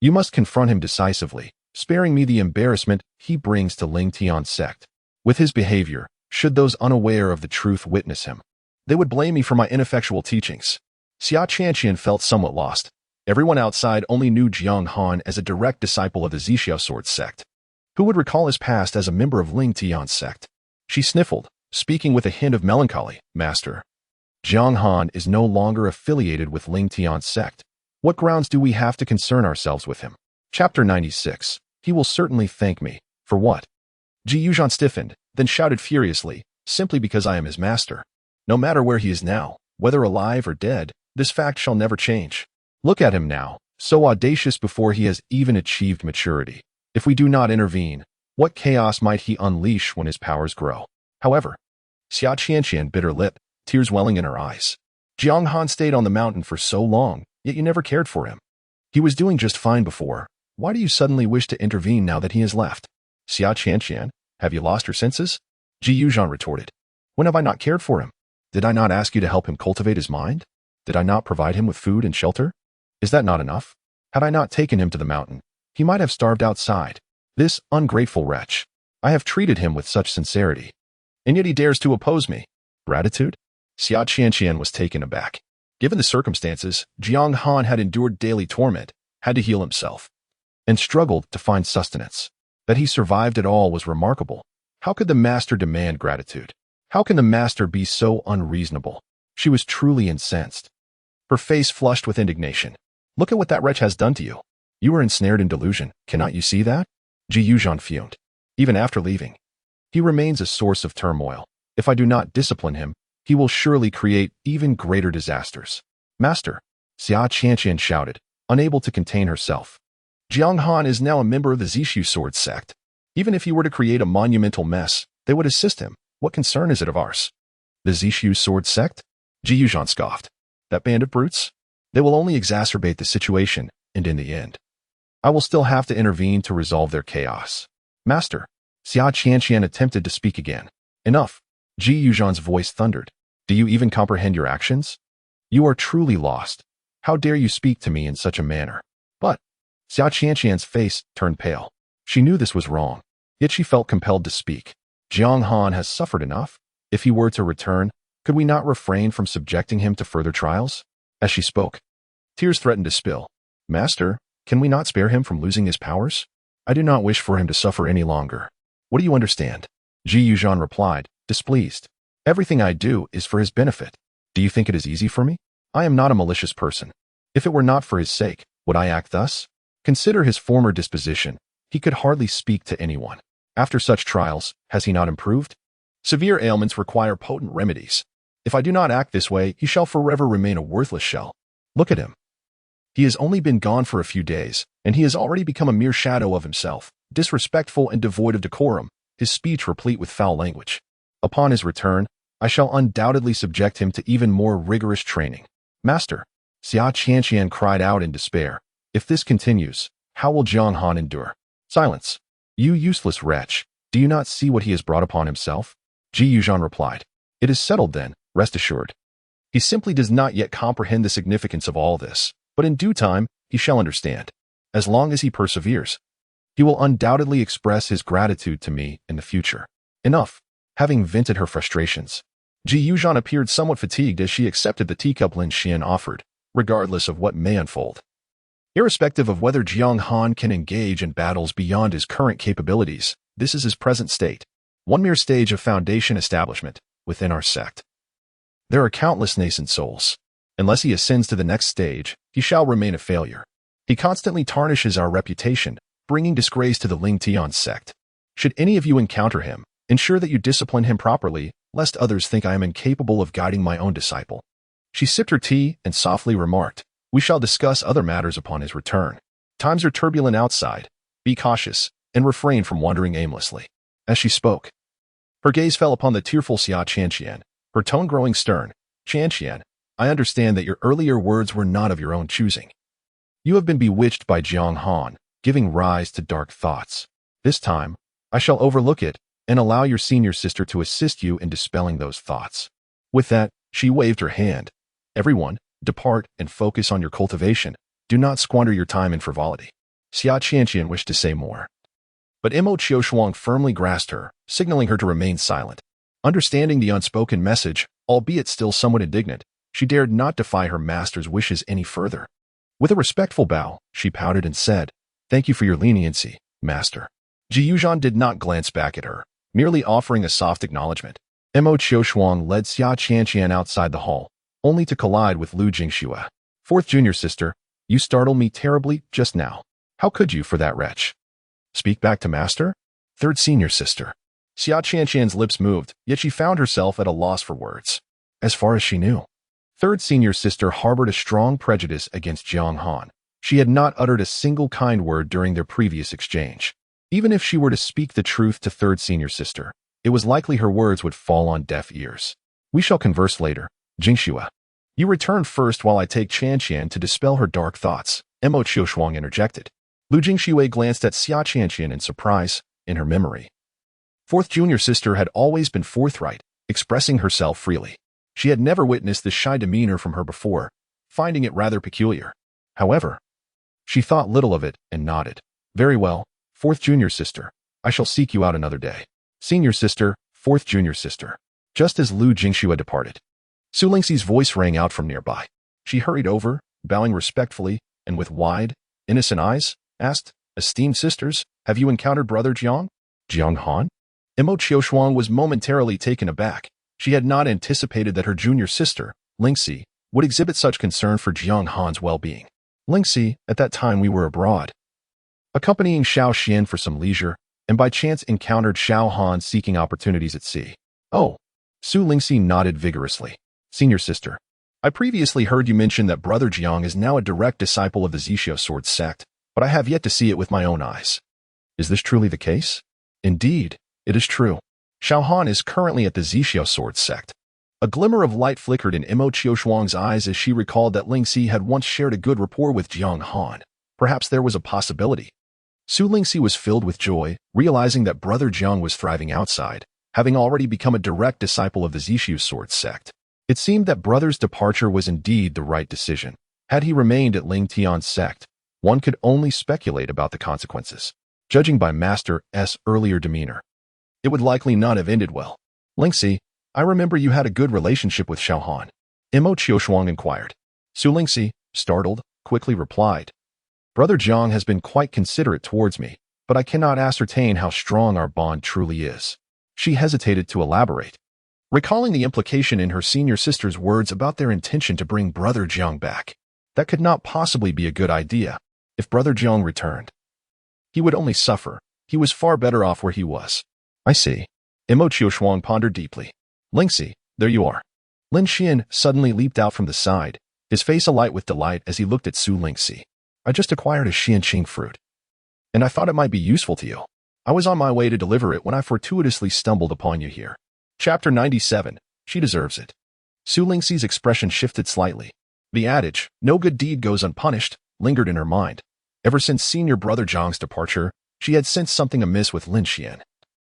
you must confront him decisively, sparing me the embarrassment he brings to Lingtian sect. With his behavior, should those unaware of the truth witness him, they would blame me for my ineffectual teachings. Xia Qianqian felt somewhat lost. Everyone outside only knew Jiang Han as a direct disciple of the Purple Sword Sect. Who would recall his past as a member of Lingtian sect? She sniffled, speaking with a hint of melancholy. Master, Jiang Han is no longer affiliated with Lingtian sect. What grounds do we have to concern ourselves with him? Chapter 96. He will certainly thank me. For what? Ji Yuzhan stiffened, then shouted furiously, simply because I am his master. No matter where he is now, whether alive or dead, this fact shall never change. Look at him now, so audacious before he has even achieved maturity. If we do not intervene, what chaos might he unleash when his powers grow? However, Xia Qianqian bit her lip, tears welling in her eyes. Jiang Han stayed on the mountain for so long, yet you never cared for him. He was doing just fine before. Why do you suddenly wish to intervene now that he has left? Xia Qianqian, have you lost your senses? Ji Yuzhan retorted. When have I not cared for him? Did I not ask you to help him cultivate his mind? Did I not provide him with food and shelter? Is that not enough? Had I not taken him to the mountain, he might have starved outside. This ungrateful wretch. I have treated him with such sincerity, and yet he dares to oppose me. Gratitude? Xia Qianqian was taken aback. Given the circumstances, Jiang Han had endured daily torment, had to heal himself, and struggled to find sustenance. That he survived at all was remarkable. How could the master demand gratitude? How can the master be so unreasonable? She was truly incensed. Her face flushed with indignation. Look at what that wretch has done to you. You are ensnared in delusion. Cannot you see that? Ji Yuzhan fumed. Even after leaving, he remains a source of turmoil. If I do not discipline him, he will surely create even greater disasters. Master, Xia Qianqian shouted, unable to contain herself. Jiang Han is now a member of the Purple Sword Sect. Even if he were to create a monumental mess, they would assist him. What concern is it of ours? The Purple Sword Sect? Ji Yuzhan scoffed. That band of brutes? They will only exacerbate the situation, and in the end, I will still have to intervene to resolve their chaos. Master, Xia Qianqian attempted to speak again. Enough. Ji Yuzhan's voice thundered. Do you even comprehend your actions? You are truly lost. How dare you speak to me in such a manner? But Xia Qianqian's face turned pale. She knew this was wrong, yet she felt compelled to speak. Jiang Han has suffered enough. If he were to return, could we not refrain from subjecting him to further trials? As she spoke, tears threatened to spill. Master, can we not spare him from losing his powers? I do not wish for him to suffer any longer. What do you understand? Ji Yuzhan replied, displeased. Everything I do is for his benefit. Do you think it is easy for me? I am not a malicious person. If it were not for his sake, would I act thus? Consider his former disposition. He could hardly speak to anyone. After such trials, has he not improved? Severe ailments require potent remedies. If I do not act this way, he shall forever remain a worthless shell. Look at him. He has only been gone for a few days, and he has already become a mere shadow of himself, disrespectful and devoid of decorum, his speech replete with foul language. Upon his return, I shall undoubtedly subject him to even more rigorous training. Master, Xia Qianqian cried out in despair. If this continues, how will Jiang Han endure? Silence. You useless wretch, do you not see what he has brought upon himself? Ji Yuzhan replied. It is settled then, rest assured. He simply does not yet comprehend the significance of all this, but in due time, he shall understand. As long as he perseveres, he will undoubtedly express his gratitude to me in the future. Enough. Having vented her frustrations, Ji Yuzhan appeared somewhat fatigued as she accepted the teacup Lin Xian offered, regardless of what may unfold. Irrespective of whether Jiang Han can engage in battles beyond his current capabilities, this is his present state, one mere stage of foundation establishment within our sect. There are countless nascent souls. Unless he ascends to the next stage, he shall remain a failure. He constantly tarnishes our reputation, bringing disgrace to the Ling Tian sect. Should any of you encounter him, ensure that you discipline him properly, lest others think I am incapable of guiding my own disciple. She sipped her tea and softly remarked, We shall discuss other matters upon his return. Times are turbulent outside. Be cautious, and refrain from wandering aimlessly. As she spoke, her gaze fell upon the tearful Xia Qianqian, her tone growing stern. Qianqian, I understand that your earlier words were not of your own choosing. You have been bewitched by Jiang Han, giving rise to dark thoughts. This time, I shall overlook it and allow your senior sister to assist you in dispelling those thoughts. With that, she waved her hand. Everyone, depart and focus on your cultivation. Do not squander your time in frivolity. Xia Qianqian wished to say more, but Mo Qiushuang firmly grasped her, signaling her to remain silent. Understanding the unspoken message, albeit still somewhat indignant, she dared not defy her master's wishes any further. With a respectful bow, she pouted and said, Thank you for your leniency, master. Ji Yuzhan did not glance back at her, merely offering a soft acknowledgement. Mo Qiushuang led Xia Qianqian outside the hall, only to collide with Lu Jingxue. Fourth junior sister, you startled me terribly just now. How could you for that wretch? Speak back to master? Third senior sister. Xia Qianqian's lips moved, yet she found herself at a loss for words. As far as she knew, third senior sister harbored a strong prejudice against Jiang Han. She had not uttered a single kind word during their previous exchange. Even if she were to speak the truth to third senior sister, it was likely her words would fall on deaf ears. We shall converse later, Jingxue. You return first while I take Qianqian to dispel her dark thoughts, Mo Qiushuang interjected. Lu Jingxue glanced at Xia Qianqian in surprise, in her memory. Fourth junior sister had always been forthright, expressing herself freely. She had never witnessed this shy demeanor from her before, finding it rather peculiar. However, she thought little of it and nodded. Very well, fourth junior sister, I shall seek you out another day. Senior sister, fourth junior sister. Just as Lu Jingxue departed, Su Lingxi's voice rang out from nearby. She hurried over, bowing respectfully, and with wide, innocent eyes, asked, Esteemed sisters, have you encountered brother Jiang? Jiang Han? Mo Qiushuang was momentarily taken aback. She had not anticipated that her junior sister, Lingxi, would exhibit such concern for Jiang Han's well-being. Lingxi, at that time we were abroad, accompanying Xiao Xian for some leisure, and by chance encountered Xiao Han seeking opportunities at sea. Oh. Su Lingxi nodded vigorously. Senior sister, I previously heard you mention that brother Jiang is now a direct disciple of the Disgusted Sword Sect, but I have yet to see it with my own eyes. Is this truly the case? Indeed, it is true. Xiao Han is currently at the Disgusted Sword Sect. A glimmer of light flickered in Mo Qiushuang's eyes as she recalled that Lingxi had once shared a good rapport with Jiang Han. Perhaps there was a possibility. Su Lingxi was filled with joy, realizing that brother Jiang was thriving outside, having already become a direct disciple of the Disgusted Sword Sect. It seemed that brother's departure was indeed the right decision. Had he remained at Ling Tian's sect, one could only speculate about the consequences. Judging by Master S' earlier demeanor, it would likely not have ended well. Lingxi, I remember you had a good relationship with Xiao Han. Mo Qiushuang inquired. Su Lingxi, startled, quickly replied. Brother Jiang has been quite considerate towards me, but I cannot ascertain how strong our bond truly is. She hesitated to elaborate, recalling the implication in her senior sister's words about their intention to bring brother Jiang back. That could not possibly be a good idea. If brother Jiang returned, he would only suffer. He was far better off where he was. I see. Mo Qiushuang pondered deeply. Lingxi, there you are. Lin Xian suddenly leaped out from the side, his face alight with delight as he looked at Su Lingxi. I just acquired a Xianqing fruit, and I thought it might be useful to you. I was on my way to deliver it when I fortuitously stumbled upon you here. Chapter 97. She deserves it. Su Lingxi's expression shifted slightly. The adage, no good deed goes unpunished, lingered in her mind. Ever since senior brother Zhang's departure, she had sensed something amiss with Lin Xian,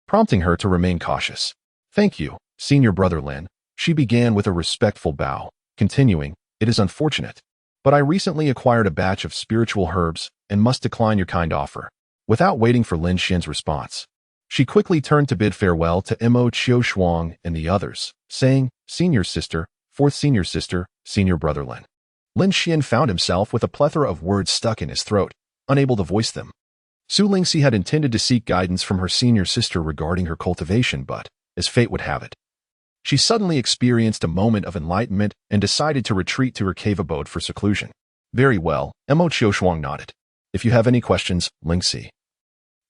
prompting her to remain cautious. Thank you, senior brother Lin, she began with a respectful bow, continuing, it is unfortunate, but I recently acquired a batch of spiritual herbs and must decline your kind offer. Without waiting for Lin Xian's response, she quickly turned to bid farewell to Mo Qiushuang and the others, saying, Senior sister, fourth senior sister, senior brother Lin. Lin Xian found himself with a plethora of words stuck in his throat, unable to voice them. Su Lingxi had intended to seek guidance from her senior sister regarding her cultivation, but, as fate would have it, she suddenly experienced a moment of enlightenment and decided to retreat to her cave abode for seclusion. Very well, Mo Qiushuang nodded. If you have any questions, Lingxi,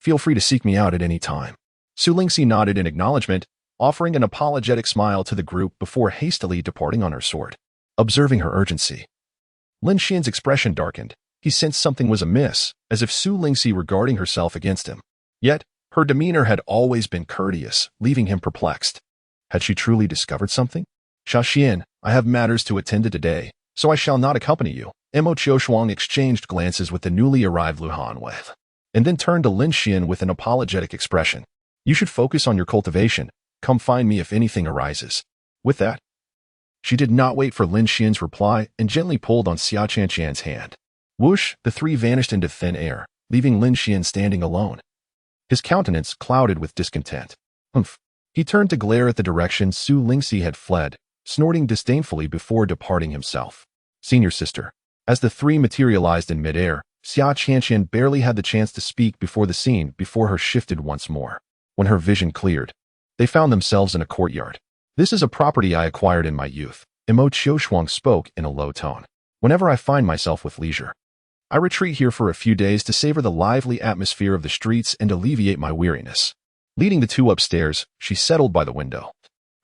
feel free to seek me out at any time. Su Lingxi nodded in acknowledgement, offering an apologetic smile to the group before hastily departing on her sword. Observing her urgency, Lin Xian's expression darkened. He sensed something was amiss, as if Su Lingxi were guarding herself against him. Yet, her demeanor had always been courteous, leaving him perplexed. Had she truly discovered something? Sha Xian, I have matters to attend to today, so I shall not accompany you. Mo Qiushuang exchanged glances with the newly arrived Lu Hanwei, and then turned to Lin Xian with an apologetic expression. You should focus on your cultivation. Come find me if anything arises. With that, she did not wait for Lin Xian's reply and gently pulled on Xia Qianqian's hand. Whoosh, the three vanished into thin air, leaving Lin Xian standing alone. His countenance clouded with discontent. Humph. He turned to glare at the direction Su Lingxi had fled, snorting disdainfully before departing himself. Senior sister. As the three materialized in midair, Xia Qianqian barely had the chance to speak before the scene before her shifted once more. When her vision cleared, they found themselves in a courtyard. This is a property I acquired in my youth, Mo Qiushuang spoke in a low tone. Whenever I find myself with leisure, I retreat here for a few days to savor the lively atmosphere of the streets and alleviate my weariness. Leading the two upstairs, she settled by the window,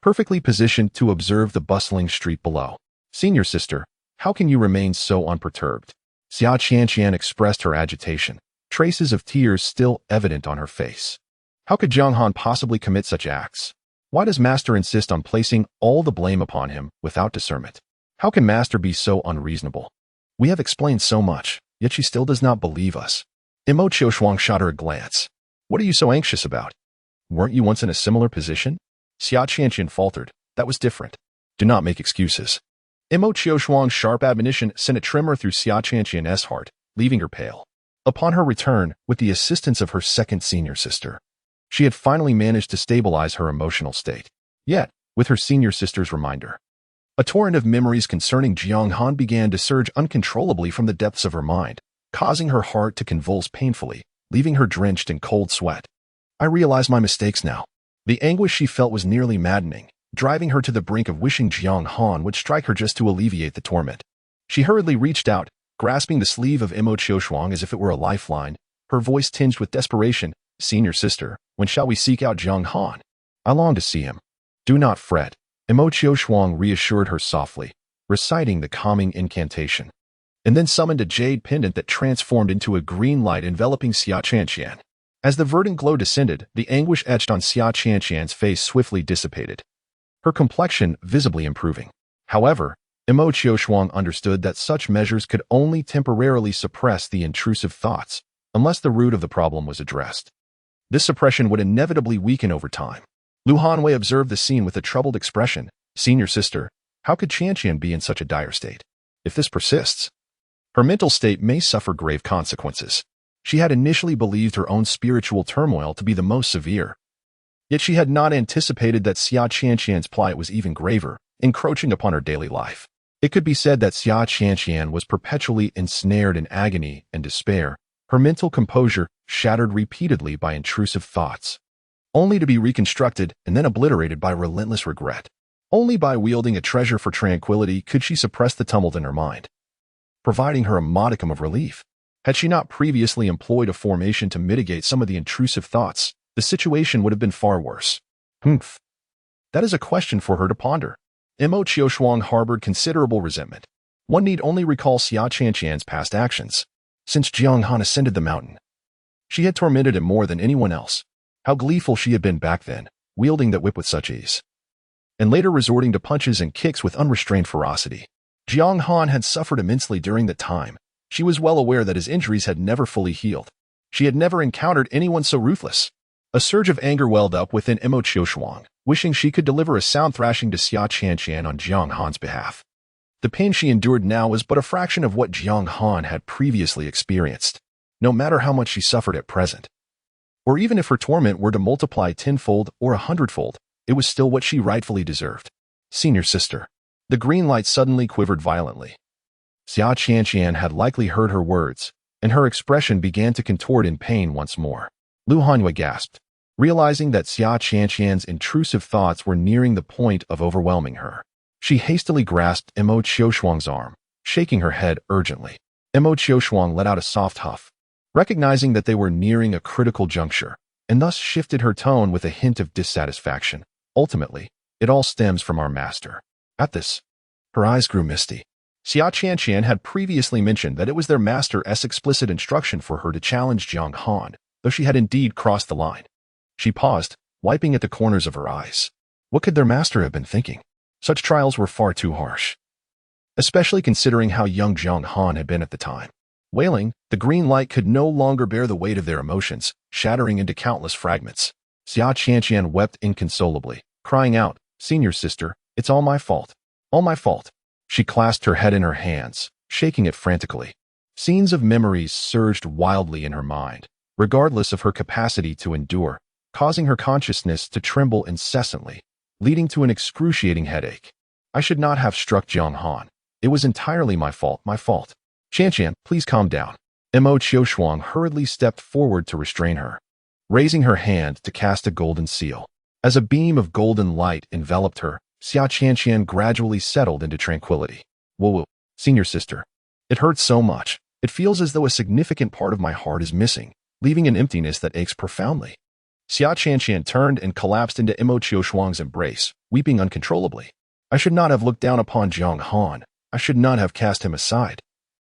perfectly positioned to observe the bustling street below. Senior sister, how can you remain so unperturbed? Xia Qianqian expressed her agitation, traces of tears still evident on her face. How could Jiang Han possibly commit such acts? Why does Master insist on placing all the blame upon him without discernment? How can Master be so unreasonable? We have explained so much, yet she still does not believe us. Mo Qiushuang shot her a glance. What are you so anxious about? Weren't you once in a similar position? Xia Qianqian faltered. That was different. Do not make excuses. Mo Qiushuang's sharp admonition sent a tremor through Xia Qianqian's heart, leaving her pale. Upon her return, with the assistance of her second senior sister, she had finally managed to stabilize her emotional state. Yet, with her senior sister's reminder, a torrent of memories concerning Jiang Han began to surge uncontrollably from the depths of her mind, causing her heart to convulse painfully, leaving her drenched in cold sweat. I realize my mistakes now. The anguish she felt was nearly maddening, driving her to the brink of wishing Jiang Han would strike her just to alleviate the torment. She hurriedly reached out, grasping the sleeve of Mo Qiushuang as if it were a lifeline, her voice tinged with desperation. Senior sister, when shall we seek out Jiang Han? I long to see him. Do not fret. Mo Qiushuang reassured her softly, reciting the calming incantation, and then summoned a jade pendant that transformed into a green light enveloping Xia Qianqian. As the verdant glow descended, the anguish etched on Xia Qianqian's face swiftly dissipated, her complexion visibly improving. However, Mo Qiushuang understood that such measures could only temporarily suppress the intrusive thoughts, unless the root of the problem was addressed. This suppression would inevitably weaken over time. Lu Hanwei observed the scene with a troubled expression. Senior sister, how could Qianqian be in such a dire state? If this persists, her mental state may suffer grave consequences. She had initially believed her own spiritual turmoil to be the most severe. Yet she had not anticipated that Xia Qianqian's plight was even graver, encroaching upon her daily life. It could be said that Xia Qianqian was perpetually ensnared in agony and despair, her mental composure shattered repeatedly by intrusive thoughts, only to be reconstructed and then obliterated by relentless regret. Only by wielding a treasure for tranquility could she suppress the tumult in her mind, providing her a modicum of relief. Had she not previously employed a formation to mitigate some of the intrusive thoughts, the situation would have been far worse. That is a question for her to ponder. Mo Qiushuang harbored considerable resentment. One need only recall Xia Qianqian's past actions. Since Jiang Han ascended the mountain, she had tormented him more than anyone else. How gleeful she had been back then, wielding that whip with such ease, and later resorting to punches and kicks with unrestrained ferocity. Jiang Han had suffered immensely during that time. She was well aware that his injuries had never fully healed. She had never encountered anyone so ruthless. A surge of anger welled up within Mo Qiushuang, wishing she could deliver a sound thrashing to Xia Qianqian on Jiang Han's behalf. The pain she endured now was but a fraction of what Jiang Han had previously experienced, no matter how much she suffered at present. Or even if her torment were to multiply tenfold or 100-fold, it was still what she rightfully deserved. Senior sister. The green light suddenly quivered violently. Xia Qianqian had likely heard her words, and her expression began to contort in pain once more. Lu Hanyue gasped, realizing that Xia Qianqian's intrusive thoughts were nearing the point of overwhelming her. She hastily grasped Mo Qiushuang's arm, shaking her head urgently. Mo Qiushuang let out a soft huff, recognizing that they were nearing a critical juncture, and thus shifted her tone with a hint of dissatisfaction. Ultimately, it all stems from our master. At this, her eyes grew misty. Xia Qianqian had previously mentioned that it was their master's explicit instruction for her to challenge Jiang Han, though she had indeed crossed the line. She paused, wiping at the corners of her eyes. What could their master have been thinking? Such trials were far too harsh, especially considering how young Jiang Han had been at the time. Wailing, the green light could no longer bear the weight of their emotions, shattering into countless fragments. Xia Qianqian wept inconsolably, crying out, "Senior sister, it's all my fault. All my fault." She clasped her head in her hands, shaking it frantically. Scenes of memories surged wildly in her mind, regardless of her capacity to endure, causing her consciousness to tremble incessantly, leading to an excruciating headache. I should not have struck Jiang Han. It was entirely my fault, my fault. Qianqian, please calm down. Mo Qiushuang hurriedly stepped forward to restrain her, raising her hand to cast a golden seal. As a beam of golden light enveloped her, Xia Qianqian gradually settled into tranquility. Whoa, senior sister. It hurts so much. It feels as though a significant part of my heart is missing, leaving an emptiness that aches profoundly. Xia Qianqian turned and collapsed into Mo Qiushuang's embrace, weeping uncontrollably. I should not have looked down upon Jiang Han. I should not have cast him aside.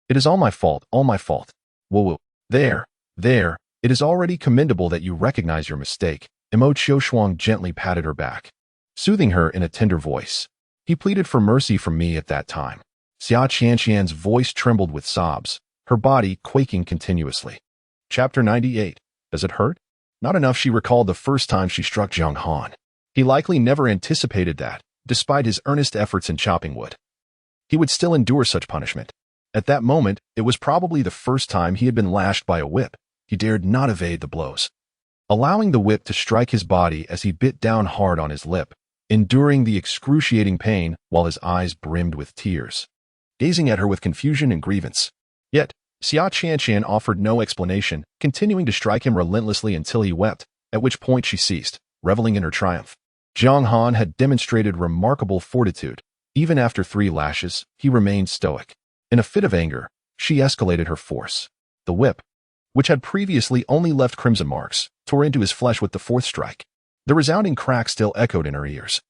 It is all my fault, all my fault. Whoa, there. It is already commendable that you recognize your mistake. Mo Qiushuang gently patted her back, soothing her in a tender voice. He pleaded for mercy from me at that time. Xia Qianqian's voice trembled with sobs, her body quaking continuously. Chapter 98. Does it hurt? Not enough she recalled the first time she struck Jiang Han. He likely never anticipated that, despite his earnest efforts in chopping wood, he would still endure such punishment. At that moment, it was probably the first time he had been lashed by a whip. He dared not evade the blows, allowing the whip to strike his body as he bit down hard on his lip, enduring the excruciating pain while his eyes brimmed with tears, gazing at her with confusion and grievance. Yet, Xia Qianqian offered no explanation, continuing to strike him relentlessly until he wept, at which point she ceased, reveling in her triumph. Jiang Han had demonstrated remarkable fortitude. Even after 3 lashes, he remained stoic. In a fit of anger, she escalated her force. The whip, which had previously only left crimson marks, tore into his flesh with the 4th strike. The resounding crack still echoed in her ears,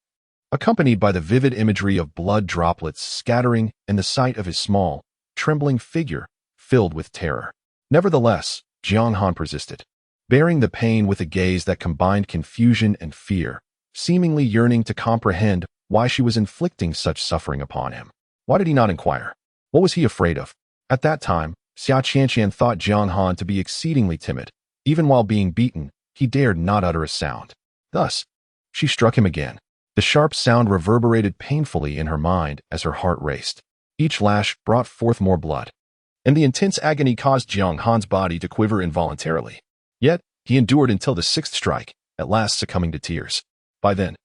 accompanied by the vivid imagery of blood droplets scattering and the sight of his small, trembling figure filled with terror. Nevertheless, Jiang Han persisted, bearing the pain with a gaze that combined confusion and fear, seemingly yearning to comprehend why she was inflicting such suffering upon him. Why did he not inquire? What was he afraid of? At that time, Xia Qianqian thought Jiang Han to be exceedingly timid. Even while being beaten, he dared not utter a sound. Thus, she struck him again. The sharp sound reverberated painfully in her mind as her heart raced. Each lash brought forth more blood, and the intense agony caused Jiang Han's body to quiver involuntarily. Yet, he endured until the 6th strike, at last succumbing to tears. By then,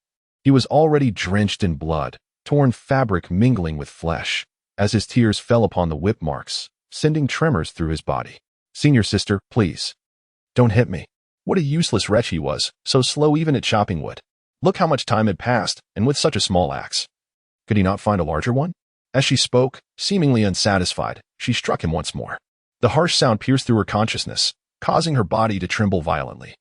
he was already drenched in blood, torn fabric mingling with flesh, as his tears fell upon the whip marks, sending tremors through his body. Senior sister, please. Don't hit me. What a useless wretch he was, so slow even at chopping wood. Look how much time had passed, and with such a small axe. Could he not find a larger one? As she spoke, seemingly unsatisfied, she struck him once more. The harsh sound pierced through her consciousness, causing her body to tremble violently,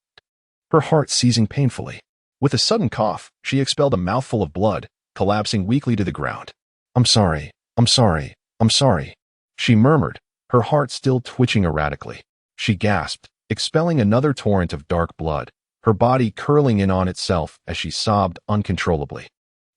her heart seizing painfully. With a sudden cough, she expelled a mouthful of blood, collapsing weakly to the ground. "I'm sorry, I'm sorry, I'm sorry," she murmured, her heart still twitching erratically. She gasped, expelling another torrent of dark blood, her body curling in on itself as she sobbed uncontrollably.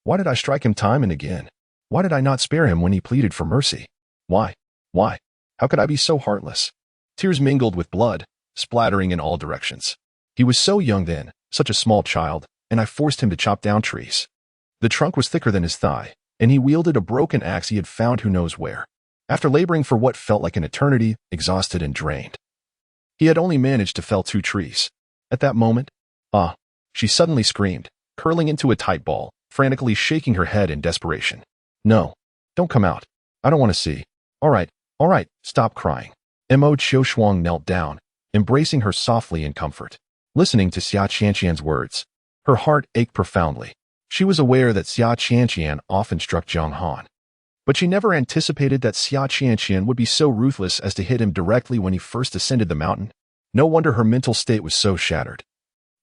Why did I strike him time and again? Why did I not spare him when he pleaded for mercy? Why? Why? How could I be so heartless? Tears mingled with blood, splattering in all directions. He was so young then, such a small child, and I forced him to chop down trees. The trunk was thicker than his thigh, and he wielded a broken axe he had found who knows where. After laboring for what felt like an eternity, exhausted and drained, he had only managed to fell 2 trees. At that moment, she suddenly screamed, curling into a tight ball, frantically shaking her head in desperation. "No, don't come out. I don't want to see. All right, stop crying." Mo Qiushuang knelt down, embracing her softly in comfort. Listening to Xia Qianqian's words, her heart ached profoundly. She was aware that Xia Qianqian often struck Jiang Han, but she never anticipated that Xia Qianqian would be so ruthless as to hit him directly when he first ascended the mountain. No wonder her mental state was so shattered.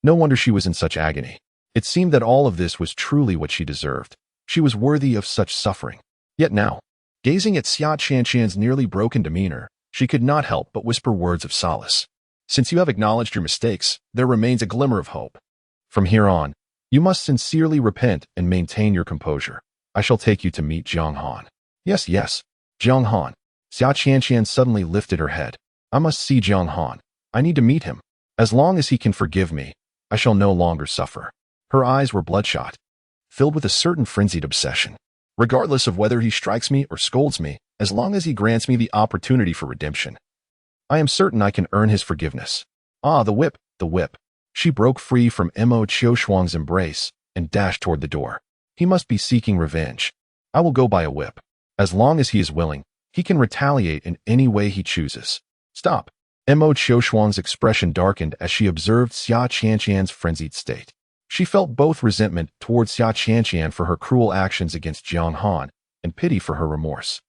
No wonder she was in such agony. It seemed that all of this was truly what she deserved. She was worthy of such suffering. Yet now, gazing at Xia Qianqian's nearly broken demeanor, she could not help but whisper words of solace. "Since you have acknowledged your mistakes, there remains a glimmer of hope. From here on, you must sincerely repent and maintain your composure. I shall take you to meet Jiang Han." Yes, Jiang Han. Xia Qianqian suddenly lifted her head. "I must see Jiang Han. I need to meet him. As long as he can forgive me, I shall no longer suffer." Her eyes were bloodshot, filled with a certain frenzied obsession. "Regardless of whether he strikes me or scolds me, as long as he grants me the opportunity for redemption, I am certain I can earn his forgiveness." The whip, the whip. She broke free from Mo Qiushuang's embrace and dashed toward the door. He must be seeking revenge. I will go buy a whip. As long as he is willing, he can retaliate in any way he chooses. Stop. Mo Qiushuang's expression darkened as she observed Xia Qianqian's frenzied state. She felt both resentment towards Xia Qianqian for her cruel actions against Jiang Han and pity for her remorse.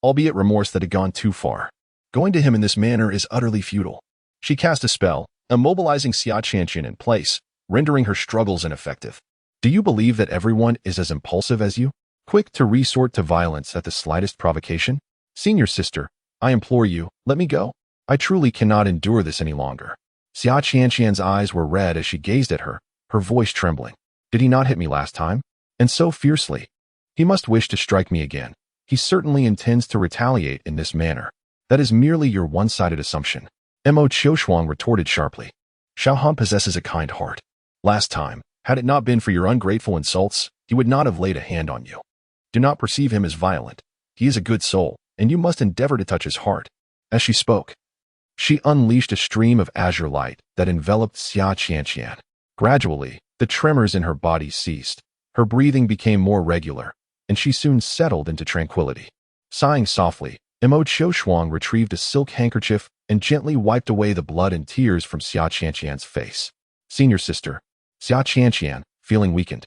Albeit remorse that had gone too far. Going to him in this manner is utterly futile. She cast a spell, immobilizing Xia Qianqian in place, rendering her struggles ineffective. "Do you believe that everyone is as impulsive as you? Quick to resort to violence at the slightest provocation? Senior sister, I implore you, let me go. I truly cannot endure this any longer." Xia Qianqian's eyes were red as she gazed at her, her voice trembling. "Did he not hit me last time? And so fiercely? He must wish to strike me again. He certainly intends to retaliate in this manner. That is merely your one-sided assumption." Mo Qiushuang retorted sharply. "Xiao Han possesses a kind heart. Last time, had it not been for your ungrateful insults, he would not have laid a hand on you. Do not perceive him as violent. He is a good soul, and you must endeavor to touch his heart." As she spoke, she unleashed a stream of azure light that enveloped Xia Qianqian. Gradually, the tremors in her body ceased. Her breathing became more regular, and she soon settled into tranquility. Sighing softly, Mo Qiushuang retrieved a silk handkerchief and gently wiped away the blood and tears from Xia Qianqian's face. Senior sister, Xia Qianqian, feeling weakened,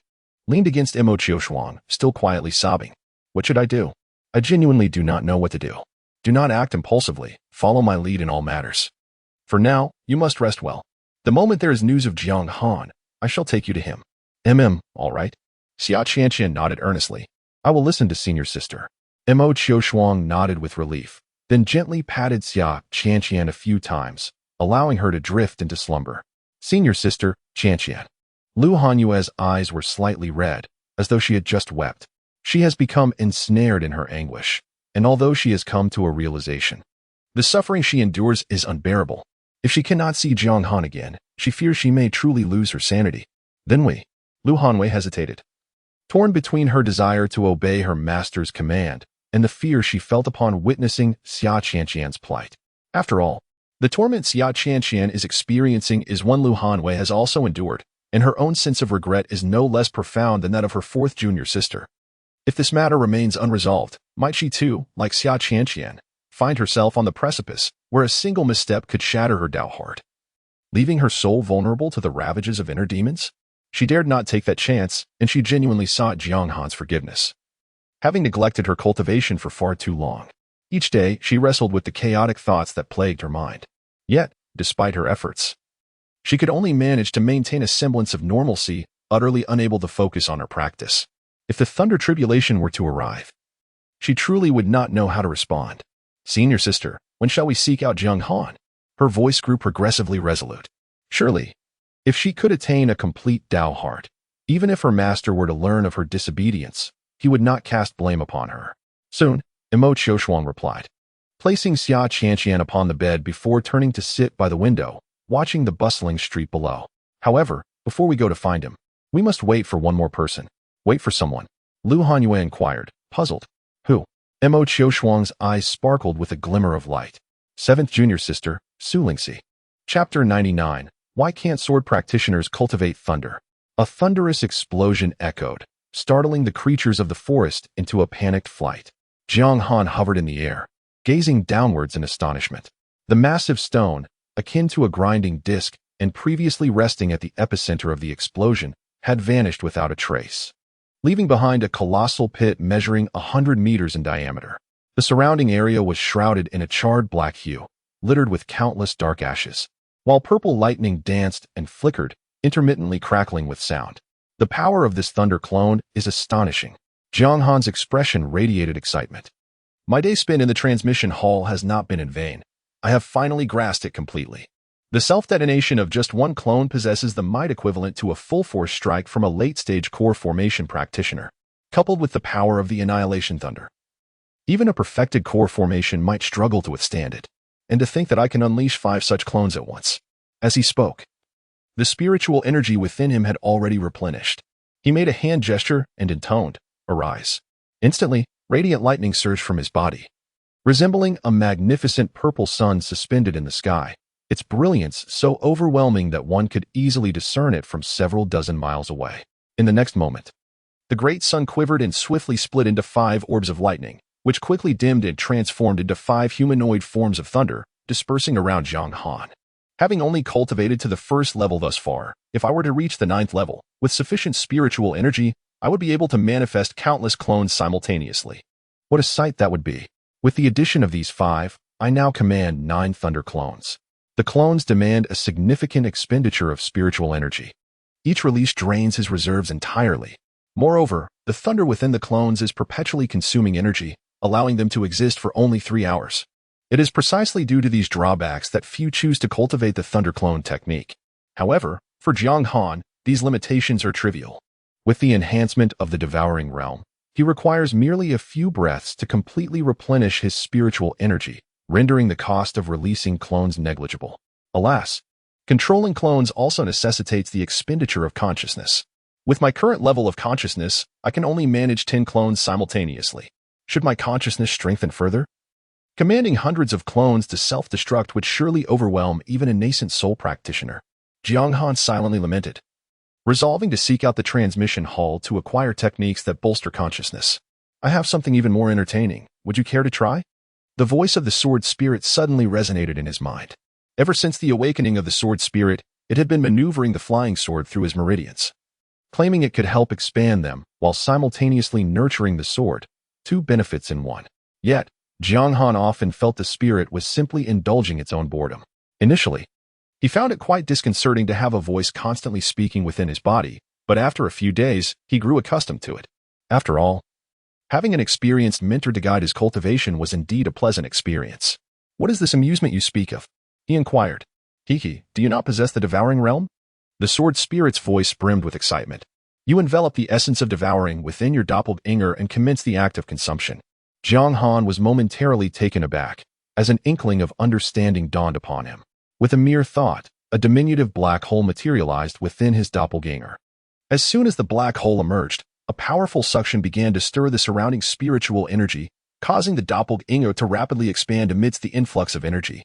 leaned against Mo Qiushuang, still quietly sobbing. "What should I do? I genuinely do not know what to do. Do not act impulsively. Follow my lead in all matters. For now, you must rest well. The moment there is news of Jiang Han, I shall take you to him." All right." Xia Qianqian nodded earnestly. "I will listen to senior sister." Mo Qiushuang nodded with relief, then gently patted Xia Qianqian a few times, allowing her to drift into slumber. "Senior sister, Qianqian." Lu Hanyue's eyes were slightly red, as though she had just wept. She has become ensnared in her anguish, and although she has come to a realization, the suffering she endures is unbearable. If she cannot see Jiang Han again, she fears she may truly lose her sanity. Lu Hanwei hesitated, torn between her desire to obey her master's command and the fear she felt upon witnessing Xia Qianqian's plight. After all, the torment Xia Qianqian is experiencing is one Lu Hanwei has also endured, and her own sense of regret is no less profound than that of her 4th junior sister. If this matter remains unresolved, might she too, like Xia Qianqian, find herself on the precipice where a single misstep could shatter her Dao heart, leaving her soul vulnerable to the ravages of inner demons? She dared not take that chance, and she genuinely sought Jiang Han's forgiveness. Having neglected her cultivation for far too long, each day she wrestled with the chaotic thoughts that plagued her mind. Yet, despite her efforts, she could only manage to maintain a semblance of normalcy, utterly unable to focus on her practice. If the thunder tribulation were to arrive, she truly would not know how to respond. Senior sister, when shall we seek out Jiang Han? Her voice grew progressively resolute. Surely, if she could attain a complete Tao heart, even if her master were to learn of her disobedience, he would not cast blame upon her. Soon, Emo Qiushuang replied, placing Xia Qianqian upon the bed before turning to sit by the window, watching the bustling street below. However, before we go to find him, we must wait for one more person. Wait for someone. Lu Hanyue inquired, puzzled. Who? Emo Qiushuang's eyes sparkled with a glimmer of light. 7th junior sister, Su Lingxi. Chapter 99. Why can't sword practitioners cultivate thunder? A thunderous explosion echoed, startling the creatures of the forest into a panicked flight. Jiang Han hovered in the air, gazing downwards in astonishment. The massive stone, akin to a grinding disc and previously resting at the epicenter of the explosion, had vanished without a trace, leaving behind a colossal pit measuring 100 meters in diameter. The surrounding area was shrouded in a charred black hue, littered with countless dark ashes, while purple lightning danced and flickered, intermittently crackling with sound. The power of this thunder clone is astonishing. Jiang Han's expression radiated excitement. My day spent in the transmission hall has not been in vain. I have finally grasped it completely. The self-detonation of just one clone possesses the might equivalent to a full-force strike from a late-stage core formation practitioner, coupled with the power of the annihilation thunder. Even a perfected core formation might struggle to withstand it, and to think that I can unleash 5 such clones at once. As he spoke, the spiritual energy within him had already replenished. He made a hand gesture and intoned, "Arise." Instantly, radiant lightning surged from his body, resembling a magnificent purple sun suspended in the sky, its brilliance so overwhelming that one could easily discern it from several dozen miles away. In the next moment, the great sun quivered and swiftly split into 5 orbs of lightning, which quickly dimmed and transformed into 5 humanoid forms of thunder, dispersing around Jiang Han. Having only cultivated to the 1st level thus far, if I were to reach the 9th level, with sufficient spiritual energy, I would be able to manifest countless clones simultaneously. What a sight that would be! With the addition of these 5, I now command 9 thunder clones. The clones demand a significant expenditure of spiritual energy. Each release drains his reserves entirely. Moreover, the thunder within the clones is perpetually consuming energy, allowing them to exist for only 3 hours. It is precisely due to these drawbacks that few choose to cultivate the thunder clone technique. However, for Jiang Han, these limitations are trivial. With the enhancement of the devouring realm, he requires merely a few breaths to completely replenish his spiritual energy, rendering the cost of releasing clones negligible. Alas, controlling clones also necessitates the expenditure of consciousness. With my current level of consciousness, I can only manage 10 clones simultaneously. Should my consciousness strengthen further? Commanding hundreds of clones to self-destruct would surely overwhelm even a nascent soul practitioner. Jiang Han silently lamented, resolving to seek out the transmission hall to acquire techniques that bolster consciousness. I have something even more entertaining. Would you care to try? The voice of the sword spirit suddenly resonated in his mind. Ever since the awakening of the sword spirit, it had been maneuvering the flying sword through his meridians, claiming it could help expand them while simultaneously nurturing the sword, 2 benefits in one. Yet, Jiang Han often felt the spirit was simply indulging its own boredom. Initially, he found it quite disconcerting to have a voice constantly speaking within his body, but after a few days, he grew accustomed to it. After all, having an experienced mentor to guide his cultivation was indeed a pleasant experience. What is this amusement you speak of? He inquired. Hiki, do you not possess the devouring realm? The sword spirit's voice brimmed with excitement. You envelop the essence of devouring within your doppelganger and commence the act of consumption. Jiang Han was momentarily taken aback, as an inkling of understanding dawned upon him. With a mere thought, a diminutive black hole materialized within his doppelganger. As soon as the black hole emerged, a powerful suction began to stir the surrounding spiritual energy, causing the doppelganger to rapidly expand amidst the influx of energy,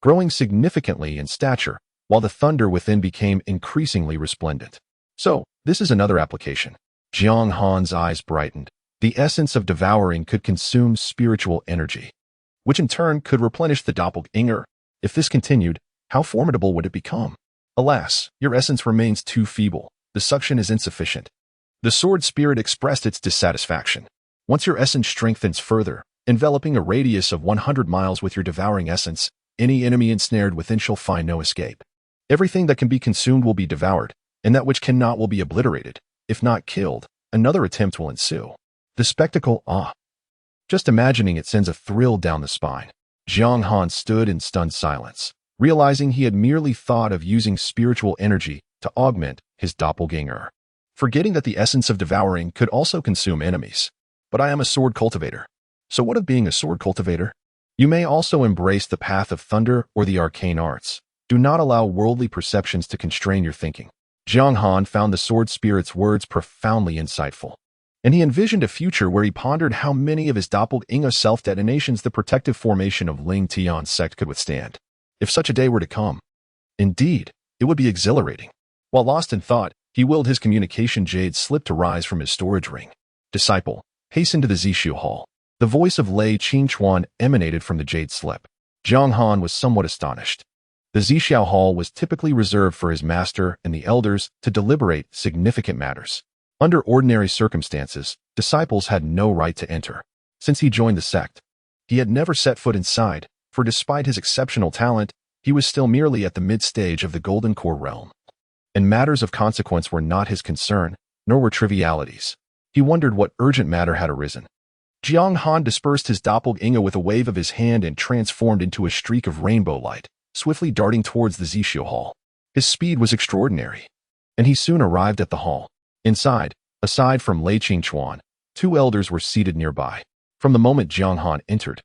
growing significantly in stature, while the thunder within became increasingly resplendent. So, this is another application. Jiang Han's eyes brightened. The essence of devouring could consume spiritual energy, which in turn could replenish the doppelganger. If this continued, how formidable would it become? Alas, your essence remains too feeble. The suction is insufficient. The sword spirit expressed its dissatisfaction. Once your essence strengthens further, enveloping a radius of 100 miles with your devouring essence, any enemy ensnared within shall find no escape. Everything that can be consumed will be devoured, and that which cannot will be obliterated, if not killed, another attempt will ensue. The spectacle, just imagining it sends a thrill down the spine. Jiang Han stood in stunned silence, realizing he had merely thought of using spiritual energy to augment his doppelganger, forgetting that the essence of devouring could also consume enemies. But I am a sword cultivator. So what of being a sword cultivator? You may also embrace the path of thunder or the arcane arts. Do not allow worldly perceptions to constrain your thinking. Jiang Han found the sword spirit's words profoundly insightful, and he envisioned a future where he pondered how many of his doppelganger self-detonations the protective formation of Ling Tian's sect could withstand. If such a day were to come, indeed, it would be exhilarating. While lost in thought, he willed his communication jade slip to rise from his storage ring. Disciple, hasten to the Zishu Hall. The voice of Lei Qingchuan emanated from the jade slip. Jiang Han was somewhat astonished. The Zishu Hall was typically reserved for his master and the elders to deliberate significant matters. Under ordinary circumstances, disciples had no right to enter. Since he joined the sect, he had never set foot inside, for despite his exceptional talent, he was still merely at the mid-stage of the Golden Core realm. And matters of consequence were not his concern, nor were trivialities. He wondered what urgent matter had arisen. Jiang Han dispersed his doppelganger with a wave of his hand and transformed into a streak of rainbow light, swiftly darting towards the Zishu Hall. His speed was extraordinary, and he soon arrived at the hall. Inside, aside from Lei Qingchuan, 2 elders were seated nearby. From the moment Jiang Han entered,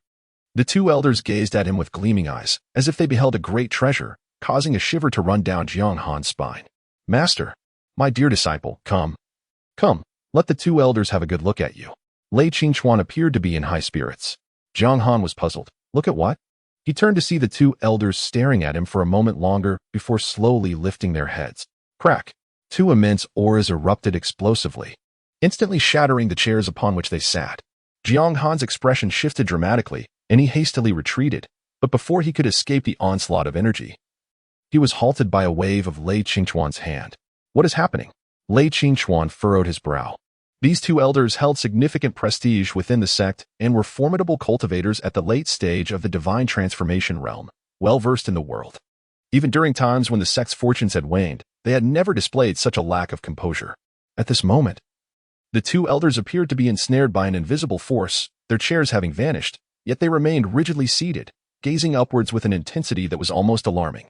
the 2 elders gazed at him with gleaming eyes, as if they beheld a great treasure, causing a shiver to run down Jiang Han's spine. Master, my dear disciple, come. Come, let the 2 elders have a good look at you. Lei Qingchuan appeared to be in high spirits. Jiang Han was puzzled. Look at what? He turned to see the 2 elders staring at him for a moment longer before slowly lifting their heads. Crack! 2 immense auras erupted explosively, instantly shattering the chairs upon which they sat. Jiang Han's expression shifted dramatically, and he hastily retreated, but before he could escape the onslaught of energy, he was halted by a wave of Lei Qingchuan's hand. What is happening? Lei Qingchuan furrowed his brow. These 2 elders held significant prestige within the sect and were formidable cultivators at the late stage of the divine transformation realm, well-versed in the world. Even during times when the sect's fortunes had waned, they had never displayed such a lack of composure. At this moment, the 2 elders appeared to be ensnared by an invisible force, their chairs having vanished, yet they remained rigidly seated, gazing upwards with an intensity that was almost alarming.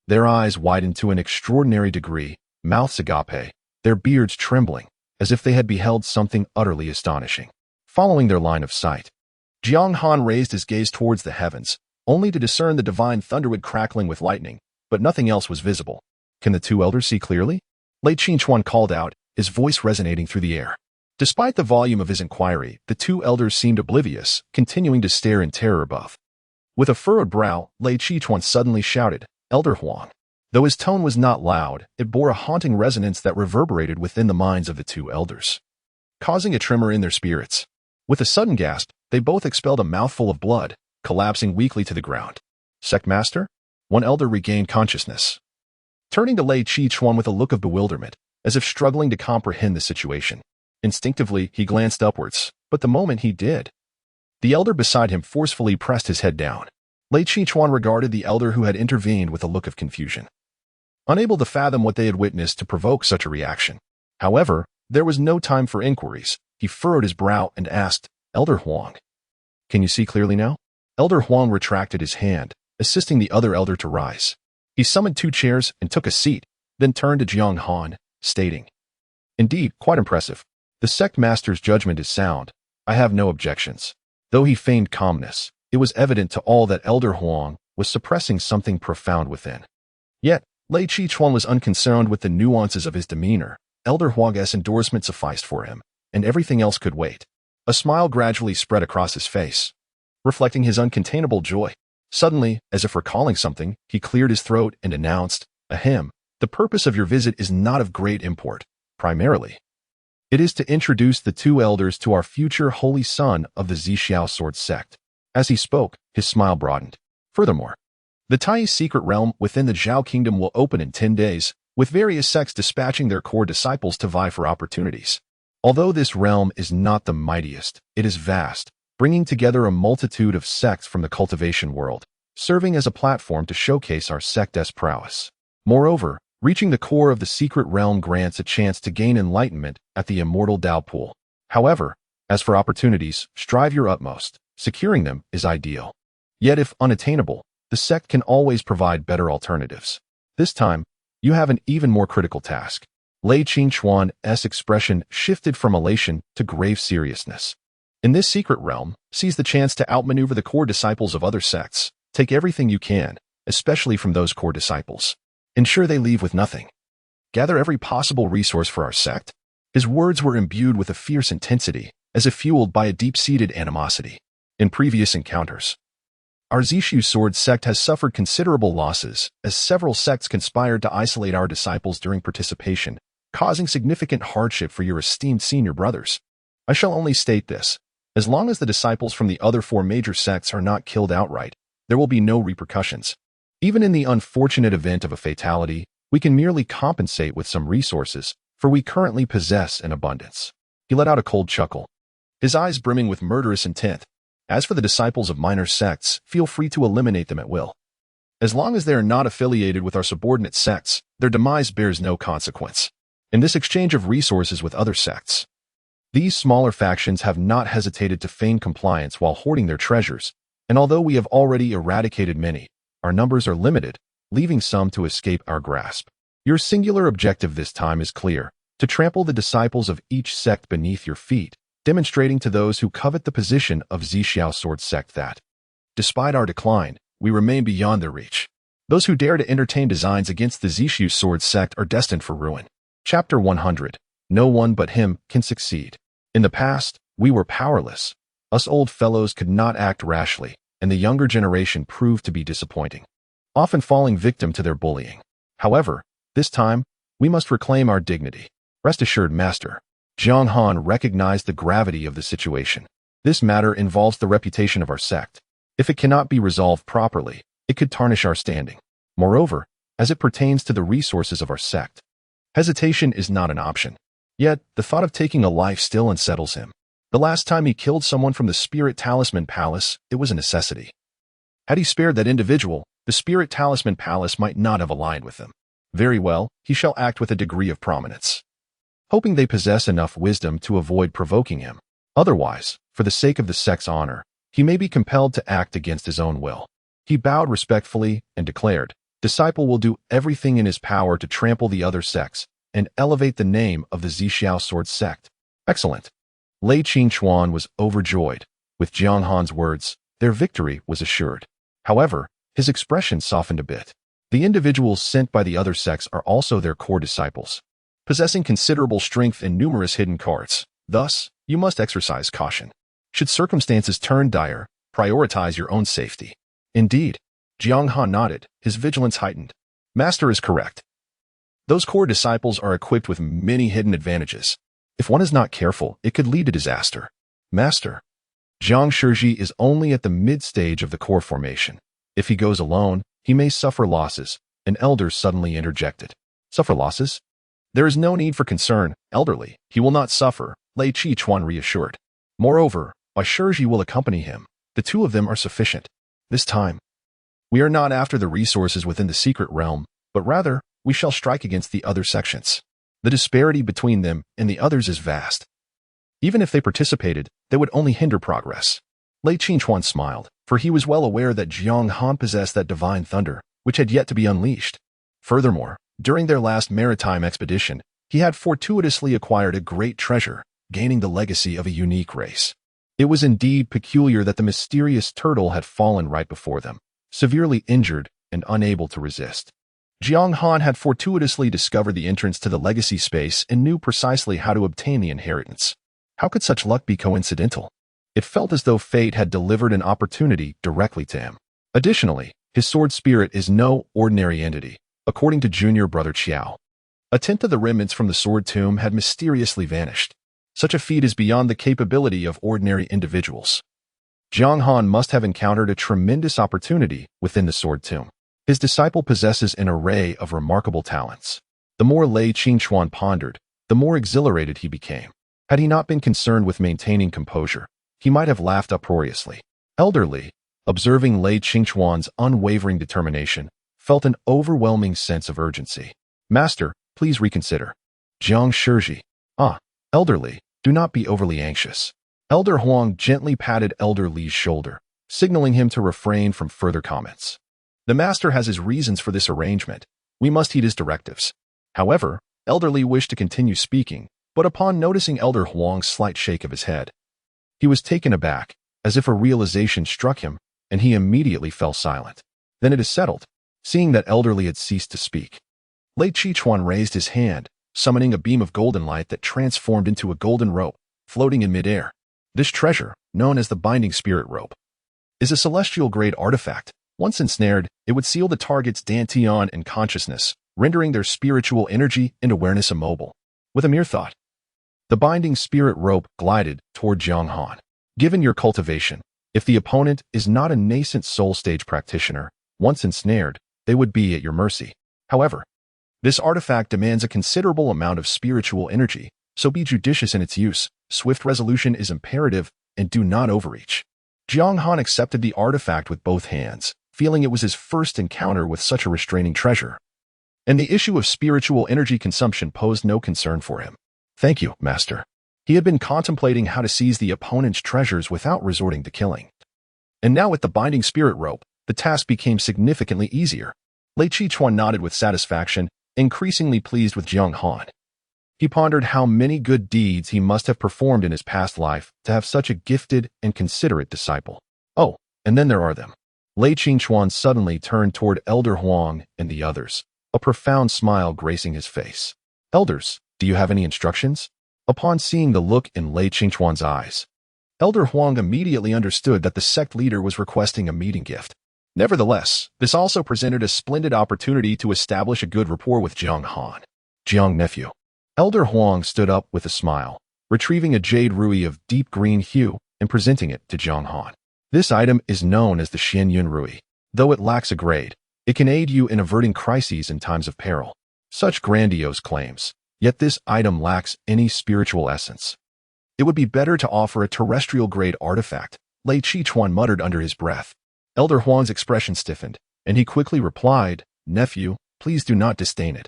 Their eyes widened to an extraordinary degree, mouths agape, their beards trembling, as if they had beheld something utterly astonishing. Following their line of sight, Jiang Han raised his gaze towards the heavens, only to discern the divine thunderwood crackling with lightning, but nothing else was visible. Can the 2 elders see clearly? Lei Qingchuan called out, his voice resonating through the air. Despite the volume of his inquiry, the 2 elders seemed oblivious, continuing to stare in terror above. With a furrowed brow, Lei Qingchuan suddenly shouted, Elder Huang. Though his tone was not loud, it bore a haunting resonance that reverberated within the minds of the 2 elders, causing a tremor in their spirits. With a sudden gasp, they both expelled a mouthful of blood, collapsing weakly to the ground. Sect Master? One elder regained consciousness, turning to Lei Qingchuan with a look of bewilderment, as if struggling to comprehend the situation. Instinctively, he glanced upwards, but the moment he did, the elder beside him forcefully pressed his head down. Lei Qingchuan regarded the elder who had intervened with a look of confusion, unable to fathom what they had witnessed to provoke such a reaction. However, there was no time for inquiries. He furrowed his brow and asked, Elder Huang, can you see clearly now? Elder Huang retracted his hand, assisting the other elder to rise. He summoned 2 chairs and took a seat, then turned to Jiang Han, stating, Indeed, quite impressive. The sect master's judgment is sound. I have no objections. Though he feigned calmness, it was evident to all that Elder Huang was suppressing something profound within. Yet, Lei Qingchuan was unconcerned with the nuances of his demeanor. Elder Huang's endorsement sufficed for him, and everything else could wait. A smile gradually spread across his face, reflecting his uncontainable joy. Suddenly, as if recalling something, he cleared his throat and announced, Ahem, the purpose of your visit is not of great import. Primarily, it is to introduce the 2 elders to our future holy son of the Zishu Sword Sect. As he spoke, his smile broadened. Furthermore, the Tai secret realm within the Zhao Kingdom will open in 10 days, with various sects dispatching their core disciples to vie for opportunities. Although this realm is not the mightiest, it is vast, bringing together a multitude of sects from the cultivation world, serving as a platform to showcase our sect's prowess. Moreover, Reaching the core of the secret realm grants a chance to gain enlightenment at the immortal Tao pool. However, as for opportunities, strive your utmost. Securing them is ideal. Yet if unattainable, the sect can always provide better alternatives. This time, you have an even more critical task. Lei Qingchuan's expression shifted from elation to grave seriousness. In this secret realm, seize the chance to outmaneuver the core disciples of other sects. Take everything you can, especially from those core disciples. Ensure they leave with nothing. Gather every possible resource for our sect. His words were imbued with a fierce intensity, as if fueled by a deep-seated animosity. In previous encounters, our Zishu Sword Sect has suffered considerable losses, as several sects conspired to isolate our disciples during participation, causing significant hardship for your esteemed senior brothers. I shall only state this. As long as the disciples from the other 4 major sects are not killed outright, there will be no repercussions. Even in the unfortunate event of a fatality, we can merely compensate with some resources, for we currently possess an abundance. He let out a cold chuckle, his eyes brimming with murderous intent. As for the disciples of minor sects, feel free to eliminate them at will. As long as they are not affiliated with our subordinate sects, their demise bears no consequence. In this exchange of resources with other sects, these smaller factions have not hesitated to feign compliance while hoarding their treasures, and although we have already eradicated many, our numbers are limited, leaving some to escape our grasp. Your singular objective this time is clear: to trample the disciples of each sect beneath your feet, demonstrating to those who covet the position of Zishu Sword Sect that, despite our decline, we remain beyond their reach. Those who dare to entertain designs against the Zishu Sword Sect are destined for ruin. Chapter 100. No one but him can succeed. In the past, we were powerless. Us old fellows could not act rashly, and the younger generation proved to be disappointing, often falling victim to their bullying. However, this time, we must reclaim our dignity. Rest assured, Master. Jiang Han recognized the gravity of the situation. This matter involves the reputation of our sect. If it cannot be resolved properly, it could tarnish our standing. Moreover, as it pertains to the resources of our sect, hesitation is not an option. Yet, the thought of taking a life still unsettles him. The last time he killed someone from the Spirit Talisman Palace, it was a necessity. Had he spared that individual, the Spirit Talisman Palace might not have aligned with them. Very well, he shall act with a degree of prominence, hoping they possess enough wisdom to avoid provoking him. Otherwise, for the sake of the sect's honor, he may be compelled to act against his own will. He bowed respectfully and declared, "Disciple will do everything in his power to trample the other sects and elevate the name of the Zishu Sword Sect." Excellent. Lei Qingchuan was overjoyed. With Jiang Han's words, their victory was assured. However, his expression softened a bit. The individuals sent by the other sects are also their core disciples, possessing considerable strength and numerous hidden cards. Thus, you must exercise caution. Should circumstances turn dire, prioritize your own safety. Indeed, Jiang Han nodded, his vigilance heightened. Master is correct. Those core disciples are equipped with many hidden advantages. If one is not careful, it could lead to disaster. Master, Zhang Shiji is only at the mid-stage of the core formation. If he goes alone, he may suffer losses. An elder suddenly interjected. Suffer losses? There is no need for concern, elderly. He will not suffer, Lei Qingchuan reassured. Moreover, Bai Shiji will accompany him. The 2 of them are sufficient. This time, we are not after the resources within the secret realm, but rather, we shall strike against the other sections. The disparity between them and the others is vast. Even if they participated, they would only hinder progress. Lei Qingchuan smiled, for he was well aware that Jiang Han possessed that divine thunder, which had yet to be unleashed. Furthermore, during their last maritime expedition, he had fortuitously acquired a great treasure, gaining the legacy of a unique race. It was indeed peculiar that the mysterious turtle had fallen right before them, severely injured and unable to resist. Jiang Han had fortuitously discovered the entrance to the legacy space and knew precisely how to obtain the inheritance. How could such luck be coincidental? It felt as though fate had delivered an opportunity directly to him. Additionally, his sword spirit is no ordinary entity, according to junior brother Qiao. A tenth of the remnants from the sword tomb had mysteriously vanished. Such a feat is beyond the capability of ordinary individuals. Jiang Han must have encountered a tremendous opportunity within the sword tomb. His disciple possesses an array of remarkable talents. The more Lei Qingchuan pondered, the more exhilarated he became. Had he not been concerned with maintaining composure, he might have laughed uproariously. Elderly, observing Lei Qingchuan's unwavering determination, felt an overwhelming sense of urgency. Master, please reconsider. Jiang Shiji. Ah, elderly, do not be overly anxious. Elder Huang gently patted Elder Li's shoulder, signaling him to refrain from further comments. The master has his reasons for this arrangement. We must heed his directives. However, Elder Li wished to continue speaking, but upon noticing Elder Huang's slight shake of his head, he was taken aback, as if a realization struck him, and he immediately fell silent. Then it is settled. Seeing that Elder Li had ceased to speak, Lei Qichuan raised his hand, summoning a beam of golden light that transformed into a golden rope, floating in midair. This treasure, known as the Binding Spirit Rope, is a celestial-grade artifact. Once ensnared, it would seal the target's dantian and consciousness, rendering their spiritual energy and awareness immobile. With a mere thought, the Binding Spirit Rope glided toward Jiang Han. Given your cultivation, if the opponent is not a nascent soul stage practitioner, once ensnared, they would be at your mercy. However, this artifact demands a considerable amount of spiritual energy, so be judicious in its use. Swift resolution is imperative, and do not overreach. Jiang Han accepted the artifact with both hands, feeling it was his first encounter with such a restraining treasure, and the issue of spiritual energy consumption posed no concern for him. Thank you, Master. He had been contemplating how to seize the opponent's treasures without resorting to killing. And now with the Binding Spirit Rope, the task became significantly easier. Lei Qichuan nodded with satisfaction, increasingly pleased with Jiang Han. He pondered how many good deeds he must have performed in his past life to have such a gifted and considerate disciple. Oh, and then there are them. Lei Qichuan suddenly turned toward Elder Huang and the others, a profound smile gracing his face. Elders, do you have any instructions? Upon seeing the look in Lei Qichuan's eyes, Elder Huang immediately understood that the sect leader was requesting a meeting gift. Nevertheless, this also presented a splendid opportunity to establish a good rapport with Jiang Han. Jiang nephew. Elder Huang stood up with a smile, retrieving a jade rui of deep green hue and presenting it to Jiang Han. This item is known as the Xianyun Rui. Though it lacks a grade, it can aid you in averting crises in times of peril. Such grandiose claims, yet this item lacks any spiritual essence. It would be better to offer a terrestrial-grade artifact, Lei Qichuan muttered under his breath. Elder Huang's expression stiffened, and he quickly replied, Nephew, please do not disdain it.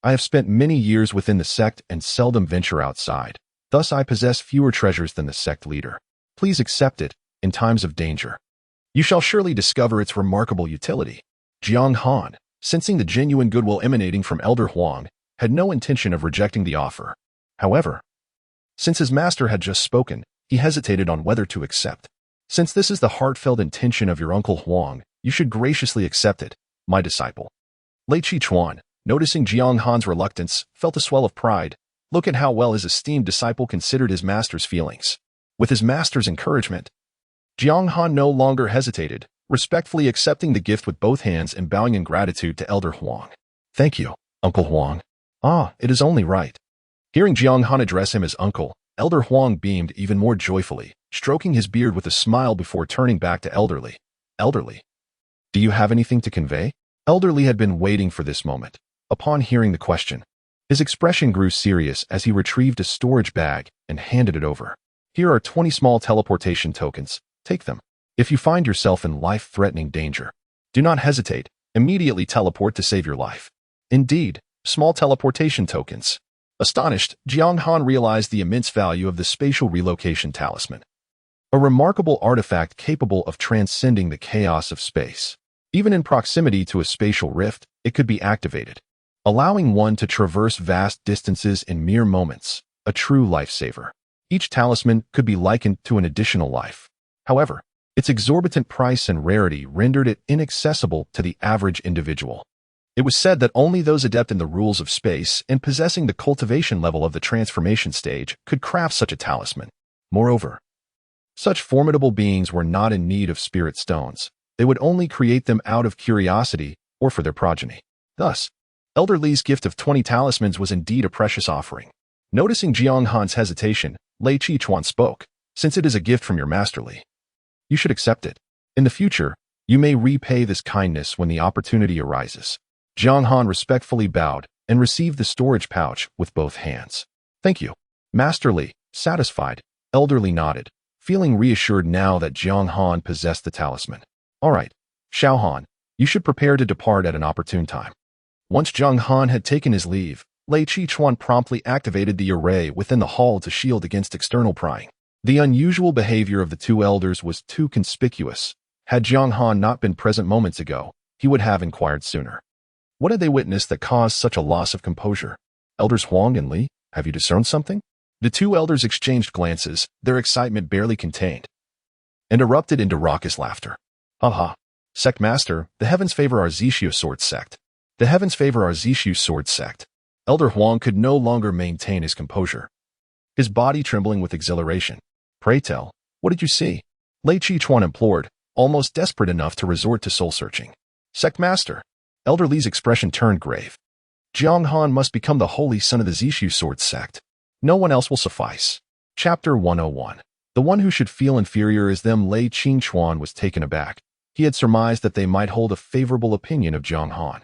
I have spent many years within the sect and seldom venture outside. Thus I possess fewer treasures than the sect leader. Please accept it in times of danger. You shall surely discover its remarkable utility. Jiang Han, sensing the genuine goodwill emanating from Elder Huang, had no intention of rejecting the offer. However, since his master had just spoken, he hesitated on whether to accept. Since this is the heartfelt intention of your uncle Huang, you should graciously accept it, my disciple. Lei Qichuan, noticing Jiang Han's reluctance, felt a swell of pride. Look at how well his esteemed disciple considered his master's feelings. With his master's encouragement, Jiang Han no longer hesitated, respectfully accepting the gift with both hands and bowing in gratitude to Elder Huang. Thank you, Uncle Huang. Ah, it is only right. Hearing Jiang Han address him as uncle, Elder Huang beamed even more joyfully, stroking his beard with a smile before turning back to Elder Li. Elder Li, do you have anything to convey? Elder Li had been waiting for this moment. Upon hearing the question, his expression grew serious as he retrieved a storage bag and handed it over. Here are 20 small teleportation tokens. Take them. If you find yourself in life-threatening danger, do not hesitate. Immediately teleport to save your life. Indeed, small teleportation tokens. Astonished, Jiang Han realized the immense value of the spatial relocation talisman. A remarkable artifact capable of transcending the chaos of space. Even in proximity to a spatial rift, it could be activated, allowing one to traverse vast distances in mere moments, a true lifesaver. Each talisman could be likened to an additional life. However, its exorbitant price and rarity rendered it inaccessible to the average individual. It was said that only those adept in the rules of space and possessing the cultivation level of the transformation stage could craft such a talisman. Moreover, such formidable beings were not in need of spirit stones. They would only create them out of curiosity or for their progeny. Thus, Elder Li's gift of 20 talismans was indeed a precious offering. Noticing Jiang Han's hesitation, Lei Qichuan spoke, since it is a gift from your Master Li, you should accept it. In the future, you may repay this kindness when the opportunity arises. Jiang Han respectfully bowed and received the storage pouch with both hands. Thank you, Master Li. Satisfied, Elder Li nodded, feeling reassured now that Jiang Han possessed the talisman. All right, Xiao Han, you should prepare to depart at an opportune time. Once Jiang Han had taken his leave, Lei Qichuan promptly activated the array within the hall to shield against external prying. The unusual behavior of the two elders was too conspicuous. Had Jiang Han not been present moments ago, he would have inquired sooner. What had they witnessed that caused such a loss of composure? Elders Huang and Li, have you discerned something? The two elders exchanged glances, their excitement barely contained, and erupted into raucous laughter. Ha! Sect Master, the heavens favor our Zixu Sword Sect. The heavens favor our Zixu Sword Sect. Elder Huang could no longer maintain his composure, his body trembling with exhilaration. Pray tell, what did you see? Lei Qichuan implored, almost desperate enough to resort to soul-searching. Sect Master. Elder Li's expression turned grave. Jiang Han must become the holy son of the Zixu Sword Sect. No one else will suffice. Chapter 101. The one who should feel inferior is them. Lei Qichuan was taken aback. He had surmised that they might hold a favorable opinion of Jiang Han.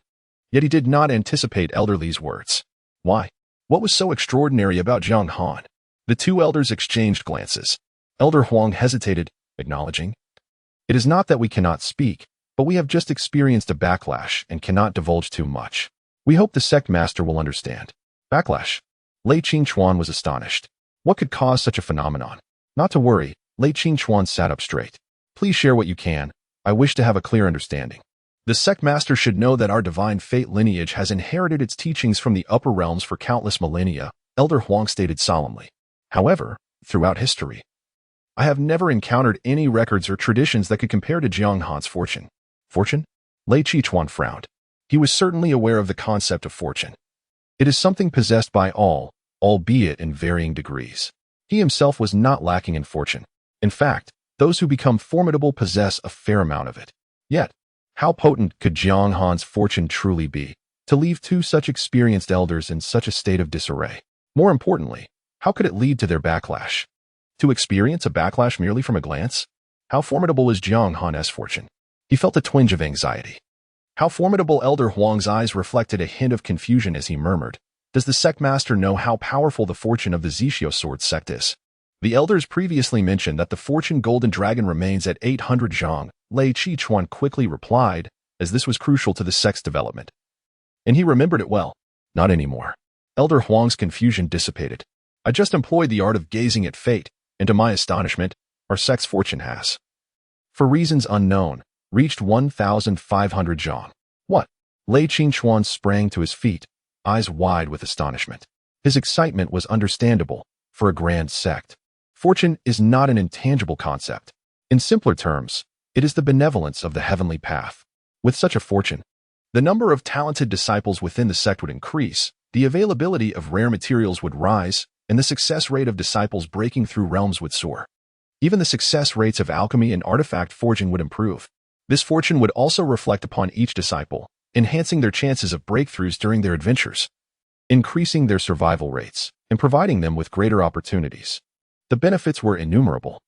Yet he did not anticipate Elder Li's words. Why? What was so extraordinary about Jiang Han? The two elders exchanged glances. Elder Huang hesitated, acknowledging, "It is not that we cannot speak, but we have just experienced a backlash and cannot divulge too much. We hope the sect master will understand." Backlash? Lei Qichuan was astonished. What could cause such a phenomenon? Not to worry, Lei Qichuan sat up straight. Please share what you can. I wish to have a clear understanding. The sect master should know that our divine fate lineage has inherited its teachings from the upper realms for countless millennia, Elder Huang stated solemnly. However, throughout history, I have never encountered any records or traditions that could compare to Jiang Han's fortune. Fortune? Lei Qichuan frowned. He was certainly aware of the concept of fortune. It is something possessed by all, albeit in varying degrees. He himself was not lacking in fortune. In fact, those who become formidable possess a fair amount of it. Yet, how potent could Jiang Han's fortune truly be, to leave two such experienced elders in such a state of disarray? More importantly, how could it lead to their backlash? To experience a backlash merely from a glance? How formidable was Jiang Han's fortune? He felt a twinge of anxiety. How formidable! Elder Huang's eyes reflected a hint of confusion as he murmured, "Does the sect master know how powerful the fortune of the Zixu Sword Sect is?" The elders previously mentioned that the fortune Golden Dragon remains at 800 zhang, Lei Qichuan quickly replied, as this was crucial to the sect's development. And he remembered it well. Not anymore. Elder Huang's confusion dissipated. I just employed the art of gazing at fate, and to my astonishment, our sect's fortune has, for reasons unknown, reached 1,500 zhang. What? Lei Qichuan sprang to his feet, eyes wide with astonishment. His excitement was understandable for a grand sect. Fortune is not an intangible concept. In simpler terms, it is the benevolence of the heavenly path. With such a fortune, the number of talented disciples within the sect would increase, the availability of rare materials would rise, and the success rate of disciples breaking through realms would soar. Even the success rates of alchemy and artifact forging would improve. This fortune would also reflect upon each disciple, enhancing their chances of breakthroughs during their adventures, increasing their survival rates, and providing them with greater opportunities. The benefits were innumerable.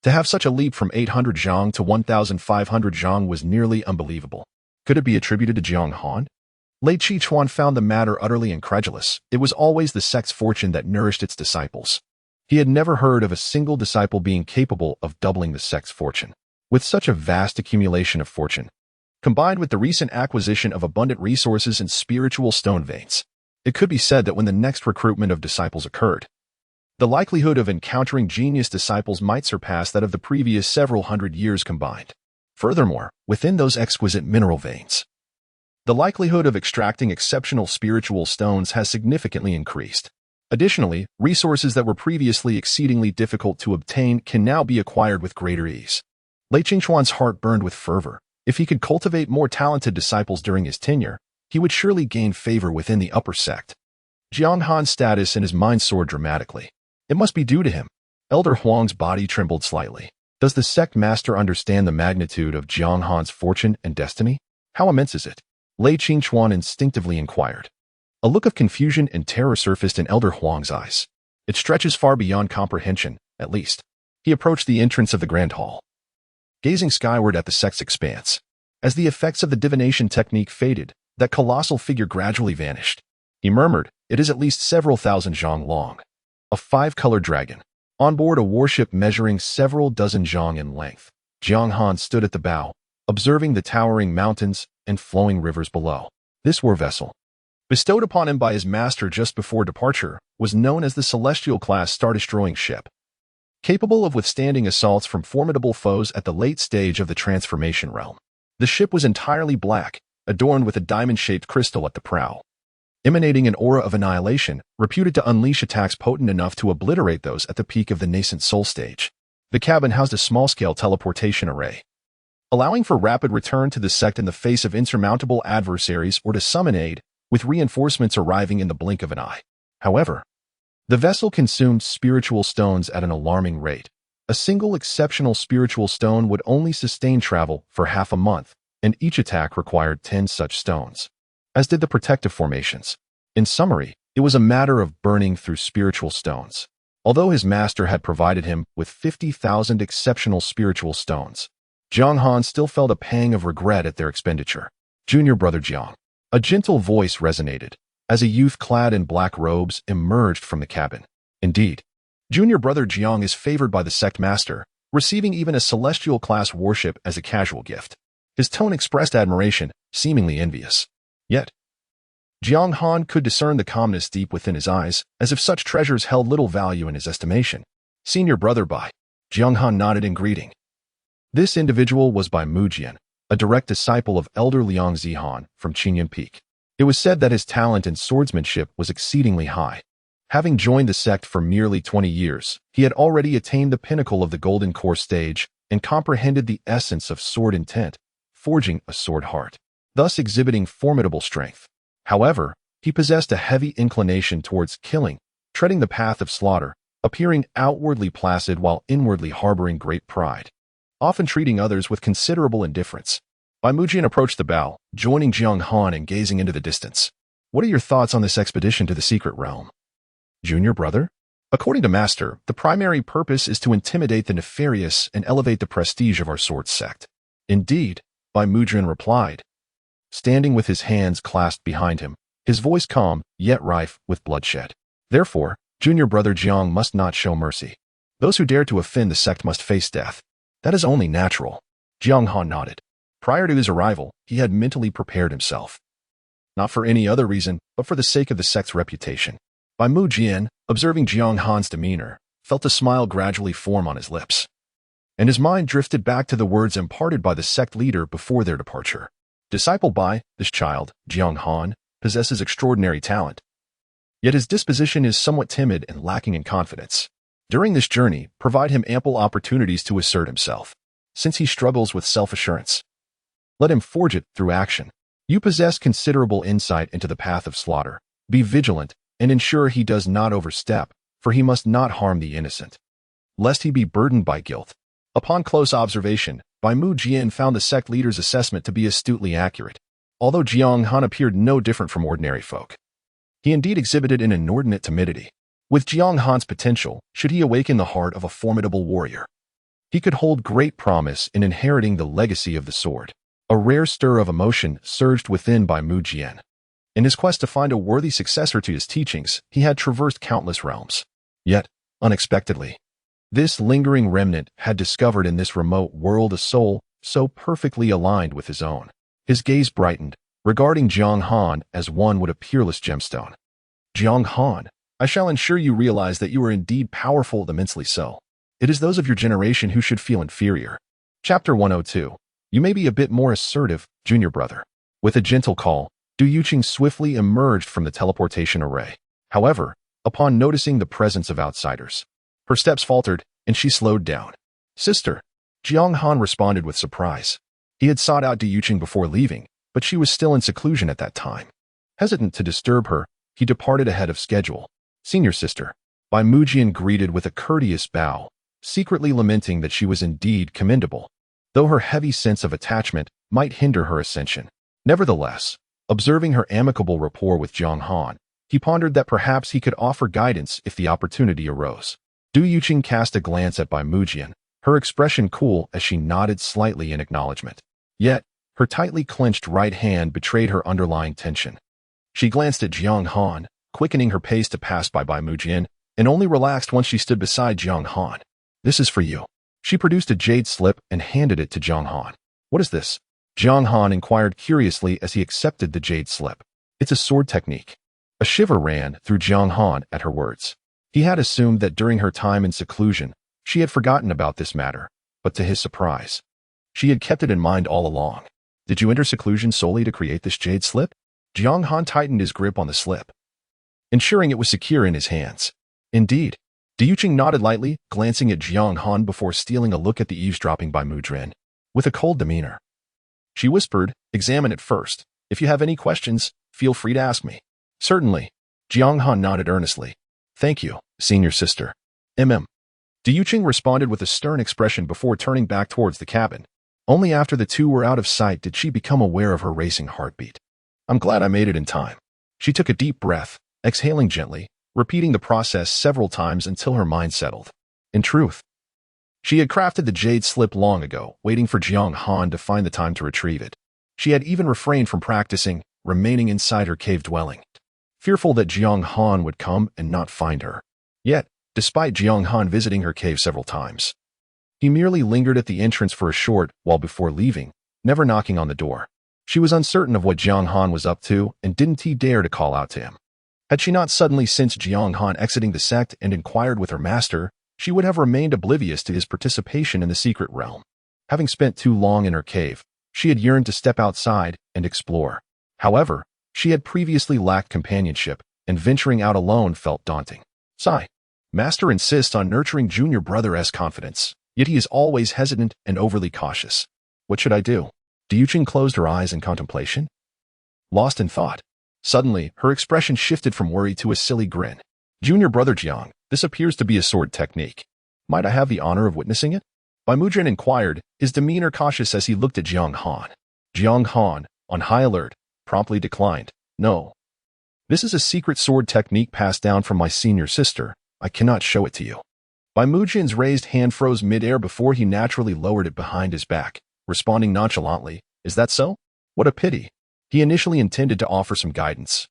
To have such a leap from 800 zhang to 1,500 zhang was nearly unbelievable. Could it be attributed to Jiang Han? Lei Qichuan found the matter utterly incredulous. It was always the sect's fortune that nourished its disciples. He had never heard of a single disciple being capable of doubling the sect's fortune. With such a vast accumulation of fortune, combined with the recent acquisition of abundant resources and spiritual stone veins, it could be said that when the next recruitment of disciples occurred, the likelihood of encountering genius disciples might surpass that of the previous several hundred years combined. Furthermore, within those exquisite mineral veins, the likelihood of extracting exceptional spiritual stones has significantly increased. Additionally, resources that were previously exceedingly difficult to obtain can now be acquired with greater ease. Lei Qichuan's heart burned with fervor. If he could cultivate more talented disciples during his tenure, he would surely gain favor within the upper sect. Jiang Han's status and his mind soared dramatically. It must be due to him. Elder Huang's body trembled slightly. Does the sect master understand the magnitude of Jiang Han's fortune and destiny? How immense is it? Lei Qichuan instinctively inquired. A look of confusion and terror surfaced in Elder Huang's eyes. It stretches far beyond comprehension, at least. He approached the entrance of the grand hall, gazing skyward at the sect's expanse. As the effects of the divination technique faded, that colossal figure gradually vanished. He murmured, "It is at least several thousand zhang long. A 5-colored dragon. On board a warship measuring several dozen zhang in length." Jiang Han stood at the bow, observing the towering mountains and flowing rivers below. This war vessel, bestowed upon him by his master just before departure, was known as the Celestial-class star-destroying ship, capable of withstanding assaults from formidable foes at the late stage of the transformation realm. The ship was entirely black, adorned with a diamond-shaped crystal at the prow, emanating an aura of annihilation, reputed to unleash attacks potent enough to obliterate those at the peak of the nascent soul stage. The cabin housed a small-scale teleportation array, allowing for rapid return to the sect in the face of insurmountable adversaries or to summon aid, with reinforcements arriving in the blink of an eye. However, the vessel consumed spiritual stones at an alarming rate. A single exceptional spiritual stone would only sustain travel for half a month, and each attack required 10 such stones, as did the protective formations. In summary, it was a matter of burning through spiritual stones. Although his master had provided him with 50,000 exceptional spiritual stones, Jiang Han still felt a pang of regret at their expenditure. Junior brother Jiang. A gentle voice resonated, as a youth clad in black robes emerged from the cabin. Indeed, junior brother Jiang is favored by the sect master, receiving even a celestial-class warship as a casual gift. His tone expressed admiration, seemingly envious. Yet, Jiang Han could discern the calmness deep within his eyes, as if such treasures held little value in his estimation. Senior brother Bai. Jiang Han nodded in greeting. This individual was Bai Mujian, a direct disciple of Elder Liang Zihan from Qinyan Peak. It was said that his talent in swordsmanship was exceedingly high. Having joined the sect for merely 20 years, he had already attained the pinnacle of the Golden Core stage and comprehended the essence of sword intent, forging a sword heart, thus exhibiting formidable strength. However, he possessed a heavy inclination towards killing, treading the path of slaughter, appearing outwardly placid while inwardly harboring great pride, often treating others with considerable indifference. Bai Mujian approached the bow, joining Jiang Han and gazing into the distance. What are your thoughts on this expedition to the secret realm? Junior brother? According to Master, the primary purpose is to intimidate the nefarious and elevate the prestige of our sword sect. Indeed, Bai Mujian replied, standing with his hands clasped behind him, his voice calm, yet rife with bloodshed. Therefore, junior brother Jiang must not show mercy. Those who dare to offend the sect must face death. That is only natural. Jiang Han nodded. Prior to his arrival, he had mentally prepared himself. Not for any other reason, but for the sake of the sect's reputation. Bai Mujian, observing Jiang Han's demeanor, felt a smile gradually form on his lips, and his mind drifted back to the words imparted by the sect leader before their departure. Disciple Bai, this child, Jiang Han, possesses extraordinary talent, yet his disposition is somewhat timid and lacking in confidence. During this journey, provide him ample opportunities to assert himself. Since he struggles with self-assurance, let him forge it through action. You possess considerable insight into the path of slaughter. Be vigilant and ensure he does not overstep, for he must not harm the innocent, lest he be burdened by guilt. Upon close observation, Bai Mujian found the sect leader's assessment to be astutely accurate. Although Jiang Han appeared no different from ordinary folk, he indeed exhibited an inordinate timidity. With Jiang Han's potential, should he awaken the heart of a formidable warrior, he could hold great promise in inheriting the legacy of the sword. A rare stir of emotion surged within Bai Mujian. In his quest to find a worthy successor to his teachings, he had traversed countless realms. Yet, unexpectedly, this lingering remnant had discovered in this remote world a soul so perfectly aligned with his own. His gaze brightened, regarding Jiang Han as one would a peerless gemstone. Jiang Han, I shall ensure you realize that you are indeed powerful, immensely so. It is those of your generation who should feel inferior. Chapter 102. You may be a bit more assertive, junior brother. With a gentle call, Du Yuqing swiftly emerged from the teleportation array. However, upon noticing the presence of outsiders, her steps faltered, and she slowed down. Sister, Jiang Han responded with surprise. He had sought out Du Yuqing before leaving, but she was still in seclusion at that time. Hesitant to disturb her, he departed ahead of schedule. Senior sister, Bai Mujian greeted with a courteous bow, secretly lamenting that she was indeed commendable, though her heavy sense of attachment might hinder her ascension. Nevertheless, observing her amicable rapport with Jiang Han, he pondered that perhaps he could offer guidance if the opportunity arose. Du Yuqing cast a glance at Bai Mujian, her expression cool as she nodded slightly in acknowledgement. Yet, her tightly clenched right hand betrayed her underlying tension. She glanced at Jiang Han, quickening her pace to pass by Bai Mujian, and only relaxed once she stood beside Jiang Han. This is for you. She produced a jade slip and handed it to Jiang Han. What is this? Jiang Han inquired curiously as he accepted the jade slip. It's a sword technique. A shiver ran through Jiang Han at her words. He had assumed that during her time in seclusion, she had forgotten about this matter, but to his surprise, she had kept it in mind all along. Did you enter seclusion solely to create this jade slip? Jiang Han tightened his grip on the slip, ensuring it was secure in his hands. Indeed. Diuching nodded lightly, glancing at Jiang Han before stealing a look at the eavesdropping by Mudren. With a cold demeanor, she whispered, examine it first. If you have any questions, feel free to ask me. Certainly. Jiang Han nodded earnestly. Thank you, senior sister. Diuching responded with a stern expression before turning back towards the cabin. Only after the two were out of sight did she become aware of her racing heartbeat. I'm glad I made it in time. She took a deep breath, exhaling gently, repeating the process several times until her mind settled. In truth, she had crafted the jade slip long ago, waiting for Jiang Han to find the time to retrieve it. She had even refrained from practicing, remaining inside her cave dwelling, fearful that Jiang Han would come and not find her. Yet, despite Jiang Han visiting her cave several times, he merely lingered at the entrance for a short while before leaving, never knocking on the door. She was uncertain of what Jiang Han was up to, and didn't he dare to call out to him. Had she not suddenly sensed Jiang Han exiting the sect and inquired with her master, she would have remained oblivious to his participation in the secret realm. Having spent too long in her cave, she had yearned to step outside and explore. However, she had previously lacked companionship, and venturing out alone felt daunting. Sigh. Master insists on nurturing junior brother's confidence, yet he is always hesitant and overly cautious. What should I do? Diuching closed her eyes in contemplation, lost in thought. Suddenly, her expression shifted from worry to a silly grin. Junior brother Jiang, this appears to be a sword technique. Might I have the honor of witnessing it? Baimujin inquired, his demeanor cautious as he looked at Jiang Han. Jiang Han, on high alert, promptly declined. No. This is a secret sword technique passed down from my senior sister. I cannot show it to you. Baimujin's raised hand froze mid-air before he naturally lowered it behind his back, responding nonchalantly, is that so? What a pity. He initially intended to offer some guidance.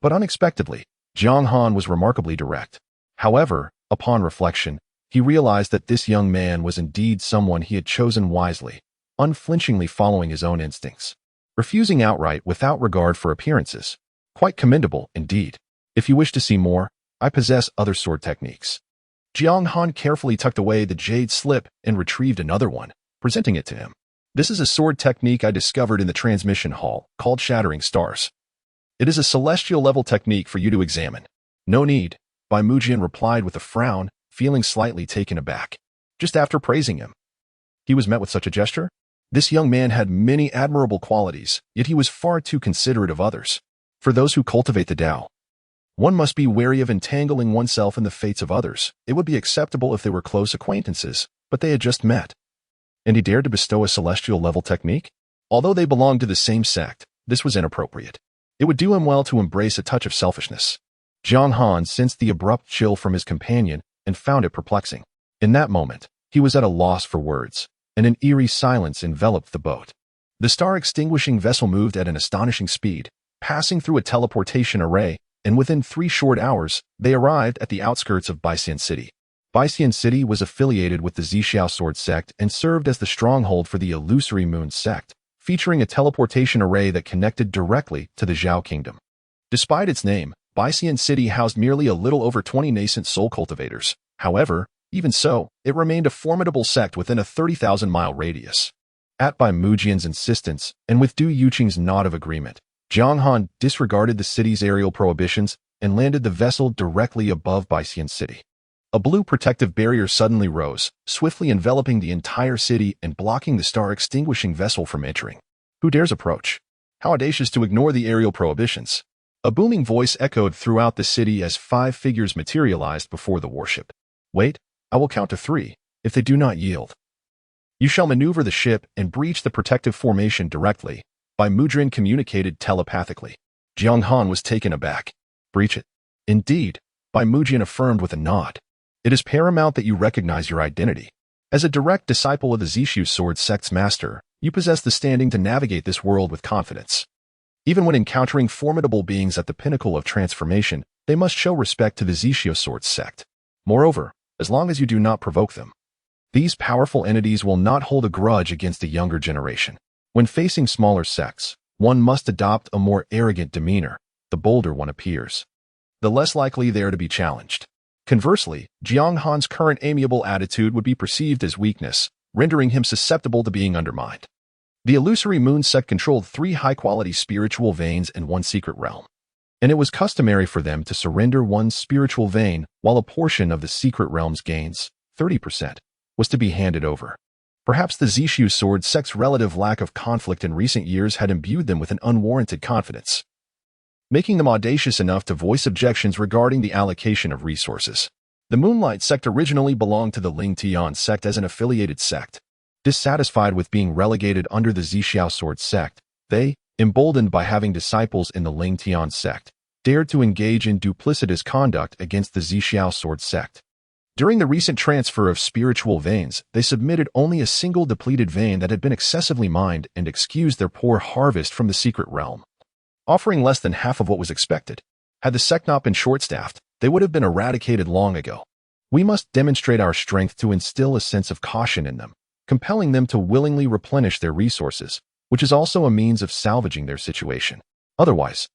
But unexpectedly, Jiang Han was remarkably direct. However, upon reflection, he realized that this young man was indeed someone he had chosen wisely, unflinchingly following his own instincts, refusing outright without regard for appearances. Quite commendable, indeed. If you wish to see more, I possess other sword techniques. Jiang Han carefully tucked away the jade slip and retrieved another one, presenting it to him. This is a sword technique I discovered in the transmission hall, called Shattering Stars. It is a celestial-level technique for you to examine. No need, Baimujin replied with a frown, feeling slightly taken aback. Just after praising him, he was met with such a gesture? This young man had many admirable qualities, yet he was far too considerate of others. For those who cultivate the Tao, one must be wary of entangling oneself in the fates of others. It would be acceptable if they were close acquaintances, but they had just met. And he dared to bestow a celestial-level technique? Although they belonged to the same sect, this was inappropriate. It would do him well to embrace a touch of selfishness. Jiang Han sensed the abrupt chill from his companion and found it perplexing. In that moment, he was at a loss for words, and an eerie silence enveloped the boat. The star-extinguishing vessel moved at an astonishing speed, passing through a teleportation array, and within 3 short hours, they arrived at the outskirts of Baixian City. Baixian City was affiliated with the Zhixiao Sword Sect and served as the stronghold for the Illusory Moon Sect, featuring a teleportation array that connected directly to the Zhao Kingdom. Despite its name, Baixian City housed merely a little over 20 nascent soul cultivators. However, even so, it remained a formidable sect within a 30,000-mile radius. At Baimujin's insistence, and with Du Yuqing's nod of agreement, Jiang Han disregarded the city's aerial prohibitions and landed the vessel directly above Baixian City. A blue protective barrier suddenly rose, swiftly enveloping the entire city and blocking the star-extinguishing vessel from entering. Who dares approach? How audacious to ignore the aerial prohibitions! A booming voice echoed throughout the city as 5 figures materialized before the warship. Wait, I will count to 3. If they do not yield, you shall maneuver the ship and breach the protective formation directly. Baimujin communicated telepathically. Jiang Han was taken aback. Breach it. Indeed, Baimujin affirmed with a nod. It is paramount that you recognize your identity. As a direct disciple of the Zhixiao Sword Sect's master, you possess the standing to navigate this world with confidence. Even when encountering formidable beings at the pinnacle of transformation, they must show respect to the Zhixiao Sword Sect. Moreover, as long as you do not provoke them, these powerful entities will not hold a grudge against the younger generation. When facing smaller sects, one must adopt a more arrogant demeanor, the bolder one appears, the less likely they are to be challenged. Conversely, Jiang Han's current amiable attitude would be perceived as weakness, rendering him susceptible to being undermined. The illusory moon sect controlled 3 high-quality spiritual veins and 1 secret realm, and it was customary for them to surrender 1 spiritual vein while a portion of the secret realm's gains, 30%, was to be handed over. Perhaps the Zishu Sword Sect's relative lack of conflict in recent years had imbued them with an unwarranted confidence, making them audacious enough to voice objections regarding the allocation of resources. The Moonlight Sect originally belonged to the Ling Tian sect as an affiliated sect. Dissatisfied with being relegated under the Zishu Sword Sect, they, emboldened by having disciples in the Ling Tian sect, dared to engage in duplicitous conduct against the Zishu Sword Sect. During the recent transfer of spiritual veins, they submitted only a single depleted vein that had been excessively mined and excused their poor harvest from the secret realm, offering less than half of what was expected. Had the sect not been short-staffed, they would have been eradicated long ago. We must demonstrate our strength to instill a sense of caution in them, compelling them to willingly replenish their resources, which is also a means of salvaging their situation. Otherwise,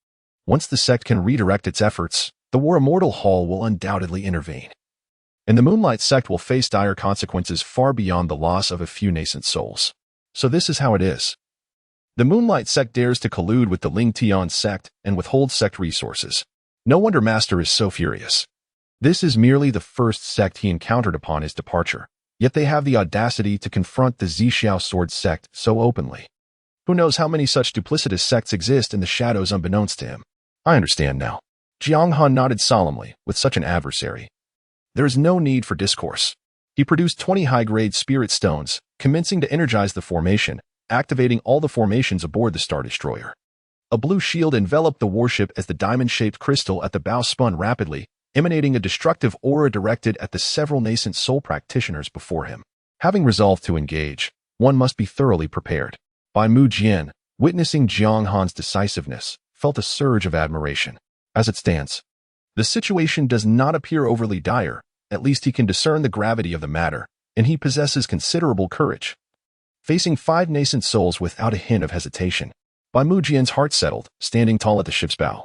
once the sect can redirect its efforts, the War Immortal Hall will undoubtedly intervene, and the Moonlight Sect will face dire consequences far beyond the loss of a few nascent souls. So this is how it is. The Moonlight Sect dares to collude with the Ling Tian sect and withhold sect resources. No wonder Master is so furious. This is merely the first sect he encountered upon his departure, yet they have the audacity to confront the Zishu Sword Sect so openly. Who knows how many such duplicitous sects exist in the shadows unbeknownst to him? I understand now. Jiang Han nodded solemnly. With such an adversary, there is no need for discourse. He produced 20 high-grade spirit stones, commencing to energize the formation, activating all the formations aboard the Star Destroyer. A blue shield enveloped the warship as the diamond-shaped crystal at the bow spun rapidly, emanating a destructive aura directed at the several nascent soul practitioners before him. Having resolved to engage, one must be thoroughly prepared. Bai Mu Jian, witnessing Jiang Han's decisiveness, felt a surge of admiration. As it stands, the situation does not appear overly dire. At least he can discern the gravity of the matter, and he possesses considerable courage. Facing 5 nascent souls without a hint of hesitation, Bai Mu Jian's heart settled, standing tall at the ship's bow.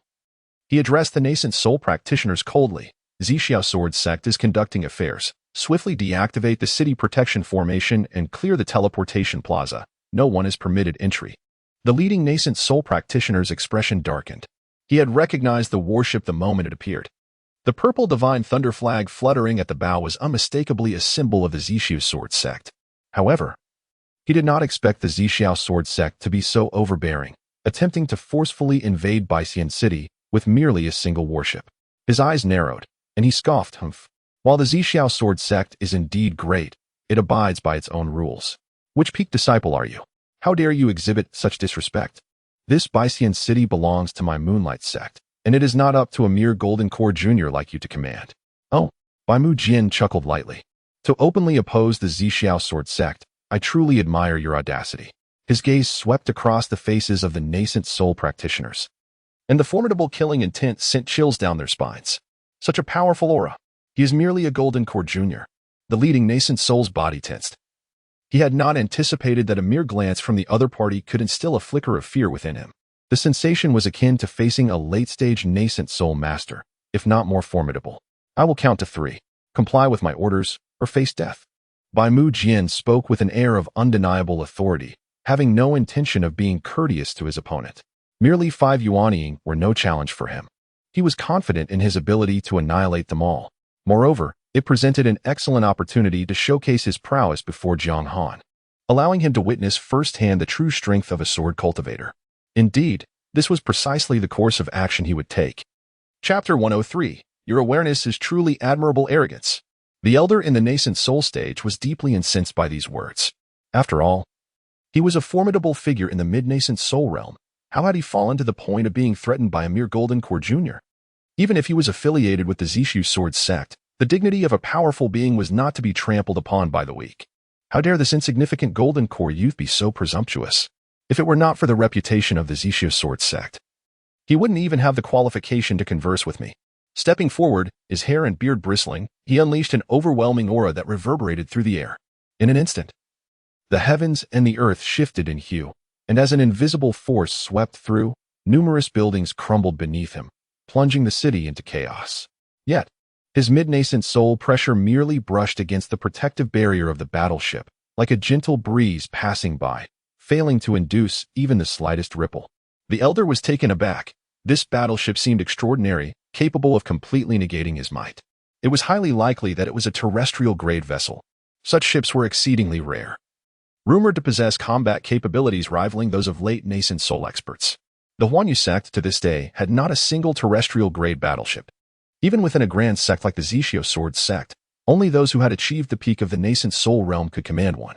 He addressed the nascent soul practitioners coldly. Zishu Sword Sect is conducting affairs. Swiftly deactivate the city protection formation and clear the teleportation plaza. No one is permitted entry. The leading nascent soul practitioner's expression darkened. He had recognized the warship the moment it appeared. The purple divine thunder flag fluttering at the bow was unmistakably a symbol of the Zishu Sword Sect. However, he did not expect the Zishu Sword Sect to be so overbearing, attempting to forcefully invade Baixian City with merely a single warship. His eyes narrowed, and he scoffed, "Humph. While the Zishu Sword Sect is indeed great, it abides by its own rules. Which peak disciple are you? How dare you exhibit such disrespect? This Baixian City belongs to my Moonlight Sect, and it is not up to a mere Golden Core Junior like you to command." "Oh," Bai Mu Jian chuckled lightly. "To openly oppose the Zishu Sword Sect, I truly admire your audacity." His gaze swept across the faces of the nascent soul practitioners, and the formidable killing intent sent chills down their spines. Such a powerful aura. He is merely a Golden Core Junior. The leading nascent soul's body tensed. He had not anticipated that a mere glance from the other party could instill a flicker of fear within him. The sensation was akin to facing a late-stage nascent soul master, if not more formidable. "I will count to 3. Comply with my orders, or face death." Bai Mu Jian spoke with an air of undeniable authority, having no intention of being courteous to his opponent. Merely 5 yuanying were no challenge for him. He was confident in his ability to annihilate them all. Moreover, it presented an excellent opportunity to showcase his prowess before Jiang Han, allowing him to witness firsthand the true strength of a sword cultivator. Indeed, this was precisely the course of action he would take. Chapter 103. Your awareness is truly admirable arrogance. The elder in the nascent soul stage was deeply incensed by these words. After all, he was a formidable figure in the mid-nascent soul realm. How had he fallen to the point of being threatened by a mere Golden Core Junior? Even if he was affiliated with the Zishu Sword Sect, the dignity of a powerful being was not to be trampled upon by the weak. How dare this insignificant Golden Core youth be so presumptuous? If it were not for the reputation of the Zishu Sword Sect, he wouldn't even have the qualification to converse with me. Stepping forward, his hair and beard bristling, he unleashed an overwhelming aura that reverberated through the air. In an instant, the heavens and the earth shifted in hue, and as an invisible force swept through, Numerous buildings crumbled beneath him, plunging the city into chaos. Yet, his mid-nascent soul pressure merely brushed against the protective barrier of the battleship, like a gentle breeze passing by, failing to induce even the slightest ripple. The elder was taken aback. This battleship seemed extraordinary, capable of completely negating his might. It was highly likely that it was a terrestrial-grade vessel. Such ships were exceedingly rare, rumored to possess combat capabilities rivaling those of late nascent soul experts. The Huanyu sect, to this day, had not a single terrestrial-grade battleship. Even within a grand sect like the Purple Sword Sect, only those who had achieved the peak of the nascent soul realm could command one.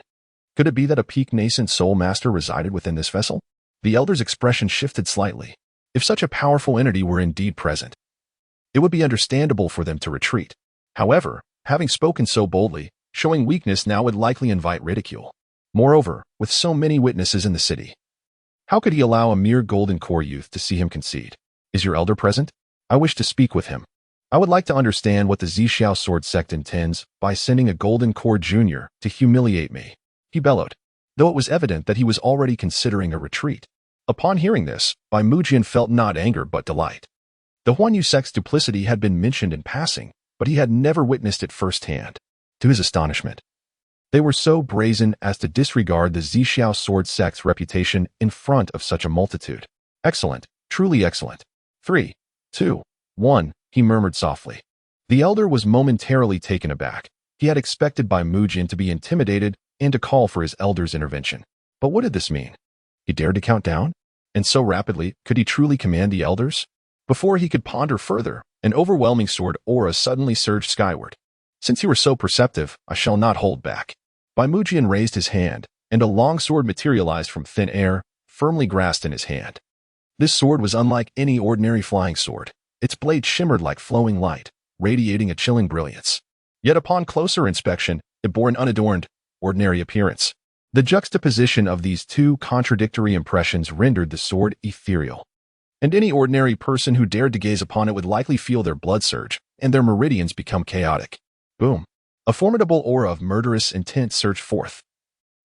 Could it be that a peak nascent soul master resided within this vessel? The elder's expression shifted slightly. If such a powerful entity were indeed present, it would be understandable for them to retreat. However, having spoken so boldly, showing weakness now would likely invite ridicule. Moreover, with so many witnesses in the city, how could he allow a mere golden core youth to see him concede? Is your elder present? I wish to speak with him. I would like to understand what the Purple Sword Sect intends by sending a golden core junior to humiliate me, he bellowed, though it was evident that he was already considering a retreat. Upon hearing this, Bai Mujian felt not anger but delight. The Huanyu sect's duplicity had been mentioned in passing, but he had never witnessed it firsthand. To his astonishment, they were so brazen as to disregard the Purple Sword Sect's reputation in front of such a multitude. Excellent, truly excellent. 3, 2, 1, he murmured softly. The elder was momentarily taken aback. He had expected Bai Mujian to be intimidated and to call for his elder's intervention. But what did this mean? He dared to count down? And so rapidly, could he truly command the elders? Before he could ponder further, an overwhelming sword aura suddenly surged skyward. Since you are so perceptive, I shall not hold back. Bai Mujian raised his hand, and a long sword materialized from thin air, firmly grasped in his hand. This sword was unlike any ordinary flying sword. Its blade shimmered like flowing light, radiating a chilling brilliance. Yet upon closer inspection, it bore an unadorned, ordinary appearance. The juxtaposition of these two contradictory impressions rendered the sword ethereal. And any ordinary person who dared to gaze upon it would likely feel their blood surge, and their meridians become chaotic. Boom. A formidable aura of murderous intent surged forth,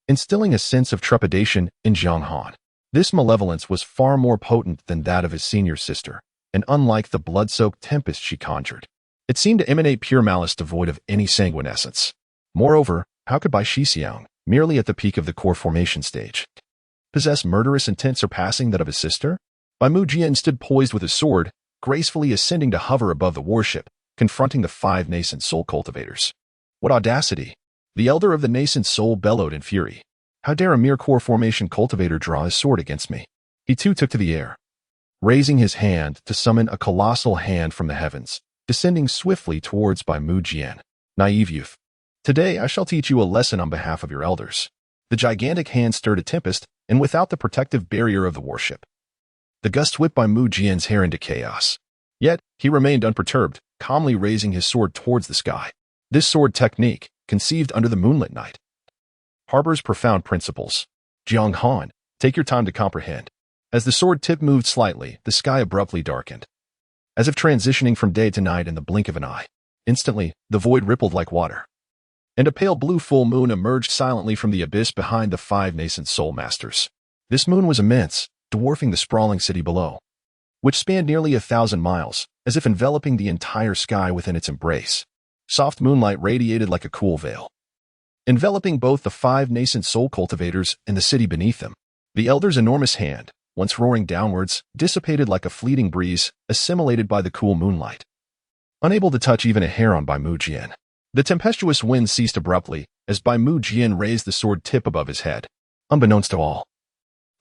instilling a sense of trepidation in Jiang Han. This malevolence was far more potent than that of his senior sister, and unlike the blood-soaked tempest she conjured, it seemed to emanate pure malice devoid of any sanguine essence. Moreover, how could Bai Shixiang, merely at the peak of the core formation stage, possess murderous intent surpassing that of his sister? Bai Mujian stood poised with his sword, gracefully ascending to hover above the warship, confronting the 5 nascent soul cultivators. What audacity! The elder of the nascent soul bellowed in fury. How dare a mere core formation cultivator draw his sword against me? He too took to the air, raising his hand to summon a colossal hand from the heavens, descending swiftly towards Bai Mujian. Naive youth. Today I shall teach you a lesson on behalf of your elders. The gigantic hand stirred a tempest, and without the protective barrier of the warship, the gust whipped Bai Mujian's hair into chaos. Yet, he remained unperturbed, calmly raising his sword towards the sky. This sword technique, conceived under the moonlit night, harbors profound principles. Jiang Han, take your time to comprehend. As the sword tip moved slightly, the sky abruptly darkened, as if transitioning from day to night in the blink of an eye. Instantly, the void rippled like water, and a pale blue full moon emerged silently from the abyss behind the 5 nascent soul masters. This moon was immense, dwarfing the sprawling city below, which spanned nearly 1,000 miles, as if enveloping the entire sky within its embrace. Soft moonlight radiated like a cool veil, enveloping both the 5 nascent soul cultivators and the city beneath them. The elder's enormous hand, once roaring downwards, dissipated like a fleeting breeze, assimilated by the cool moonlight. Unable to touch even a hair on Bai Mujian, the tempestuous wind ceased abruptly as Bai Mujian raised the sword tip above his head. Unbeknownst to all,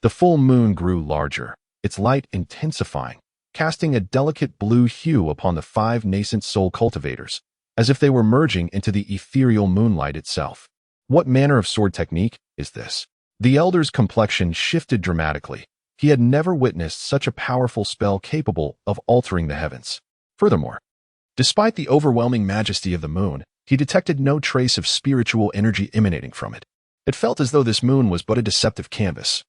the full moon grew larger, its light intensifying, casting a delicate blue hue upon the 5 nascent soul cultivators, as if they were merging into the ethereal moonlight itself. What manner of sword technique is this? The elder's complexion shifted dramatically. He had never witnessed such a powerful spell capable of altering the heavens. Furthermore, despite the overwhelming majesty of the moon, he detected no trace of spiritual energy emanating from it. It felt as though this moon was but a deceptive canvas.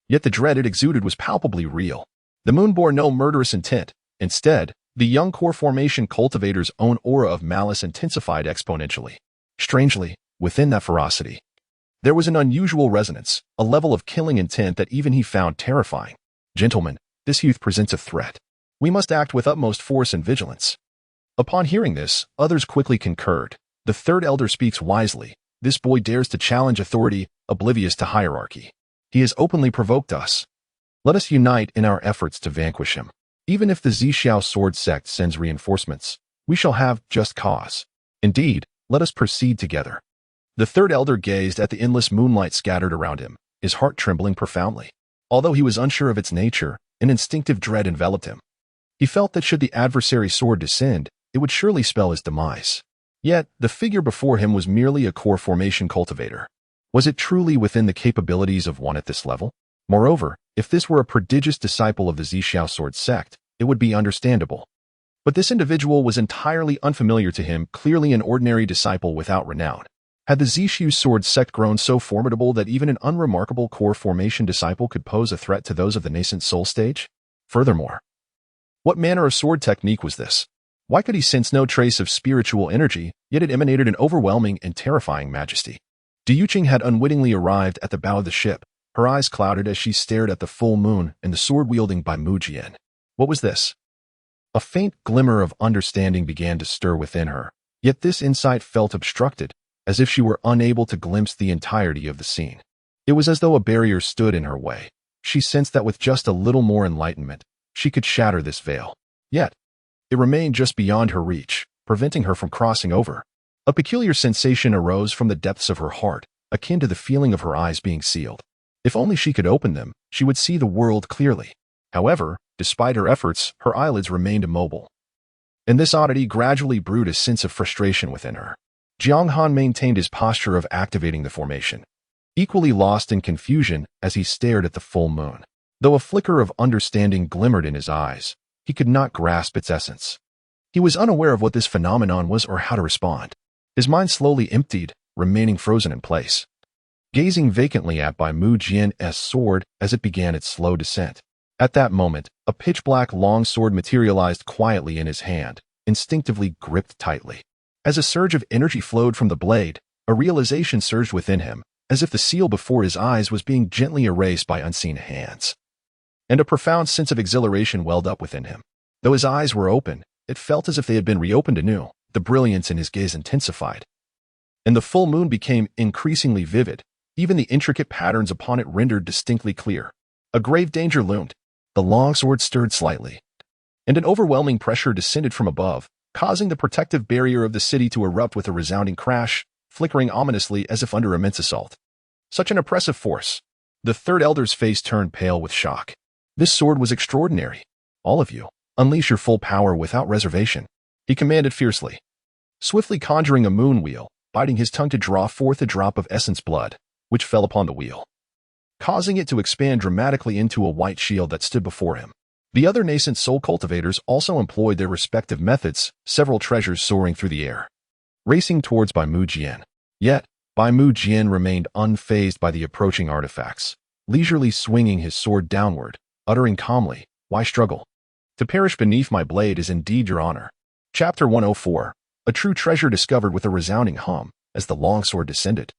Yet the dread it exuded was palpably real. The moon bore no murderous intent. Instead, the young core formation cultivator's own aura of malice intensified exponentially. Strangely, within that ferocity, there was an unusual resonance, a level of killing intent that even he found terrifying. Gentlemen, This youth presents a threat. We must act with utmost force and vigilance. Upon hearing this, others quickly concurred. The third elder speaks wisely. This boy dares to challenge authority, oblivious to hierarchy. He has openly provoked us. Let us unite in our efforts to vanquish him. Even if the Zhixiao Sword Sect sends reinforcements, we shall have just cause. Indeed, let us proceed together. The third elder gazed at the endless moonlight scattered around him, his heart trembling profoundly. Although he was unsure of its nature, an instinctive dread enveloped him. He felt that should the adversary's sword descend, it would surely spell his demise. Yet, the figure before him was merely a core formation cultivator. Was it truly within the capabilities of one at this level? Moreover, if this were a prodigious disciple of the Zhixiao Sword Sect, it would be understandable. But this individual was entirely unfamiliar to him, clearly an ordinary disciple without renown. Had the Zhixiao Sword Sect grown so formidable that even an unremarkable core formation disciple could pose a threat to those of the nascent soul stage? Furthermore, what manner of sword technique was this? Why could he sense no trace of spiritual energy, yet it emanated an overwhelming and terrifying majesty? Yu Qing had unwittingly arrived at the bow of the ship, her eyes clouded as she stared at the full moon and the sword wielding Bai Mu Jian. What was this? A faint glimmer of understanding began to stir within her, yet this insight felt obstructed, as if she were unable to glimpse the entirety of the scene. It was as though a barrier stood in her way. She sensed that with just a little more enlightenment, she could shatter this veil. Yet, it remained just beyond her reach, preventing her from crossing over. A peculiar sensation arose from the depths of her heart, akin to the feeling of her eyes being sealed. If only she could open them, she would see the world clearly. However, despite her efforts, her eyelids remained immobile. And this oddity gradually brewed a sense of frustration within her. Jiang Han maintained his posture of activating the formation, equally lost in confusion as he stared at the full moon. Though a flicker of understanding glimmered in his eyes, he could not grasp its essence. He was unaware of what this phenomenon was or how to respond. His mind slowly emptied, remaining frozen in place, gazing vacantly at Bai Mu Jian's sword as it began its slow descent. At that moment, a pitch-black long sword materialized quietly in his hand, instinctively gripped tightly. As a surge of energy flowed from the blade, a realization surged within him, as if the seal before his eyes was being gently erased by unseen hands. And a profound sense of exhilaration welled up within him. Though his eyes were open, it felt as if they had been reopened anew. The brilliance in his gaze intensified, and the full moon became increasingly vivid. Even the intricate patterns upon it rendered distinctly clear. A grave danger loomed. The long sword stirred slightly, and an overwhelming pressure descended from above, causing the protective barrier of the city to erupt with a resounding crash, flickering ominously as if under immense assault. Such an oppressive force. The third elder's face turned pale with shock. This sword was extraordinary. All of you, unleash your full power without reservation, he commanded fiercely, swiftly conjuring a moon wheel, biting his tongue to draw forth a drop of essence blood, which fell upon the wheel, causing it to expand dramatically into a white shield that stood before him. The other nascent soul cultivators also employed their respective methods, several treasures soaring through the air, racing towards Bai Mu Jian. Yet, Bai Mu Jian remained unfazed by the approaching artifacts, leisurely swinging his sword downward, uttering calmly, "Why struggle? To perish beneath my blade is indeed your honor." Chapter 104. A true treasure discovered with a resounding hum as the longsword descended.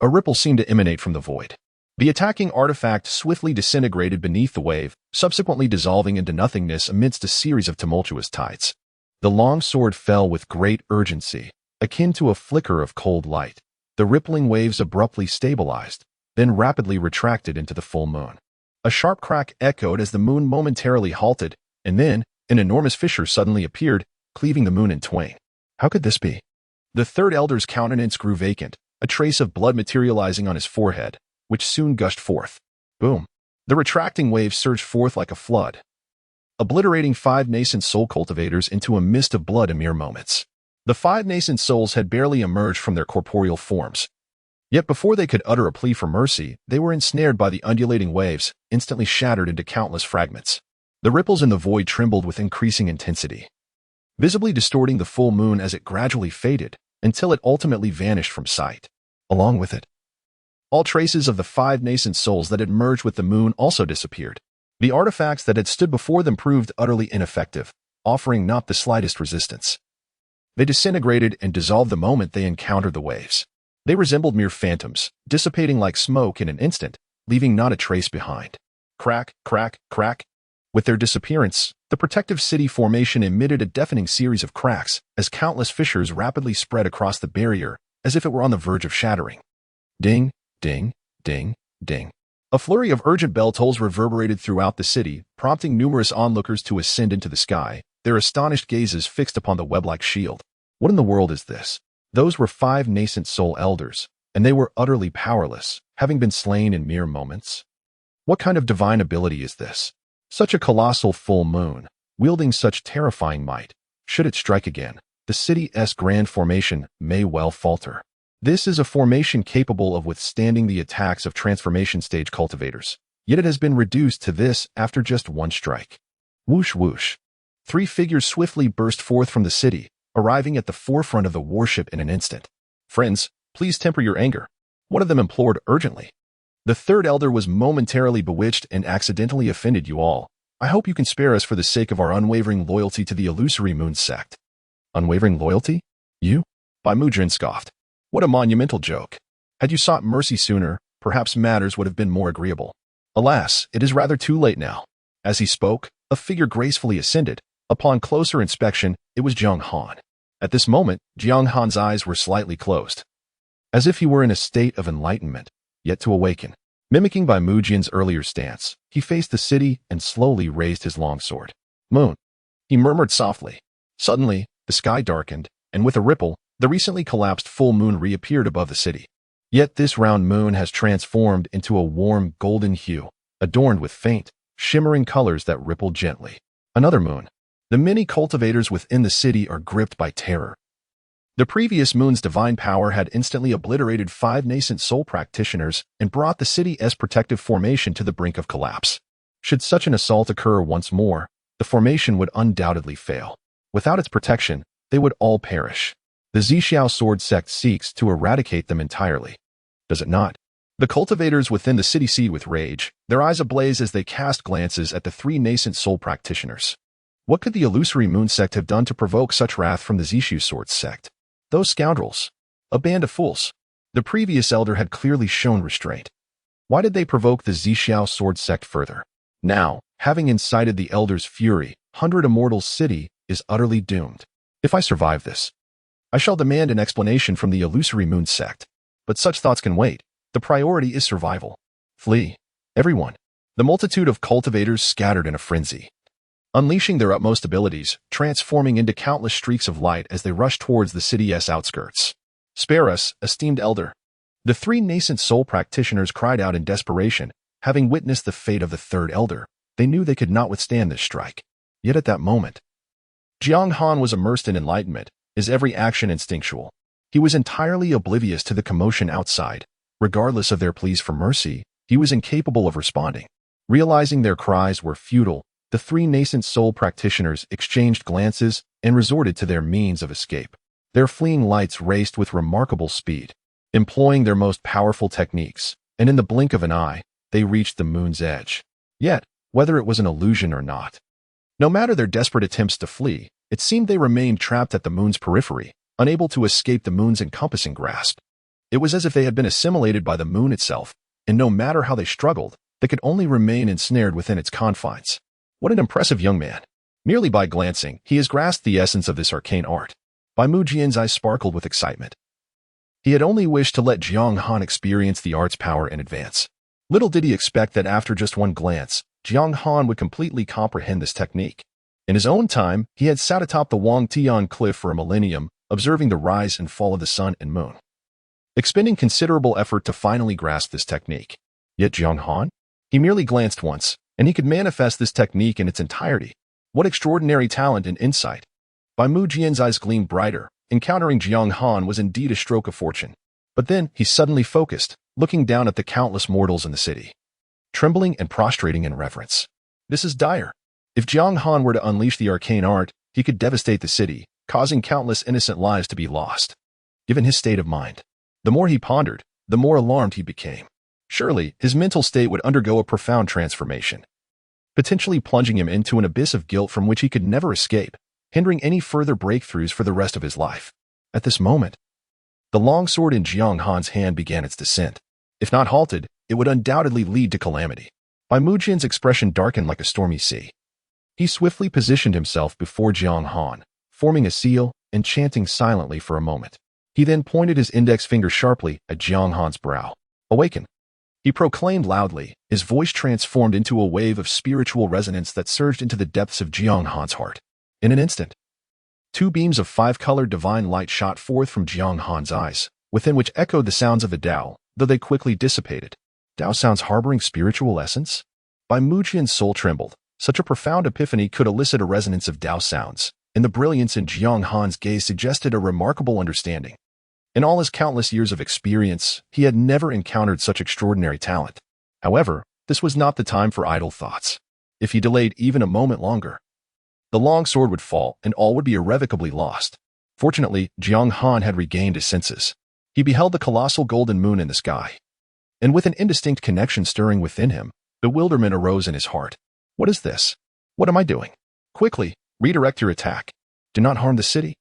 A ripple seemed to emanate from the void. The attacking artifact swiftly disintegrated beneath the wave, subsequently dissolving into nothingness amidst a series of tumultuous tides. The longsword fell with great urgency, akin to a flicker of cold light. The rippling waves abruptly stabilized, then rapidly retracted into the full moon. A sharp crack echoed as the moon momentarily halted, and then an enormous fissure suddenly appeared, cleaving the moon in twain. How could this be? The third elder's countenance grew vacant, a trace of blood materializing on his forehead, which soon gushed forth. Boom! The retracting wave surged forth like a flood, obliterating 5 nascent soul cultivators into a mist of blood in mere moments. The 5 nascent souls had barely emerged from their corporeal forms. Yet before they could utter a plea for mercy, they were ensnared by the undulating waves, instantly shattered into countless fragments. The ripples in the void trembled with increasing intensity, visibly distorting the full moon as it gradually faded, until it ultimately vanished from sight. Along with it, all traces of the 5 nascent souls that had merged with the moon also disappeared. The artifacts that had stood before them proved utterly ineffective, offering not the slightest resistance. They disintegrated and dissolved the moment they encountered the waves. They resembled mere phantoms, dissipating like smoke in an instant, leaving not a trace behind. Crack, crack, crack. With their disappearance, the protective city formation emitted a deafening series of cracks as countless fissures rapidly spread across the barrier as if it were on the verge of shattering. Ding, ding, ding, ding. A flurry of urgent bell tolls reverberated throughout the city, prompting numerous onlookers to ascend into the sky, their astonished gazes fixed upon the web-like shield. What in the world is this? Those were 5 nascent soul elders, and they were utterly powerless, having been slain in mere moments. What kind of divine ability is this? Such a colossal full moon, wielding such terrifying might. Should it strike again, the city's grand formation may well falter. This is a formation capable of withstanding the attacks of transformation stage cultivators, yet it has been reduced to this after just one strike. Whoosh whoosh. 3 figures swiftly burst forth from the city, arriving at the forefront of the warship in an instant. Friends, please temper your anger, one of them implored urgently. The third elder was momentarily bewitched and accidentally offended you all. I hope you can spare us for the sake of our unwavering loyalty to the illusory moon sect. Unwavering loyalty? You? Bai Mujin scoffed. What a monumental joke. Had you sought mercy sooner, perhaps matters would have been more agreeable. Alas, it is rather too late now. As he spoke, a figure gracefully ascended. Upon closer inspection, it was Jiang Han. At this moment, Jiang Han's eyes were slightly closed, as if he were in a state of enlightenment, yet to awaken. Mimicking Bai Mujin's earlier stance, he faced the city and slowly raised his longsword. Moon, he murmured softly. Suddenly, the sky darkened, and with a ripple, the recently collapsed full moon reappeared above the city. Yet this round moon has transformed into a warm golden hue, adorned with faint, shimmering colors that ripple gently. Another moon. The many cultivators within the city are gripped by terror. The previous moon's divine power had instantly obliterated 5 nascent soul practitioners and brought the city's protective formation to the brink of collapse. Should such an assault occur once more, the formation would undoubtedly fail. Without its protection, they would all perish. The Zhixiao Sword Sect seeks to eradicate them entirely. Does it not? The cultivators within the city see with rage, their eyes ablaze as they cast glances at the 3 nascent soul practitioners. What could the illusory moon sect have done to provoke such wrath from the Zhixiao Sword Sect? Those scoundrels. A band of fools. The previous elder had clearly shown restraint. Why did they provoke the Zhixiao Sword Sect further? Now, having incited the elder's fury, 100 Immortals City is utterly doomed. If I survive this, I shall demand an explanation from the illusory moon sect. But such thoughts can wait. The priority is survival. Flee. Everyone. The multitude of cultivators scattered in a frenzy, unleashing their utmost abilities, transforming into countless streaks of light as they rush towards the city's outskirts. Spare us, esteemed elder. The 3 nascent soul practitioners cried out in desperation. Having witnessed the fate of the third elder, they knew they could not withstand this strike. Yet at that moment, Jiang Han was immersed in enlightenment, his every action instinctual. He was entirely oblivious to the commotion outside. Regardless of their pleas for mercy, he was incapable of responding. Realizing their cries were futile, the 3 nascent soul practitioners exchanged glances and resorted to their means of escape. Their fleeing lights raced with remarkable speed, employing their most powerful techniques, and in the blink of an eye, they reached the moon's edge. Yet, whether it was an illusion or not, no matter their desperate attempts to flee, it seemed they remained trapped at the moon's periphery, unable to escape the moon's encompassing grasp. It was as if they had been assimilated by the moon itself, and no matter how they struggled, they could only remain ensnared within its confines. What an impressive young man. Merely by glancing, he has grasped the essence of this arcane art. Bai Mujian's eyes sparkled with excitement. He had only wished to let Jiang Han experience the art's power in advance. Little did he expect that after just one glance, Jiang Han would completely comprehend this technique. In his own time, he had sat atop the Wang Tian cliff for a millennium, observing the rise and fall of the sun and moon, expending considerable effort to finally grasp this technique. Yet Jiang Han? He merely glanced once, and he could manifest this technique in its entirety. What extraordinary talent and insight! Bai Mujian's eyes gleamed brighter. Encountering Jiang Han was indeed a stroke of fortune. But then he suddenly focused, looking down at the countless mortals in the city, trembling and prostrating in reverence. This is dire. If Jiang Han were to unleash the arcane art, he could devastate the city, causing countless innocent lives to be lost. Given his state of mind, the more he pondered, the more alarmed he became. Surely, his mental state would undergo a profound transformation, potentially plunging him into an abyss of guilt from which he could never escape, hindering any further breakthroughs for the rest of his life. At this moment, the longsword in Jiang Han's hand began its descent. If not halted, it would undoubtedly lead to calamity. Bai Mujian's expression darkened like a stormy sea. He swiftly positioned himself before Jiang Han, forming a seal and chanting silently for a moment. He then pointed his index finger sharply at Jiang Han's brow. "Awaken," he proclaimed loudly, his voice transformed into a wave of spiritual resonance that surged into the depths of Jiang Han's heart. In an instant, two beams of five-colored divine light shot forth from Jiang Han's eyes, within which echoed the sounds of a Tao, though they quickly dissipated. Tao sounds harboring spiritual essence? Bai Mujian's soul trembled. Such a profound epiphany could elicit a resonance of Tao sounds, and the brilliance in Jiang Han's gaze suggested a remarkable understanding. In all his countless years of experience, he had never encountered such extraordinary talent. However, this was not the time for idle thoughts. If he delayed even a moment longer, the long sword would fall and all would be irrevocably lost. Fortunately, Jiang Han had regained his senses. He beheld the colossal golden moon in the sky, and with an indistinct connection stirring within him, bewilderment arose in his heart. What is this? What am I doing? Quickly, redirect your attack. Do not harm the city,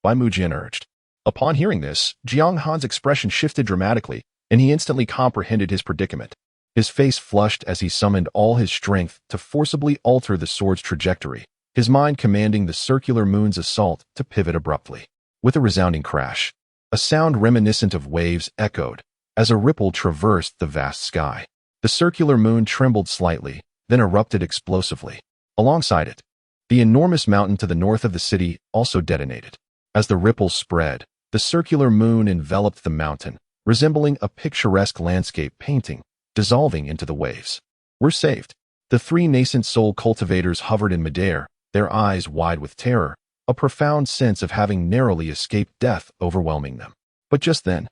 Bai Mujian urged. Upon hearing this, Jiang Han's expression shifted dramatically, and he instantly comprehended his predicament. His face flushed as he summoned all his strength to forcibly alter the sword's trajectory, his mind commanding the circular moon's assault to pivot abruptly. With a resounding crash, a sound reminiscent of waves echoed as a ripple traversed the vast sky. The circular moon trembled slightly, then erupted explosively. Alongside it, the enormous mountain to the north of the city also detonated. As the ripple spread, the circular moon enveloped the mountain, resembling a picturesque landscape painting, dissolving into the waves. We're saved. The three nascent soul cultivators hovered in midair, their eyes wide with terror, a profound sense of having narrowly escaped death overwhelming them. But just then,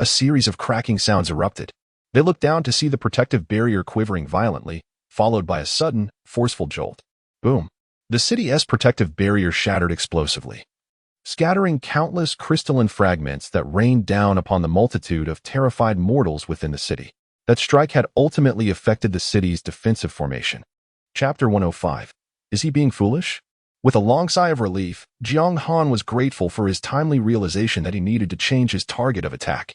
a series of cracking sounds erupted. They looked down to see the protective barrier quivering violently, followed by a sudden, forceful jolt. Boom! The city's protective barrier shattered explosively, scattering countless crystalline fragments that rained down upon the multitude of terrified mortals within the city. That strike had ultimately affected the city's defensive formation. Chapter 105. Is he being foolish? With a long sigh of relief, Jiang Han was grateful for his timely realization that he needed to change his target of attack.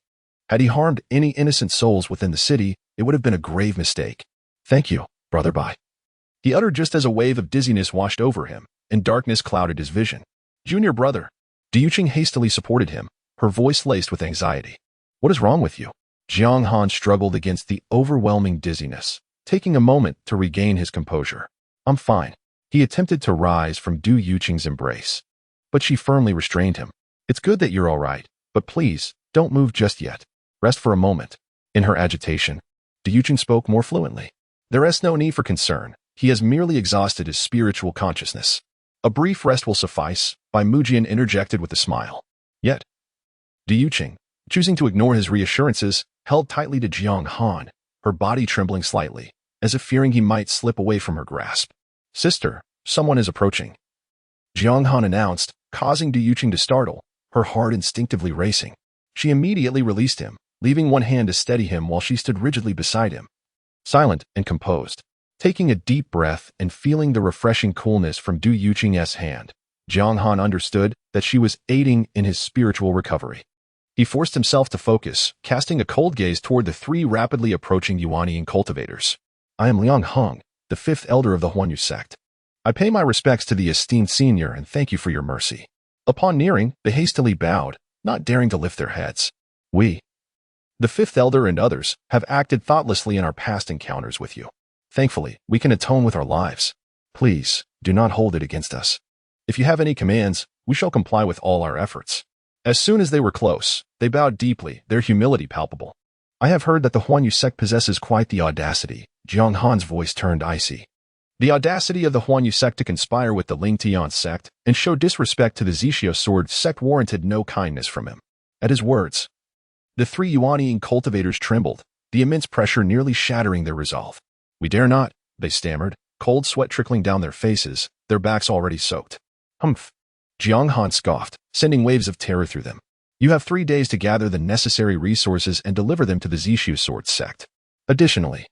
Had he harmed any innocent souls within the city, it would have been a grave mistake. Thank you, Brother Bai, he uttered just as a wave of dizziness washed over him, and darkness clouded his vision. Junior brother. Diuqing hastily supported him, her voice laced with anxiety. What is wrong with you? Jiang Han struggled against the overwhelming dizziness, taking a moment to regain his composure. I'm fine. He attempted to rise from Du Yuqing's embrace, but she firmly restrained him. It's good that you're all right, but please, don't move just yet. Rest for a moment. In her agitation, Du Yuqing spoke more fluently. There is no need for concern. He has merely exhausted his spiritual consciousness. A brief rest will suffice, Bai Mujian interjected with a smile. Yet, Du Yuqing, choosing to ignore his reassurances, held tightly to Jiang Han, her body trembling slightly, as if fearing he might slip away from her grasp. Sister, someone is approaching, Jiang Han announced, causing Du Yuqing to startle, her heart instinctively racing. She immediately released him, leaving one hand to steady him while she stood rigidly beside him, silent and composed. Taking a deep breath and feeling the refreshing coolness from Du Yuqing's hand, Jiang Han understood that she was aiding in his spiritual recovery. He forced himself to focus, casting a cold gaze toward the three rapidly approaching Yuanian cultivators. I am Liang Heng, the fifth elder of the Huanyu sect. I pay my respects to the esteemed senior and thank you for your mercy. Upon nearing, they hastily bowed, not daring to lift their heads. We, the fifth elder and others, have acted thoughtlessly in our past encounters with you. Thankfully, we can atone with our lives. Please, do not hold it against us. If you have any commands, we shall comply with all our efforts. As soon as they were close, they bowed deeply, their humility palpable. I have heard that the Huanyu sect possesses quite the audacity. Jiang Han's voice turned icy. The audacity of the Huanyu sect to conspire with the Lingtian sect and show disrespect to the Zixia Sword Sect warranted no kindness from him. At his words, the three Yuanian cultivators trembled, the immense pressure nearly shattering their resolve. We dare not, they stammered, cold sweat trickling down their faces, their backs already soaked. Humph. Jiang Han scoffed, sending waves of terror through them. You have 3 days to gather the necessary resources and deliver them to the Zixia Sword Sect. Additionally,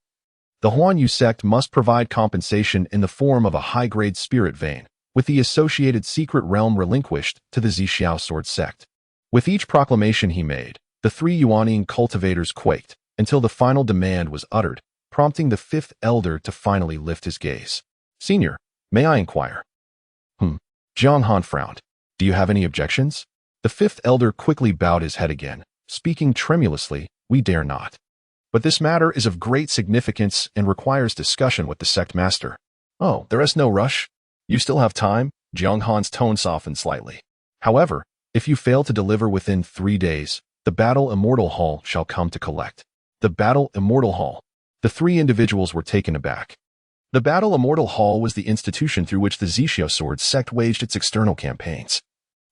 the Huanyu sect must provide compensation in the form of a high-grade spirit vein, with the associated secret realm relinquished to the Zixia Sword Sect. With each proclamation he made, the three Yuanian cultivators quaked, until the final demand was uttered, prompting the fifth elder to finally lift his gaze. Senior, May I inquire? Jiang Han frowned. Do you have any objections? The fifth elder quickly bowed his head again, speaking tremulously, we dare not. But this matter is of great significance and requires discussion with the sect master. Oh, there is no rush. You still have time? Jiang Han's tone softened slightly. However, if you fail to deliver within 3 days, the Battle Immortal Hall shall come to collect. The Battle Immortal Hall. The 3 individuals were taken aback. The Battle Immortal Hall was the institution through which the Disgusted Sword Sect waged its external campaigns.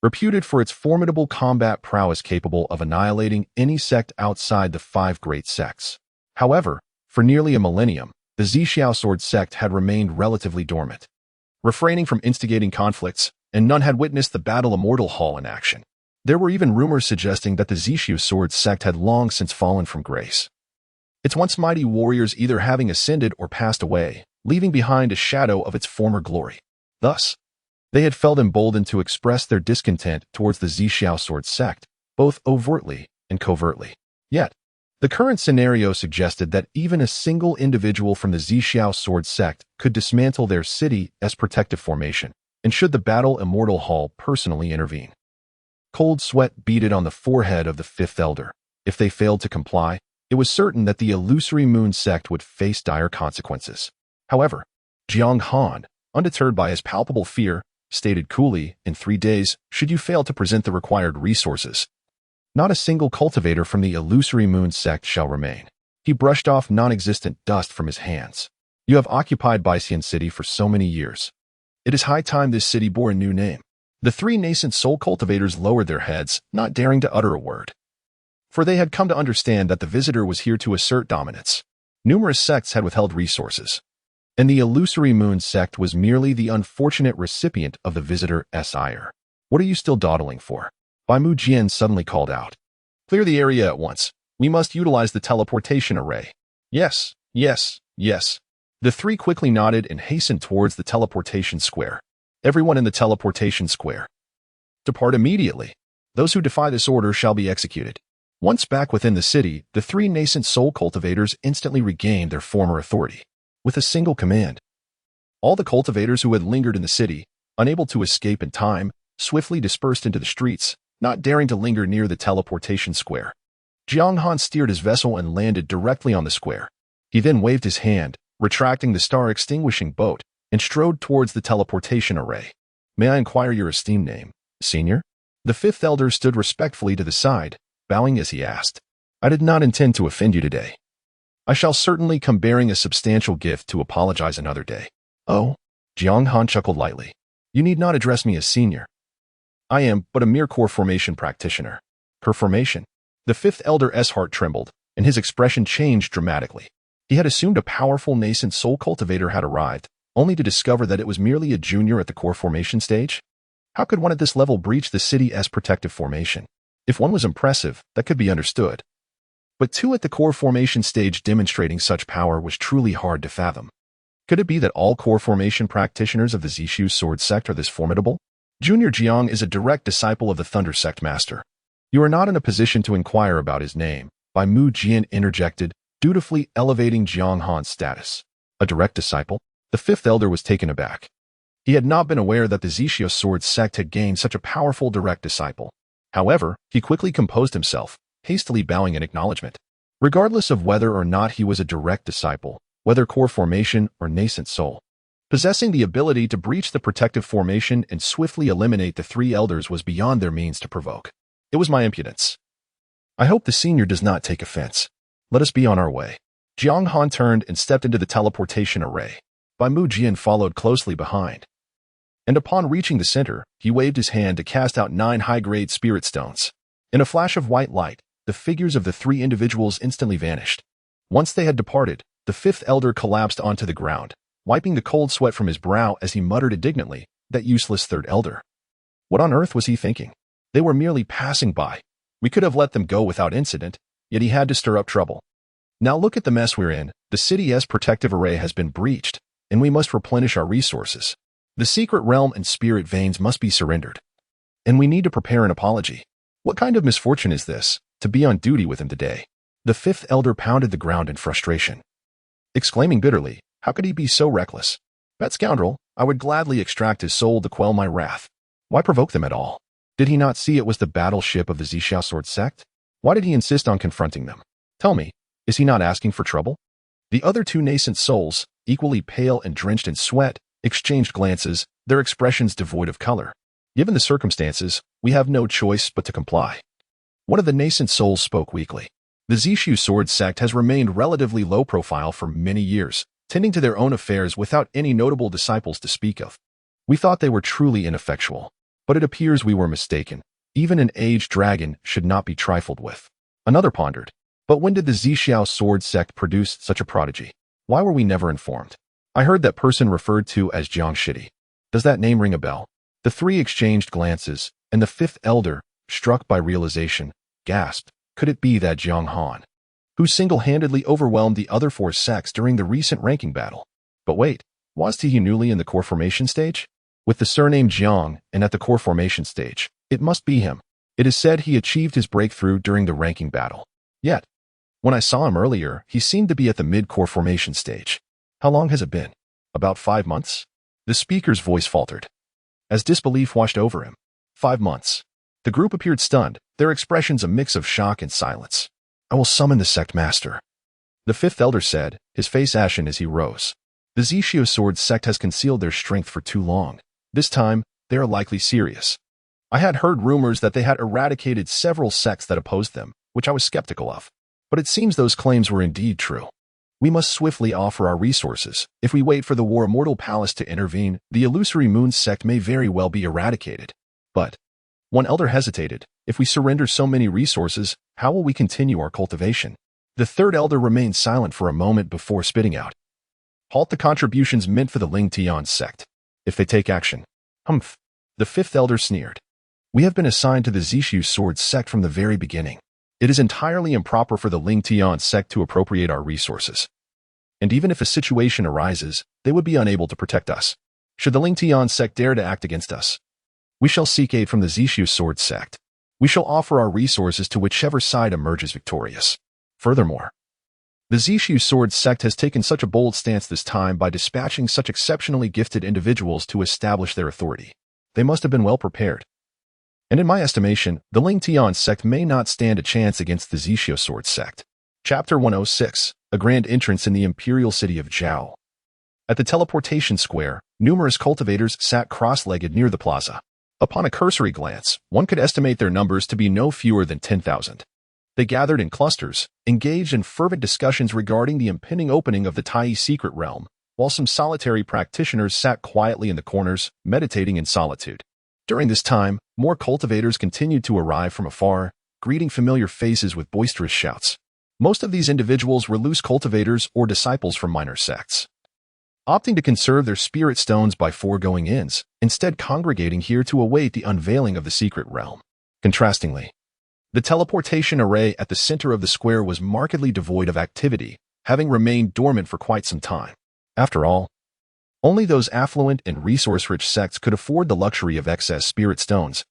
Reputed for its formidable combat prowess capable of annihilating any sect outside the 5 great sects. However, for nearly a millennium, the Disgusted Sword Sect had remained relatively dormant, refraining from instigating conflicts, and none had witnessed the Battle Immortal Hall in action. There were even rumors suggesting that the Disgusted Sword Sect had long since fallen from grace, its once mighty warriors either having ascended or passed away, leaving behind a shadow of its former glory. Thus, they had felt emboldened to express their discontent towards the Disgusted Sword Sect, both overtly and covertly. Yet, the current scenario suggested that even a single individual from the Disgusted Sword Sect could dismantle their city as protective formation, and should the Battle Immortal Hall personally intervene. Cold sweat beaded on the forehead of the fifth elder. If they failed to comply, it was certain that the illusory moon sect would face dire consequences. However, Jiang Han, undeterred by his palpable fear, stated coolly, in 3 days, should you fail to present the required resources, not a single cultivator from the illusory moon sect shall remain. He brushed off non-existent dust from his hands. You have occupied Baixian City for so many years. It is high time this city bore a new name. The 3 nascent soul cultivators lowered their heads, not daring to utter a word. For they had come to understand that the visitor was here to assert dominance. Numerous sects had withheld resources, and the illusory moon sect was merely the unfortunate recipient of the visitor's ire. What are you still dawdling for? Bai Mu Jian suddenly called out. Clear the area at once. We must utilize the teleportation array. Yes, yes, yes. The 3 quickly nodded and hastened towards the teleportation square. Everyone in the teleportation square. Depart immediately. Those who defy this order shall be executed. Once back within the city, the 3 nascent soul cultivators instantly regained their former authority. With a single command, all the cultivators who had lingered in the city, unable to escape in time, swiftly dispersed into the streets, not daring to linger near the teleportation square. Jiang Han steered his vessel and landed directly on the square. He then waved his hand, retracting the star-extinguishing boat, and strode towards the teleportation array. May I inquire your esteemed name, Senior? The fifth elder stood respectfully to the side, bowing as he asked. I did not intend to offend you today. I shall certainly come bearing a substantial gift to apologize another day. Oh, Jiang Han chuckled lightly. You need not address me as senior. I am but a mere core formation practitioner. Core formation? The fifth elder's heart trembled, and his expression changed dramatically. He had assumed a powerful nascent soul cultivator had arrived, only to discover that it was merely a junior at the core formation stage. How could one at this level breach the city's protective formation? If one was impressive, that could be understood. But 2 at the core formation stage demonstrating such power was truly hard to fathom. Could it be that all core formation practitioners of the Disgusted Sword Sect are this formidable? Junior Jiang is a direct disciple of the Thunder Sect Master. You are not in a position to inquire about his name, Bai Mu Jian interjected, dutifully elevating Jiang Han's status. A direct disciple? The fifth elder was taken aback. He had not been aware that the Disgusted Sword Sect had gained such a powerful direct disciple. However, he quickly composed himself, hastily bowing in acknowledgement. Regardless of whether or not he was a direct disciple, whether core formation or nascent soul, possessing the ability to breach the protective formation and swiftly eliminate the 3 elders was beyond their means to provoke. It was my impudence. I hope the senior does not take offense. Let us be on our way. Jiang Han turned and stepped into the teleportation array. Bai Mu Jian followed closely behind. And upon reaching the center, he waved his hand to cast out 9 high-grade spirit stones. In a flash of white light, the figures of the 3 individuals instantly vanished. Once they had departed, the fifth elder collapsed onto the ground, wiping the cold sweat from his brow as he muttered indignantly, that useless third elder. What on earth was he thinking? They were merely passing by. We could have let them go without incident, yet he had to stir up trouble. Now look at the mess we're in. The city's protective array has been breached, and we must replenish our resources. The secret realm and spirit veins must be surrendered. And we need to prepare an apology. What kind of misfortune is this, to be on duty with him today? The fifth elder pounded the ground in frustration, exclaiming bitterly, how could he be so reckless? That scoundrel, I would gladly extract his soul to quell my wrath. Why provoke them at all? Did he not see it was the battleship of the Zixia Sword Sect? Why did he insist on confronting them? Tell me, is he not asking for trouble? The other two nascent souls, equally pale and drenched in sweat, exchanged glances, their expressions devoid of color. Given the circumstances, we have no choice but to comply. One of the nascent souls spoke weakly. The Zixia Sword Sect has remained relatively low profile for many years, tending to their own affairs without any notable disciples to speak of. We thought they were truly ineffectual, but it appears we were mistaken. Even an aged dragon should not be trifled with. Another pondered. But when did the Zixia Sword Sect produce such a prodigy? Why were we never informed? I heard that person referred to as Jiang Han. Does that name ring a bell? The three exchanged glances, and the fifth elder, struck by realization, gasped, could it be that Jiang Han, who single-handedly overwhelmed the other four sects during the recent ranking battle? But wait, was he newly in the core formation stage? With the surname Jiang and at the core formation stage, it must be him. It is said he achieved his breakthrough during the ranking battle. Yet, when I saw him earlier, he seemed to be at the mid-core formation stage. How long has it been? About 5 months? The speaker's voice faltered, as disbelief washed over him. 5 months. The group appeared stunned, their expressions a mix of shock and silence. I will summon the sect master, the fifth elder said, his face ashen as he rose. The Zixia Sword Sect has concealed their strength for too long. This time, they are likely serious. I had heard rumors that they had eradicated several sects that opposed them, which I was skeptical of. But it seems those claims were indeed true. We must swiftly offer our resources. If we wait for the War Immortal Palace to intervene, the illusory Moon Sect may very well be eradicated. But one elder hesitated. If we surrender so many resources, how will we continue our cultivation? The third elder remained silent for a moment before spitting out. Halt the contributions meant for the Ling Tian sect. If they take action. Humph. The fifth elder sneered. We have been assigned to the Zixia Sword Sect from the very beginning. It is entirely improper for the Ling Tian sect to appropriate our resources. And even if a situation arises, they would be unable to protect us. Should the Ling Tian sect dare to act against us, we shall seek aid from the Zixia Sword Sect. We shall offer our resources to whichever side emerges victorious. Furthermore, the Zixia Sword Sect has taken such a bold stance this time by dispatching such exceptionally gifted individuals to establish their authority. They must have been well prepared. And in my estimation, the Ling Tian sect may not stand a chance against the Zixia Sword Sect. Chapter 106, A Grand Entrance in the Imperial City of Zhao. At the teleportation square, numerous cultivators sat cross-legged near the plaza. Upon a cursory glance, one could estimate their numbers to be no fewer than 10,000. They gathered in clusters, engaged in fervent discussions regarding the impending opening of the Tai secret realm, while some solitary practitioners sat quietly in the corners, meditating in solitude. During this time, more cultivators continued to arrive from afar, greeting familiar faces with boisterous shouts. Most of these individuals were loose cultivators or disciples from minor sects, opting to conserve their spirit stones by foregoing ends, instead congregating here to await the unveiling of the secret realm. Contrastingly, the teleportation array at the center of the square was markedly devoid of activity, having remained dormant for quite some time. After all, only those affluent and resource-rich sects could afford the luxury of excess spirit stones,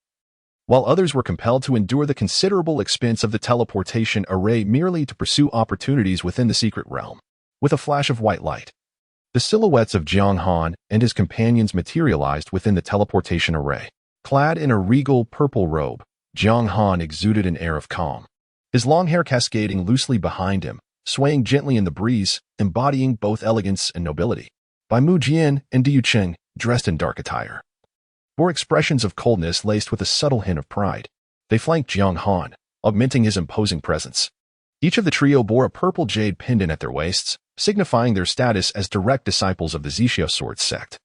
while others were compelled to endure the considerable expense of the teleportation array merely to pursue opportunities within the secret realm. With a flash of white light, the silhouettes of Jiang Han and his companions materialized within the teleportation array. Clad in a regal purple robe, Jiang Han exuded an air of calm, his long hair cascading loosely behind him, swaying gently in the breeze, embodying both elegance and nobility. Bai Mujian and Diu Cheng, dressed in dark attire, bore expressions of coldness laced with a subtle hint of pride. They flanked Jiang Han, augmenting his imposing presence. Each of the trio bore a purple jade pendant at their waists, signifying their status as direct disciples of the Zixia Sword Sect.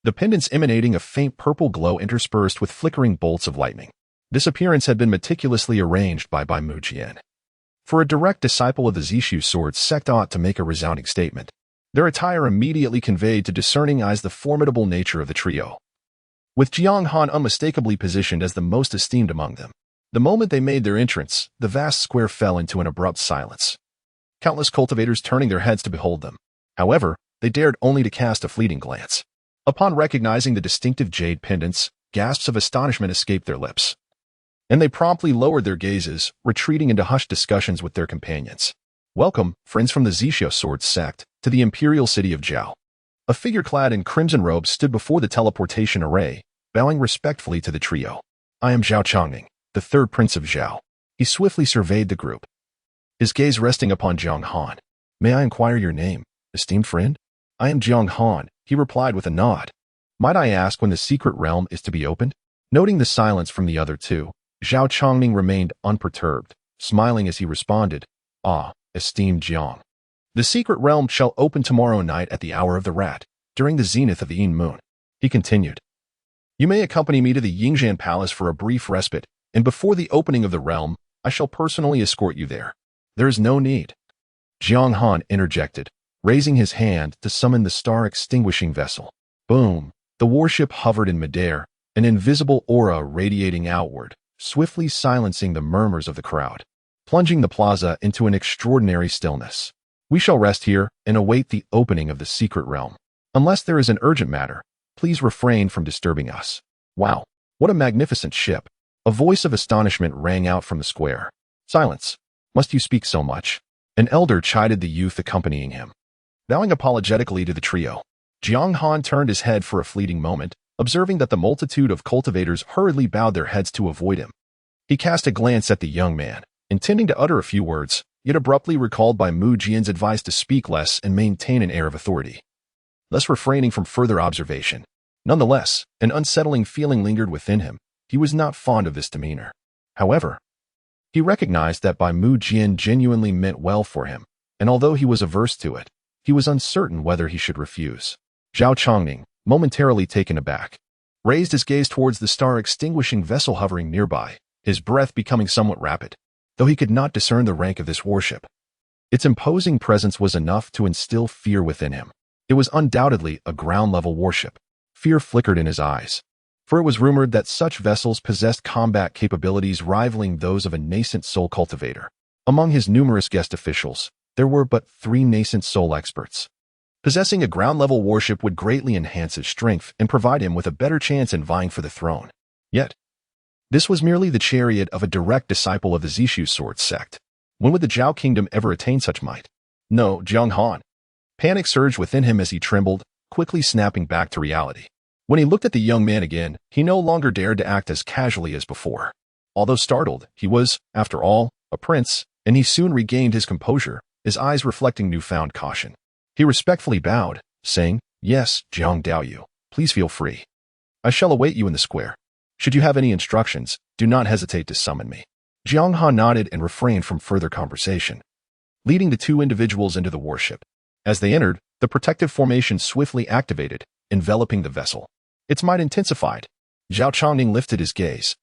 The pendants emanating a faint purple glow interspersed with flickering bolts of lightning. This appearance had been meticulously arranged by Bai Mujian. For a direct disciple of the Zixia Sword Sect ought to make a resounding statement. Their attire immediately conveyed to discerning eyes the formidable nature of the trio, with Jiang Han unmistakably positioned as the most esteemed among them. The moment they made their entrance, the vast square fell into an abrupt silence, countless cultivators turning their heads to behold them. However, they dared only to cast a fleeting glance. Upon recognizing the distinctive jade pendants, gasps of astonishment escaped their lips, and they promptly lowered their gazes, retreating into hushed discussions with their companions. Welcome, friends from the Zixia Sword Sect, to the Imperial City of Zhao. A figure clad in crimson robes stood before the teleportation array, bowing respectfully to the trio. I am Zhao Chongning, the third prince of Zhao. He swiftly surveyed the group, his gaze resting upon Jiang Han. May I inquire your name, esteemed friend? I am Jiang Han, he replied with a nod. Might I ask when the secret realm is to be opened? Noting the silence from the other two, Zhao Chongning remained unperturbed, smiling as he responded, esteemed Jiang. The secret realm shall open tomorrow night at the hour of the rat, during the zenith of the Yin moon. He continued. You may accompany me to the Yingzhan Palace for a brief respite, and before the opening of the realm, I shall personally escort you there. There is no need. Jiang Han interjected, raising his hand to summon the star-extinguishing vessel. Boom! The warship hovered in midair, an invisible aura radiating outward, swiftly silencing the murmurs of the crowd, plunging the plaza into an extraordinary stillness. We shall rest here and await the opening of the secret realm. Unless there is an urgent matter, please refrain from disturbing us. Wow, what a magnificent ship! A voice of astonishment rang out from the square. Silence. Must you speak so much? An elder chided the youth accompanying him. Bowing apologetically to the trio, Jiang Han turned his head for a fleeting moment, observing that the multitude of cultivators hurriedly bowed their heads to avoid him. He cast a glance at the young man, intending to utter a few words, yet abruptly recalled by Mu Jian's advice to speak less and maintain an air of authority, thus refraining from further observation. Nonetheless, an unsettling feeling lingered within him. He was not fond of this demeanor. However, he recognized that Mu Jian genuinely meant well for him, and although he was averse to it, he was uncertain whether he should refuse. Zhao Chongning, momentarily taken aback, raised his gaze towards the star-extinguishing vessel hovering nearby, his breath becoming somewhat rapid, though he could not discern the rank of this warship. Its imposing presence was enough to instill fear within him. It was undoubtedly a ground-level warship. Fear flickered in his eyes, for it was rumored that such vessels possessed combat capabilities rivaling those of a nascent soul cultivator. Among his numerous guest officials, there were but 3 nascent soul experts. Possessing a ground-level warship would greatly enhance his strength and provide him with a better chance in vying for the throne. Yet, this was merely the chariot of a direct disciple of the Zishu Sword Sect. When would the Zhao Kingdom ever attain such might? No, Jiang Han. Panic surged within him as he trembled, quickly snapping back to reality. When he looked at the young man again, he no longer dared to act as casually as before. Although startled, he was, after all, a prince, and he soon regained his composure, his eyes reflecting newfound caution. He respectfully bowed, saying, Yes, Jiang Daoyu, please feel free. I shall await you in the square. Should you have any instructions, do not hesitate to summon me. Jiang Han nodded and refrained from further conversation, leading the 2 individuals into the warship. As they entered, the protective formation swiftly activated, enveloping the vessel. Its might intensified. Zhao Chongning lifted his gaze,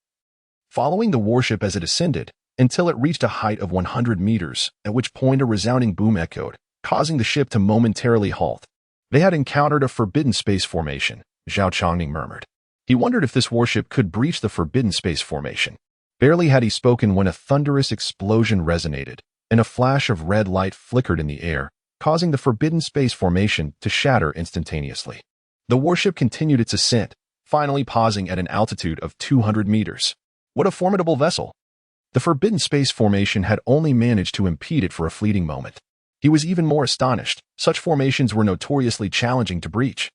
following the warship as it ascended, until it reached a height of 100 meters, at which point a resounding boom echoed, causing the ship to momentarily halt. They had encountered a forbidden space formation, Zhao Chongning murmured. He wondered if this warship could breach the forbidden space formation. Barely had he spoken when a thunderous explosion resonated, and a flash of red light flickered in the air, causing the forbidden space formation to shatter instantaneously. The warship continued its ascent, finally pausing at an altitude of 200 meters. What a formidable vessel! The forbidden space formation had only managed to impede it for a fleeting moment. He was even more astonished. Such formations were notoriously challenging to breach,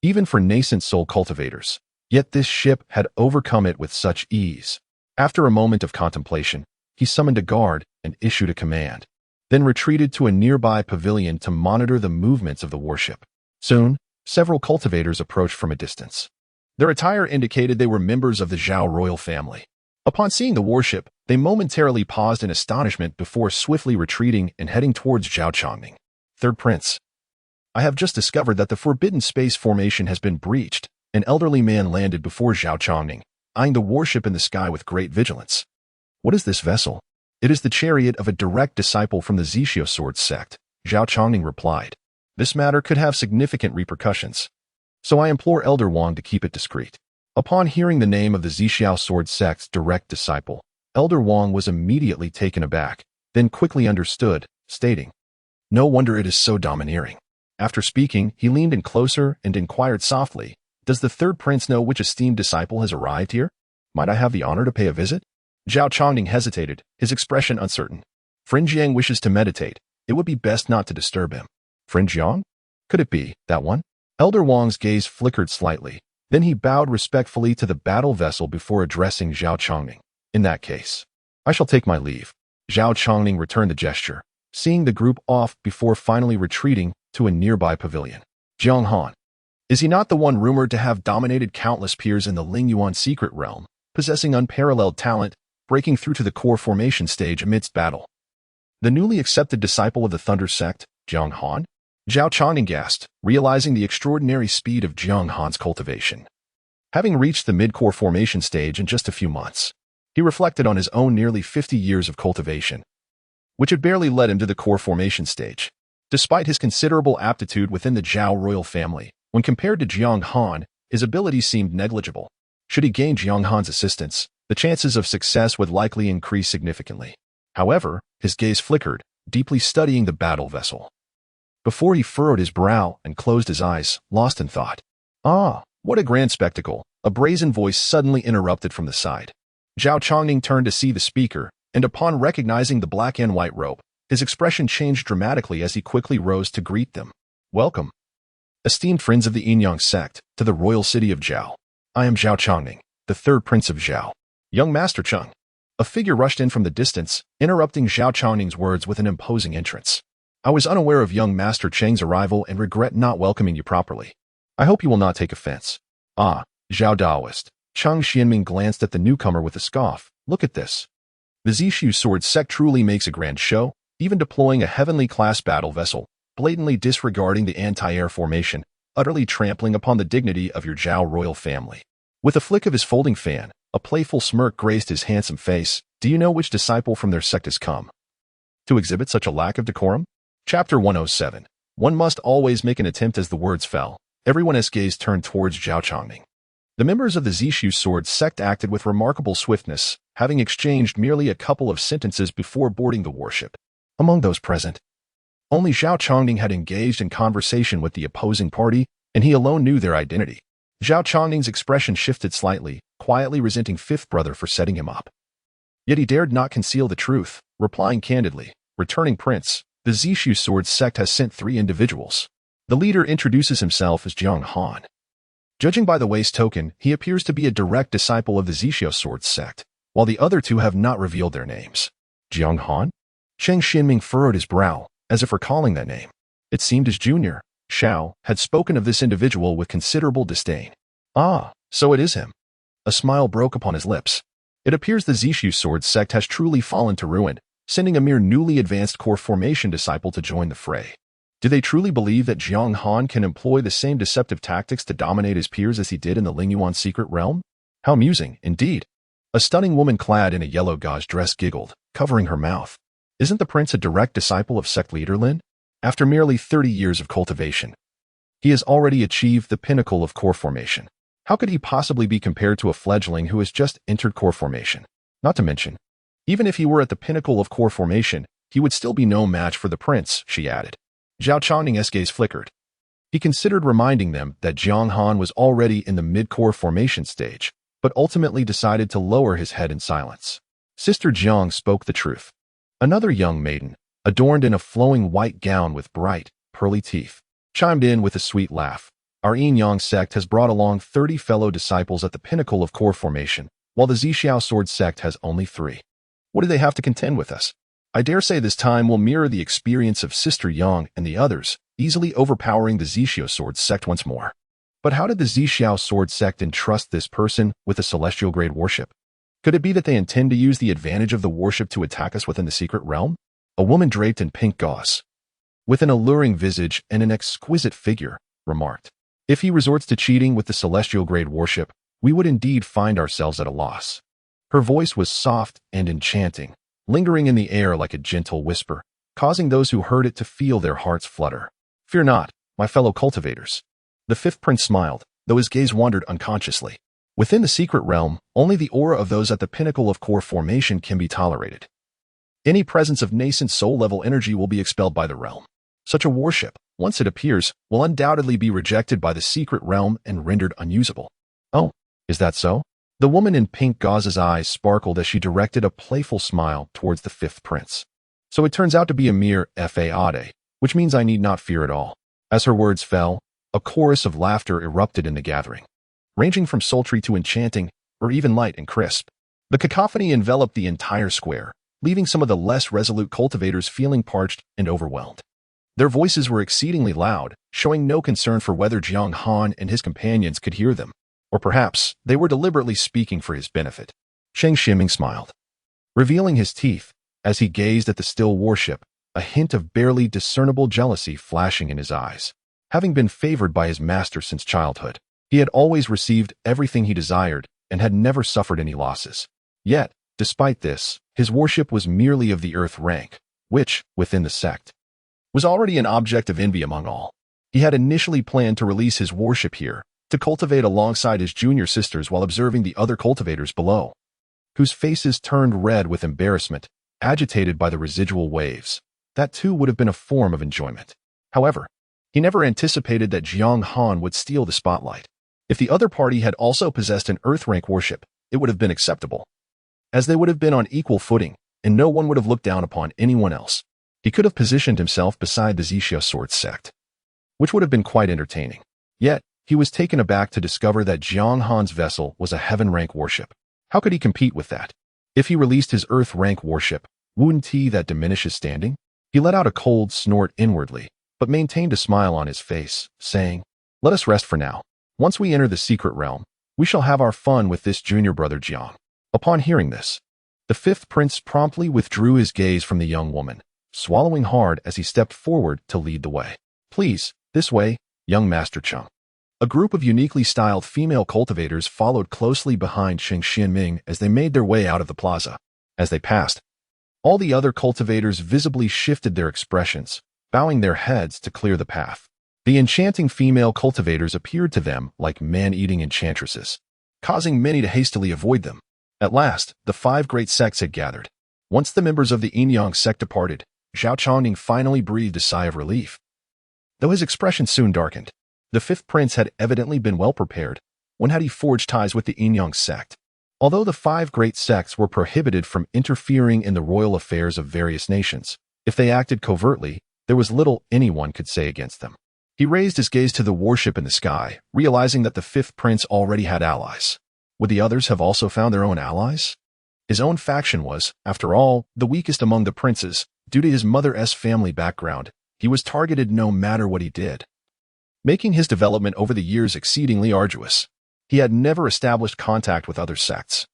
even for nascent soul cultivators. Yet this ship had overcome it with such ease. After a moment of contemplation, he summoned a guard and issued a command, then retreated to a nearby pavilion to monitor the movements of the warship. Soon, several cultivators approached from a distance. Their attire indicated they were members of the Zhao royal family. Upon seeing the warship, they momentarily paused in astonishment before swiftly retreating and heading towards Zhao Chongning. Third Prince. I have just discovered that the forbidden space formation has been breached. An elderly man landed before Zhao Chongning, eyeing the warship in the sky with great vigilance. What is this vessel? It is the chariot of a direct disciple from the Zishu Sword Sect, Zhao Chongning replied. This matter could have significant repercussions, so I implore Elder Wang to keep it discreet. Upon hearing the name of the Zishu Sword Sect's direct disciple, Elder Wang was immediately taken aback, then quickly understood, stating, No wonder it is so domineering. After speaking, he leaned in closer and inquired softly, Does the third prince know which esteemed disciple has arrived here? Might I have the honor to pay a visit? Zhao Chongning hesitated, his expression uncertain. Friend Jiang wishes to meditate. It would be best not to disturb him. Friend Jiang? Could it be that one? Elder Wang's gaze flickered slightly. Then he bowed respectfully to the battle vessel before addressing Zhao Chongning. In that case, I shall take my leave. Zhao Chongning returned the gesture, seeing the group off before finally retreating to a nearby pavilion. Jiang Han. Is he not the one rumored to have dominated countless peers in the Lingyuan secret realm, possessing unparalleled talent, breaking through to the core formation stage amidst battle? The newly accepted disciple of the Thunder Sect, Jiang Han? Zhao Chongning gasped, realizing the extraordinary speed of Jiang Han's cultivation. Having reached the mid-core formation stage in just a few months, he reflected on his own nearly 50 years of cultivation, which had barely led him to the core formation stage. Despite his considerable aptitude within the Zhao royal family, when compared to Jiang Han, his abilities seemed negligible. Should he gain Jiang Han's assistance, the chances of success would likely increase significantly. However, his gaze flickered, deeply studying the battle vessel, before he furrowed his brow and closed his eyes, lost in thought. Ah, what a grand spectacle! A brazen voice suddenly interrupted from the side. Zhao Chongning turned to see the speaker, and upon recognizing the black and white robe, his expression changed dramatically as he quickly rose to greet them. Welcome, esteemed friends of the Yinyang sect, to the royal city of Zhao. I am Zhao Chongning, the third prince of Zhao. Young Master Cheng. A figure rushed in from the distance, interrupting Zhao Chongning's words with an imposing entrance. I was unaware of young Master Cheng's arrival and regret not welcoming you properly. I hope you will not take offense. Ah, Zhao Daoist. Cheng Xianming glanced at the newcomer with a scoff. Look at this. The Zishu Sword Sect truly makes a grand show, even deploying a heavenly-class battle vessel, blatantly disregarding the anti-air formation, utterly trampling upon the dignity of your Zhao royal family. With a flick of his folding fan, a playful smirk graced his handsome face. Do you know which disciple from their sect has come to exhibit such a lack of decorum? Chapter 107. One must always make an attempt as the words fell. Everyone's gaze turned towards Zhao Chongning. The members of the Zishu Sword Sect acted with remarkable swiftness, having exchanged merely a couple of sentences before boarding the warship. Among those present, only Zhao Chongning had engaged in conversation with the opposing party, and he alone knew their identity. Zhao Chongning's expression shifted slightly, quietly resenting Fifth Brother for setting him up. Yet he dared not conceal the truth, replying candidly, Returning Prince, the Zishu Sword Sect has sent 3 individuals. The leader introduces himself as Jiang Han. Judging by the waist token, he appears to be a direct disciple of the Zishu Sword Sect, while the other 2 have not revealed their names. Jiang Han? Cheng Xianming furrowed his brow, as if recalling that name. It seemed his junior, Xiao, had spoken of this individual with considerable disdain. Ah, so it is him. A smile broke upon his lips. It appears the Zishu Sword Sect has truly fallen to ruin, sending a mere newly advanced core formation disciple to join the fray. Do they truly believe that Jiang Han can employ the same deceptive tactics to dominate his peers as he did in the Lingyuan secret realm? How amusing, indeed. A stunning woman clad in a yellow gauze dress giggled, covering her mouth. Isn't the prince a direct disciple of sect leader Lin? After merely 30 years of cultivation, he has already achieved the pinnacle of core formation. How could he possibly be compared to a fledgling who has just entered core formation? Not to mention, even if he were at the pinnacle of core formation, he would still be no match for the prince, she added. Zhao Chongning's gaze flickered. He considered reminding them that Jiang Han was already in the mid-core formation stage, but ultimately decided to lower his head in silence. Sister Jiang spoke the truth. Another young maiden, adorned in a flowing white gown with bright, pearly teeth, chimed in with a sweet laugh. Our Yinyang sect has brought along 30 fellow disciples at the pinnacle of core formation, while the Zishu Sword Sect has only 3. What do they have to contend with us? I dare say this time will mirror the experience of Sister Yang and the others, easily overpowering the Zishu Sword Sect once more. But how did the Zishu Sword Sect entrust this person with a celestial grade warship? Could it be that they intend to use the advantage of the warship to attack us within the secret realm? A woman draped in pink gauze, with an alluring visage and an exquisite figure, remarked. If he resorts to cheating with the celestial grade warship, we would indeed find ourselves at a loss. Her voice was soft and enchanting, lingering in the air like a gentle whisper, causing those who heard it to feel their hearts flutter. Fear not, my fellow cultivators. The 5th prince smiled, though his gaze wandered unconsciously. Within the secret realm, only the aura of those at the pinnacle of core formation can be tolerated. Any presence of nascent soul-level energy will be expelled by the realm. Such a warship, once it appears, will undoubtedly be rejected by the secret realm and rendered unusable. Oh, is that so? The woman in pink gauze's eyes sparkled as she directed a playful smile towards the 5th prince. So it turns out to be a mere fade, which means I need not fear at all. As her words fell, A chorus of laughter erupted in the gathering, ranging from sultry to enchanting, or even light and crisp. The cacophony enveloped the entire square, leaving some of the less resolute cultivators feeling parched and overwhelmed. Their voices were exceedingly loud, showing no concern for whether Jiang Han and his companions could hear them, or perhaps they were deliberately speaking for his benefit. Sheng Ximing smiled, revealing his teeth as he gazed at the still warship, a hint of barely discernible jealousy flashing in his eyes. Having been favored by his master since childhood, he had always received everything he desired and had never suffered any losses. Yet, despite this, his warship was merely of the earth rank, which, within the sect, was already an object of envy among all. He had initially planned to release his warship here, to cultivate alongside his junior sisters while observing the other cultivators below, whose faces turned red with embarrassment, agitated by the residual waves. That too would have been a form of enjoyment. However, he never anticipated that Jiang Han would steal the spotlight. If the other party had also possessed an earth-rank warship, it would have been acceptable, as they would have been on equal footing, and no one would have looked down upon anyone else. He could have positioned himself beside the Disgusted Sword Sect, which would have been quite entertaining. Yet, he was taken aback to discover that Jiang Han's vessel was a heaven-rank warship. How could he compete with that? If he released his earth-rank warship, wouldn't that diminish his standing? He let out a cold snort inwardly, but maintained a smile on his face, saying, "Let us rest for now. Once we enter the secret realm, we shall have our fun with this junior brother Jiang." Upon hearing this, the fifth prince promptly withdrew his gaze from the young woman, swallowing hard as he stepped forward to lead the way. "Please, this way, young Master Cheng." A group of uniquely styled female cultivators followed closely behind Sheng Ximing as they made their way out of the plaza. As they passed, all the other cultivators visibly shifted their expressions, bowing their heads to clear the path. The enchanting female cultivators appeared to them like man-eating enchantresses, causing many to hastily avoid them. At last, the 5 great sects had gathered. Once the members of the Yin-Yang sect departed, Zhao Chongning finally breathed a sigh of relief, though his expression soon darkened. The 5th prince had evidently been well prepared. When had he forged ties with the Yin-Yang sect? Although the 5 great sects were prohibited from interfering in the royal affairs of various nations, if they acted covertly, there was little anyone could say against them. He raised his gaze to the warship in the sky, realizing that the 5th prince already had allies. Would the others have also found their own allies? His own faction was, after all, the weakest among the princes. Due to his mother's family background, he was targeted no matter what he did, making his development over the years exceedingly arduous. He had never established contact with other sects,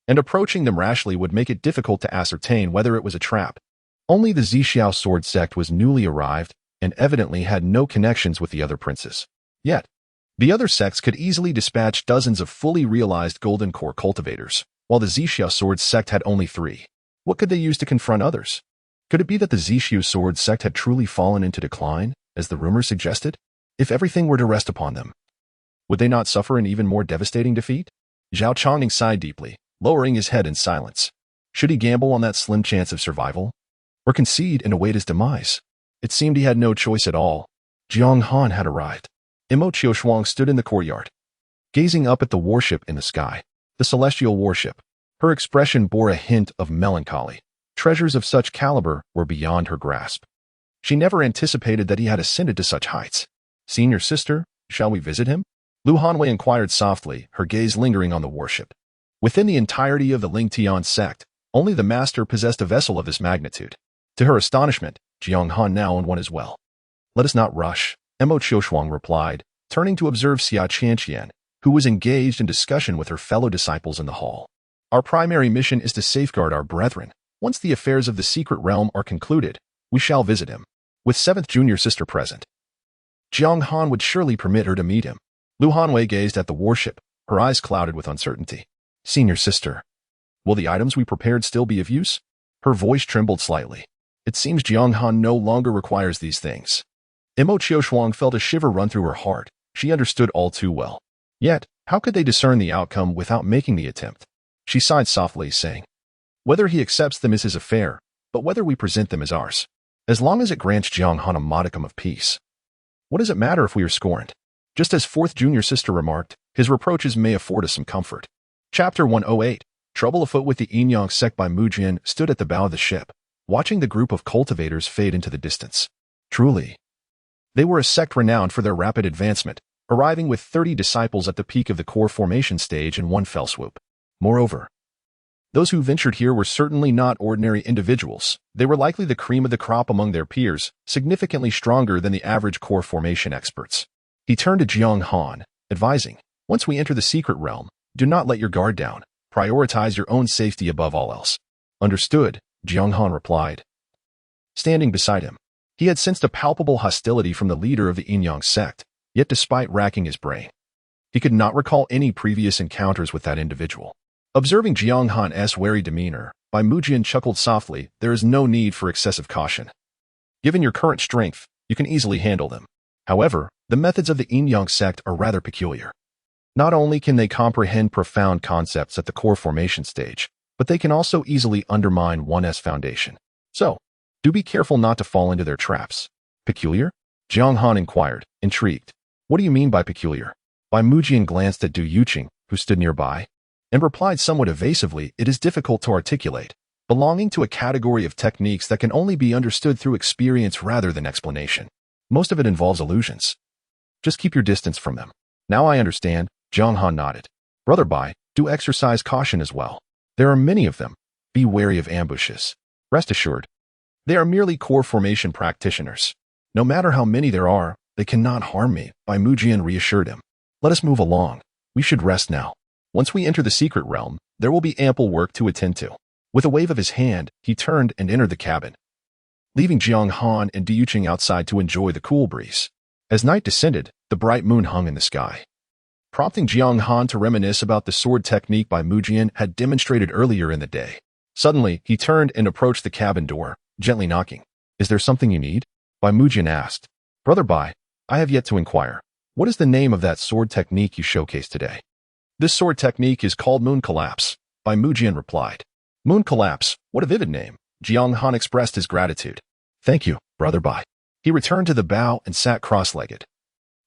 and approaching them rashly would make it difficult to ascertain whether it was a trap. Only the Disgusted Sword Sect was newly arrived and evidently had no connections with the other princes. Yet, the other sects could easily dispatch dozens of fully realized Golden Core cultivators, while the Disgusted Sword Sect had only 3. What could they use to confront others? Could it be that the Disgusted Sword Sect had truly fallen into decline, as the rumors suggested? If everything were to rest upon them, would they not suffer an even more devastating defeat? Zhao Chongning sighed deeply, lowering his head in silence. Should he gamble on that slim chance of survival, or concede and await his demise? It seemed he had no choice at all. Jiang Han had arrived. Imo Qiushuang stood in the courtyard, gazing up at the warship in the sky. The celestial warship. Her expression bore a hint of melancholy. Treasures of such caliber were beyond her grasp. She never anticipated that he had ascended to such heights. "Senior sister, shall we visit him?" Lu Hanwei inquired softly, her gaze lingering on the warship. Within the entirety of the Lingtian sect, only the master possessed a vessel of this magnitude. To her astonishment, Jiang Han now owned one as well. "Let us not rush," Imo Qiushuang replied, turning to observe Xia Qianqian, who was engaged in discussion with her fellow disciples in the hall. "Our primary mission is to safeguard our brethren. Once the affairs of the secret realm are concluded, we shall visit him. With 7th junior sister present, Jiang Han would surely permit her to meet him." Lu Hanwei gazed at the warship, her eyes clouded with uncertainty. "Senior sister, will the items we prepared still be of use?" Her voice trembled slightly. "It seems Jiang Han no longer requires these things." Imo Qiushuang felt a shiver run through her heart. She understood all too well. Yet, how could they discern the outcome without making the attempt? She sighed softly, saying, "Whether he accepts them is his affair, but whether we present them is ours. As long as it grants Jiang Han a modicum of peace. What does it matter if we are scorned?" Just as 4th junior sister remarked, his reproaches may afford us some comfort. Chapter 108. Trouble Afoot with the Yin-Yang sect by Mu Jin stood at the bow of the ship, watching the group of cultivators fade into the distance. Truly, They were a sect renowned for their rapid advancement, arriving with 30 disciples at the peak of the core formation stage in one fell swoop. Moreover, those who ventured here were certainly not ordinary individuals. They were likely the cream of the crop among their peers, significantly stronger than the average core formation experts. He turned to Jiang Han, advising, "Once we enter the secret realm, do not let your guard down. Prioritize your own safety above all else." "Understood," Jiang Han replied. Standing beside him, he had sensed a palpable hostility from the leader of the Yin-Yang sect, yet despite racking his brain, he could not recall any previous encounters with that individual. Observing Jiang Han's wary demeanor, Bai Mujian chuckled softly, "There is no need for excessive caution. Given your current strength, you can easily handle them. However, the methods of the Yin-Yang sect are rather peculiar. Not only can they comprehend profound concepts at the core formation stage, but they can also easily undermine one's foundation. So, do be careful not to fall into their traps." "Peculiar?" Jiang Han inquired, intrigued. "What do you mean by peculiar?" Bai Mujian glanced at Du Yuqing, who stood nearby, and replied somewhat evasively, "It is difficult to articulate, belonging to a category of techniques that can only be understood through experience rather than explanation. Most of it involves illusions. Just keep your distance from them." "Now I understand," Jiang Han nodded. "Brother Bai, do exercise caution as well. There are many of them. Be wary of ambushes. Rest assured, they are merely core formation practitioners. No matter how many there are, they cannot harm me," Bai Mujian reassured him. "Let us move along. We should rest now. Once we enter the secret realm, there will be ample work to attend to." With a wave of his hand, he turned and entered the cabin, leaving Jiang Han and Du Yuqing outside to enjoy the cool breeze. As night descended, the bright moon hung in the sky, prompting Jiang Han to reminisce about the sword technique Bai Mujian had demonstrated earlier in the day. Suddenly, he turned and approached the cabin door, gently knocking. "Is there something you need?" Bai Mujian asked. "Brother Bai, I have yet to inquire. What is the name of that sword technique you showcased today?" "This sword technique is called Moon Collapse," Bai Mujian replied. "Moon Collapse, what a vivid name." Jiang Han expressed his gratitude. "Thank you, Brother Bai." He returned to the bow and sat cross-legged,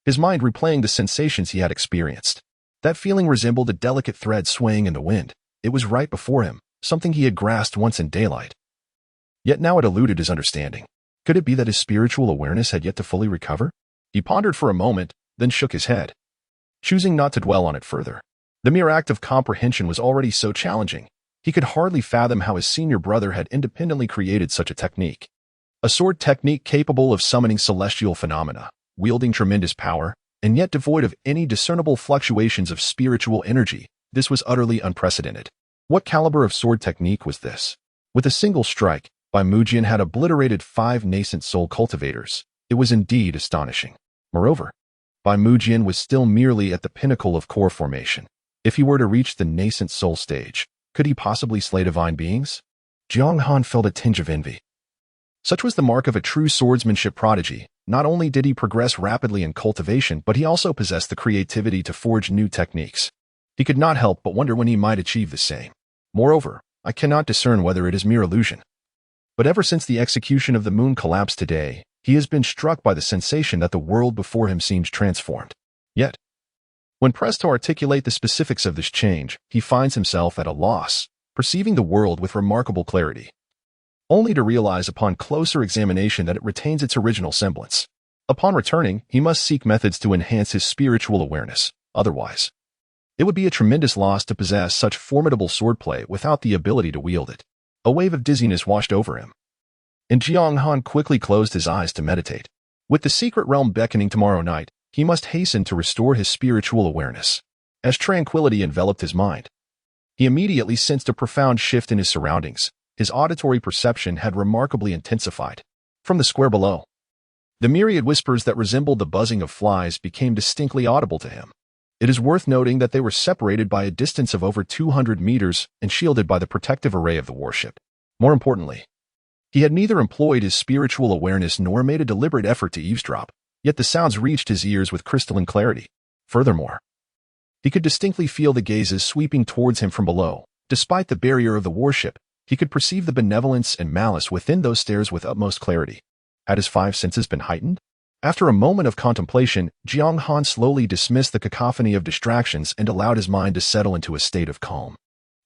his mind replaying the sensations he had experienced. That feeling resembled a delicate thread swaying in the wind. It was right before him, something he had grasped once in daylight. Yet now it eluded his understanding. Could it be that his spiritual awareness had yet to fully recover? He pondered for a moment, then shook his head, choosing not to dwell on it further. The mere act of comprehension was already so challenging. He could hardly fathom how his senior brother had independently created such a technique. A sword technique capable of summoning celestial phenomena, wielding tremendous power, and yet devoid of any discernible fluctuations of spiritual energy. This was utterly unprecedented. What caliber of sword technique was this? With a single strike, Bai Mujian had obliterated 5 nascent soul cultivators. It was indeed astonishing. Moreover, Bai Mujian was still merely at the pinnacle of core formation. If he were to reach the nascent soul stage, could he possibly slay divine beings? Jiang Han felt a tinge of envy. Such was the mark of a true swordsmanship prodigy. Not only did he progress rapidly in cultivation, but he also possessed the creativity to forge new techniques. He could not help but wonder when he might achieve the same. Moreover, I cannot discern whether it is mere illusion. But ever since the execution of the moon collapse today, he has been struck by the sensation that the world before him seems transformed. Yet, when pressed to articulate the specifics of this change, he finds himself at a loss, perceiving the world with remarkable clarity, only to realize upon closer examination that it retains its original semblance. Upon returning, he must seek methods to enhance his spiritual awareness. Otherwise, it would be a tremendous loss to possess such formidable swordplay without the ability to wield it. A wave of dizziness washed over him, and Jiang Han quickly closed his eyes to meditate. With the secret realm beckoning tomorrow night, he must hasten to restore his spiritual awareness. As tranquility enveloped his mind, he immediately sensed a profound shift in his surroundings. His auditory perception had remarkably intensified. From the square below, the myriad whispers that resembled the buzzing of flies became distinctly audible to him. It is worth noting that they were separated by a distance of over 200 meters and shielded by the protective array of the warship. More importantly, he had neither employed his spiritual awareness nor made a deliberate effort to eavesdrop, yet the sounds reached his ears with crystalline clarity. Furthermore, he could distinctly feel the gazes sweeping towards him from below. Despite the barrier of the warship, he could perceive the benevolence and malice within those stares with utmost clarity. Had his 5 senses been heightened? After a moment of contemplation, Jiang Han slowly dismissed the cacophony of distractions and allowed his mind to settle into a state of calm.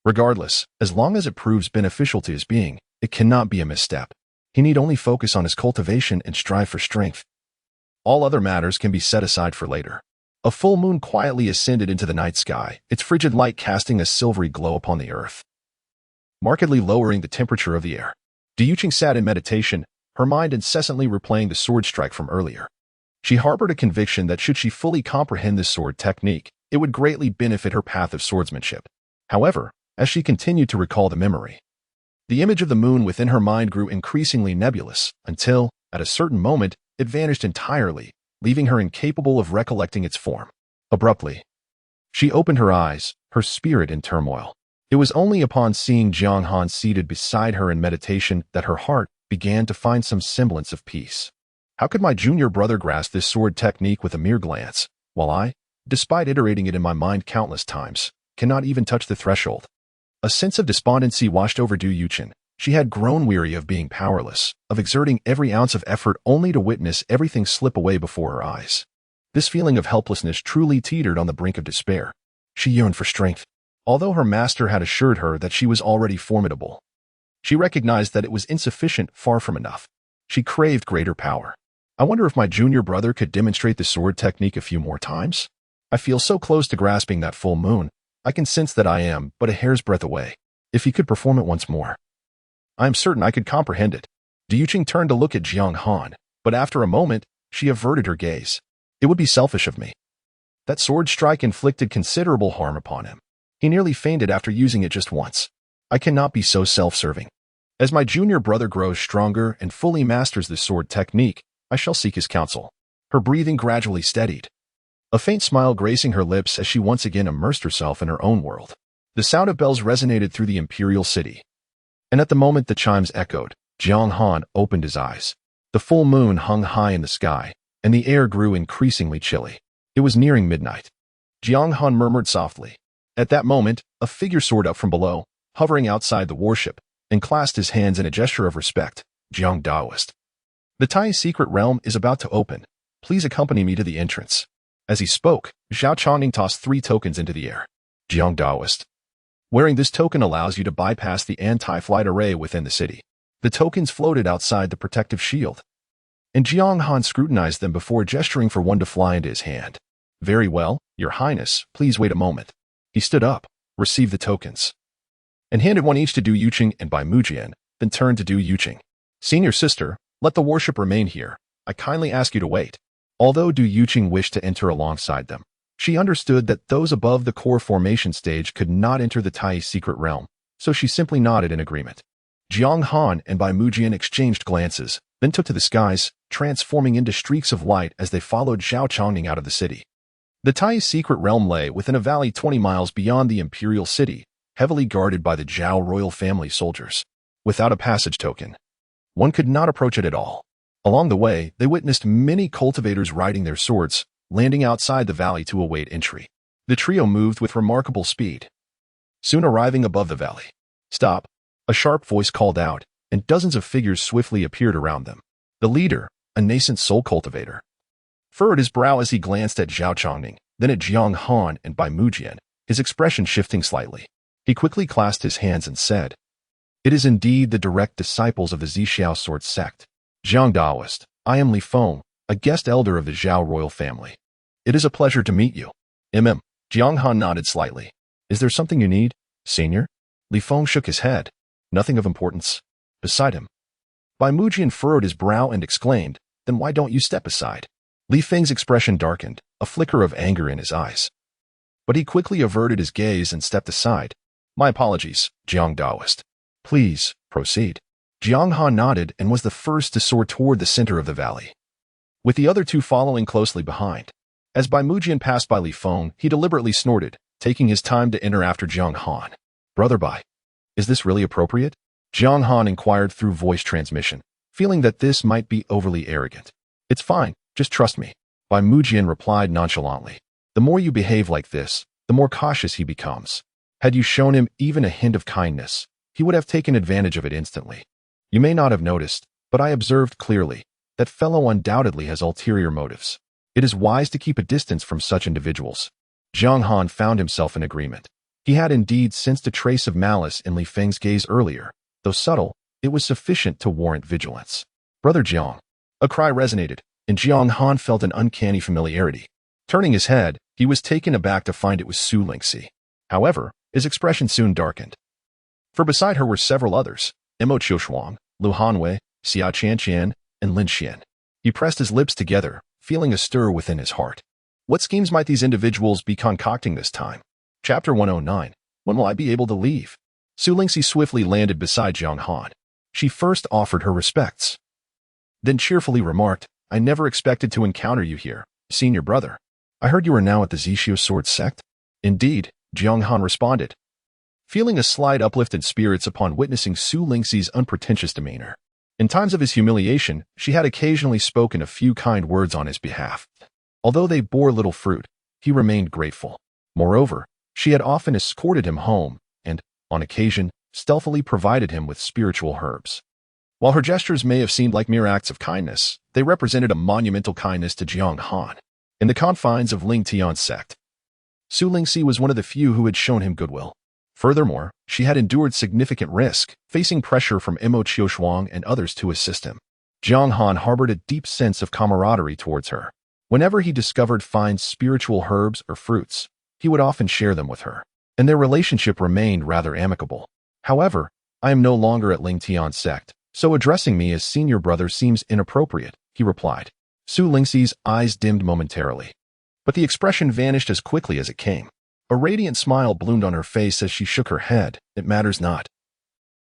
Regardless, as long as it proves beneficial to his being, it cannot be a misstep. He need only focus on his cultivation and strive for strength. All other matters can be set aside for later. A full moon quietly ascended into the night sky, its frigid light casting a silvery glow upon the earth, markedly lowering the temperature of the air. Yuqing sat in meditation, her mind incessantly replaying the sword strike from earlier. She harbored a conviction that should she fully comprehend this sword technique, it would greatly benefit her path of swordsmanship. However, as she continued to recall the memory, the image of the moon within her mind grew increasingly nebulous until, at a certain moment, it vanished entirely, leaving her incapable of recollecting its form. Abruptly, she opened her eyes, her spirit in turmoil. It was only upon seeing Jiang Han seated beside her in meditation that her heart began to find some semblance of peace. How could my junior brother grasp this sword technique with a mere glance, while I, despite iterating it in my mind countless times, cannot even touch the threshold? A sense of despondency washed over Yuqing. She had grown weary of being powerless, of exerting every ounce of effort only to witness everything slip away before her eyes. This feeling of helplessness truly teetered on the brink of despair. She yearned for strength. Although her master had assured her that she was already formidable, she recognized that it was insufficient, far from enough. She craved greater power. I wonder if my junior brother could demonstrate the sword technique a few more times? I feel so close to grasping that full moon. I can sense that I am but a hair's breadth away. If he could perform it once more, I am certain I could comprehend it. Yuqing turned to look at Jiang Han, but after a moment, she averted her gaze. It would be selfish of me. That sword strike inflicted considerable harm upon him. He nearly fainted after using it just once. I cannot be so self-serving. As my junior brother grows stronger and fully masters the sword technique, I shall seek his counsel. Her breathing gradually steadied, a faint smile gracing her lips as she once again immersed herself in her own world. The sound of bells resonated through the imperial city, and at the moment the chimes echoed, Jiang Han opened his eyes. The full moon hung high in the sky, and the air grew increasingly chilly. It was nearing midnight. Jiang Han murmured softly. At that moment, a figure soared up from below, hovering outside the warship, and clasped his hands in a gesture of respect. Jiang Daoist. The Tai's secret realm is about to open. Please accompany me to the entrance. As he spoke, Zhao Chongning tossed 3 tokens into the air. Jiang Daoist. Wearing this token allows you to bypass the anti-flight array within the city. The tokens floated outside the protective shield, and Jiang Han scrutinized them before gesturing for one to fly into his hand. Very well, Your Highness, please wait a moment. He stood up, received the tokens, and handed one each to Yuqing and Bai Mujian, then turned to Yuqing. Senior sister, let the warship remain here. I kindly ask you to wait. Although Yuqing wished to enter alongside them, she understood that those above the core formation stage could not enter the Tai's secret realm, so she simply nodded in agreement. Jiang Han and Bai Mujian exchanged glances, then took to the skies, transforming into streaks of light as they followed Zhao Chongning out of the city. The Tai's secret realm lay within a valley 20 miles beyond the imperial city, heavily guarded by the Zhao royal family soldiers. Without a passage token, one could not approach it at all. Along the way, they witnessed many cultivators riding their swords, landing outside the valley to await entry. The trio moved with remarkable speed, soon arriving above the valley. Stop! A sharp voice called out, and dozens of figures swiftly appeared around them. The leader, a nascent soul cultivator, furrowed his brow as he glanced at Zhao Chongning, then at Jiang Han and Bai Mujian, his expression shifting slightly. He quickly clasped his hands and said, "It is indeed the direct disciples of the Zhixiao Sword Sect. Jiang Daoist, I am Li Feng, a guest elder of the Zhao royal family. It is a pleasure to meet you." Jiang Han nodded slightly. "Is there something you need, senior?" Li Feng shook his head. "Nothing of importance." Beside him, Bai Mujian furrowed his brow and exclaimed, "Then why don't you step aside?" Li Feng's expression darkened, a flicker of anger in his eyes. But he quickly averted his gaze and stepped aside. "My apologies, Jiang Daoist. Please, proceed." Jiang Han nodded and was the first to soar toward the center of the valley, with the other 2 following closely behind. As Bai Mujian passed by Li Feng, he deliberately snorted, taking his time to enter after Jiang Han. "Brother Bai, is this really appropriate?" Jiang Han inquired through voice transmission, feeling that this might be overly arrogant. "It's fine, just trust me," Bai Mujian replied nonchalantly. "The more you behave like this, the more cautious he becomes. Had you shown him even a hint of kindness, he would have taken advantage of it instantly. You may not have noticed, but I observed clearly. That fellow undoubtedly has ulterior motives. It is wise to keep a distance from such individuals." Jiang Han found himself in agreement. He had indeed sensed a trace of malice in Li Feng's gaze earlier. Though subtle, it was sufficient to warrant vigilance. "Brother Jiang." A cry resonated, and Jiang Han felt an uncanny familiarity. Turning his head, he was taken aback to find it was Su Lingxi. However, his expression soon darkened. For beside her were several others, Mo Qiushuang, Lu Hanwei, Xia Qianqian, and Lin Xian. He pressed his lips together, feeling a stir within his heart. What schemes might these individuals be concocting this time? Chapter 109. When will I be able to leave? Su Lingxi swiftly landed beside Jiang Han. She first offered her respects, then cheerfully remarked, I never expected to encounter you here, senior brother. I heard you are now at the Zixia Sword Sect. Indeed, Jiang Han responded, feeling a slight uplift in spirits upon witnessing Su Lingxi's unpretentious demeanor. In times of his humiliation, she had occasionally spoken a few kind words on his behalf. Although they bore little fruit, he remained grateful. Moreover, she had often escorted him home and, on occasion, stealthily provided him with spiritual herbs. While her gestures may have seemed like mere acts of kindness, they represented a monumental kindness to Jiang Han. In the confines of Ling Tian's sect, Su Lingxi was one of the few who had shown him goodwill. Furthermore, she had endured significant risk, facing pressure from Mo Qiushuang and others to assist him. Jiang Han harbored a deep sense of camaraderie towards her. Whenever he discovered fine spiritual herbs or fruits, he would often share them with her, and their relationship remained rather amicable. However, I am no longer at Ling Tian's sect, so addressing me as senior brother seems inappropriate, he replied. Su Lingxi's eyes dimmed momentarily, but the expression vanished as quickly as it came. A radiant smile bloomed on her face as she shook her head. It matters not.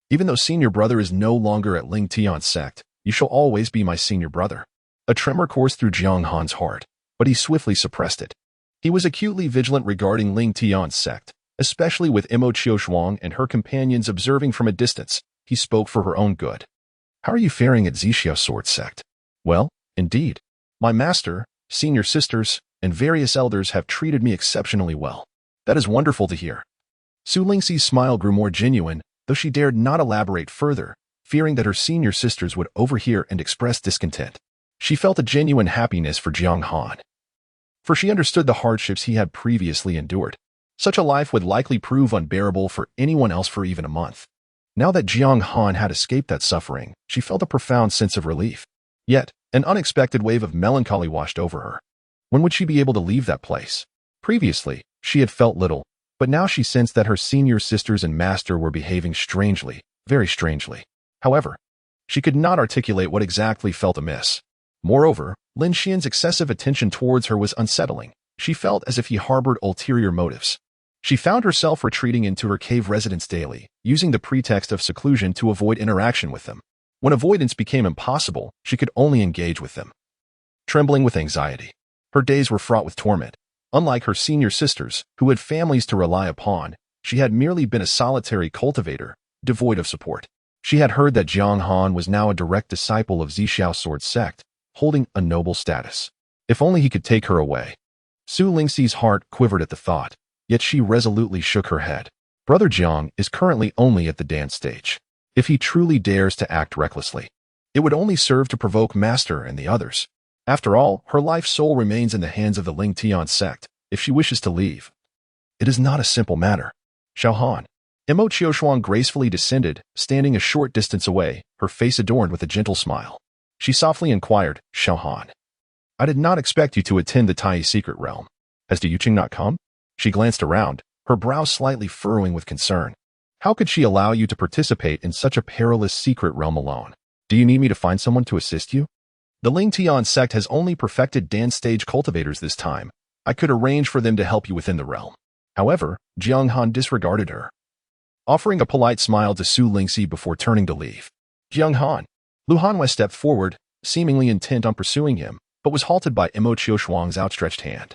Even though senior brother is no longer at Ling Tian's sect, you shall always be my senior brother. A tremor coursed through Jiang Han's heart, but he swiftly suppressed it. He was acutely vigilant regarding Ling Tian's sect, especially with Mo Qiushuang and her companions observing from a distance. He spoke for her own good. How are you faring at Zixia Sword Sect? Well, indeed. My master, senior sisters, and various elders have treated me exceptionally well. That is wonderful to hear. Su Lingxi's smile grew more genuine, though she dared not elaborate further, fearing that her senior sisters would overhear and express discontent. She felt a genuine happiness for Jiang Han, for she understood the hardships he had previously endured. Such a life would likely prove unbearable for anyone else for even a month. Now that Jiang Han had escaped that suffering, she felt a profound sense of relief. Yet, an unexpected wave of melancholy washed over her. When would she be able to leave that place? Previously, she had felt little, but now she sensed that her senior sisters and master were behaving strangely, very strangely. However, she could not articulate what exactly felt amiss. Moreover, Lin Xian's excessive attention towards her was unsettling. She felt as if he harbored ulterior motives. She found herself retreating into her cave residence daily, using the pretext of seclusion to avoid interaction with them. When avoidance became impossible, she could only engage with them. Trembling with anxiety, her days were fraught with torment. Unlike her senior sisters, who had families to rely upon, she had merely been a solitary cultivator, devoid of support. She had heard that Jiang Han was now a direct disciple of Zixia Sword Sect, holding a noble status. If only he could take her away. Su Lingxi's heart quivered at the thought, yet she resolutely shook her head. Brother Jiang is currently only at the dance stage. If he truly dares to act recklessly, it would only serve to provoke Master and the others. After all, her life's soul remains in the hands of the Ling Tian sect, if she wishes to leave. It is not a simple matter. Xiao Han. Mo Qiushuang gracefully descended, standing a short distance away, her face adorned with a gentle smile. She softly inquired, Xiao Han, I did not expect you to attend the Tai secret realm. Has Du Yuqing not come? She glanced around, her brow slightly furrowing with concern. How could she allow you to participate in such a perilous secret realm alone? Do you need me to find someone to assist you? The Ling Tian sect has only perfected dance stage cultivators this time. I could arrange for them to help you within the realm. However, Jiang Han disregarded her, offering a polite smile to Su Lingxi before turning to leave. Jiang Han. Lu Hanwei stepped forward, seemingly intent on pursuing him, but was halted by Mo Qiushuang's outstretched hand.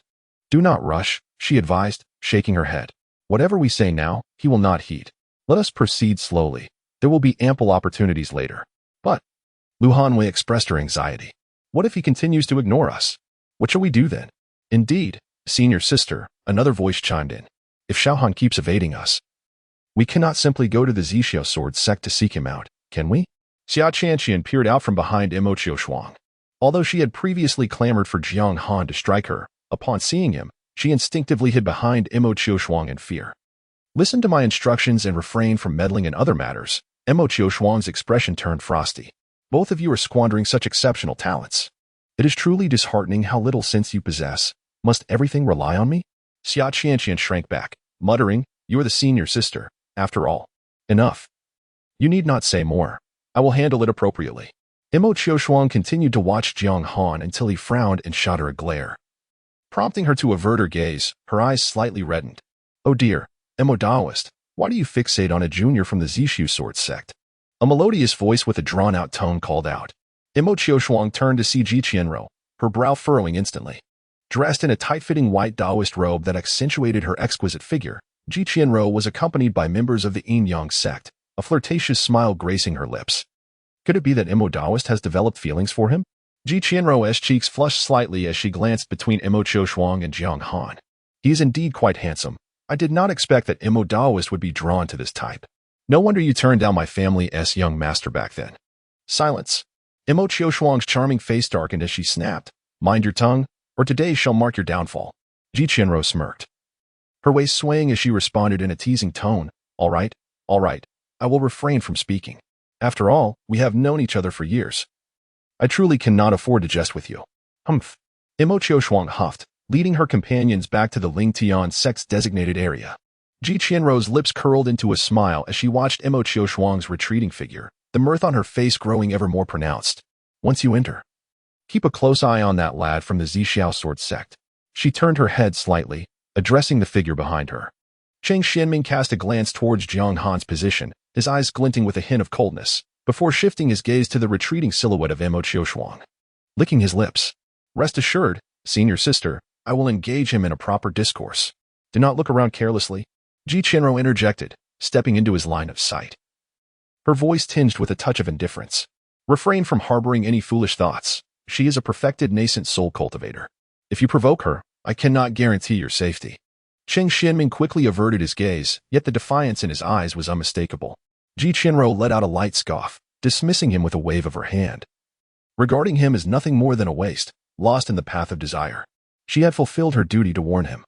Do not rush, she advised, shaking her head. Whatever we say now, he will not heed. Let us proceed slowly. There will be ample opportunities later. But, Lu Hanwei expressed her anxiety. What if he continues to ignore us? What shall we do then? Indeed, senior sister, another voice chimed in. If Xiao Han keeps evading us, we cannot simply go to the Zixia Sword Sect to seek him out, can we? Xia Qianqian peered out from behind Mo Qiushuang. Although she had previously clamored for Jiang Han to strike her, upon seeing him, she instinctively hid behind Mo Qiushuang in fear. Listen to my instructions and refrain from meddling in other matters. Mo Qiushuang's expression turned frosty. Both of you are squandering such exceptional talents. It is truly disheartening how little sense you possess. Must everything rely on me? Xia Qianqian shrank back, muttering, you are the senior sister, after all. Enough. You need not say more. I will handle it appropriately. Imo Qiushuang continued to watch Jiang Han until he frowned and shot her a glare. Prompting her to avert her gaze, her eyes slightly reddened. Oh dear, Imo Daoist, why do you fixate on a junior from the Zishu Sword Sect? A melodious voice with a drawn-out tone called out. Imo Qiushuang turned to see Ji Qianro, her brow furrowing instantly. Dressed in a tight-fitting white Daoist robe that accentuated her exquisite figure, Ji Qianro was accompanied by members of the Yin-Yang sect, a flirtatious smile gracing her lips. Could it be that Imo Daoist has developed feelings for him? Ji Qianro's cheeks flushed slightly as she glanced between Imo Qiushuang and Jiang Han. He is indeed quite handsome. I did not expect that Imo Daoist would be drawn to this type. No wonder you turned down my family's young master back then. Silence. Imo Qiushuang's charming face darkened as she snapped. Mind your tongue, or today shall mark your downfall. Ji Qianro smirked, her waist swaying as she responded in a teasing tone. All right. I will refrain from speaking. After all, we have known each other for years. I truly cannot afford to jest with you. Humph. Imo Qiushuang huffed, leading her companions back to the Ling Tian sect's designated area. Ji Qianro's lips curled into a smile as she watched Imo Qiushuang's retreating figure, the mirth on her face growing ever more pronounced. Once you enter, keep a close eye on that lad from the Zishu Sword Sect. She turned her head slightly, addressing the figure behind her. Cheng Xianming cast a glance towards Jiang Han's position, his eyes glinting with a hint of coldness, before shifting his gaze to the retreating silhouette of Imo Qiushuang. Licking his lips. Rest assured, senior sister, I will engage him in a proper discourse. Do not look around carelessly. Ji Qianro interjected, stepping into his line of sight. Her voice tinged with a touch of indifference. Refrain from harboring any foolish thoughts. She is a perfected nascent soul cultivator. If you provoke her, I cannot guarantee your safety. Cheng Xianming quickly averted his gaze, yet the defiance in his eyes was unmistakable. Ji Qianro let out a light scoff, dismissing him with a wave of her hand. Regarding him as nothing more than a waste, lost in the path of desire. She had fulfilled her duty to warn him.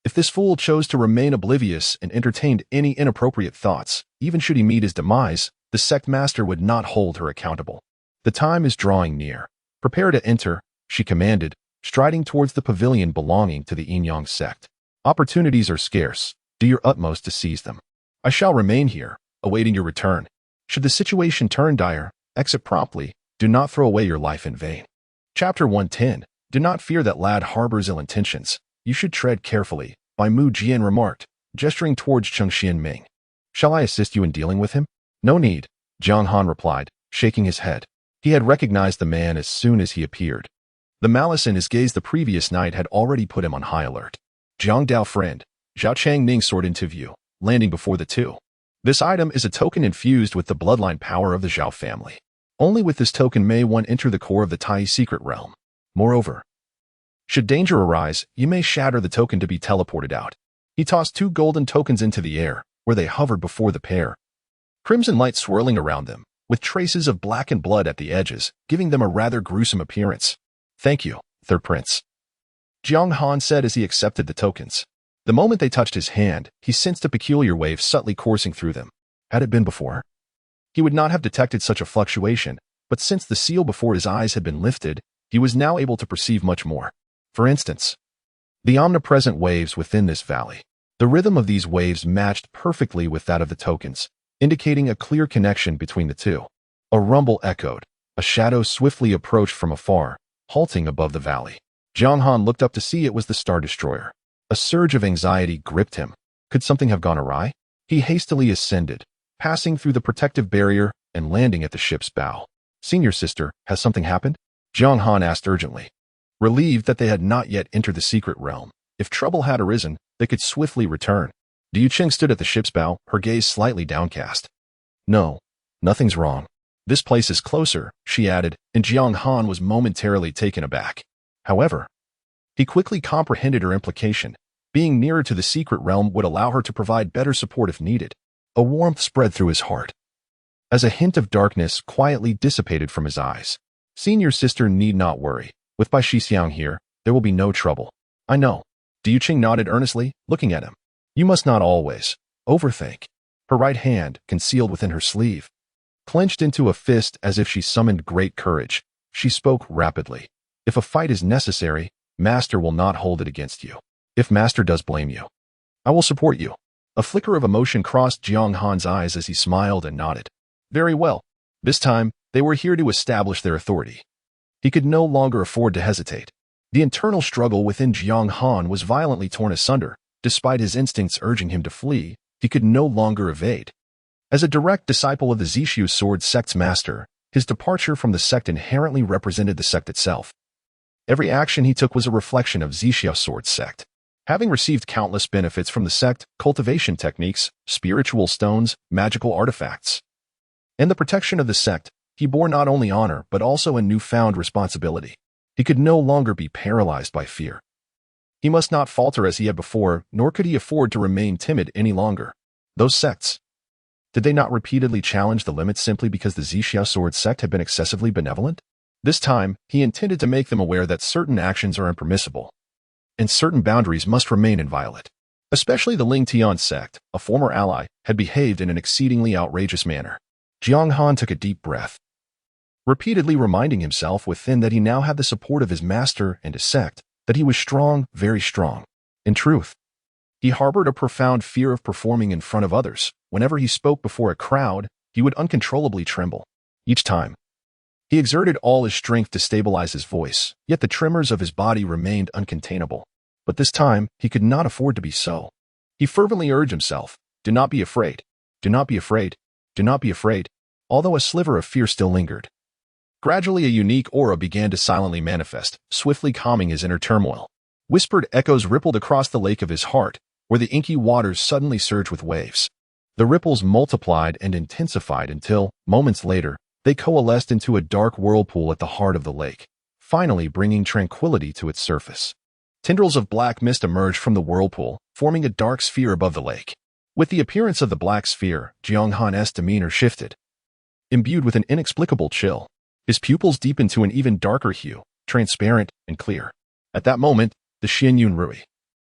If this fool chose to remain oblivious and entertained any inappropriate thoughts, even should he meet his demise, the sect master would not hold her accountable. The time is drawing near. Prepare to enter, she commanded, striding towards the pavilion belonging to the Yin-Yang sect. Opportunities are scarce. Do your utmost to seize them. I shall remain here, awaiting your return. Should the situation turn dire, exit promptly. Do not throw away your life in vain. Chapter 110. Do not fear that lad harbors ill intentions. You should tread carefully, Bai Mu Jian remarked, gesturing towards Cheng Xianming. Shall I assist you in dealing with him? No need, Jiang Han replied, shaking his head. He had recognized the man as soon as he appeared. The malice in his gaze the previous night had already put him on high alert. Jiang Dao friend, Zhao Chang Ning soared into view, landing before the two. This item is a token infused with the bloodline power of the Zhao family. Only with this token may one enter the core of the Tai secret realm. Moreover, should danger arise, you may shatter the token to be teleported out. He tossed 2 golden tokens into the air, where they hovered before the pair. Crimson light swirling around them, with traces of blackened blood at the edges, giving them a rather gruesome appearance. Thank you, Third Prince. Jiang Han said as he accepted the tokens. The moment they touched his hand, he sensed a peculiar wave subtly coursing through them. Had it been before? He would not have detected such a fluctuation, but since the seal before his eyes had been lifted, he was now able to perceive much more. For instance, the omnipresent waves within this valley. The rhythm of these waves matched perfectly with that of the tokens, indicating a clear connection between the two. A rumble echoed. A shadow swiftly approached from afar, halting above the valley. Jiang Han looked up to see it was the Star Destroyer. A surge of anxiety gripped him. Could something have gone awry? He hastily ascended, passing through the protective barrier and landing at the ship's bow. Senior sister, has something happened? Jiang Han asked urgently. Relieved that they had not yet entered the secret realm. If trouble had arisen, they could swiftly return. Liu Cheng stood at the ship's bow, her gaze slightly downcast. No, nothing's wrong. This place is closer, she added, and Jiang Han was momentarily taken aback. However, he quickly comprehended her implication. Being nearer to the secret realm would allow her to provide better support if needed. A warmth spread through his heart, as a hint of darkness quietly dissipated from his eyes. Senior sister need not worry. With Bai Shixiang here, there will be no trouble. I know. Liu Cheng nodded earnestly, looking at him. You must not always overthink. Her right hand, concealed within her sleeve, clenched into a fist as if she summoned great courage. She spoke rapidly. If a fight is necessary, Master will not hold it against you. If Master does blame you, I will support you. A flicker of emotion crossed Jiang Han's eyes as he smiled and nodded. Very well. This time, they were here to establish their authority. He could no longer afford to hesitate. The internal struggle within Jiang Han was violently torn asunder. Despite his instincts urging him to flee, he could no longer evade. As a direct disciple of the Purple Sword Sect's master, his departure from the sect inherently represented the sect itself. Every action he took was a reflection of Purple Sword Sect. Having received countless benefits from the sect, cultivation techniques, spiritual stones, magical artifacts, and the protection of the sect, he bore not only honor but also a newfound responsibility. He could no longer be paralyzed by fear. He must not falter as he had before, nor could he afford to remain timid any longer. Those sects, did they not repeatedly challenge the limits simply because the Purple Sword Sect had been excessively benevolent? This time, he intended to make them aware that certain actions are impermissible, and certain boundaries must remain inviolate. Especially the Ling Tian sect, a former ally, had behaved in an exceedingly outrageous manner. Jiang Han took a deep breath, repeatedly reminding himself within that he now had the support of his master and his sect, that he was strong, very strong. In truth, he harbored a profound fear of performing in front of others. Whenever he spoke before a crowd, he would uncontrollably tremble. Each time, he exerted all his strength to stabilize his voice, yet the tremors of his body remained uncontainable. But this time, he could not afford to be so. He fervently urged himself, do not be afraid, do not be afraid, do not be afraid, although a sliver of fear still lingered. Gradually, a unique aura began to silently manifest, swiftly calming his inner turmoil. Whispered echoes rippled across the lake of his heart, where the inky waters suddenly surged with waves. The ripples multiplied and intensified until, moments later, they coalesced into a dark whirlpool at the heart of the lake, finally bringing tranquility to its surface. Tendrils of black mist emerged from the whirlpool, forming a dark sphere above the lake. With the appearance of the black sphere, Jiang Han's demeanor shifted. Imbued with an inexplicable chill, his pupils deepened to an even darker hue, transparent and clear. At that moment, the Xianyun Rui,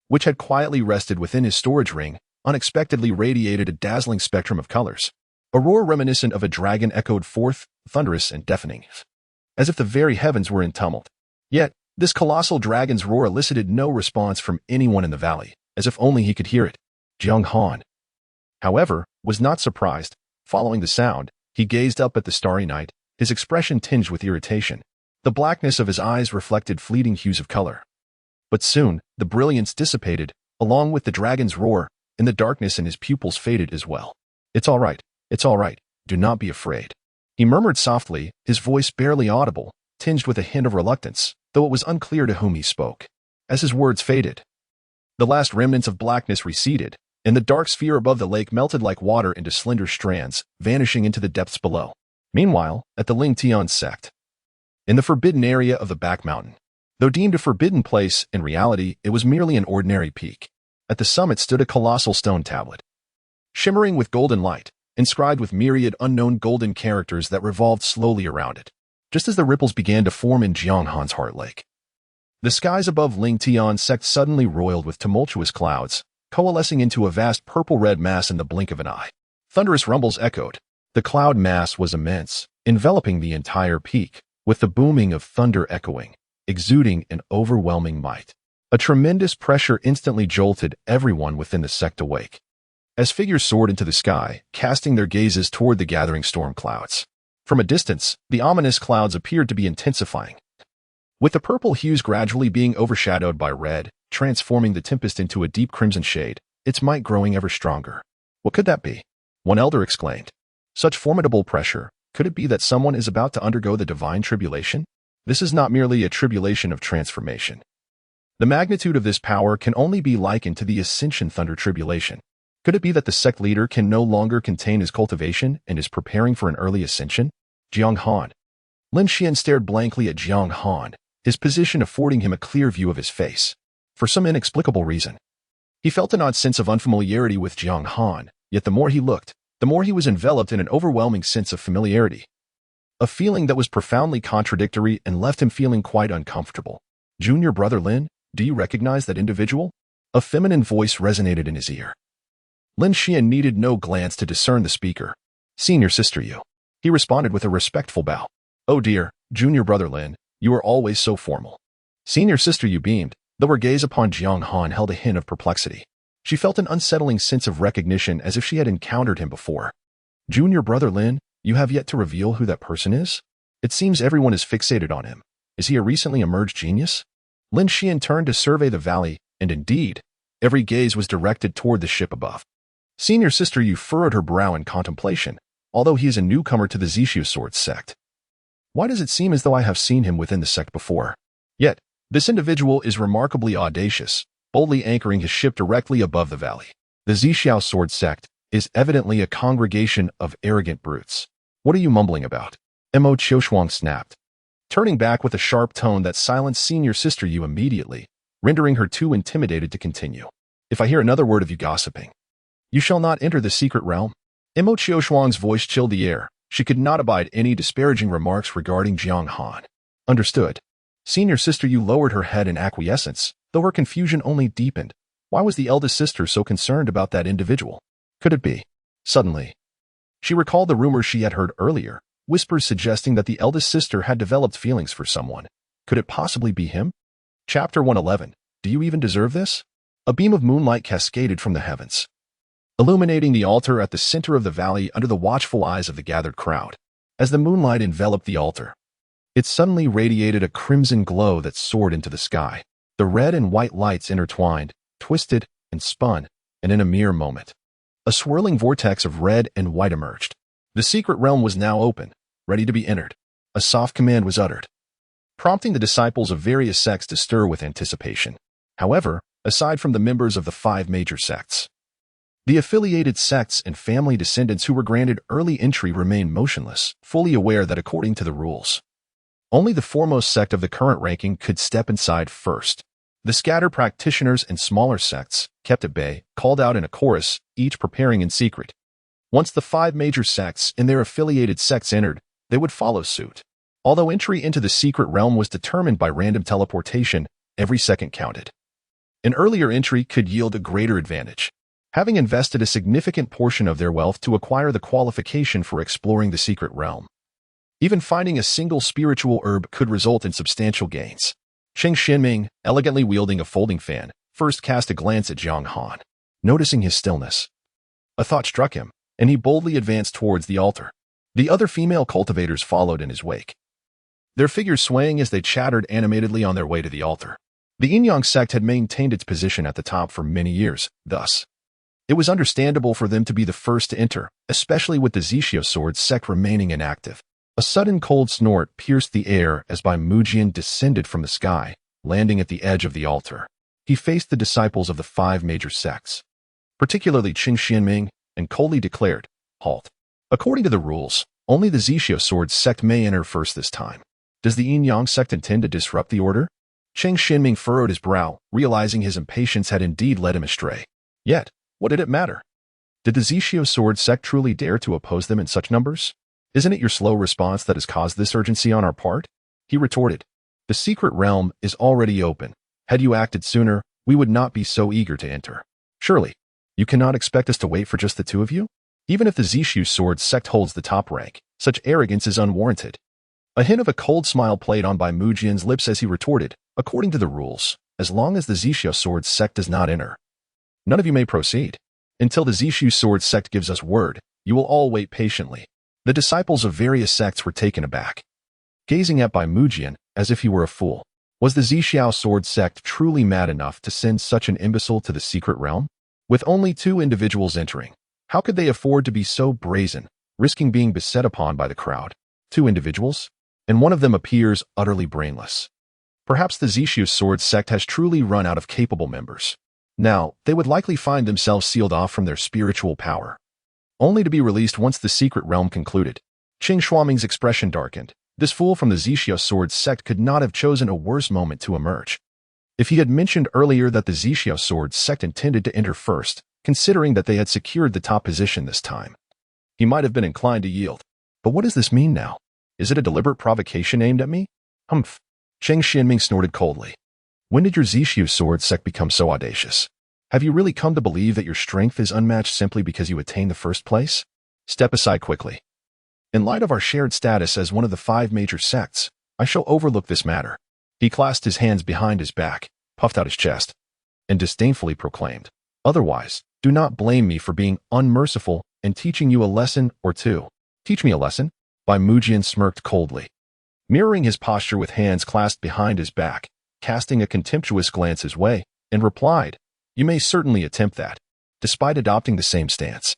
which had quietly rested within his storage ring, unexpectedly radiated a dazzling spectrum of colors. A roar reminiscent of a dragon echoed forth, thunderous and deafening, as if the very heavens were in tumult. Yet, this colossal dragon's roar elicited no response from anyone in the valley, as if only he could hear it. Jiang Han, however, was not surprised. Following the sound, he gazed up at the starry night, his expression tinged with irritation. The blackness of his eyes reflected fleeting hues of color. But soon, the brilliance dissipated, along with the dragon's roar, and the darkness in his pupils faded as well. It's all right, do not be afraid. He murmured softly, his voice barely audible, tinged with a hint of reluctance, though it was unclear to whom he spoke. As his words faded, the last remnants of blackness receded, and the dark sphere above the lake melted like water into slender strands, vanishing into the depths below. Meanwhile, at the Ling Tian sect, in the forbidden area of the back mountain, though deemed a forbidden place, in reality, it was merely an ordinary peak. At the summit stood a colossal stone tablet, shimmering with golden light, inscribed with myriad unknown golden characters that revolved slowly around it. Just as the ripples began to form in Jiang Han's heart lake, the skies above Ling Tian sect suddenly roiled with tumultuous clouds, coalescing into a vast purple-red mass in the blink of an eye. Thunderous rumbles echoed. The cloud mass was immense, enveloping the entire peak, with the booming of thunder echoing, exuding an overwhelming might. A tremendous pressure instantly jolted everyone within the sect awake, as figures soared into the sky, casting their gazes toward the gathering storm clouds. From a distance, the ominous clouds appeared to be intensifying, with the purple hues gradually being overshadowed by red, transforming the tempest into a deep crimson shade, its might growing ever stronger. What could that be? One elder exclaimed. Such formidable pressure, could it be that someone is about to undergo the divine tribulation? This is not merely a tribulation of transformation. The magnitude of this power can only be likened to the Ascension Thunder Tribulation. Could it be that the sect leader can no longer contain his cultivation and is preparing for an early ascension? Jiang Han. Lin Xian stared blankly at Jiang Han, his position affording him a clear view of his face. For some inexplicable reason, he felt an odd sense of unfamiliarity with Jiang Han, yet the more he looked, the more he was enveloped in an overwhelming sense of familiarity. A feeling that was profoundly contradictory and left him feeling quite uncomfortable. Junior brother Lin, do you recognize that individual? A feminine voice resonated in his ear. Lin Xian needed no glance to discern the speaker. Senior sister Yu. He responded with a respectful bow. Oh dear, junior brother Lin, You are always so formal. Senior sister Yu beamed, though her gaze upon Jiang Han held a hint of perplexity. She felt an unsettling sense of recognition as if she had encountered him before. Junior brother Lin, you have yet to reveal who that person is? It seems everyone is fixated on him. Is he a recently emerged genius? Lin Xian turned to survey the valley, and indeed, every gaze was directed toward the ship above. Senior sister Yu furrowed her brow in contemplation, although he is a newcomer to the Zixia Sword Sect. Why does it seem as though I have seen him within the sect before? Yet, this individual is remarkably audacious, boldly anchoring his ship directly above the valley. The Zixia Sword Sect is evidently a congregation of arrogant brutes. What are you mumbling about? Mo Qiushuang snapped, turning back with a sharp tone that silenced senior sister Yu immediately, rendering her too intimidated to continue. If I hear another word of you gossiping, you shall not enter the secret realm. Mo Qiushuang's voice chilled the air. She could not abide any disparaging remarks regarding Jiang Han. Understood. Senior sister Yu lowered her head in acquiescence, though her confusion only deepened. Why was the eldest sister so concerned about that individual? Could it be? Suddenly, she recalled the rumors she had heard earlier, whispers suggesting that the eldest sister had developed feelings for someone. Could it possibly be him? Chapter 111. Do you even deserve this? A beam of moonlight cascaded from the heavens, illuminating the altar at the center of the valley under the watchful eyes of the gathered crowd. As the moonlight enveloped the altar, it suddenly radiated a crimson glow that soared into the sky. The red and white lights intertwined, twisted, and spun, and in a mere moment, a swirling vortex of red and white emerged. The secret realm was now open, ready to be entered. A soft command was uttered, prompting the disciples of various sects to stir with anticipation. However, aside from the members of the 5 major sects, the affiliated sects and family descendants who were granted early entry remained motionless, fully aware that according to the rules, only the foremost sect of the current ranking could step inside first. The scattered practitioners and smaller sects, kept at bay, called out in a chorus, each preparing in secret. Once the 5 major sects and their affiliated sects entered, they would follow suit. Although entry into the secret realm was determined by random teleportation, every second counted. An earlier entry could yield a greater advantage, having invested a significant portion of their wealth to acquire the qualification for exploring the secret realm. Even finding a single spiritual herb could result in substantial gains. Cheng Xianming, elegantly wielding a folding fan, first cast a glance at Jiang Han. Noticing his stillness, a thought struck him, and he boldly advanced towards the altar. The other female cultivators followed in his wake, their figures swaying as they chattered animatedly on their way to the altar. The Yin-Yang sect had maintained its position at the top for many years, thus, it was understandable for them to be the first to enter, especially with the Zixia Sword Sect remaining inactive. A sudden cold snort pierced the air as Bai Mujian descended from the sky, landing at the edge of the altar. He faced the disciples of the 5 major sects, particularly Qing Xianming, and coldly declared, "Halt. According to the rules, only the Zixia Sword Sect may enter first this time. Does the Yin-Yang sect intend to disrupt the order?" Cheng Xianming furrowed his brow, realizing his impatience had indeed led him astray. Yet, what did it matter? Did the Zixia Sword Sect truly dare to oppose them in such numbers? Isn't it your slow response that has caused this urgency on our part? He retorted. The secret realm is already open. Had you acted sooner, we would not be so eager to enter. Surely, you cannot expect us to wait for just the 2 of you? Even if the Zixia Sword Sect holds the top rank, such arrogance is unwarranted. A hint of a cold smile played on Bai Mujian's lips as he retorted, according to the rules, as long as the Zixia Sword Sect does not enter, none of you may proceed. Until the Zixia Sword Sect gives us word, you will all wait patiently. The disciples of various sects were taken aback, gazing at Bai Mujian as if he were a fool. Was the Zixia Sword Sect truly mad enough to send such an imbecile to the secret realm? With only 2 individuals entering, how could they afford to be so brazen, risking being beset upon by the crowd? 2 individuals? And one of them appears utterly brainless. Perhaps the Zixia Sword Sect has truly run out of capable members. Now, they would likely find themselves sealed off from their spiritual power, only to be released once the secret realm concluded. Qing Shuaming's expression darkened. This fool from the Zixia Sword Sect could not have chosen a worse moment to emerge. If he had mentioned earlier that the Zixia Sword Sect intended to enter first, considering that they had secured the top position this time, he might have been inclined to yield. But what does this mean now? Is it a deliberate provocation aimed at me? Humph. Cheng Xianming snorted coldly. When did your Zixia Sword Sect become so audacious? Have you really come to believe that your strength is unmatched simply because you attained the first place? Step aside quickly. In light of our shared status as one of the 5 major sects, I shall overlook this matter. He clasped his hands behind his back, puffed out his chest, and disdainfully proclaimed, "Otherwise, do not blame me for being unmerciful and teaching you a lesson or two." "Teach me a lesson?" Bai Mujian smirked coldly, mirroring his posture with hands clasped behind his back, casting a contemptuous glance his way, and replied, "You may certainly attempt that." Despite adopting the same stance,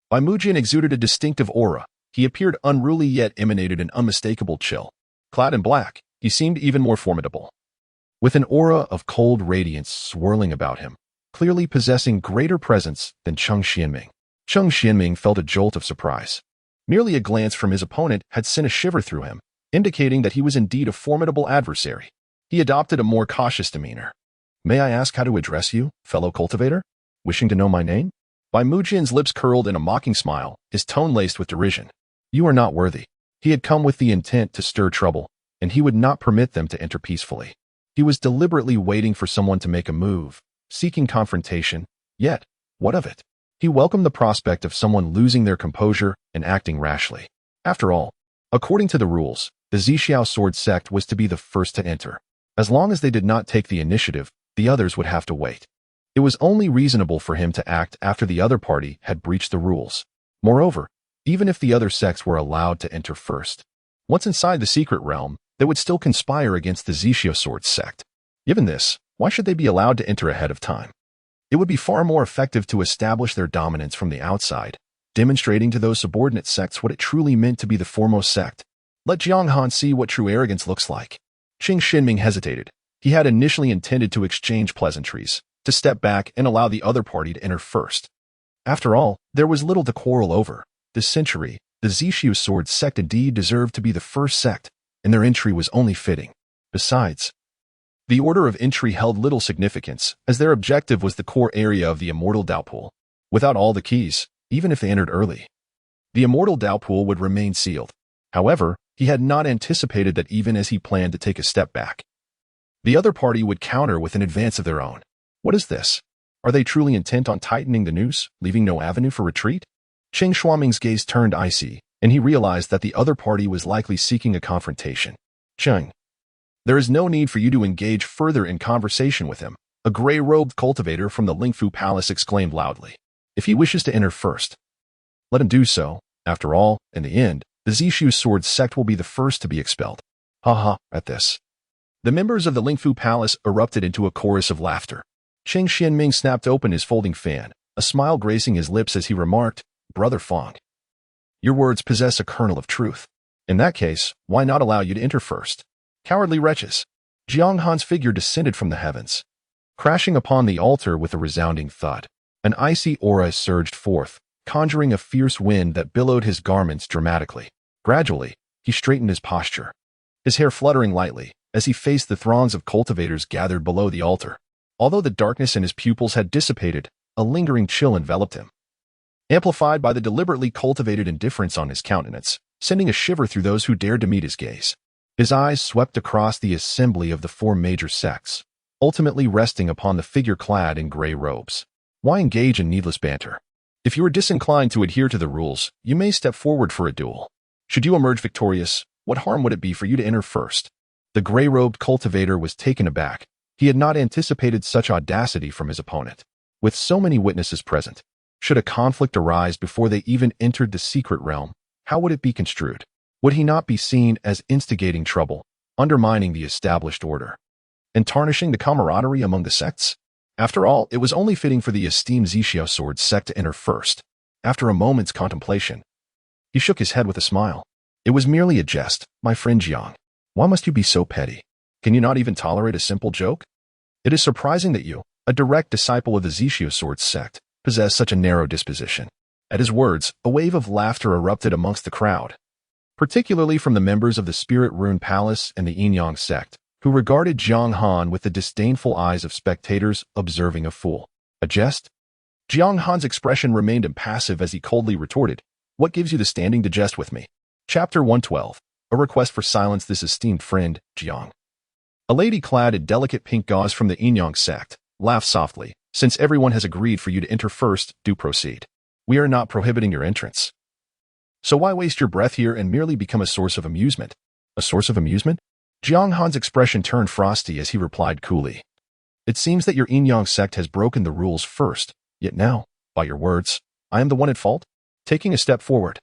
Bai Mujian exuded a distinctive aura. He appeared unruly yet emanated an unmistakable chill. Clad in black, he seemed even more formidable, with an aura of cold radiance swirling about him, clearly possessing greater presence than Cheng Xianming. Cheng Xianming felt a jolt of surprise. Merely a glance from his opponent had sent a shiver through him, indicating that he was indeed a formidable adversary. He adopted a more cautious demeanor. "May I ask how to address you, fellow cultivator? Wishing to know my name?" Bai Mujian's lips curled in a mocking smile, his tone laced with derision. "You are not worthy." He had come with the intent to stir trouble, and he would not permit them to enter peacefully. He was deliberately waiting for someone to make a move, seeking confrontation, yet, what of it? He welcomed the prospect of someone losing their composure and acting rashly. After all, according to the rules, the Zixiao Sword Sect was to be the first to enter. As long as they did not take the initiative, the others would have to wait. It was only reasonable for him to act after the other party had breached the rules. Moreover, even if the other sects were allowed to enter first, once inside the secret realm, they would still conspire against the Zixiao Sword Sect. Given this, why should they be allowed to enter ahead of time? It would be far more effective to establish their dominance from the outside, demonstrating to those subordinate sects what it truly meant to be the foremost sect. Let Jiang Han see what true arrogance looks like. Cheng Xianming hesitated. He had initially intended to exchange pleasantries, to step back and allow the other party to enter first. After all, there was little to quarrel over. This century, the Zixiao Sword Sect indeed deserved to be the first sect, and their entry was only fitting. Besides, the order of entry held little significance, as their objective was the core area of the Immortal Dao Pool. Without all the keys, even if they entered early, the Immortal Dao Pool would remain sealed. However, he had not anticipated that even as he planned to take a step back, the other party would counter with an advance of their own. What is this? Are they truly intent on tightening the noose, leaving no avenue for retreat? Cheng Xianming's gaze turned icy, and he realized that the other party was likely seeking a confrontation. "Cheng, there is no need for you to engage further in conversation with him," a gray-robed cultivator from the Lingfu Palace exclaimed loudly. "If he wishes to enter first, let him do so. After all, in the end, the Zixiao Sword Sect will be the first to be expelled." Ha. At this, the members of the Lingfu Palace erupted into a chorus of laughter. Cheng Xianming snapped open his folding fan, a smile gracing his lips as he remarked, "Brother Fong, your words possess a kernel of truth. In that case, why not allow you to enter first? Cowardly wretches." Jiang Han's figure descended from the heavens, crashing upon the altar with a resounding thud. An icy aura surged forth, conjuring a fierce wind that billowed his garments dramatically. Gradually, he straightened his posture, his hair fluttering lightly, as he faced the throngs of cultivators gathered below the altar. Although the darkness in his pupils had dissipated, a lingering chill enveloped him, amplified by the deliberately cultivated indifference on his countenance, sending a shiver through those who dared to meet his gaze. His eyes swept across the assembly of the four major sects, ultimately resting upon the figure clad in gray robes. Why engage in needless banter? If you are disinclined to adhere to the rules, you may step forward for a duel. Should you emerge victorious, what harm would it be for you to enter first? The gray-robed cultivator was taken aback. He had not anticipated such audacity from his opponent. With so many witnesses present, should a conflict arise before they even entered the secret realm, how would it be construed? Would he not be seen as instigating trouble, undermining the established order, and tarnishing the camaraderie among the sects? After all, it was only fitting for the esteemed Zixiao Sword Sect to enter first. After a moment's contemplation, he shook his head with a smile. "It was merely a jest, my friend Jiang. Why must you be so petty? Can you not even tolerate a simple joke? It is surprising that you, a direct disciple of the Zixiao Sword Sect, possess such a narrow disposition." At his words, a wave of laughter erupted amongst the crowd, particularly from the members of the Spirit Rune Palace and the Yin-Yang sect, who regarded Jiang Han with the disdainful eyes of spectators observing a fool. A jest? Jiang Han's expression remained impassive as he coldly retorted, "What gives you the standing to jest with me?" Chapter 112. A request for silence. This esteemed friend, Jiang, a lady clad in delicate pink gauze from the Yin-Yang sect, laughed softly. "Since everyone has agreed for you to enter first, do proceed. We are not prohibiting your entrance. So why waste your breath here and merely become a source of amusement?" "A source of amusement?" Jiang Han's expression turned frosty as he replied coolly. It seems that your Yin-Yang sect has broken the rules first, yet now, by your words, I am the one at fault? Taking a step forward,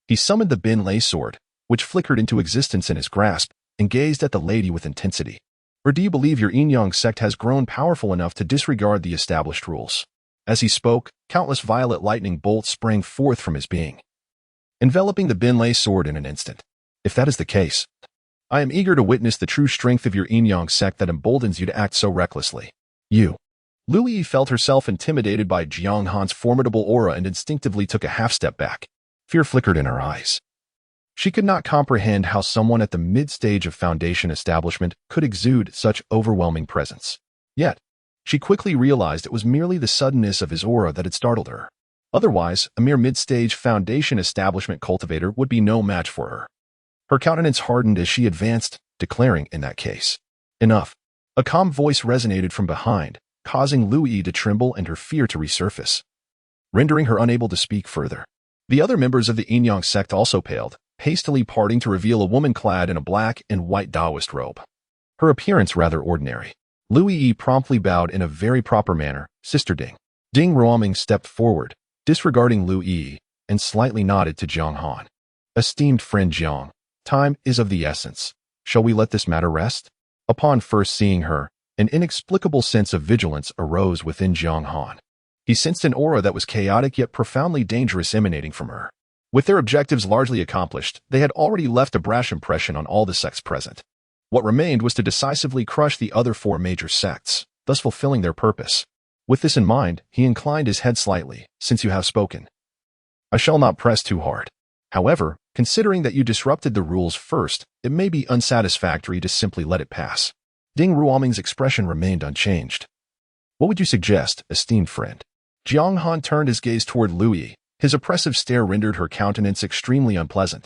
he summoned the Bin Lei sword, which flickered into existence in his grasp, and gazed at the lady with intensity. Or do you believe your Yin-Yang sect has grown powerful enough to disregard the established rules? As he spoke, countless violet lightning bolts sprang forth from his being, enveloping the Bin Lei sword in an instant. If that is the case, I am eager to witness the true strength of your Yin-Yang sect that emboldens you to act so recklessly. Lu Yi felt herself intimidated by Jiang Han's formidable aura and instinctively took a half-step back. Fear flickered in her eyes. She could not comprehend how someone at the mid-stage of Foundation establishment could exude such overwhelming presence. Yet, she quickly realized it was merely the suddenness of his aura that had startled her. Otherwise, a mere mid-stage Foundation establishment cultivator would be no match for her. Her countenance hardened as she advanced, declaring in that case, enough. A calm voice resonated from behind, causing Lu Yi to tremble and her fear to resurface, rendering her unable to speak further. The other members of the Yin-Yang sect also paled, hastily parting to reveal a woman clad in a black and white Taoist robe. Her appearance rather ordinary. Lu Yi promptly bowed in a very proper manner. Sister Ding. Ding Ruoming stepped forward, disregarding Lu Yi, and slightly nodded to Jiang Han. Esteemed friend Jiang, time is of the essence. Shall we let this matter rest? Upon first seeing her, an inexplicable sense of vigilance arose within Jiang Han. He sensed an aura that was chaotic yet profoundly dangerous emanating from her. With their objectives largely accomplished, they had already left a brash impression on all the sects present. What remained was to decisively crush the other four major sects, thus fulfilling their purpose. With this in mind, he inclined his head slightly. Since you have spoken, I shall not press too hard. However, considering that you disrupted the rules first, it may be unsatisfactory to simply let it pass. Ding Ruoming's expression remained unchanged. What would you suggest, esteemed friend? Jiang Han turned his gaze toward Lu Yi. His oppressive stare rendered her countenance extremely unpleasant.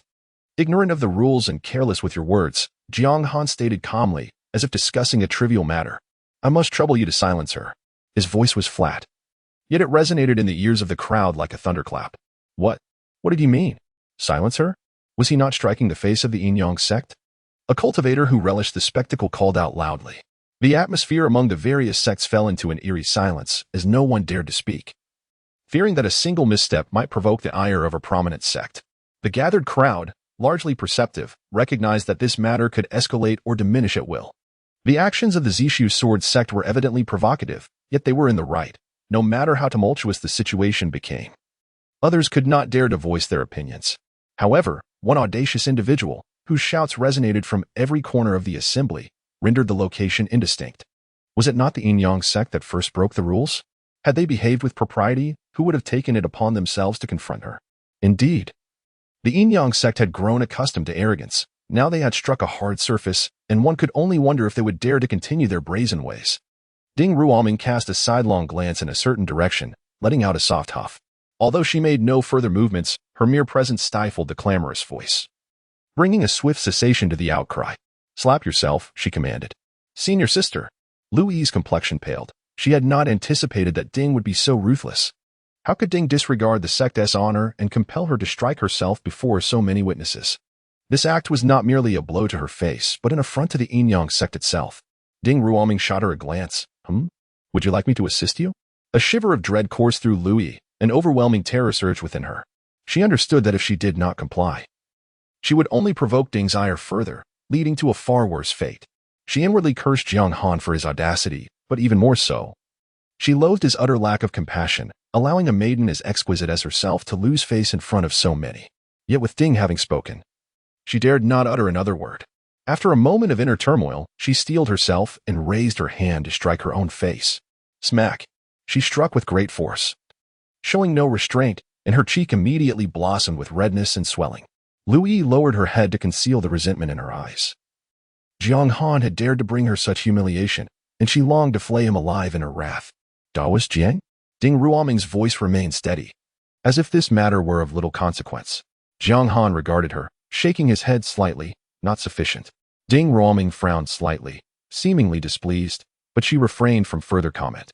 Ignorant of the rules and careless with your words, Jiang Han stated calmly, as if discussing a trivial matter. I must trouble you to silence her. His voice was flat, yet it resonated in the ears of the crowd like a thunderclap. What did he mean? Silence her? Was he not striking the face of the Yin-Yang sect? A cultivator who relished the spectacle called out loudly. The atmosphere among the various sects fell into an eerie silence, as no one dared to speak, fearing that a single misstep might provoke the ire of a prominent sect. The gathered crowd, largely perceptive, recognized that this matter could escalate or diminish at will. The actions of the Zishu Sword Sect were evidently provocative, yet they were in the right, no matter how tumultuous the situation became. Others could not dare to voice their opinions. However, one audacious individual, whose shouts resonated from every corner of the assembly, rendered the location indistinct. Was it not the Yin-Yang sect that first broke the rules? Had they behaved with propriety, who would have taken it upon themselves to confront her? Indeed, the Yin-Yang sect had grown accustomed to arrogance. Now they had struck a hard surface, and one could only wonder if they would dare to continue their brazen ways. Ding Ruoming cast a sidelong glance in a certain direction, letting out a soft huff. Although she made no further movements, her mere presence stifled the clamorous voice, bringing a swift cessation to the outcry. Slap yourself, she commanded. Senior sister. Lu Yi's complexion paled. She had not anticipated that Ding would be so ruthless. How could Ding disregard the sect's honor and compel her to strike herself before so many witnesses? This act was not merely a blow to her face, but an affront to the Yin-Yang sect itself. Ding Ruoming shot her a glance. Would you like me to assist you? A shiver of dread coursed through Lu Yi, an overwhelming terror surged within her. She understood that if she did not comply, she would only provoke Ding's ire further, leading to a far worse fate. She inwardly cursed Jiang Han for his audacity, but even more so, she loathed his utter lack of compassion, allowing a maiden as exquisite as herself to lose face in front of so many. Yet with Ding having spoken, she dared not utter another word. After a moment of inner turmoil, she steeled herself and raised her hand to strike her own face. Smack! She struck with great force, showing no restraint, and her cheek immediately blossomed with redness and swelling. Lu Yi lowered her head to conceal the resentment in her eyes. Jiang Han had dared to bring her such humiliation, and she longed to flay him alive in her wrath. Taoist Jiang? Ding Ruoming's voice remained steady, as if this matter were of little consequence. Jiang Han regarded her, shaking his head slightly. Not sufficient. Ding Ruoming frowned slightly, seemingly displeased, but she refrained from further comment.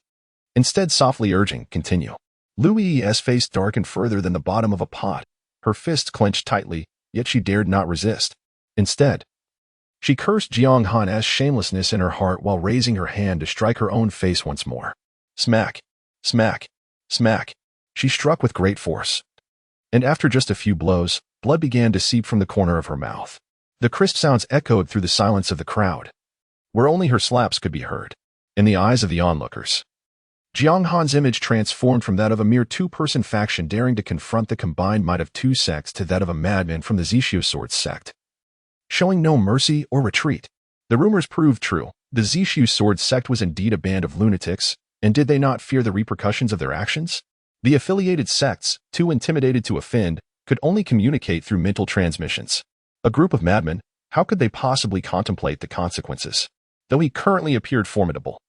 Instead softly urging, continue. Lu Yi's face darkened further than the bottom of a pot. Her fists clenched tightly, yet she dared not resist. Instead, She cursed Jiang Han's shamelessness in her heart while raising her hand to strike her own face once more. Smack, smack, smack. She struck with great force. And after just a few blows, blood began to seep from the corner of her mouth. The crisp sounds echoed through the silence of the crowd, where only her slaps could be heard. In the eyes of the onlookers, Jiang Han's image transformed from that of a mere two-person faction daring to confront the combined might of two sects to that of a madman from the Zishu Sword Sect, showing no mercy or retreat. The rumors proved true. The Zishu Sword Sect was indeed a band of lunatics, and did they not fear the repercussions of their actions? The affiliated sects, too intimidated to offend, could only communicate through mental transmissions. A group of madmen, how could they possibly contemplate the consequences? Though he currently appeared formidable,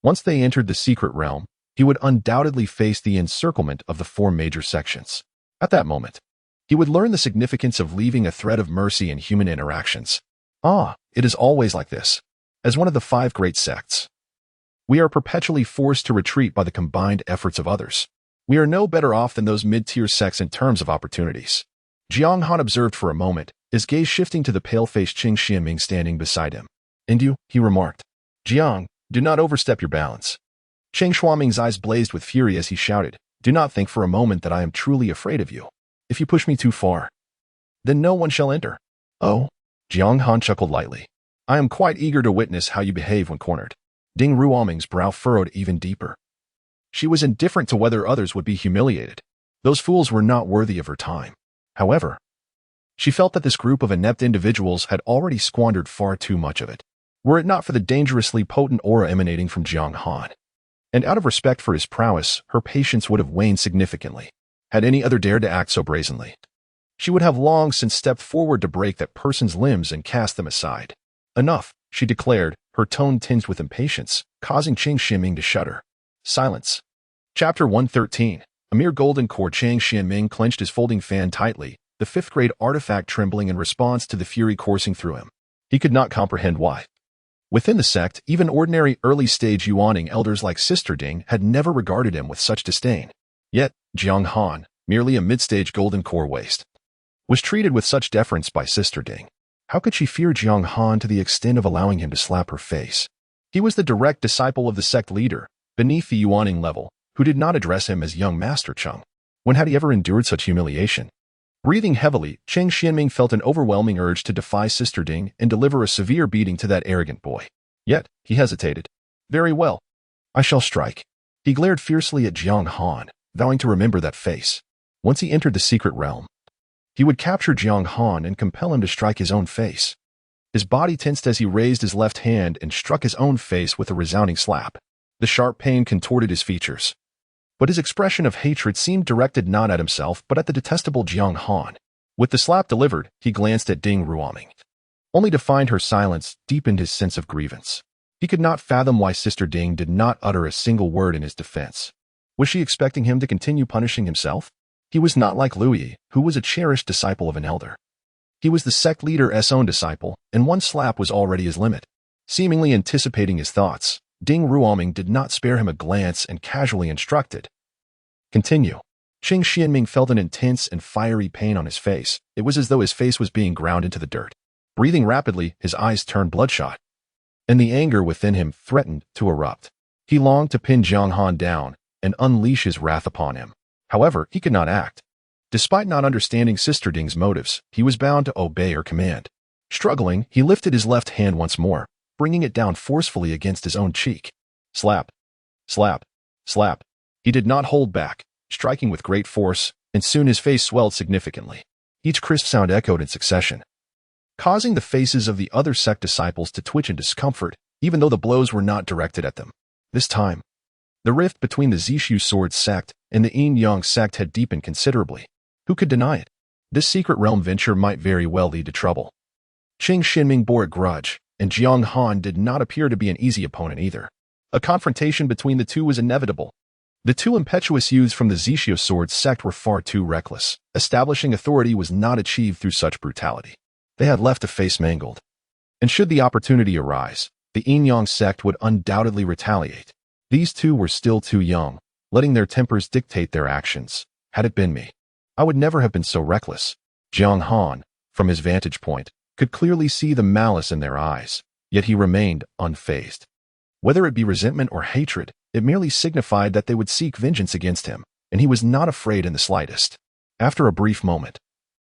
once they entered the secret realm, he would undoubtedly face the encirclement of the four major sections. At that moment, he would learn the significance of leaving a thread of mercy in human interactions. It is always like this. As one of the five great sects, we are perpetually forced to retreat by the combined efforts of others. We are no better off than those mid-tier sects in terms of opportunities. Jiang Han observed for a moment, his gaze shifting to the pale-faced Qing Xianming standing beside him. "And you," he remarked. "Jiang, do not overstep your balance." Qing Xianming's eyes blazed with fury as he shouted, "Do not think for a moment that I am truly afraid of you. If you push me too far, then no one shall enter." "Oh," Jiang Han chuckled lightly. "I am quite eager to witness how you behave when cornered." Ding Ruoming's brow furrowed even deeper. She was indifferent to whether others would be humiliated. Those fools were not worthy of her time. However, she felt that this group of inept individuals had already squandered far too much of it, were it not for the dangerously potent aura emanating from Jiang Han. And out of respect for his prowess, her patience would have waned significantly. Had any other dared to act so brazenly, she would have long since stepped forward to break that person's limbs and cast them aside. "Enough," she declared, her tone tinged with impatience, causing Qing Xianming to shudder. Silence. Chapter 113. A mere golden core. Qing Xianming clenched his folding fan tightly, the fifth-grade artifact trembling in response to the fury coursing through him. He could not comprehend why. Within the sect, even ordinary early-stage Yuaning elders like Sister Ding had never regarded him with such disdain. Yet, Jiang Han, merely a mid-stage golden core waste, was treated with such deference by Sister Ding. How could she fear Jiang Han to the extent of allowing him to slap her face? He was the direct disciple of the sect leader, beneath the Yuaning level, who did not address him as young Master Cheng. When had he ever endured such humiliation? Breathing heavily, Qing Xianming felt an overwhelming urge to defy Sister Ding and deliver a severe beating to that arrogant boy. Yet, he hesitated. "Very well. I shall strike." He glared fiercely at Jiang Han, vowing to remember that face. Once he entered the secret realm, he would capture Jiang Han and compel him to strike his own face. His body tensed as he raised his left hand and struck his own face with a resounding slap. The sharp pain contorted his features, but his expression of hatred seemed directed not at himself but at the detestable Jiang Han. With the slap delivered, he glanced at Ding Ruoming, only to find her silence deepened his sense of grievance. He could not fathom why Sister Ding did not utter a single word in his defense. Was she expecting him to continue punishing himself? He was not like Louis, who was a cherished disciple of an elder. He was the sect leader's own disciple, and one slap was already his limit. Seemingly anticipating his thoughts, Ding Ruoming did not spare him a glance and casually instructed, "Continue." Qing Xianming felt an intense and fiery pain on his face. It was as though his face was being ground into the dirt. Breathing rapidly, his eyes turned bloodshot, and the anger within him threatened to erupt. He longed to pin Jiang Han down and unleash his wrath upon him. However, he could not act. Despite not understanding Sister Ding's motives, he was bound to obey her command. Struggling, he lifted his left hand once more, bringing it down forcefully against his own cheek. Slap, slap, slap. He did not hold back, striking with great force, and soon his face swelled significantly. Each crisp sound echoed in succession, causing the faces of the other sect disciples to twitch in discomfort, even though the blows were not directed at them. This time, the rift between the Zishu Sword Sect and the Yin Yang Sect had deepened considerably. Who could deny it? This secret realm venture might very well lead to trouble. Qing Xianming bore a grudge, and Jiang Han did not appear to be an easy opponent either. A confrontation between the two was inevitable. The two impetuous youths from the Zishu Sword Sect were far too reckless. Establishing authority was not achieved through such brutality. They had left a face mangled. And should the opportunity arise, the Yin Yang Sect would undoubtedly retaliate. These two were still too young, letting their tempers dictate their actions. Had it been me, I would never have been so reckless. Jiang Han, from his vantage point, could clearly see the malice in their eyes, yet he remained unfazed. Whether it be resentment or hatred, it merely signified that they would seek vengeance against him, and he was not afraid in the slightest. After a brief moment,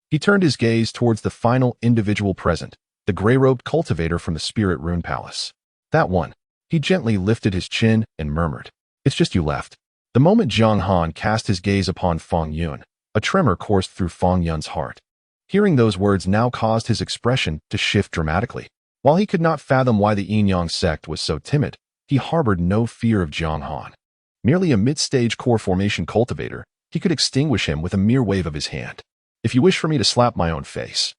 he turned his gaze towards the final individual present, the gray-robed cultivator from the Spirit Rune Palace. That one. He gently lifted his chin and murmured, "It's just you left." The moment Jiang Han cast his gaze upon Feng Yun, a tremor coursed through Feng Yun's heart. Hearing those words now caused his expression to shift dramatically. While he could not fathom why the Yin-Yang sect was so timid, he harbored no fear of Jiang Han. Merely a mid-stage core formation cultivator, he could extinguish him with a mere wave of his hand. "If you wish for me to slap my own face,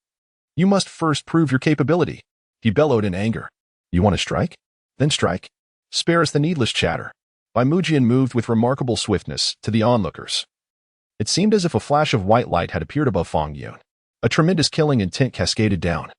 you must first prove your capability," he bellowed in anger. "You want to strike? Then strike. Spare us the needless chatter." Bai Mujian moved with remarkable swiftness to the onlookers. It seemed as if a flash of white light had appeared above Feng Yun. A tremendous killing intent cascaded down,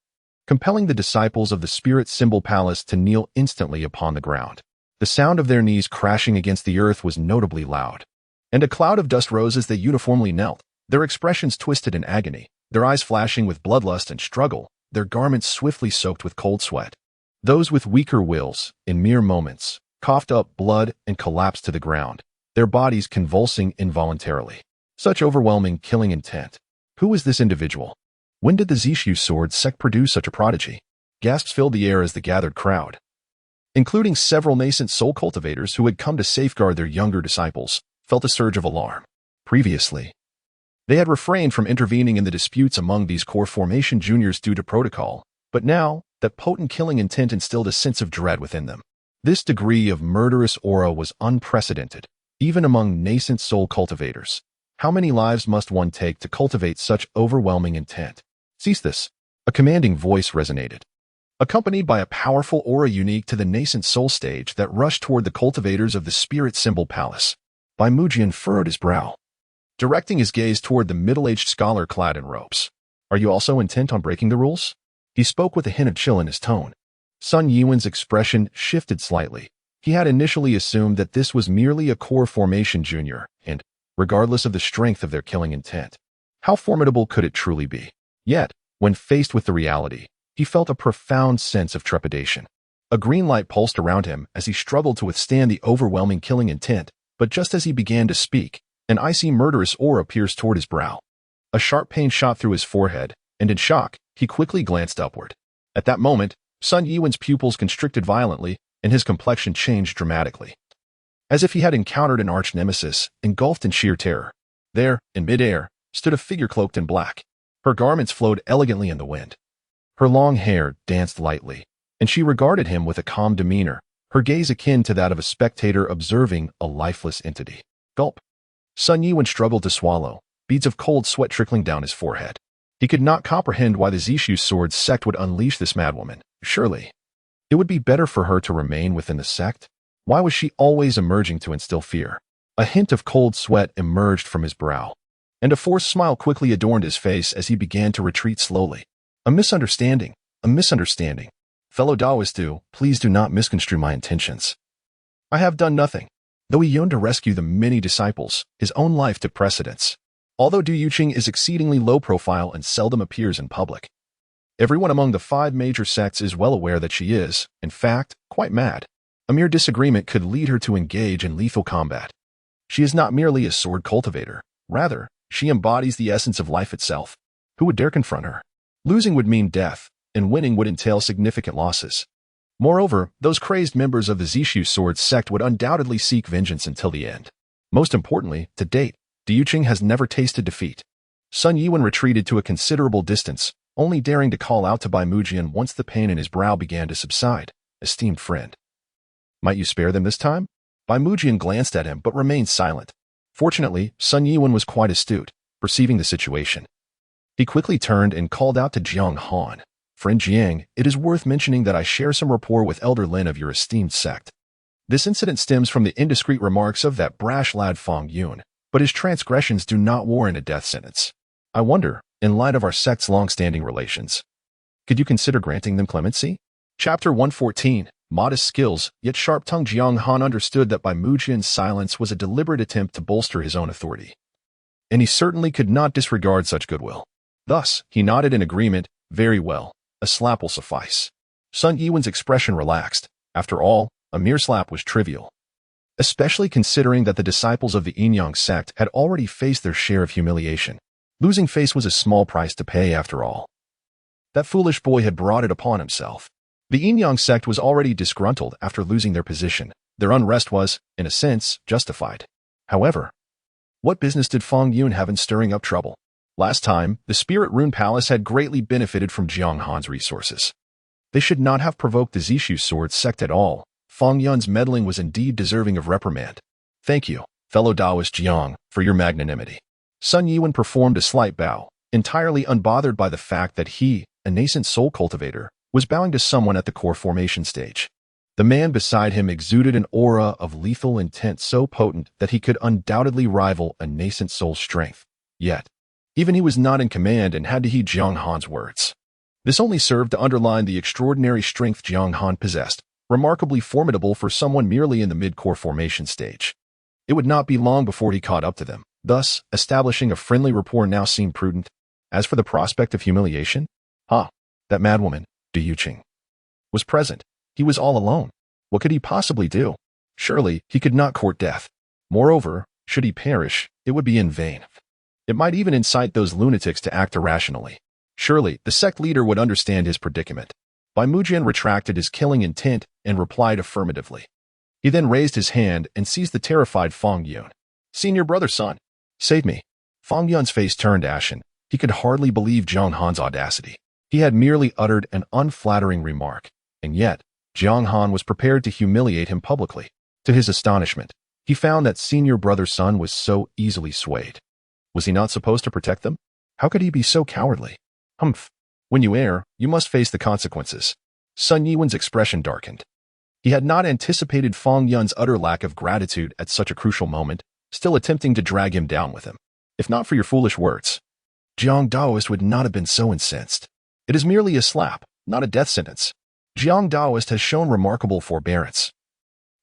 compelling the disciples of the Spirit Symbol Palace to kneel instantly upon the ground. The sound of their knees crashing against the earth was notably loud, and a cloud of dust rose as they uniformly knelt, their expressions twisted in agony, their eyes flashing with bloodlust and struggle, their garments swiftly soaked with cold sweat. Those with weaker wills, in mere moments, coughed up blood and collapsed to the ground, their bodies convulsing involuntarily. Such overwhelming killing intent. Who was this individual? When did the Zishu Sword Sect produce such a prodigy? Gasps filled the air as the gathered crowd, including several nascent soul cultivators who had come to safeguard their younger disciples, felt a surge of alarm. Previously, they had refrained from intervening in the disputes among these core formation juniors due to protocol, but now, that potent killing intent instilled a sense of dread within them. This degree of murderous aura was unprecedented, even among nascent soul cultivators. How many lives must one take to cultivate such overwhelming intent? "Cease this." A commanding voice resonated, accompanied by a powerful aura unique to the nascent soul stage that rushed toward the cultivators of the Spirit Symbol Palace. Bai Mujian furrowed his brow, directing his gaze toward the middle-aged scholar clad in robes. "Are you also intent on breaking the rules?" He spoke with a hint of chill in his tone. Sun Yiwen's expression shifted slightly. He had initially assumed that this was merely a core formation junior, and, regardless of the strength of their killing intent, how formidable could it truly be? Yet, when faced with the reality, he felt a profound sense of trepidation. A green light pulsed around him as he struggled to withstand the overwhelming killing intent, but just as he began to speak, an icy murderous aura pierced toward his brow. A sharp pain shot through his forehead, and in shock, he quickly glanced upward. At that moment, Sun Yiwen's pupils constricted violently, and his complexion changed dramatically. As if he had encountered an arch-nemesis, engulfed in sheer terror. There, in mid-air, stood a figure cloaked in black. Her garments flowed elegantly in the wind. Her long hair danced lightly, and she regarded him with a calm demeanor, her gaze akin to that of a spectator observing a lifeless entity. Gulp. Sun Yiwen struggled to swallow, beads of cold sweat trickling down his forehead. He could not comprehend why the Zishu Sword Sect would unleash this madwoman. Surely, it would be better for her to remain within the sect? Why was she always emerging to instill fear? A hint of cold sweat emerged from his brow, and a forced smile quickly adorned his face as he began to retreat slowly. A misunderstanding. Fellow Daoistu, please do not misconstrue my intentions. I have done nothing. Though he yearned to rescue the many disciples, his own life took precedence. Although Du Yuqing is exceedingly low profile and seldom appears in public, everyone among the 5 major sects is well aware that she is, in fact, quite mad. A mere disagreement could lead her to engage in lethal combat. She is not merely a sword cultivator. Rather, she embodies the essence of life itself. Who would dare confront her? Losing would mean death, and winning would entail significant losses. Moreover, those crazed members of the Zishu Sword Sect would undoubtedly seek vengeance until the end. Most importantly, to date, Du Yuqing has never tasted defeat. Sun Yiwen retreated to a considerable distance, only daring to call out to Bai Mujian once the pain in his brow began to subside. "Esteemed friend, might you spare them this time?" Bai Mujian glanced at him but remained silent. Fortunately, Sun Yiwen was quite astute, perceiving the situation. He quickly turned and called out to Jiang Han. "Friend Jiang, it is worth mentioning that I share some rapport with Elder Lin of your esteemed sect. This incident stems from the indiscreet remarks of that brash lad Feng Yun, but his transgressions do not warrant a death sentence. I wonder, in light of our sect's long-standing relations, could you consider granting them clemency?" Chapter 114. Modest skills, yet sharp-tongued Jiang Han understood that Bai Mujian's silence was a deliberate attempt to bolster his own authority, and he certainly could not disregard such goodwill. Thus, he nodded in agreement. "Very well. a slap will suffice. Sun Yiwen's expression relaxed. After all, a mere slap was trivial, especially considering that the disciples of the Yin sect had already faced their share of humiliation. Losing face was a small price to pay after all. That foolish boy had brought it upon himself. The Yin sect was already disgruntled after losing their position. Their unrest was, in a sense, justified. However, what business did Fang Yun have in stirring up trouble? Last time, the Spirit Rune Palace had greatly benefited from Jiang Han's resources. They should not have provoked the Zishu Sword Sect at all. Fang Yun's meddling was indeed deserving of reprimand. Thank you, fellow Taoist Jiang, for your magnanimity. Sun Yiwen performed a slight bow, entirely unbothered by the fact that he, a nascent soul cultivator, was bowing to someone at the core formation stage. The man beside him exuded an aura of lethal intent so potent that he could undoubtedly rival a nascent soul's strength. Yet, even he was not in command and had to heed Jiang Han's words. This only served to underline the extraordinary strength Jiang Han possessed, remarkably formidable for someone merely in the mid-core formation stage. It would not be long before he caught up to them. Thus, establishing a friendly rapport now seemed prudent. As for the prospect of humiliation, that madwoman, Du Yuqing, was present. He was all alone. What could he possibly do? Surely, he could not court death. Moreover, should he perish, it would be in vain. It might even incite those lunatics to act irrationally. Surely, the sect leader would understand his predicament. Bai Mujian retracted his killing intent and replied affirmatively. He then raised his hand and seized the terrified Fang Yun. Senior brother son, save me. Fang Yun's face turned ashen. He could hardly believe Jiang Han's audacity. He had merely uttered an unflattering remark, and yet, Jiang Han was prepared to humiliate him publicly. To his astonishment, he found that senior brother son was so easily swayed. Was he not supposed to protect them? How could he be so cowardly? Humph. When you err, you must face the consequences. Sun Yiwen's expression darkened. He had not anticipated Fang Yun's utter lack of gratitude at such a crucial moment, still attempting to drag him down with him. If not for your foolish words, Jiang Daoist would not have been so incensed. It is merely a slap, not a death sentence. Jiang Daoist has shown remarkable forbearance.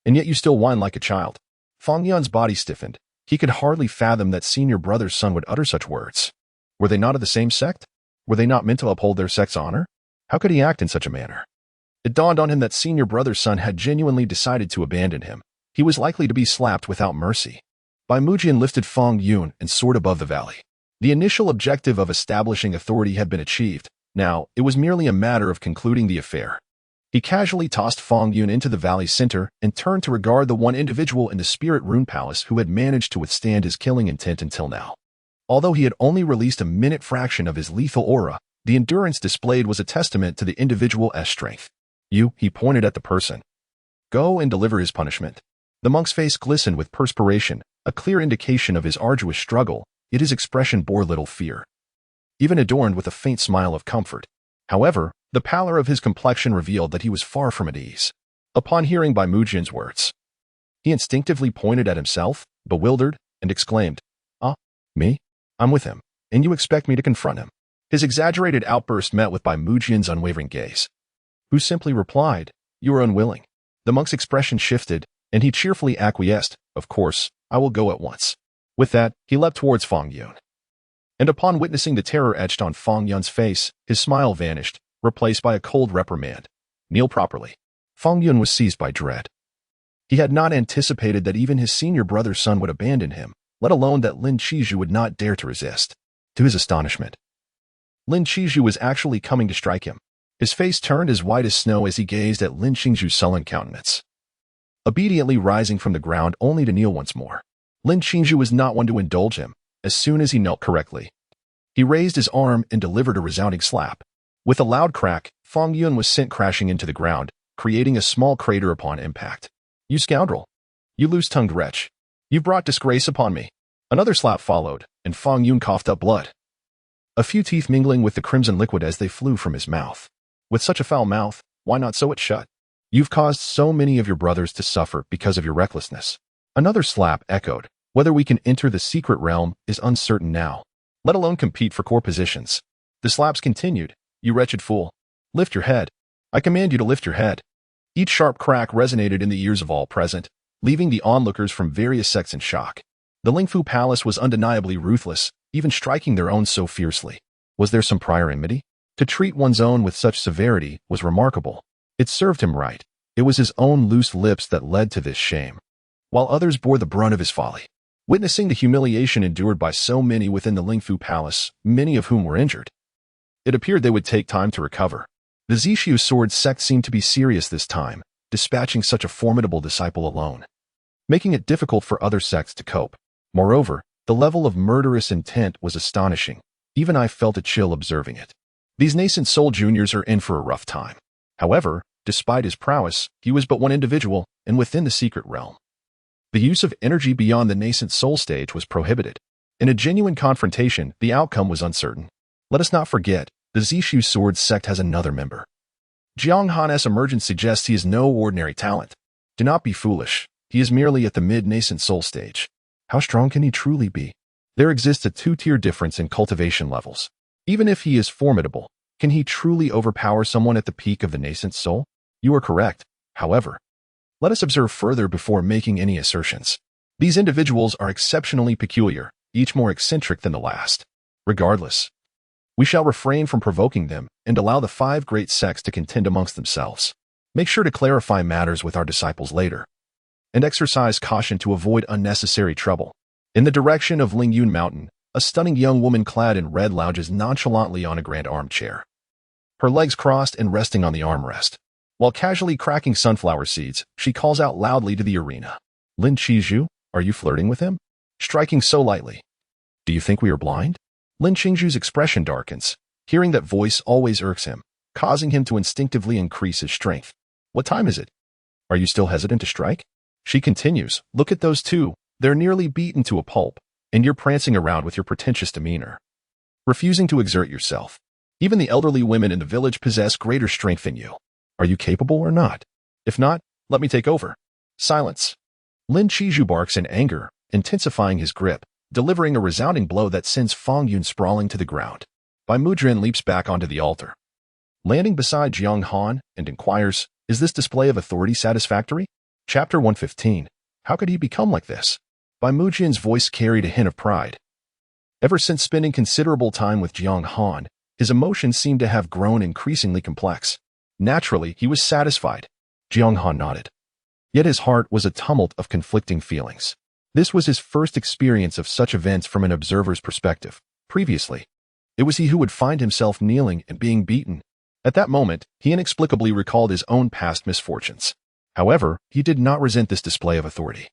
And yet you still whine like a child. Fang Yun's body stiffened. He could hardly fathom that senior brother's son would utter such words. Were they not of the same sect? Were they not meant to uphold their sect's honor? How could he act in such a manner? It dawned on him that senior brother's son had genuinely decided to abandon him. He was likely to be slapped without mercy. Bai Mujian lifted Fang Yun and soared above the valley. The initial objective of establishing authority had been achieved. Now, it was merely a matter of concluding the affair. He casually tossed Fang Yun into the valley's center and turned to regard the one individual in the Spirit Rune Palace who had managed to withstand his killing intent until now. Although he had only released a minute fraction of his lethal aura, the endurance displayed was a testament to the individual's strength. He pointed at the person. Go and deliver his punishment. The monk's face glistened with perspiration, a clear indication of his arduous struggle, yet his expression bore little fear, even adorned with a faint smile of comfort. However, the pallor of his complexion revealed that he was far from at ease. Upon hearing Bai Mujian's words, he instinctively pointed at himself, bewildered, and exclaimed, me? I'm with him, and you expect me to confront him? His exaggerated outburst met with Bai Mujian's unwavering gaze, who simply replied, You are unwilling. The monk's expression shifted, and he cheerfully acquiesced, Of course, I will go at once. With that, he leapt towards Fang Yun. And upon witnessing the terror etched on Fang Yun's face, his smile vanished, replaced by a cold reprimand. Kneel properly. Fang Yun was seized by dread. He had not anticipated that even his senior brother's son would abandon him, let alone that Lin Qizhu would not dare to resist. To his astonishment, Lin Qizhu was actually coming to strike him. His face turned as white as snow as he gazed at Lin Qizhu's sullen countenance, obediently rising from the ground only to kneel once more. Lin Qizhu was not one to indulge him. As soon as he knelt correctly, he raised his arm and delivered a resounding slap. With a loud crack, Fang Yun was sent crashing into the ground, creating a small crater upon impact. You scoundrel! You loose-tongued wretch! You've brought disgrace upon me! Another slap followed, and Fang Yun coughed up blood, a few teeth mingling with the crimson liquid as they flew from his mouth. With such a foul mouth, why not sew it shut? You've caused so many of your brothers to suffer because of your recklessness. Another slap echoed. Whether we can enter the secret realm is uncertain now, let alone compete for core positions. The slaps continued. You wretched fool. Lift your head. I command you to lift your head. Each sharp crack resonated in the ears of all present, leaving the onlookers from various sects in shock. The Lingfu Palace was undeniably ruthless, even striking their own so fiercely. Was there some prior enmity? To treat one's own with such severity was remarkable. It served him right. It was his own loose lips that led to this shame, while others bore the brunt of his folly. Witnessing the humiliation endured by so many within the Lingfu Palace, many of whom were injured, it appeared they would take time to recover. The Zishu Sword Sect seemed to be serious this time, dispatching such a formidable disciple alone, making it difficult for other sects to cope. Moreover, the level of murderous intent was astonishing. Even I felt a chill observing it. These nascent soul juniors are in for a rough time. However, despite his prowess, he was but one individual, and within the secret realm. The use of energy beyond the nascent soul stage was prohibited. In a genuine confrontation, the outcome was uncertain. Let us not forget, the Zishu Sword Sect has another member. Jiang Han's emergence suggests he is no ordinary talent. Do not be foolish. He is merely at the mid-nascent soul stage. How strong can he truly be? There exists a two-tier difference in cultivation levels. Even if he is formidable, can he truly overpower someone at the peak of the nascent soul? You are correct. However, let us observe further before making any assertions. These individuals are exceptionally peculiar, each more eccentric than the last. Regardless, we shall refrain from provoking them and allow the 5 great sects to contend amongst themselves. Make sure to clarify matters with our disciples later, and exercise caution to avoid unnecessary trouble. In the direction of Lingyun Mountain, a stunning young woman clad in red lounges nonchalantly on a grand armchair, her legs crossed and resting on the armrest. While casually cracking sunflower seeds, she calls out loudly to the arena. Lin Qizhu, are you flirting with him? Striking so lightly. Do you think we are blind? Lin Qingzhu's expression darkens. Hearing that voice always irks him, causing him to instinctively increase his strength. What time is it? Are you still hesitant to strike? She continues, look at those two. They're nearly beaten to a pulp, and you're prancing around with your pretentious demeanor, refusing to exert yourself. Even the elderly women in the village possess greater strength than you. Are you capable or not? If not, let me take over. Silence. Lin Qizhu barks in anger, intensifying his grip, delivering a resounding blow that sends Fang Yun sprawling to the ground. Bai Muzhen leaps back onto the altar, landing beside Jiang Han, and inquires, is this display of authority satisfactory? Chapter 115. How could he become like this? Bai Muzhen's voice carried a hint of pride. Ever since spending considerable time with Jiang Han, his emotions seemed to have grown increasingly complex. Naturally, he was satisfied. Jiang Han nodded. Yet his heart was a tumult of conflicting feelings. This was his first experience of such events from an observer's perspective. Previously, it was he who would find himself kneeling and being beaten. At that moment, he inexplicably recalled his own past misfortunes. However, he did not resent this display of authority.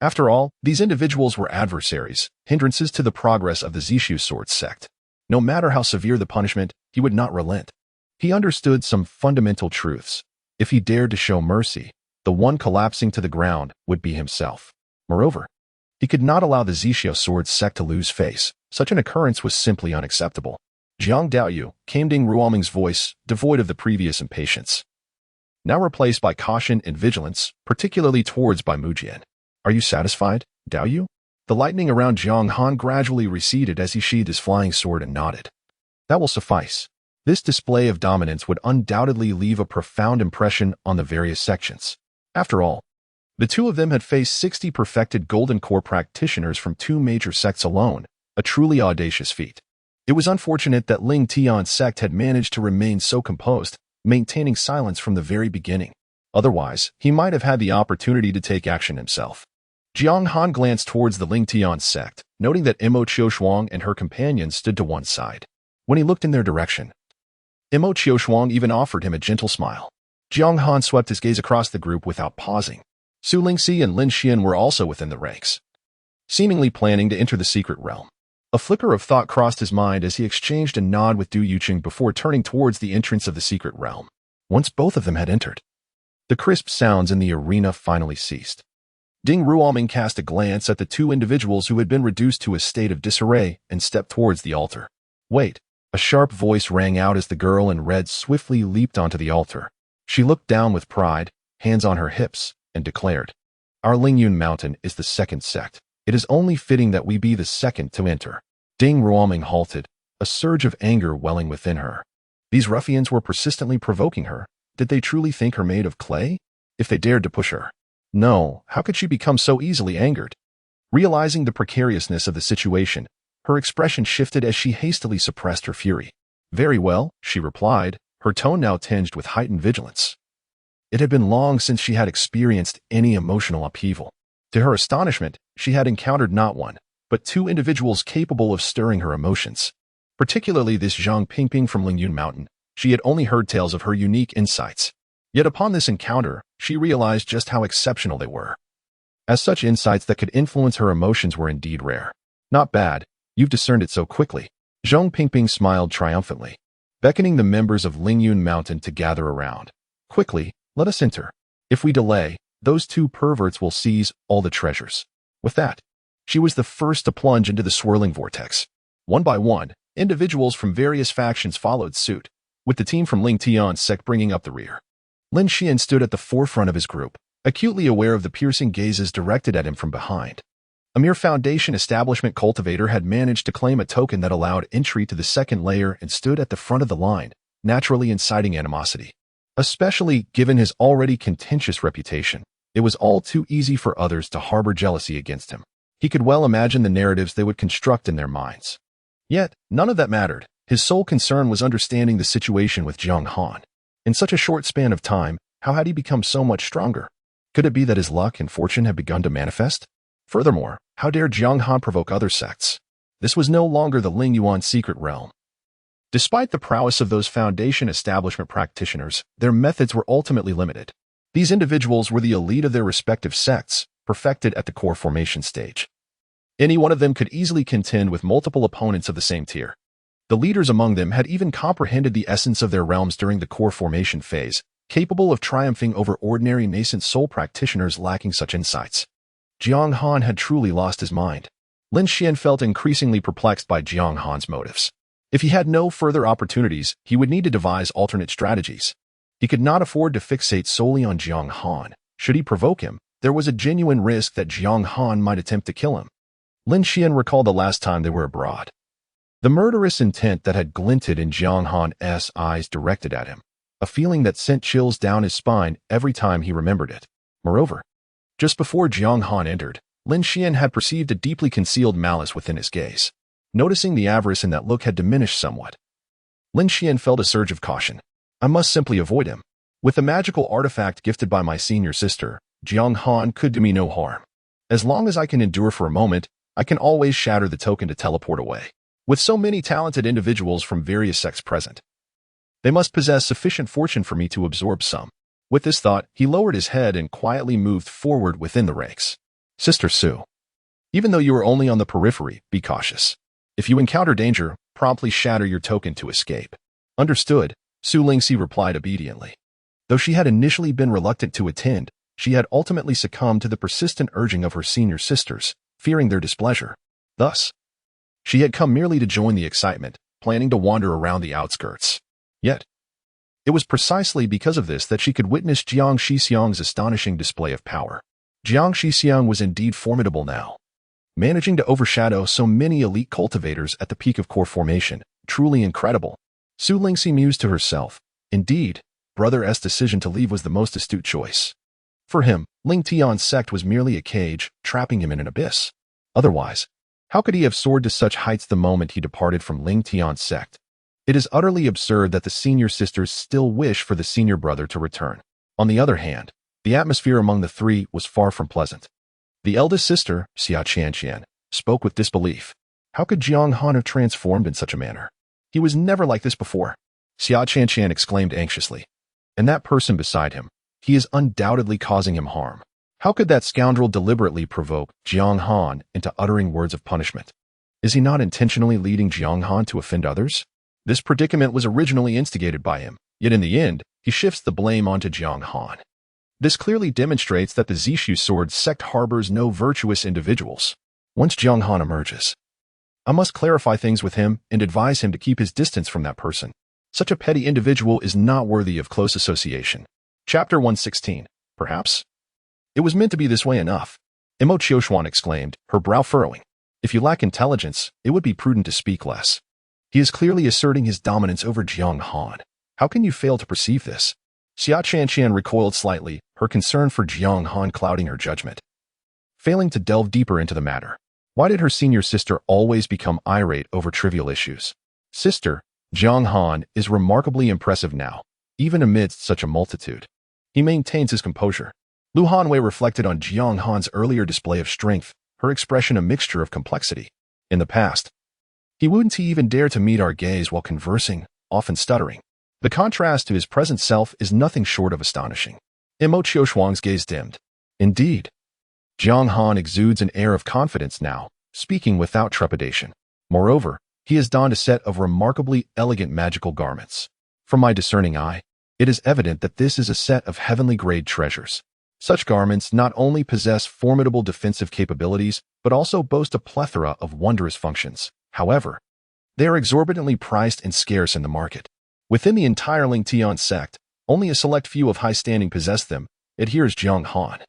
After all, these individuals were adversaries, hindrances to the progress of the Zishu Sword Sect. No matter how severe the punishment, he would not relent. He understood some fundamental truths. If he dared to show mercy, the one collapsing to the ground would be himself. Moreover, he could not allow the Zishu Sword Sect to lose face. Such an occurrence was simply unacceptable. Jiang Daoyu, came Ding Ruoming's voice, devoid of the previous impatience, now replaced by caution and vigilance, particularly towards Bai Muzhen. Are you satisfied, Daoyu? The lightning around Jiang Han gradually receded as he sheathed his flying sword and nodded. That will suffice. This display of dominance would undoubtedly leave a profound impression on the various sections. After all, the two of them had faced 60 perfected Golden Core practitioners from 2 major sects alone, a truly audacious feat. It was unfortunate that Ling Tian's sect had managed to remain so composed, maintaining silence from the very beginning. Otherwise, he might have had the opportunity to take action himself. Jiang Han glanced towards the Ling Tian sect, noting that Imo Qiushuang and her companions stood to one side. When he looked in their direction, Imo Qiushuang even offered him a gentle smile. Jiang Han swept his gaze across the group without pausing. Su Lingxi and Lin Xian were also within the ranks, seemingly planning to enter the secret realm. A flicker of thought crossed his mind as he exchanged a nod with Du Yuqing before turning towards the entrance of the secret realm. Once both of them had entered, the crisp sounds in the arena finally ceased. Ding Ruoming cast a glance at the 2 individuals who had been reduced to a state of disarray and stepped towards the altar. Wait! A sharp voice rang out as the girl in red swiftly leaped onto the altar. She looked down with pride, hands on her hips, and declared, Our Lingyun Mountain is the 2nd sect. It is only fitting that we be the 2nd to enter. Ding Ruoming halted, a surge of anger welling within her. These ruffians were persistently provoking her. Did they truly think her made of clay? If they dared to push her. No, how could she become so easily angered? Realizing the precariousness of the situation, her expression shifted as she hastily suppressed her fury. Very well, she replied, her tone now tinged with heightened vigilance. It had been long since she had experienced any emotional upheaval. To her astonishment, she had encountered not one, but two individuals capable of stirring her emotions. Particularly this Zhang Pingping from Lingyun Mountain. She had only heard tales of her unique insights. Yet upon this encounter, she realized just how exceptional they were. As such insights that could influence her emotions were indeed rare. Not bad, you've discerned it so quickly. Zhang Pingping smiled triumphantly, beckoning the members of Lingyun Mountain to gather around. Quickly, let us enter. If we delay, those two perverts will seize all the treasures. With that, she was the first to plunge into the swirling vortex. One by one, individuals from various factions followed suit, with the team from Ling Tian's sect bringing up the rear. Lin Xian stood at the forefront of his group, acutely aware of the piercing gazes directed at him from behind. A mere Foundation establishment cultivator had managed to claim a token that allowed entry to the second layer and stood at the front of the line, naturally inciting animosity. Especially given his already contentious reputation, it was all too easy for others to harbor jealousy against him. He could well imagine the narratives they would construct in their minds. Yet, none of that mattered. His sole concern was understanding the situation with Jiang Han. In such a short span of time, how had he become so much stronger? Could it be that his luck and fortune had begun to manifest? Furthermore, how dare Jiang Han provoke other sects? This was no longer the Ling Yuan secret realm. Despite the prowess of those Foundation establishment practitioners, their methods were ultimately limited. These individuals were the elite of their respective sects, perfected at the core formation stage. Any one of them could easily contend with multiple opponents of the same tier. The leaders among them had even comprehended the essence of their realms during the core formation phase, capable of triumphing over ordinary nascent soul practitioners lacking such insights. Jiang Han had truly lost his mind. Lin Xian felt increasingly perplexed by Jiang Han's motives. If he had no further opportunities, he would need to devise alternate strategies. He could not afford to fixate solely on Jiang Han. Should he provoke him, there was a genuine risk that Jiang Han might attempt to kill him. Lin Xian recalled the last time they were abroad. The murderous intent that had glinted in Jiang Han's eyes directed at him, a feeling that sent chills down his spine every time he remembered it. Moreover, just before Jiang Han entered, Lin Xian had perceived a deeply concealed malice within his gaze. Noticing the avarice in that look had diminished somewhat, Lin Xian felt a surge of caution. I must simply avoid him. With the magical artifact gifted by my senior sister, Jiang Han could do me no harm. As long as I can endure for a moment, I can always shatter the token to teleport away. With so many talented individuals from various sects present, they must possess sufficient fortune for me to absorb some. With this thought, he lowered his head and quietly moved forward within the ranks. Sister Su, even though you are only on the periphery, be cautious. If you encounter danger, promptly shatter your token to escape. Understood, Su Lingxi replied obediently. Though she had initially been reluctant to attend, she had ultimately succumbed to the persistent urging of her senior sisters, fearing their displeasure. Thus, she had come merely to join the excitement, planning to wander around the outskirts. Yet, it was precisely because of this that she could witness Jiang Shixiang's astonishing display of power. Jiang Shixiang was indeed formidable now. Managing to overshadow so many elite cultivators at the peak of core formation, truly incredible. Su Lingxi mused to herself. Indeed, Brother S's decision to leave was the most astute choice. For him, Ling Tian's sect was merely a cage, trapping him in an abyss. Otherwise, how could he have soared to such heights the moment he departed from Ling Tian's sect? It is utterly absurd that the senior sisters still wish for the senior brother to return. On the other hand, the atmosphere among the three was far from pleasant. The eldest sister, Xia Qianqian, spoke with disbelief. How could Jiang Han have transformed in such a manner? He was never like this before. Xia Qianqian exclaimed anxiously. And that person beside him, he is undoubtedly causing him harm. How could that scoundrel deliberately provoke Jiang Han into uttering words of punishment? Is he not intentionally leading Jiang Han to offend others? This predicament was originally instigated by him, yet in the end, he shifts the blame onto Jiang Han. This clearly demonstrates that the Zishu Sword Sect harbors no virtuous individuals. Once Jiang Han emerges, I must clarify things with him and advise him to keep his distance from that person. Such a petty individual is not worthy of close association. Chapter 116. Perhaps it was meant to be this way enough. Imo Qiuxuan exclaimed, her brow furrowing. If you lack intelligence, it would be prudent to speak less. He is clearly asserting his dominance over Jiang Han. How can you fail to perceive this? Xia Qianqian recoiled slightly, her concern for Jiang Han clouding her judgment. Failing to delve deeper into the matter, why did her senior sister always become irate over trivial issues? Sister, Jiang Han is remarkably impressive now, even amidst such a multitude. He maintains his composure. Lu Hanwei reflected on Jiang Han's earlier display of strength, her expression a mixture of complexity. In the past, he wouldn't even dare to meet our gaze while conversing, often stuttering. The contrast to his present self is nothing short of astonishing. Mo Qiushuang's gaze dimmed. Indeed, Jiang Han exudes an air of confidence now, speaking without trepidation. Moreover, he has donned a set of remarkably elegant magical garments. From my discerning eye, it is evident that this is a set of heavenly-grade treasures. Such garments not only possess formidable defensive capabilities, but also boast a plethora of wondrous functions. However, they are exorbitantly priced and scarce in the market. Within the entire Ling Tian sect, only a select few of high standing possess them, adheres Jiang Han,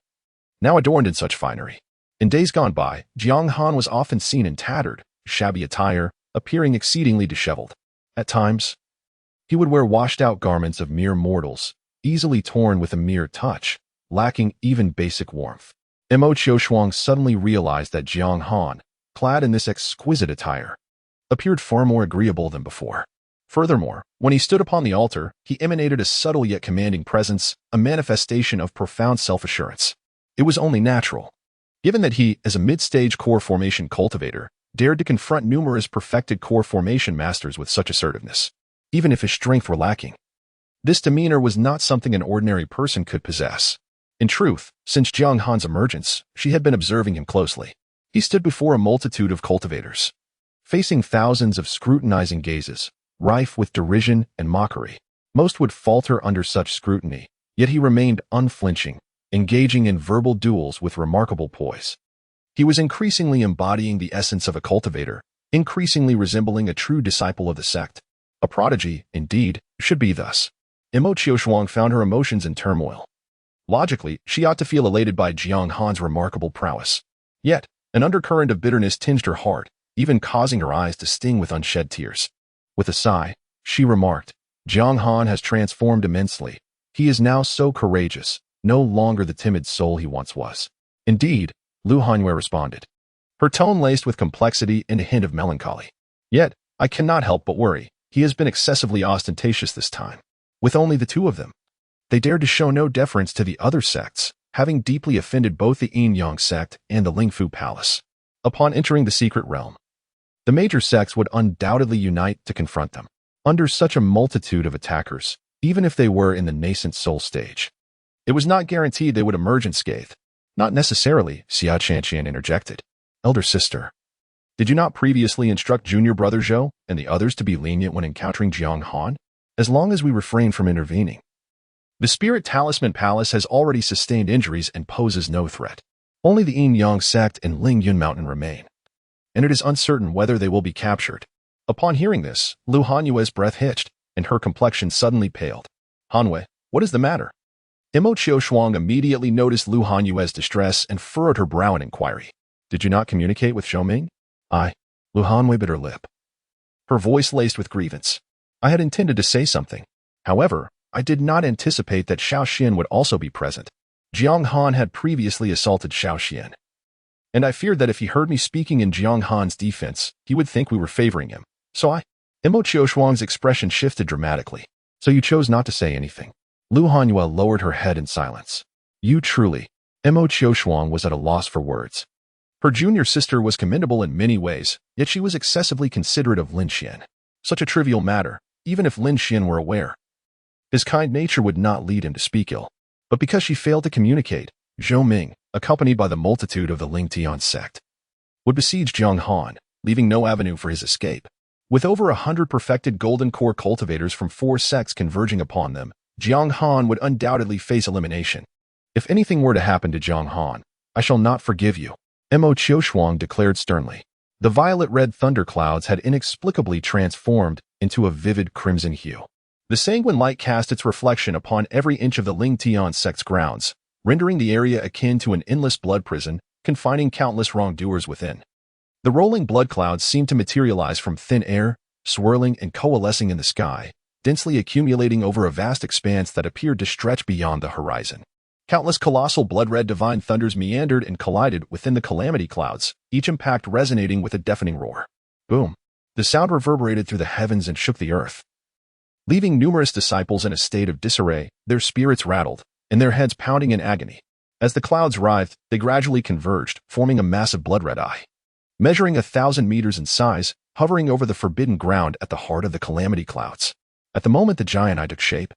now adorned in such finery. In days gone by, Jiang Han was often seen in tattered, shabby attire, appearing exceedingly disheveled. At times, he would wear washed-out garments of mere mortals, easily torn with a mere touch, lacking even basic warmth. Mo Qiushuang suddenly realized that Jiang Han, clad in this exquisite attire, appeared far more agreeable than before. Furthermore, when he stood upon the altar, he emanated a subtle yet commanding presence, a manifestation of profound self-assurance. It was only natural, given that he, as a mid-stage core formation cultivator, dared to confront numerous perfected core formation masters with such assertiveness, even if his strength were lacking. This demeanor was not something an ordinary person could possess. In truth, since Jiang Han's emergence, she had been observing him closely. He stood before a multitude of cultivators, facing thousands of scrutinizing gazes, rife with derision and mockery. Most would falter under such scrutiny, yet he remained unflinching, engaging in verbal duels with remarkable poise. He was increasingly embodying the essence of a cultivator, increasingly resembling a true disciple of the sect. A prodigy, indeed, should be thus. Mo Qiushuang found her emotions in turmoil. Logically, she ought to feel elated by Jiang Han's remarkable prowess. Yet, an undercurrent of bitterness tinged her heart, even causing her eyes to sting with unshed tears. With a sigh, she remarked, Jiang Han has transformed immensely. He is now so courageous, no longer the timid soul he once was. Indeed, Lu Hanwei responded, her tone laced with complexity and a hint of melancholy. Yet, I cannot help but worry. He has been excessively ostentatious this time. With only the two of them, they dared to show no deference to the other sects, having deeply offended both the Yin Yang sect and the Lingfu Palace. Upon entering the secret realm, the major sects would undoubtedly unite to confront them. Under such a multitude of attackers, even if they were in the nascent soul stage, it was not guaranteed they would emerge unscathed. Not necessarily, Xia Chanqian interjected. Elder sister, did you not previously instruct junior brother Zhou and the others to be lenient when encountering Jiang Han, as long as we refrain from intervening? The Spirit Talisman Palace has already sustained injuries and poses no threat. Only the Yin Yang sect and Ling Yun Mountain remain, and it is uncertain whether they will be captured. Upon hearing this, Lu Hanyue's breath hitched, and her complexion suddenly paled. Hanwei, what is the matter? Mo Qiushuang immediately noticed Lu Hanyue's distress and furrowed her brow in inquiry. Did you not communicate with Zhou Ming? Lu Hanwei bit her lip, her voice laced with grievance. I had intended to say something. However, I did not anticipate that Xiao Xian would also be present. Jiang Han had previously assaulted Xiao Xian, and I feared that if he heard me speaking in Jiang Han's defense, he would think we were favoring him. Mo Qiushuang's expression shifted dramatically. So you chose not to say anything. Lu Hanyue lowered her head in silence. You truly. Mo Qiushuang was at a loss for words. Her junior sister was commendable in many ways, yet she was excessively considerate of Lin Xian. Such a trivial matter, even if Lin Xian were aware, his kind nature would not lead him to speak ill. But because she failed to communicate, Zhou Ming, accompanied by the multitude of the Ling Tian sect, would besiege Jiang Han, leaving no avenue for his escape. With over 100 perfected golden core cultivators from 4 sects converging upon them, Jiang Han would undoubtedly face elimination. If anything were to happen to Jiang Han, I shall not forgive you, Mo Qiushuang declared sternly. The violet-red thunderclouds had inexplicably transformed into a vivid crimson hue. The sanguine light cast its reflection upon every inch of the Ling Tian sect's grounds, rendering the area akin to an endless blood prison, confining countless wrongdoers within. The rolling blood clouds seemed to materialize from thin air, swirling and coalescing in the sky, densely accumulating over a vast expanse that appeared to stretch beyond the horizon. Countless colossal blood-red divine thunders meandered and collided within the calamity clouds, each impact resonating with a deafening roar. Boom, The sound reverberated through the heavens and shook the earth, leaving numerous disciples in a state of disarray, their spirits rattled, and their heads pounding in agony. As the clouds writhed, they gradually converged, forming a massive blood-red eye. Measuring 1,000 meters in size, hovering over the forbidden ground at the heart of the calamity clouds. At the moment the giant eye took shape,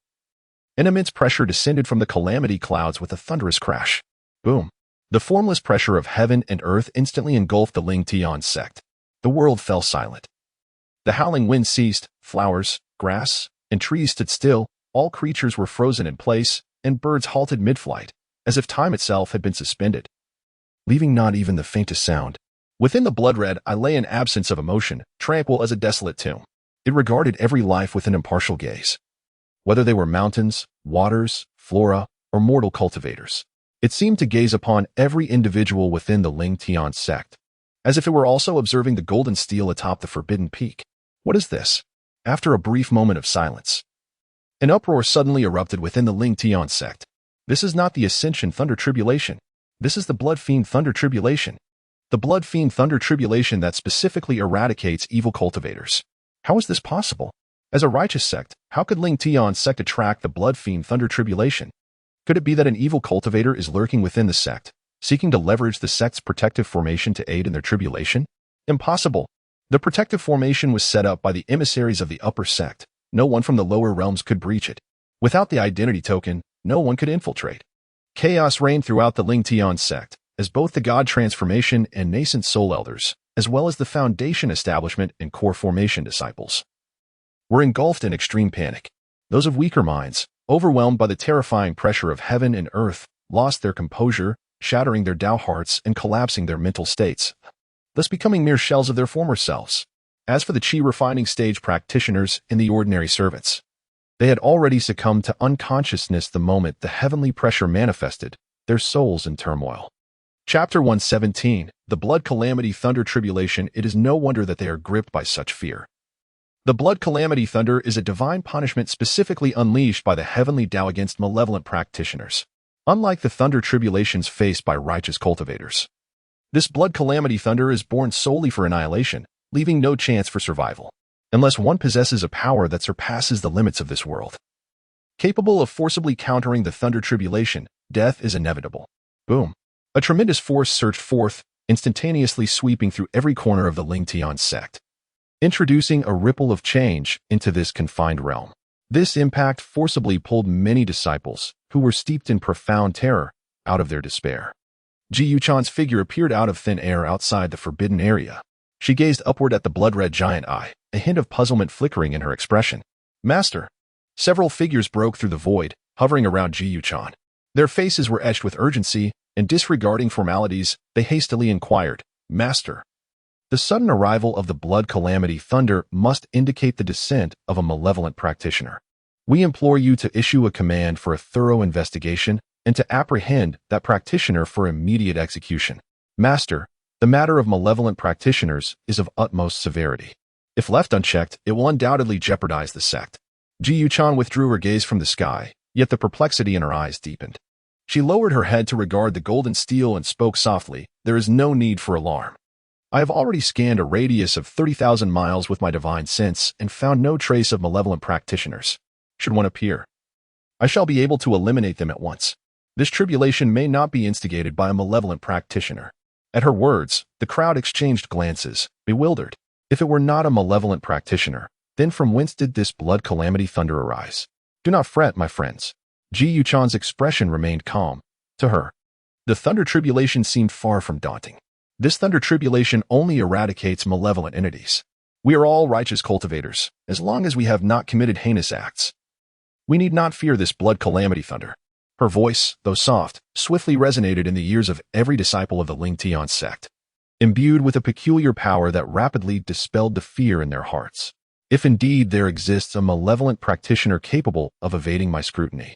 an immense pressure descended from the calamity clouds with a thunderous crash. Boom! The formless pressure of heaven and earth instantly engulfed the Ling Tian sect. The world fell silent. The howling wind ceased, flowers, grass, and trees stood still, all creatures were frozen in place, and birds halted mid-flight, as if time itself had been suspended, leaving not even the faintest sound. Within the blood-red eye lay an absence of emotion, tranquil as a desolate tomb. It regarded every life with an impartial gaze. Whether they were mountains, waters, flora, or mortal cultivators, it seemed to gaze upon every individual within the Ling Tian sect, as if it were also observing the golden steel atop the forbidden peak. What is this? After a brief moment of silence, an uproar suddenly erupted within the Ling Tian sect. This is not the Ascension Thunder Tribulation. This is the Blood Fiend Thunder Tribulation. The Blood Fiend Thunder Tribulation that specifically eradicates evil cultivators. How is this possible? As a righteous sect, how could Ling Tian sect attract the Blood Fiend Thunder Tribulation? Could it be that an evil cultivator is lurking within the sect, seeking to leverage the sect's protective formation to aid in their tribulation? Impossible. The protective formation was set up by the emissaries of the upper sect. No one from the lower realms could breach it. Without the identity token, no one could infiltrate. Chaos reigned throughout the Ling Tian sect, as both the God Transformation and Nascent Soul Elders, as well as the Foundation Establishment and Core Formation disciples, were engulfed in extreme panic. Those of weaker minds, overwhelmed by the terrifying pressure of heaven and earth, lost their composure, shattering their Tao hearts and collapsing their mental states, thus becoming mere shells of their former selves. As for the Qi refining stage practitioners and the ordinary servants, they had already succumbed to unconsciousness the moment the heavenly pressure manifested, their souls in turmoil. Chapter 117, The Blood Calamity Thunder Tribulation. It is no wonder that they are gripped by such fear. The Blood Calamity Thunder is a divine punishment specifically unleashed by the heavenly Tao against malevolent practitioners, unlike the Thunder Tribulations faced by righteous cultivators. This Blood Calamity Thunder is born solely for annihilation, leaving no chance for survival, unless one possesses a power that surpasses the limits of this world. Capable of forcibly countering the Thunder Tribulation, death is inevitable. Boom. A tremendous force surged forth, instantaneously sweeping through every corner of the Ling Tian sect, introducing a ripple of change into this confined realm. This impact forcibly pulled many disciples, who were steeped in profound terror, out of their despair. Ji Yuchan's figure appeared out of thin air outside the forbidden area. She gazed upward at the blood-red giant eye, a hint of puzzlement flickering in her expression. Master! Several figures broke through the void, hovering around Ji Yuchan. Their faces were etched with urgency, and disregarding formalities, they hastily inquired, Master! The sudden arrival of the Blood Calamity Thunder must indicate the descent of a malevolent practitioner. We implore you to issue a command for a thorough investigation and to apprehend that practitioner for immediate execution. Master, the matter of malevolent practitioners is of utmost severity. If left unchecked, it will undoubtedly jeopardize the sect. Ji Yuchan withdrew her gaze from the sky, yet the perplexity in her eyes deepened. She lowered her head to regard the golden steel and spoke softly, There is no need for alarm. I have already scanned a radius of 30,000 miles with my divine sense and found no trace of malevolent practitioners. Should one appear, I shall be able to eliminate them at once. This tribulation may not be instigated by a malevolent practitioner. At her words, the crowd exchanged glances, bewildered. If it were not a malevolent practitioner, then from whence did this Blood Calamity Thunder arise? Do not fret, my friends. Ji Yuchan's expression remained calm. To her, the Thunder Tribulation seemed far from daunting. This Thunder Tribulation only eradicates malevolent entities. We are all righteous cultivators, as long as we have not committed heinous acts. We need not fear this Blood Calamity Thunder. Her voice, though soft, swiftly resonated in the ears of every disciple of the Ling Tian sect, imbued with a peculiar power that rapidly dispelled the fear in their hearts. If indeed there exists a malevolent practitioner capable of evading my scrutiny,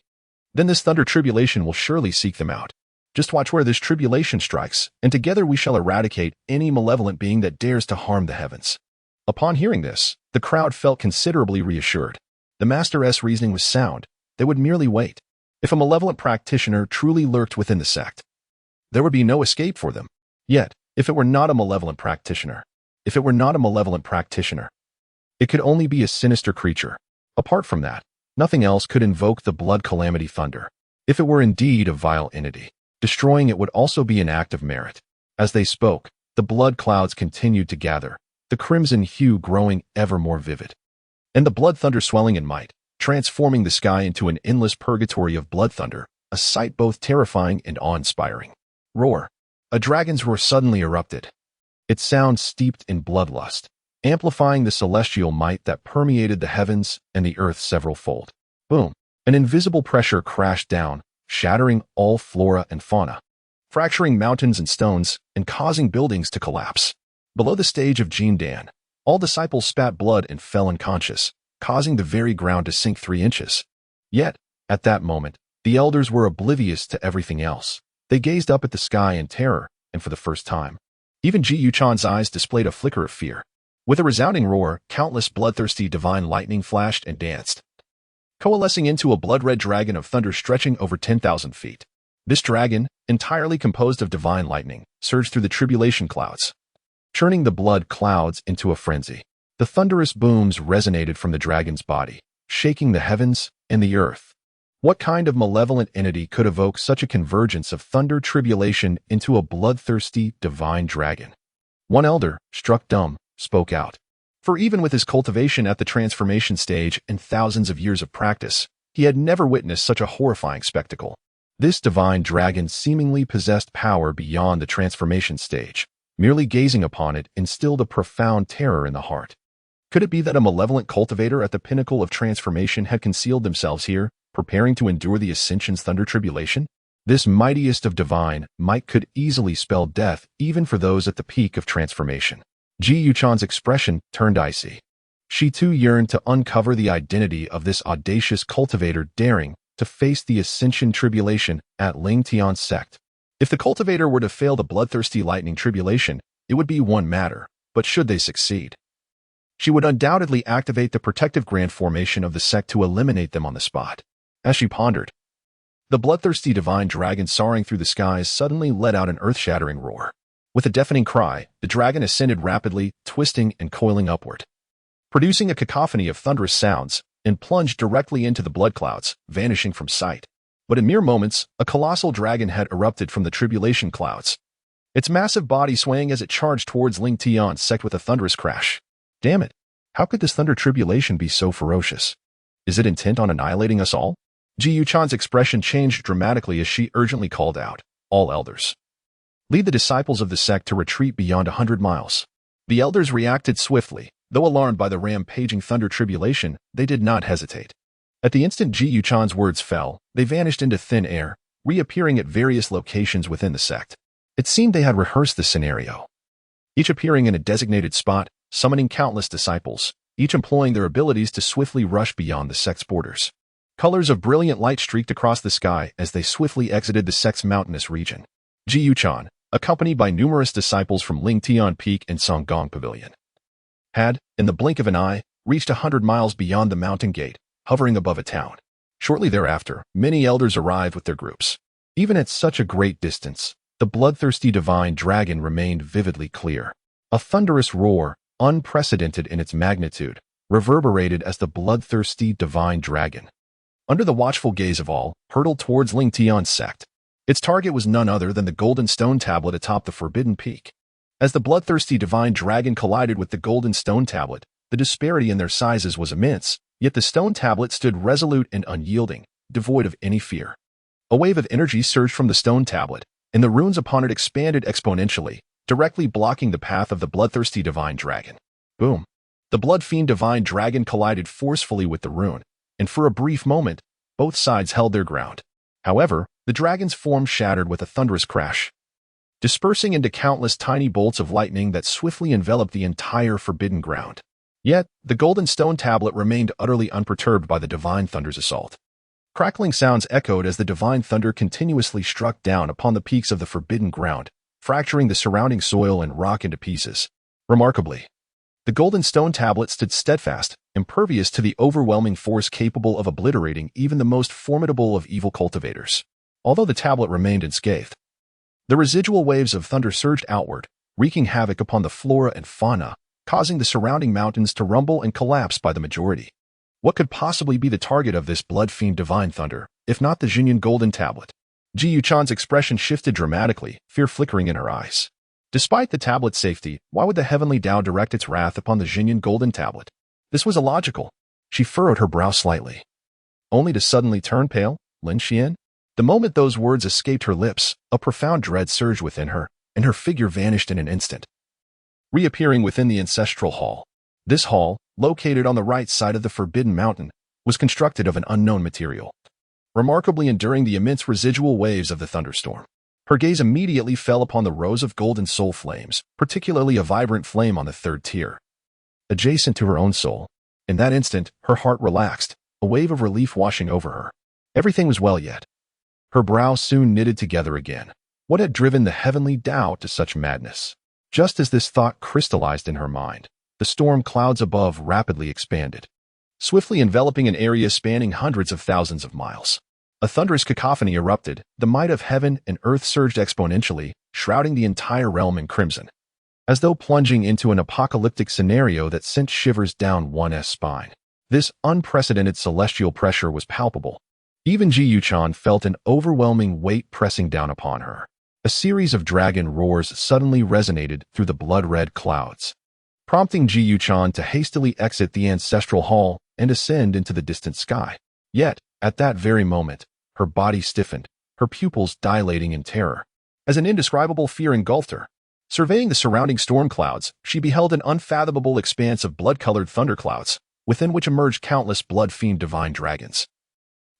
then this Thunder Tribulation will surely seek them out. Just watch where this tribulation strikes, and together we shall eradicate any malevolent being that dares to harm the heavens. Upon hearing this, the crowd felt considerably reassured. The Master's reasoning was sound. They would merely wait. If a malevolent practitioner truly lurked within the sect, there would be no escape for them. Yet, if it were not a malevolent practitioner, if it were not a malevolent practitioner. It could only be a sinister creature. Apart from that, nothing else could invoke the blood calamity thunder. If it were indeed a vile entity, destroying it would also be an act of merit. As they spoke, the blood clouds continued to gather, the crimson hue growing ever more vivid. And the blood thunder swelling in might, transforming the sky into an endless purgatory of blood thunder, a sight both terrifying and awe-inspiring. Roar. A dragon's roar suddenly erupted. Its sound steeped in bloodlust, amplifying the celestial might that permeated the heavens and the earth several-fold. Boom. An invisible pressure crashed down, shattering all flora and fauna, fracturing mountains and stones, and causing buildings to collapse. Below the stage of Jiang Han, all disciples spat blood and fell unconscious, causing the very ground to sink 3 inches. Yet, at that moment, the elders were oblivious to everything else. They gazed up at the sky in terror, and for the first time, even Ji Yuchan's eyes displayed a flicker of fear. With a resounding roar, countless bloodthirsty divine lightning flashed and danced, coalescing into a blood-red dragon of thunder stretching over 10,000 feet. This dragon, entirely composed of divine lightning, surged through the tribulation clouds, churning the blood clouds into a frenzy. The thunderous booms resonated from the dragon's body, shaking the heavens and the earth. What kind of malevolent entity could evoke such a convergence of thunder tribulation into a bloodthirsty divine dragon? One elder, struck dumb, spoke out. For even with his cultivation at the transformation stage and thousands of years of practice, he had never witnessed such a horrifying spectacle. This divine dragon seemingly possessed power beyond the transformation stage. Merely gazing upon it instilled a profound terror in the heart. Could it be that a malevolent cultivator at the pinnacle of transformation had concealed themselves here, preparing to endure the Ascension's thunder tribulation? This mightiest of divine might could easily spell death even for those at the peak of transformation. Ji Yuchan's expression turned icy. She too yearned to uncover the identity of this audacious cultivator daring to face the Ascension tribulation at Ling Tian's sect. If the cultivator were to fail the bloodthirsty lightning tribulation, it would be one matter, but should they succeed, she would undoubtedly activate the protective grand formation of the sect to eliminate them on the spot. As she pondered, the bloodthirsty divine dragon soaring through the skies suddenly let out an earth-shattering roar. With a deafening cry, the dragon ascended rapidly, twisting and coiling upward, producing a cacophony of thunderous sounds, and plunged directly into the blood clouds, vanishing from sight. But in mere moments, a colossal dragon had erupted from the tribulation clouds, its massive body swaying as it charged towards Ling Tian's sect with a thunderous crash. Damn it! How could this thunder tribulation be so ferocious? Is it intent on annihilating us all? Ji Yuchan's expression changed dramatically as she urgently called out, "All elders, lead the disciples of the sect to retreat beyond 100 miles. The elders reacted swiftly. Though alarmed by the rampaging thunder tribulation, they did not hesitate. At the instant Ji Yuchan's words fell, they vanished into thin air, reappearing at various locations within the sect. It seemed they had rehearsed this scenario, each appearing in a designated spot, summoning countless disciples, each employing their abilities to swiftly rush beyond the sect's borders. Colors of brilliant light streaked across the sky as they swiftly exited the sect's mountainous region. Ji Yuchan, accompanied by numerous disciples from Ling Tian Peak and Songgong Pavilion, had, in the blink of an eye, reached 100 miles beyond the mountain gate, hovering above a town. Shortly thereafter, many elders arrived with their groups. Even at such a great distance, the bloodthirsty divine dragon remained vividly clear. A thunderous roar, unprecedented in its magnitude, reverberated as the bloodthirsty divine dragon, under the watchful gaze of all, hurtled towards Ling Tian's sect. Its target was none other than the golden stone tablet atop the forbidden peak. As the bloodthirsty divine dragon collided with the golden stone tablet, the disparity in their sizes was immense, yet the stone tablet stood resolute and unyielding, devoid of any fear. A wave of energy surged from the stone tablet, and the runes upon it expanded exponentially, directly blocking the path of the bloodthirsty divine dragon. Boom! The blood-fiend divine dragon collided forcefully with the rune, and for a brief moment, both sides held their ground. However, the dragon's form shattered with a thunderous crash, dispersing into countless tiny bolts of lightning that swiftly enveloped the entire forbidden ground. Yet, the golden stone tablet remained utterly unperturbed by the divine thunder's assault. Crackling sounds echoed as the divine thunder continuously struck down upon the peaks of the forbidden ground, fracturing the surrounding soil and rock into pieces. Remarkably, the golden stone tablet stood steadfast, impervious to the overwhelming force capable of obliterating even the most formidable of evil cultivators. Although the tablet remained unscathed, the residual waves of thunder surged outward, wreaking havoc upon the flora and fauna, causing the surrounding mountains to rumble and collapse by the majority. What could possibly be the target of this blood fiend divine thunder, if not the Jinyan golden tablet? Ji Yuchan's expression shifted dramatically, fear flickering in her eyes. Despite the tablet's safety, why would the heavenly Tao direct its wrath upon the Jinyan golden tablet? This was illogical. She furrowed her brow slightly, only to suddenly turn pale. Lin Xian? The moment those words escaped her lips, a profound dread surged within her, and her figure vanished in an instant, reappearing within the ancestral hall. This hall, located on the right side of the Forbidden Mountain, was constructed of an unknown material, remarkably enduring the immense residual waves of the thunderstorm. Her gaze immediately fell upon the rows of golden soul flames, particularly a vibrant flame on the third tier, adjacent to her own soul. In that instant, her heart relaxed, a wave of relief washing over her. Everything was well yet. Her brow soon knitted together again. What had driven the heavenly Tao to such madness? Just as this thought crystallized in her mind, the storm clouds above rapidly expanded, swiftly enveloping an area spanning hundreds of thousands of miles. A thunderous cacophony erupted, the might of heaven and earth surged exponentially, shrouding the entire realm in crimson, as though plunging into an apocalyptic scenario that sent shivers down one's spine. This unprecedented celestial pressure was palpable. Even Ji Yuchan felt an overwhelming weight pressing down upon her. A series of dragon roars suddenly resonated through the blood-red clouds, prompting Ji Yuchan to hastily exit the ancestral hall and ascend into the distant sky. Yet, at that very moment, her body stiffened, her pupils dilating in terror, as an indescribable fear engulfed her. Surveying the surrounding storm clouds, she beheld an unfathomable expanse of blood-colored thunderclouds, within which emerged countless blood-fiend divine dragons,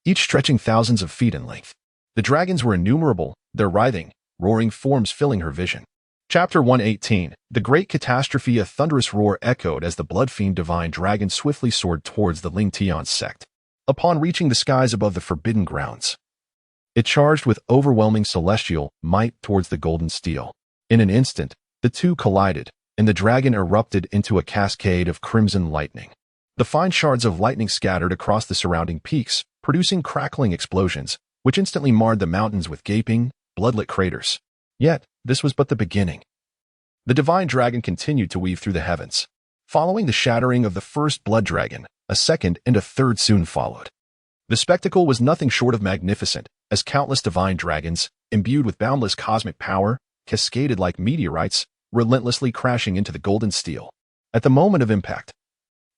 each stretching thousands of feet in length. The dragons were innumerable, their writhing, roaring forms filling her vision. Chapter 118. The Great Catastrophe. A thunderous roar echoed as the blood-fiend divine dragon swiftly soared towards the Ling Tian sect. Upon reaching the skies above the forbidden grounds, it charged with overwhelming celestial might towards the golden steel. In an instant, the two collided, and the dragon erupted into a cascade of crimson lightning. The fine shards of lightning scattered across the surrounding peaks, producing crackling explosions, which instantly marred the mountains with gaping, bloodlit craters. Yet, this was but the beginning. The divine dragon continued to weave through the heavens. Following the shattering of the first blood dragon, a second and a third soon followed. The spectacle was nothing short of magnificent, as countless divine dragons, imbued with boundless cosmic power, cascaded like meteorites, relentlessly crashing into the golden steel. At the moment of impact,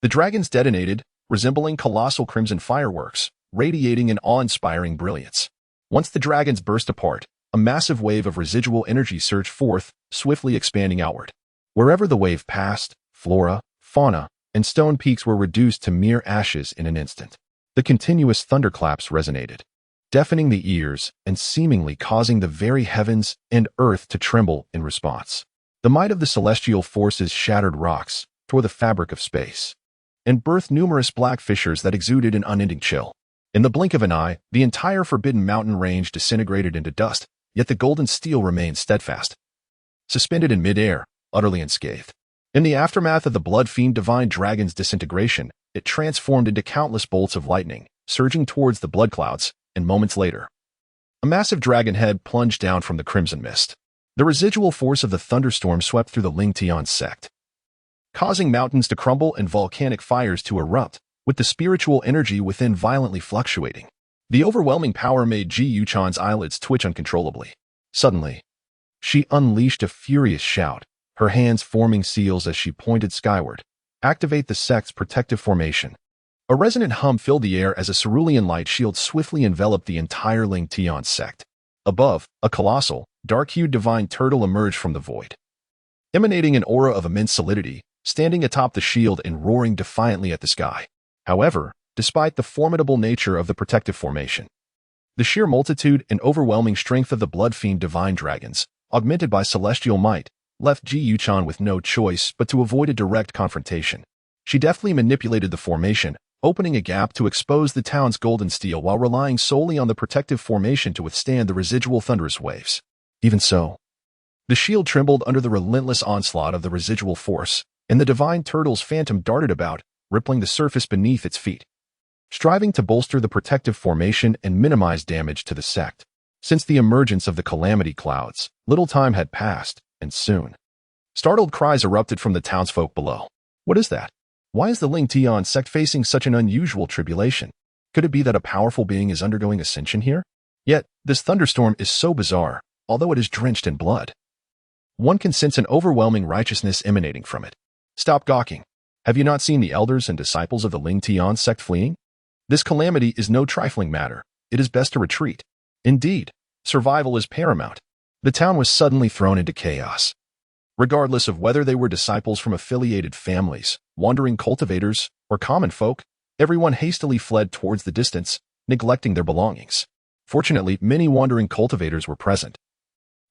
the dragons detonated, resembling colossal crimson fireworks, radiating in awe-inspiring brilliance. Once the dragons burst apart, a massive wave of residual energy surged forth, swiftly expanding outward. Wherever the wave passed, flora, fauna, and stone peaks were reduced to mere ashes in an instant. The continuous thunderclaps resonated, deafening the ears and seemingly causing the very heavens and earth to tremble in response. The might of the celestial forces shattered rocks, tore the fabric of space, and birthed numerous black fissures that exuded an unending chill. In the blink of an eye, the entire Forbidden Mountain range disintegrated into dust, yet the golden steel remained steadfast, suspended in midair, utterly unscathed. In the aftermath of the blood-fiend divine dragon's disintegration, it transformed into countless bolts of lightning, surging towards the blood clouds, and moments later, a massive dragon head plunged down from the crimson mist. The residual force of the thunderstorm swept through the Ling Tian sect, causing mountains to crumble and volcanic fires to erupt, with the spiritual energy within violently fluctuating. The overwhelming power made Ji Yuchan's eyelids twitch uncontrollably. Suddenly, she unleashed a furious shout, her hands forming seals as she pointed skyward. Activate the sect's protective formation. A resonant hum filled the air as a cerulean light shield swiftly enveloped the entire Ling Tian sect. Above, a colossal, dark-hued divine turtle emerged from the void, emanating an aura of immense solidity, standing atop the shield and roaring defiantly at the sky. However, despite the formidable nature of the protective formation, the sheer multitude and overwhelming strength of the blood-fiend divine dragons, augmented by celestial might, left Ji Yuchan with no choice but to avoid a direct confrontation. She deftly manipulated the formation, opening a gap to expose the town's golden steel while relying solely on the protective formation to withstand the residual thunderous waves. Even so, the shield trembled under the relentless onslaught of the residual force, and the divine turtle's phantom darted about, rippling the surface beneath its feet, striving to bolster the protective formation and minimize damage to the sect. Since the emergence of the calamity clouds, little time had passed, and soon, Startled cries erupted from the townsfolk below. What is that? Why is the Ling Tian sect facing such an unusual tribulation? Could it be that a powerful being is undergoing ascension here? Yet, this thunderstorm is so bizarre, although it is drenched in blood. One can sense an overwhelming righteousness emanating from it. Stop gawking. Have you not seen the elders and disciples of the Ling Tian sect fleeing? This calamity is no trifling matter. It is best to retreat. Indeed, survival is paramount. The town was suddenly thrown into chaos. Regardless of whether they were disciples from affiliated families, wandering cultivators, or common folk, everyone hastily fled towards the distance, neglecting their belongings. Fortunately, many wandering cultivators were present,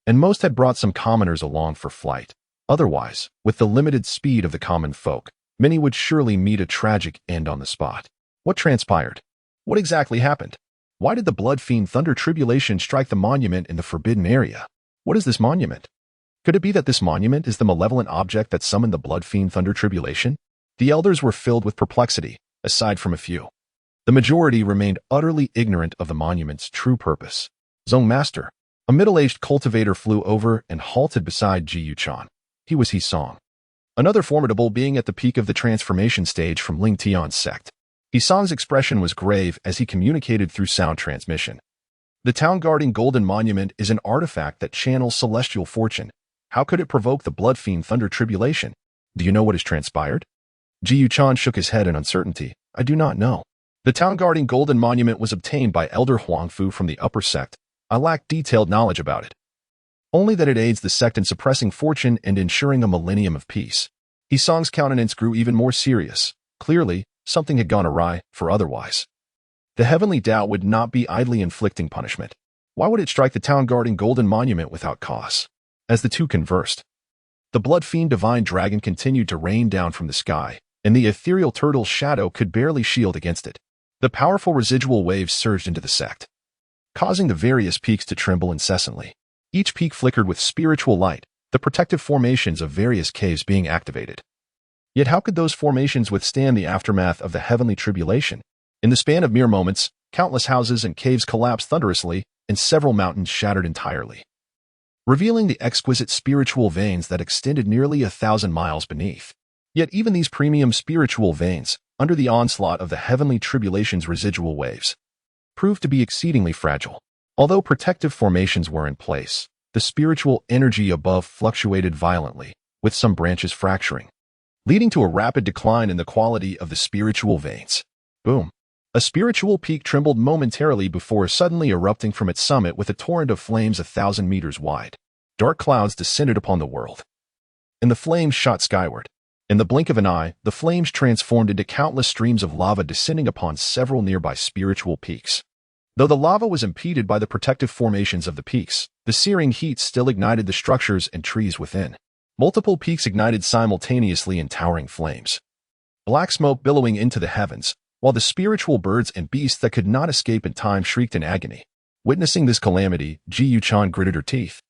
and most had brought some commoners along for flight. Otherwise, with the limited speed of the common folk, many would surely meet a tragic end on the spot. What transpired? What exactly happened? Why did the blood fiend Thunder Tribulation strike the monument in the forbidden area? What is this monument? Could it be that this monument is the malevolent object that summoned the blood fiend Thunder Tribulation? The elders were filled with perplexity, aside from a few. The majority remained utterly ignorant of the monument's true purpose. Zong Master, a middle-aged cultivator, flew over and halted beside Ji Yuchan. He was Song, another formidable being at the peak of the transformation stage from Ling Tian's sect. Song's expression was grave as he communicated through sound transmission. The town-guarding golden monument is an artifact that channels celestial fortune. How could it provoke the blood fiend Thunder Tribulation? Do you know what has transpired? Ji Yuchan shook his head in uncertainty. I do not know. The town-guarding golden monument was obtained by Elder Huangfu from the upper sect. I lack detailed knowledge about it. Only that it aids the sect in suppressing fortune and ensuring a millennium of peace. Song's countenance grew even more serious. Clearly, something had gone awry, for otherwise the heavenly Tao would not be idly inflicting punishment. Why would it strike the town-guarding golden monument without cause? As the two conversed, the blood fiend divine dragon continued to rain down from the sky, and the ethereal turtle's shadow could barely shield against it. The powerful residual waves surged into the sect, causing the various peaks to tremble incessantly. Each peak flickered with spiritual light, the protective formations of various caves being activated. Yet how could those formations withstand the aftermath of the heavenly tribulation? In the span of mere moments, countless houses and caves collapsed thunderously, and several mountains shattered entirely, revealing the exquisite spiritual veins that extended nearly 1,000 miles beneath. Yet even these premium spiritual veins, under the onslaught of the heavenly tribulation's residual waves, proved to be exceedingly fragile. Although protective formations were in place, the spiritual energy above fluctuated violently, with some branches fracturing, leading to a rapid decline in the quality of the spiritual veins. Boom! A spiritual peak trembled momentarily before suddenly erupting from its summit with a torrent of flames 1,000 meters wide. Dark clouds descended upon the world, and the flames shot skyward. In the blink of an eye, the flames transformed into countless streams of lava descending upon several nearby spiritual peaks. Though the lava was impeded by the protective formations of the peaks, the searing heat still ignited the structures and trees within. Multiple peaks ignited simultaneously in towering flames, black smoke billowing into the heavens, while the spiritual birds and beasts that could not escape in time shrieked in agony. Witnessing this calamity, Ji Yuchan gritted her teeth.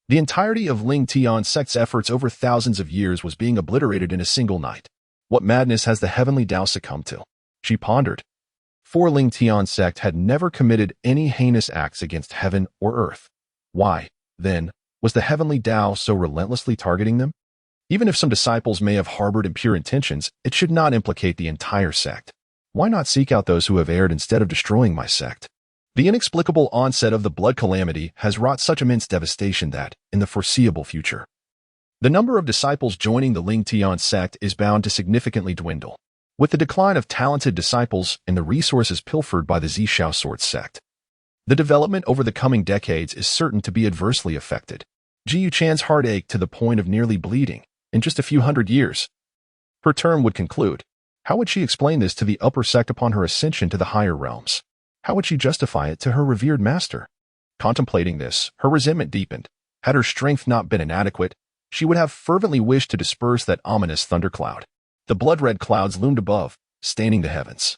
The entirety of Ling Tian sect's efforts over thousands of years was being obliterated in a single night. What madness has the heavenly Tao succumbed to? She pondered. For Ling Tian sect had never committed any heinous acts against heaven or earth. Why, then, was the heavenly Tao so relentlessly targeting them? Even if some disciples may have harbored impure intentions, it should not implicate the entire sect. Why not seek out those who have erred instead of destroying my sect? The inexplicable onset of the blood calamity has wrought such immense devastation that, in the foreseeable future, the number of disciples joining the Ling Tian sect is bound to significantly dwindle. With the decline of talented disciples and the resources pilfered by the Zishao Sword Sect, the development over the coming decades is certain to be adversely affected. Ji Yuchan's heart ached to the point of nearly bleeding. In just a few hundred years, her term would conclude. How would she explain this to the upper sect upon her ascension to the higher realms? How would she justify it to her revered master? Contemplating this, her resentment deepened. Had her strength not been inadequate, she would have fervently wished to disperse that ominous thundercloud. The blood-red clouds loomed above, staining the heavens,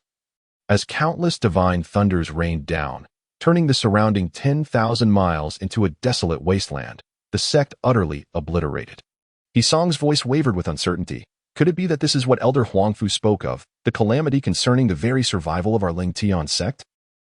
as countless divine thunders rained down, turning the surrounding 10,000 miles into a desolate wasteland, the sect utterly obliterated. Song's voice wavered with uncertainty. Could it be that this is what Elder Huangfu spoke of, the calamity concerning the very survival of our Ling Tian sect?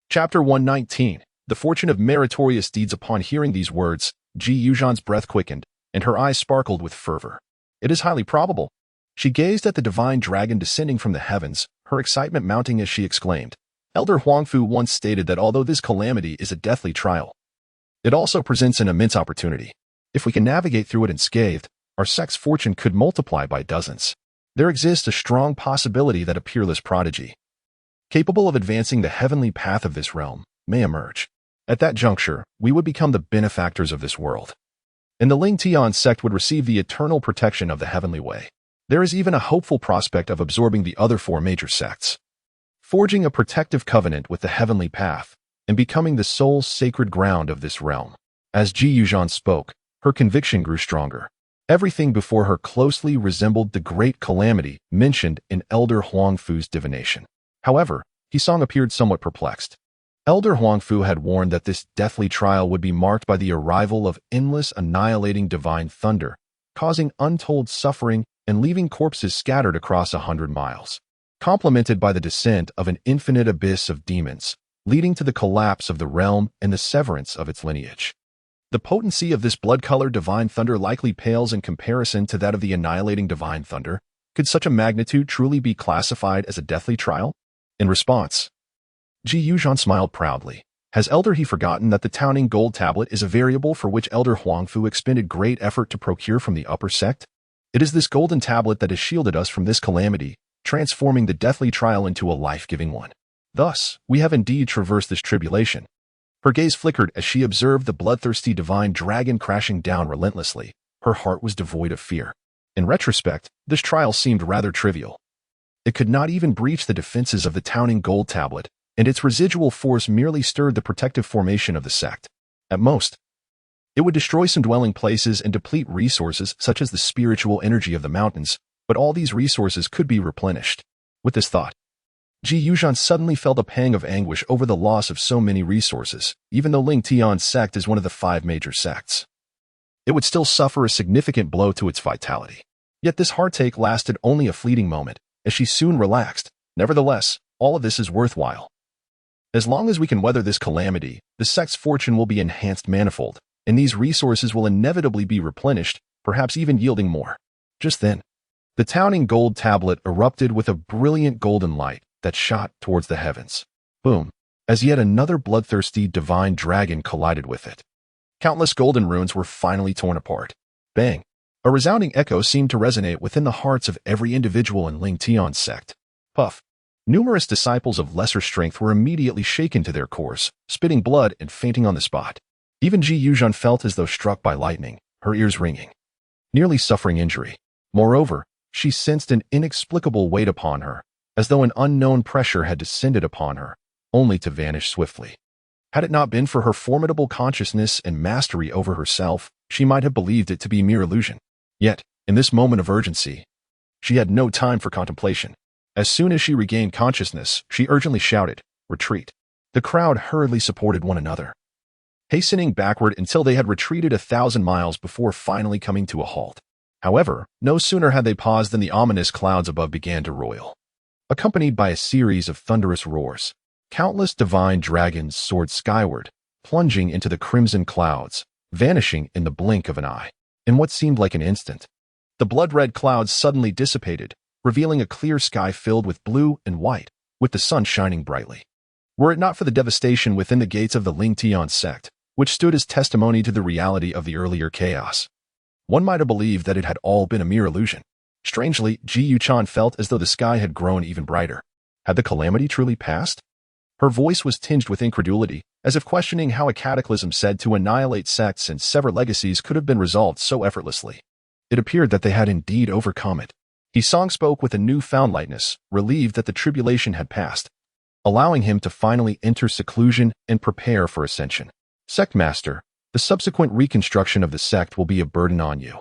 Chapter 119. The fortune of meritorious deeds. Upon hearing these words, Ji Yuchan's breath quickened. and her eyes sparkled with fervor. It is highly probable. She gazed at the divine dragon descending from the heavens, her excitement mounting as she exclaimed, Elder Huangfu once stated that although this calamity is a deathly trial, it also presents an immense opportunity. If we can navigate through it unscathed, our sect's fortune could multiply by dozens. There exists a strong possibility that a peerless prodigy, capable of advancing the heavenly path of this realm, may emerge. At that juncture, we would become the benefactors of this world, and the Ling Tian sect would receive the eternal protection of the heavenly way. There is even a hopeful prospect of absorbing the other four major sects, forging a protective covenant with the heavenly path, and becoming the sole sacred ground of this realm. As Ji Yuzhan spoke, her conviction grew stronger. Everything before her closely resembled the great calamity mentioned in Elder Huangfu's divination. However, Hisong appeared somewhat perplexed. Elder Huangfu had warned that this deathly trial would be marked by the arrival of endless annihilating divine thunder, causing untold suffering and leaving corpses scattered across 100 miles, complemented by the descent of an infinite abyss of demons, leading to the collapse of the realm and the severance of its lineage. The potency of this blood-colored divine thunder likely pales in comparison to that of the annihilating divine thunder. Could such a magnitude truly be classified as a deathly trial? In response, Ji Yuzhan smiled proudly. Has Elder He forgotten that the Towning Gold Tablet is a variable for which Elder Huangfu expended great effort to procure from the upper sect? It is this golden tablet that has shielded us from this calamity, transforming the deathly trial into a life-giving one. Thus, we have indeed traversed this tribulation. Her gaze flickered as she observed the bloodthirsty divine dragon crashing down relentlessly. Her heart was devoid of fear. In retrospect, this trial seemed rather trivial. It could not even breach the defenses of the Towning Gold Tablet, and its residual force merely stirred the protective formation of the sect. At most, it would destroy some dwelling places and deplete resources such as the spiritual energy of the mountains, but all these resources could be replenished. With this thought, Ji Yuzhan suddenly felt a pang of anguish over the loss of so many resources. Even though Ling Tian's sect is one of the 5 major sects, it would still suffer a significant blow to its vitality. Yet this heartache lasted only a fleeting moment, as she soon relaxed. Nevertheless, all of this is worthwhile. As long as we can weather this calamity, the sect's fortune will be enhanced manifold, and these resources will inevitably be replenished, perhaps even yielding more. Just then, the Towning Gold Tablet erupted with a brilliant golden light that shot towards the heavens. Boom! As yet another bloodthirsty divine dragon collided with it. Countless golden runes were finally torn apart. Bang! A resounding echo seemed to resonate within the hearts of every individual in Ling Tian's sect. Puff! Numerous disciples of lesser strength were immediately shaken to their cores, spitting blood and fainting on the spot. Even Ji Yuzhan felt as though struck by lightning, her ears ringing, nearly suffering injury. Moreover, she sensed an inexplicable weight upon her, as though an unknown pressure had descended upon her, only to vanish swiftly. Had it not been for her formidable consciousness and mastery over herself, she might have believed it to be mere illusion. Yet, in this moment of urgency, she had no time for contemplation. As soon as she regained consciousness, she urgently shouted, "Retreat!" The crowd hurriedly supported one another, hastening backward until they had retreated 1,000 miles before finally coming to a halt. However, no sooner had they paused than the ominous clouds above began to roil, accompanied by a series of thunderous roars. Countless divine dragons soared skyward, plunging into the crimson clouds, vanishing in the blink of an eye. In what seemed like an instant, the blood-red clouds suddenly dissipated, revealing a clear sky filled with blue and white, with the sun shining brightly. Were it not for the devastation within the gates of the Ling Tian sect, which stood as testimony to the reality of the earlier chaos, one might have believed that it had all been a mere illusion. Strangely, Ji Yuzhan felt as though the sky had grown even brighter. Had the calamity truly passed? Her voice was tinged with incredulity, as if questioning how a cataclysm said to annihilate sects and sever legacies could have been resolved so effortlessly. It appeared that they had indeed overcome it. Hisong spoke with a newfound lightness, relieved that the tribulation had passed, allowing him to finally enter seclusion and prepare for ascension. Sect Master, the subsequent reconstruction of the sect will be a burden on you.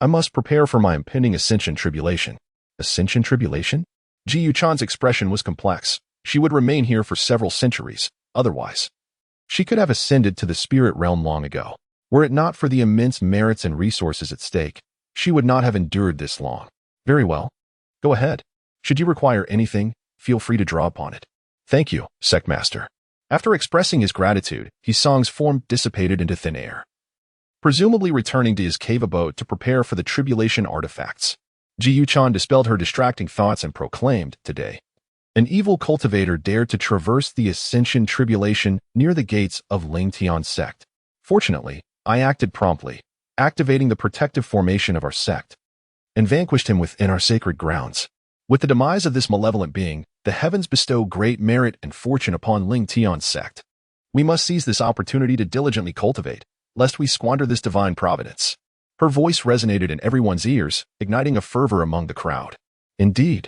I must prepare for my impending ascension tribulation. Ascension tribulation? Ji Yuzhan's expression was complex. She would remain here for several centuries. Otherwise, she could have ascended to the spirit realm long ago. Were it not for the immense merits and resources at stake, she would not have endured this long. Very well. Go ahead. Should you require anything, feel free to draw upon it. Thank you, Sect Master. After expressing his gratitude, Hisong's form dissipated into thin air. presumably returning to his cave abode to prepare for the tribulation artifacts. Jiyu dispelled her distracting thoughts and proclaimed, "Today, an evil cultivator dared to traverse the Ascension tribulation near the gates of Lingtian sect. Fortunately, I acted promptly, activating the protective formation of our sect, and vanquished him within our sacred grounds. With the demise of this malevolent being, the heavens bestow great merit and fortune upon Lingtian sect. We must seize this opportunity to diligently cultivate, lest we squander this divine providence." Her voice resonated in everyone's ears, igniting a fervor among the crowd. Indeed,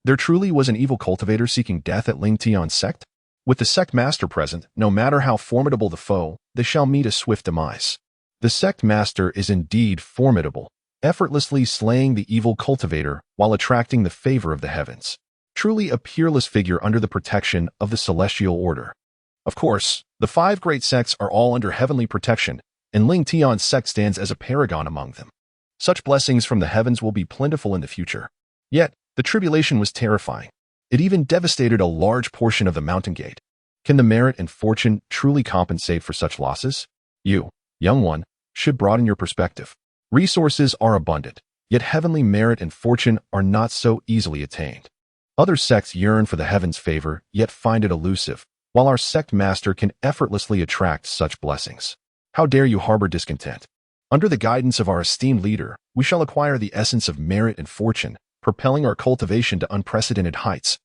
there truly was an evil cultivator seeking death at Lingtian sect? With the sect master present, no matter how formidable the foe, they shall meet a swift demise. The sect master is indeed formidable, effortlessly slaying the evil cultivator while attracting the favor of the heavens. Truly a peerless figure under the protection of the celestial order. Of course, the 5 great sects are all under heavenly protection, and Lingtian sect stands as a paragon among them. Such blessings from the heavens will be plentiful in the future. Yet, the tribulation was terrifying. It even devastated a large portion of the mountain gate. Can the merit and fortune truly compensate for such losses? You, young one, should broaden your perspective. Resources are abundant, yet heavenly merit and fortune are not so easily attained. Other sects yearn for the heavens' favor, yet find it elusive, while our sect master can effortlessly attract such blessings. How dare you harbor discontent? Under the guidance of our esteemed leader, we shall acquire the essence of merit and fortune, propelling our cultivation to unprecedented heights,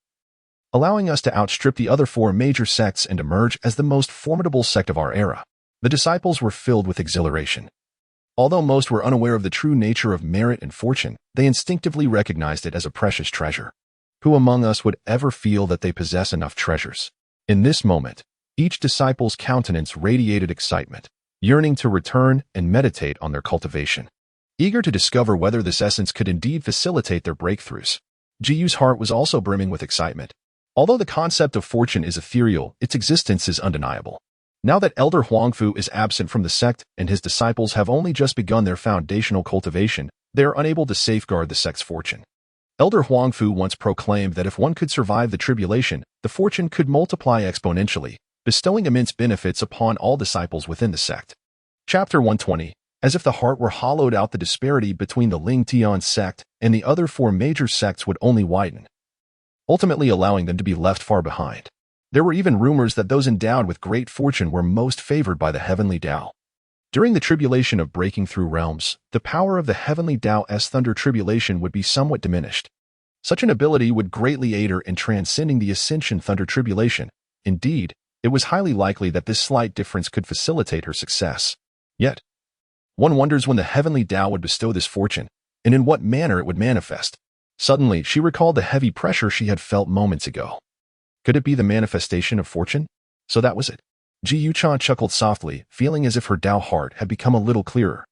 allowing us to outstrip the other 4 major sects and emerge as the most formidable sect of our era. The disciples were filled with exhilaration. Although most were unaware of the true nature of merit and fortune, they instinctively recognized it as a precious treasure. Who among us would ever feel that they possess enough treasures? In this moment, each disciple's countenance radiated excitement, yearning to return and meditate on their cultivation, eager to discover whether this essence could indeed facilitate their breakthroughs. Jiyu's heart was also brimming with excitement. Although the concept of fortune is ethereal, its existence is undeniable. Now that Elder Huangfu is absent from the sect and his disciples have only just begun their foundational cultivation, they are unable to safeguard the sect's fortune. Elder Huangfu once proclaimed that if one could survive the tribulation, the fortune could multiply exponentially, bestowing immense benefits upon all disciples within the sect. Chapter 120. As if the heart were hollowed out, the disparity between the Lingtian sect and the other 4 major sects would only widen, ultimately allowing them to be left far behind. There were even rumors that those endowed with great fortune were most favored by the heavenly Tao. During the tribulation of breaking through realms, the power of the heavenly Tao's thunder tribulation would be somewhat diminished. Such an ability would greatly aid her in transcending the Ascension thunder tribulation. Indeed, it was highly likely that this slight difference could facilitate her success. Yet, one wonders when the heavenly Tao would bestow this fortune, and in what manner it would manifest. Suddenly, she recalled the heavy pressure she had felt moments ago. Could it be the manifestation of fortune? So that was it. Jiyu chuckled softly, feeling as if her Tao heart had become a little clearer.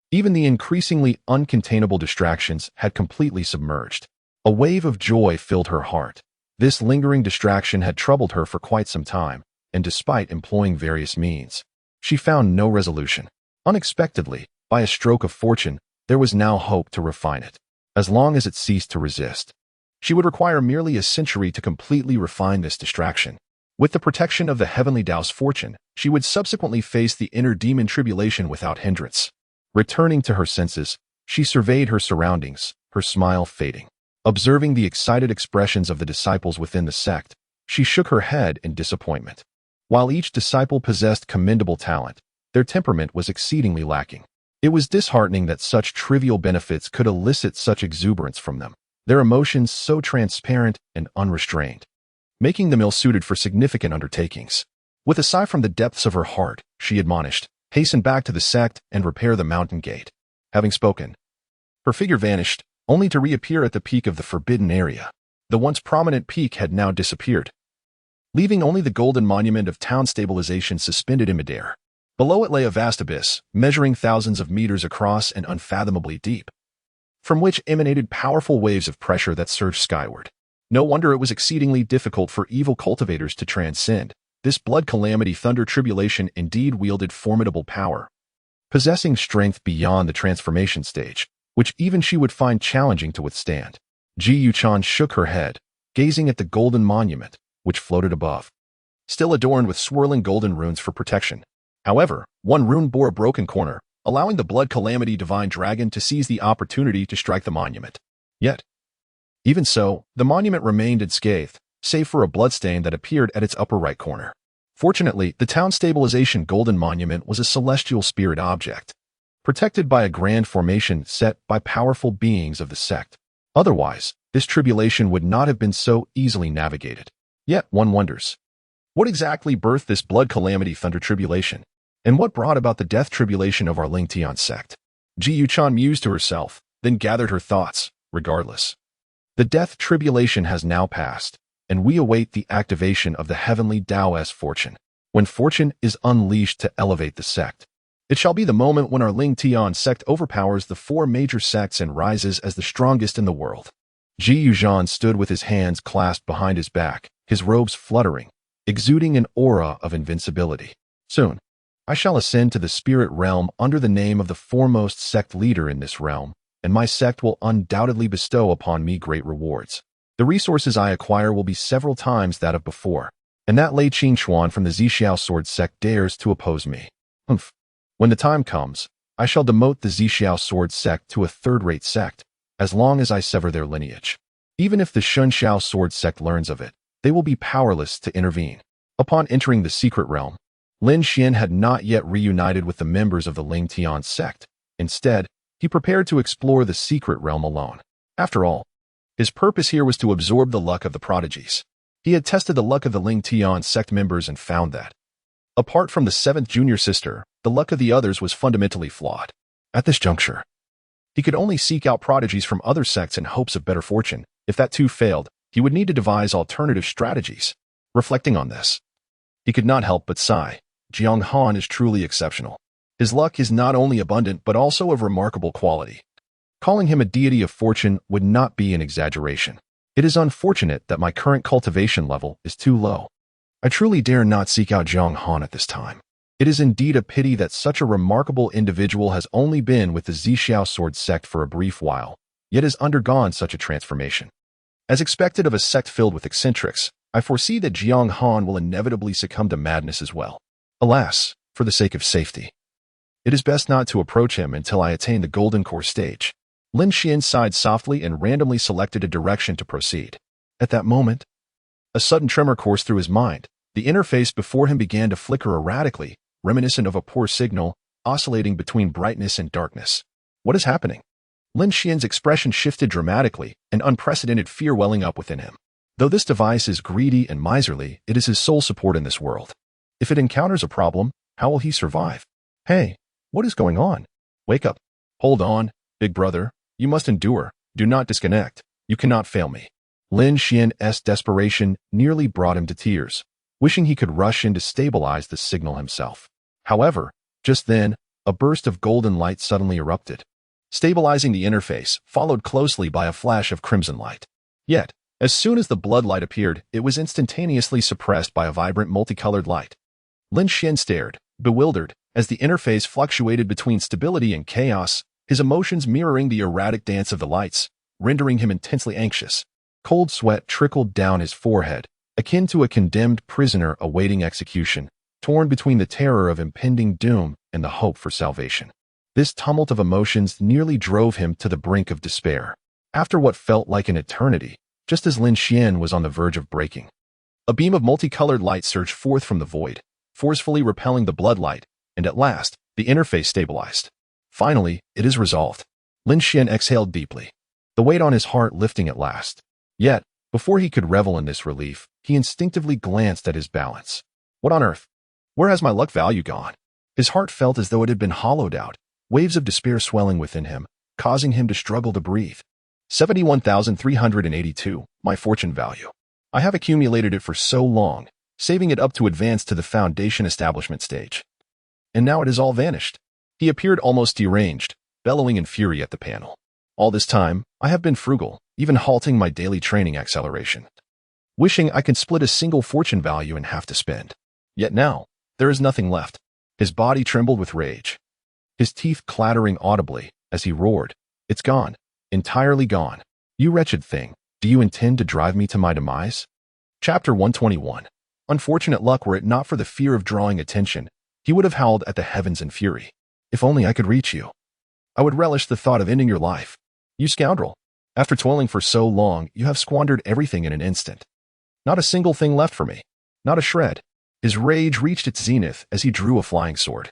Even the increasingly uncontainable distractions had completely submerged. A wave of joy filled her heart. This lingering distraction had troubled her for quite some time, and despite employing various means, she found no resolution. Unexpectedly, by a stroke of fortune, there was now hope to refine it. As long as it ceased to resist, she would require merely a century to completely refine this distraction. With the protection of the heavenly Tao's fortune, she would subsequently face the inner demon tribulation without hindrance. Returning to her senses, she surveyed her surroundings, her smile fading. Observing the excited expressions of the disciples within the sect, she shook her head in disappointment. While each disciple possessed commendable talent, their temperament was exceedingly lacking. It was disheartening that such trivial benefits could elicit such exuberance from them, their emotions so transparent and unrestrained, making them ill-suited for significant undertakings. With a sigh from the depths of her heart, she admonished, "Hasten back to the sect and repair the mountain gate." Having spoken, her figure vanished, only to reappear at the peak of the forbidden area. The once prominent peak had now disappeared, leaving only the golden monument of town stabilization suspended in midair. Below it lay a vast abyss, measuring thousands of meters across and unfathomably deep, from which emanated powerful waves of pressure that surged skyward. No wonder it was exceedingly difficult for evil cultivators to transcend. This blood calamity thunder tribulation indeed wielded formidable power, possessing strength beyond the transformation stage, which even she would find challenging to withstand. Jiyu shook her head, gazing at the golden monument, which floated above, still adorned with swirling golden runes for protection. However, one rune bore a broken corner, allowing the blood calamity divine dragon to seize the opportunity to strike the monument. Yet, even so, the monument remained unscathed, save for a bloodstain that appeared at its upper right corner. Fortunately, the town stabilization golden monument was a celestial spirit object, protected by a grand formation set by powerful beings of the sect. Otherwise, this tribulation would not have been so easily navigated. Yet, one wonders, what exactly birthed this blood calamity thunder tribulation? And what brought about the death tribulation of our Ling Tian sect? Ji Yuchan mused to herself, then gathered her thoughts. Regardless, the death tribulation has now passed, and we await the activation of the heavenly Taoist fortune. When fortune is unleashed to elevate the sect, it shall be the moment when our Ling Tian sect overpowers the four major sects and rises as the strongest in the world. Ji Yuchan stood with his hands clasped behind his back, his robes fluttering, exuding an aura of invincibility. Soon, I shall ascend to the spirit realm under the name of the foremost sect leader in this realm, and my sect will undoubtedly bestow upon me great rewards. The resources I acquire will be several times that of before, and that Lei Qingchuan from the Zhixiao Sword Sect dares to oppose me. Humph. When the time comes, I shall demote the Zhixiao Sword Sect to a third-rate sect, as long as I sever their lineage. Even if the Shunxiao Sword Sect learns of it, they will be powerless to intervene. Upon entering the secret realm, Lin Xian had not yet reunited with the members of the Ling Tian sect. Instead, he prepared to explore the secret realm alone. After all, his purpose here was to absorb the luck of the prodigies. He had tested the luck of the Ling Tian sect members and found that, apart from the seventh junior sister, the luck of the others was fundamentally flawed. At this juncture, he could only seek out prodigies from other sects in hopes of better fortune. If that too failed, he would need to devise alternative strategies. Reflecting on this, he could not help but sigh. Jiang Han is truly exceptional. His luck is not only abundant but also of remarkable quality. Calling him a deity of fortune would not be an exaggeration. It is unfortunate that my current cultivation level is too low. I truly dare not seek out Jiang Han at this time. It is indeed a pity that such a remarkable individual has only been with the Zhixiao Sword Sect for a brief while, yet has undergone such a transformation. As expected of a sect filled with eccentrics, I foresee that Jiang Han will inevitably succumb to madness as well. Alas, for the sake of safety, it is best not to approach him until I attain the golden core stage. Lin Xian sighed softly and randomly selected a direction to proceed. At that moment, a sudden tremor coursed through his mind. The interface before him began to flicker erratically, reminiscent of a poor signal, oscillating between brightness and darkness. What is happening? Lin Xian's expression shifted dramatically, an unprecedented fear welling up within him. Though this device is greedy and miserly, it is his sole support in this world. If it encounters a problem, how will he survive? Hey, what is going on? Wake up. Hold on, big brother. You must endure. Do not disconnect. You cannot fail me. Lin Xian's desperation nearly brought him to tears, wishing he could rush in to stabilize the signal himself. However, just then, a burst of golden light suddenly erupted, stabilizing the interface, followed closely by a flash of crimson light. Yet, as soon as the blood light appeared, it was instantaneously suppressed by a vibrant multicolored light. Lin Xian stared, bewildered, as the interface fluctuated between stability and chaos, his emotions mirroring the erratic dance of the lights, rendering him intensely anxious. Cold sweat trickled down his forehead, akin to a condemned prisoner awaiting execution, torn between the terror of impending doom and the hope for salvation. This tumult of emotions nearly drove him to the brink of despair. After what felt like an eternity, just as Lin Xian was on the verge of breaking, a beam of multicolored light surged forth from the void, forcefully repelling the blood light, and at last, the interface stabilized. Finally, it is resolved. Lin Xian exhaled deeply, the weight on his heart lifting at last. Yet, before he could revel in this relief, he instinctively glanced at his balance. What on earth? Where has my luck value gone? His heart felt as though it had been hollowed out, waves of despair swelling within him, causing him to struggle to breathe. 71,382, my fortune value. I have accumulated it for so long, saving it up to advance to the foundation establishment stage. And now it has all vanished. He appeared almost deranged, bellowing in fury at the panel. All this time, I have been frugal, even halting my daily training acceleration, wishing I could split a single fortune value in half to spend. Yet now, there is nothing left. His body trembled with rage, his teeth clattering audibly as he roared, "It's gone, entirely gone. You wretched thing, do you intend to drive me to my demise?" Chapter 121. Unfortunate luck, were it not for the fear of drawing attention, he would have howled at the heavens in fury. If only I could reach you. I would relish the thought of ending your life. You scoundrel. After toiling for so long, you have squandered everything in an instant. Not a single thing left for me. Not a shred. His rage reached its zenith as he drew a flying sword,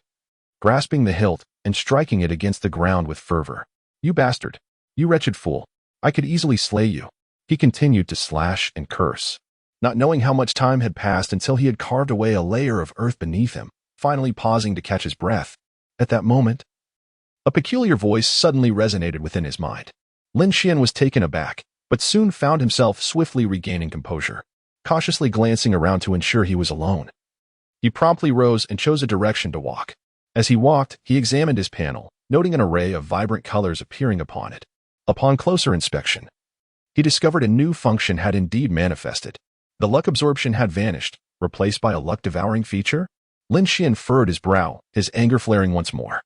grasping the hilt and striking it against the ground with fervor. You bastard. You wretched fool. I could easily slay you. He continued to slash and curse, not knowing how much time had passed until he had carved away a layer of earth beneath him, finally pausing to catch his breath. At that moment, a peculiar voice suddenly resonated within his mind. Lin Xian was taken aback, but soon found himself swiftly regaining composure, cautiously glancing around to ensure he was alone. He promptly rose and chose a direction to walk. As he walked, he examined his panel, noting an array of vibrant colors appearing upon it. Upon closer inspection, he discovered a new function had indeed manifested. The luck absorption had vanished, replaced by a luck-devouring feature. Lin Xian furrowed his brow, his anger flaring once more.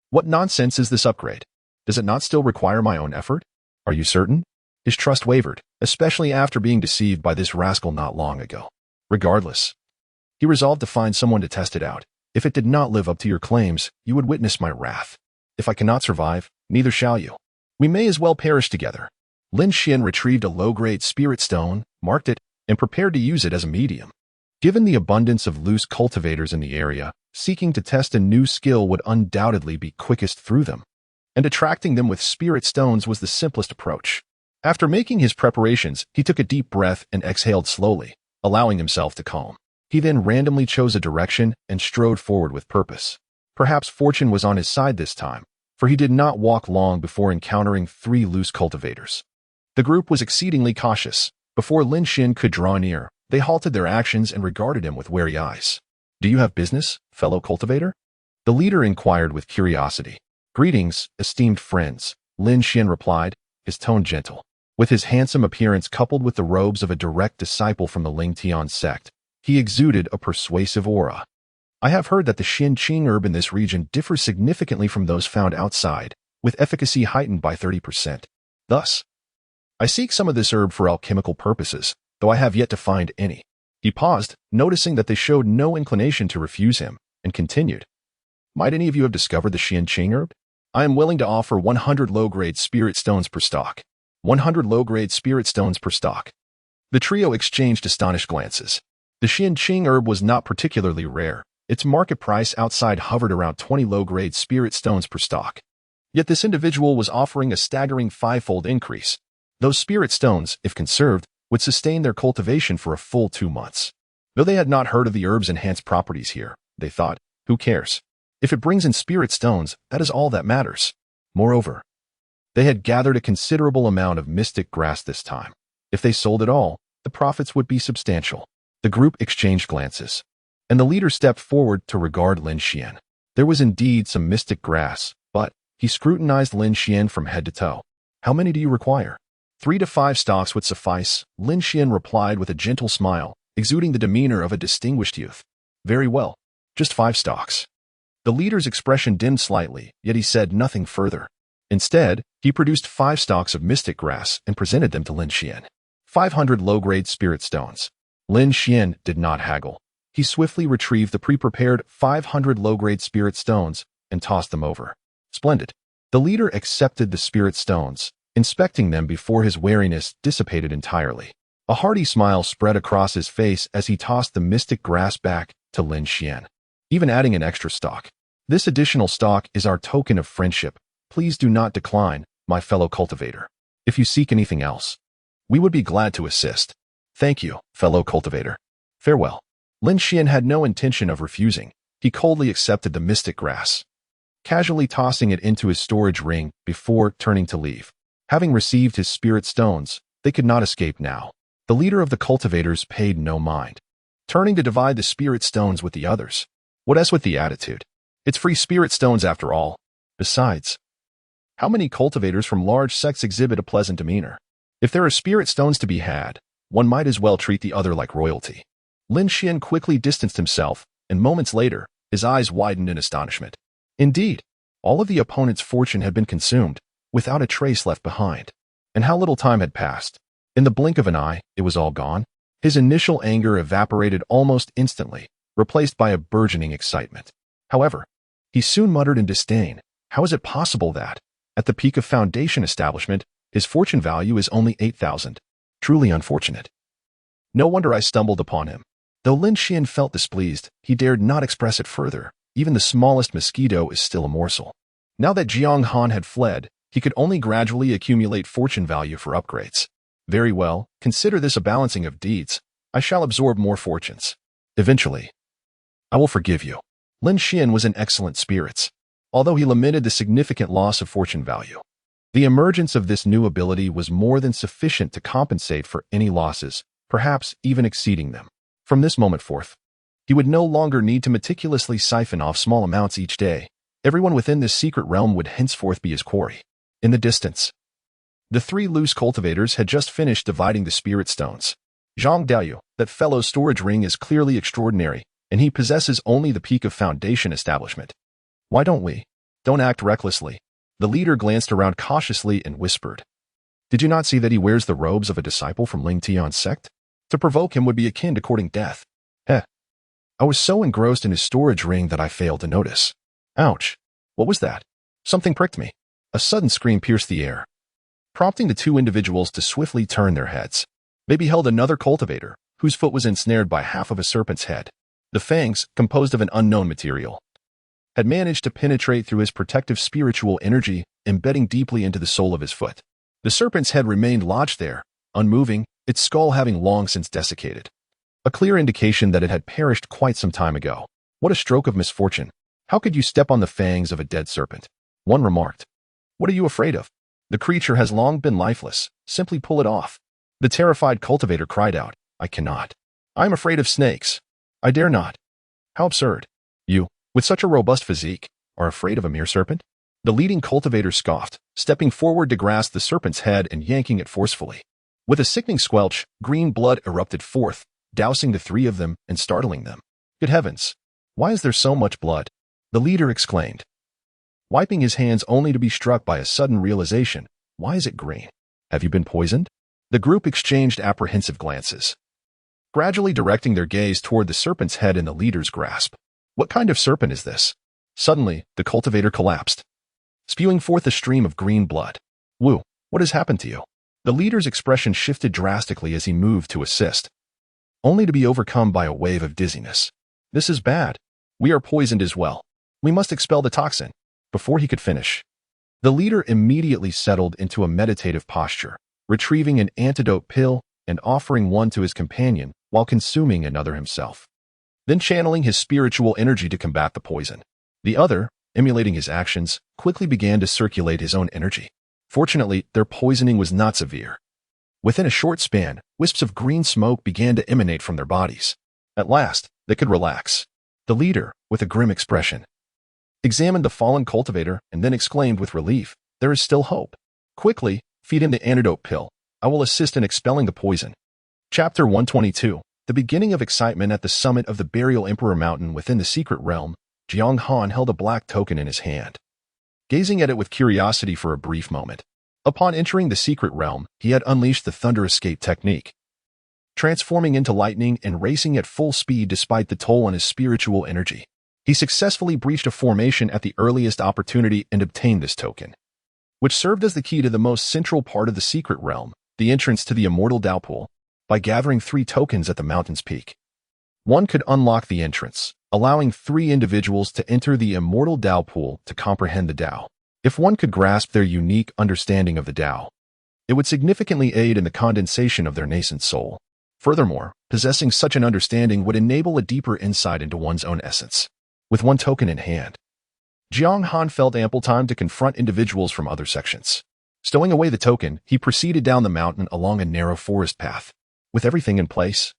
What nonsense is this upgrade? Does it not still require my own effort? Are you certain? His trust wavered, especially after being deceived by this rascal not long ago. Regardless, he resolved to find someone to test it out. If it did not live up to your claims, you would witness my wrath. If I cannot survive, neither shall you. We may as well perish together. Lin Xian retrieved a low-grade spirit stone, marked it, and prepared to use it as a medium. Given the abundance of loose cultivators in the area, seeking to test a new skill would undoubtedly be quickest through them, and attracting them with spirit stones was the simplest approach. After making his preparations, he took a deep breath and exhaled slowly, allowing himself to calm. He then randomly chose a direction and strode forward with purpose. Perhaps fortune was on his side this time, for he did not walk long before encountering 3 loose cultivators. The group was exceedingly cautious. Before Lin Xian could draw near, they halted their actions and regarded him with wary eyes. Do you have business, fellow cultivator? The leader inquired with curiosity. Greetings, esteemed friends, Lin Xian replied, his tone gentle. With his handsome appearance coupled with the robes of a direct disciple from the Lingtian sect, he exuded a persuasive aura. I have heard that the Xin-Qing herb in this region differs significantly from those found outside, with efficacy heightened by 30%. Thus, I seek some of this herb for alchemical purposes, though I have yet to find any. He paused, noticing that they showed no inclination to refuse him, and continued. Might any of you have discovered the Xin-Qing herb? I am willing to offer 100 low-grade spirit stones per stock. 100 low-grade spirit stones per stock. The trio exchanged astonished glances. The Xin-Qing herb was not particularly rare. Its market price outside hovered around 20 low-grade spirit stones per stock. Yet this individual was offering a staggering 5-fold increase. Those spirit stones, if conserved, would sustain their cultivation for a full 2 months. Though they had not heard of the herb's enhanced properties here, they thought, who cares? If it brings in spirit stones, that is all that matters. Moreover, they had gathered a considerable amount of mystic grass this time. If they sold it all, the profits would be substantial. The group exchanged glances, and the leader stepped forward to regard Lin Xian. There was indeed some mystic grass, but he scrutinized Lin Xian from head to toe. How many do you require? 3 to 5 stalks would suffice, Lin Xian replied with a gentle smile, exuding the demeanor of a distinguished youth. Very well, just 5 stalks. The leader's expression dimmed slightly, yet he said nothing further. Instead, he produced 5 stalks of mystic grass and presented them to Lin Xian. 500 low-grade spirit stones. Lin Xian did not haggle. He swiftly retrieved the pre-prepared 500 low-grade spirit stones and tossed them over. Splendid. The leader accepted the spirit stones, inspecting them before his wariness dissipated entirely. A hearty smile spread across his face as he tossed the mystic grass back to Lin Xian, even adding an extra stalk. This additional stalk is our token of friendship. Please do not decline, my fellow cultivator. If you seek anything else, we would be glad to assist. Thank you, fellow cultivator. Farewell. Lin Xian had no intention of refusing. He coldly accepted the mystic grass, casually tossing it into his storage ring before turning to leave. Having received his spirit stones, they could not escape now. The leader of the cultivators paid no mind, turning to divide the spirit stones with the others. What else with the attitude? It's free spirit stones after all. Besides, how many cultivators from large sects exhibit a pleasant demeanor? If there are spirit stones to be had, one might as well treat the other like royalty. Lin Xian quickly distanced himself, and moments later, his eyes widened in astonishment. Indeed, all of the opponent's fortune had been consumed, without a trace left behind. And how little time had passed. In the blink of an eye, it was all gone. His initial anger evaporated almost instantly, replaced by a burgeoning excitement. However, He soon muttered in disdain, "How is it possible that, at the peak of Foundation establishment, his fortune value is only 8,000? Truly unfortunate. No wonder I stumbled upon him." Though Lin Xian felt displeased, he dared not express it further. Even the smallest mosquito is still a morsel. Now that Jiang Han had fled, he could only gradually accumulate fortune value for upgrades. Very well, consider this a balancing of deeds. I shall absorb more fortunes. Eventually, I will forgive you. Lin Xian was in excellent spirits, although he lamented the significant loss of fortune value. The emergence of this new ability was more than sufficient to compensate for any losses, perhaps even exceeding them. From this moment forth, he would no longer need to meticulously siphon off small amounts each day. Everyone within this secret realm would henceforth be his quarry. In the distance, the three loose cultivators had just finished dividing the spirit stones. Zhang Daoyu, that fellow's storage ring is clearly extraordinary, and he possesses only the peak of Foundation establishment. Why don't we? Don't act recklessly. The leader glanced around cautiously and whispered. Did you not see that he wears the robes of a disciple from Ling Tian's sect? To provoke him would be akin to courting death. I was so engrossed in his storage ring that I failed to notice. Ouch. What was that? Something pricked me. A sudden scream pierced the air, prompting the two individuals to swiftly turn their heads. They beheld another cultivator, whose foot was ensnared by half of a serpent's head. The fangs, composed of an unknown material, had managed to penetrate through his protective spiritual energy, embedding deeply into the sole of his foot. The serpent's head remained lodged there, unmoving, its skull having long since desiccated. A clear indication that it had perished quite some time ago. What a stroke of misfortune. How could you step on the fangs of a dead serpent? One remarked. What are you afraid of? The creature has long been lifeless. Simply pull it off. The terrified cultivator cried out. I cannot. I am afraid of snakes. I dare not. How absurd. You, with such a robust physique, are afraid of a mere serpent? The leading cultivator scoffed, stepping forward to grasp the serpent's head and yanking it forcefully. With a sickening squelch, green blood erupted forth, dousing the three of them and startling them. Good heavens! Why is there so much blood? The leader exclaimed, wiping his hands only to be struck by a sudden realization. Why is it green? Have you been poisoned? The group exchanged apprehensive glances, gradually directing their gaze toward the serpent's head in the leader's grasp. What kind of serpent is this? Suddenly, the cultivator collapsed, spewing forth a stream of green blood. Wu, what has happened to you? The leader's expression shifted drastically as he moved to assist, only to be overcome by a wave of dizziness. This is bad. We are poisoned as well. We must expel the toxin. Before he could finish, the leader immediately settled into a meditative posture, retrieving an antidote pill and offering one to his companion while consuming another himself, then channeling his spiritual energy to combat the poison. The other, emulating his actions, quickly began to circulate his own energy. Fortunately, their poisoning was not severe. Within a short span, wisps of green smoke began to emanate from their bodies. At last, they could relax. The leader, with a grim expression, examined the fallen cultivator and then exclaimed with relief, there is still hope. Quickly, feed him the antidote pill. I will assist in expelling the poison. Chapter 122. The beginning of excitement at the summit of the Burial Emperor Mountain within the secret realm. Jiang Han held a black token in his hand, gazing at it with curiosity for a brief moment. Upon entering the secret realm, he had unleashed the Thunder Escape technique, transforming into lightning and racing at full speed despite the toll on his spiritual energy. He successfully breached a formation at the earliest opportunity and obtained this token, which served as the key to the most central part of the secret realm, the entrance to the immortal Dao Pool. By gathering 3 tokens at the mountain's peak, one could unlock the entrance, allowing 3 individuals to enter the immortal Dao Pool to comprehend the Dao. If one could grasp their unique understanding of the Dao, it would significantly aid in the condensation of their nascent soul. Furthermore, possessing such an understanding would enable a deeper insight into one's own essence. With 1 token in hand, Jiang Han felt ample time to confront individuals from other sections. Stowing away the token, he proceeded down the mountain along a narrow forest path. With everything in place,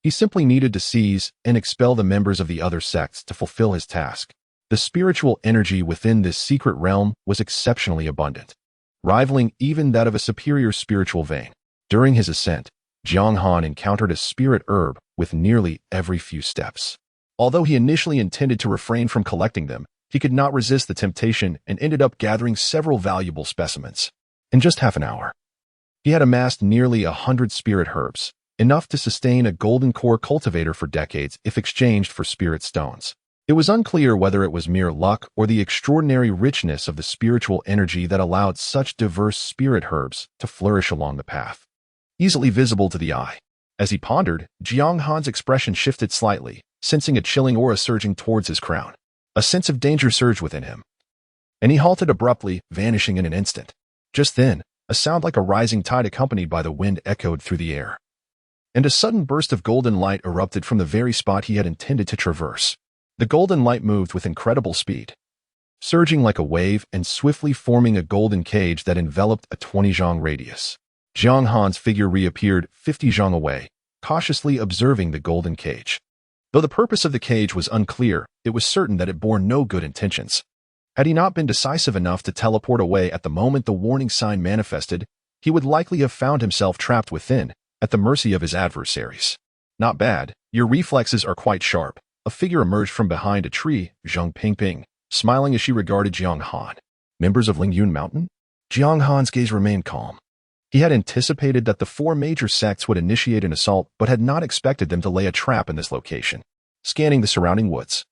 he simply needed to seize and expel the members of the other sects to fulfill his task. The spiritual energy within this secret realm was exceptionally abundant, rivaling even that of a superior spiritual vein. During his ascent, Jiang Han encountered a spirit herb with nearly every few steps. Although he initially intended to refrain from collecting them, he could not resist the temptation and ended up gathering several valuable specimens. In just half an hour, he had amassed nearly 100 spirit herbs, enough to sustain a golden core cultivator for decades if exchanged for spirit stones. It was unclear whether it was mere luck or the extraordinary richness of the spiritual energy that allowed such diverse spirit herbs to flourish along the path, easily visible to the eye. As he pondered, Jiang Han's expression shifted slightly, sensing a chilling aura surging towards his crown. A sense of danger surged within him, and he halted abruptly, vanishing in an instant. Just then, a sound like a rising tide accompanied by the wind echoed through the air, and a sudden burst of golden light erupted from the very spot he had intended to traverse. The golden light moved with incredible speed, surging like a wave and swiftly forming a golden cage that enveloped a 20 zhang radius. Jiang Han's figure reappeared 50 zhang away, cautiously observing the golden cage. Though the purpose of the cage was unclear, it was certain that it bore no good intentions. Had he not been decisive enough to teleport away at the moment the warning sign manifested, he would likely have found himself trapped within, at the mercy of his adversaries. Not bad, your reflexes are quite sharp. A figure emerged from behind a tree, Zhang Pingping, smiling as she regarded Jiang Han. Members of Lingyun Mountain? Jiang Han's gaze remained calm. He had anticipated that the 4 major sects would initiate an assault but had not expected them to lay a trap in this location. Scanning the surrounding woods,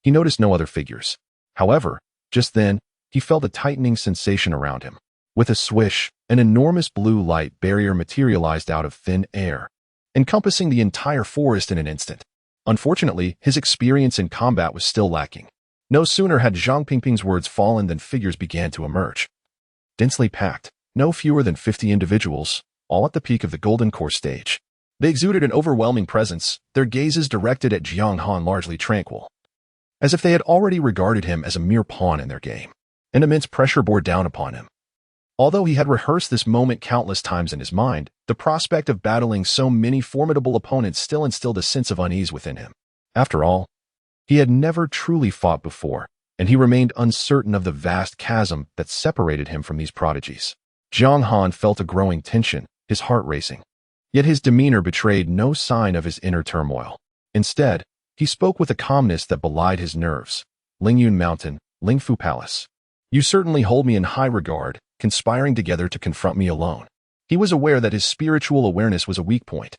he noticed no other figures. However, just then, he felt a tightening sensation around him. With a swish, an enormous blue light barrier materialized out of thin air, encompassing the entire forest in an instant. Unfortunately, his experience in combat was still lacking. No sooner had Zhang Pingping's words fallen than figures began to emerge. Densely packed, no fewer than 50 individuals, all at the peak of the Golden Core stage. They exuded an overwhelming presence, their gazes directed at Jiang Han largely tranquil, as if they had already regarded him as a mere pawn in their game. An immense pressure bore down upon him. Although he had rehearsed this moment countless times in his mind, the prospect of battling so many formidable opponents still instilled a sense of unease within him. After all, he had never truly fought before, and he remained uncertain of the vast chasm that separated him from these prodigies. Jiang Han felt a growing tension, his heart racing. Yet his demeanor betrayed no sign of his inner turmoil. Instead, he spoke with a calmness that belied his nerves. Lingyun Mountain, Lingfu Palace. You certainly hold me in high regard, conspiring together to confront me alone. He was aware that his spiritual awareness was a weak point,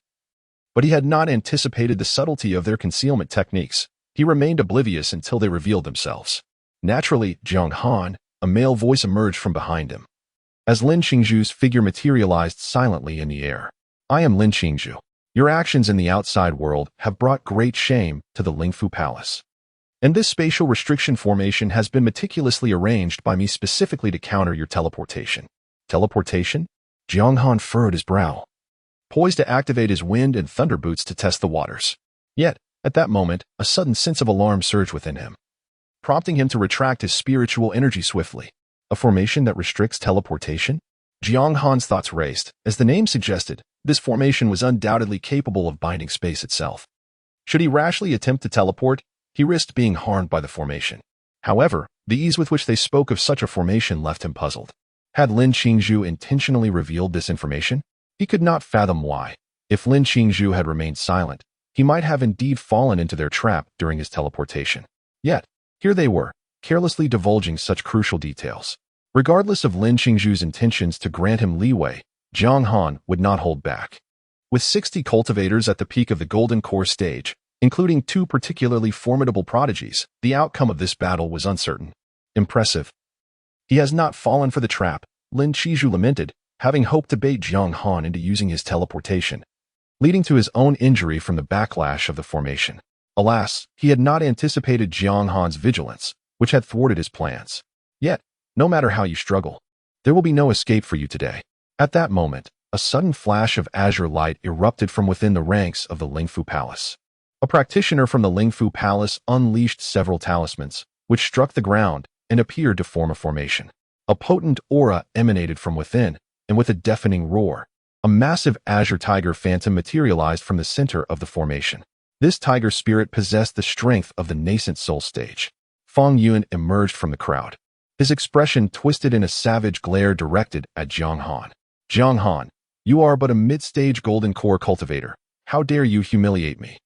but he had not anticipated the subtlety of their concealment techniques. He remained oblivious until they revealed themselves. Naturally, Jiang Han, a male voice emerged from behind him, as Lin Qingzhu's figure materialized silently in the air. I am Lin Qingzhu. Your actions in the outside world have brought great shame to the Lingfu Palace. And this spatial restriction formation has been meticulously arranged by me specifically to counter your teleportation. Teleportation? Jiang Han furrowed his brow, poised to activate his wind and thunder boots to test the waters. Yet, at that moment, a sudden sense of alarm surged within him, prompting him to retract his spiritual energy swiftly. A formation that restricts teleportation? Jiang Han's thoughts raced. As the name suggested, this formation was undoubtedly capable of binding space itself. Should he rashly attempt to teleport, he risked being harmed by the formation. However, the ease with which they spoke of such a formation left him puzzled. Had Lin Qingzhu intentionally revealed this information? He could not fathom why. If Lin Qingzhu had remained silent, he might have indeed fallen into their trap during his teleportation. Yet, here they were, carelessly divulging such crucial details. Regardless of Lin Qingzhu's intentions to grant him leeway, Jiang Han would not hold back. With 60 cultivators at the peak of the Golden Core stage, including 2 particularly formidable prodigies, the outcome of this battle was uncertain. Impressive. He has not fallen for the trap, Lin Qingzhu lamented, having hoped to bait Jiang Han into using his teleportation, leading to his own injury from the backlash of the formation. Alas, he had not anticipated Jiang Han's vigilance, which had thwarted his plans. Yet, no matter how you struggle, there will be no escape for you today. At that moment, a sudden flash of azure light erupted from within the ranks of the Lingfu Palace. A practitioner from the Lingfu Palace unleashed several talismans, which struck the ground and appeared to form a formation. A potent aura emanated from within, and with a deafening roar, a massive azure tiger phantom materialized from the center of the formation. This tiger spirit possessed the strength of the nascent soul stage. Feng Yuan emerged from the crowd, his expression twisted in a savage glare directed at Jiang Han. Jiang Han, you are but a mid-stage Golden Core cultivator. How dare you humiliate me?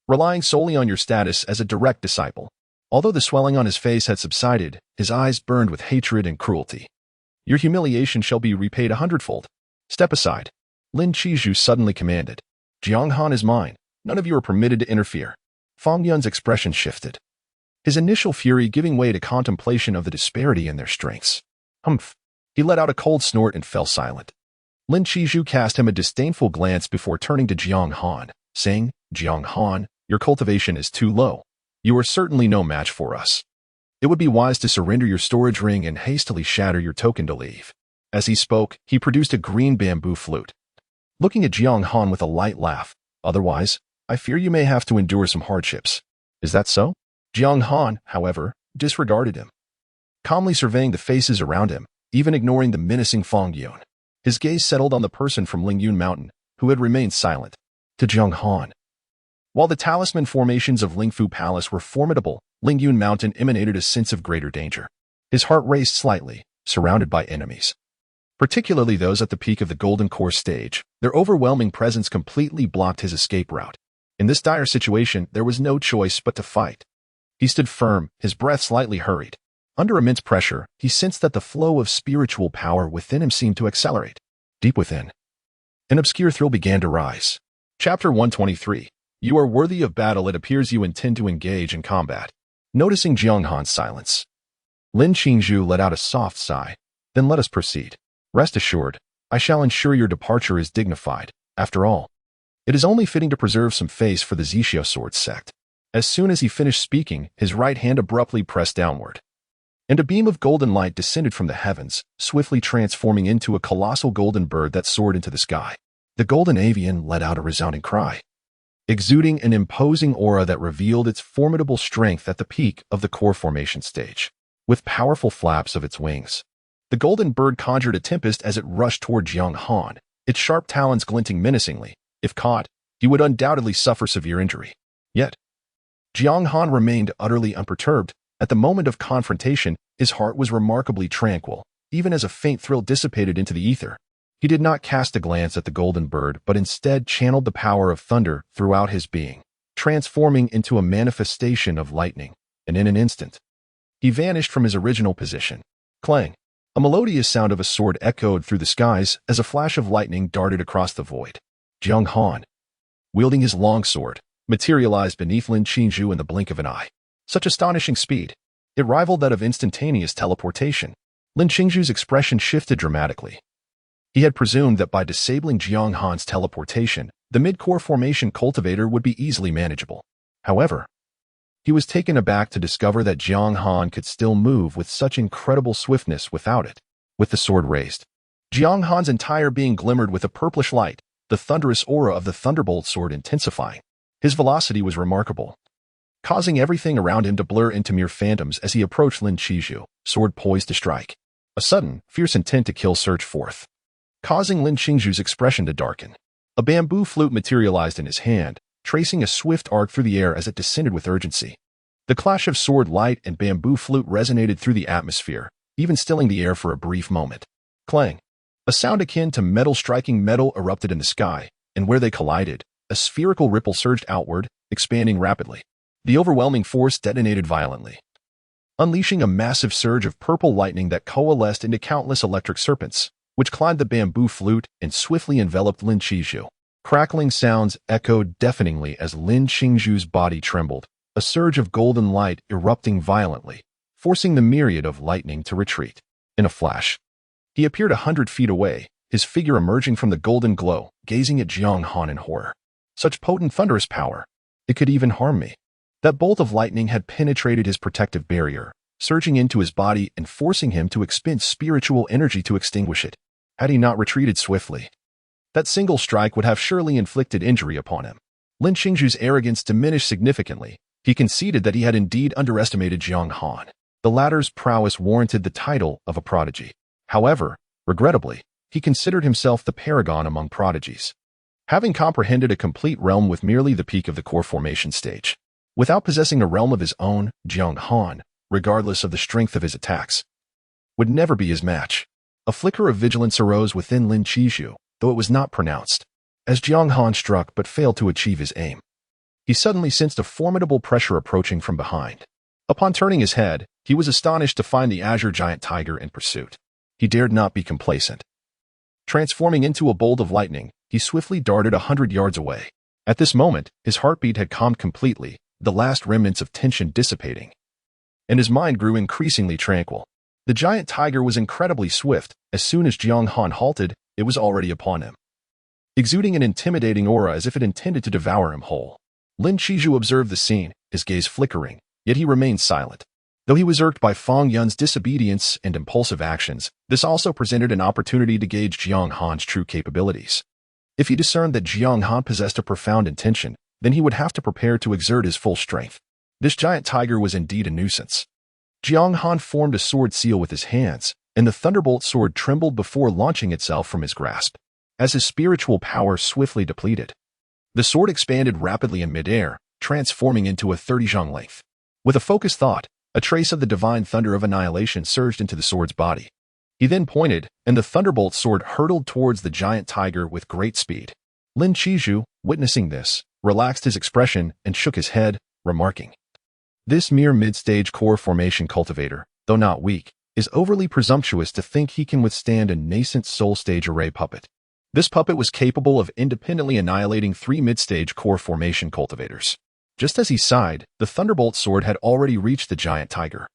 Relying solely on your status as a direct disciple. Although the swelling on his face had subsided, his eyes burned with hatred and cruelty. Your humiliation shall be repaid 100-fold. Step aside. Lin Qingzhu suddenly commanded. Jiang Han is mine. None of you are permitted to interfere. Feng Yun's expression shifted. his initial fury giving way to contemplation of the disparity in their strengths. Humph. He let out a cold snort and fell silent. Lin Qizhu cast him a disdainful glance before turning to Jiang Han, saying, "Jiang Han, your cultivation is too low. You are certainly no match for us. It would be wise to surrender your storage ring and hastily shatter your token to leave." As he spoke, he produced a green bamboo flute. Looking at Jiang Han with a light laugh, "Otherwise, I fear you may have to endure some hardships." "Is that so?" Jiang Han, however, disregarded him, calmly surveying the faces around him, even ignoring the menacing Fong Yun. His gaze settled on the person from Lingyun Mountain, who had remained silent. To Jiang Han. While the talisman formations of Lingfu Palace were formidable, Lingyun Mountain emanated a sense of greater danger. His heart raced slightly, surrounded by enemies. Particularly those at the peak of the Golden Core stage, their overwhelming presence completely blocked his escape route. In this dire situation, there was no choice but to fight. He stood firm, his breath slightly hurried. Under immense pressure, he sensed that the flow of spiritual power within him seemed to accelerate. Deep within, an obscure thrill began to rise. Chapter 123. You are worthy of battle. It appears you intend to engage in combat. Noticing Jiang Han's silence, Lin Qingzhu let out a soft sigh. Then let us proceed. Rest assured, I shall ensure your departure is dignified. After all, it is only fitting to preserve some face for the Zixio Sword Sect. As soon as he finished speaking, his right hand abruptly pressed downward, and a beam of golden light descended from the heavens, swiftly transforming into a colossal golden bird that soared into the sky. The golden avian let out a resounding cry, exuding an imposing aura that revealed its formidable strength at the peak of the core formation stage. With powerful flaps of its wings, the golden bird conjured a tempest as it rushed toward Jiang Han, its sharp talons glinting menacingly. If caught, he would undoubtedly suffer severe injury. Yet, Jiang Han remained utterly unperturbed. At the moment of confrontation, his heart was remarkably tranquil, even as a faint thrill dissipated into the ether. He did not cast a glance at the golden bird, but instead channeled the power of thunder throughout his being, transforming into a manifestation of lightning, and in an instant, he vanished from his original position. Clang! A melodious sound of a sword echoed through the skies as a flash of lightning darted across the void. Jiang Han, wielding his long sword, materialized beneath Lin Qingzhu in the blink of an eye. Such astonishing speed. It rivaled that of instantaneous teleportation. Lin Qingzhu's expression shifted dramatically. He had presumed that by disabling Jiang Han's teleportation, the mid-core formation cultivator would be easily manageable. However, he was taken aback to discover that Jiang Han could still move with such incredible swiftness without it. With the sword raised, Jiang Han's entire being glimmered with a purplish light, the thunderous aura of the Thunderbolt sword intensifying. His velocity was remarkable, causing everything around him to blur into mere phantoms as he approached Lin Qizhu, sword poised to strike. A sudden, fierce intent to kill surged forth, causing Lin Qingzhu's expression to darken. A bamboo flute materialized in his hand, tracing a swift arc through the air as it descended with urgency. The clash of sword light and bamboo flute resonated through the atmosphere, even stilling the air for a brief moment. Clang! A sound akin to metal striking metal erupted in the sky, and where they collided, a spherical ripple surged outward, expanding rapidly. The overwhelming force detonated violently, unleashing a massive surge of purple lightning that coalesced into countless electric serpents, which climbed the bamboo flute and swiftly enveloped Lin Qizhu. Crackling sounds echoed deafeningly as Lin Qingzhu's body trembled, a surge of golden light erupting violently, forcing the myriad of lightning to retreat. In a flash, he appeared 100 feet away, his figure emerging from the golden glow, gazing at Jiang Han in horror. Such potent thunderous power! It could even harm me. That bolt of lightning had penetrated his protective barrier, surging into his body and forcing him to expend spiritual energy to extinguish it. Had he not retreated swiftly, that single strike would have surely inflicted injury upon him. Lin Qingzhu's arrogance diminished significantly. He conceded that he had indeed underestimated Jiang Han. The latter's prowess warranted the title of a prodigy. However, regrettably, he considered himself the paragon among prodigies, having comprehended a complete realm with merely the peak of the core formation stage. Without possessing a realm of his own, Jiang Han, regardless of the strength of his attacks, would never be his match. A flicker of vigilance arose within Lin Qizhu, though it was not pronounced, as Jiang Han struck but failed to achieve his aim. He suddenly sensed a formidable pressure approaching from behind. Upon turning his head, he was astonished to find the azure giant tiger in pursuit. He dared not be complacent. Transforming into a bolt of lightning, he swiftly darted 100 yards away. At this moment, his heartbeat had calmed completely, the last remnants of tension dissipating. and his mind grew increasingly tranquil. The giant tiger was incredibly swift. As soon as Jiang Han halted, it was already upon him, exuding an intimidating aura as if it intended to devour him whole. Lin Qizhu observed the scene, his gaze flickering, yet he remained silent. Though he was irked by Fang Yun's disobedience and impulsive actions, this also presented an opportunity to gauge Jiang Han's true capabilities. If he discerned that Jiang Han possessed a profound intention, then he would have to prepare to exert his full strength. This giant tiger was indeed a nuisance. Jiang Han formed a sword seal with his hands, and the thunderbolt sword trembled before launching itself from his grasp. As his spiritual power swiftly depleted, the sword expanded rapidly in midair, transforming into a 30 zhang length. With a focused thought, a trace of the divine thunder of annihilation surged into the sword's body. He then pointed, and the thunderbolt sword hurtled towards the giant tiger with great speed. Lin Qizhu, witnessing this, relaxed his expression and shook his head, remarking, "This mere mid-stage core formation cultivator, though not weak, is overly presumptuous to think he can withstand a nascent soul stage array puppet." This puppet was capable of independently annihilating 3 mid-stage core formation cultivators. Just as he sighed, the thunderbolt sword had already reached the giant tiger.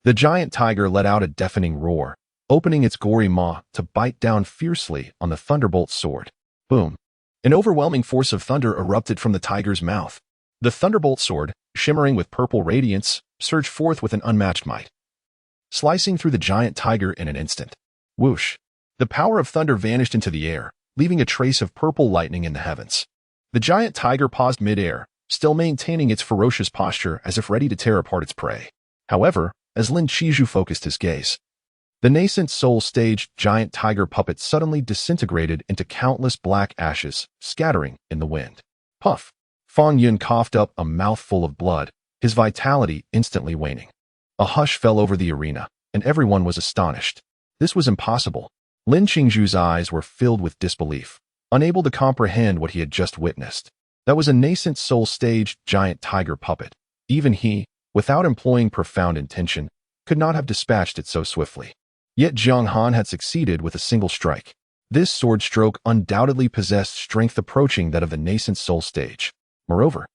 The giant tiger let out a deafening roar, opening its gory maw to bite down fiercely on the thunderbolt sword. Boom! An overwhelming force of thunder erupted from the tiger's mouth. The thunderbolt sword, shimmering with purple radiance, surged forth with an unmatched might, slicing through the giant tiger in an instant. Whoosh! The power of thunder vanished into the air, leaving a trace of purple lightning in the heavens. The giant tiger paused mid-air, still maintaining its ferocious posture as if ready to tear apart its prey. However, as Lin Qizhu focused his gaze, the nascent soul-stage giant tiger puppet suddenly disintegrated into countless black ashes, scattering in the wind. Puff! Fang Yun coughed up a mouthful of blood, his vitality instantly waning. A hush fell over the arena, and everyone was astonished. This was impossible. Lin Qingzhu's eyes were filled with disbelief, unable to comprehend what he had just witnessed. That was a nascent soul-stage giant tiger puppet. Even he, without employing profound intention, could not have dispatched it so swiftly. Yet Jiang Han had succeeded with a single strike. This sword stroke undoubtedly possessed strength approaching that of the nascent soul stage. Moreover,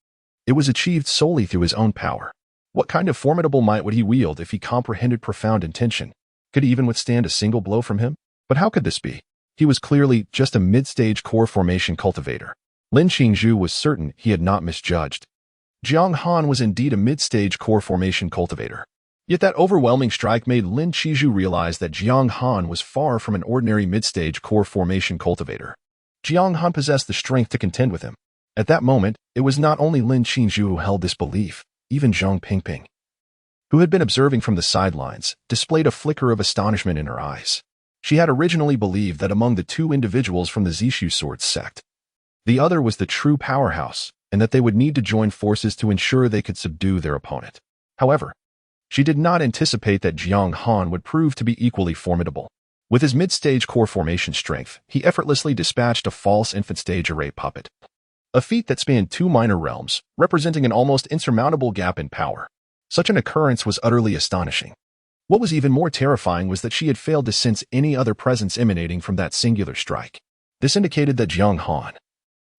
it was achieved solely through his own power. What kind of formidable might would he wield if he comprehended profound intention? Could he even withstand a single blow from him? But how could this be? He was clearly just a mid-stage core formation cultivator. Lin Qingzhu was certain he had not misjudged. Jiang Han was indeed a mid-stage core formation cultivator. Yet that overwhelming strike made Lin Qizhu realize that Jiang Han was far from an ordinary mid-stage core formation cultivator. Jiang Han possessed the strength to contend with him. At that moment, it was not only Lin Qingzhu who held this belief, even Zhang Pingping, who had been observing from the sidelines, displayed a flicker of astonishment in her eyes. She had originally believed that among the 2 individuals from the Zishu Sword Sect, the other was the true powerhouse, and that they would need to join forces to ensure they could subdue their opponent. However, she did not anticipate that Jiang Han would prove to be equally formidable. With his mid-stage core formation strength, he effortlessly dispatched a false infant stage array puppet, a feat that spanned 2 minor realms, representing an almost insurmountable gap in power. Such an occurrence was utterly astonishing. What was even more terrifying was that she had failed to sense any other presence emanating from that singular strike. This indicated that Jiang Han,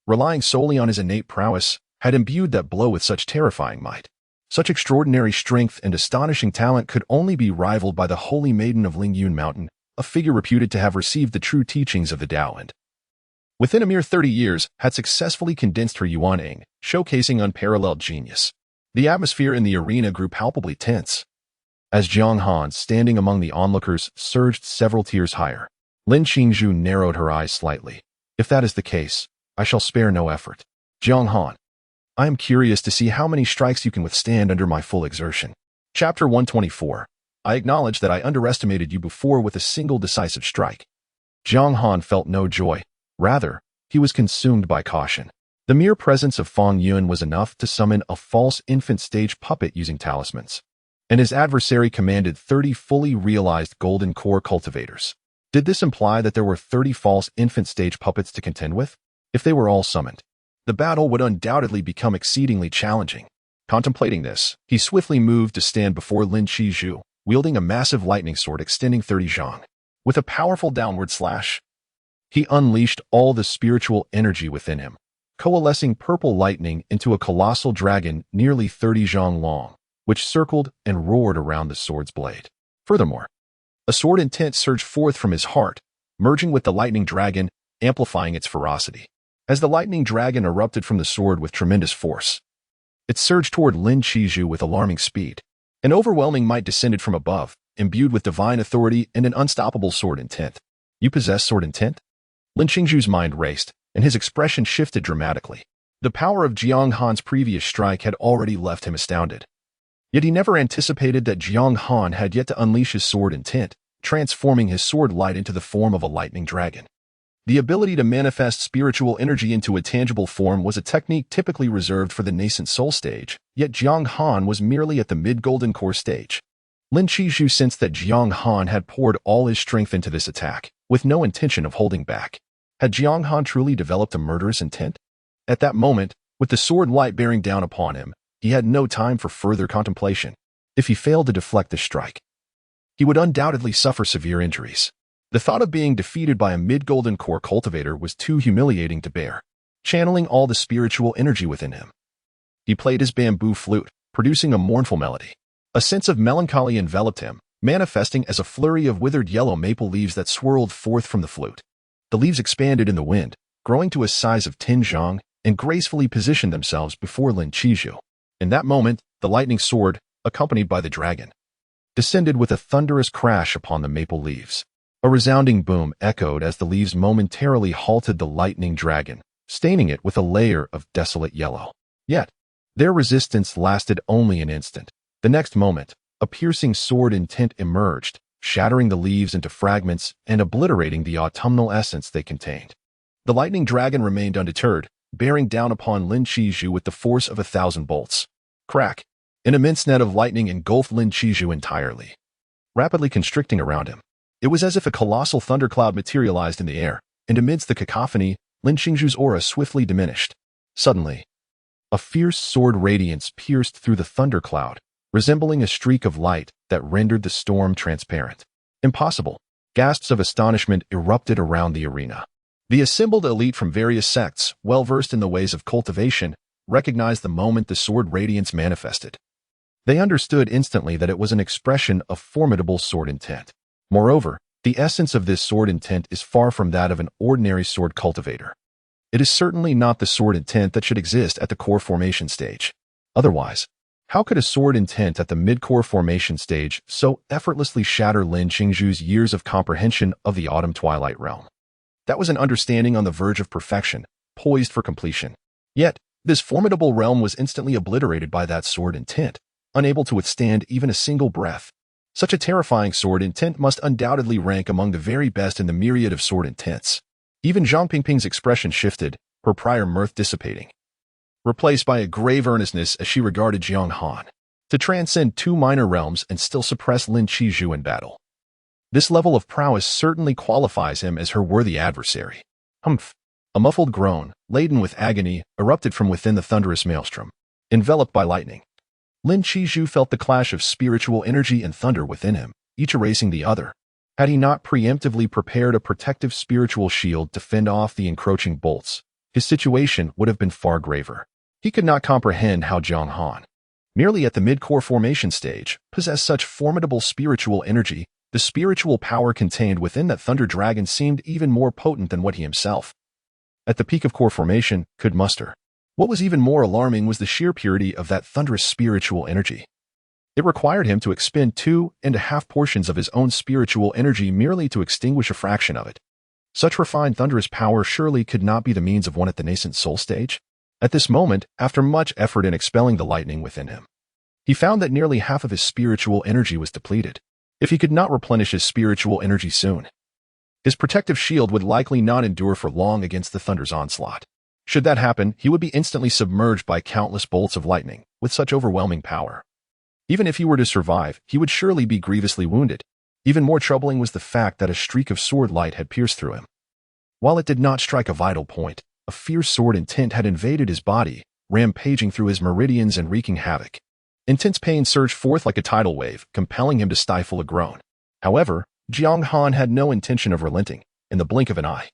relying solely on his innate prowess, had imbued that blow with such terrifying might. Such extraordinary strength and astonishing talent could only be rivaled by the Holy Maiden of Lingyun Mountain, a figure reputed to have received the true teachings of the Tao and, within a mere 30 years, had successfully condensed her Yuan, showcasing unparalleled genius. The atmosphere in the arena grew palpably tense, as Jiang Han, standing among the onlookers, surged several tiers higher. Lin Qingzhu narrowed her eyes slightly. "If that is the case, I shall spare no effort. Jiang Han, I am curious to see how many strikes you can withstand under my full exertion." Chapter 124. I acknowledge that I underestimated you before with a single decisive strike. Jiang Han felt no joy. Rather, he was consumed by caution. The mere presence of Fang Yun was enough to summon a false infant stage puppet using talismans, and his adversary commanded 30 fully realized golden core cultivators. Did this imply that there were 30 false infant stage puppets to contend with? If they were all summoned, the battle would undoubtedly become exceedingly challenging. Contemplating this, he swiftly moved to stand before Lin Qizhu, wielding a massive lightning sword extending 30 zhang. With a powerful downward slash, he unleashed all the spiritual energy within him, coalescing purple lightning into a colossal dragon nearly 30 zhang long. which circled and roared around the sword's blade. Furthermore, a sword intent surged forth from his heart, merging with the lightning dragon, amplifying its ferocity. As the lightning dragon erupted from the sword with tremendous force, it surged toward Lin Qizhu with alarming speed. An overwhelming might descended from above, imbued with divine authority and an unstoppable sword intent. You possess sword intent? Lin Qizhu's mind raced, and his expression shifted dramatically. The power of Jiang Han's previous strike had already left him astounded. Yet he never anticipated that Jiang Han had yet to unleash his sword intent, transforming his sword light into the form of a lightning dragon. The ability to manifest spiritual energy into a tangible form was a technique typically reserved for the nascent soul stage, yet Jiang Han was merely at the mid-golden core stage. Lin Qizhu sensed that Jiang Han had poured all his strength into this attack, with no intention of holding back. Had Jiang Han truly developed a murderous intent? At that moment, with the sword light bearing down upon him, he had no time for further contemplation. If he failed to deflect the strike, he would undoubtedly suffer severe injuries. The thought of being defeated by a mid-golden core cultivator was too humiliating to bear. Channeling all the spiritual energy within him, he played his bamboo flute, producing a mournful melody. A sense of melancholy enveloped him, manifesting as a flurry of withered yellow maple leaves that swirled forth from the flute. The leaves expanded in the wind, growing to a size of 10 zhang, and gracefully positioned themselves before Lin Qizhu. In that moment, the lightning sword, accompanied by the dragon, descended with a thunderous crash upon the maple leaves. A resounding boom echoed as the leaves momentarily halted the lightning dragon, staining it with a layer of desolate yellow. Yet, their resistance lasted only an instant. The next moment, a piercing sword intent emerged, shattering the leaves into fragments and obliterating the autumnal essence they contained. The lightning dragon remained undeterred, bearing down upon Lin Qizhu with the force of 1,000 bolts. Crack! An immense net of lightning engulfed Lin Qizhu entirely, rapidly constricting around him. It was as if a colossal thundercloud materialized in the air, and amidst the cacophony, Lin Qizhu's aura swiftly diminished. Suddenly, a fierce sword radiance pierced through the thundercloud, resembling a streak of light that rendered the storm transparent. Impossible! Gasps of astonishment erupted around the arena. The assembled elite from various sects, well-versed in the ways of cultivation, recognized the moment the sword radiance manifested. They understood instantly that it was an expression of formidable sword intent. Moreover, the essence of this sword intent is far from that of an ordinary sword cultivator. It is certainly not the sword intent that should exist at the core formation stage. Otherwise, how could a sword intent at the mid-core formation stage so effortlessly shatter Lin Qizhu's years of comprehension of the autumn twilight realm? That was an understanding on the verge of perfection, poised for completion. Yet, this formidable realm was instantly obliterated by that sword intent, unable to withstand even a single breath. Such a terrifying sword intent must undoubtedly rank among the very best in the myriad of sword intents. Even Zhang Pingping's expression shifted, her prior mirth dissipating, replaced by a grave earnestness as she regarded Jiang Han. To transcend 2 minor realms and still suppress Lin Qizhu in battle, this level of prowess certainly qualifies him as her worthy adversary. Humph! A muffled groan, laden with agony, erupted from within the thunderous maelstrom. Enveloped by lightning, Lin Qizhu felt the clash of spiritual energy and thunder within him, each erasing the other. Had he not preemptively prepared a protective spiritual shield to fend off the encroaching bolts, his situation would have been far graver. He could not comprehend how Jiang Han, merely at the mid-core formation stage, possessed such formidable spiritual energy. The spiritual power contained within that thunder dragon seemed even more potent than what he himself, at the peak of core formation, could muster. What was even more alarming was the sheer purity of that thunderous spiritual energy. It required him to expend 2.5 portions of his own spiritual energy merely to extinguish a fraction of it. Such refined thunderous power surely could not be the means of one at the nascent soul stage. At this moment, after much effort in expelling the lightning within him, he found that nearly half of his spiritual energy was depleted. If he could not replenish his spiritual energy soon, his protective shield would likely not endure for long against the thunder's onslaught. Should that happen, he would be instantly submerged by countless bolts of lightning, with such overwhelming power. Even if he were to survive, he would surely be grievously wounded. Even more troubling was the fact that a streak of sword light had pierced through him. While it did not strike a vital point, a fierce sword intent had invaded his body, rampaging through his meridians and wreaking havoc. Intense pain surged forth like a tidal wave, compelling him to stifle a groan. However, Jiang Han had no intention of relenting. In the blink of an eye,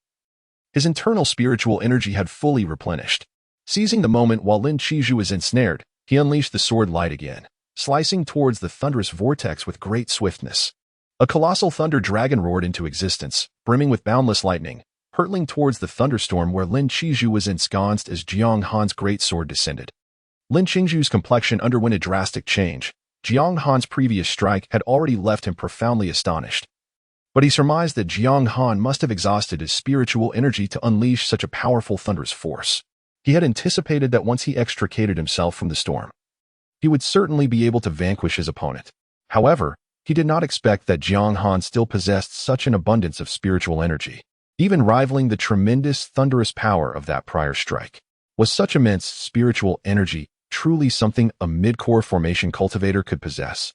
his internal spiritual energy had fully replenished. Seizing the moment while Lin Qizhu was ensnared, he unleashed the sword light again. slicing towards the thunderous vortex with great swiftness. A colossal thunder dragon roared into existence, brimming with boundless lightning, hurtling towards the thunderstorm where Lin Qizhu was ensconced as Jiang Han's great sword descended. Lin Qingzhu's complexion underwent a drastic change. Jiang Han's previous strike had already left him profoundly astonished. But he surmised that Jiang Han must have exhausted his spiritual energy to unleash such a powerful thunderous force. He had anticipated that once he extricated himself from the storm, he would certainly be able to vanquish his opponent. However, he did not expect that Jiang Han still possessed such an abundance of spiritual energy, even rivaling the tremendous thunderous power of that prior strike. Was such immense spiritual energy truly something a mid-core formation cultivator could possess?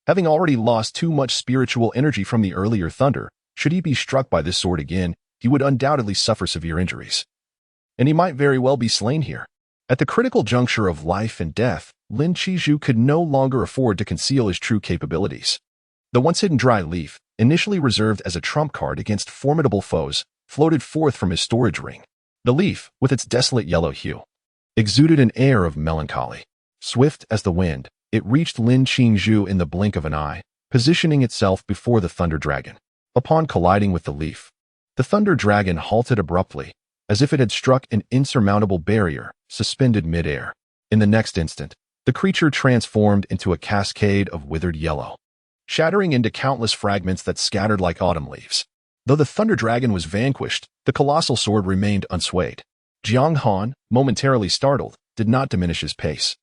Having already lost too much spiritual energy from the earlier thunder, should he be struck by this sword again, he would undoubtedly suffer severe injuries. And he might very well be slain here. At the critical juncture of life and death, Lin Qizhu could no longer afford to conceal his true capabilities. The once hidden dry leaf, initially reserved as a trump card against formidable foes, floated forth from his storage ring. The leaf, with its desolate yellow hue, exuded an air of melancholy. Swift as the wind, it reached Lin Qizhu in the blink of an eye, positioning itself before the thunder dragon. Upon colliding with the leaf, the thunder dragon halted abruptly, as if it had struck an insurmountable barrier, suspended mid-air. In the next instant, the creature transformed into a cascade of withered yellow, shattering into countless fragments that scattered like autumn leaves. Though the thunder dragon was vanquished, the colossal sword remained unswayed. Jiang Han, momentarily startled, did not diminish his pace,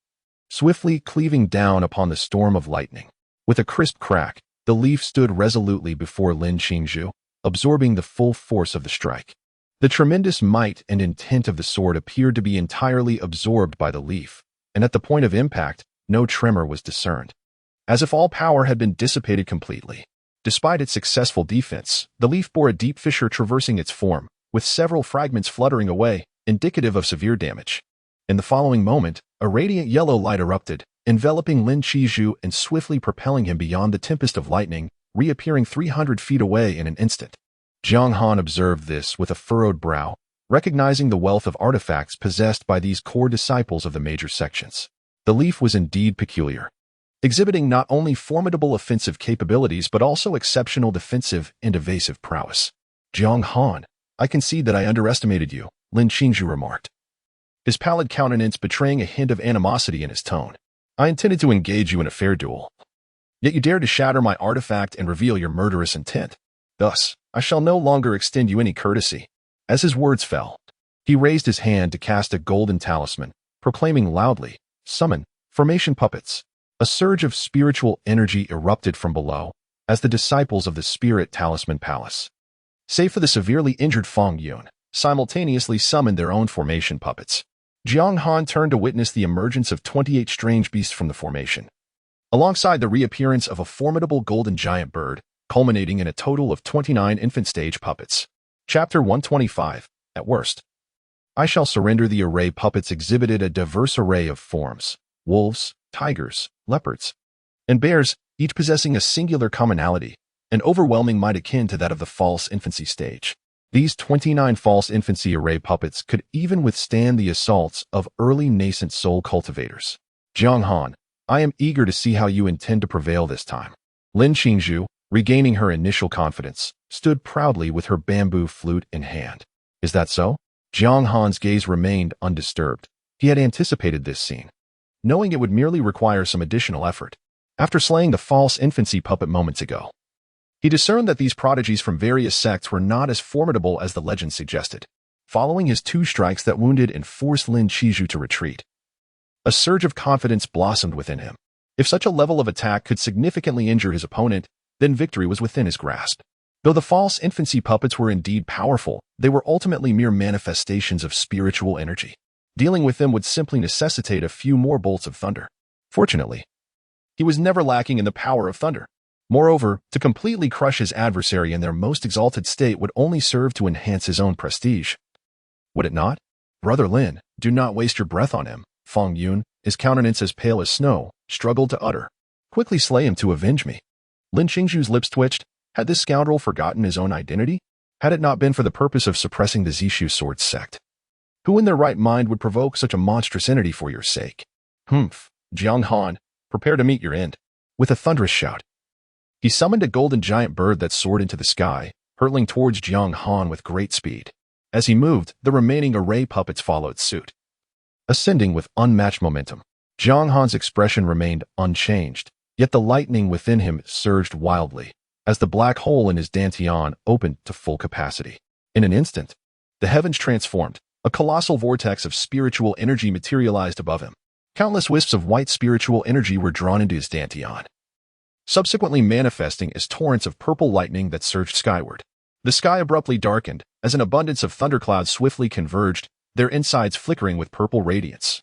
swiftly cleaving down upon the storm of lightning. With a crisp crack, the leaf stood resolutely before Lin Qizhu, absorbing the full force of the strike. The tremendous might and intent of the sword appeared to be entirely absorbed by the leaf, and at the point of impact, no tremor was discerned, as if all power had been dissipated completely. Despite its successful defense, the leaf bore a deep fissure traversing its form, with several fragments fluttering away, indicative of severe damage. In the following moment, a radiant yellow light erupted, enveloping Lin Qizhu and swiftly propelling him beyond the tempest of lightning, reappearing 300 feet away in an instant. Jiang Han observed this with a furrowed brow, recognizing the wealth of artifacts possessed by these core disciples of the major sections. The leaf was indeed peculiar, exhibiting not only formidable offensive capabilities but also exceptional defensive and evasive prowess. Jiang Han, I concede that I underestimated you, Lin Qizhu remarked, his pallid countenance betraying a hint of animosity in his tone. I intended to engage you in a fair duel, yet you dared to shatter my artifact and reveal your murderous intent. Thus, I shall no longer extend you any courtesy. As his words fell, he raised his hand to cast a golden talisman, proclaiming loudly, "Summon, formation puppets." A surge of spiritual energy erupted from below, as the disciples of the Spirit Talisman Palace, save for the severely injured Fang Yun, simultaneously summoned their own formation puppets. Jiang Han turned to witness the emergence of 28 strange beasts from the formation, alongside the reappearance of a formidable golden giant bird, culminating in a total of 29 infant-stage puppets. Chapter 125, At worst, I shall surrender. The array puppets exhibited a diverse array of forms: wolves, tigers, leopards, and bears, each possessing a singular commonality, an overwhelming might akin to that of the false infancy stage. These 29 false infancy array puppets could even withstand the assaults of early nascent soul cultivators. Jiang Han, I am eager to see how you intend to prevail this time. Lin Qizhu, regaining her initial confidence, stood proudly with her bamboo flute in hand. Is that so? Jiang Han's gaze remained undisturbed. He had anticipated this scene, knowing it would merely require some additional effort. After slaying the false infancy puppet moments ago, he discerned that these prodigies from various sects were not as formidable as the legend suggested. Following his 2 strikes that wounded and forced Lin Qizhu to retreat, a surge of confidence blossomed within him. If such a level of attack could significantly injure his opponent, then victory was within his grasp. Though the false infancy puppets were indeed powerful, they were ultimately mere manifestations of spiritual energy. Dealing with them would simply necessitate a few more bolts of thunder. Fortunately, he was never lacking in the power of thunder. Moreover, to completely crush his adversary in their most exalted state would only serve to enhance his own prestige. Would it not? Brother Lin, do not waste your breath on him. Fang Yun, his countenance as pale as snow, struggled to utter, "Quickly slay him to avenge me." Lin Qingzhu's lips twitched. Had this scoundrel forgotten his own identity? Had it not been for the purpose of suppressing the Zishu Sword Sect? Who in their right mind would provoke such a monstrous entity for your sake? Humph, Jiang Han, Prepare to meet your end. With a thunderous shout, he summoned a golden giant bird that soared into the sky, hurtling towards Jiang Han with great speed. As he moved, the remaining array puppets followed suit, ascending with unmatched momentum. Jiang Han's expression remained unchanged, yet the lightning within him surged wildly, as the black hole in his dantian opened to full capacity. In an instant, the heavens transformed. A colossal vortex of spiritual energy materialized above him. Countless wisps of white spiritual energy were drawn into his dantian, subsequently manifesting as torrents of purple lightning that surged skyward. The sky abruptly darkened as an abundance of thunderclouds swiftly converged, their insides flickering with purple radiance,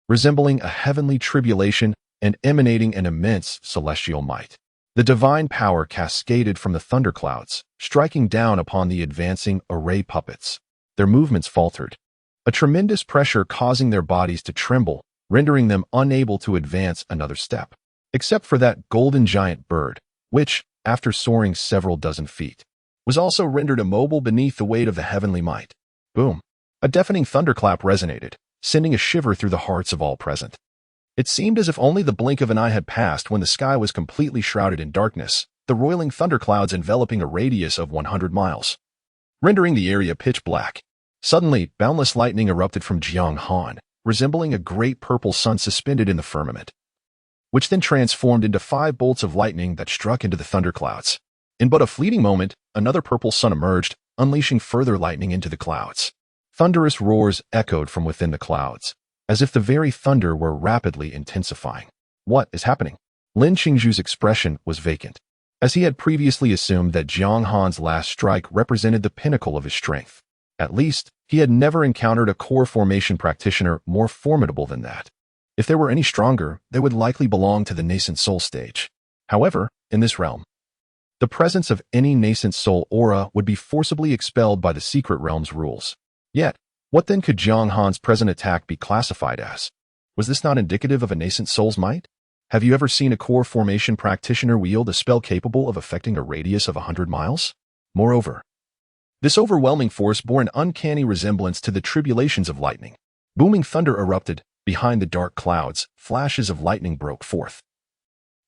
resembling a heavenly tribulation and emanating an immense celestial might. The divine power cascaded from the thunderclouds, striking down upon the advancing array puppets. Their movements faltered, a tremendous pressure causing their bodies to tremble, rendering them unable to advance another step, except for that golden giant bird, which, after soaring several dozen feet, was also rendered immobile beneath the weight of the heavenly might. Boom! A deafening thunderclap resonated, sending a shiver through the hearts of all present. It seemed as if only the blink of an eye had passed when the sky was completely shrouded in darkness, the roiling thunderclouds enveloping a radius of 100 miles, rendering the area pitch black. Suddenly, boundless lightning erupted from Jiang Han, resembling a great purple sun suspended in the firmament, which then transformed into 5 bolts of lightning that struck into the thunderclouds. In but a fleeting moment, another purple sun emerged, unleashing further lightning into the clouds. Thunderous roars echoed from within the clouds, as if the very thunder were rapidly intensifying. What is happening? Lin Qingzhu's expression was vacant, as he had previously assumed that Jiang Han's last strike represented the pinnacle of his strength. At least, he had never encountered a core formation practitioner more formidable than that. If there were any stronger, they would likely belong to the nascent soul stage. However, in this realm, the presence of any nascent soul aura would be forcibly expelled by the secret realm's rules. Yet, what then could Jiang Han's present attack be classified as? Was this not indicative of a nascent soul's might? Have you ever seen a core formation practitioner wield a spell capable of affecting a radius of 100 miles? Moreover, this overwhelming force bore an uncanny resemblance to the tribulations of lightning. Booming thunder erupted. Behind the dark clouds, flashes of lightning broke forth,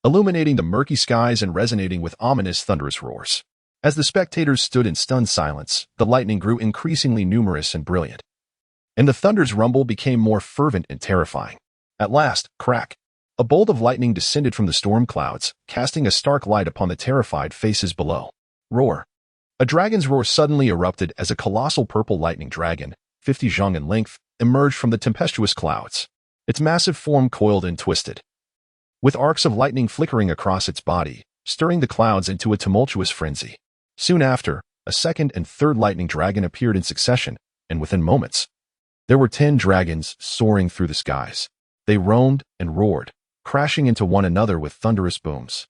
illuminating the murky skies and resonating with ominous thunderous roars. As the spectators stood in stunned silence, the lightning grew increasingly numerous and brilliant, and the thunder's rumble became more fervent and terrifying. At last, crack! A bolt of lightning descended from the storm clouds, casting a stark light upon the terrified faces below. Roar! A dragon's roar suddenly erupted as a colossal purple lightning dragon, 50 zhang in length, emerged from the tempestuous clouds. Its massive form coiled and twisted, with arcs of lightning flickering across its body, stirring the clouds into a tumultuous frenzy. Soon after, a second and third lightning dragon appeared in succession, and within moments, there were 10 dragons soaring through the skies. They roamed and roared, crashing into one another with thunderous booms.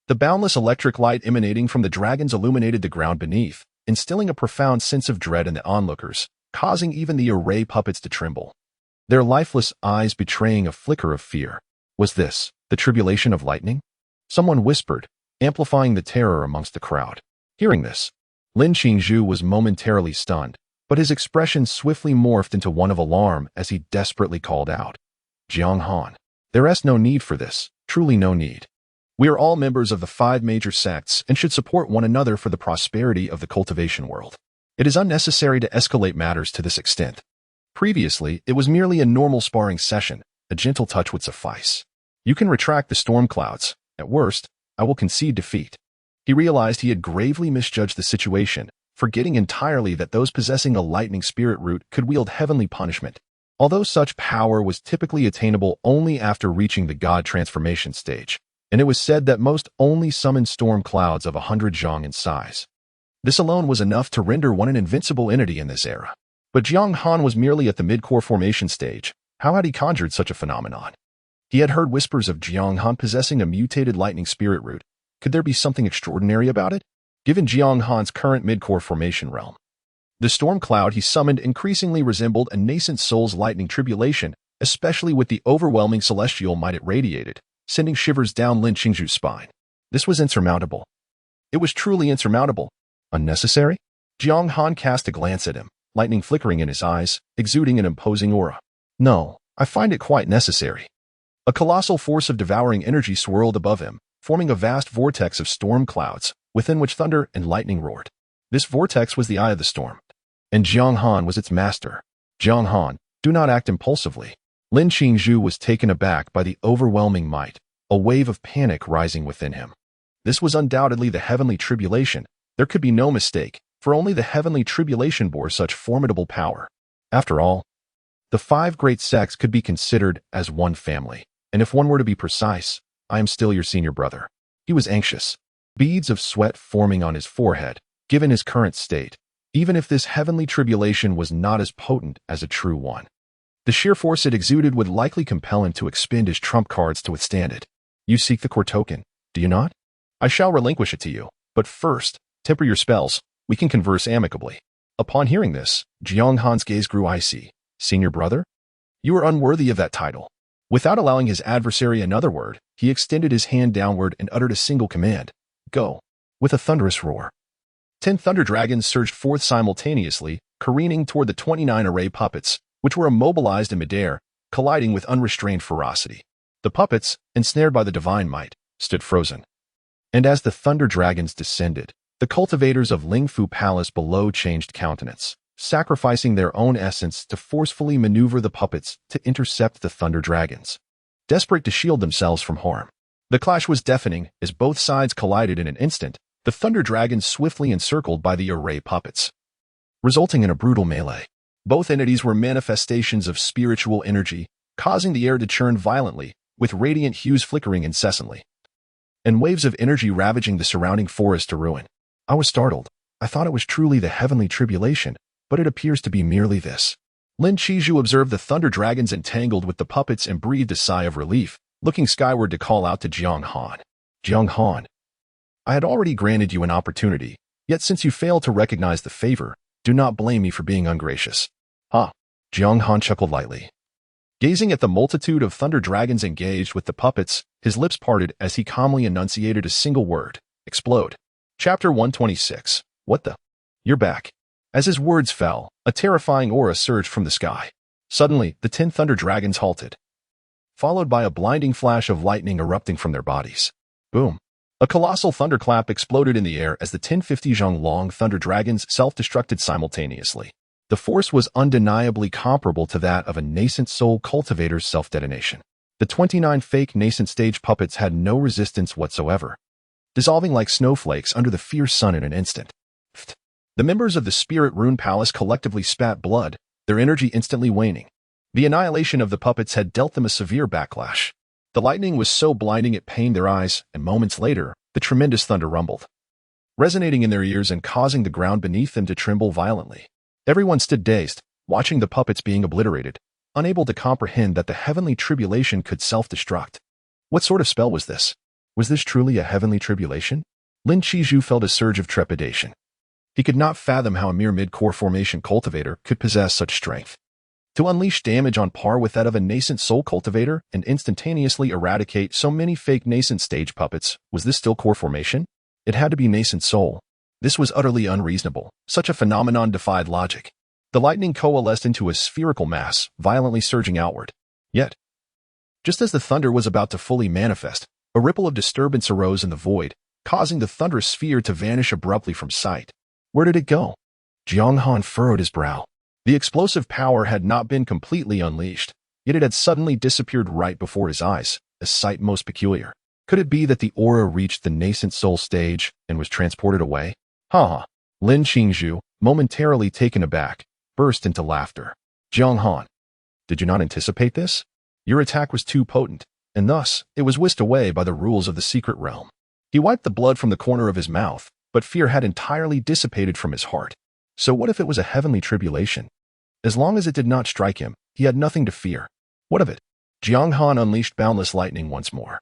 The boundless electric light emanating from the dragons illuminated the ground beneath, instilling a profound sense of dread in the onlookers, causing even the array puppets to tremble, their lifeless eyes betraying a flicker of fear. Was this the tribulation of lightning? Someone whispered, amplifying the terror amongst the crowd. Hearing this, Lin Qingzhu was momentarily stunned, but his expression swiftly morphed into one of alarm as he desperately called out, "Jiang Han, there is no need for this, truly no need. We are all members of the 5 major sects and should support one another for the prosperity of the cultivation world. It is unnecessary to escalate matters to this extent. Previously, it was merely a normal sparring session. A gentle touch would suffice. You can retract the storm clouds. At worst, I will concede defeat." He realized he had gravely misjudged the situation, forgetting entirely that those possessing a lightning spirit root could wield heavenly punishment. Although such power was typically attainable only after reaching the god transformation stage, and it was said that most only summoned storm clouds of 100 zhang in size. This alone was enough to render one an invincible entity in this era. But Jiang Han was merely at the mid-core formation stage. How had he conjured such a phenomenon? He had heard whispers of Jiang Han possessing a mutated lightning spirit root. Could there be something extraordinary about it? Given Jiang Han's current mid-core formation realm, the storm cloud he summoned increasingly resembled a nascent soul's lightning tribulation, especially with the overwhelming celestial might it radiated, sending shivers down Lin Qingzhu's spine. This was insurmountable. It was truly insurmountable. Unnecessary? Jiang Han cast a glance at him, lightning flickering in his eyes, exuding an imposing aura. "No, I find it quite necessary." A colossal force of devouring energy swirled above him, forming a vast vortex of storm clouds, within which thunder and lightning roared. This vortex was the eye of the storm, and Jiang Han was its master. Jiang Han, do not act impulsively. Lin Qingzhu was taken aback by the overwhelming might, a wave of panic rising within him. This was undoubtedly the heavenly tribulation. There could be no mistake, for only the heavenly tribulation bore such formidable power. After all, the 5 great sects could be considered as one family, and if one were to be precise, I am still your senior brother. He was anxious, beads of sweat forming on his forehead, given his current state, even if this heavenly tribulation was not as potent as a true one. The sheer force it exuded would likely compel him to expend his trump cards to withstand it. You seek the core token, do you not? I shall relinquish it to you, but first, temper your spells. We can converse amicably. Upon hearing this, Jiang Han's gaze grew icy. Senior brother? You are unworthy of that title. Without allowing his adversary another word, he extended his hand downward and uttered a single command. Go. With a thunderous roar, 10 thunder dragons surged forth simultaneously, careening toward the 29 array puppets, which were immobilized in midair, colliding with unrestrained ferocity. The puppets, ensnared by the divine might, stood frozen. And as the thunder dragons descended, the cultivators of Lingfu Palace below changed countenance, sacrificing their own essence to forcefully maneuver the puppets to intercept the thunder dragons, desperate to shield themselves from harm. The clash was deafening as both sides collided in an instant, the thunder dragons swiftly encircled by the array puppets, resulting in a brutal melee. Both entities were manifestations of spiritual energy, causing the air to churn violently, with radiant hues flickering incessantly, and waves of energy ravaging the surrounding forest to ruin. I was startled. I thought it was truly the heavenly tribulation, but it appears to be merely this. Lin Qizhu observed the thunder dragons entangled with the puppets and breathed a sigh of relief, looking skyward to call out to Jiang Han. Jiang Han, I had already granted you an opportunity, yet since you failed to recognize the favor, do not blame me for being ungracious. Jiang Han chuckled lightly. Gazing at the multitude of thunder dragons engaged with the puppets, his lips parted as he calmly enunciated a single word. Explode. Chapter 126. What the? You're back. As his words fell, a terrifying aura surged from the sky. Suddenly, the 10 thunder dragons halted, followed by a blinding flash of lightning erupting from their bodies. Boom. A colossal thunderclap exploded in the air as the 1050 Zhonglong thunder dragons self-destructed simultaneously. The force was undeniably comparable to that of a nascent soul cultivator's self-detonation. The 29 fake nascent stage puppets had no resistance whatsoever, dissolving like snowflakes under the fierce sun in an instant. The members of the Spirit Rune Palace collectively spat blood, their energy instantly waning. The annihilation of the puppets had dealt them a severe backlash. The lightning was so blinding it pained their eyes, and moments later, the tremendous thunder rumbled, resonating in their ears and causing the ground beneath them to tremble violently. Everyone stood dazed, watching the puppets being obliterated, unable to comprehend that the heavenly tribulation could self-destruct. What sort of spell was this? Was this truly a heavenly tribulation? Lin Qizhu felt a surge of trepidation. He could not fathom how a mere mid-core formation cultivator could possess such strength. To unleash damage on par with that of a nascent soul cultivator and instantaneously eradicate so many fake nascent stage puppets, was this still core formation? It had to be nascent soul. This was utterly unreasonable. Such a phenomenon defied logic. The lightning coalesced into a spherical mass, violently surging outward. Yet, just as the thunder was about to fully manifest, a ripple of disturbance arose in the void, causing the thunderous sphere to vanish abruptly from sight. Where did it go? Jiang Han furrowed his brow. The explosive power had not been completely unleashed, yet it had suddenly disappeared right before his eyes, a sight most peculiar. Could it be that the aura reached the nascent soul stage and was transported away? Lin Qingzhu, momentarily taken aback, burst into laughter. Jiang Han, did you not anticipate this? Your attack was too potent, and thus it was whisked away by the rules of the secret realm. He wiped the blood from the corner of his mouth, but fear had entirely dissipated from his heart. So what if it was a heavenly tribulation? As long as it did not strike him, he had nothing to fear. What of it? Jiang Han unleashed boundless lightning once more,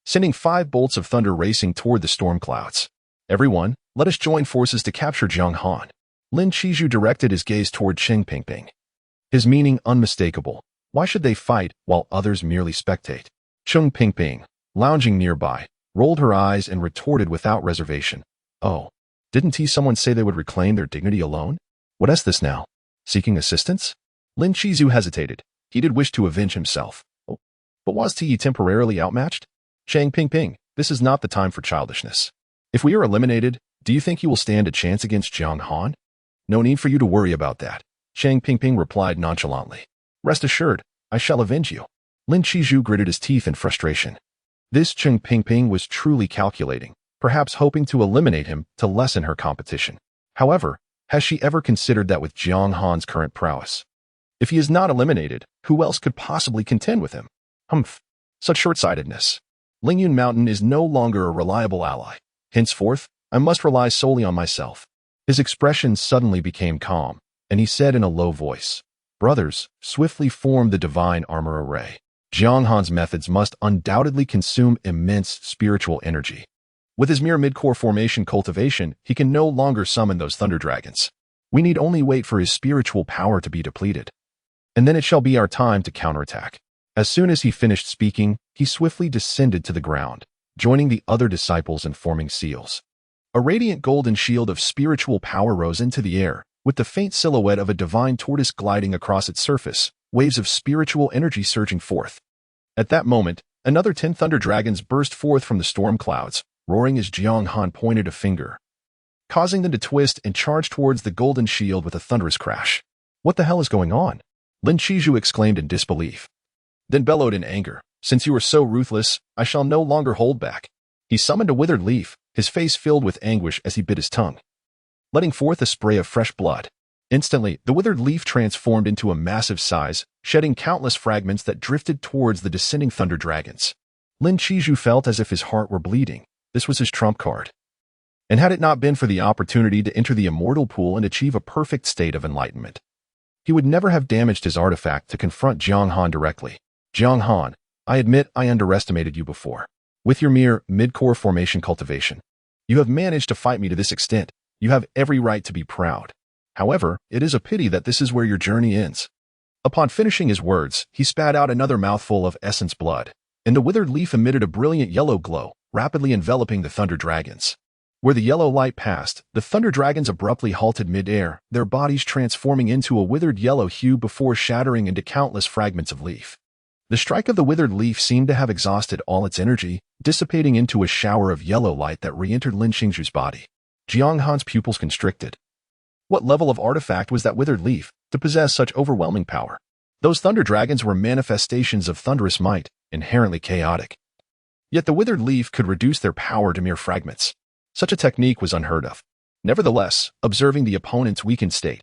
sending 5 bolts of thunder racing toward the storm clouds. Everyone, let us join forces to capture Jiang Han. Lin Qizhu directed his gaze toward Qing Pingping, his meaning unmistakable. Why should they fight while others merely spectate? Qing Pingping, lounging nearby, rolled her eyes and retorted without reservation. Oh, didn't someone say they would reclaim their dignity alone? What is this now? Seeking assistance? Lin Qizhu hesitated. He did wish to avenge himself. But was Ti temporarily outmatched? Chang Pingping, this is not the time for childishness. If we are eliminated, do you think you will stand a chance against Jiang Han? No need for you to worry about that, Chang Pingping replied nonchalantly. Rest assured, I shall avenge you. Lin Qizhu gritted his teeth in frustration. This Chang Pingping was truly calculating, perhaps hoping to eliminate him to lessen her competition. However, has she ever considered that with Jiang Han's current prowess? If he is not eliminated, who else could possibly contend with him? Humph, such short-sightedness. Lingyun Mountain is no longer a reliable ally. Henceforth, I must rely solely on myself. His expression suddenly became calm, and he said in a low voice, Brothers, swiftly form the divine armor array. Jiang Han's methods must undoubtedly consume immense spiritual energy. With his mere mid-core formation cultivation, he can no longer summon those thunder dragons. We need only wait for his spiritual power to be depleted. And then it shall be our time to counterattack. As soon as he finished speaking, he swiftly descended to the ground, joining the other disciples in forming seals. A radiant golden shield of spiritual power rose into the air, with the faint silhouette of a divine tortoise gliding across its surface, waves of spiritual energy surging forth. At that moment, another 10 thunder dragons burst forth from the storm clouds, roaring as Jiang Han pointed a finger, causing them to twist and charge towards the golden shield with a thunderous crash. What the hell is going on? Lin Qizhu exclaimed in disbelief. Then bellowed in anger, Since you are so ruthless, I shall no longer hold back. He summoned a withered leaf, his face filled with anguish as he bit his tongue, letting forth a spray of fresh blood. Instantly, the withered leaf transformed into a massive size, shedding countless fragments that drifted towards the descending thunder dragons. Lin Qizhu felt as if his heart were bleeding. This was his trump card. And had it not been for the opportunity to enter the immortal pool and achieve a perfect state of enlightenment, he would never have damaged his artifact to confront Jiang Han directly. Jiang Han, I admit I underestimated you before. With your mere mid-core formation cultivation, you have managed to fight me to this extent. You have every right to be proud. However, it is a pity that this is where your journey ends. Upon finishing his words, he spat out another mouthful of essence blood, and the withered leaf emitted a brilliant yellow glow, rapidly enveloping the thunder dragons. Where the yellow light passed, the thunder dragons abruptly halted mid-air, their bodies transforming into a withered yellow hue before shattering into countless fragments of leaf. The strike of the withered leaf seemed to have exhausted all its energy, dissipating into a shower of yellow light that re-entered Lin Qingzhu's body. Jiang Han's pupils constricted. What level of artifact was that withered leaf to possess such overwhelming power? Those thunder dragons were manifestations of thunderous might, inherently chaotic. Yet the withered leaf could reduce their power to mere fragments. Such a technique was unheard of. Nevertheless, observing the opponent's weakened state,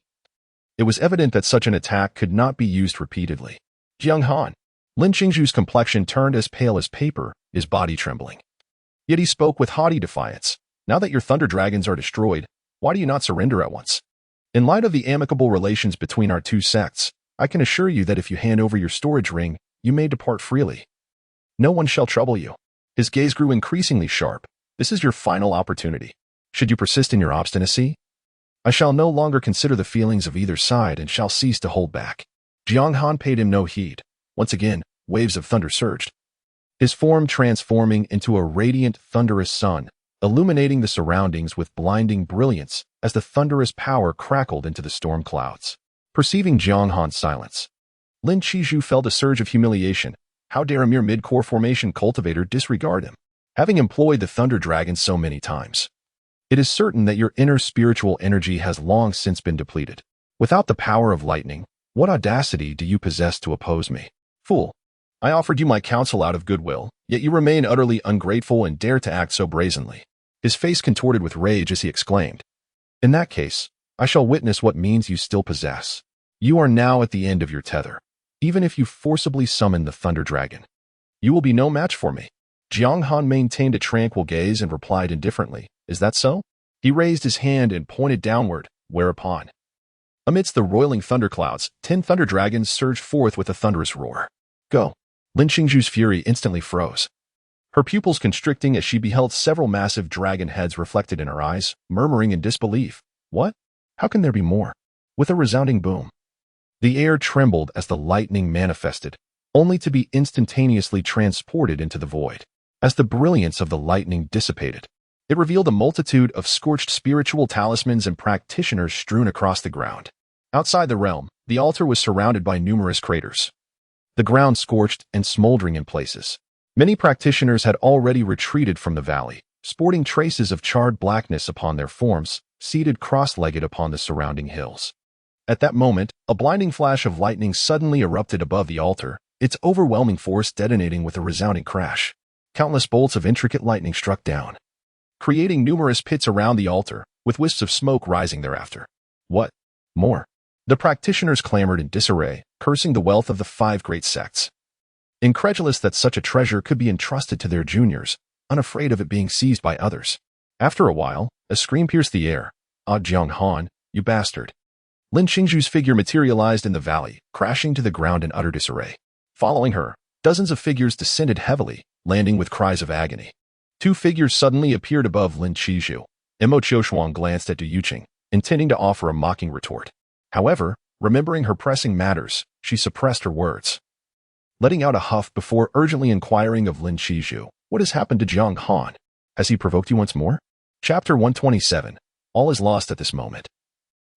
it was evident that such an attack could not be used repeatedly. Jiang Han, Lin Qingzhu's complexion turned as pale as paper, his body trembling. Yet he spoke with haughty defiance. Now that your thunder dragons are destroyed, why do you not surrender at once? In light of the amicable relations between our two sects, I can assure you that if you hand over your storage ring, you may depart freely. No one shall trouble you. His gaze grew increasingly sharp. This is your final opportunity. Should you persist in your obstinacy, I shall no longer consider the feelings of either side and shall cease to hold back. Jiang Han paid him no heed. Once again, waves of thunder surged, his form transforming into a radiant, thunderous sun, illuminating the surroundings with blinding brilliance as the thunderous power crackled into the storm clouds. Perceiving Jiang Han's silence, Lin Qizhu felt a surge of humiliation. How dare a mere mid-core formation cultivator disregard him, having employed the thunder dragon so many times? It is certain that your inner spiritual energy has long since been depleted. Without the power of lightning, what audacity do you possess to oppose me? Fool! I offered you my counsel out of goodwill, yet you remain utterly ungrateful and dare to act so brazenly. His face contorted with rage as he exclaimed, In that case, I shall witness what means you still possess. You are now at the end of your tether. Even if you forcibly summon the thunder dragon, you will be no match for me. Jiang Han maintained a tranquil gaze and replied indifferently, Is that so? He raised his hand and pointed downward, whereupon, amidst the roiling thunderclouds, 10 thunder dragons surged forth with a thunderous roar. Go! Lin Qingzhu's fury instantly froze, her pupils constricting as she beheld several massive dragon heads reflected in her eyes, murmuring in disbelief. What? How can there be more? With a resounding boom, the air trembled as the lightning manifested, only to be instantaneously transported into the void. As the brilliance of the lightning dissipated, it revealed a multitude of scorched spiritual talismans and practitioners strewn across the ground. Outside the realm, the altar was surrounded by numerous craters, the ground scorched and smoldering in places. Many practitioners had already retreated from the valley, sporting traces of charred blackness upon their forms, seated cross-legged upon the surrounding hills. At that moment, a blinding flash of lightning suddenly erupted above the altar, its overwhelming force detonating with a resounding crash. Countless bolts of intricate lightning struck down, creating numerous pits around the altar, with wisps of smoke rising thereafter. What more? The practitioners clamored in disarray, cursing the wealth of the 5 great sects. Incredulous that such a treasure could be entrusted to their juniors, unafraid of it being seized by others. After a while, a scream pierced the air. "Ah, Jiang Han, you bastard!" Lin Qingzhu's figure materialized in the valley, crashing to the ground in utter disarray. Following her, dozens of figures descended heavily, landing with cries of agony. 2 figures suddenly appeared above Lin Qingzhu. Mo Qiushuang glanced at Du Yuqing, intending to offer a mocking retort. However, remembering her pressing matters, she suppressed her words, letting out a huff before urgently inquiring of Lin Qingzhu, "What has happened to Jiang Han? Has he provoked you once more?" Chapter 127. All is lost at this moment.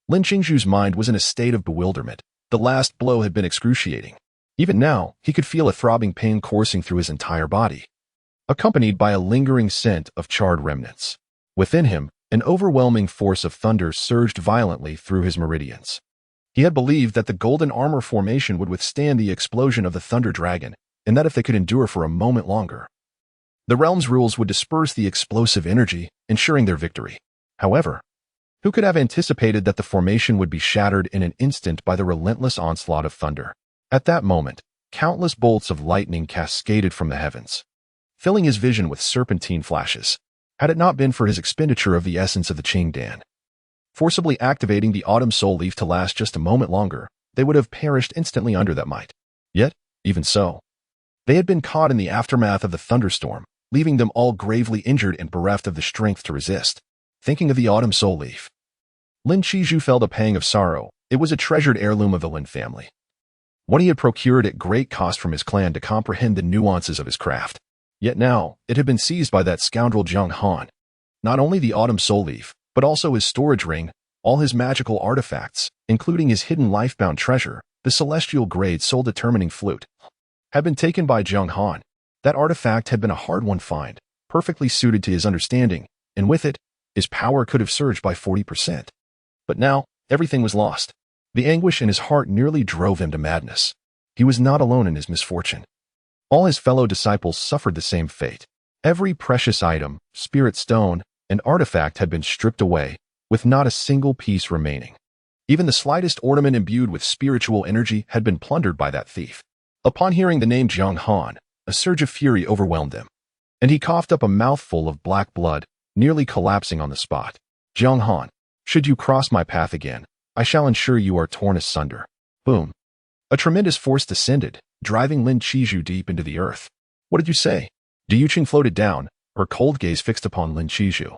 Lin Qingzhu's mind was in a state of bewilderment. The last blow had been excruciating. Even now, he could feel a throbbing pain coursing through his entire body, accompanied by a lingering scent of charred remnants. Within him, an overwhelming force of thunder surged violently through his meridians. He had believed that the golden armor formation would withstand the explosion of the Thunder Dragon, and that if they could endure for a moment longer, the realm's rules would disperse the explosive energy, ensuring their victory. However, who could have anticipated that the formation would be shattered in an instant by the relentless onslaught of thunder? At that moment, countless bolts of lightning cascaded from the heavens, filling his vision with serpentine flashes. Had it not been for his expenditure of the essence of the Qingdan, forcibly activating the Autumn Soul Leaf to last just a moment longer, they would have perished instantly under that might. Yet, even so, they had been caught in the aftermath of the thunderstorm, leaving them all gravely injured and bereft of the strength to resist. Thinking of the Autumn Soul Leaf, Lin Qingzhu felt a pang of sorrow. It was a treasured heirloom of the Lin family, one he had procured at great cost from his clan to comprehend the nuances of his craft. Yet now, it had been seized by that scoundrel Jiang Han. Not only the Autumn Soul Leaf, but also his storage ring, all his magical artifacts, including his hidden life-bound treasure, the celestial-grade soul-determining flute, had been taken by Jiang Han. That artifact had been a hard-won find, perfectly suited to his understanding, and with it, his power could have surged by 40%. But now, everything was lost. The anguish in his heart nearly drove him to madness. He was not alone in his misfortune. All his fellow disciples suffered the same fate. Every precious item, spirit stone, and artifact had been stripped away, with not a single piece remaining. Even the slightest ornament imbued with spiritual energy had been plundered by that thief. Upon hearing the name Jiang Han, a surge of fury overwhelmed him, and he coughed up a mouthful of black blood, nearly collapsing on the spot. "Jiang Han, should you cross my path again, I shall ensure you are torn asunder." Boom. A tremendous force descended, driving Lin Qingzhu deep into the earth. "What did you say?" Du Yuqing floated down, her cold gaze fixed upon Lin Qingzhu,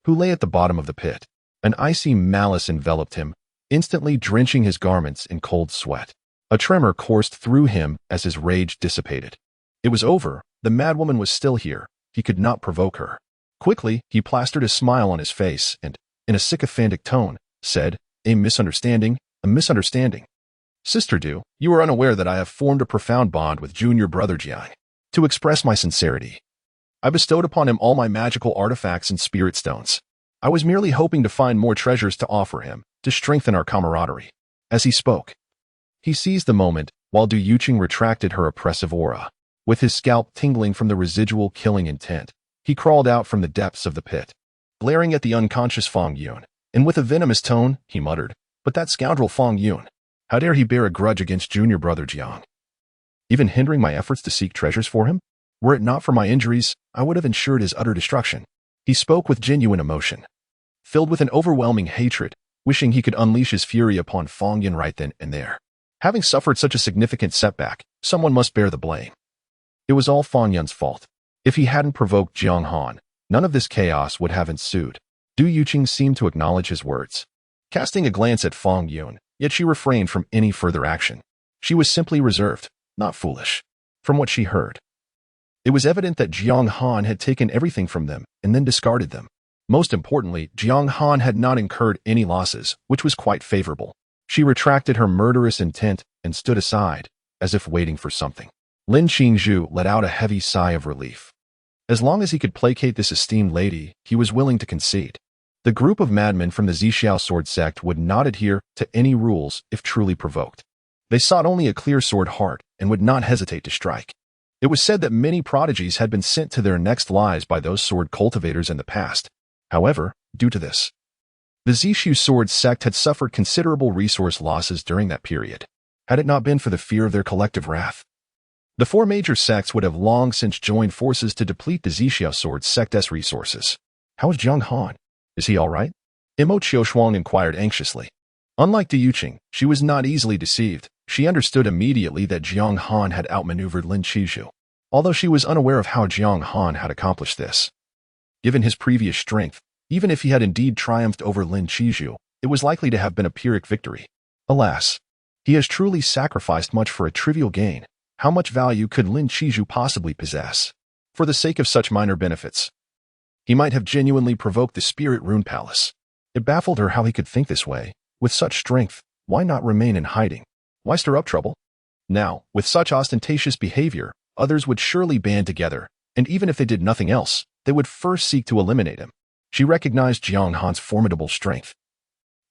who lay at the bottom of the pit. An icy malice enveloped him, instantly drenching his garments in cold sweat. A tremor coursed through him as his rage dissipated. It was over. The madwoman was still here. He could not provoke her. Quickly, he plastered a smile on his face and, in a sycophantic tone, said, "A misunderstanding, a misunderstanding. Sister Du, you are unaware that I have formed a profound bond with junior brother Jiang. To express my sincerity, I bestowed upon him all my magical artifacts and spirit stones. I was merely hoping to find more treasures to offer him, to strengthen our camaraderie." As he spoke, he seized the moment, while Du Yuqing retracted her oppressive aura. With his scalp tingling from the residual killing intent, he crawled out from the depths of the pit, glaring at the unconscious Fang Yun, and with a venomous tone, he muttered, "But that scoundrel Fang Yun, how dare he bear a grudge against junior brother Jiang, even hindering my efforts to seek treasures for him? Were it not for my injuries, I would have ensured his utter destruction." He spoke with genuine emotion, filled with an overwhelming hatred, wishing he could unleash his fury upon Fang Yun right then and there. Having suffered such a significant setback, someone must bear the blame. It was all Fang Yun's fault. If he hadn't provoked Jiang Han, none of this chaos would have ensued. Du Yuqing seemed to acknowledge his words, casting a glance at Fang Yun, yet she refrained from any further action. She was simply reserved, not foolish. From what she heard, it was evident that Jiang Han had taken everything from them and then discarded them. Most importantly, Jiang Han had not incurred any losses, which was quite favorable. She retracted her murderous intent and stood aside, as if waiting for something. Lin Qingzhu let out a heavy sigh of relief. As long as he could placate this esteemed lady, he was willing to concede. The group of madmen from the Zixiao Sword Sect would not adhere to any rules if truly provoked. They sought only a clear sword heart and would not hesitate to strike. It was said that many prodigies had been sent to their next lives by those sword cultivators in the past. However, due to this, the Zixiao Sword Sect had suffered considerable resource losses during that period. Had it not been for the fear of their collective wrath, the four major sects would have long since joined forces to deplete the Zixiao Sword Sect's resources. How is Jiang Han? Is he all right? Imo Qiushuang inquired anxiously. Unlike Du Yuqing, she was not easily deceived. She understood immediately that Jiang Han had outmaneuvered Lin Qingzhu, although she was unaware of how Jiang Han had accomplished this. Given his previous strength, even if he had indeed triumphed over Lin Qingzhu, it was likely to have been a Pyrrhic victory. Alas, he has truly sacrificed much for a trivial gain. How much value could Lin Qingzhu possibly possess? For the sake of such minor benefits, he might have genuinely provoked the Spirit Rune Palace. It baffled her how he could think this way. With such strength, why not remain in hiding? Why stir up trouble? Now, with such ostentatious behavior, others would surely band together, and even if they did nothing else, they would first seek to eliminate him. She recognized Jiang Han's formidable strength.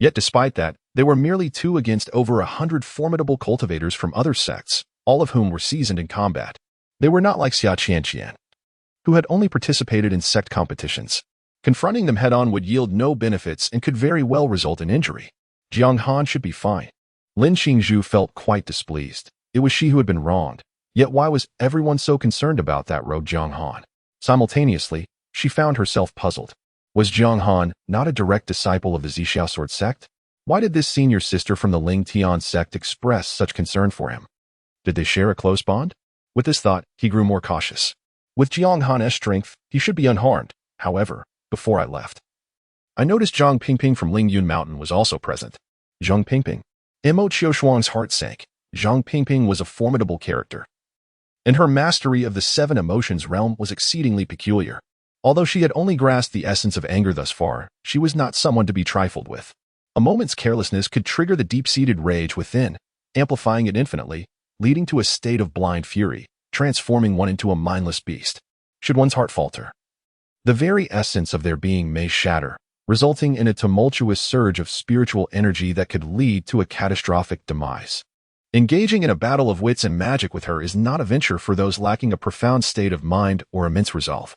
Yet despite that, they were merely 2 against over 100 formidable cultivators from other sects, all of whom were seasoned in combat. They were not like Xia Qianqian, who had only participated in sect competitions. Confronting them head-on would yield no benefits and could very well result in injury. Jiang Han should be fine. Lin Qingzhu felt quite displeased. It was she who had been wronged. Yet why was everyone so concerned about that, rogue Jiang Han? Simultaneously, she found herself puzzled. Was Jiang Han not a direct disciple of the Zixiao Sword Sect? Why did this senior sister from the Ling Tian sect express such concern for him? Did they share a close bond? With this thought, he grew more cautious. With Jiang Han's strength, he should be unharmed. However, before I left, I noticed Zhang Pingping from Lingyun Mountain was also present. Zhang Pingping. Imo Qiushuang's heart sank. Zhang Pingping was a formidable character, and her mastery of the 7 emotions realm was exceedingly peculiar. Although she had only grasped the essence of anger thus far, she was not someone to be trifled with. A moment's carelessness could trigger the deep-seated rage within, amplifying it infinitely, leading to a state of blind fury, transforming one into a mindless beast. Should one's heart falter, the very essence of their being may shatter, resulting in a tumultuous surge of spiritual energy that could lead to a catastrophic demise. Engaging in a battle of wits and magic with her is not a venture for those lacking a profound state of mind or immense resolve.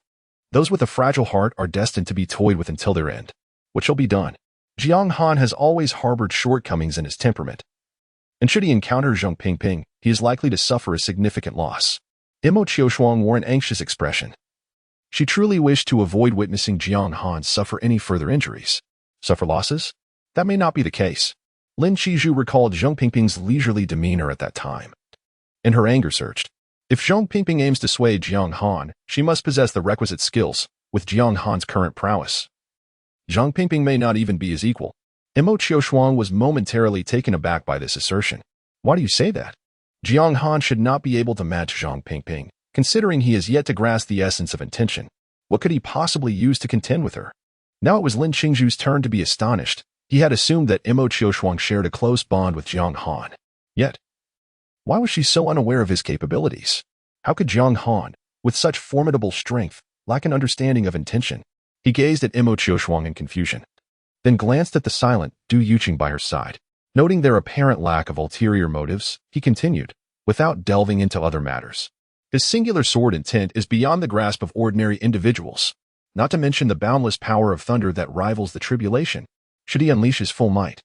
Those with a fragile heart are destined to be toyed with until their end. What shall be done? Jiang Han has always harbored shortcomings in his temperament, and should he encounter Zhang Pingping, he is likely to suffer a significant loss. Imo Qiushuang wore an anxious expression. She truly wished to avoid witnessing Jiang Han suffer any further injuries. Suffer losses? That may not be the case. Lin Qingzhu recalled Zhang Pingping's leisurely demeanor at that time, and her anger surged. If Zhang Pingping aims to sway Jiang Han, she must possess the requisite skills, with Jiang Han's current prowess. Zhang Pingping may not even be his equal. Imo Qiushuang was momentarily taken aback by this assertion. Why do you say that? Jiang Han should not be able to match Zhang Pingping, considering he has yet to grasp the essence of intention. What could he possibly use to contend with her? Now it was Lin Qingzhu's turn to be astonished. He had assumed that Imo Qiushuang shared a close bond with Jiang Han. Yet, why was she so unaware of his capabilities? How could Jiang Han, with such formidable strength, lack an understanding of intention? He gazed at Imo Qiushuang in confusion, then glanced at the silent Du Yuqing by her side. Noting their apparent lack of ulterior motives, he continued, without delving into other matters. His singular sword intent is beyond the grasp of ordinary individuals, not to mention the boundless power of thunder that rivals the tribulation, should he unleash his full might.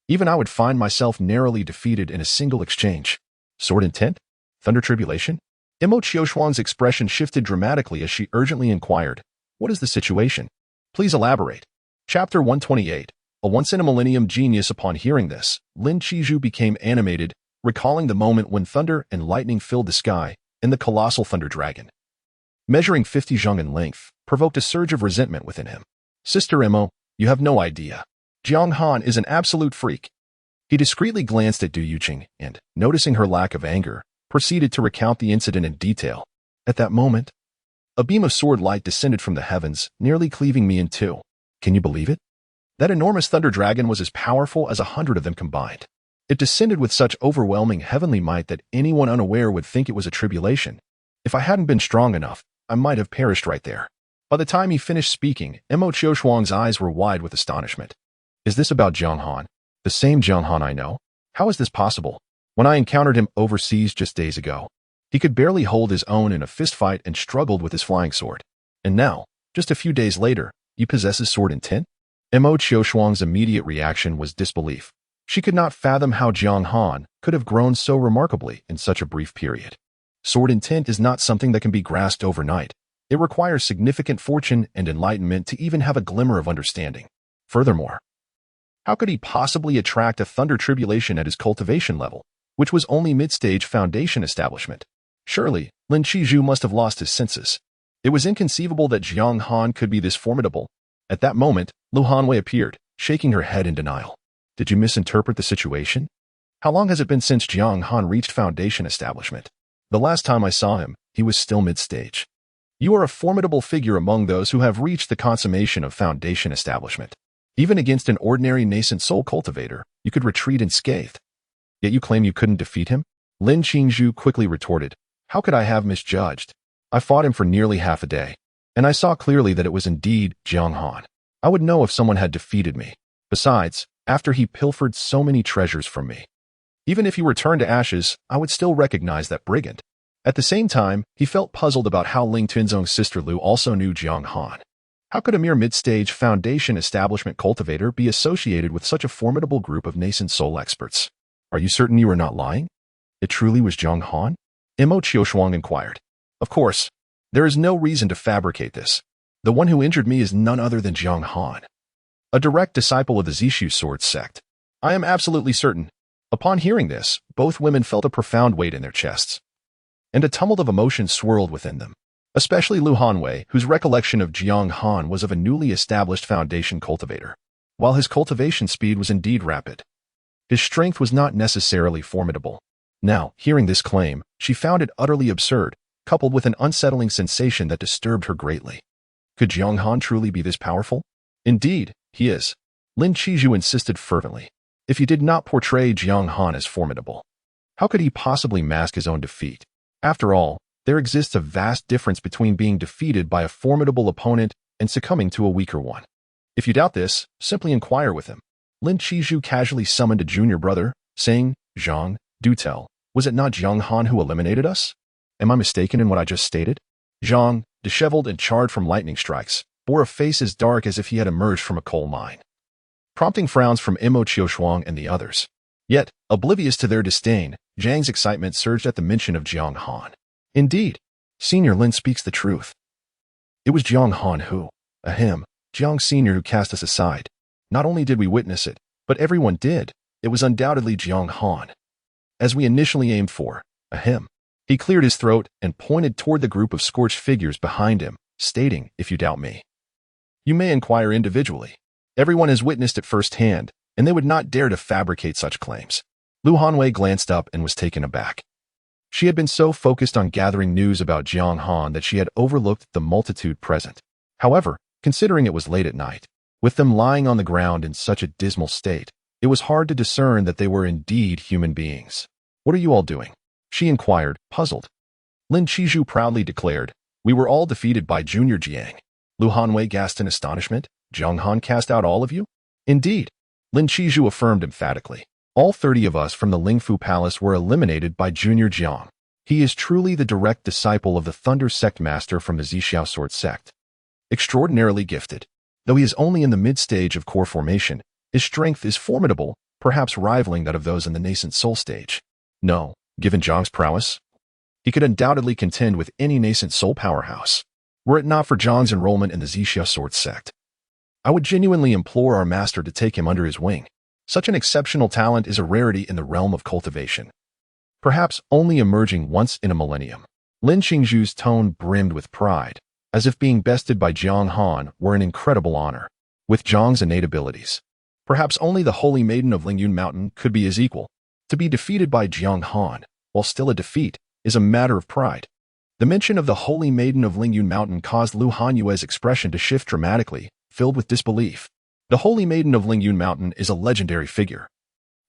Even I would find myself narrowly defeated in a single exchange. Sword intent? Thunder tribulation? Imo Qiushuang's expression shifted dramatically as she urgently inquired, what is the situation? Please elaborate. Chapter 128. A once-in-a-millennium genius. Upon hearing this, Lin Qingzhu became animated, recalling the moment when thunder and lightning filled the sky, and the colossal thunder dragon, measuring 50 zheng in length, provoked a surge of resentment within him. Sister Imo, you have no idea. Jiang Han is an absolute freak. He discreetly glanced at Du Yuqing and, noticing her lack of anger, proceeded to recount the incident in detail. At that moment, a beam of sword light descended from the heavens, nearly cleaving me in two. Can you believe it? That enormous thunder dragon was as powerful as 100 of them combined. It descended with such overwhelming heavenly might that anyone unaware would think it was a tribulation. If I hadn't been strong enough, I might have perished right there. By the time he finished speaking, Mo Qiushuang's eyes were wide with astonishment. Is this about Jiang Han? The same Jiang Han I know? How is this possible? When I encountered him overseas just days ago, he could barely hold his own in a fistfight and struggled with his flying sword. And now, just a few days later, he possesses sword intent? Mo Qiushuang's immediate reaction was disbelief. She could not fathom how Jiang Han could have grown so remarkably in such a brief period. Sword intent is not something that can be grasped overnight. It requires significant fortune and enlightenment to even have a glimmer of understanding. Furthermore, how could he possibly attract a thunder tribulation at his cultivation level, which was only mid-stage foundation establishment? Surely, Lin Qizhu must have lost his senses. It was inconceivable that Jiang Han could be this formidable. At that moment, Lu Hanwei appeared, shaking her head in denial. Did you misinterpret the situation? How long has it been since Jiang Han reached foundation establishment? The last time I saw him, he was still mid-stage. You are a formidable figure among those who have reached the consummation of foundation establishment. Even against an ordinary nascent soul cultivator, you could retreat unscathed. Yet you claim you couldn't defeat him? Lin Qizhu quickly retorted. How could I have misjudged? I fought him for nearly half a day, and I saw clearly that it was indeed Jiang Han. I would know if someone had defeated me. Besides, after he pilfered so many treasures from me, even if he returned to ashes, I would still recognize that brigand. At the same time, he felt puzzled about how Ling Tinzong's sister Lu also knew Jiang Han. How could a mere mid-stage foundation establishment cultivator be associated with such a formidable group of nascent soul experts? Are you certain you are not lying? It truly was Jiang Han? Mo Qiushuang inquired. Of course, there is no reason to fabricate this. The one who injured me is none other than Jiang Han, a direct disciple of the Zishu Sword Sect. I am absolutely certain. Upon hearing this, both women felt a profound weight in their chests, and a tumult of emotion swirled within them, especially Lu Hanwei, whose recollection of Jiang Han was of a newly established foundation cultivator. While his cultivation speed was indeed rapid, his strength was not necessarily formidable. Now, hearing this claim, she found it utterly absurd, coupled with an unsettling sensation that disturbed her greatly. Could Jiang Han truly be this powerful? Indeed, he is. Lin Qizhu insisted fervently. If he did not portray Jiang Han as formidable, how could he possibly mask his own defeat? After all, there exists a vast difference between being defeated by a formidable opponent and succumbing to a weaker one. If you doubt this, simply inquire with him. Lin Qizhu casually summoned a junior brother, saying, Zhang, do tell, was it not Jiang Han who eliminated us? Am I mistaken in what I just stated? Zhang, disheveled and charred from lightning strikes, bore a face as dark as if he had emerged from a coal mine, prompting frowns from Mo Qiushuang and the others. Yet, oblivious to their disdain, Zhang's excitement surged at the mention of Jiang Han. Indeed, Senior Lin speaks the truth. It was Jiang Han who, Jiang Senior who cast us aside. Not only did we witness it, but everyone did. It was undoubtedly Jiang Han. As we initially aimed for, he cleared his throat and pointed toward the group of scorched figures behind him, stating, if you doubt me, you may inquire individually. Everyone has witnessed it firsthand, and they would not dare to fabricate such claims. Lu Hanwei glanced up and was taken aback. She had been so focused on gathering news about Jiang Han that she had overlooked the multitude present. However, considering it was late at night, with them lying on the ground in such a dismal state, it was hard to discern that they were indeed human beings. What are you all doing? She inquired, puzzled. Lin Qizhu proudly declared, we were all defeated by Junior Jiang. Lu Hanwei gasped in astonishment. Jiang Han cast out all of you? Indeed. Lin Qizhu affirmed emphatically. All 30 of us from the Lingfu Palace were eliminated by Junior Jiang. He is truly the direct disciple of the Thunder Sect Master from the Zishu Sword Sect. Extraordinarily gifted. Though he is only in the mid-stage of core formation, his strength is formidable, perhaps rivaling that of those in the nascent soul stage. No, given Jiang's prowess, he could undoubtedly contend with any nascent soul powerhouse, were it not for Jiang's enrollment in the Zishu Sword Sect. I would genuinely implore our master to take him under his wing. Such an exceptional talent is a rarity in the realm of cultivation, perhaps only emerging once in a millennium. Lin Qingzhu's tone brimmed with pride, as if being bested by Jiang Han were an incredible honor. With Jiang's innate abilities, perhaps only the Holy Maiden of Lingyun Mountain could be his equal. To be defeated by Jiang Han, while still a defeat, is a matter of pride. The mention of the Holy Maiden of Lingyun Mountain caused Lu Hanyue's expression to shift dramatically, filled with disbelief. The Holy Maiden of Lingyun Mountain is a legendary figure.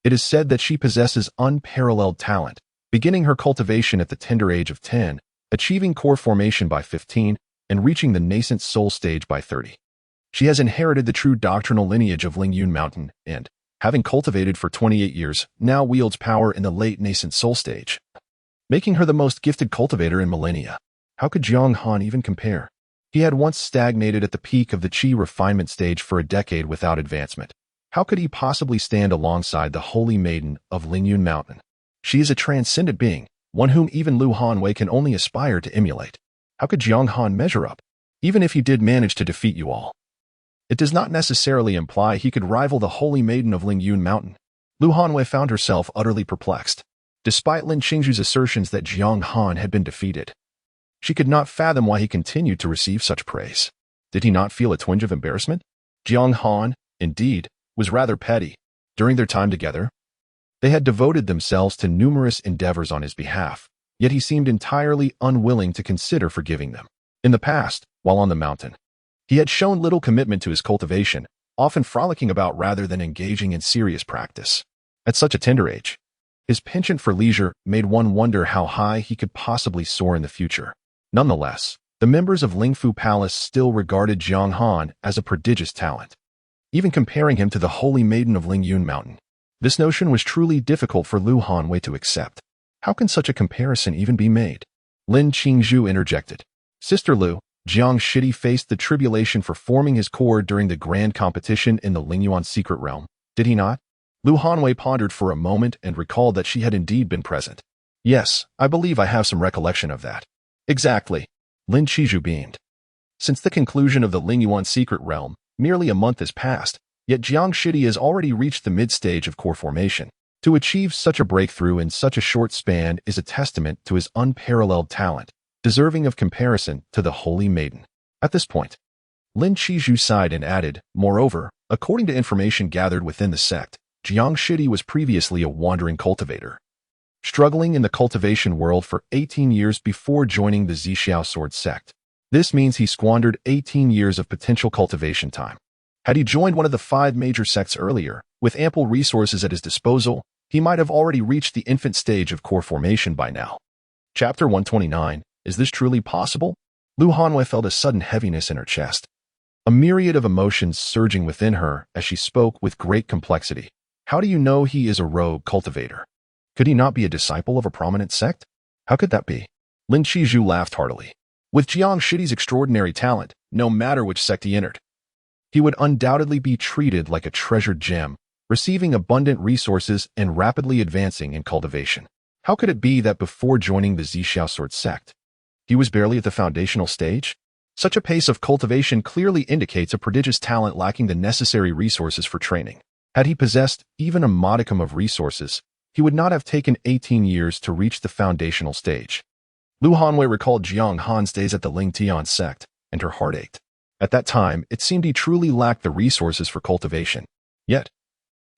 It is said that she possesses unparalleled talent, beginning her cultivation at the tender age of 10, achieving core formation by 15, and reaching the nascent soul stage by 30. She has inherited the true doctrinal lineage of Lingyun Mountain and, having cultivated for 28 years, now wields power in the late nascent soul stage, making her the most gifted cultivator in millennia. How could Jiang Han even compare? He had once stagnated at the peak of the Qi refinement stage for a decade without advancement. How could he possibly stand alongside the holy maiden of Lingyun Mountain? She is a transcendent being, one whom even Lu Hanwei can only aspire to emulate. How could Jiang Han measure up? Even if he did manage to defeat you all, it does not necessarily imply he could rival the holy maiden of Lingyun Mountain. Lu Hanwei found herself utterly perplexed. Despite Lin Qingzhu's assertions that Jiang Han had been defeated, she could not fathom why he continued to receive such praise. Did he not feel a twinge of embarrassment? Jiang Han, indeed, was rather petty. During their time together, they had devoted themselves to numerous endeavors on his behalf, yet he seemed entirely unwilling to consider forgiving them. In the past, while on the mountain, he had shown little commitment to his cultivation, often frolicking about rather than engaging in serious practice. At such a tender age, his penchant for leisure made one wonder how high he could possibly soar in the future. Nonetheless, the members of Lingfu Palace still regarded Jiang Han as a prodigious talent, even comparing him to the holy maiden of Lingyun Mountain. This notion was truly difficult for Lu Hanwei to accept. How can such a comparison even be made? Lin Qingzhu interjected. Sister Lu, Jiang Shidi faced the tribulation for forming his core during the grand competition in the Lingyuan secret realm, did he not? Lu Hanwei pondered for a moment and recalled that she had indeed been present. Yes, I believe I have some recollection of that. Exactly. Lin Qingzhu beamed. Since the conclusion of the Lingyuan secret realm, merely a month has passed, yet Jiang Shidi has already reached the mid-stage of core formation. To achieve such a breakthrough in such a short span is a testament to his unparalleled talent, deserving of comparison to the Holy Maiden. At this point, Lin Qingzhu sighed and added, moreover, according to information gathered within the sect, Jiang Shidi was previously a wandering cultivator, struggling in the cultivation world for 18 years before joining the Purple Sword Sect. This means he squandered 18 years of potential cultivation time. Had he joined one of the 5 major sects earlier, with ample resources at his disposal, he might have already reached the infant stage of core formation by now. Chapter 129. Is this truly possible? Lu Hanwei felt a sudden heaviness in her chest, a myriad of emotions surging within her as she spoke with great complexity. How do you know he is a rogue cultivator? Could he not be a disciple of a prominent sect? How could that be? Lin Qingzhu laughed heartily. With Jiang Shidi's extraordinary talent, no matter which sect he entered, he would undoubtedly be treated like a treasured gem, receiving abundant resources and rapidly advancing in cultivation. How could it be that before joining the Purple Sword Sect, he was barely at the foundational stage? Such a pace of cultivation clearly indicates a prodigious talent lacking the necessary resources for training. Had he possessed even a modicum of resources, he would not have taken 18 years to reach the foundational stage. Lu Hanwei recalled Jiang Han's days at the Lingtian sect, and her heart ached. At that time, it seemed he truly lacked the resources for cultivation. Yet,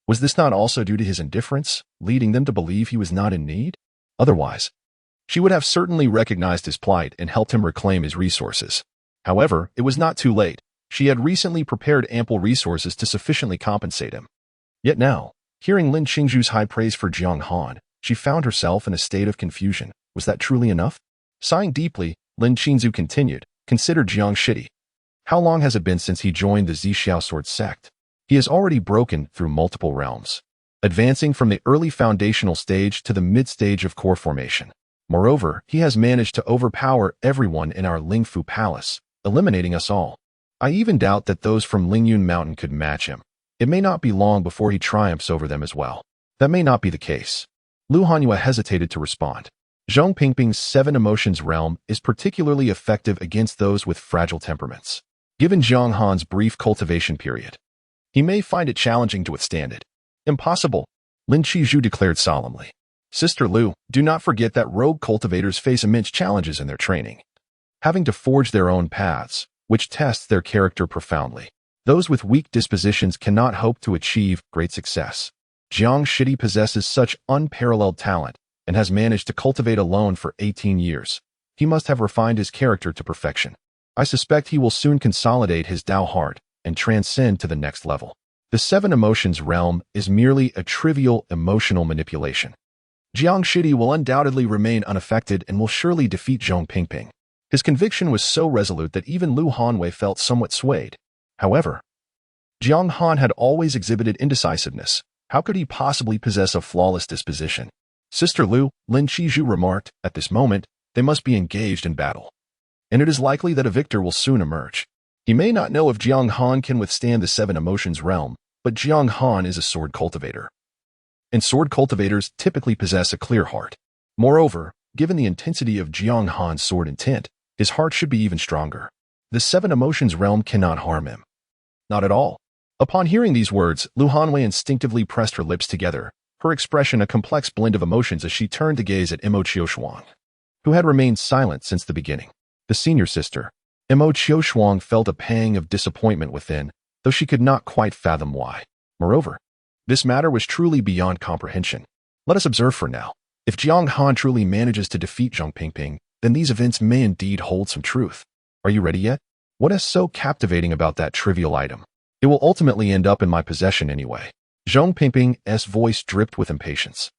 was this not also due to his indifference, leading them to believe he was not in need? Otherwise, she would have certainly recognized his plight and helped him reclaim his resources. However, it was not too late. She had recently prepared ample resources to sufficiently compensate him. Yet now, hearing Lin Qingzhu's high praise for Jiang Han, she found herself in a state of confusion. Was that truly enough? Sighing deeply, Lin Qingzhu continued, consider Jiang Shidi. How long has it been since he joined the Purple Sword Sect? He has already broken through multiple realms, advancing from the early foundational stage to the mid-stage of core formation. Moreover, he has managed to overpower everyone in our Lingfu Palace, eliminating us all. I even doubt that those from Lingyun Mountain could match him. It may not be long before he triumphs over them as well. That may not be the case. Lu Hanwei hesitated to respond. Zhong Pingping's 7 emotions realm is particularly effective against those with fragile temperaments. Given Jiang Han's brief cultivation period, he may find it challenging to withstand it. Impossible, Lin Qingzhu declared solemnly. Sister Lu, do not forget that rogue cultivators face immense challenges in their training, having to forge their own paths, which tests their character profoundly. Those with weak dispositions cannot hope to achieve great success. Jiang Shidi possesses such unparalleled talent and has managed to cultivate alone for 18 years. He must have refined his character to perfection. I suspect he will soon consolidate his Dao heart and transcend to the next level. The seven emotions realm is merely a trivial emotional manipulation. Jiang Shidi will undoubtedly remain unaffected and will surely defeat Zhong Pingping. His conviction was so resolute that even Lu Hanwei felt somewhat swayed. However, Jiang Han had always exhibited indecisiveness. How could he possibly possess a flawless disposition? Sister Lu, Lin Qizhu remarked, at this moment, they must be engaged in battle. And it is likely that a victor will soon emerge. He may not know if Jiang Han can withstand the seven emotions realm, but Jiang Han is a sword cultivator. And sword cultivators typically possess a clear heart. Moreover, given the intensity of Jiang Han's sword intent, his heart should be even stronger. The seven emotions realm cannot harm him. Not at all. Upon hearing these words, Lu Hanwei instinctively pressed her lips together, her expression a complex blend of emotions as she turned to gaze at Mo Qiushuang, who had remained silent since the beginning. The senior sister, Mo Qiushuang, felt a pang of disappointment within, though she could not quite fathom why. Moreover, this matter was truly beyond comprehension. Let us observe for now. If Jiang Han truly manages to defeat Zhong Pingping, then these events may indeed hold some truth. Are you ready yet? What is so captivating about that trivial item? It will ultimately end up in my possession anyway. Zhong Pingping's voice dripped with impatience.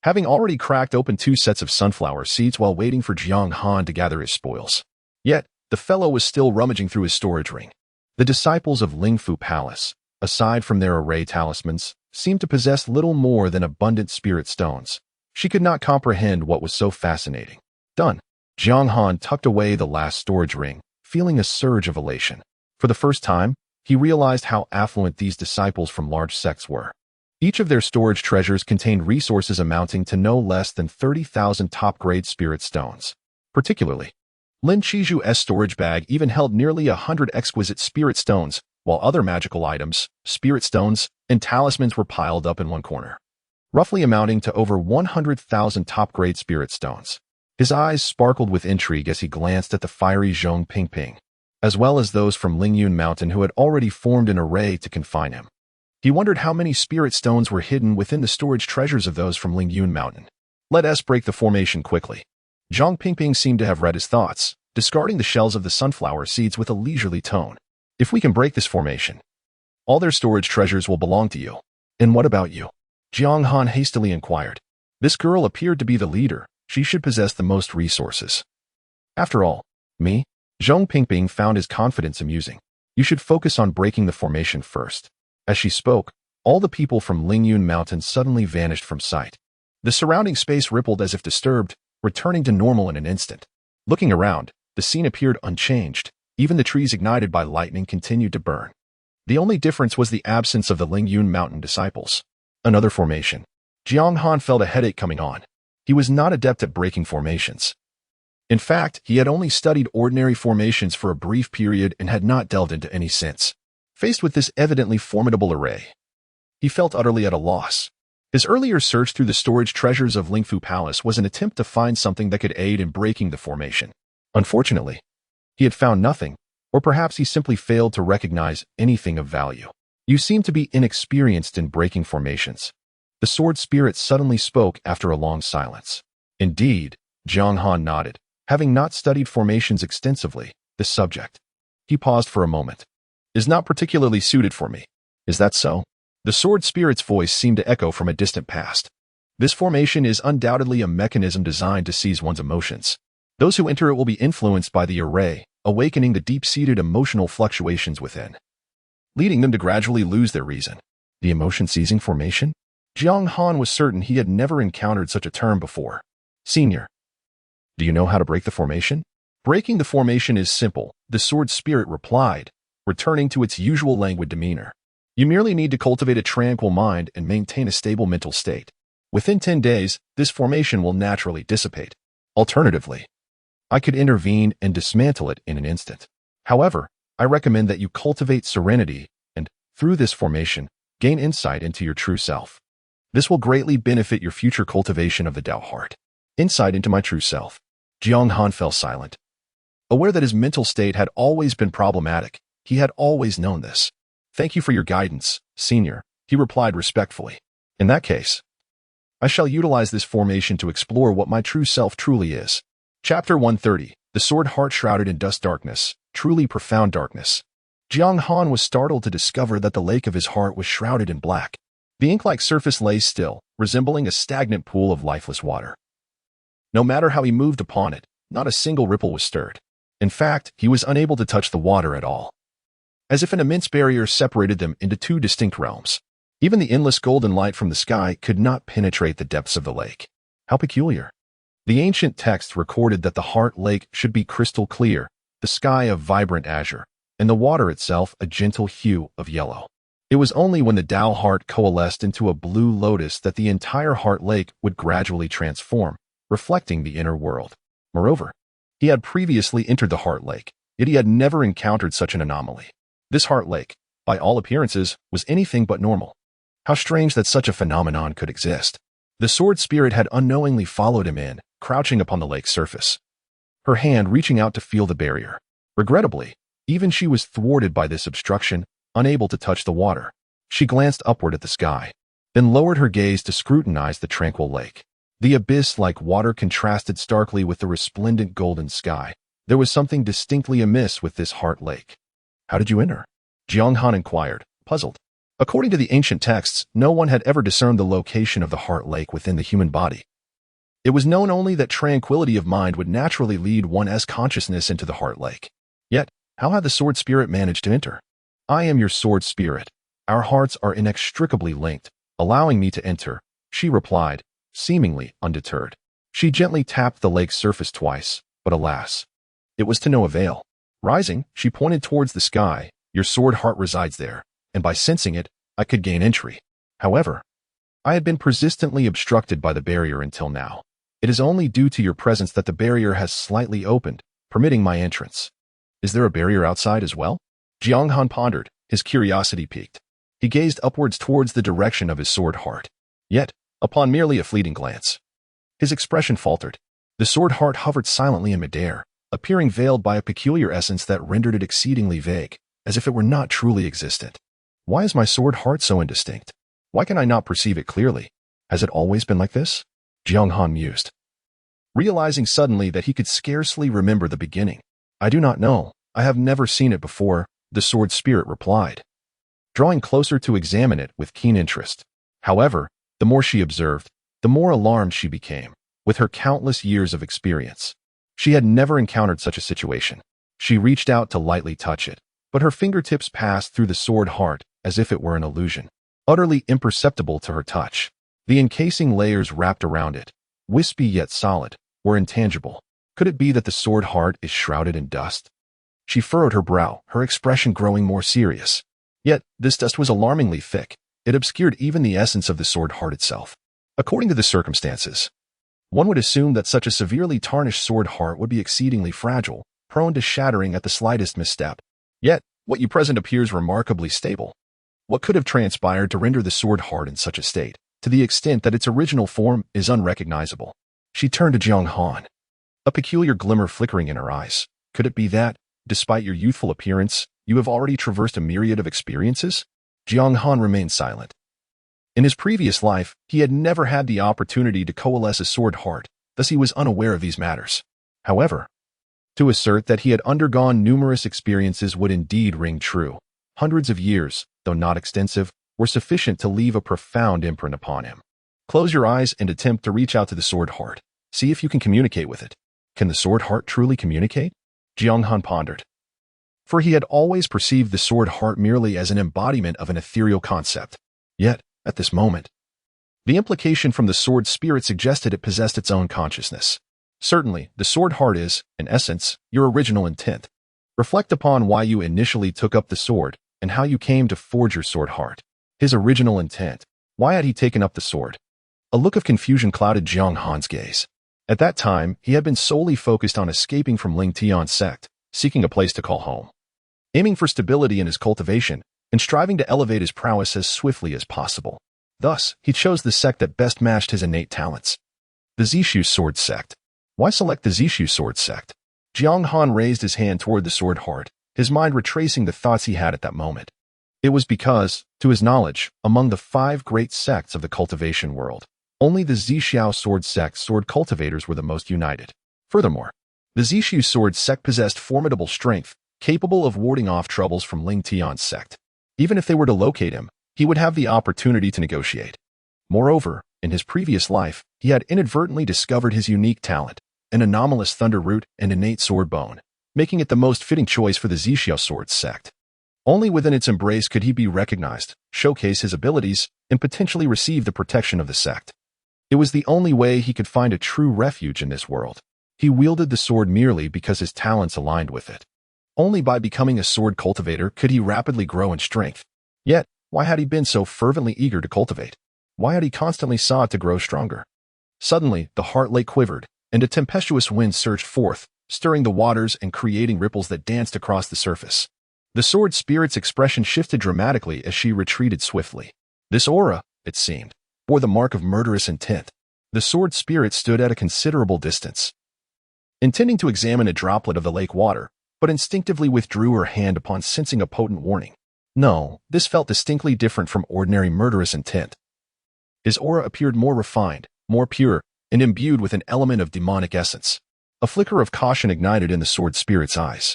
Having already cracked open 2 sets of sunflower seeds while waiting for Jiang Han to gather his spoils. Yet, the fellow was still rummaging through his storage ring. The disciples of Lingfu Palace, aside from their array talismans, seemed to possess little more than abundant spirit stones. She could not comprehend what was so fascinating. Done. Jiang Han tucked away the last storage ring, feeling a surge of elation. For the first time, he realized how affluent these disciples from large sects were. Each of their storage treasures contained resources amounting to no less than 30,000 top-grade spirit stones. Particularly, Lin Qizhu's storage bag even held nearly 100 exquisite spirit stones, while other magical items, spirit stones, and talismans were piled up in one corner, roughly amounting to over 100,000 top-grade spirit stones. His eyes sparkled with intrigue as he glanced at the fiery Zhong Pingping, as well as those from Lingyun Mountain who had already formed an array to confine him. He wondered how many spirit stones were hidden within the storage treasures of those from Lingyun Mountain. Let us break the formation quickly. Zhong Pingping seemed to have read his thoughts, discarding the shells of the sunflower seeds with a leisurely tone. If we can break this formation, all their storage treasures will belong to you. And what about you? Jiang Han hastily inquired. This girl appeared to be the leader. She should possess the most resources. After all, me? Zhong Pingping found his confidence amusing. You should focus on breaking the formation first. As she spoke, all the people from Lingyun Mountain suddenly vanished from sight. The surrounding space rippled as if disturbed, returning to normal in an instant. Looking around, the scene appeared unchanged. Even the trees ignited by lightning continued to burn. The only difference was the absence of the Lingyun Mountain disciples. Another formation. Jiang Han felt a headache coming on. He was not adept at breaking formations. In fact, he had only studied ordinary formations for a brief period and had not delved into any since. Faced with this evidently formidable array, he felt utterly at a loss. His earlier search through the storage treasures of Lingfu Palace was an attempt to find something that could aid in breaking the formation. Unfortunately, he had found nothing, or perhaps he simply failed to recognize anything of value. You seem to be inexperienced in breaking formations. The sword spirit suddenly spoke after a long silence. Indeed, Jiang Han nodded. Having not studied formations extensively, the subject, he paused for a moment, is not particularly suited for me. Is that so? The sword spirit's voice seemed to echo from a distant past. This formation is undoubtedly a mechanism designed to seize one's emotions. Those who enter it will be influenced by the array, awakening the deep-seated emotional fluctuations within, leading them to gradually lose their reason. The emotion-seizing formation? Jiang Han was certain he had never encountered such a term before. Senior, do you know how to break the formation? Breaking the formation is simple, the sword spirit replied, returning to its usual languid demeanor. You merely need to cultivate a tranquil mind and maintain a stable mental state. Within 10 days, this formation will naturally dissipate. Alternatively, I could intervene and dismantle it in an instant. However, I recommend that you cultivate serenity and, through this formation, gain insight into your true self. This will greatly benefit your future cultivation of the Tao heart. Insight into my true self. Jiang Han fell silent. Aware that his mental state had always been problematic, he had always known this. Thank you for your guidance, Senior, he replied respectfully. In that case, I shall utilize this formation to explore what my true self truly is. Chapter 130, The Sword Heart Shrouded in Dust Darkness, Truly Profound Darkness. Jiang Han was startled to discover that the lake of his heart was shrouded in black. The ink-like surface lay still, resembling a stagnant pool of lifeless water. No matter how he moved upon it, not a single ripple was stirred. In fact, he was unable to touch the water at all, as if an immense barrier separated them into two distinct realms. Even the endless golden light from the sky could not penetrate the depths of the lake. How peculiar. The ancient texts recorded that the Heart Lake should be crystal clear, the sky of vibrant azure, and the water itself a gentle hue of yellow. It was only when the Tao Heart coalesced into a blue lotus that the entire Heart Lake would gradually transform, reflecting the inner world. Moreover, he had previously entered the Heart Lake, yet he had never encountered such an anomaly. This Heart Lake, by all appearances, was anything but normal. How strange that such a phenomenon could exist. The sword spirit had unknowingly followed him in, crouching upon the lake's surface, her hand reaching out to feel the barrier. Regrettably, even she was thwarted by this obstruction, unable to touch the water. She glanced upward at the sky, then lowered her gaze to scrutinize the tranquil lake. The abyss-like water contrasted starkly with the resplendent golden sky. There was something distinctly amiss with this Heart Lake. How did you enter? Jiang Han inquired, puzzled. According to the ancient texts, no one had ever discerned the location of the Heart Lake within the human body. It was known only that tranquility of mind would naturally lead one's consciousness into the Heart Lake. Yet, how had the sword spirit managed to enter? I am your sword spirit. Our hearts are inextricably linked, allowing me to enter, she replied, seemingly undeterred. She gently tapped the lake's surface twice, but alas, it was to no avail. Rising, she pointed towards the sky. Your sword heart resides there, and by sensing it, I could gain entry. However, I had been persistently obstructed by the barrier until now. It is only due to your presence that the barrier has slightly opened, permitting my entrance. Is there a barrier outside as well? Jiang Han pondered, his curiosity piqued. He gazed upwards towards the direction of his sword heart. Yet, upon merely a fleeting glance, his expression faltered. The sword heart hovered silently in midair, appearing veiled by a peculiar essence that rendered it exceedingly vague, as if it were not truly existent. Why is my sword heart so indistinct? Why can I not perceive it clearly? Has it always been like this? Jiang Han mused, realizing suddenly that he could scarcely remember the beginning. I do not know. I have never seen it before, the sword spirit replied, drawing closer to examine it with keen interest. However, the more she observed, the more alarmed she became. With her countless years of experience, she had never encountered such a situation. She reached out to lightly touch it, but her fingertips passed through the sword heart as if it were an illusion, utterly imperceptible to her touch. The encasing layers wrapped around it, wispy yet solid, were intangible. Could it be that the sword heart is shrouded in dust? She furrowed her brow, her expression growing more serious. Yet, this dust was alarmingly thick. It obscured even the essence of the sword heart itself. According to the circumstances, one would assume that such a severely tarnished sword heart would be exceedingly fragile, prone to shattering at the slightest misstep. Yet, what you present appears remarkably stable. What could have transpired to render the sword heart in such a state, to the extent that its original form is unrecognizable? She turned to Jiang Han, a peculiar glimmer flickering in her eyes. Could it be that, despite your youthful appearance, you have already traversed a myriad of experiences? Jiang Han remained silent. In his previous life, he had never had the opportunity to coalesce a sword heart, thus he was unaware of these matters. However, to assert that he had undergone numerous experiences would indeed ring true. Hundreds of years, though not extensive, were sufficient to leave a profound imprint upon him. Close your eyes and attempt to reach out to the sword heart. See if you can communicate with it. Can the sword heart truly communicate? Jiang Han pondered, for he had always perceived the sword heart merely as an embodiment of an ethereal concept. Yet, at this moment, the implication from the sword spirit suggested it possessed its own consciousness. Certainly, the sword heart is, in essence, your original intent. Reflect upon why you initially took up the sword and how you came to forge your sword heart. His original intent. Why had he taken up the sword? A look of confusion clouded Jiang Han's gaze. At that time, he had been solely focused on escaping from Ling Tian's sect, seeking a place to call home, aiming for stability in his cultivation, and striving to elevate his prowess as swiftly as possible. Thus, he chose the sect that best matched his innate talents. The Zishu Sword Sect. Why select the Zishu Sword Sect? Jiang Han raised his hand toward the sword heart, his mind retracing the thoughts he had at that moment. It was because, to his knowledge, among the 5 great sects of the cultivation world, only the Zishu Sword Sect sword cultivators were the most united. Furthermore, the Zishu Sword Sect possessed formidable strength, capable of warding off troubles from Ling Tian's sect. Even if they were to locate him, he would have the opportunity to negotiate. Moreover, in his previous life, he had inadvertently discovered his unique talent, an anomalous thunder root and innate sword bone, making it the most fitting choice for the Purple Sword Sect. Only within its embrace could he be recognized, showcase his abilities, and potentially receive the protection of the sect. It was the only way he could find a true refuge in this world. He wielded the sword merely because his talents aligned with it. Only by becoming a sword cultivator could he rapidly grow in strength. Yet, why had he been so fervently eager to cultivate? Why had he constantly sought to grow stronger? Suddenly, the heart lake quivered, and a tempestuous wind surged forth, stirring the waters and creating ripples that danced across the surface. The sword spirit's expression shifted dramatically as she retreated swiftly. This aura, it seemed, bore the mark of murderous intent. The sword spirit stood at a considerable distance, intending to examine a droplet of the lake water, but instinctively withdrew her hand upon sensing a potent warning. No, this felt distinctly different from ordinary murderous intent. His aura appeared more refined, more pure, and imbued with an element of demonic essence. A flicker of caution ignited in the sword spirit's eyes.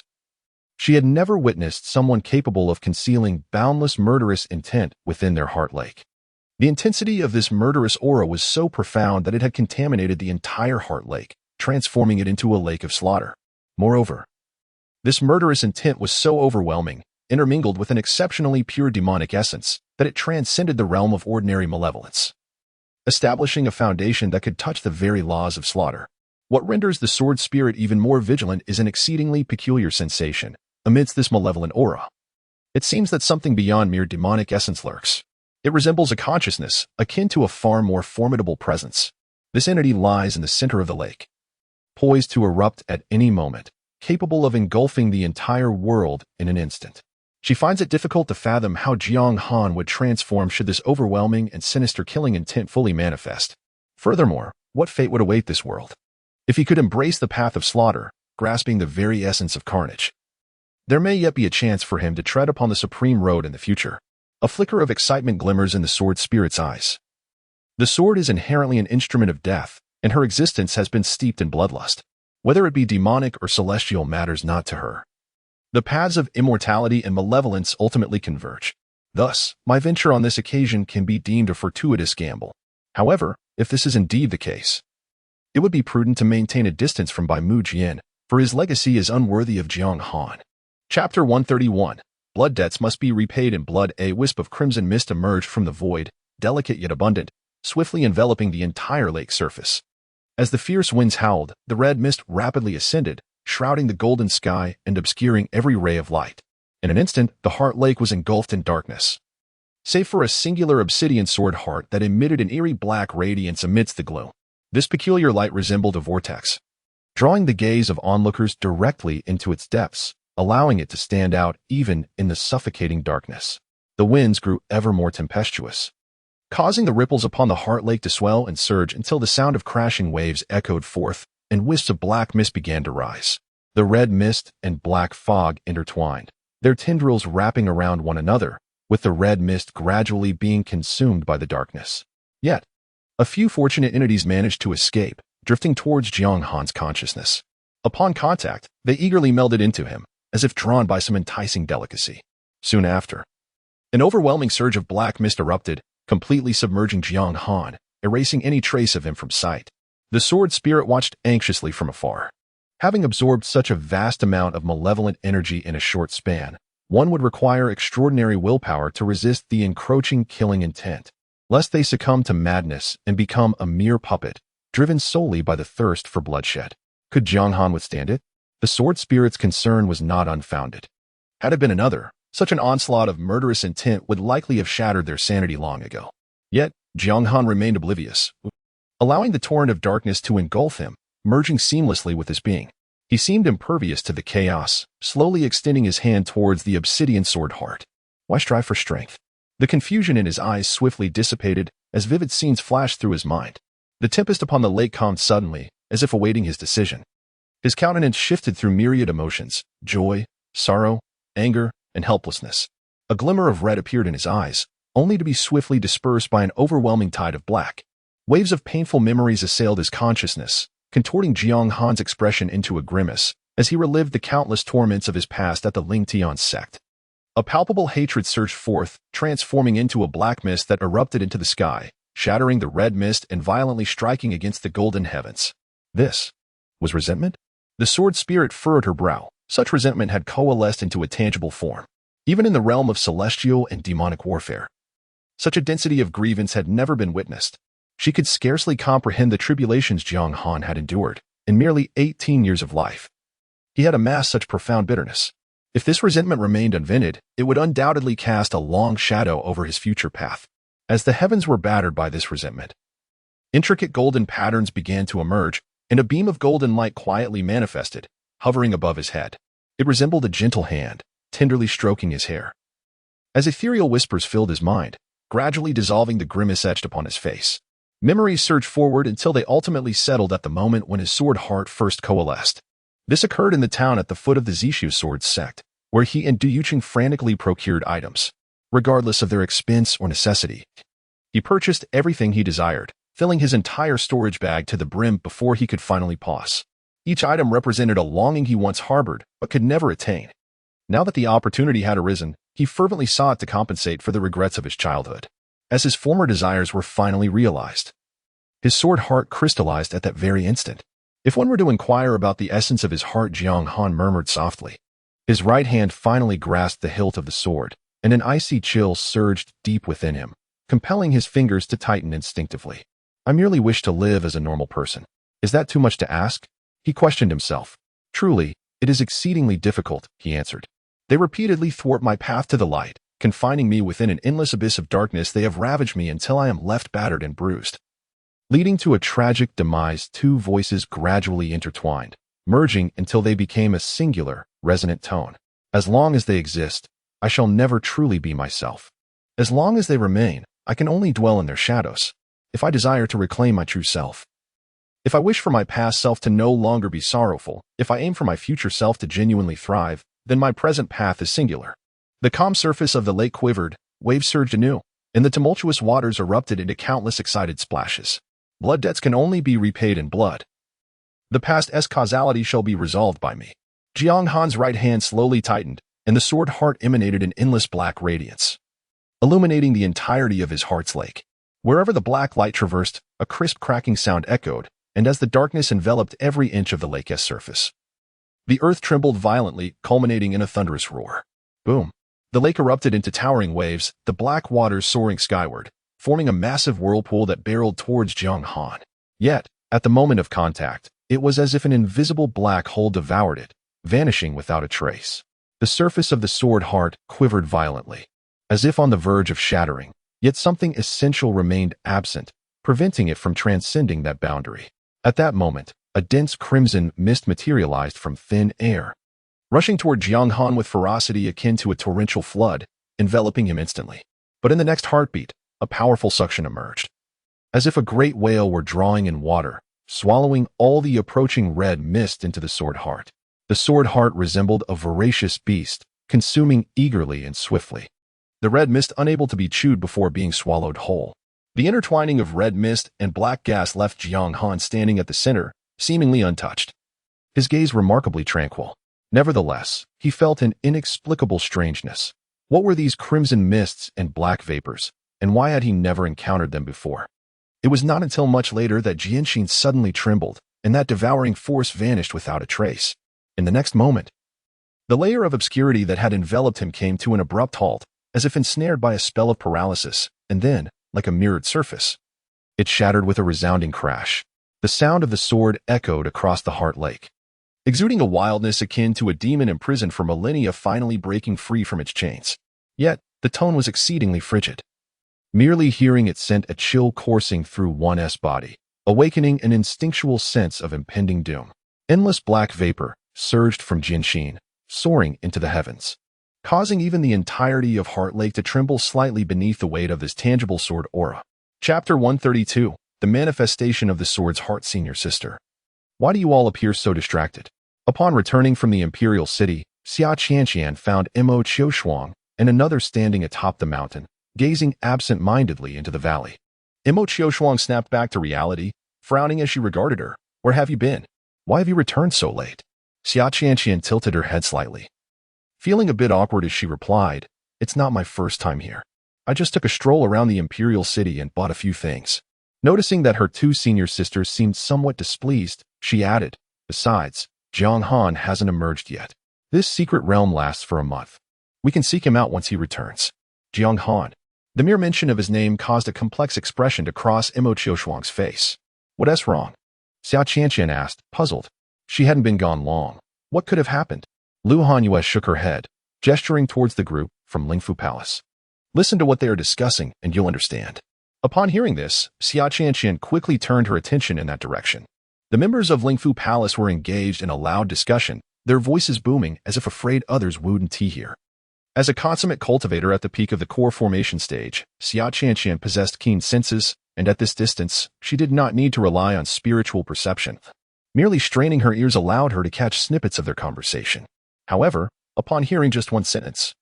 She had never witnessed someone capable of concealing boundless murderous intent within their heart lake. The intensity of this murderous aura was so profound that it had contaminated the entire heart lake, transforming it into a lake of slaughter. Moreover, this murderous intent was so overwhelming, intermingled with an exceptionally pure demonic essence, that it transcended the realm of ordinary malevolence, establishing a foundation that could touch the very laws of slaughter. What renders the sword spirit even more vigilant is an exceedingly peculiar sensation amidst this malevolent aura. It seems that something beyond mere demonic essence lurks. It resembles a consciousness, akin to a far more formidable presence. This entity lies in the center of the lake, poised to erupt at any moment, capable of engulfing the entire world in an instant. She finds it difficult to fathom how Jiang Han would transform should this overwhelming and sinister killing intent fully manifest. Furthermore, what fate would await this world if he could embrace the path of slaughter, grasping the very essence of carnage? There may yet be a chance for him to tread upon the supreme road in the future. A flicker of excitement glimmers in the sword spirit's eyes. The sword is inherently an instrument of death, and her existence has been steeped in bloodlust. Whether it be demonic or celestial matters not to her. The paths of immortality and malevolence ultimately converge. Thus, my venture on this occasion can be deemed a fortuitous gamble. However, if this is indeed the case, it would be prudent to maintain a distance from Bai Mu Jian, for his legacy is unworthy of Jiang Han. Chapter 131. Blood debts must be repaid in blood. A wisp of crimson mist emerged from the void, delicate yet abundant, swiftly enveloping the entire lake surface. As the fierce winds howled, the red mist rapidly ascended, shrouding the golden sky and obscuring every ray of light. In an instant, the heart lake was engulfed in darkness, save for a singular obsidian sword heart that emitted an eerie black radiance amidst the gloom. This peculiar light resembled a vortex, drawing the gaze of onlookers directly into its depths, allowing it to stand out even in the suffocating darkness. The winds grew ever more tempestuous, causing the ripples upon the heart lake to swell and surge until the sound of crashing waves echoed forth, and wisps of black mist began to rise. The red mist and black fog intertwined, their tendrils wrapping around one another, with the red mist gradually being consumed by the darkness. Yet, a few fortunate entities managed to escape, drifting towards Jiang Han's consciousness. Upon contact, they eagerly melded into him, as if drawn by some enticing delicacy. Soon after, an overwhelming surge of black mist erupted, completely submerging Jiang Han, erasing any trace of him from sight. The sword spirit watched anxiously from afar. Having absorbed such a vast amount of malevolent energy in a short span, one would require extraordinary willpower to resist the encroaching killing intent, lest they succumb to madness and become a mere puppet, driven solely by the thirst for bloodshed. Could Jiang Han withstand it? The sword spirit's concern was not unfounded. Had it been another, such an onslaught of murderous intent would likely have shattered their sanity long ago. Yet, Jiang Han remained oblivious, allowing the torrent of darkness to engulf him, merging seamlessly with his being. He seemed impervious to the chaos, slowly extending his hand towards the obsidian sword heart. Why strive for strength? The confusion in his eyes swiftly dissipated as vivid scenes flashed through his mind. The tempest upon the lake calmed suddenly, as if awaiting his decision. His countenance shifted through myriad emotions: joy, sorrow, anger, and helplessness. A glimmer of red appeared in his eyes, only to be swiftly dispersed by an overwhelming tide of black. Waves of painful memories assailed his consciousness, contorting Jiang Han's expression into a grimace, as he relived the countless torments of his past at the Lingtian sect. A palpable hatred surged forth, transforming into a black mist that erupted into the sky, shattering the red mist and violently striking against the golden heavens. This was resentment? The sword spirit furrowed her brow. Such resentment had coalesced into a tangible form, even in the realm of celestial and demonic warfare. Such a density of grievance had never been witnessed. She could scarcely comprehend the tribulations Jiang Han had endured in merely 18 years of life. He had amassed such profound bitterness. If this resentment remained unvented, it would undoubtedly cast a long shadow over his future path. As the heavens were battered by this resentment, intricate golden patterns began to emerge, and a beam of golden light quietly manifested, hovering above his head. It resembled a gentle hand, tenderly stroking his hair. As ethereal whispers filled his mind, gradually dissolving the grimace etched upon his face, memories surged forward until they ultimately settled at the moment when his sword heart first coalesced. This occurred in the town at the foot of the Zishu Sword Sect, where he and Du Yuqing frantically procured items, regardless of their expense or necessity. He purchased everything he desired, filling his entire storage bag to the brim before he could finally pause. Each item represented a longing he once harbored, but could never attain. Now that the opportunity had arisen, he fervently sought to compensate for the regrets of his childhood, as his former desires were finally realized. His sword heart crystallized at that very instant. If one were to inquire about the essence of his heart, Jiang Han murmured softly. His right hand finally grasped the hilt of the sword, and an icy chill surged deep within him, compelling his fingers to tighten instinctively. I merely wish to live as a normal person. Is that too much to ask? He questioned himself. Truly, it is exceedingly difficult, he answered. They repeatedly thwart my path to the light, confining me within an endless abyss of darkness. They have ravaged me until I am left battered and bruised. Leading to a tragic demise, two voices gradually intertwined, merging until they became a singular, resonant tone. As long as they exist, I shall never truly be myself. As long as they remain, I can only dwell in their shadows. If I desire to reclaim my true self, if I wish for my past self to no longer be sorrowful, if I aim for my future self to genuinely thrive, then my present path is singular. The calm surface of the lake quivered, waves surged anew, and the tumultuous waters erupted into countless excited splashes. Blood debts can only be repaid in blood. The past's causality shall be resolved by me. Jiang Han's right hand slowly tightened, and the sword heart emanated an endless black radiance, illuminating the entirety of his heart's lake. Wherever the black light traversed, a crisp cracking sound echoed, and as the darkness enveloped every inch of the lake's surface, the earth trembled violently, culminating in a thunderous roar. Boom! The lake erupted into towering waves, the black waters soaring skyward, forming a massive whirlpool that barreled towards Jiang Han. Yet, at the moment of contact, it was as if an invisible black hole devoured it, vanishing without a trace. The surface of the sword heart quivered violently, as if on the verge of shattering, yet something essential remained absent, preventing it from transcending that boundary. At that moment, a dense crimson mist materialized from thin air, rushing toward Jiang Han with ferocity akin to a torrential flood, enveloping him instantly. But in the next heartbeat, a powerful suction emerged, as if a great whale were drawing in water, swallowing all the approaching red mist into the sword heart. The sword heart resembled a voracious beast, consuming eagerly and swiftly, the red mist unable to be chewed before being swallowed whole. The intertwining of red mist and black gas left Jiang Han standing at the center, seemingly untouched, his gaze remarkably tranquil. Nevertheless, he felt an inexplicable strangeness. What were these crimson mists and black vapors, and why had he never encountered them before? It was not until much later that Jianxin suddenly trembled, and that devouring force vanished without a trace. In the next moment, the layer of obscurity that had enveloped him came to an abrupt halt, as if ensnared by a spell of paralysis, and then, like a mirrored surface, it shattered with a resounding crash. The sound of the sword echoed across the Heart Lake, exuding a wildness akin to a demon imprisoned for millennia finally breaking free from its chains. Yet, the tone was exceedingly frigid. Merely hearing it sent a chill coursing through one's body, awakening an instinctual sense of impending doom. Endless black vapor surged from Jianxin, soaring into the heavens, causing even the entirety of Heart Lake to tremble slightly beneath the weight of this tangible sword aura. Chapter 132, The Manifestation of the Sword's Heart. Senior Sister. Why do you all appear so distracted? Upon returning from the imperial city, Xia Qianqian found Mo Qiushuang and another standing atop the mountain, gazing absent-mindedly into the valley. Mo Qiushuang snapped back to reality, frowning as she regarded her. Where have you been? Why have you returned so late? Xia Qianqian tilted her head slightly, feeling a bit awkward as she replied, "It's not my first time here. I just took a stroll around the imperial city and bought a few things." Noticing that her two senior sisters seemed somewhat displeased, she added, "Besides, Jiang Han hasn't emerged yet. This secret realm lasts for a month. We can seek him out once he returns." Jiang Han. The mere mention of his name caused a complex expression to cross Mo Qiushuang's face. "What's wrong?" Xia Qianqian asked, puzzled. She hadn't been gone long. What could have happened? Lu Hanyue shook her head, gesturing towards the group from Lingfu Palace. "Listen to what they are discussing, and you'll understand." Upon hearing this, Xia Qianqian quickly turned her attention in that direction. The members of Lingfu Palace were engaged in a loud discussion, their voices booming as if afraid others wouldn't hear. As a consummate cultivator at the peak of the core formation stage, Xia Qianqian possessed keen senses, and at this distance, she did not need to rely on spiritual perception. Merely straining her ears allowed her to catch snippets of their conversation. However, upon hearing just one sentence,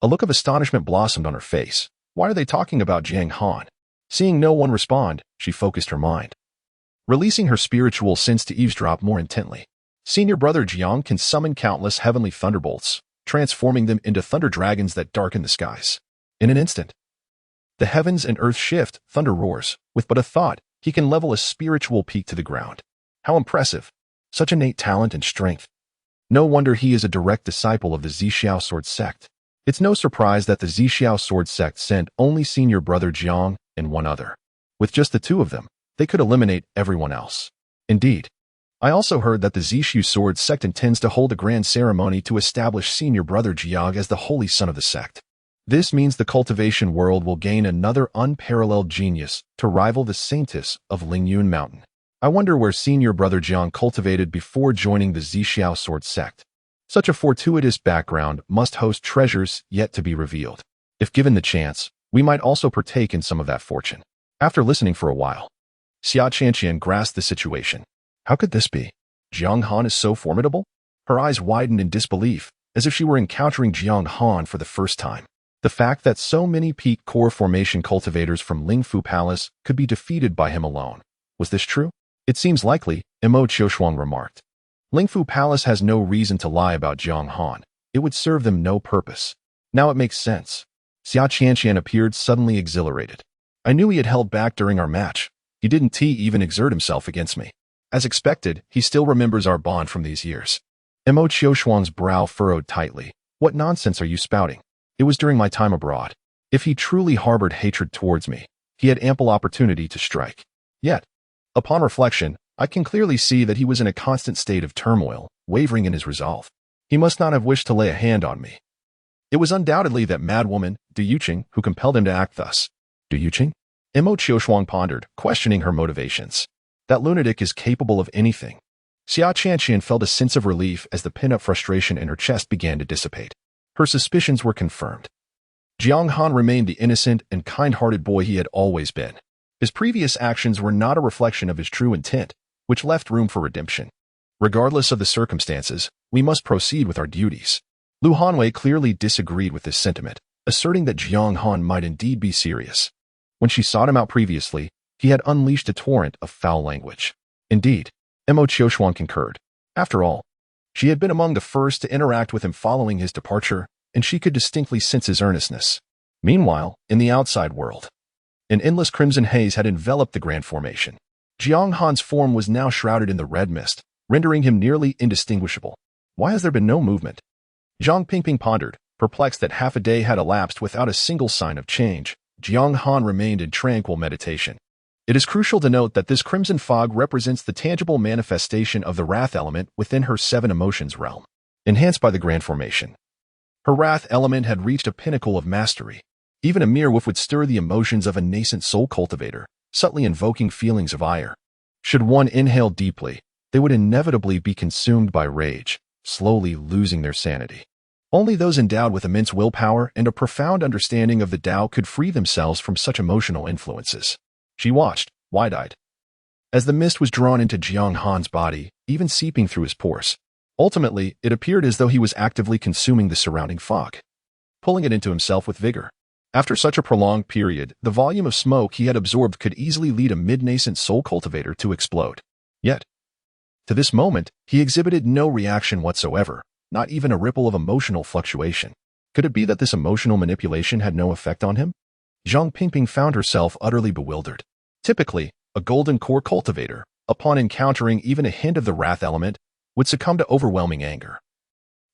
a look of astonishment blossomed on her face. Why are they talking about Jiang Han? Seeing no one respond, she focused her mind, releasing her spiritual sense to eavesdrop more intently. Senior brother Jiang can summon countless heavenly thunderbolts, transforming them into thunder dragons that darken the skies. In an instant, the heavens and earth shift, thunder roars. With but a thought, he can level a spiritual peak to the ground. How impressive! Such innate talent and strength. No wonder he is a direct disciple of the Zhixiao Sword Sect. It's no surprise that the Zhixiao Sword Sect sent only senior brother Jiang and one other. With just the two of them, they could eliminate everyone else. Indeed, I also heard that the Zhixiao Sword Sect intends to hold a grand ceremony to establish senior brother Jiang as the holy son of the sect. This means the cultivation world will gain another unparalleled genius to rival the saintess of Lingyun Mountain. I wonder where senior brother Jiang cultivated before joining the Zhixiao Sword Sect. Such a fortuitous background must host treasures yet to be revealed. If given the chance, we might also partake in some of that fortune. After listening for a while, Xia Qianqian grasped the situation. How could this be? Jiang Han is so formidable? Her eyes widened in disbelief, as if she were encountering Jiang Han for the first time. The fact that so many peak core formation cultivators from Lingfu Palace could be defeated by him alone. Was this true? It seems likely, Mo Qiushuang remarked. Lingfu Palace has no reason to lie about Jiang Han. It would serve them no purpose. Now it makes sense. Xia Qianqian appeared suddenly exhilarated. I knew he had held back during our match. He didn't even exert himself against me. As expected, he still remembers our bond from these years. Mo Qiushuang's brow furrowed tightly. What nonsense are you spouting? It was during my time abroad. If he truly harbored hatred towards me, he had ample opportunity to strike. Yet, upon reflection, I can clearly see that he was in a constant state of turmoil, wavering in his resolve. He must not have wished to lay a hand on me. It was undoubtedly that madwoman, Du Yuqing, who compelled him to act thus. Du Yuqing? Mo Qiushuang pondered, questioning her motivations. That lunatic is capable of anything. Xia Qianqian felt a sense of relief as the pent-up frustration in her chest began to dissipate. Her suspicions were confirmed. Jiang Han remained the innocent and kind-hearted boy he had always been. His previous actions were not a reflection of his true intent, which left room for redemption. Regardless of the circumstances, we must proceed with our duties. Lu Hanwei clearly disagreed with this sentiment, asserting that Jiang Han might indeed be serious. When she sought him out previously, he had unleashed a torrent of foul language. Indeed, Mo Qiushuang concurred. After all, she had been among the first to interact with him following his departure, and she could distinctly sense his earnestness. Meanwhile, in the outside world, an endless crimson haze had enveloped the grand formation. Jiang Han's form was now shrouded in the red mist, rendering him nearly indistinguishable. Why has there been no movement? Zhang Pingping pondered, perplexed that half a day had elapsed without a single sign of change. Jiang Han remained in tranquil meditation. It is crucial to note that this crimson fog represents the tangible manifestation of the wrath element within her seven emotions realm, enhanced by the grand formation. Her wrath element had reached a pinnacle of mastery. Even a mere whiff would stir the emotions of a nascent soul cultivator, subtly invoking feelings of ire. Should one inhale deeply, they would inevitably be consumed by rage, slowly losing their sanity. Only those endowed with immense willpower and a profound understanding of the Tao could free themselves from such emotional influences. She watched, wide-eyed, as the mist was drawn into Jiang Han's body, even seeping through his pores. Ultimately, it appeared as though he was actively consuming the surrounding fog, pulling it into himself with vigor. After such a prolonged period, the volume of smoke he had absorbed could easily lead a mid-nascent soul cultivator to explode. Yet, To this moment, he exhibited no reaction whatsoever, not even a ripple of emotional fluctuation. Could it be that this emotional manipulation had no effect on him? Jiang Pingping found herself utterly bewildered. Typically, a golden core cultivator, upon encountering even a hint of the wrath element, would succumb to overwhelming anger,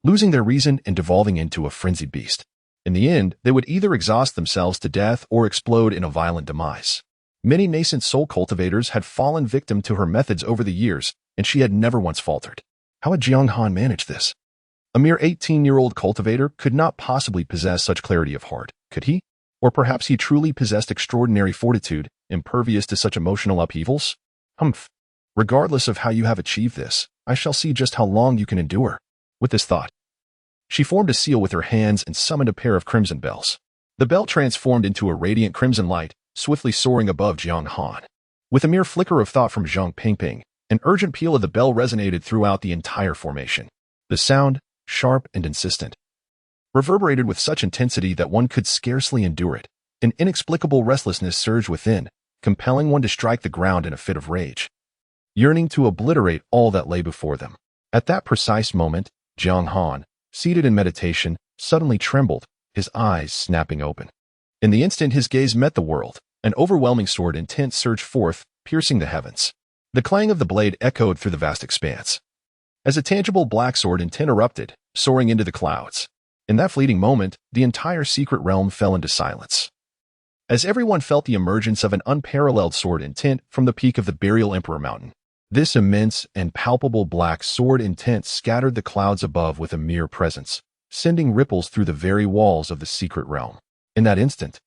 losing their reason and devolving into a frenzied beast. In the end, they would either exhaust themselves to death or explode in a violent demise. Many nascent soul cultivators had fallen victim to her methods over the years, and she had never once faltered. How had Jiang Han managed this? A mere 18-year-old cultivator could not possibly possess such clarity of heart, could he? Or perhaps he truly possessed extraordinary fortitude, impervious to such emotional upheavals? Humph. Regardless of how you have achieved this, I shall see just how long you can endure. With this thought, she formed a seal with her hands and summoned a pair of crimson bells. The bell transformed into a radiant crimson light, swiftly soaring above Jiang Han. With a mere flicker of thought from Jiang Pingping, an urgent peal of the bell resonated throughout the entire formation. The sound, sharp and insistent, reverberated with such intensity that one could scarcely endure it. An inexplicable restlessness surged within, compelling one to strike the ground in a fit of rage, yearning to obliterate all that lay before them. At that precise moment, Jiang Han, seated in meditation, suddenly trembled, his eyes snapping open. In the instant his gaze met the world, an overwhelming sword intent surged forth, piercing the heavens. The clang of the blade echoed through the vast expanse, as a tangible black sword intent erupted, soaring into the clouds. In that fleeting moment, the entire secret realm fell into silence, as everyone felt the emergence of an unparalleled sword intent from the peak of the Burial Emperor Mountain. This immense and palpable black sword intent scattered the clouds above with a mere presence, sending ripples through the very walls of the secret realm. In that instant,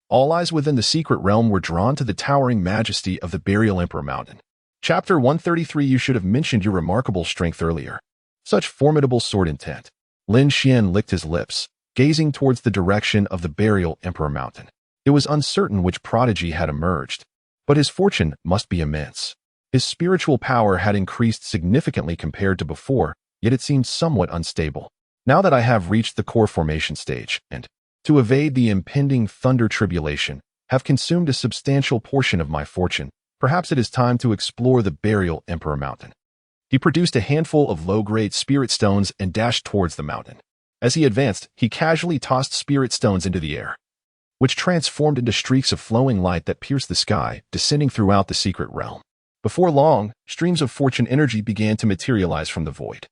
all eyes within the secret realm were drawn to the towering majesty of the Burial Emperor Mountain. Chapter 133. You should have mentioned your remarkable strength earlier. Such formidable sword intent. Lin Xian licked his lips, gazing towards the direction of the Burial Emperor Mountain. It was uncertain which prodigy had emerged, but his fortune must be immense. His spiritual power had increased significantly compared to before, yet it seemed somewhat unstable. Now that I have reached the core formation stage, and, to evade the impending thunder tribulation, have consumed a substantial portion of my fortune, perhaps it is time to explore the Burial Emperor Mountain. He produced a handful of low-grade spirit stones and dashed towards the mountain. As he advanced, he casually tossed spirit stones into the air, which transformed into streaks of flowing light that pierced the sky, descending throughout the secret realm. Before long, streams of fortune energy began to materialize from the void,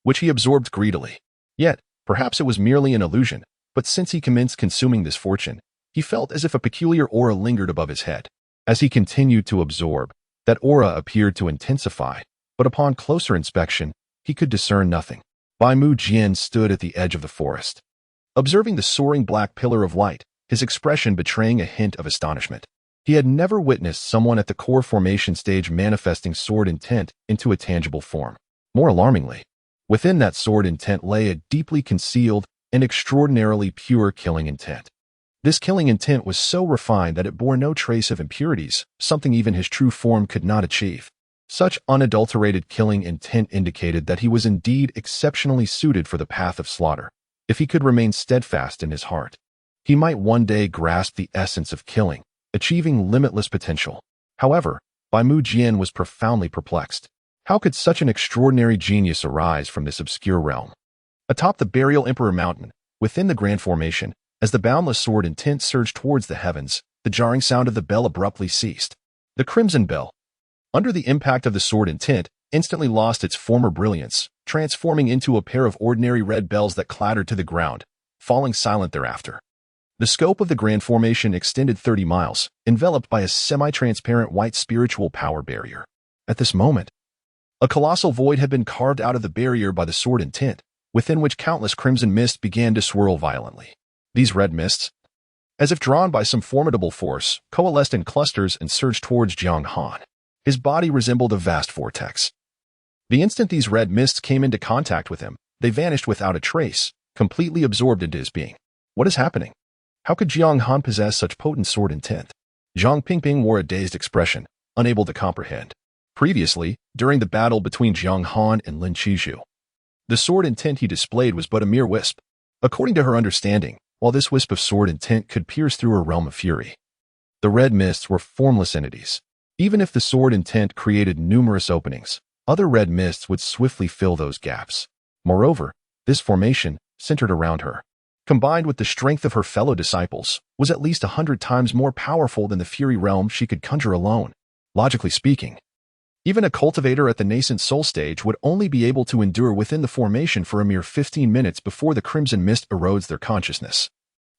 which he absorbed greedily. Yet, perhaps it was merely an illusion, but since he commenced consuming this fortune, he felt as if a peculiar aura lingered above his head. As he continued to absorb, that aura appeared to intensify, but upon closer inspection, he could discern nothing. Bai Mu Jian stood at the edge of the forest, observing the soaring black pillar of light, his expression betraying a hint of astonishment. He had never witnessed someone at the core formation stage manifesting sword intent into a tangible form. More alarmingly, within that sword intent lay a deeply concealed and extraordinarily pure killing intent. This killing intent was so refined that it bore no trace of impurities, something even his true form could not achieve. Such unadulterated killing intent indicated that he was indeed exceptionally suited for the path of slaughter. If he could remain steadfast in his heart, he might one day grasp the essence of killing, achieving limitless potential. However, Bai Mu Jian was profoundly perplexed. How could such an extraordinary genius arise from this obscure realm? Atop the Burial Emperor Mountain, within the Grand Formation, as the boundless sword intent surged towards the heavens, the jarring sound of the bell abruptly ceased. The crimson bell, under the impact of the sword intent, instantly lost its former brilliance, transforming into a pair of ordinary red bells that clattered to the ground, falling silent thereafter. The scope of the Grand Formation extended 30 miles, enveloped by a semi-transparent white spiritual power barrier. At this moment, a colossal void had been carved out of the barrier by the sword intent, within which countless crimson mists began to swirl violently. These red mists, as if drawn by some formidable force, coalesced in clusters and surged towards Jiang Han. His body resembled a vast vortex. The instant these red mists came into contact with him, they vanished without a trace, completely absorbed into his being. What is happening? How could Jiang Han possess such potent sword intent? Jiang Pingping wore a dazed expression, unable to comprehend. Previously, during the battle between Jiang Han and Lin Qizhu, the sword intent he displayed was but a mere wisp. According to her understanding, while this wisp of sword intent could pierce through her realm of fury, the red mists were formless entities. Even if the sword intent created numerous openings, other red mists would swiftly fill those gaps. Moreover, this formation, centered around her, combined with the strength of her fellow disciples, was at least 100 times more powerful than the fury realm she could conjure alone. Logically speaking, even a cultivator at the nascent soul stage would only be able to endure within the formation for a mere 15 minutes before the crimson mist erodes their consciousness,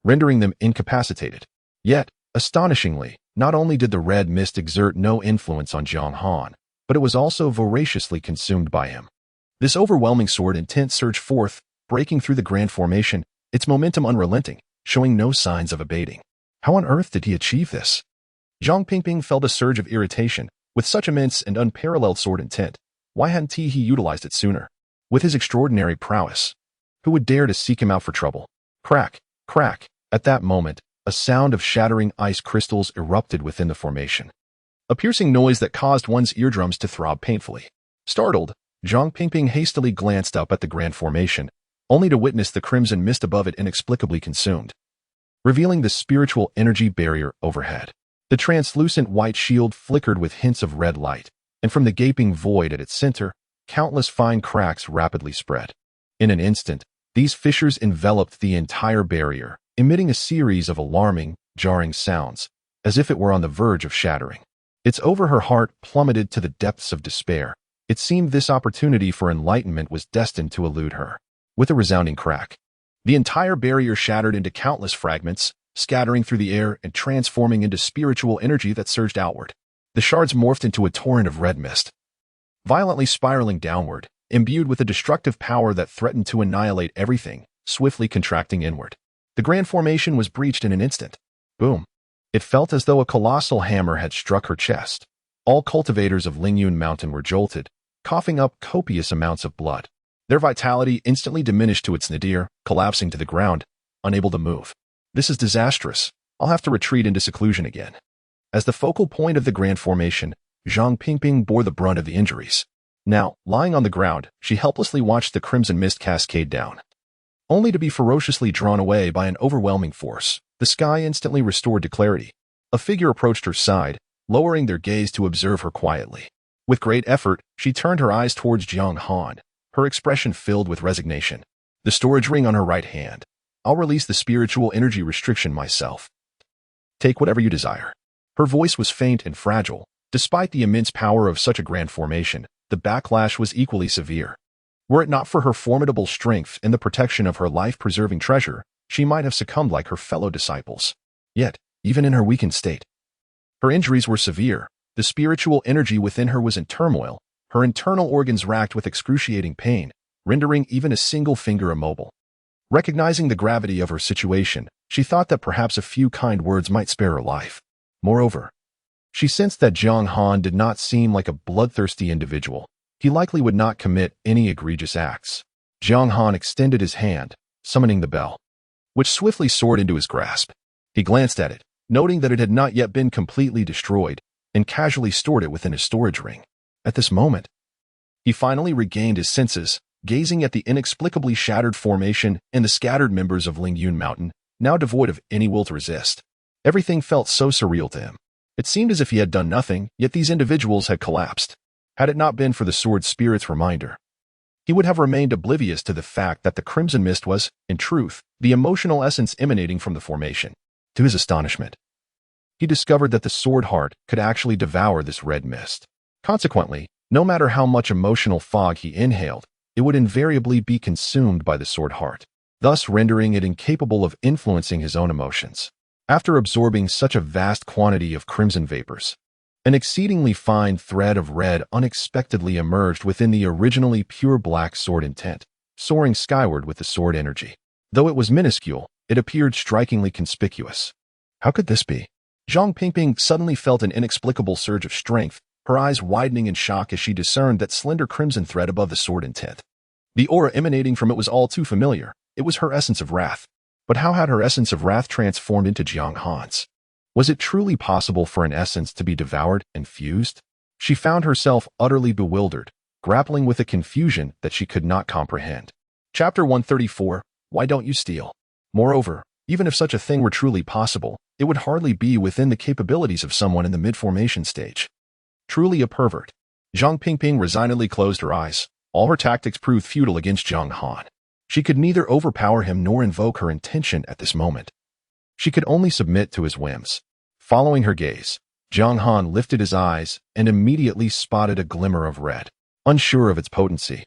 rendering them incapacitated. Yet, astonishingly, not only did the red mist exert no influence on Jiang Han, but it was also voraciously consumed by him. This overwhelming sword intent surged forth, breaking through the grand formation, its momentum unrelenting, showing no signs of abating. How on earth did he achieve this? Zhang Pingping felt a surge of irritation. With such immense and unparalleled sword intent, why hadn't he utilized it sooner? With his extraordinary prowess, who would dare to seek him out for trouble? Crack, crack. At that moment, a sound of shattering ice crystals erupted within the formation, a piercing noise that caused one's eardrums to throb painfully. Startled, Zhang Pingping hastily glanced up at the grand formation, only to witness the crimson mist above it inexplicably consumed, revealing the spiritual energy barrier overhead. The translucent white shield flickered with hints of red light, and from the gaping void at its center, countless fine cracks rapidly spread. In an instant, these fissures enveloped the entire barrier, emitting a series of alarming, jarring sounds, as if it were on the verge of shattering. Its over her heart plummeted to the depths of despair. It seemed this opportunity for enlightenment was destined to elude her. With a resounding crack, the entire barrier shattered into countless fragments, scattering through the air and transforming into spiritual energy that surged outward. The shards morphed into a torrent of red mist, violently spiraling downward, imbued with a destructive power that threatened to annihilate everything, swiftly contracting inward. The grand formation was breached in an instant. Boom. It felt as though a colossal hammer had struck her chest. All cultivators of Lingyun Mountain were jolted, coughing up copious amounts of blood. Their vitality instantly diminished to its nadir, collapsing to the ground, unable to move. This is disastrous. I'll have to retreat into seclusion again. As the focal point of the grand formation, Zhang Pingping bore the brunt of the injuries. Now, lying on the ground, she helplessly watched the crimson mist cascade down, only to be ferociously drawn away by an overwhelming force. The sky instantly restored to clarity. A figure approached her side, lowering their gaze to observe her quietly. With great effort, she turned her eyes towards Jiang Han, her expression filled with resignation. The storage ring on her right hand. I'll release the spiritual energy restriction myself. Take whatever you desire. Her voice was faint and fragile. Despite the immense power of such a grand formation, the backlash was equally severe. Were it not for her formidable strength and the protection of her life-preserving treasure, she might have succumbed like her fellow disciples. Yet, even in her weakened state, her injuries were severe. The spiritual energy within her was in turmoil, her internal organs racked with excruciating pain, rendering even a single finger immobile. Recognizing the gravity of her situation, she thought that perhaps a few kind words might spare her life. Moreover, she sensed that Jiang Han did not seem like a bloodthirsty individual. He likely would not commit any egregious acts. Jiang Han extended his hand, summoning the bell, which swiftly soared into his grasp. He glanced at it, noting that it had not yet been completely destroyed, and casually stored it within his storage ring. At this moment, he finally regained his senses, gazing at the inexplicably shattered formation and the scattered members of Lingyun Mountain, now devoid of any will to resist. Everything felt so surreal to him. It seemed as if he had done nothing, yet these individuals had collapsed. Had it not been for the sword spirit's reminder, he would have remained oblivious to the fact that the crimson mist was, in truth, the emotional essence emanating from the formation. To his astonishment, he discovered that the sword heart could actually devour this red mist. Consequently, no matter how much emotional fog he inhaled, it would invariably be consumed by the sword heart, thus rendering it incapable of influencing his own emotions. After absorbing such a vast quantity of crimson vapors, an exceedingly fine thread of red unexpectedly emerged within the originally pure black sword intent, soaring skyward with the sword energy. Though it was minuscule, it appeared strikingly conspicuous. How could this be? Zhang Pingping suddenly felt an inexplicable surge of strength, her eyes widening in shock as she discerned that slender crimson thread above the sword intent. The aura emanating from it was all too familiar. It was her essence of wrath. But how had her essence of wrath transformed into Jiang Han's? Was it truly possible for an essence to be devoured and fused? She found herself utterly bewildered, grappling with a confusion that she could not comprehend. Chapter 134, Why Don't You Steal? Moreover, even if such a thing were truly possible, it would hardly be within the capabilities of someone in the mid-formation stage. Truly a pervert. Jiang Pingping resignedly closed her eyes. All her tactics proved futile against Jiang Han. She could neither overpower him nor invoke her intention at this moment. She could only submit to his whims. Following her gaze, Jiang Han lifted his eyes and immediately spotted a glimmer of red. Unsure of its potency,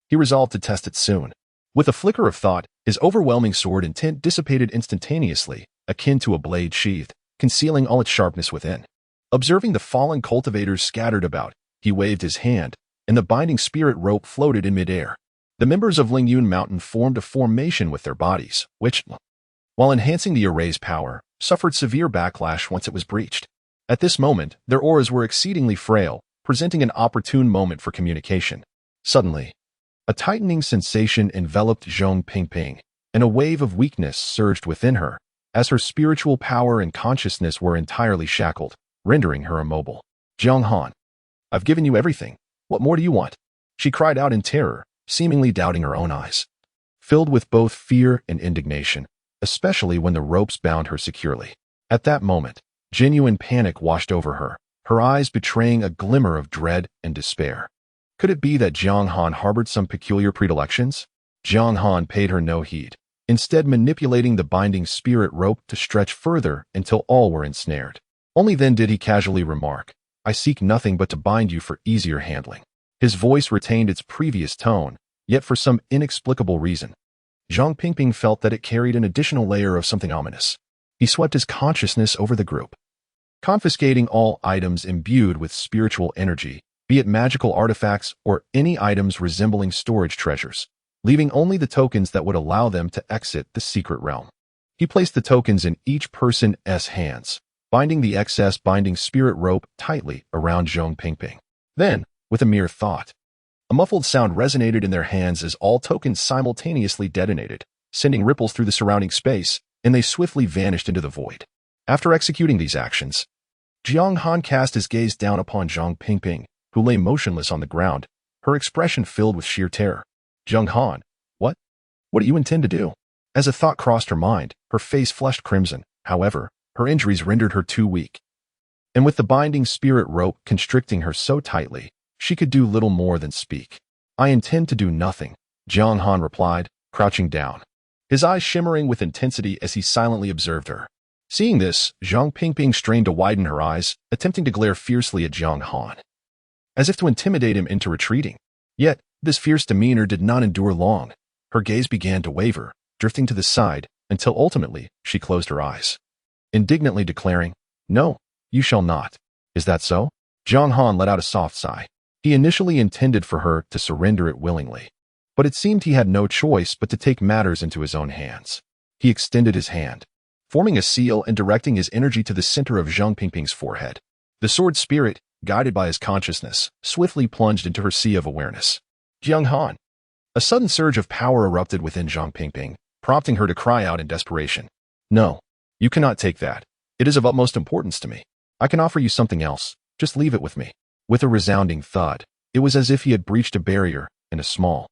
he resolved to test it soon. With a flicker of thought, his overwhelming sword intent dissipated instantaneously, akin to a blade sheathed, concealing all its sharpness within. Observing the fallen cultivators scattered about, he waved his hand, and the binding spirit rope floated in midair. The members of Lingyun Mountain formed a formation with their bodies, which, while enhancing the array's power, suffered severe backlash once it was breached. At this moment, their auras were exceedingly frail, presenting an opportune moment for communication. Suddenly, a tightening sensation enveloped Jiang Pingping, and a wave of weakness surged within her, as her spiritual power and consciousness were entirely shackled, rendering her immobile. Jiang Han, I've given you everything. What more do you want? She cried out in terror, seemingly doubting her own eyes. Filled with both fear and indignation, especially when the ropes bound her securely. At that moment, genuine panic washed over her, her eyes betraying a glimmer of dread and despair. Could it be that Jiang Han harbored some peculiar predilections? Jiang Han paid her no heed, instead manipulating the binding spirit rope to stretch further until all were ensnared. Only then did he casually remark, I seek nothing but to bind you for easier handling. His voice retained its previous tone, yet for some inexplicable reason, Jiang Pingping felt that it carried an additional layer of something ominous. He swept his consciousness over the group, confiscating all items imbued with spiritual energy, be it magical artifacts or any items resembling storage treasures, leaving only the tokens that would allow them to exit the secret realm. He placed the tokens in each person's hands, binding the excess binding spirit rope tightly around Jiang Pingping. Then, with a mere thought, a muffled sound resonated in their hands as all tokens simultaneously detonated, sending ripples through the surrounding space, and they swiftly vanished into the void. After executing these actions, Jiang Han cast his gaze down upon Jiang Pingping, who lay motionless on the ground, her expression filled with sheer terror. Jiang Han, what? What do you intend to do? As a thought crossed her mind, her face flushed crimson. However, her injuries rendered her too weak. And with the binding spirit rope constricting her so tightly, she could do little more than speak. I intend to do nothing, Jiang Han replied, crouching down, his eyes shimmering with intensity as he silently observed her. Seeing this, Jiang Pingping strained to widen her eyes, attempting to glare fiercely at Jiang Han, as if to intimidate him into retreating. Yet, this fierce demeanor did not endure long. Her gaze began to waver, drifting to the side, until ultimately she closed her eyes, indignantly declaring, No, you shall not. Is that so? Jiang Han let out a soft sigh. He initially intended for her to surrender it willingly, but it seemed he had no choice but to take matters into his own hands. He extended his hand, forming a seal and directing his energy to the center of Jiang Pingping's forehead. The sword spirit, guided by his consciousness, swiftly plunged into her sea of awareness. Jiang Han. A sudden surge of power erupted within Jiang Pingping, prompting her to cry out in desperation. No, you cannot take that. It is of utmost importance to me. I can offer you something else. Just leave it with me. With a resounding thud, it was as if he had breached a barrier, and a small,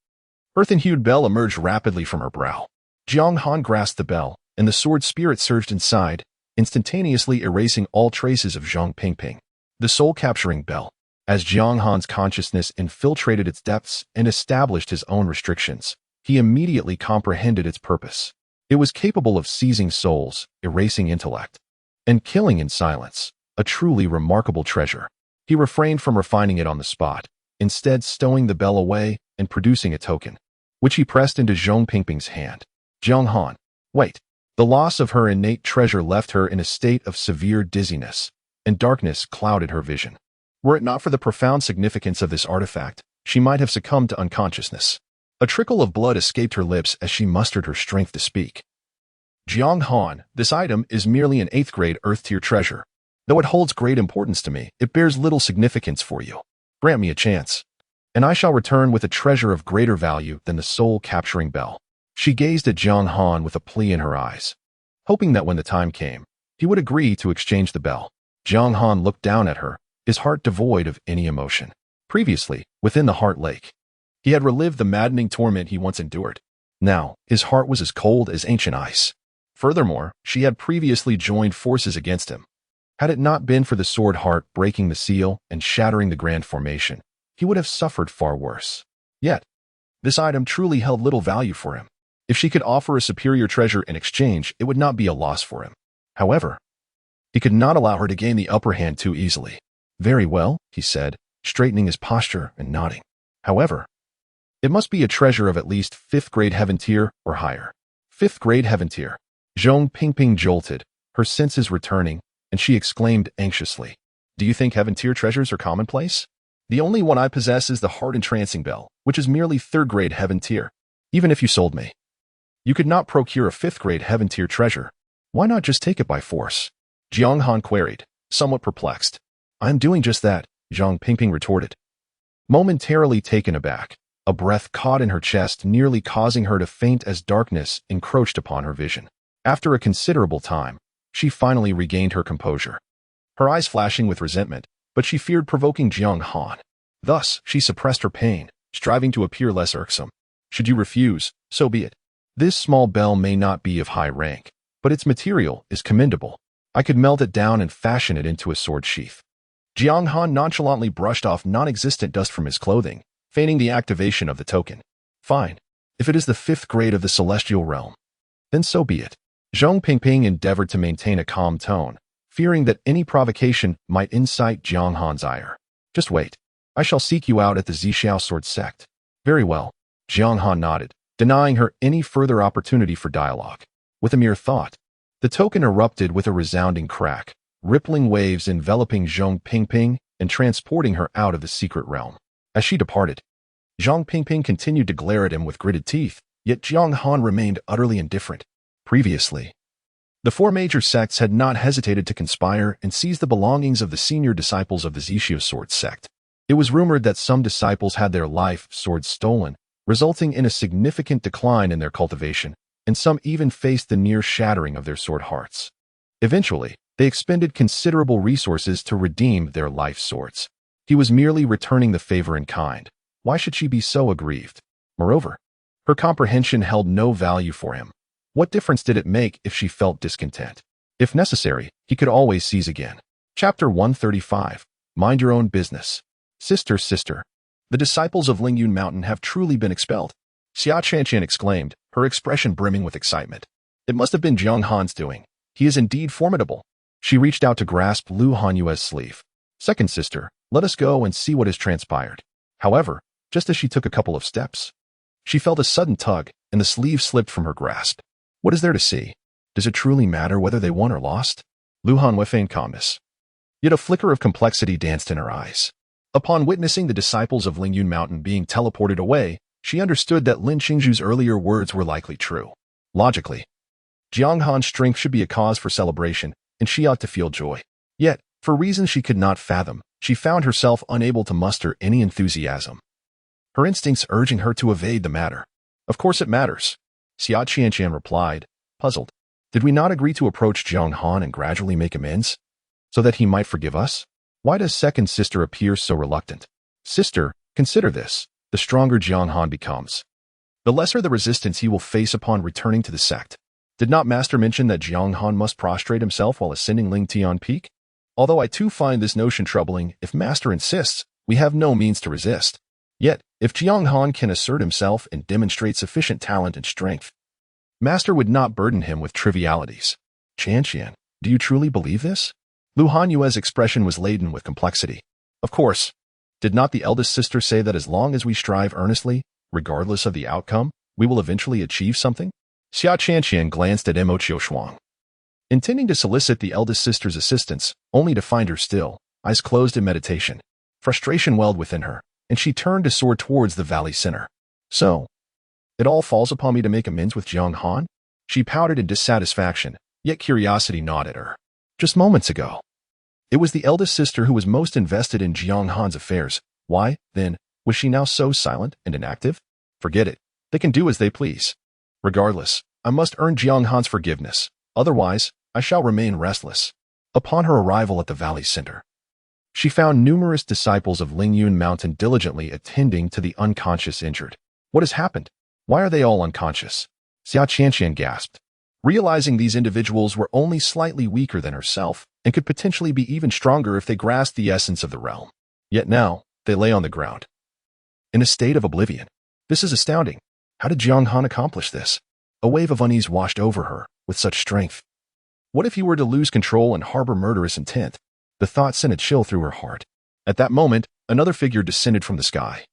earthen-hued bell emerged rapidly from her brow. Jiang Han grasped the bell, and the sword spirit surged inside, instantaneously erasing all traces of Jiang Pingping. The soul-capturing bell. As Jiang Han's consciousness infiltrated its depths and established his own restrictions, he immediately comprehended its purpose. It was capable of seizing souls, erasing intellect, and killing in silence, a truly remarkable treasure. He refrained from refining it on the spot, instead stowing the bell away and producing a token, which he pressed into Jiang Pingping's hand. Jiang Han, wait. The loss of her innate treasure left her in a state of severe dizziness, and darkness clouded her vision. Were it not for the profound significance of this artifact, she might have succumbed to unconsciousness. A trickle of blood escaped her lips as she mustered her strength to speak. Jiang Han, this item is merely an 8th-grade Earth-tier treasure. Though it holds great importance to me, it bears little significance for you. Grant me a chance, and I shall return with a treasure of greater value than the soul-capturing bell. She gazed at Jiang Han with a plea in her eyes, hoping that when the time came, he would agree to exchange the bell. Jiang Han looked down at her, his heart devoid of any emotion. Previously, within the Heart Lake, he had relived the maddening torment he once endured. Now, his heart was as cold as ancient ice. Furthermore, she had previously joined forces against him. Had it not been for the sword heart breaking the seal and shattering the grand formation, he would have suffered far worse. Yet, this item truly held little value for him. If she could offer a superior treasure in exchange, it would not be a loss for him. However, he could not allow her to gain the upper hand too easily. Very well, he said, straightening his posture and nodding. However, it must be a treasure of at least 5th grade heaven tier or higher. 5th grade heaven tier. Zhong Pingping jolted, her senses returning, and she exclaimed anxiously, "Do you think heaven tier treasures are commonplace? The only one I possess is the heart entrancing bell, which is merely 3rd grade heaven tier. Even if you sold me, you could not procure a 5th grade heaven tier treasure. Why not just take it by force?" Jiang Han queried, somewhat perplexed. "I am doing just that," Zhong Pingping retorted. Momentarily taken aback, a breath caught in her chest, nearly causing her to faint as darkness encroached upon her vision. After a considerable time, she finally regained her composure, her eyes flashing with resentment, but she feared provoking Jiang Han. Thus, she suppressed her pain, striving to appear less irksome. "Should you refuse, so be it. This small bell may not be of high rank, but its material is commendable. I could melt it down and fashion it into a sword sheath." Jiang Han nonchalantly brushed off non-existent dust from his clothing, feigning the activation of the token. "Fine. If it is the 5th grade of the celestial realm, then so be it." Zhong Pingping endeavored to maintain a calm tone, fearing that any provocation might incite Jiang Han's ire. "Just wait. I shall seek you out at the Purple Sword Sect." "Very well." Jiang Han nodded, denying her any further opportunity for dialogue. With a mere thought, the token erupted with a resounding crack, rippling waves enveloping Zhong Pingping and transporting her out of the secret realm. As she departed, Zhong Pingping continued to glare at him with gritted teeth, yet Jiang Han remained utterly indifferent. Previously, the 4 major sects had not hesitated to conspire and seize the belongings of the senior disciples of the Purple Sword Sect. It was rumored that some disciples had their life swords stolen, resulting in a significant decline in their cultivation, and some even faced the near shattering of their sword hearts. Eventually, they expended considerable resources to redeem their life swords. He was merely returning the favor in kind. Why should she be so aggrieved? Moreover, her comprehension held no value for him. What difference did it make if she felt discontent? If necessary, he could always seize again. Chapter 135. Mind your own business. Sister, the disciples of Lingyun Mountain have truly been expelled. Xia Qianqian exclaimed, her expression brimming with excitement. It must have been Jiang Han's doing. He is indeed formidable. She reached out to grasp Lu Hanyue's sleeve. "Second sister, let us go and see what has transpired." However, just as she took a couple of steps, she felt a sudden tug, and the sleeve slipped from her grasp. What is there to see? Does it truly matter whether they won or lost? Lu Hanwei feigned calmness. Yet a flicker of complexity danced in her eyes. Upon witnessing the disciples of Lingyun Mountain being teleported away, she understood that Lin Qingzhu's earlier words were likely true. Logically, Jiang Han's strength should be a cause for celebration, and she ought to feel joy. Yet, for reasons she could not fathom, she found herself unable to muster any enthusiasm. Her instincts urging her to evade the matter. "Of course it matters," Xia Qianqian replied, puzzled. "Did we not agree to approach Jiang Han and gradually make amends, so that he might forgive us? Why does second sister appear so reluctant? Sister, consider this. The stronger Jiang Han becomes, the lesser the resistance he will face upon returning to the sect. Did not Master mention that Jiang Han must prostrate himself while ascending Lingtian Peak? Although I too find this notion troubling, if Master insists, we have no means to resist. Yet, if Jiang Han can assert himself and demonstrate sufficient talent and strength, Master would not burden him with trivialities." "Qianqian, do you truly believe this?" Lu Hanyue's expression was laden with complexity. "Of course. Did not the eldest sister say that as long as we strive earnestly, regardless of the outcome, we will eventually achieve something?" Xia Qianqian glanced at Mo Qiushuang, intending to solicit the eldest sister's assistance, only to find her still, eyes closed in meditation. Frustration welled within her, and she turned to soar towards the valley center. "So, it all falls upon me to make amends with Jiang Han?" She pouted in dissatisfaction, yet curiosity gnawed at her. Just moments ago, it was the eldest sister who was most invested in Jiang Han's affairs. Why, then, was she now so silent and inactive? Forget it. They can do as they please. Regardless, I must earn Jiang Han's forgiveness. Otherwise, I shall remain restless. Upon her arrival at the valley center, she found numerous disciples of Lingyun Mountain diligently attending to the unconscious injured. What has happened? Why are they all unconscious? Xia Qianqian gasped, realizing these individuals were only slightly weaker than herself and could potentially be even stronger if they grasped the essence of the realm. Yet now, they lay on the ground, in a state of oblivion. This is astounding. How did Jiang Han accomplish this? A wave of unease washed over her with such strength. What if he were to lose control and harbor murderous intent? The thought sent a chill through her heart. At that moment, another figure descended from the sky.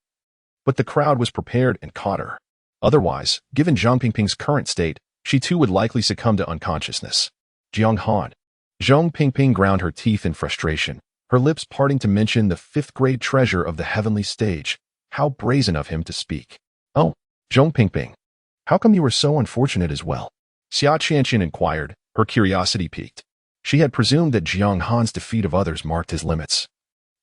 But the crowd was prepared and caught her. Otherwise, given Zhang Pingping's current state, she too would likely succumb to unconsciousness. Jiang Han. Zhang Pingping ground her teeth in frustration, her lips parting to mention the fifth-grade treasure of the heavenly stage. How brazen of him to speak. Oh, Zhang Pingping. How come you were so unfortunate as well? Xia Qianqian inquired, her curiosity piqued. She had presumed that Jiang Han's defeat of others marked his limits.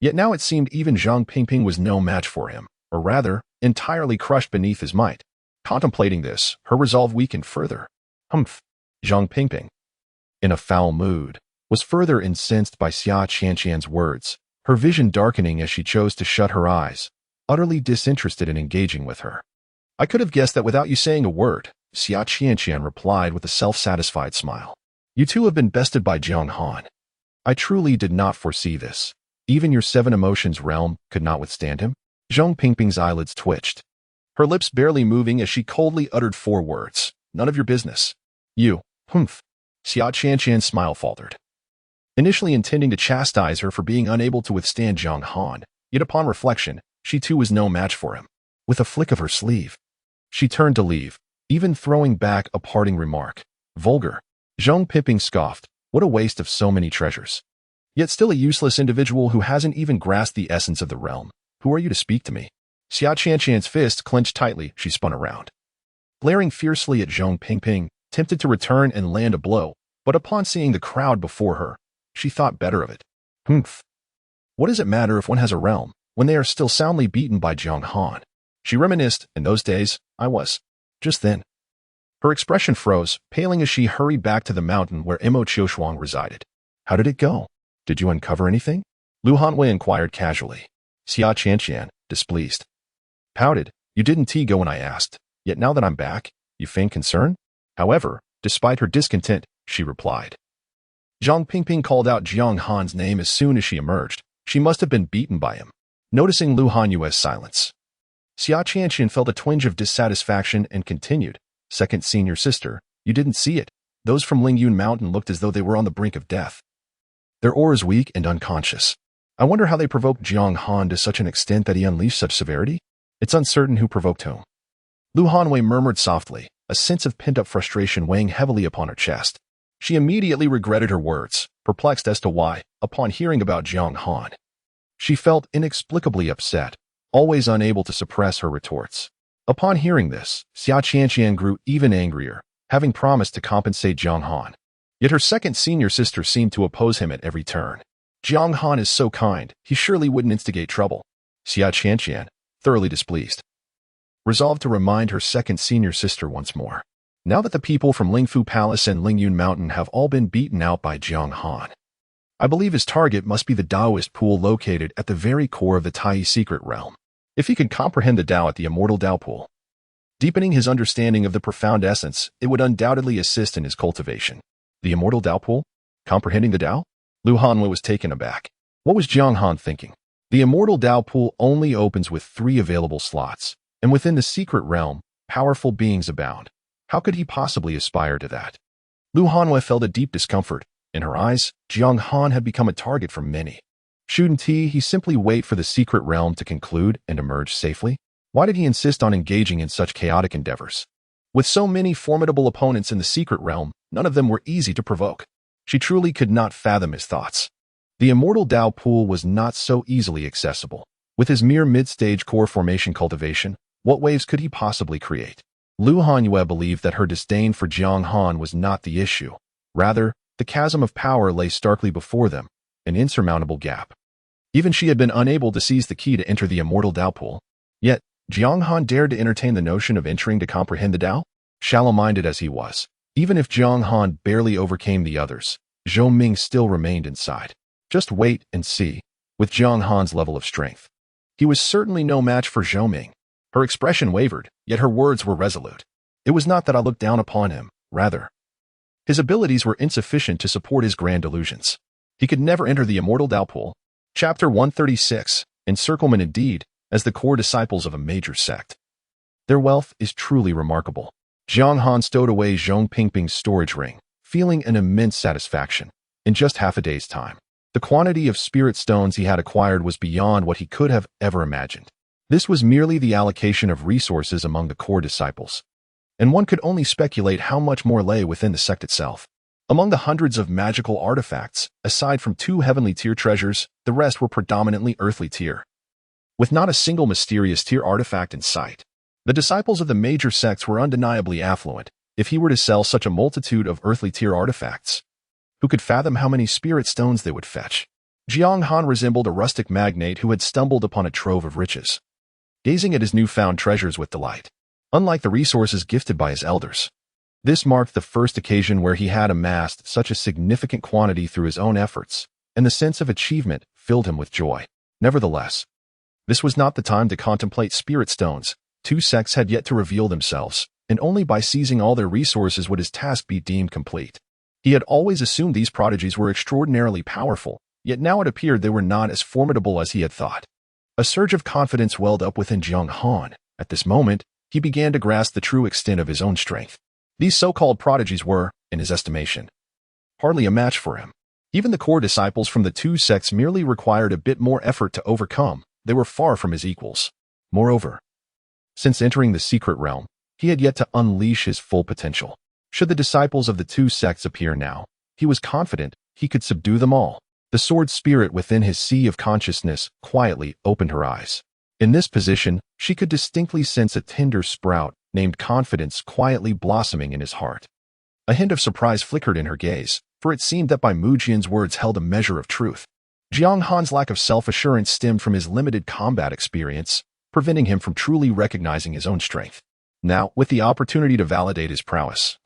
Yet now it seemed even Zhang Pingping was no match for him, or rather, entirely crushed beneath his might. Contemplating this, her resolve weakened further. Humph. Zhang Pingping, in a foul mood, was further incensed by Xia Qianqian's words, her vision darkening as she chose to shut her eyes, utterly disinterested in engaging with her. I could have guessed that without you saying a word, Xia Qianqian replied with a self-satisfied smile. You two have been bested by Jiang Han. I truly did not foresee this. Even your seven emotions realm could not withstand him? Zhang Pingping's eyelids twitched, her lips barely moving as she coldly uttered 4 words. None of your business. You. Humph. Xia Qianqian's smile faltered. Initially intending to chastise her for being unable to withstand Jiang Han, yet upon reflection, she too was no match for him. With a flick of her sleeve, she turned to leave, even throwing back a parting remark. Vulgar. Zhang Pingping scoffed. What a waste of so many treasures. Yet still a useless individual who hasn't even grasped the essence of the realm. Who are you to speak to me? Xia Qianqian's fist clenched tightly, she spun around. Glaring fiercely at Zhang Pingping, tempted to return and land a blow, but upon seeing the crowd before her, she thought better of it. Humph. What does it matter if one has a realm, when they are still soundly beaten by Jiang Han? She reminisced, in those days, I was. Just then. Her expression froze, paling as she hurried back to the mountain where Mo Qiushuang resided. How did it go? Did you uncover anything? Lu Hanwei inquired casually. Xia Qianqian, displeased, pouted. You didn't go when I asked, yet now that I'm back, you feign concern? However, despite her discontent, she replied. Zhang Pingping called out Jiang Han's name as soon as she emerged. She must have been beaten by him. Noticing Lu Hanyue's silence, Xia Qianqian felt a twinge of dissatisfaction and continued. Second senior sister, you didn't see it. Those from Lingyun Mountain looked as though they were on the brink of death. Their auras weak and unconscious. I wonder how they provoked Jiang Han to such an extent that he unleashed such severity? It's uncertain who provoked whom. Lu Hanwei murmured softly, a sense of pent-up frustration weighing heavily upon her chest. She immediately regretted her words, perplexed as to why, upon hearing about Jiang Han. She felt inexplicably upset, always unable to suppress her retorts. Upon hearing this, Xia Qianqian grew even angrier, having promised to compensate Jiang Han. Yet her second senior sister seemed to oppose him at every turn. Jiang Han is so kind, he surely wouldn't instigate trouble. Xia Qianqian, thoroughly displeased, resolved to remind her second senior sister once more. Now that the people from Lingfu Palace and Lingyun Mountain have all been beaten out by Jiang Han, I believe his target must be the Taoist pool located at the very core of the Tai secret realm. If he could comprehend the Tao at the immortal Tao pool, deepening his understanding of the profound essence, it would undoubtedly assist in his cultivation. The immortal Tao pool? Comprehending the Tao? Lu Hanwei was taken aback. What was Jiang Han thinking? The immortal Tao pool only opens with 3 available slots, and within the secret realm, powerful beings abound. How could he possibly aspire to that? Lu Hanwei felt a deep discomfort. In her eyes, Jiang Han had become a target for many. Shouldn't he simply wait for the secret realm to conclude and emerge safely? Why did he insist on engaging in such chaotic endeavors? With so many formidable opponents in the secret realm, none of them were easy to provoke. She truly could not fathom his thoughts. The immortal Tao pool was not so easily accessible. With his mere mid-stage core formation cultivation, what waves could he possibly create? Lu Hanyue believed that her disdain for Jiang Han was not the issue. Rather, the chasm of power lay starkly before them, an insurmountable gap. Even she had been unable to seize the key to enter the immortal Tao pool. Yet, Jiang Han dared to entertain the notion of entering to comprehend the Tao? Shallow-minded as he was, even if Jiang Han barely overcame the others, Zhou Ming still remained inside. Just wait and see, with Jiang Han's level of strength. He was certainly no match for Zhou Ming. Her expression wavered, yet her words were resolute. It was not that I looked down upon him, rather. His abilities were insufficient to support his grand illusions. He could never enter the immortal Tao pool. Chapter 136. encirclement indeed, as the core disciples of a major sect. Their wealth is truly remarkable. Jiang Han stowed away Zhong Pingping's storage ring, feeling an immense satisfaction. In just half a day's time, the quantity of spirit stones he had acquired was beyond what he could have ever imagined. This was merely the allocation of resources among the core disciples, and one could only speculate how much more lay within the sect itself. Among the hundreds of magical artifacts, aside from 2 heavenly tier treasures, the rest were predominantly earthly tier, with not a single mysterious tier artifact in sight. The disciples of the major sects were undeniably affluent. If he were to sell such a multitude of earthly tier artifacts, who could fathom how many spirit stones they would fetch? Jiang Han resembled a rustic magnate who had stumbled upon a trove of riches, gazing at his newfound treasures with delight. Unlike the resources gifted by his elders, this marked the first occasion where he had amassed such a significant quantity through his own efforts, and the sense of achievement filled him with joy. Nevertheless, this was not the time to contemplate spirit stones. 2 sects had yet to reveal themselves, and only by seizing all their resources would his task be deemed complete. He had always assumed these prodigies were extraordinarily powerful, yet now it appeared they were not as formidable as he had thought. A surge of confidence welled up within Jiang Han. At this moment, he began to grasp the true extent of his own strength. These so-called prodigies were, in his estimation, hardly a match for him. Even the core disciples from the 2 sects merely required a bit more effort to overcome. They were far from his equals. Moreover, since entering the secret realm, he had yet to unleash his full potential. Should the disciples of the 2 sects appear now, he was confident he could subdue them all. The sword spirit within his sea of consciousness quietly opened her eyes. In this position, she could distinctly sense a tender sprout named confidence quietly blossoming in his heart. A hint of surprise flickered in her gaze, for it seemed that Bai Mujian's words held a measure of truth. Jiang Han's lack of self-assurance stemmed from his limited combat experience, preventing him from truly recognizing his own strength. Now, with the opportunity to validate his prowess,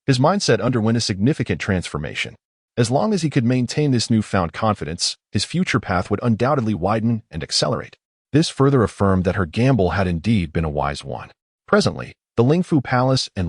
his mindset underwent a significant transformation. As long as he could maintain this newfound confidence, his future path would undoubtedly widen and accelerate. This further affirmed that her gamble had indeed been a wise one. Presently, the Lingfu Palace and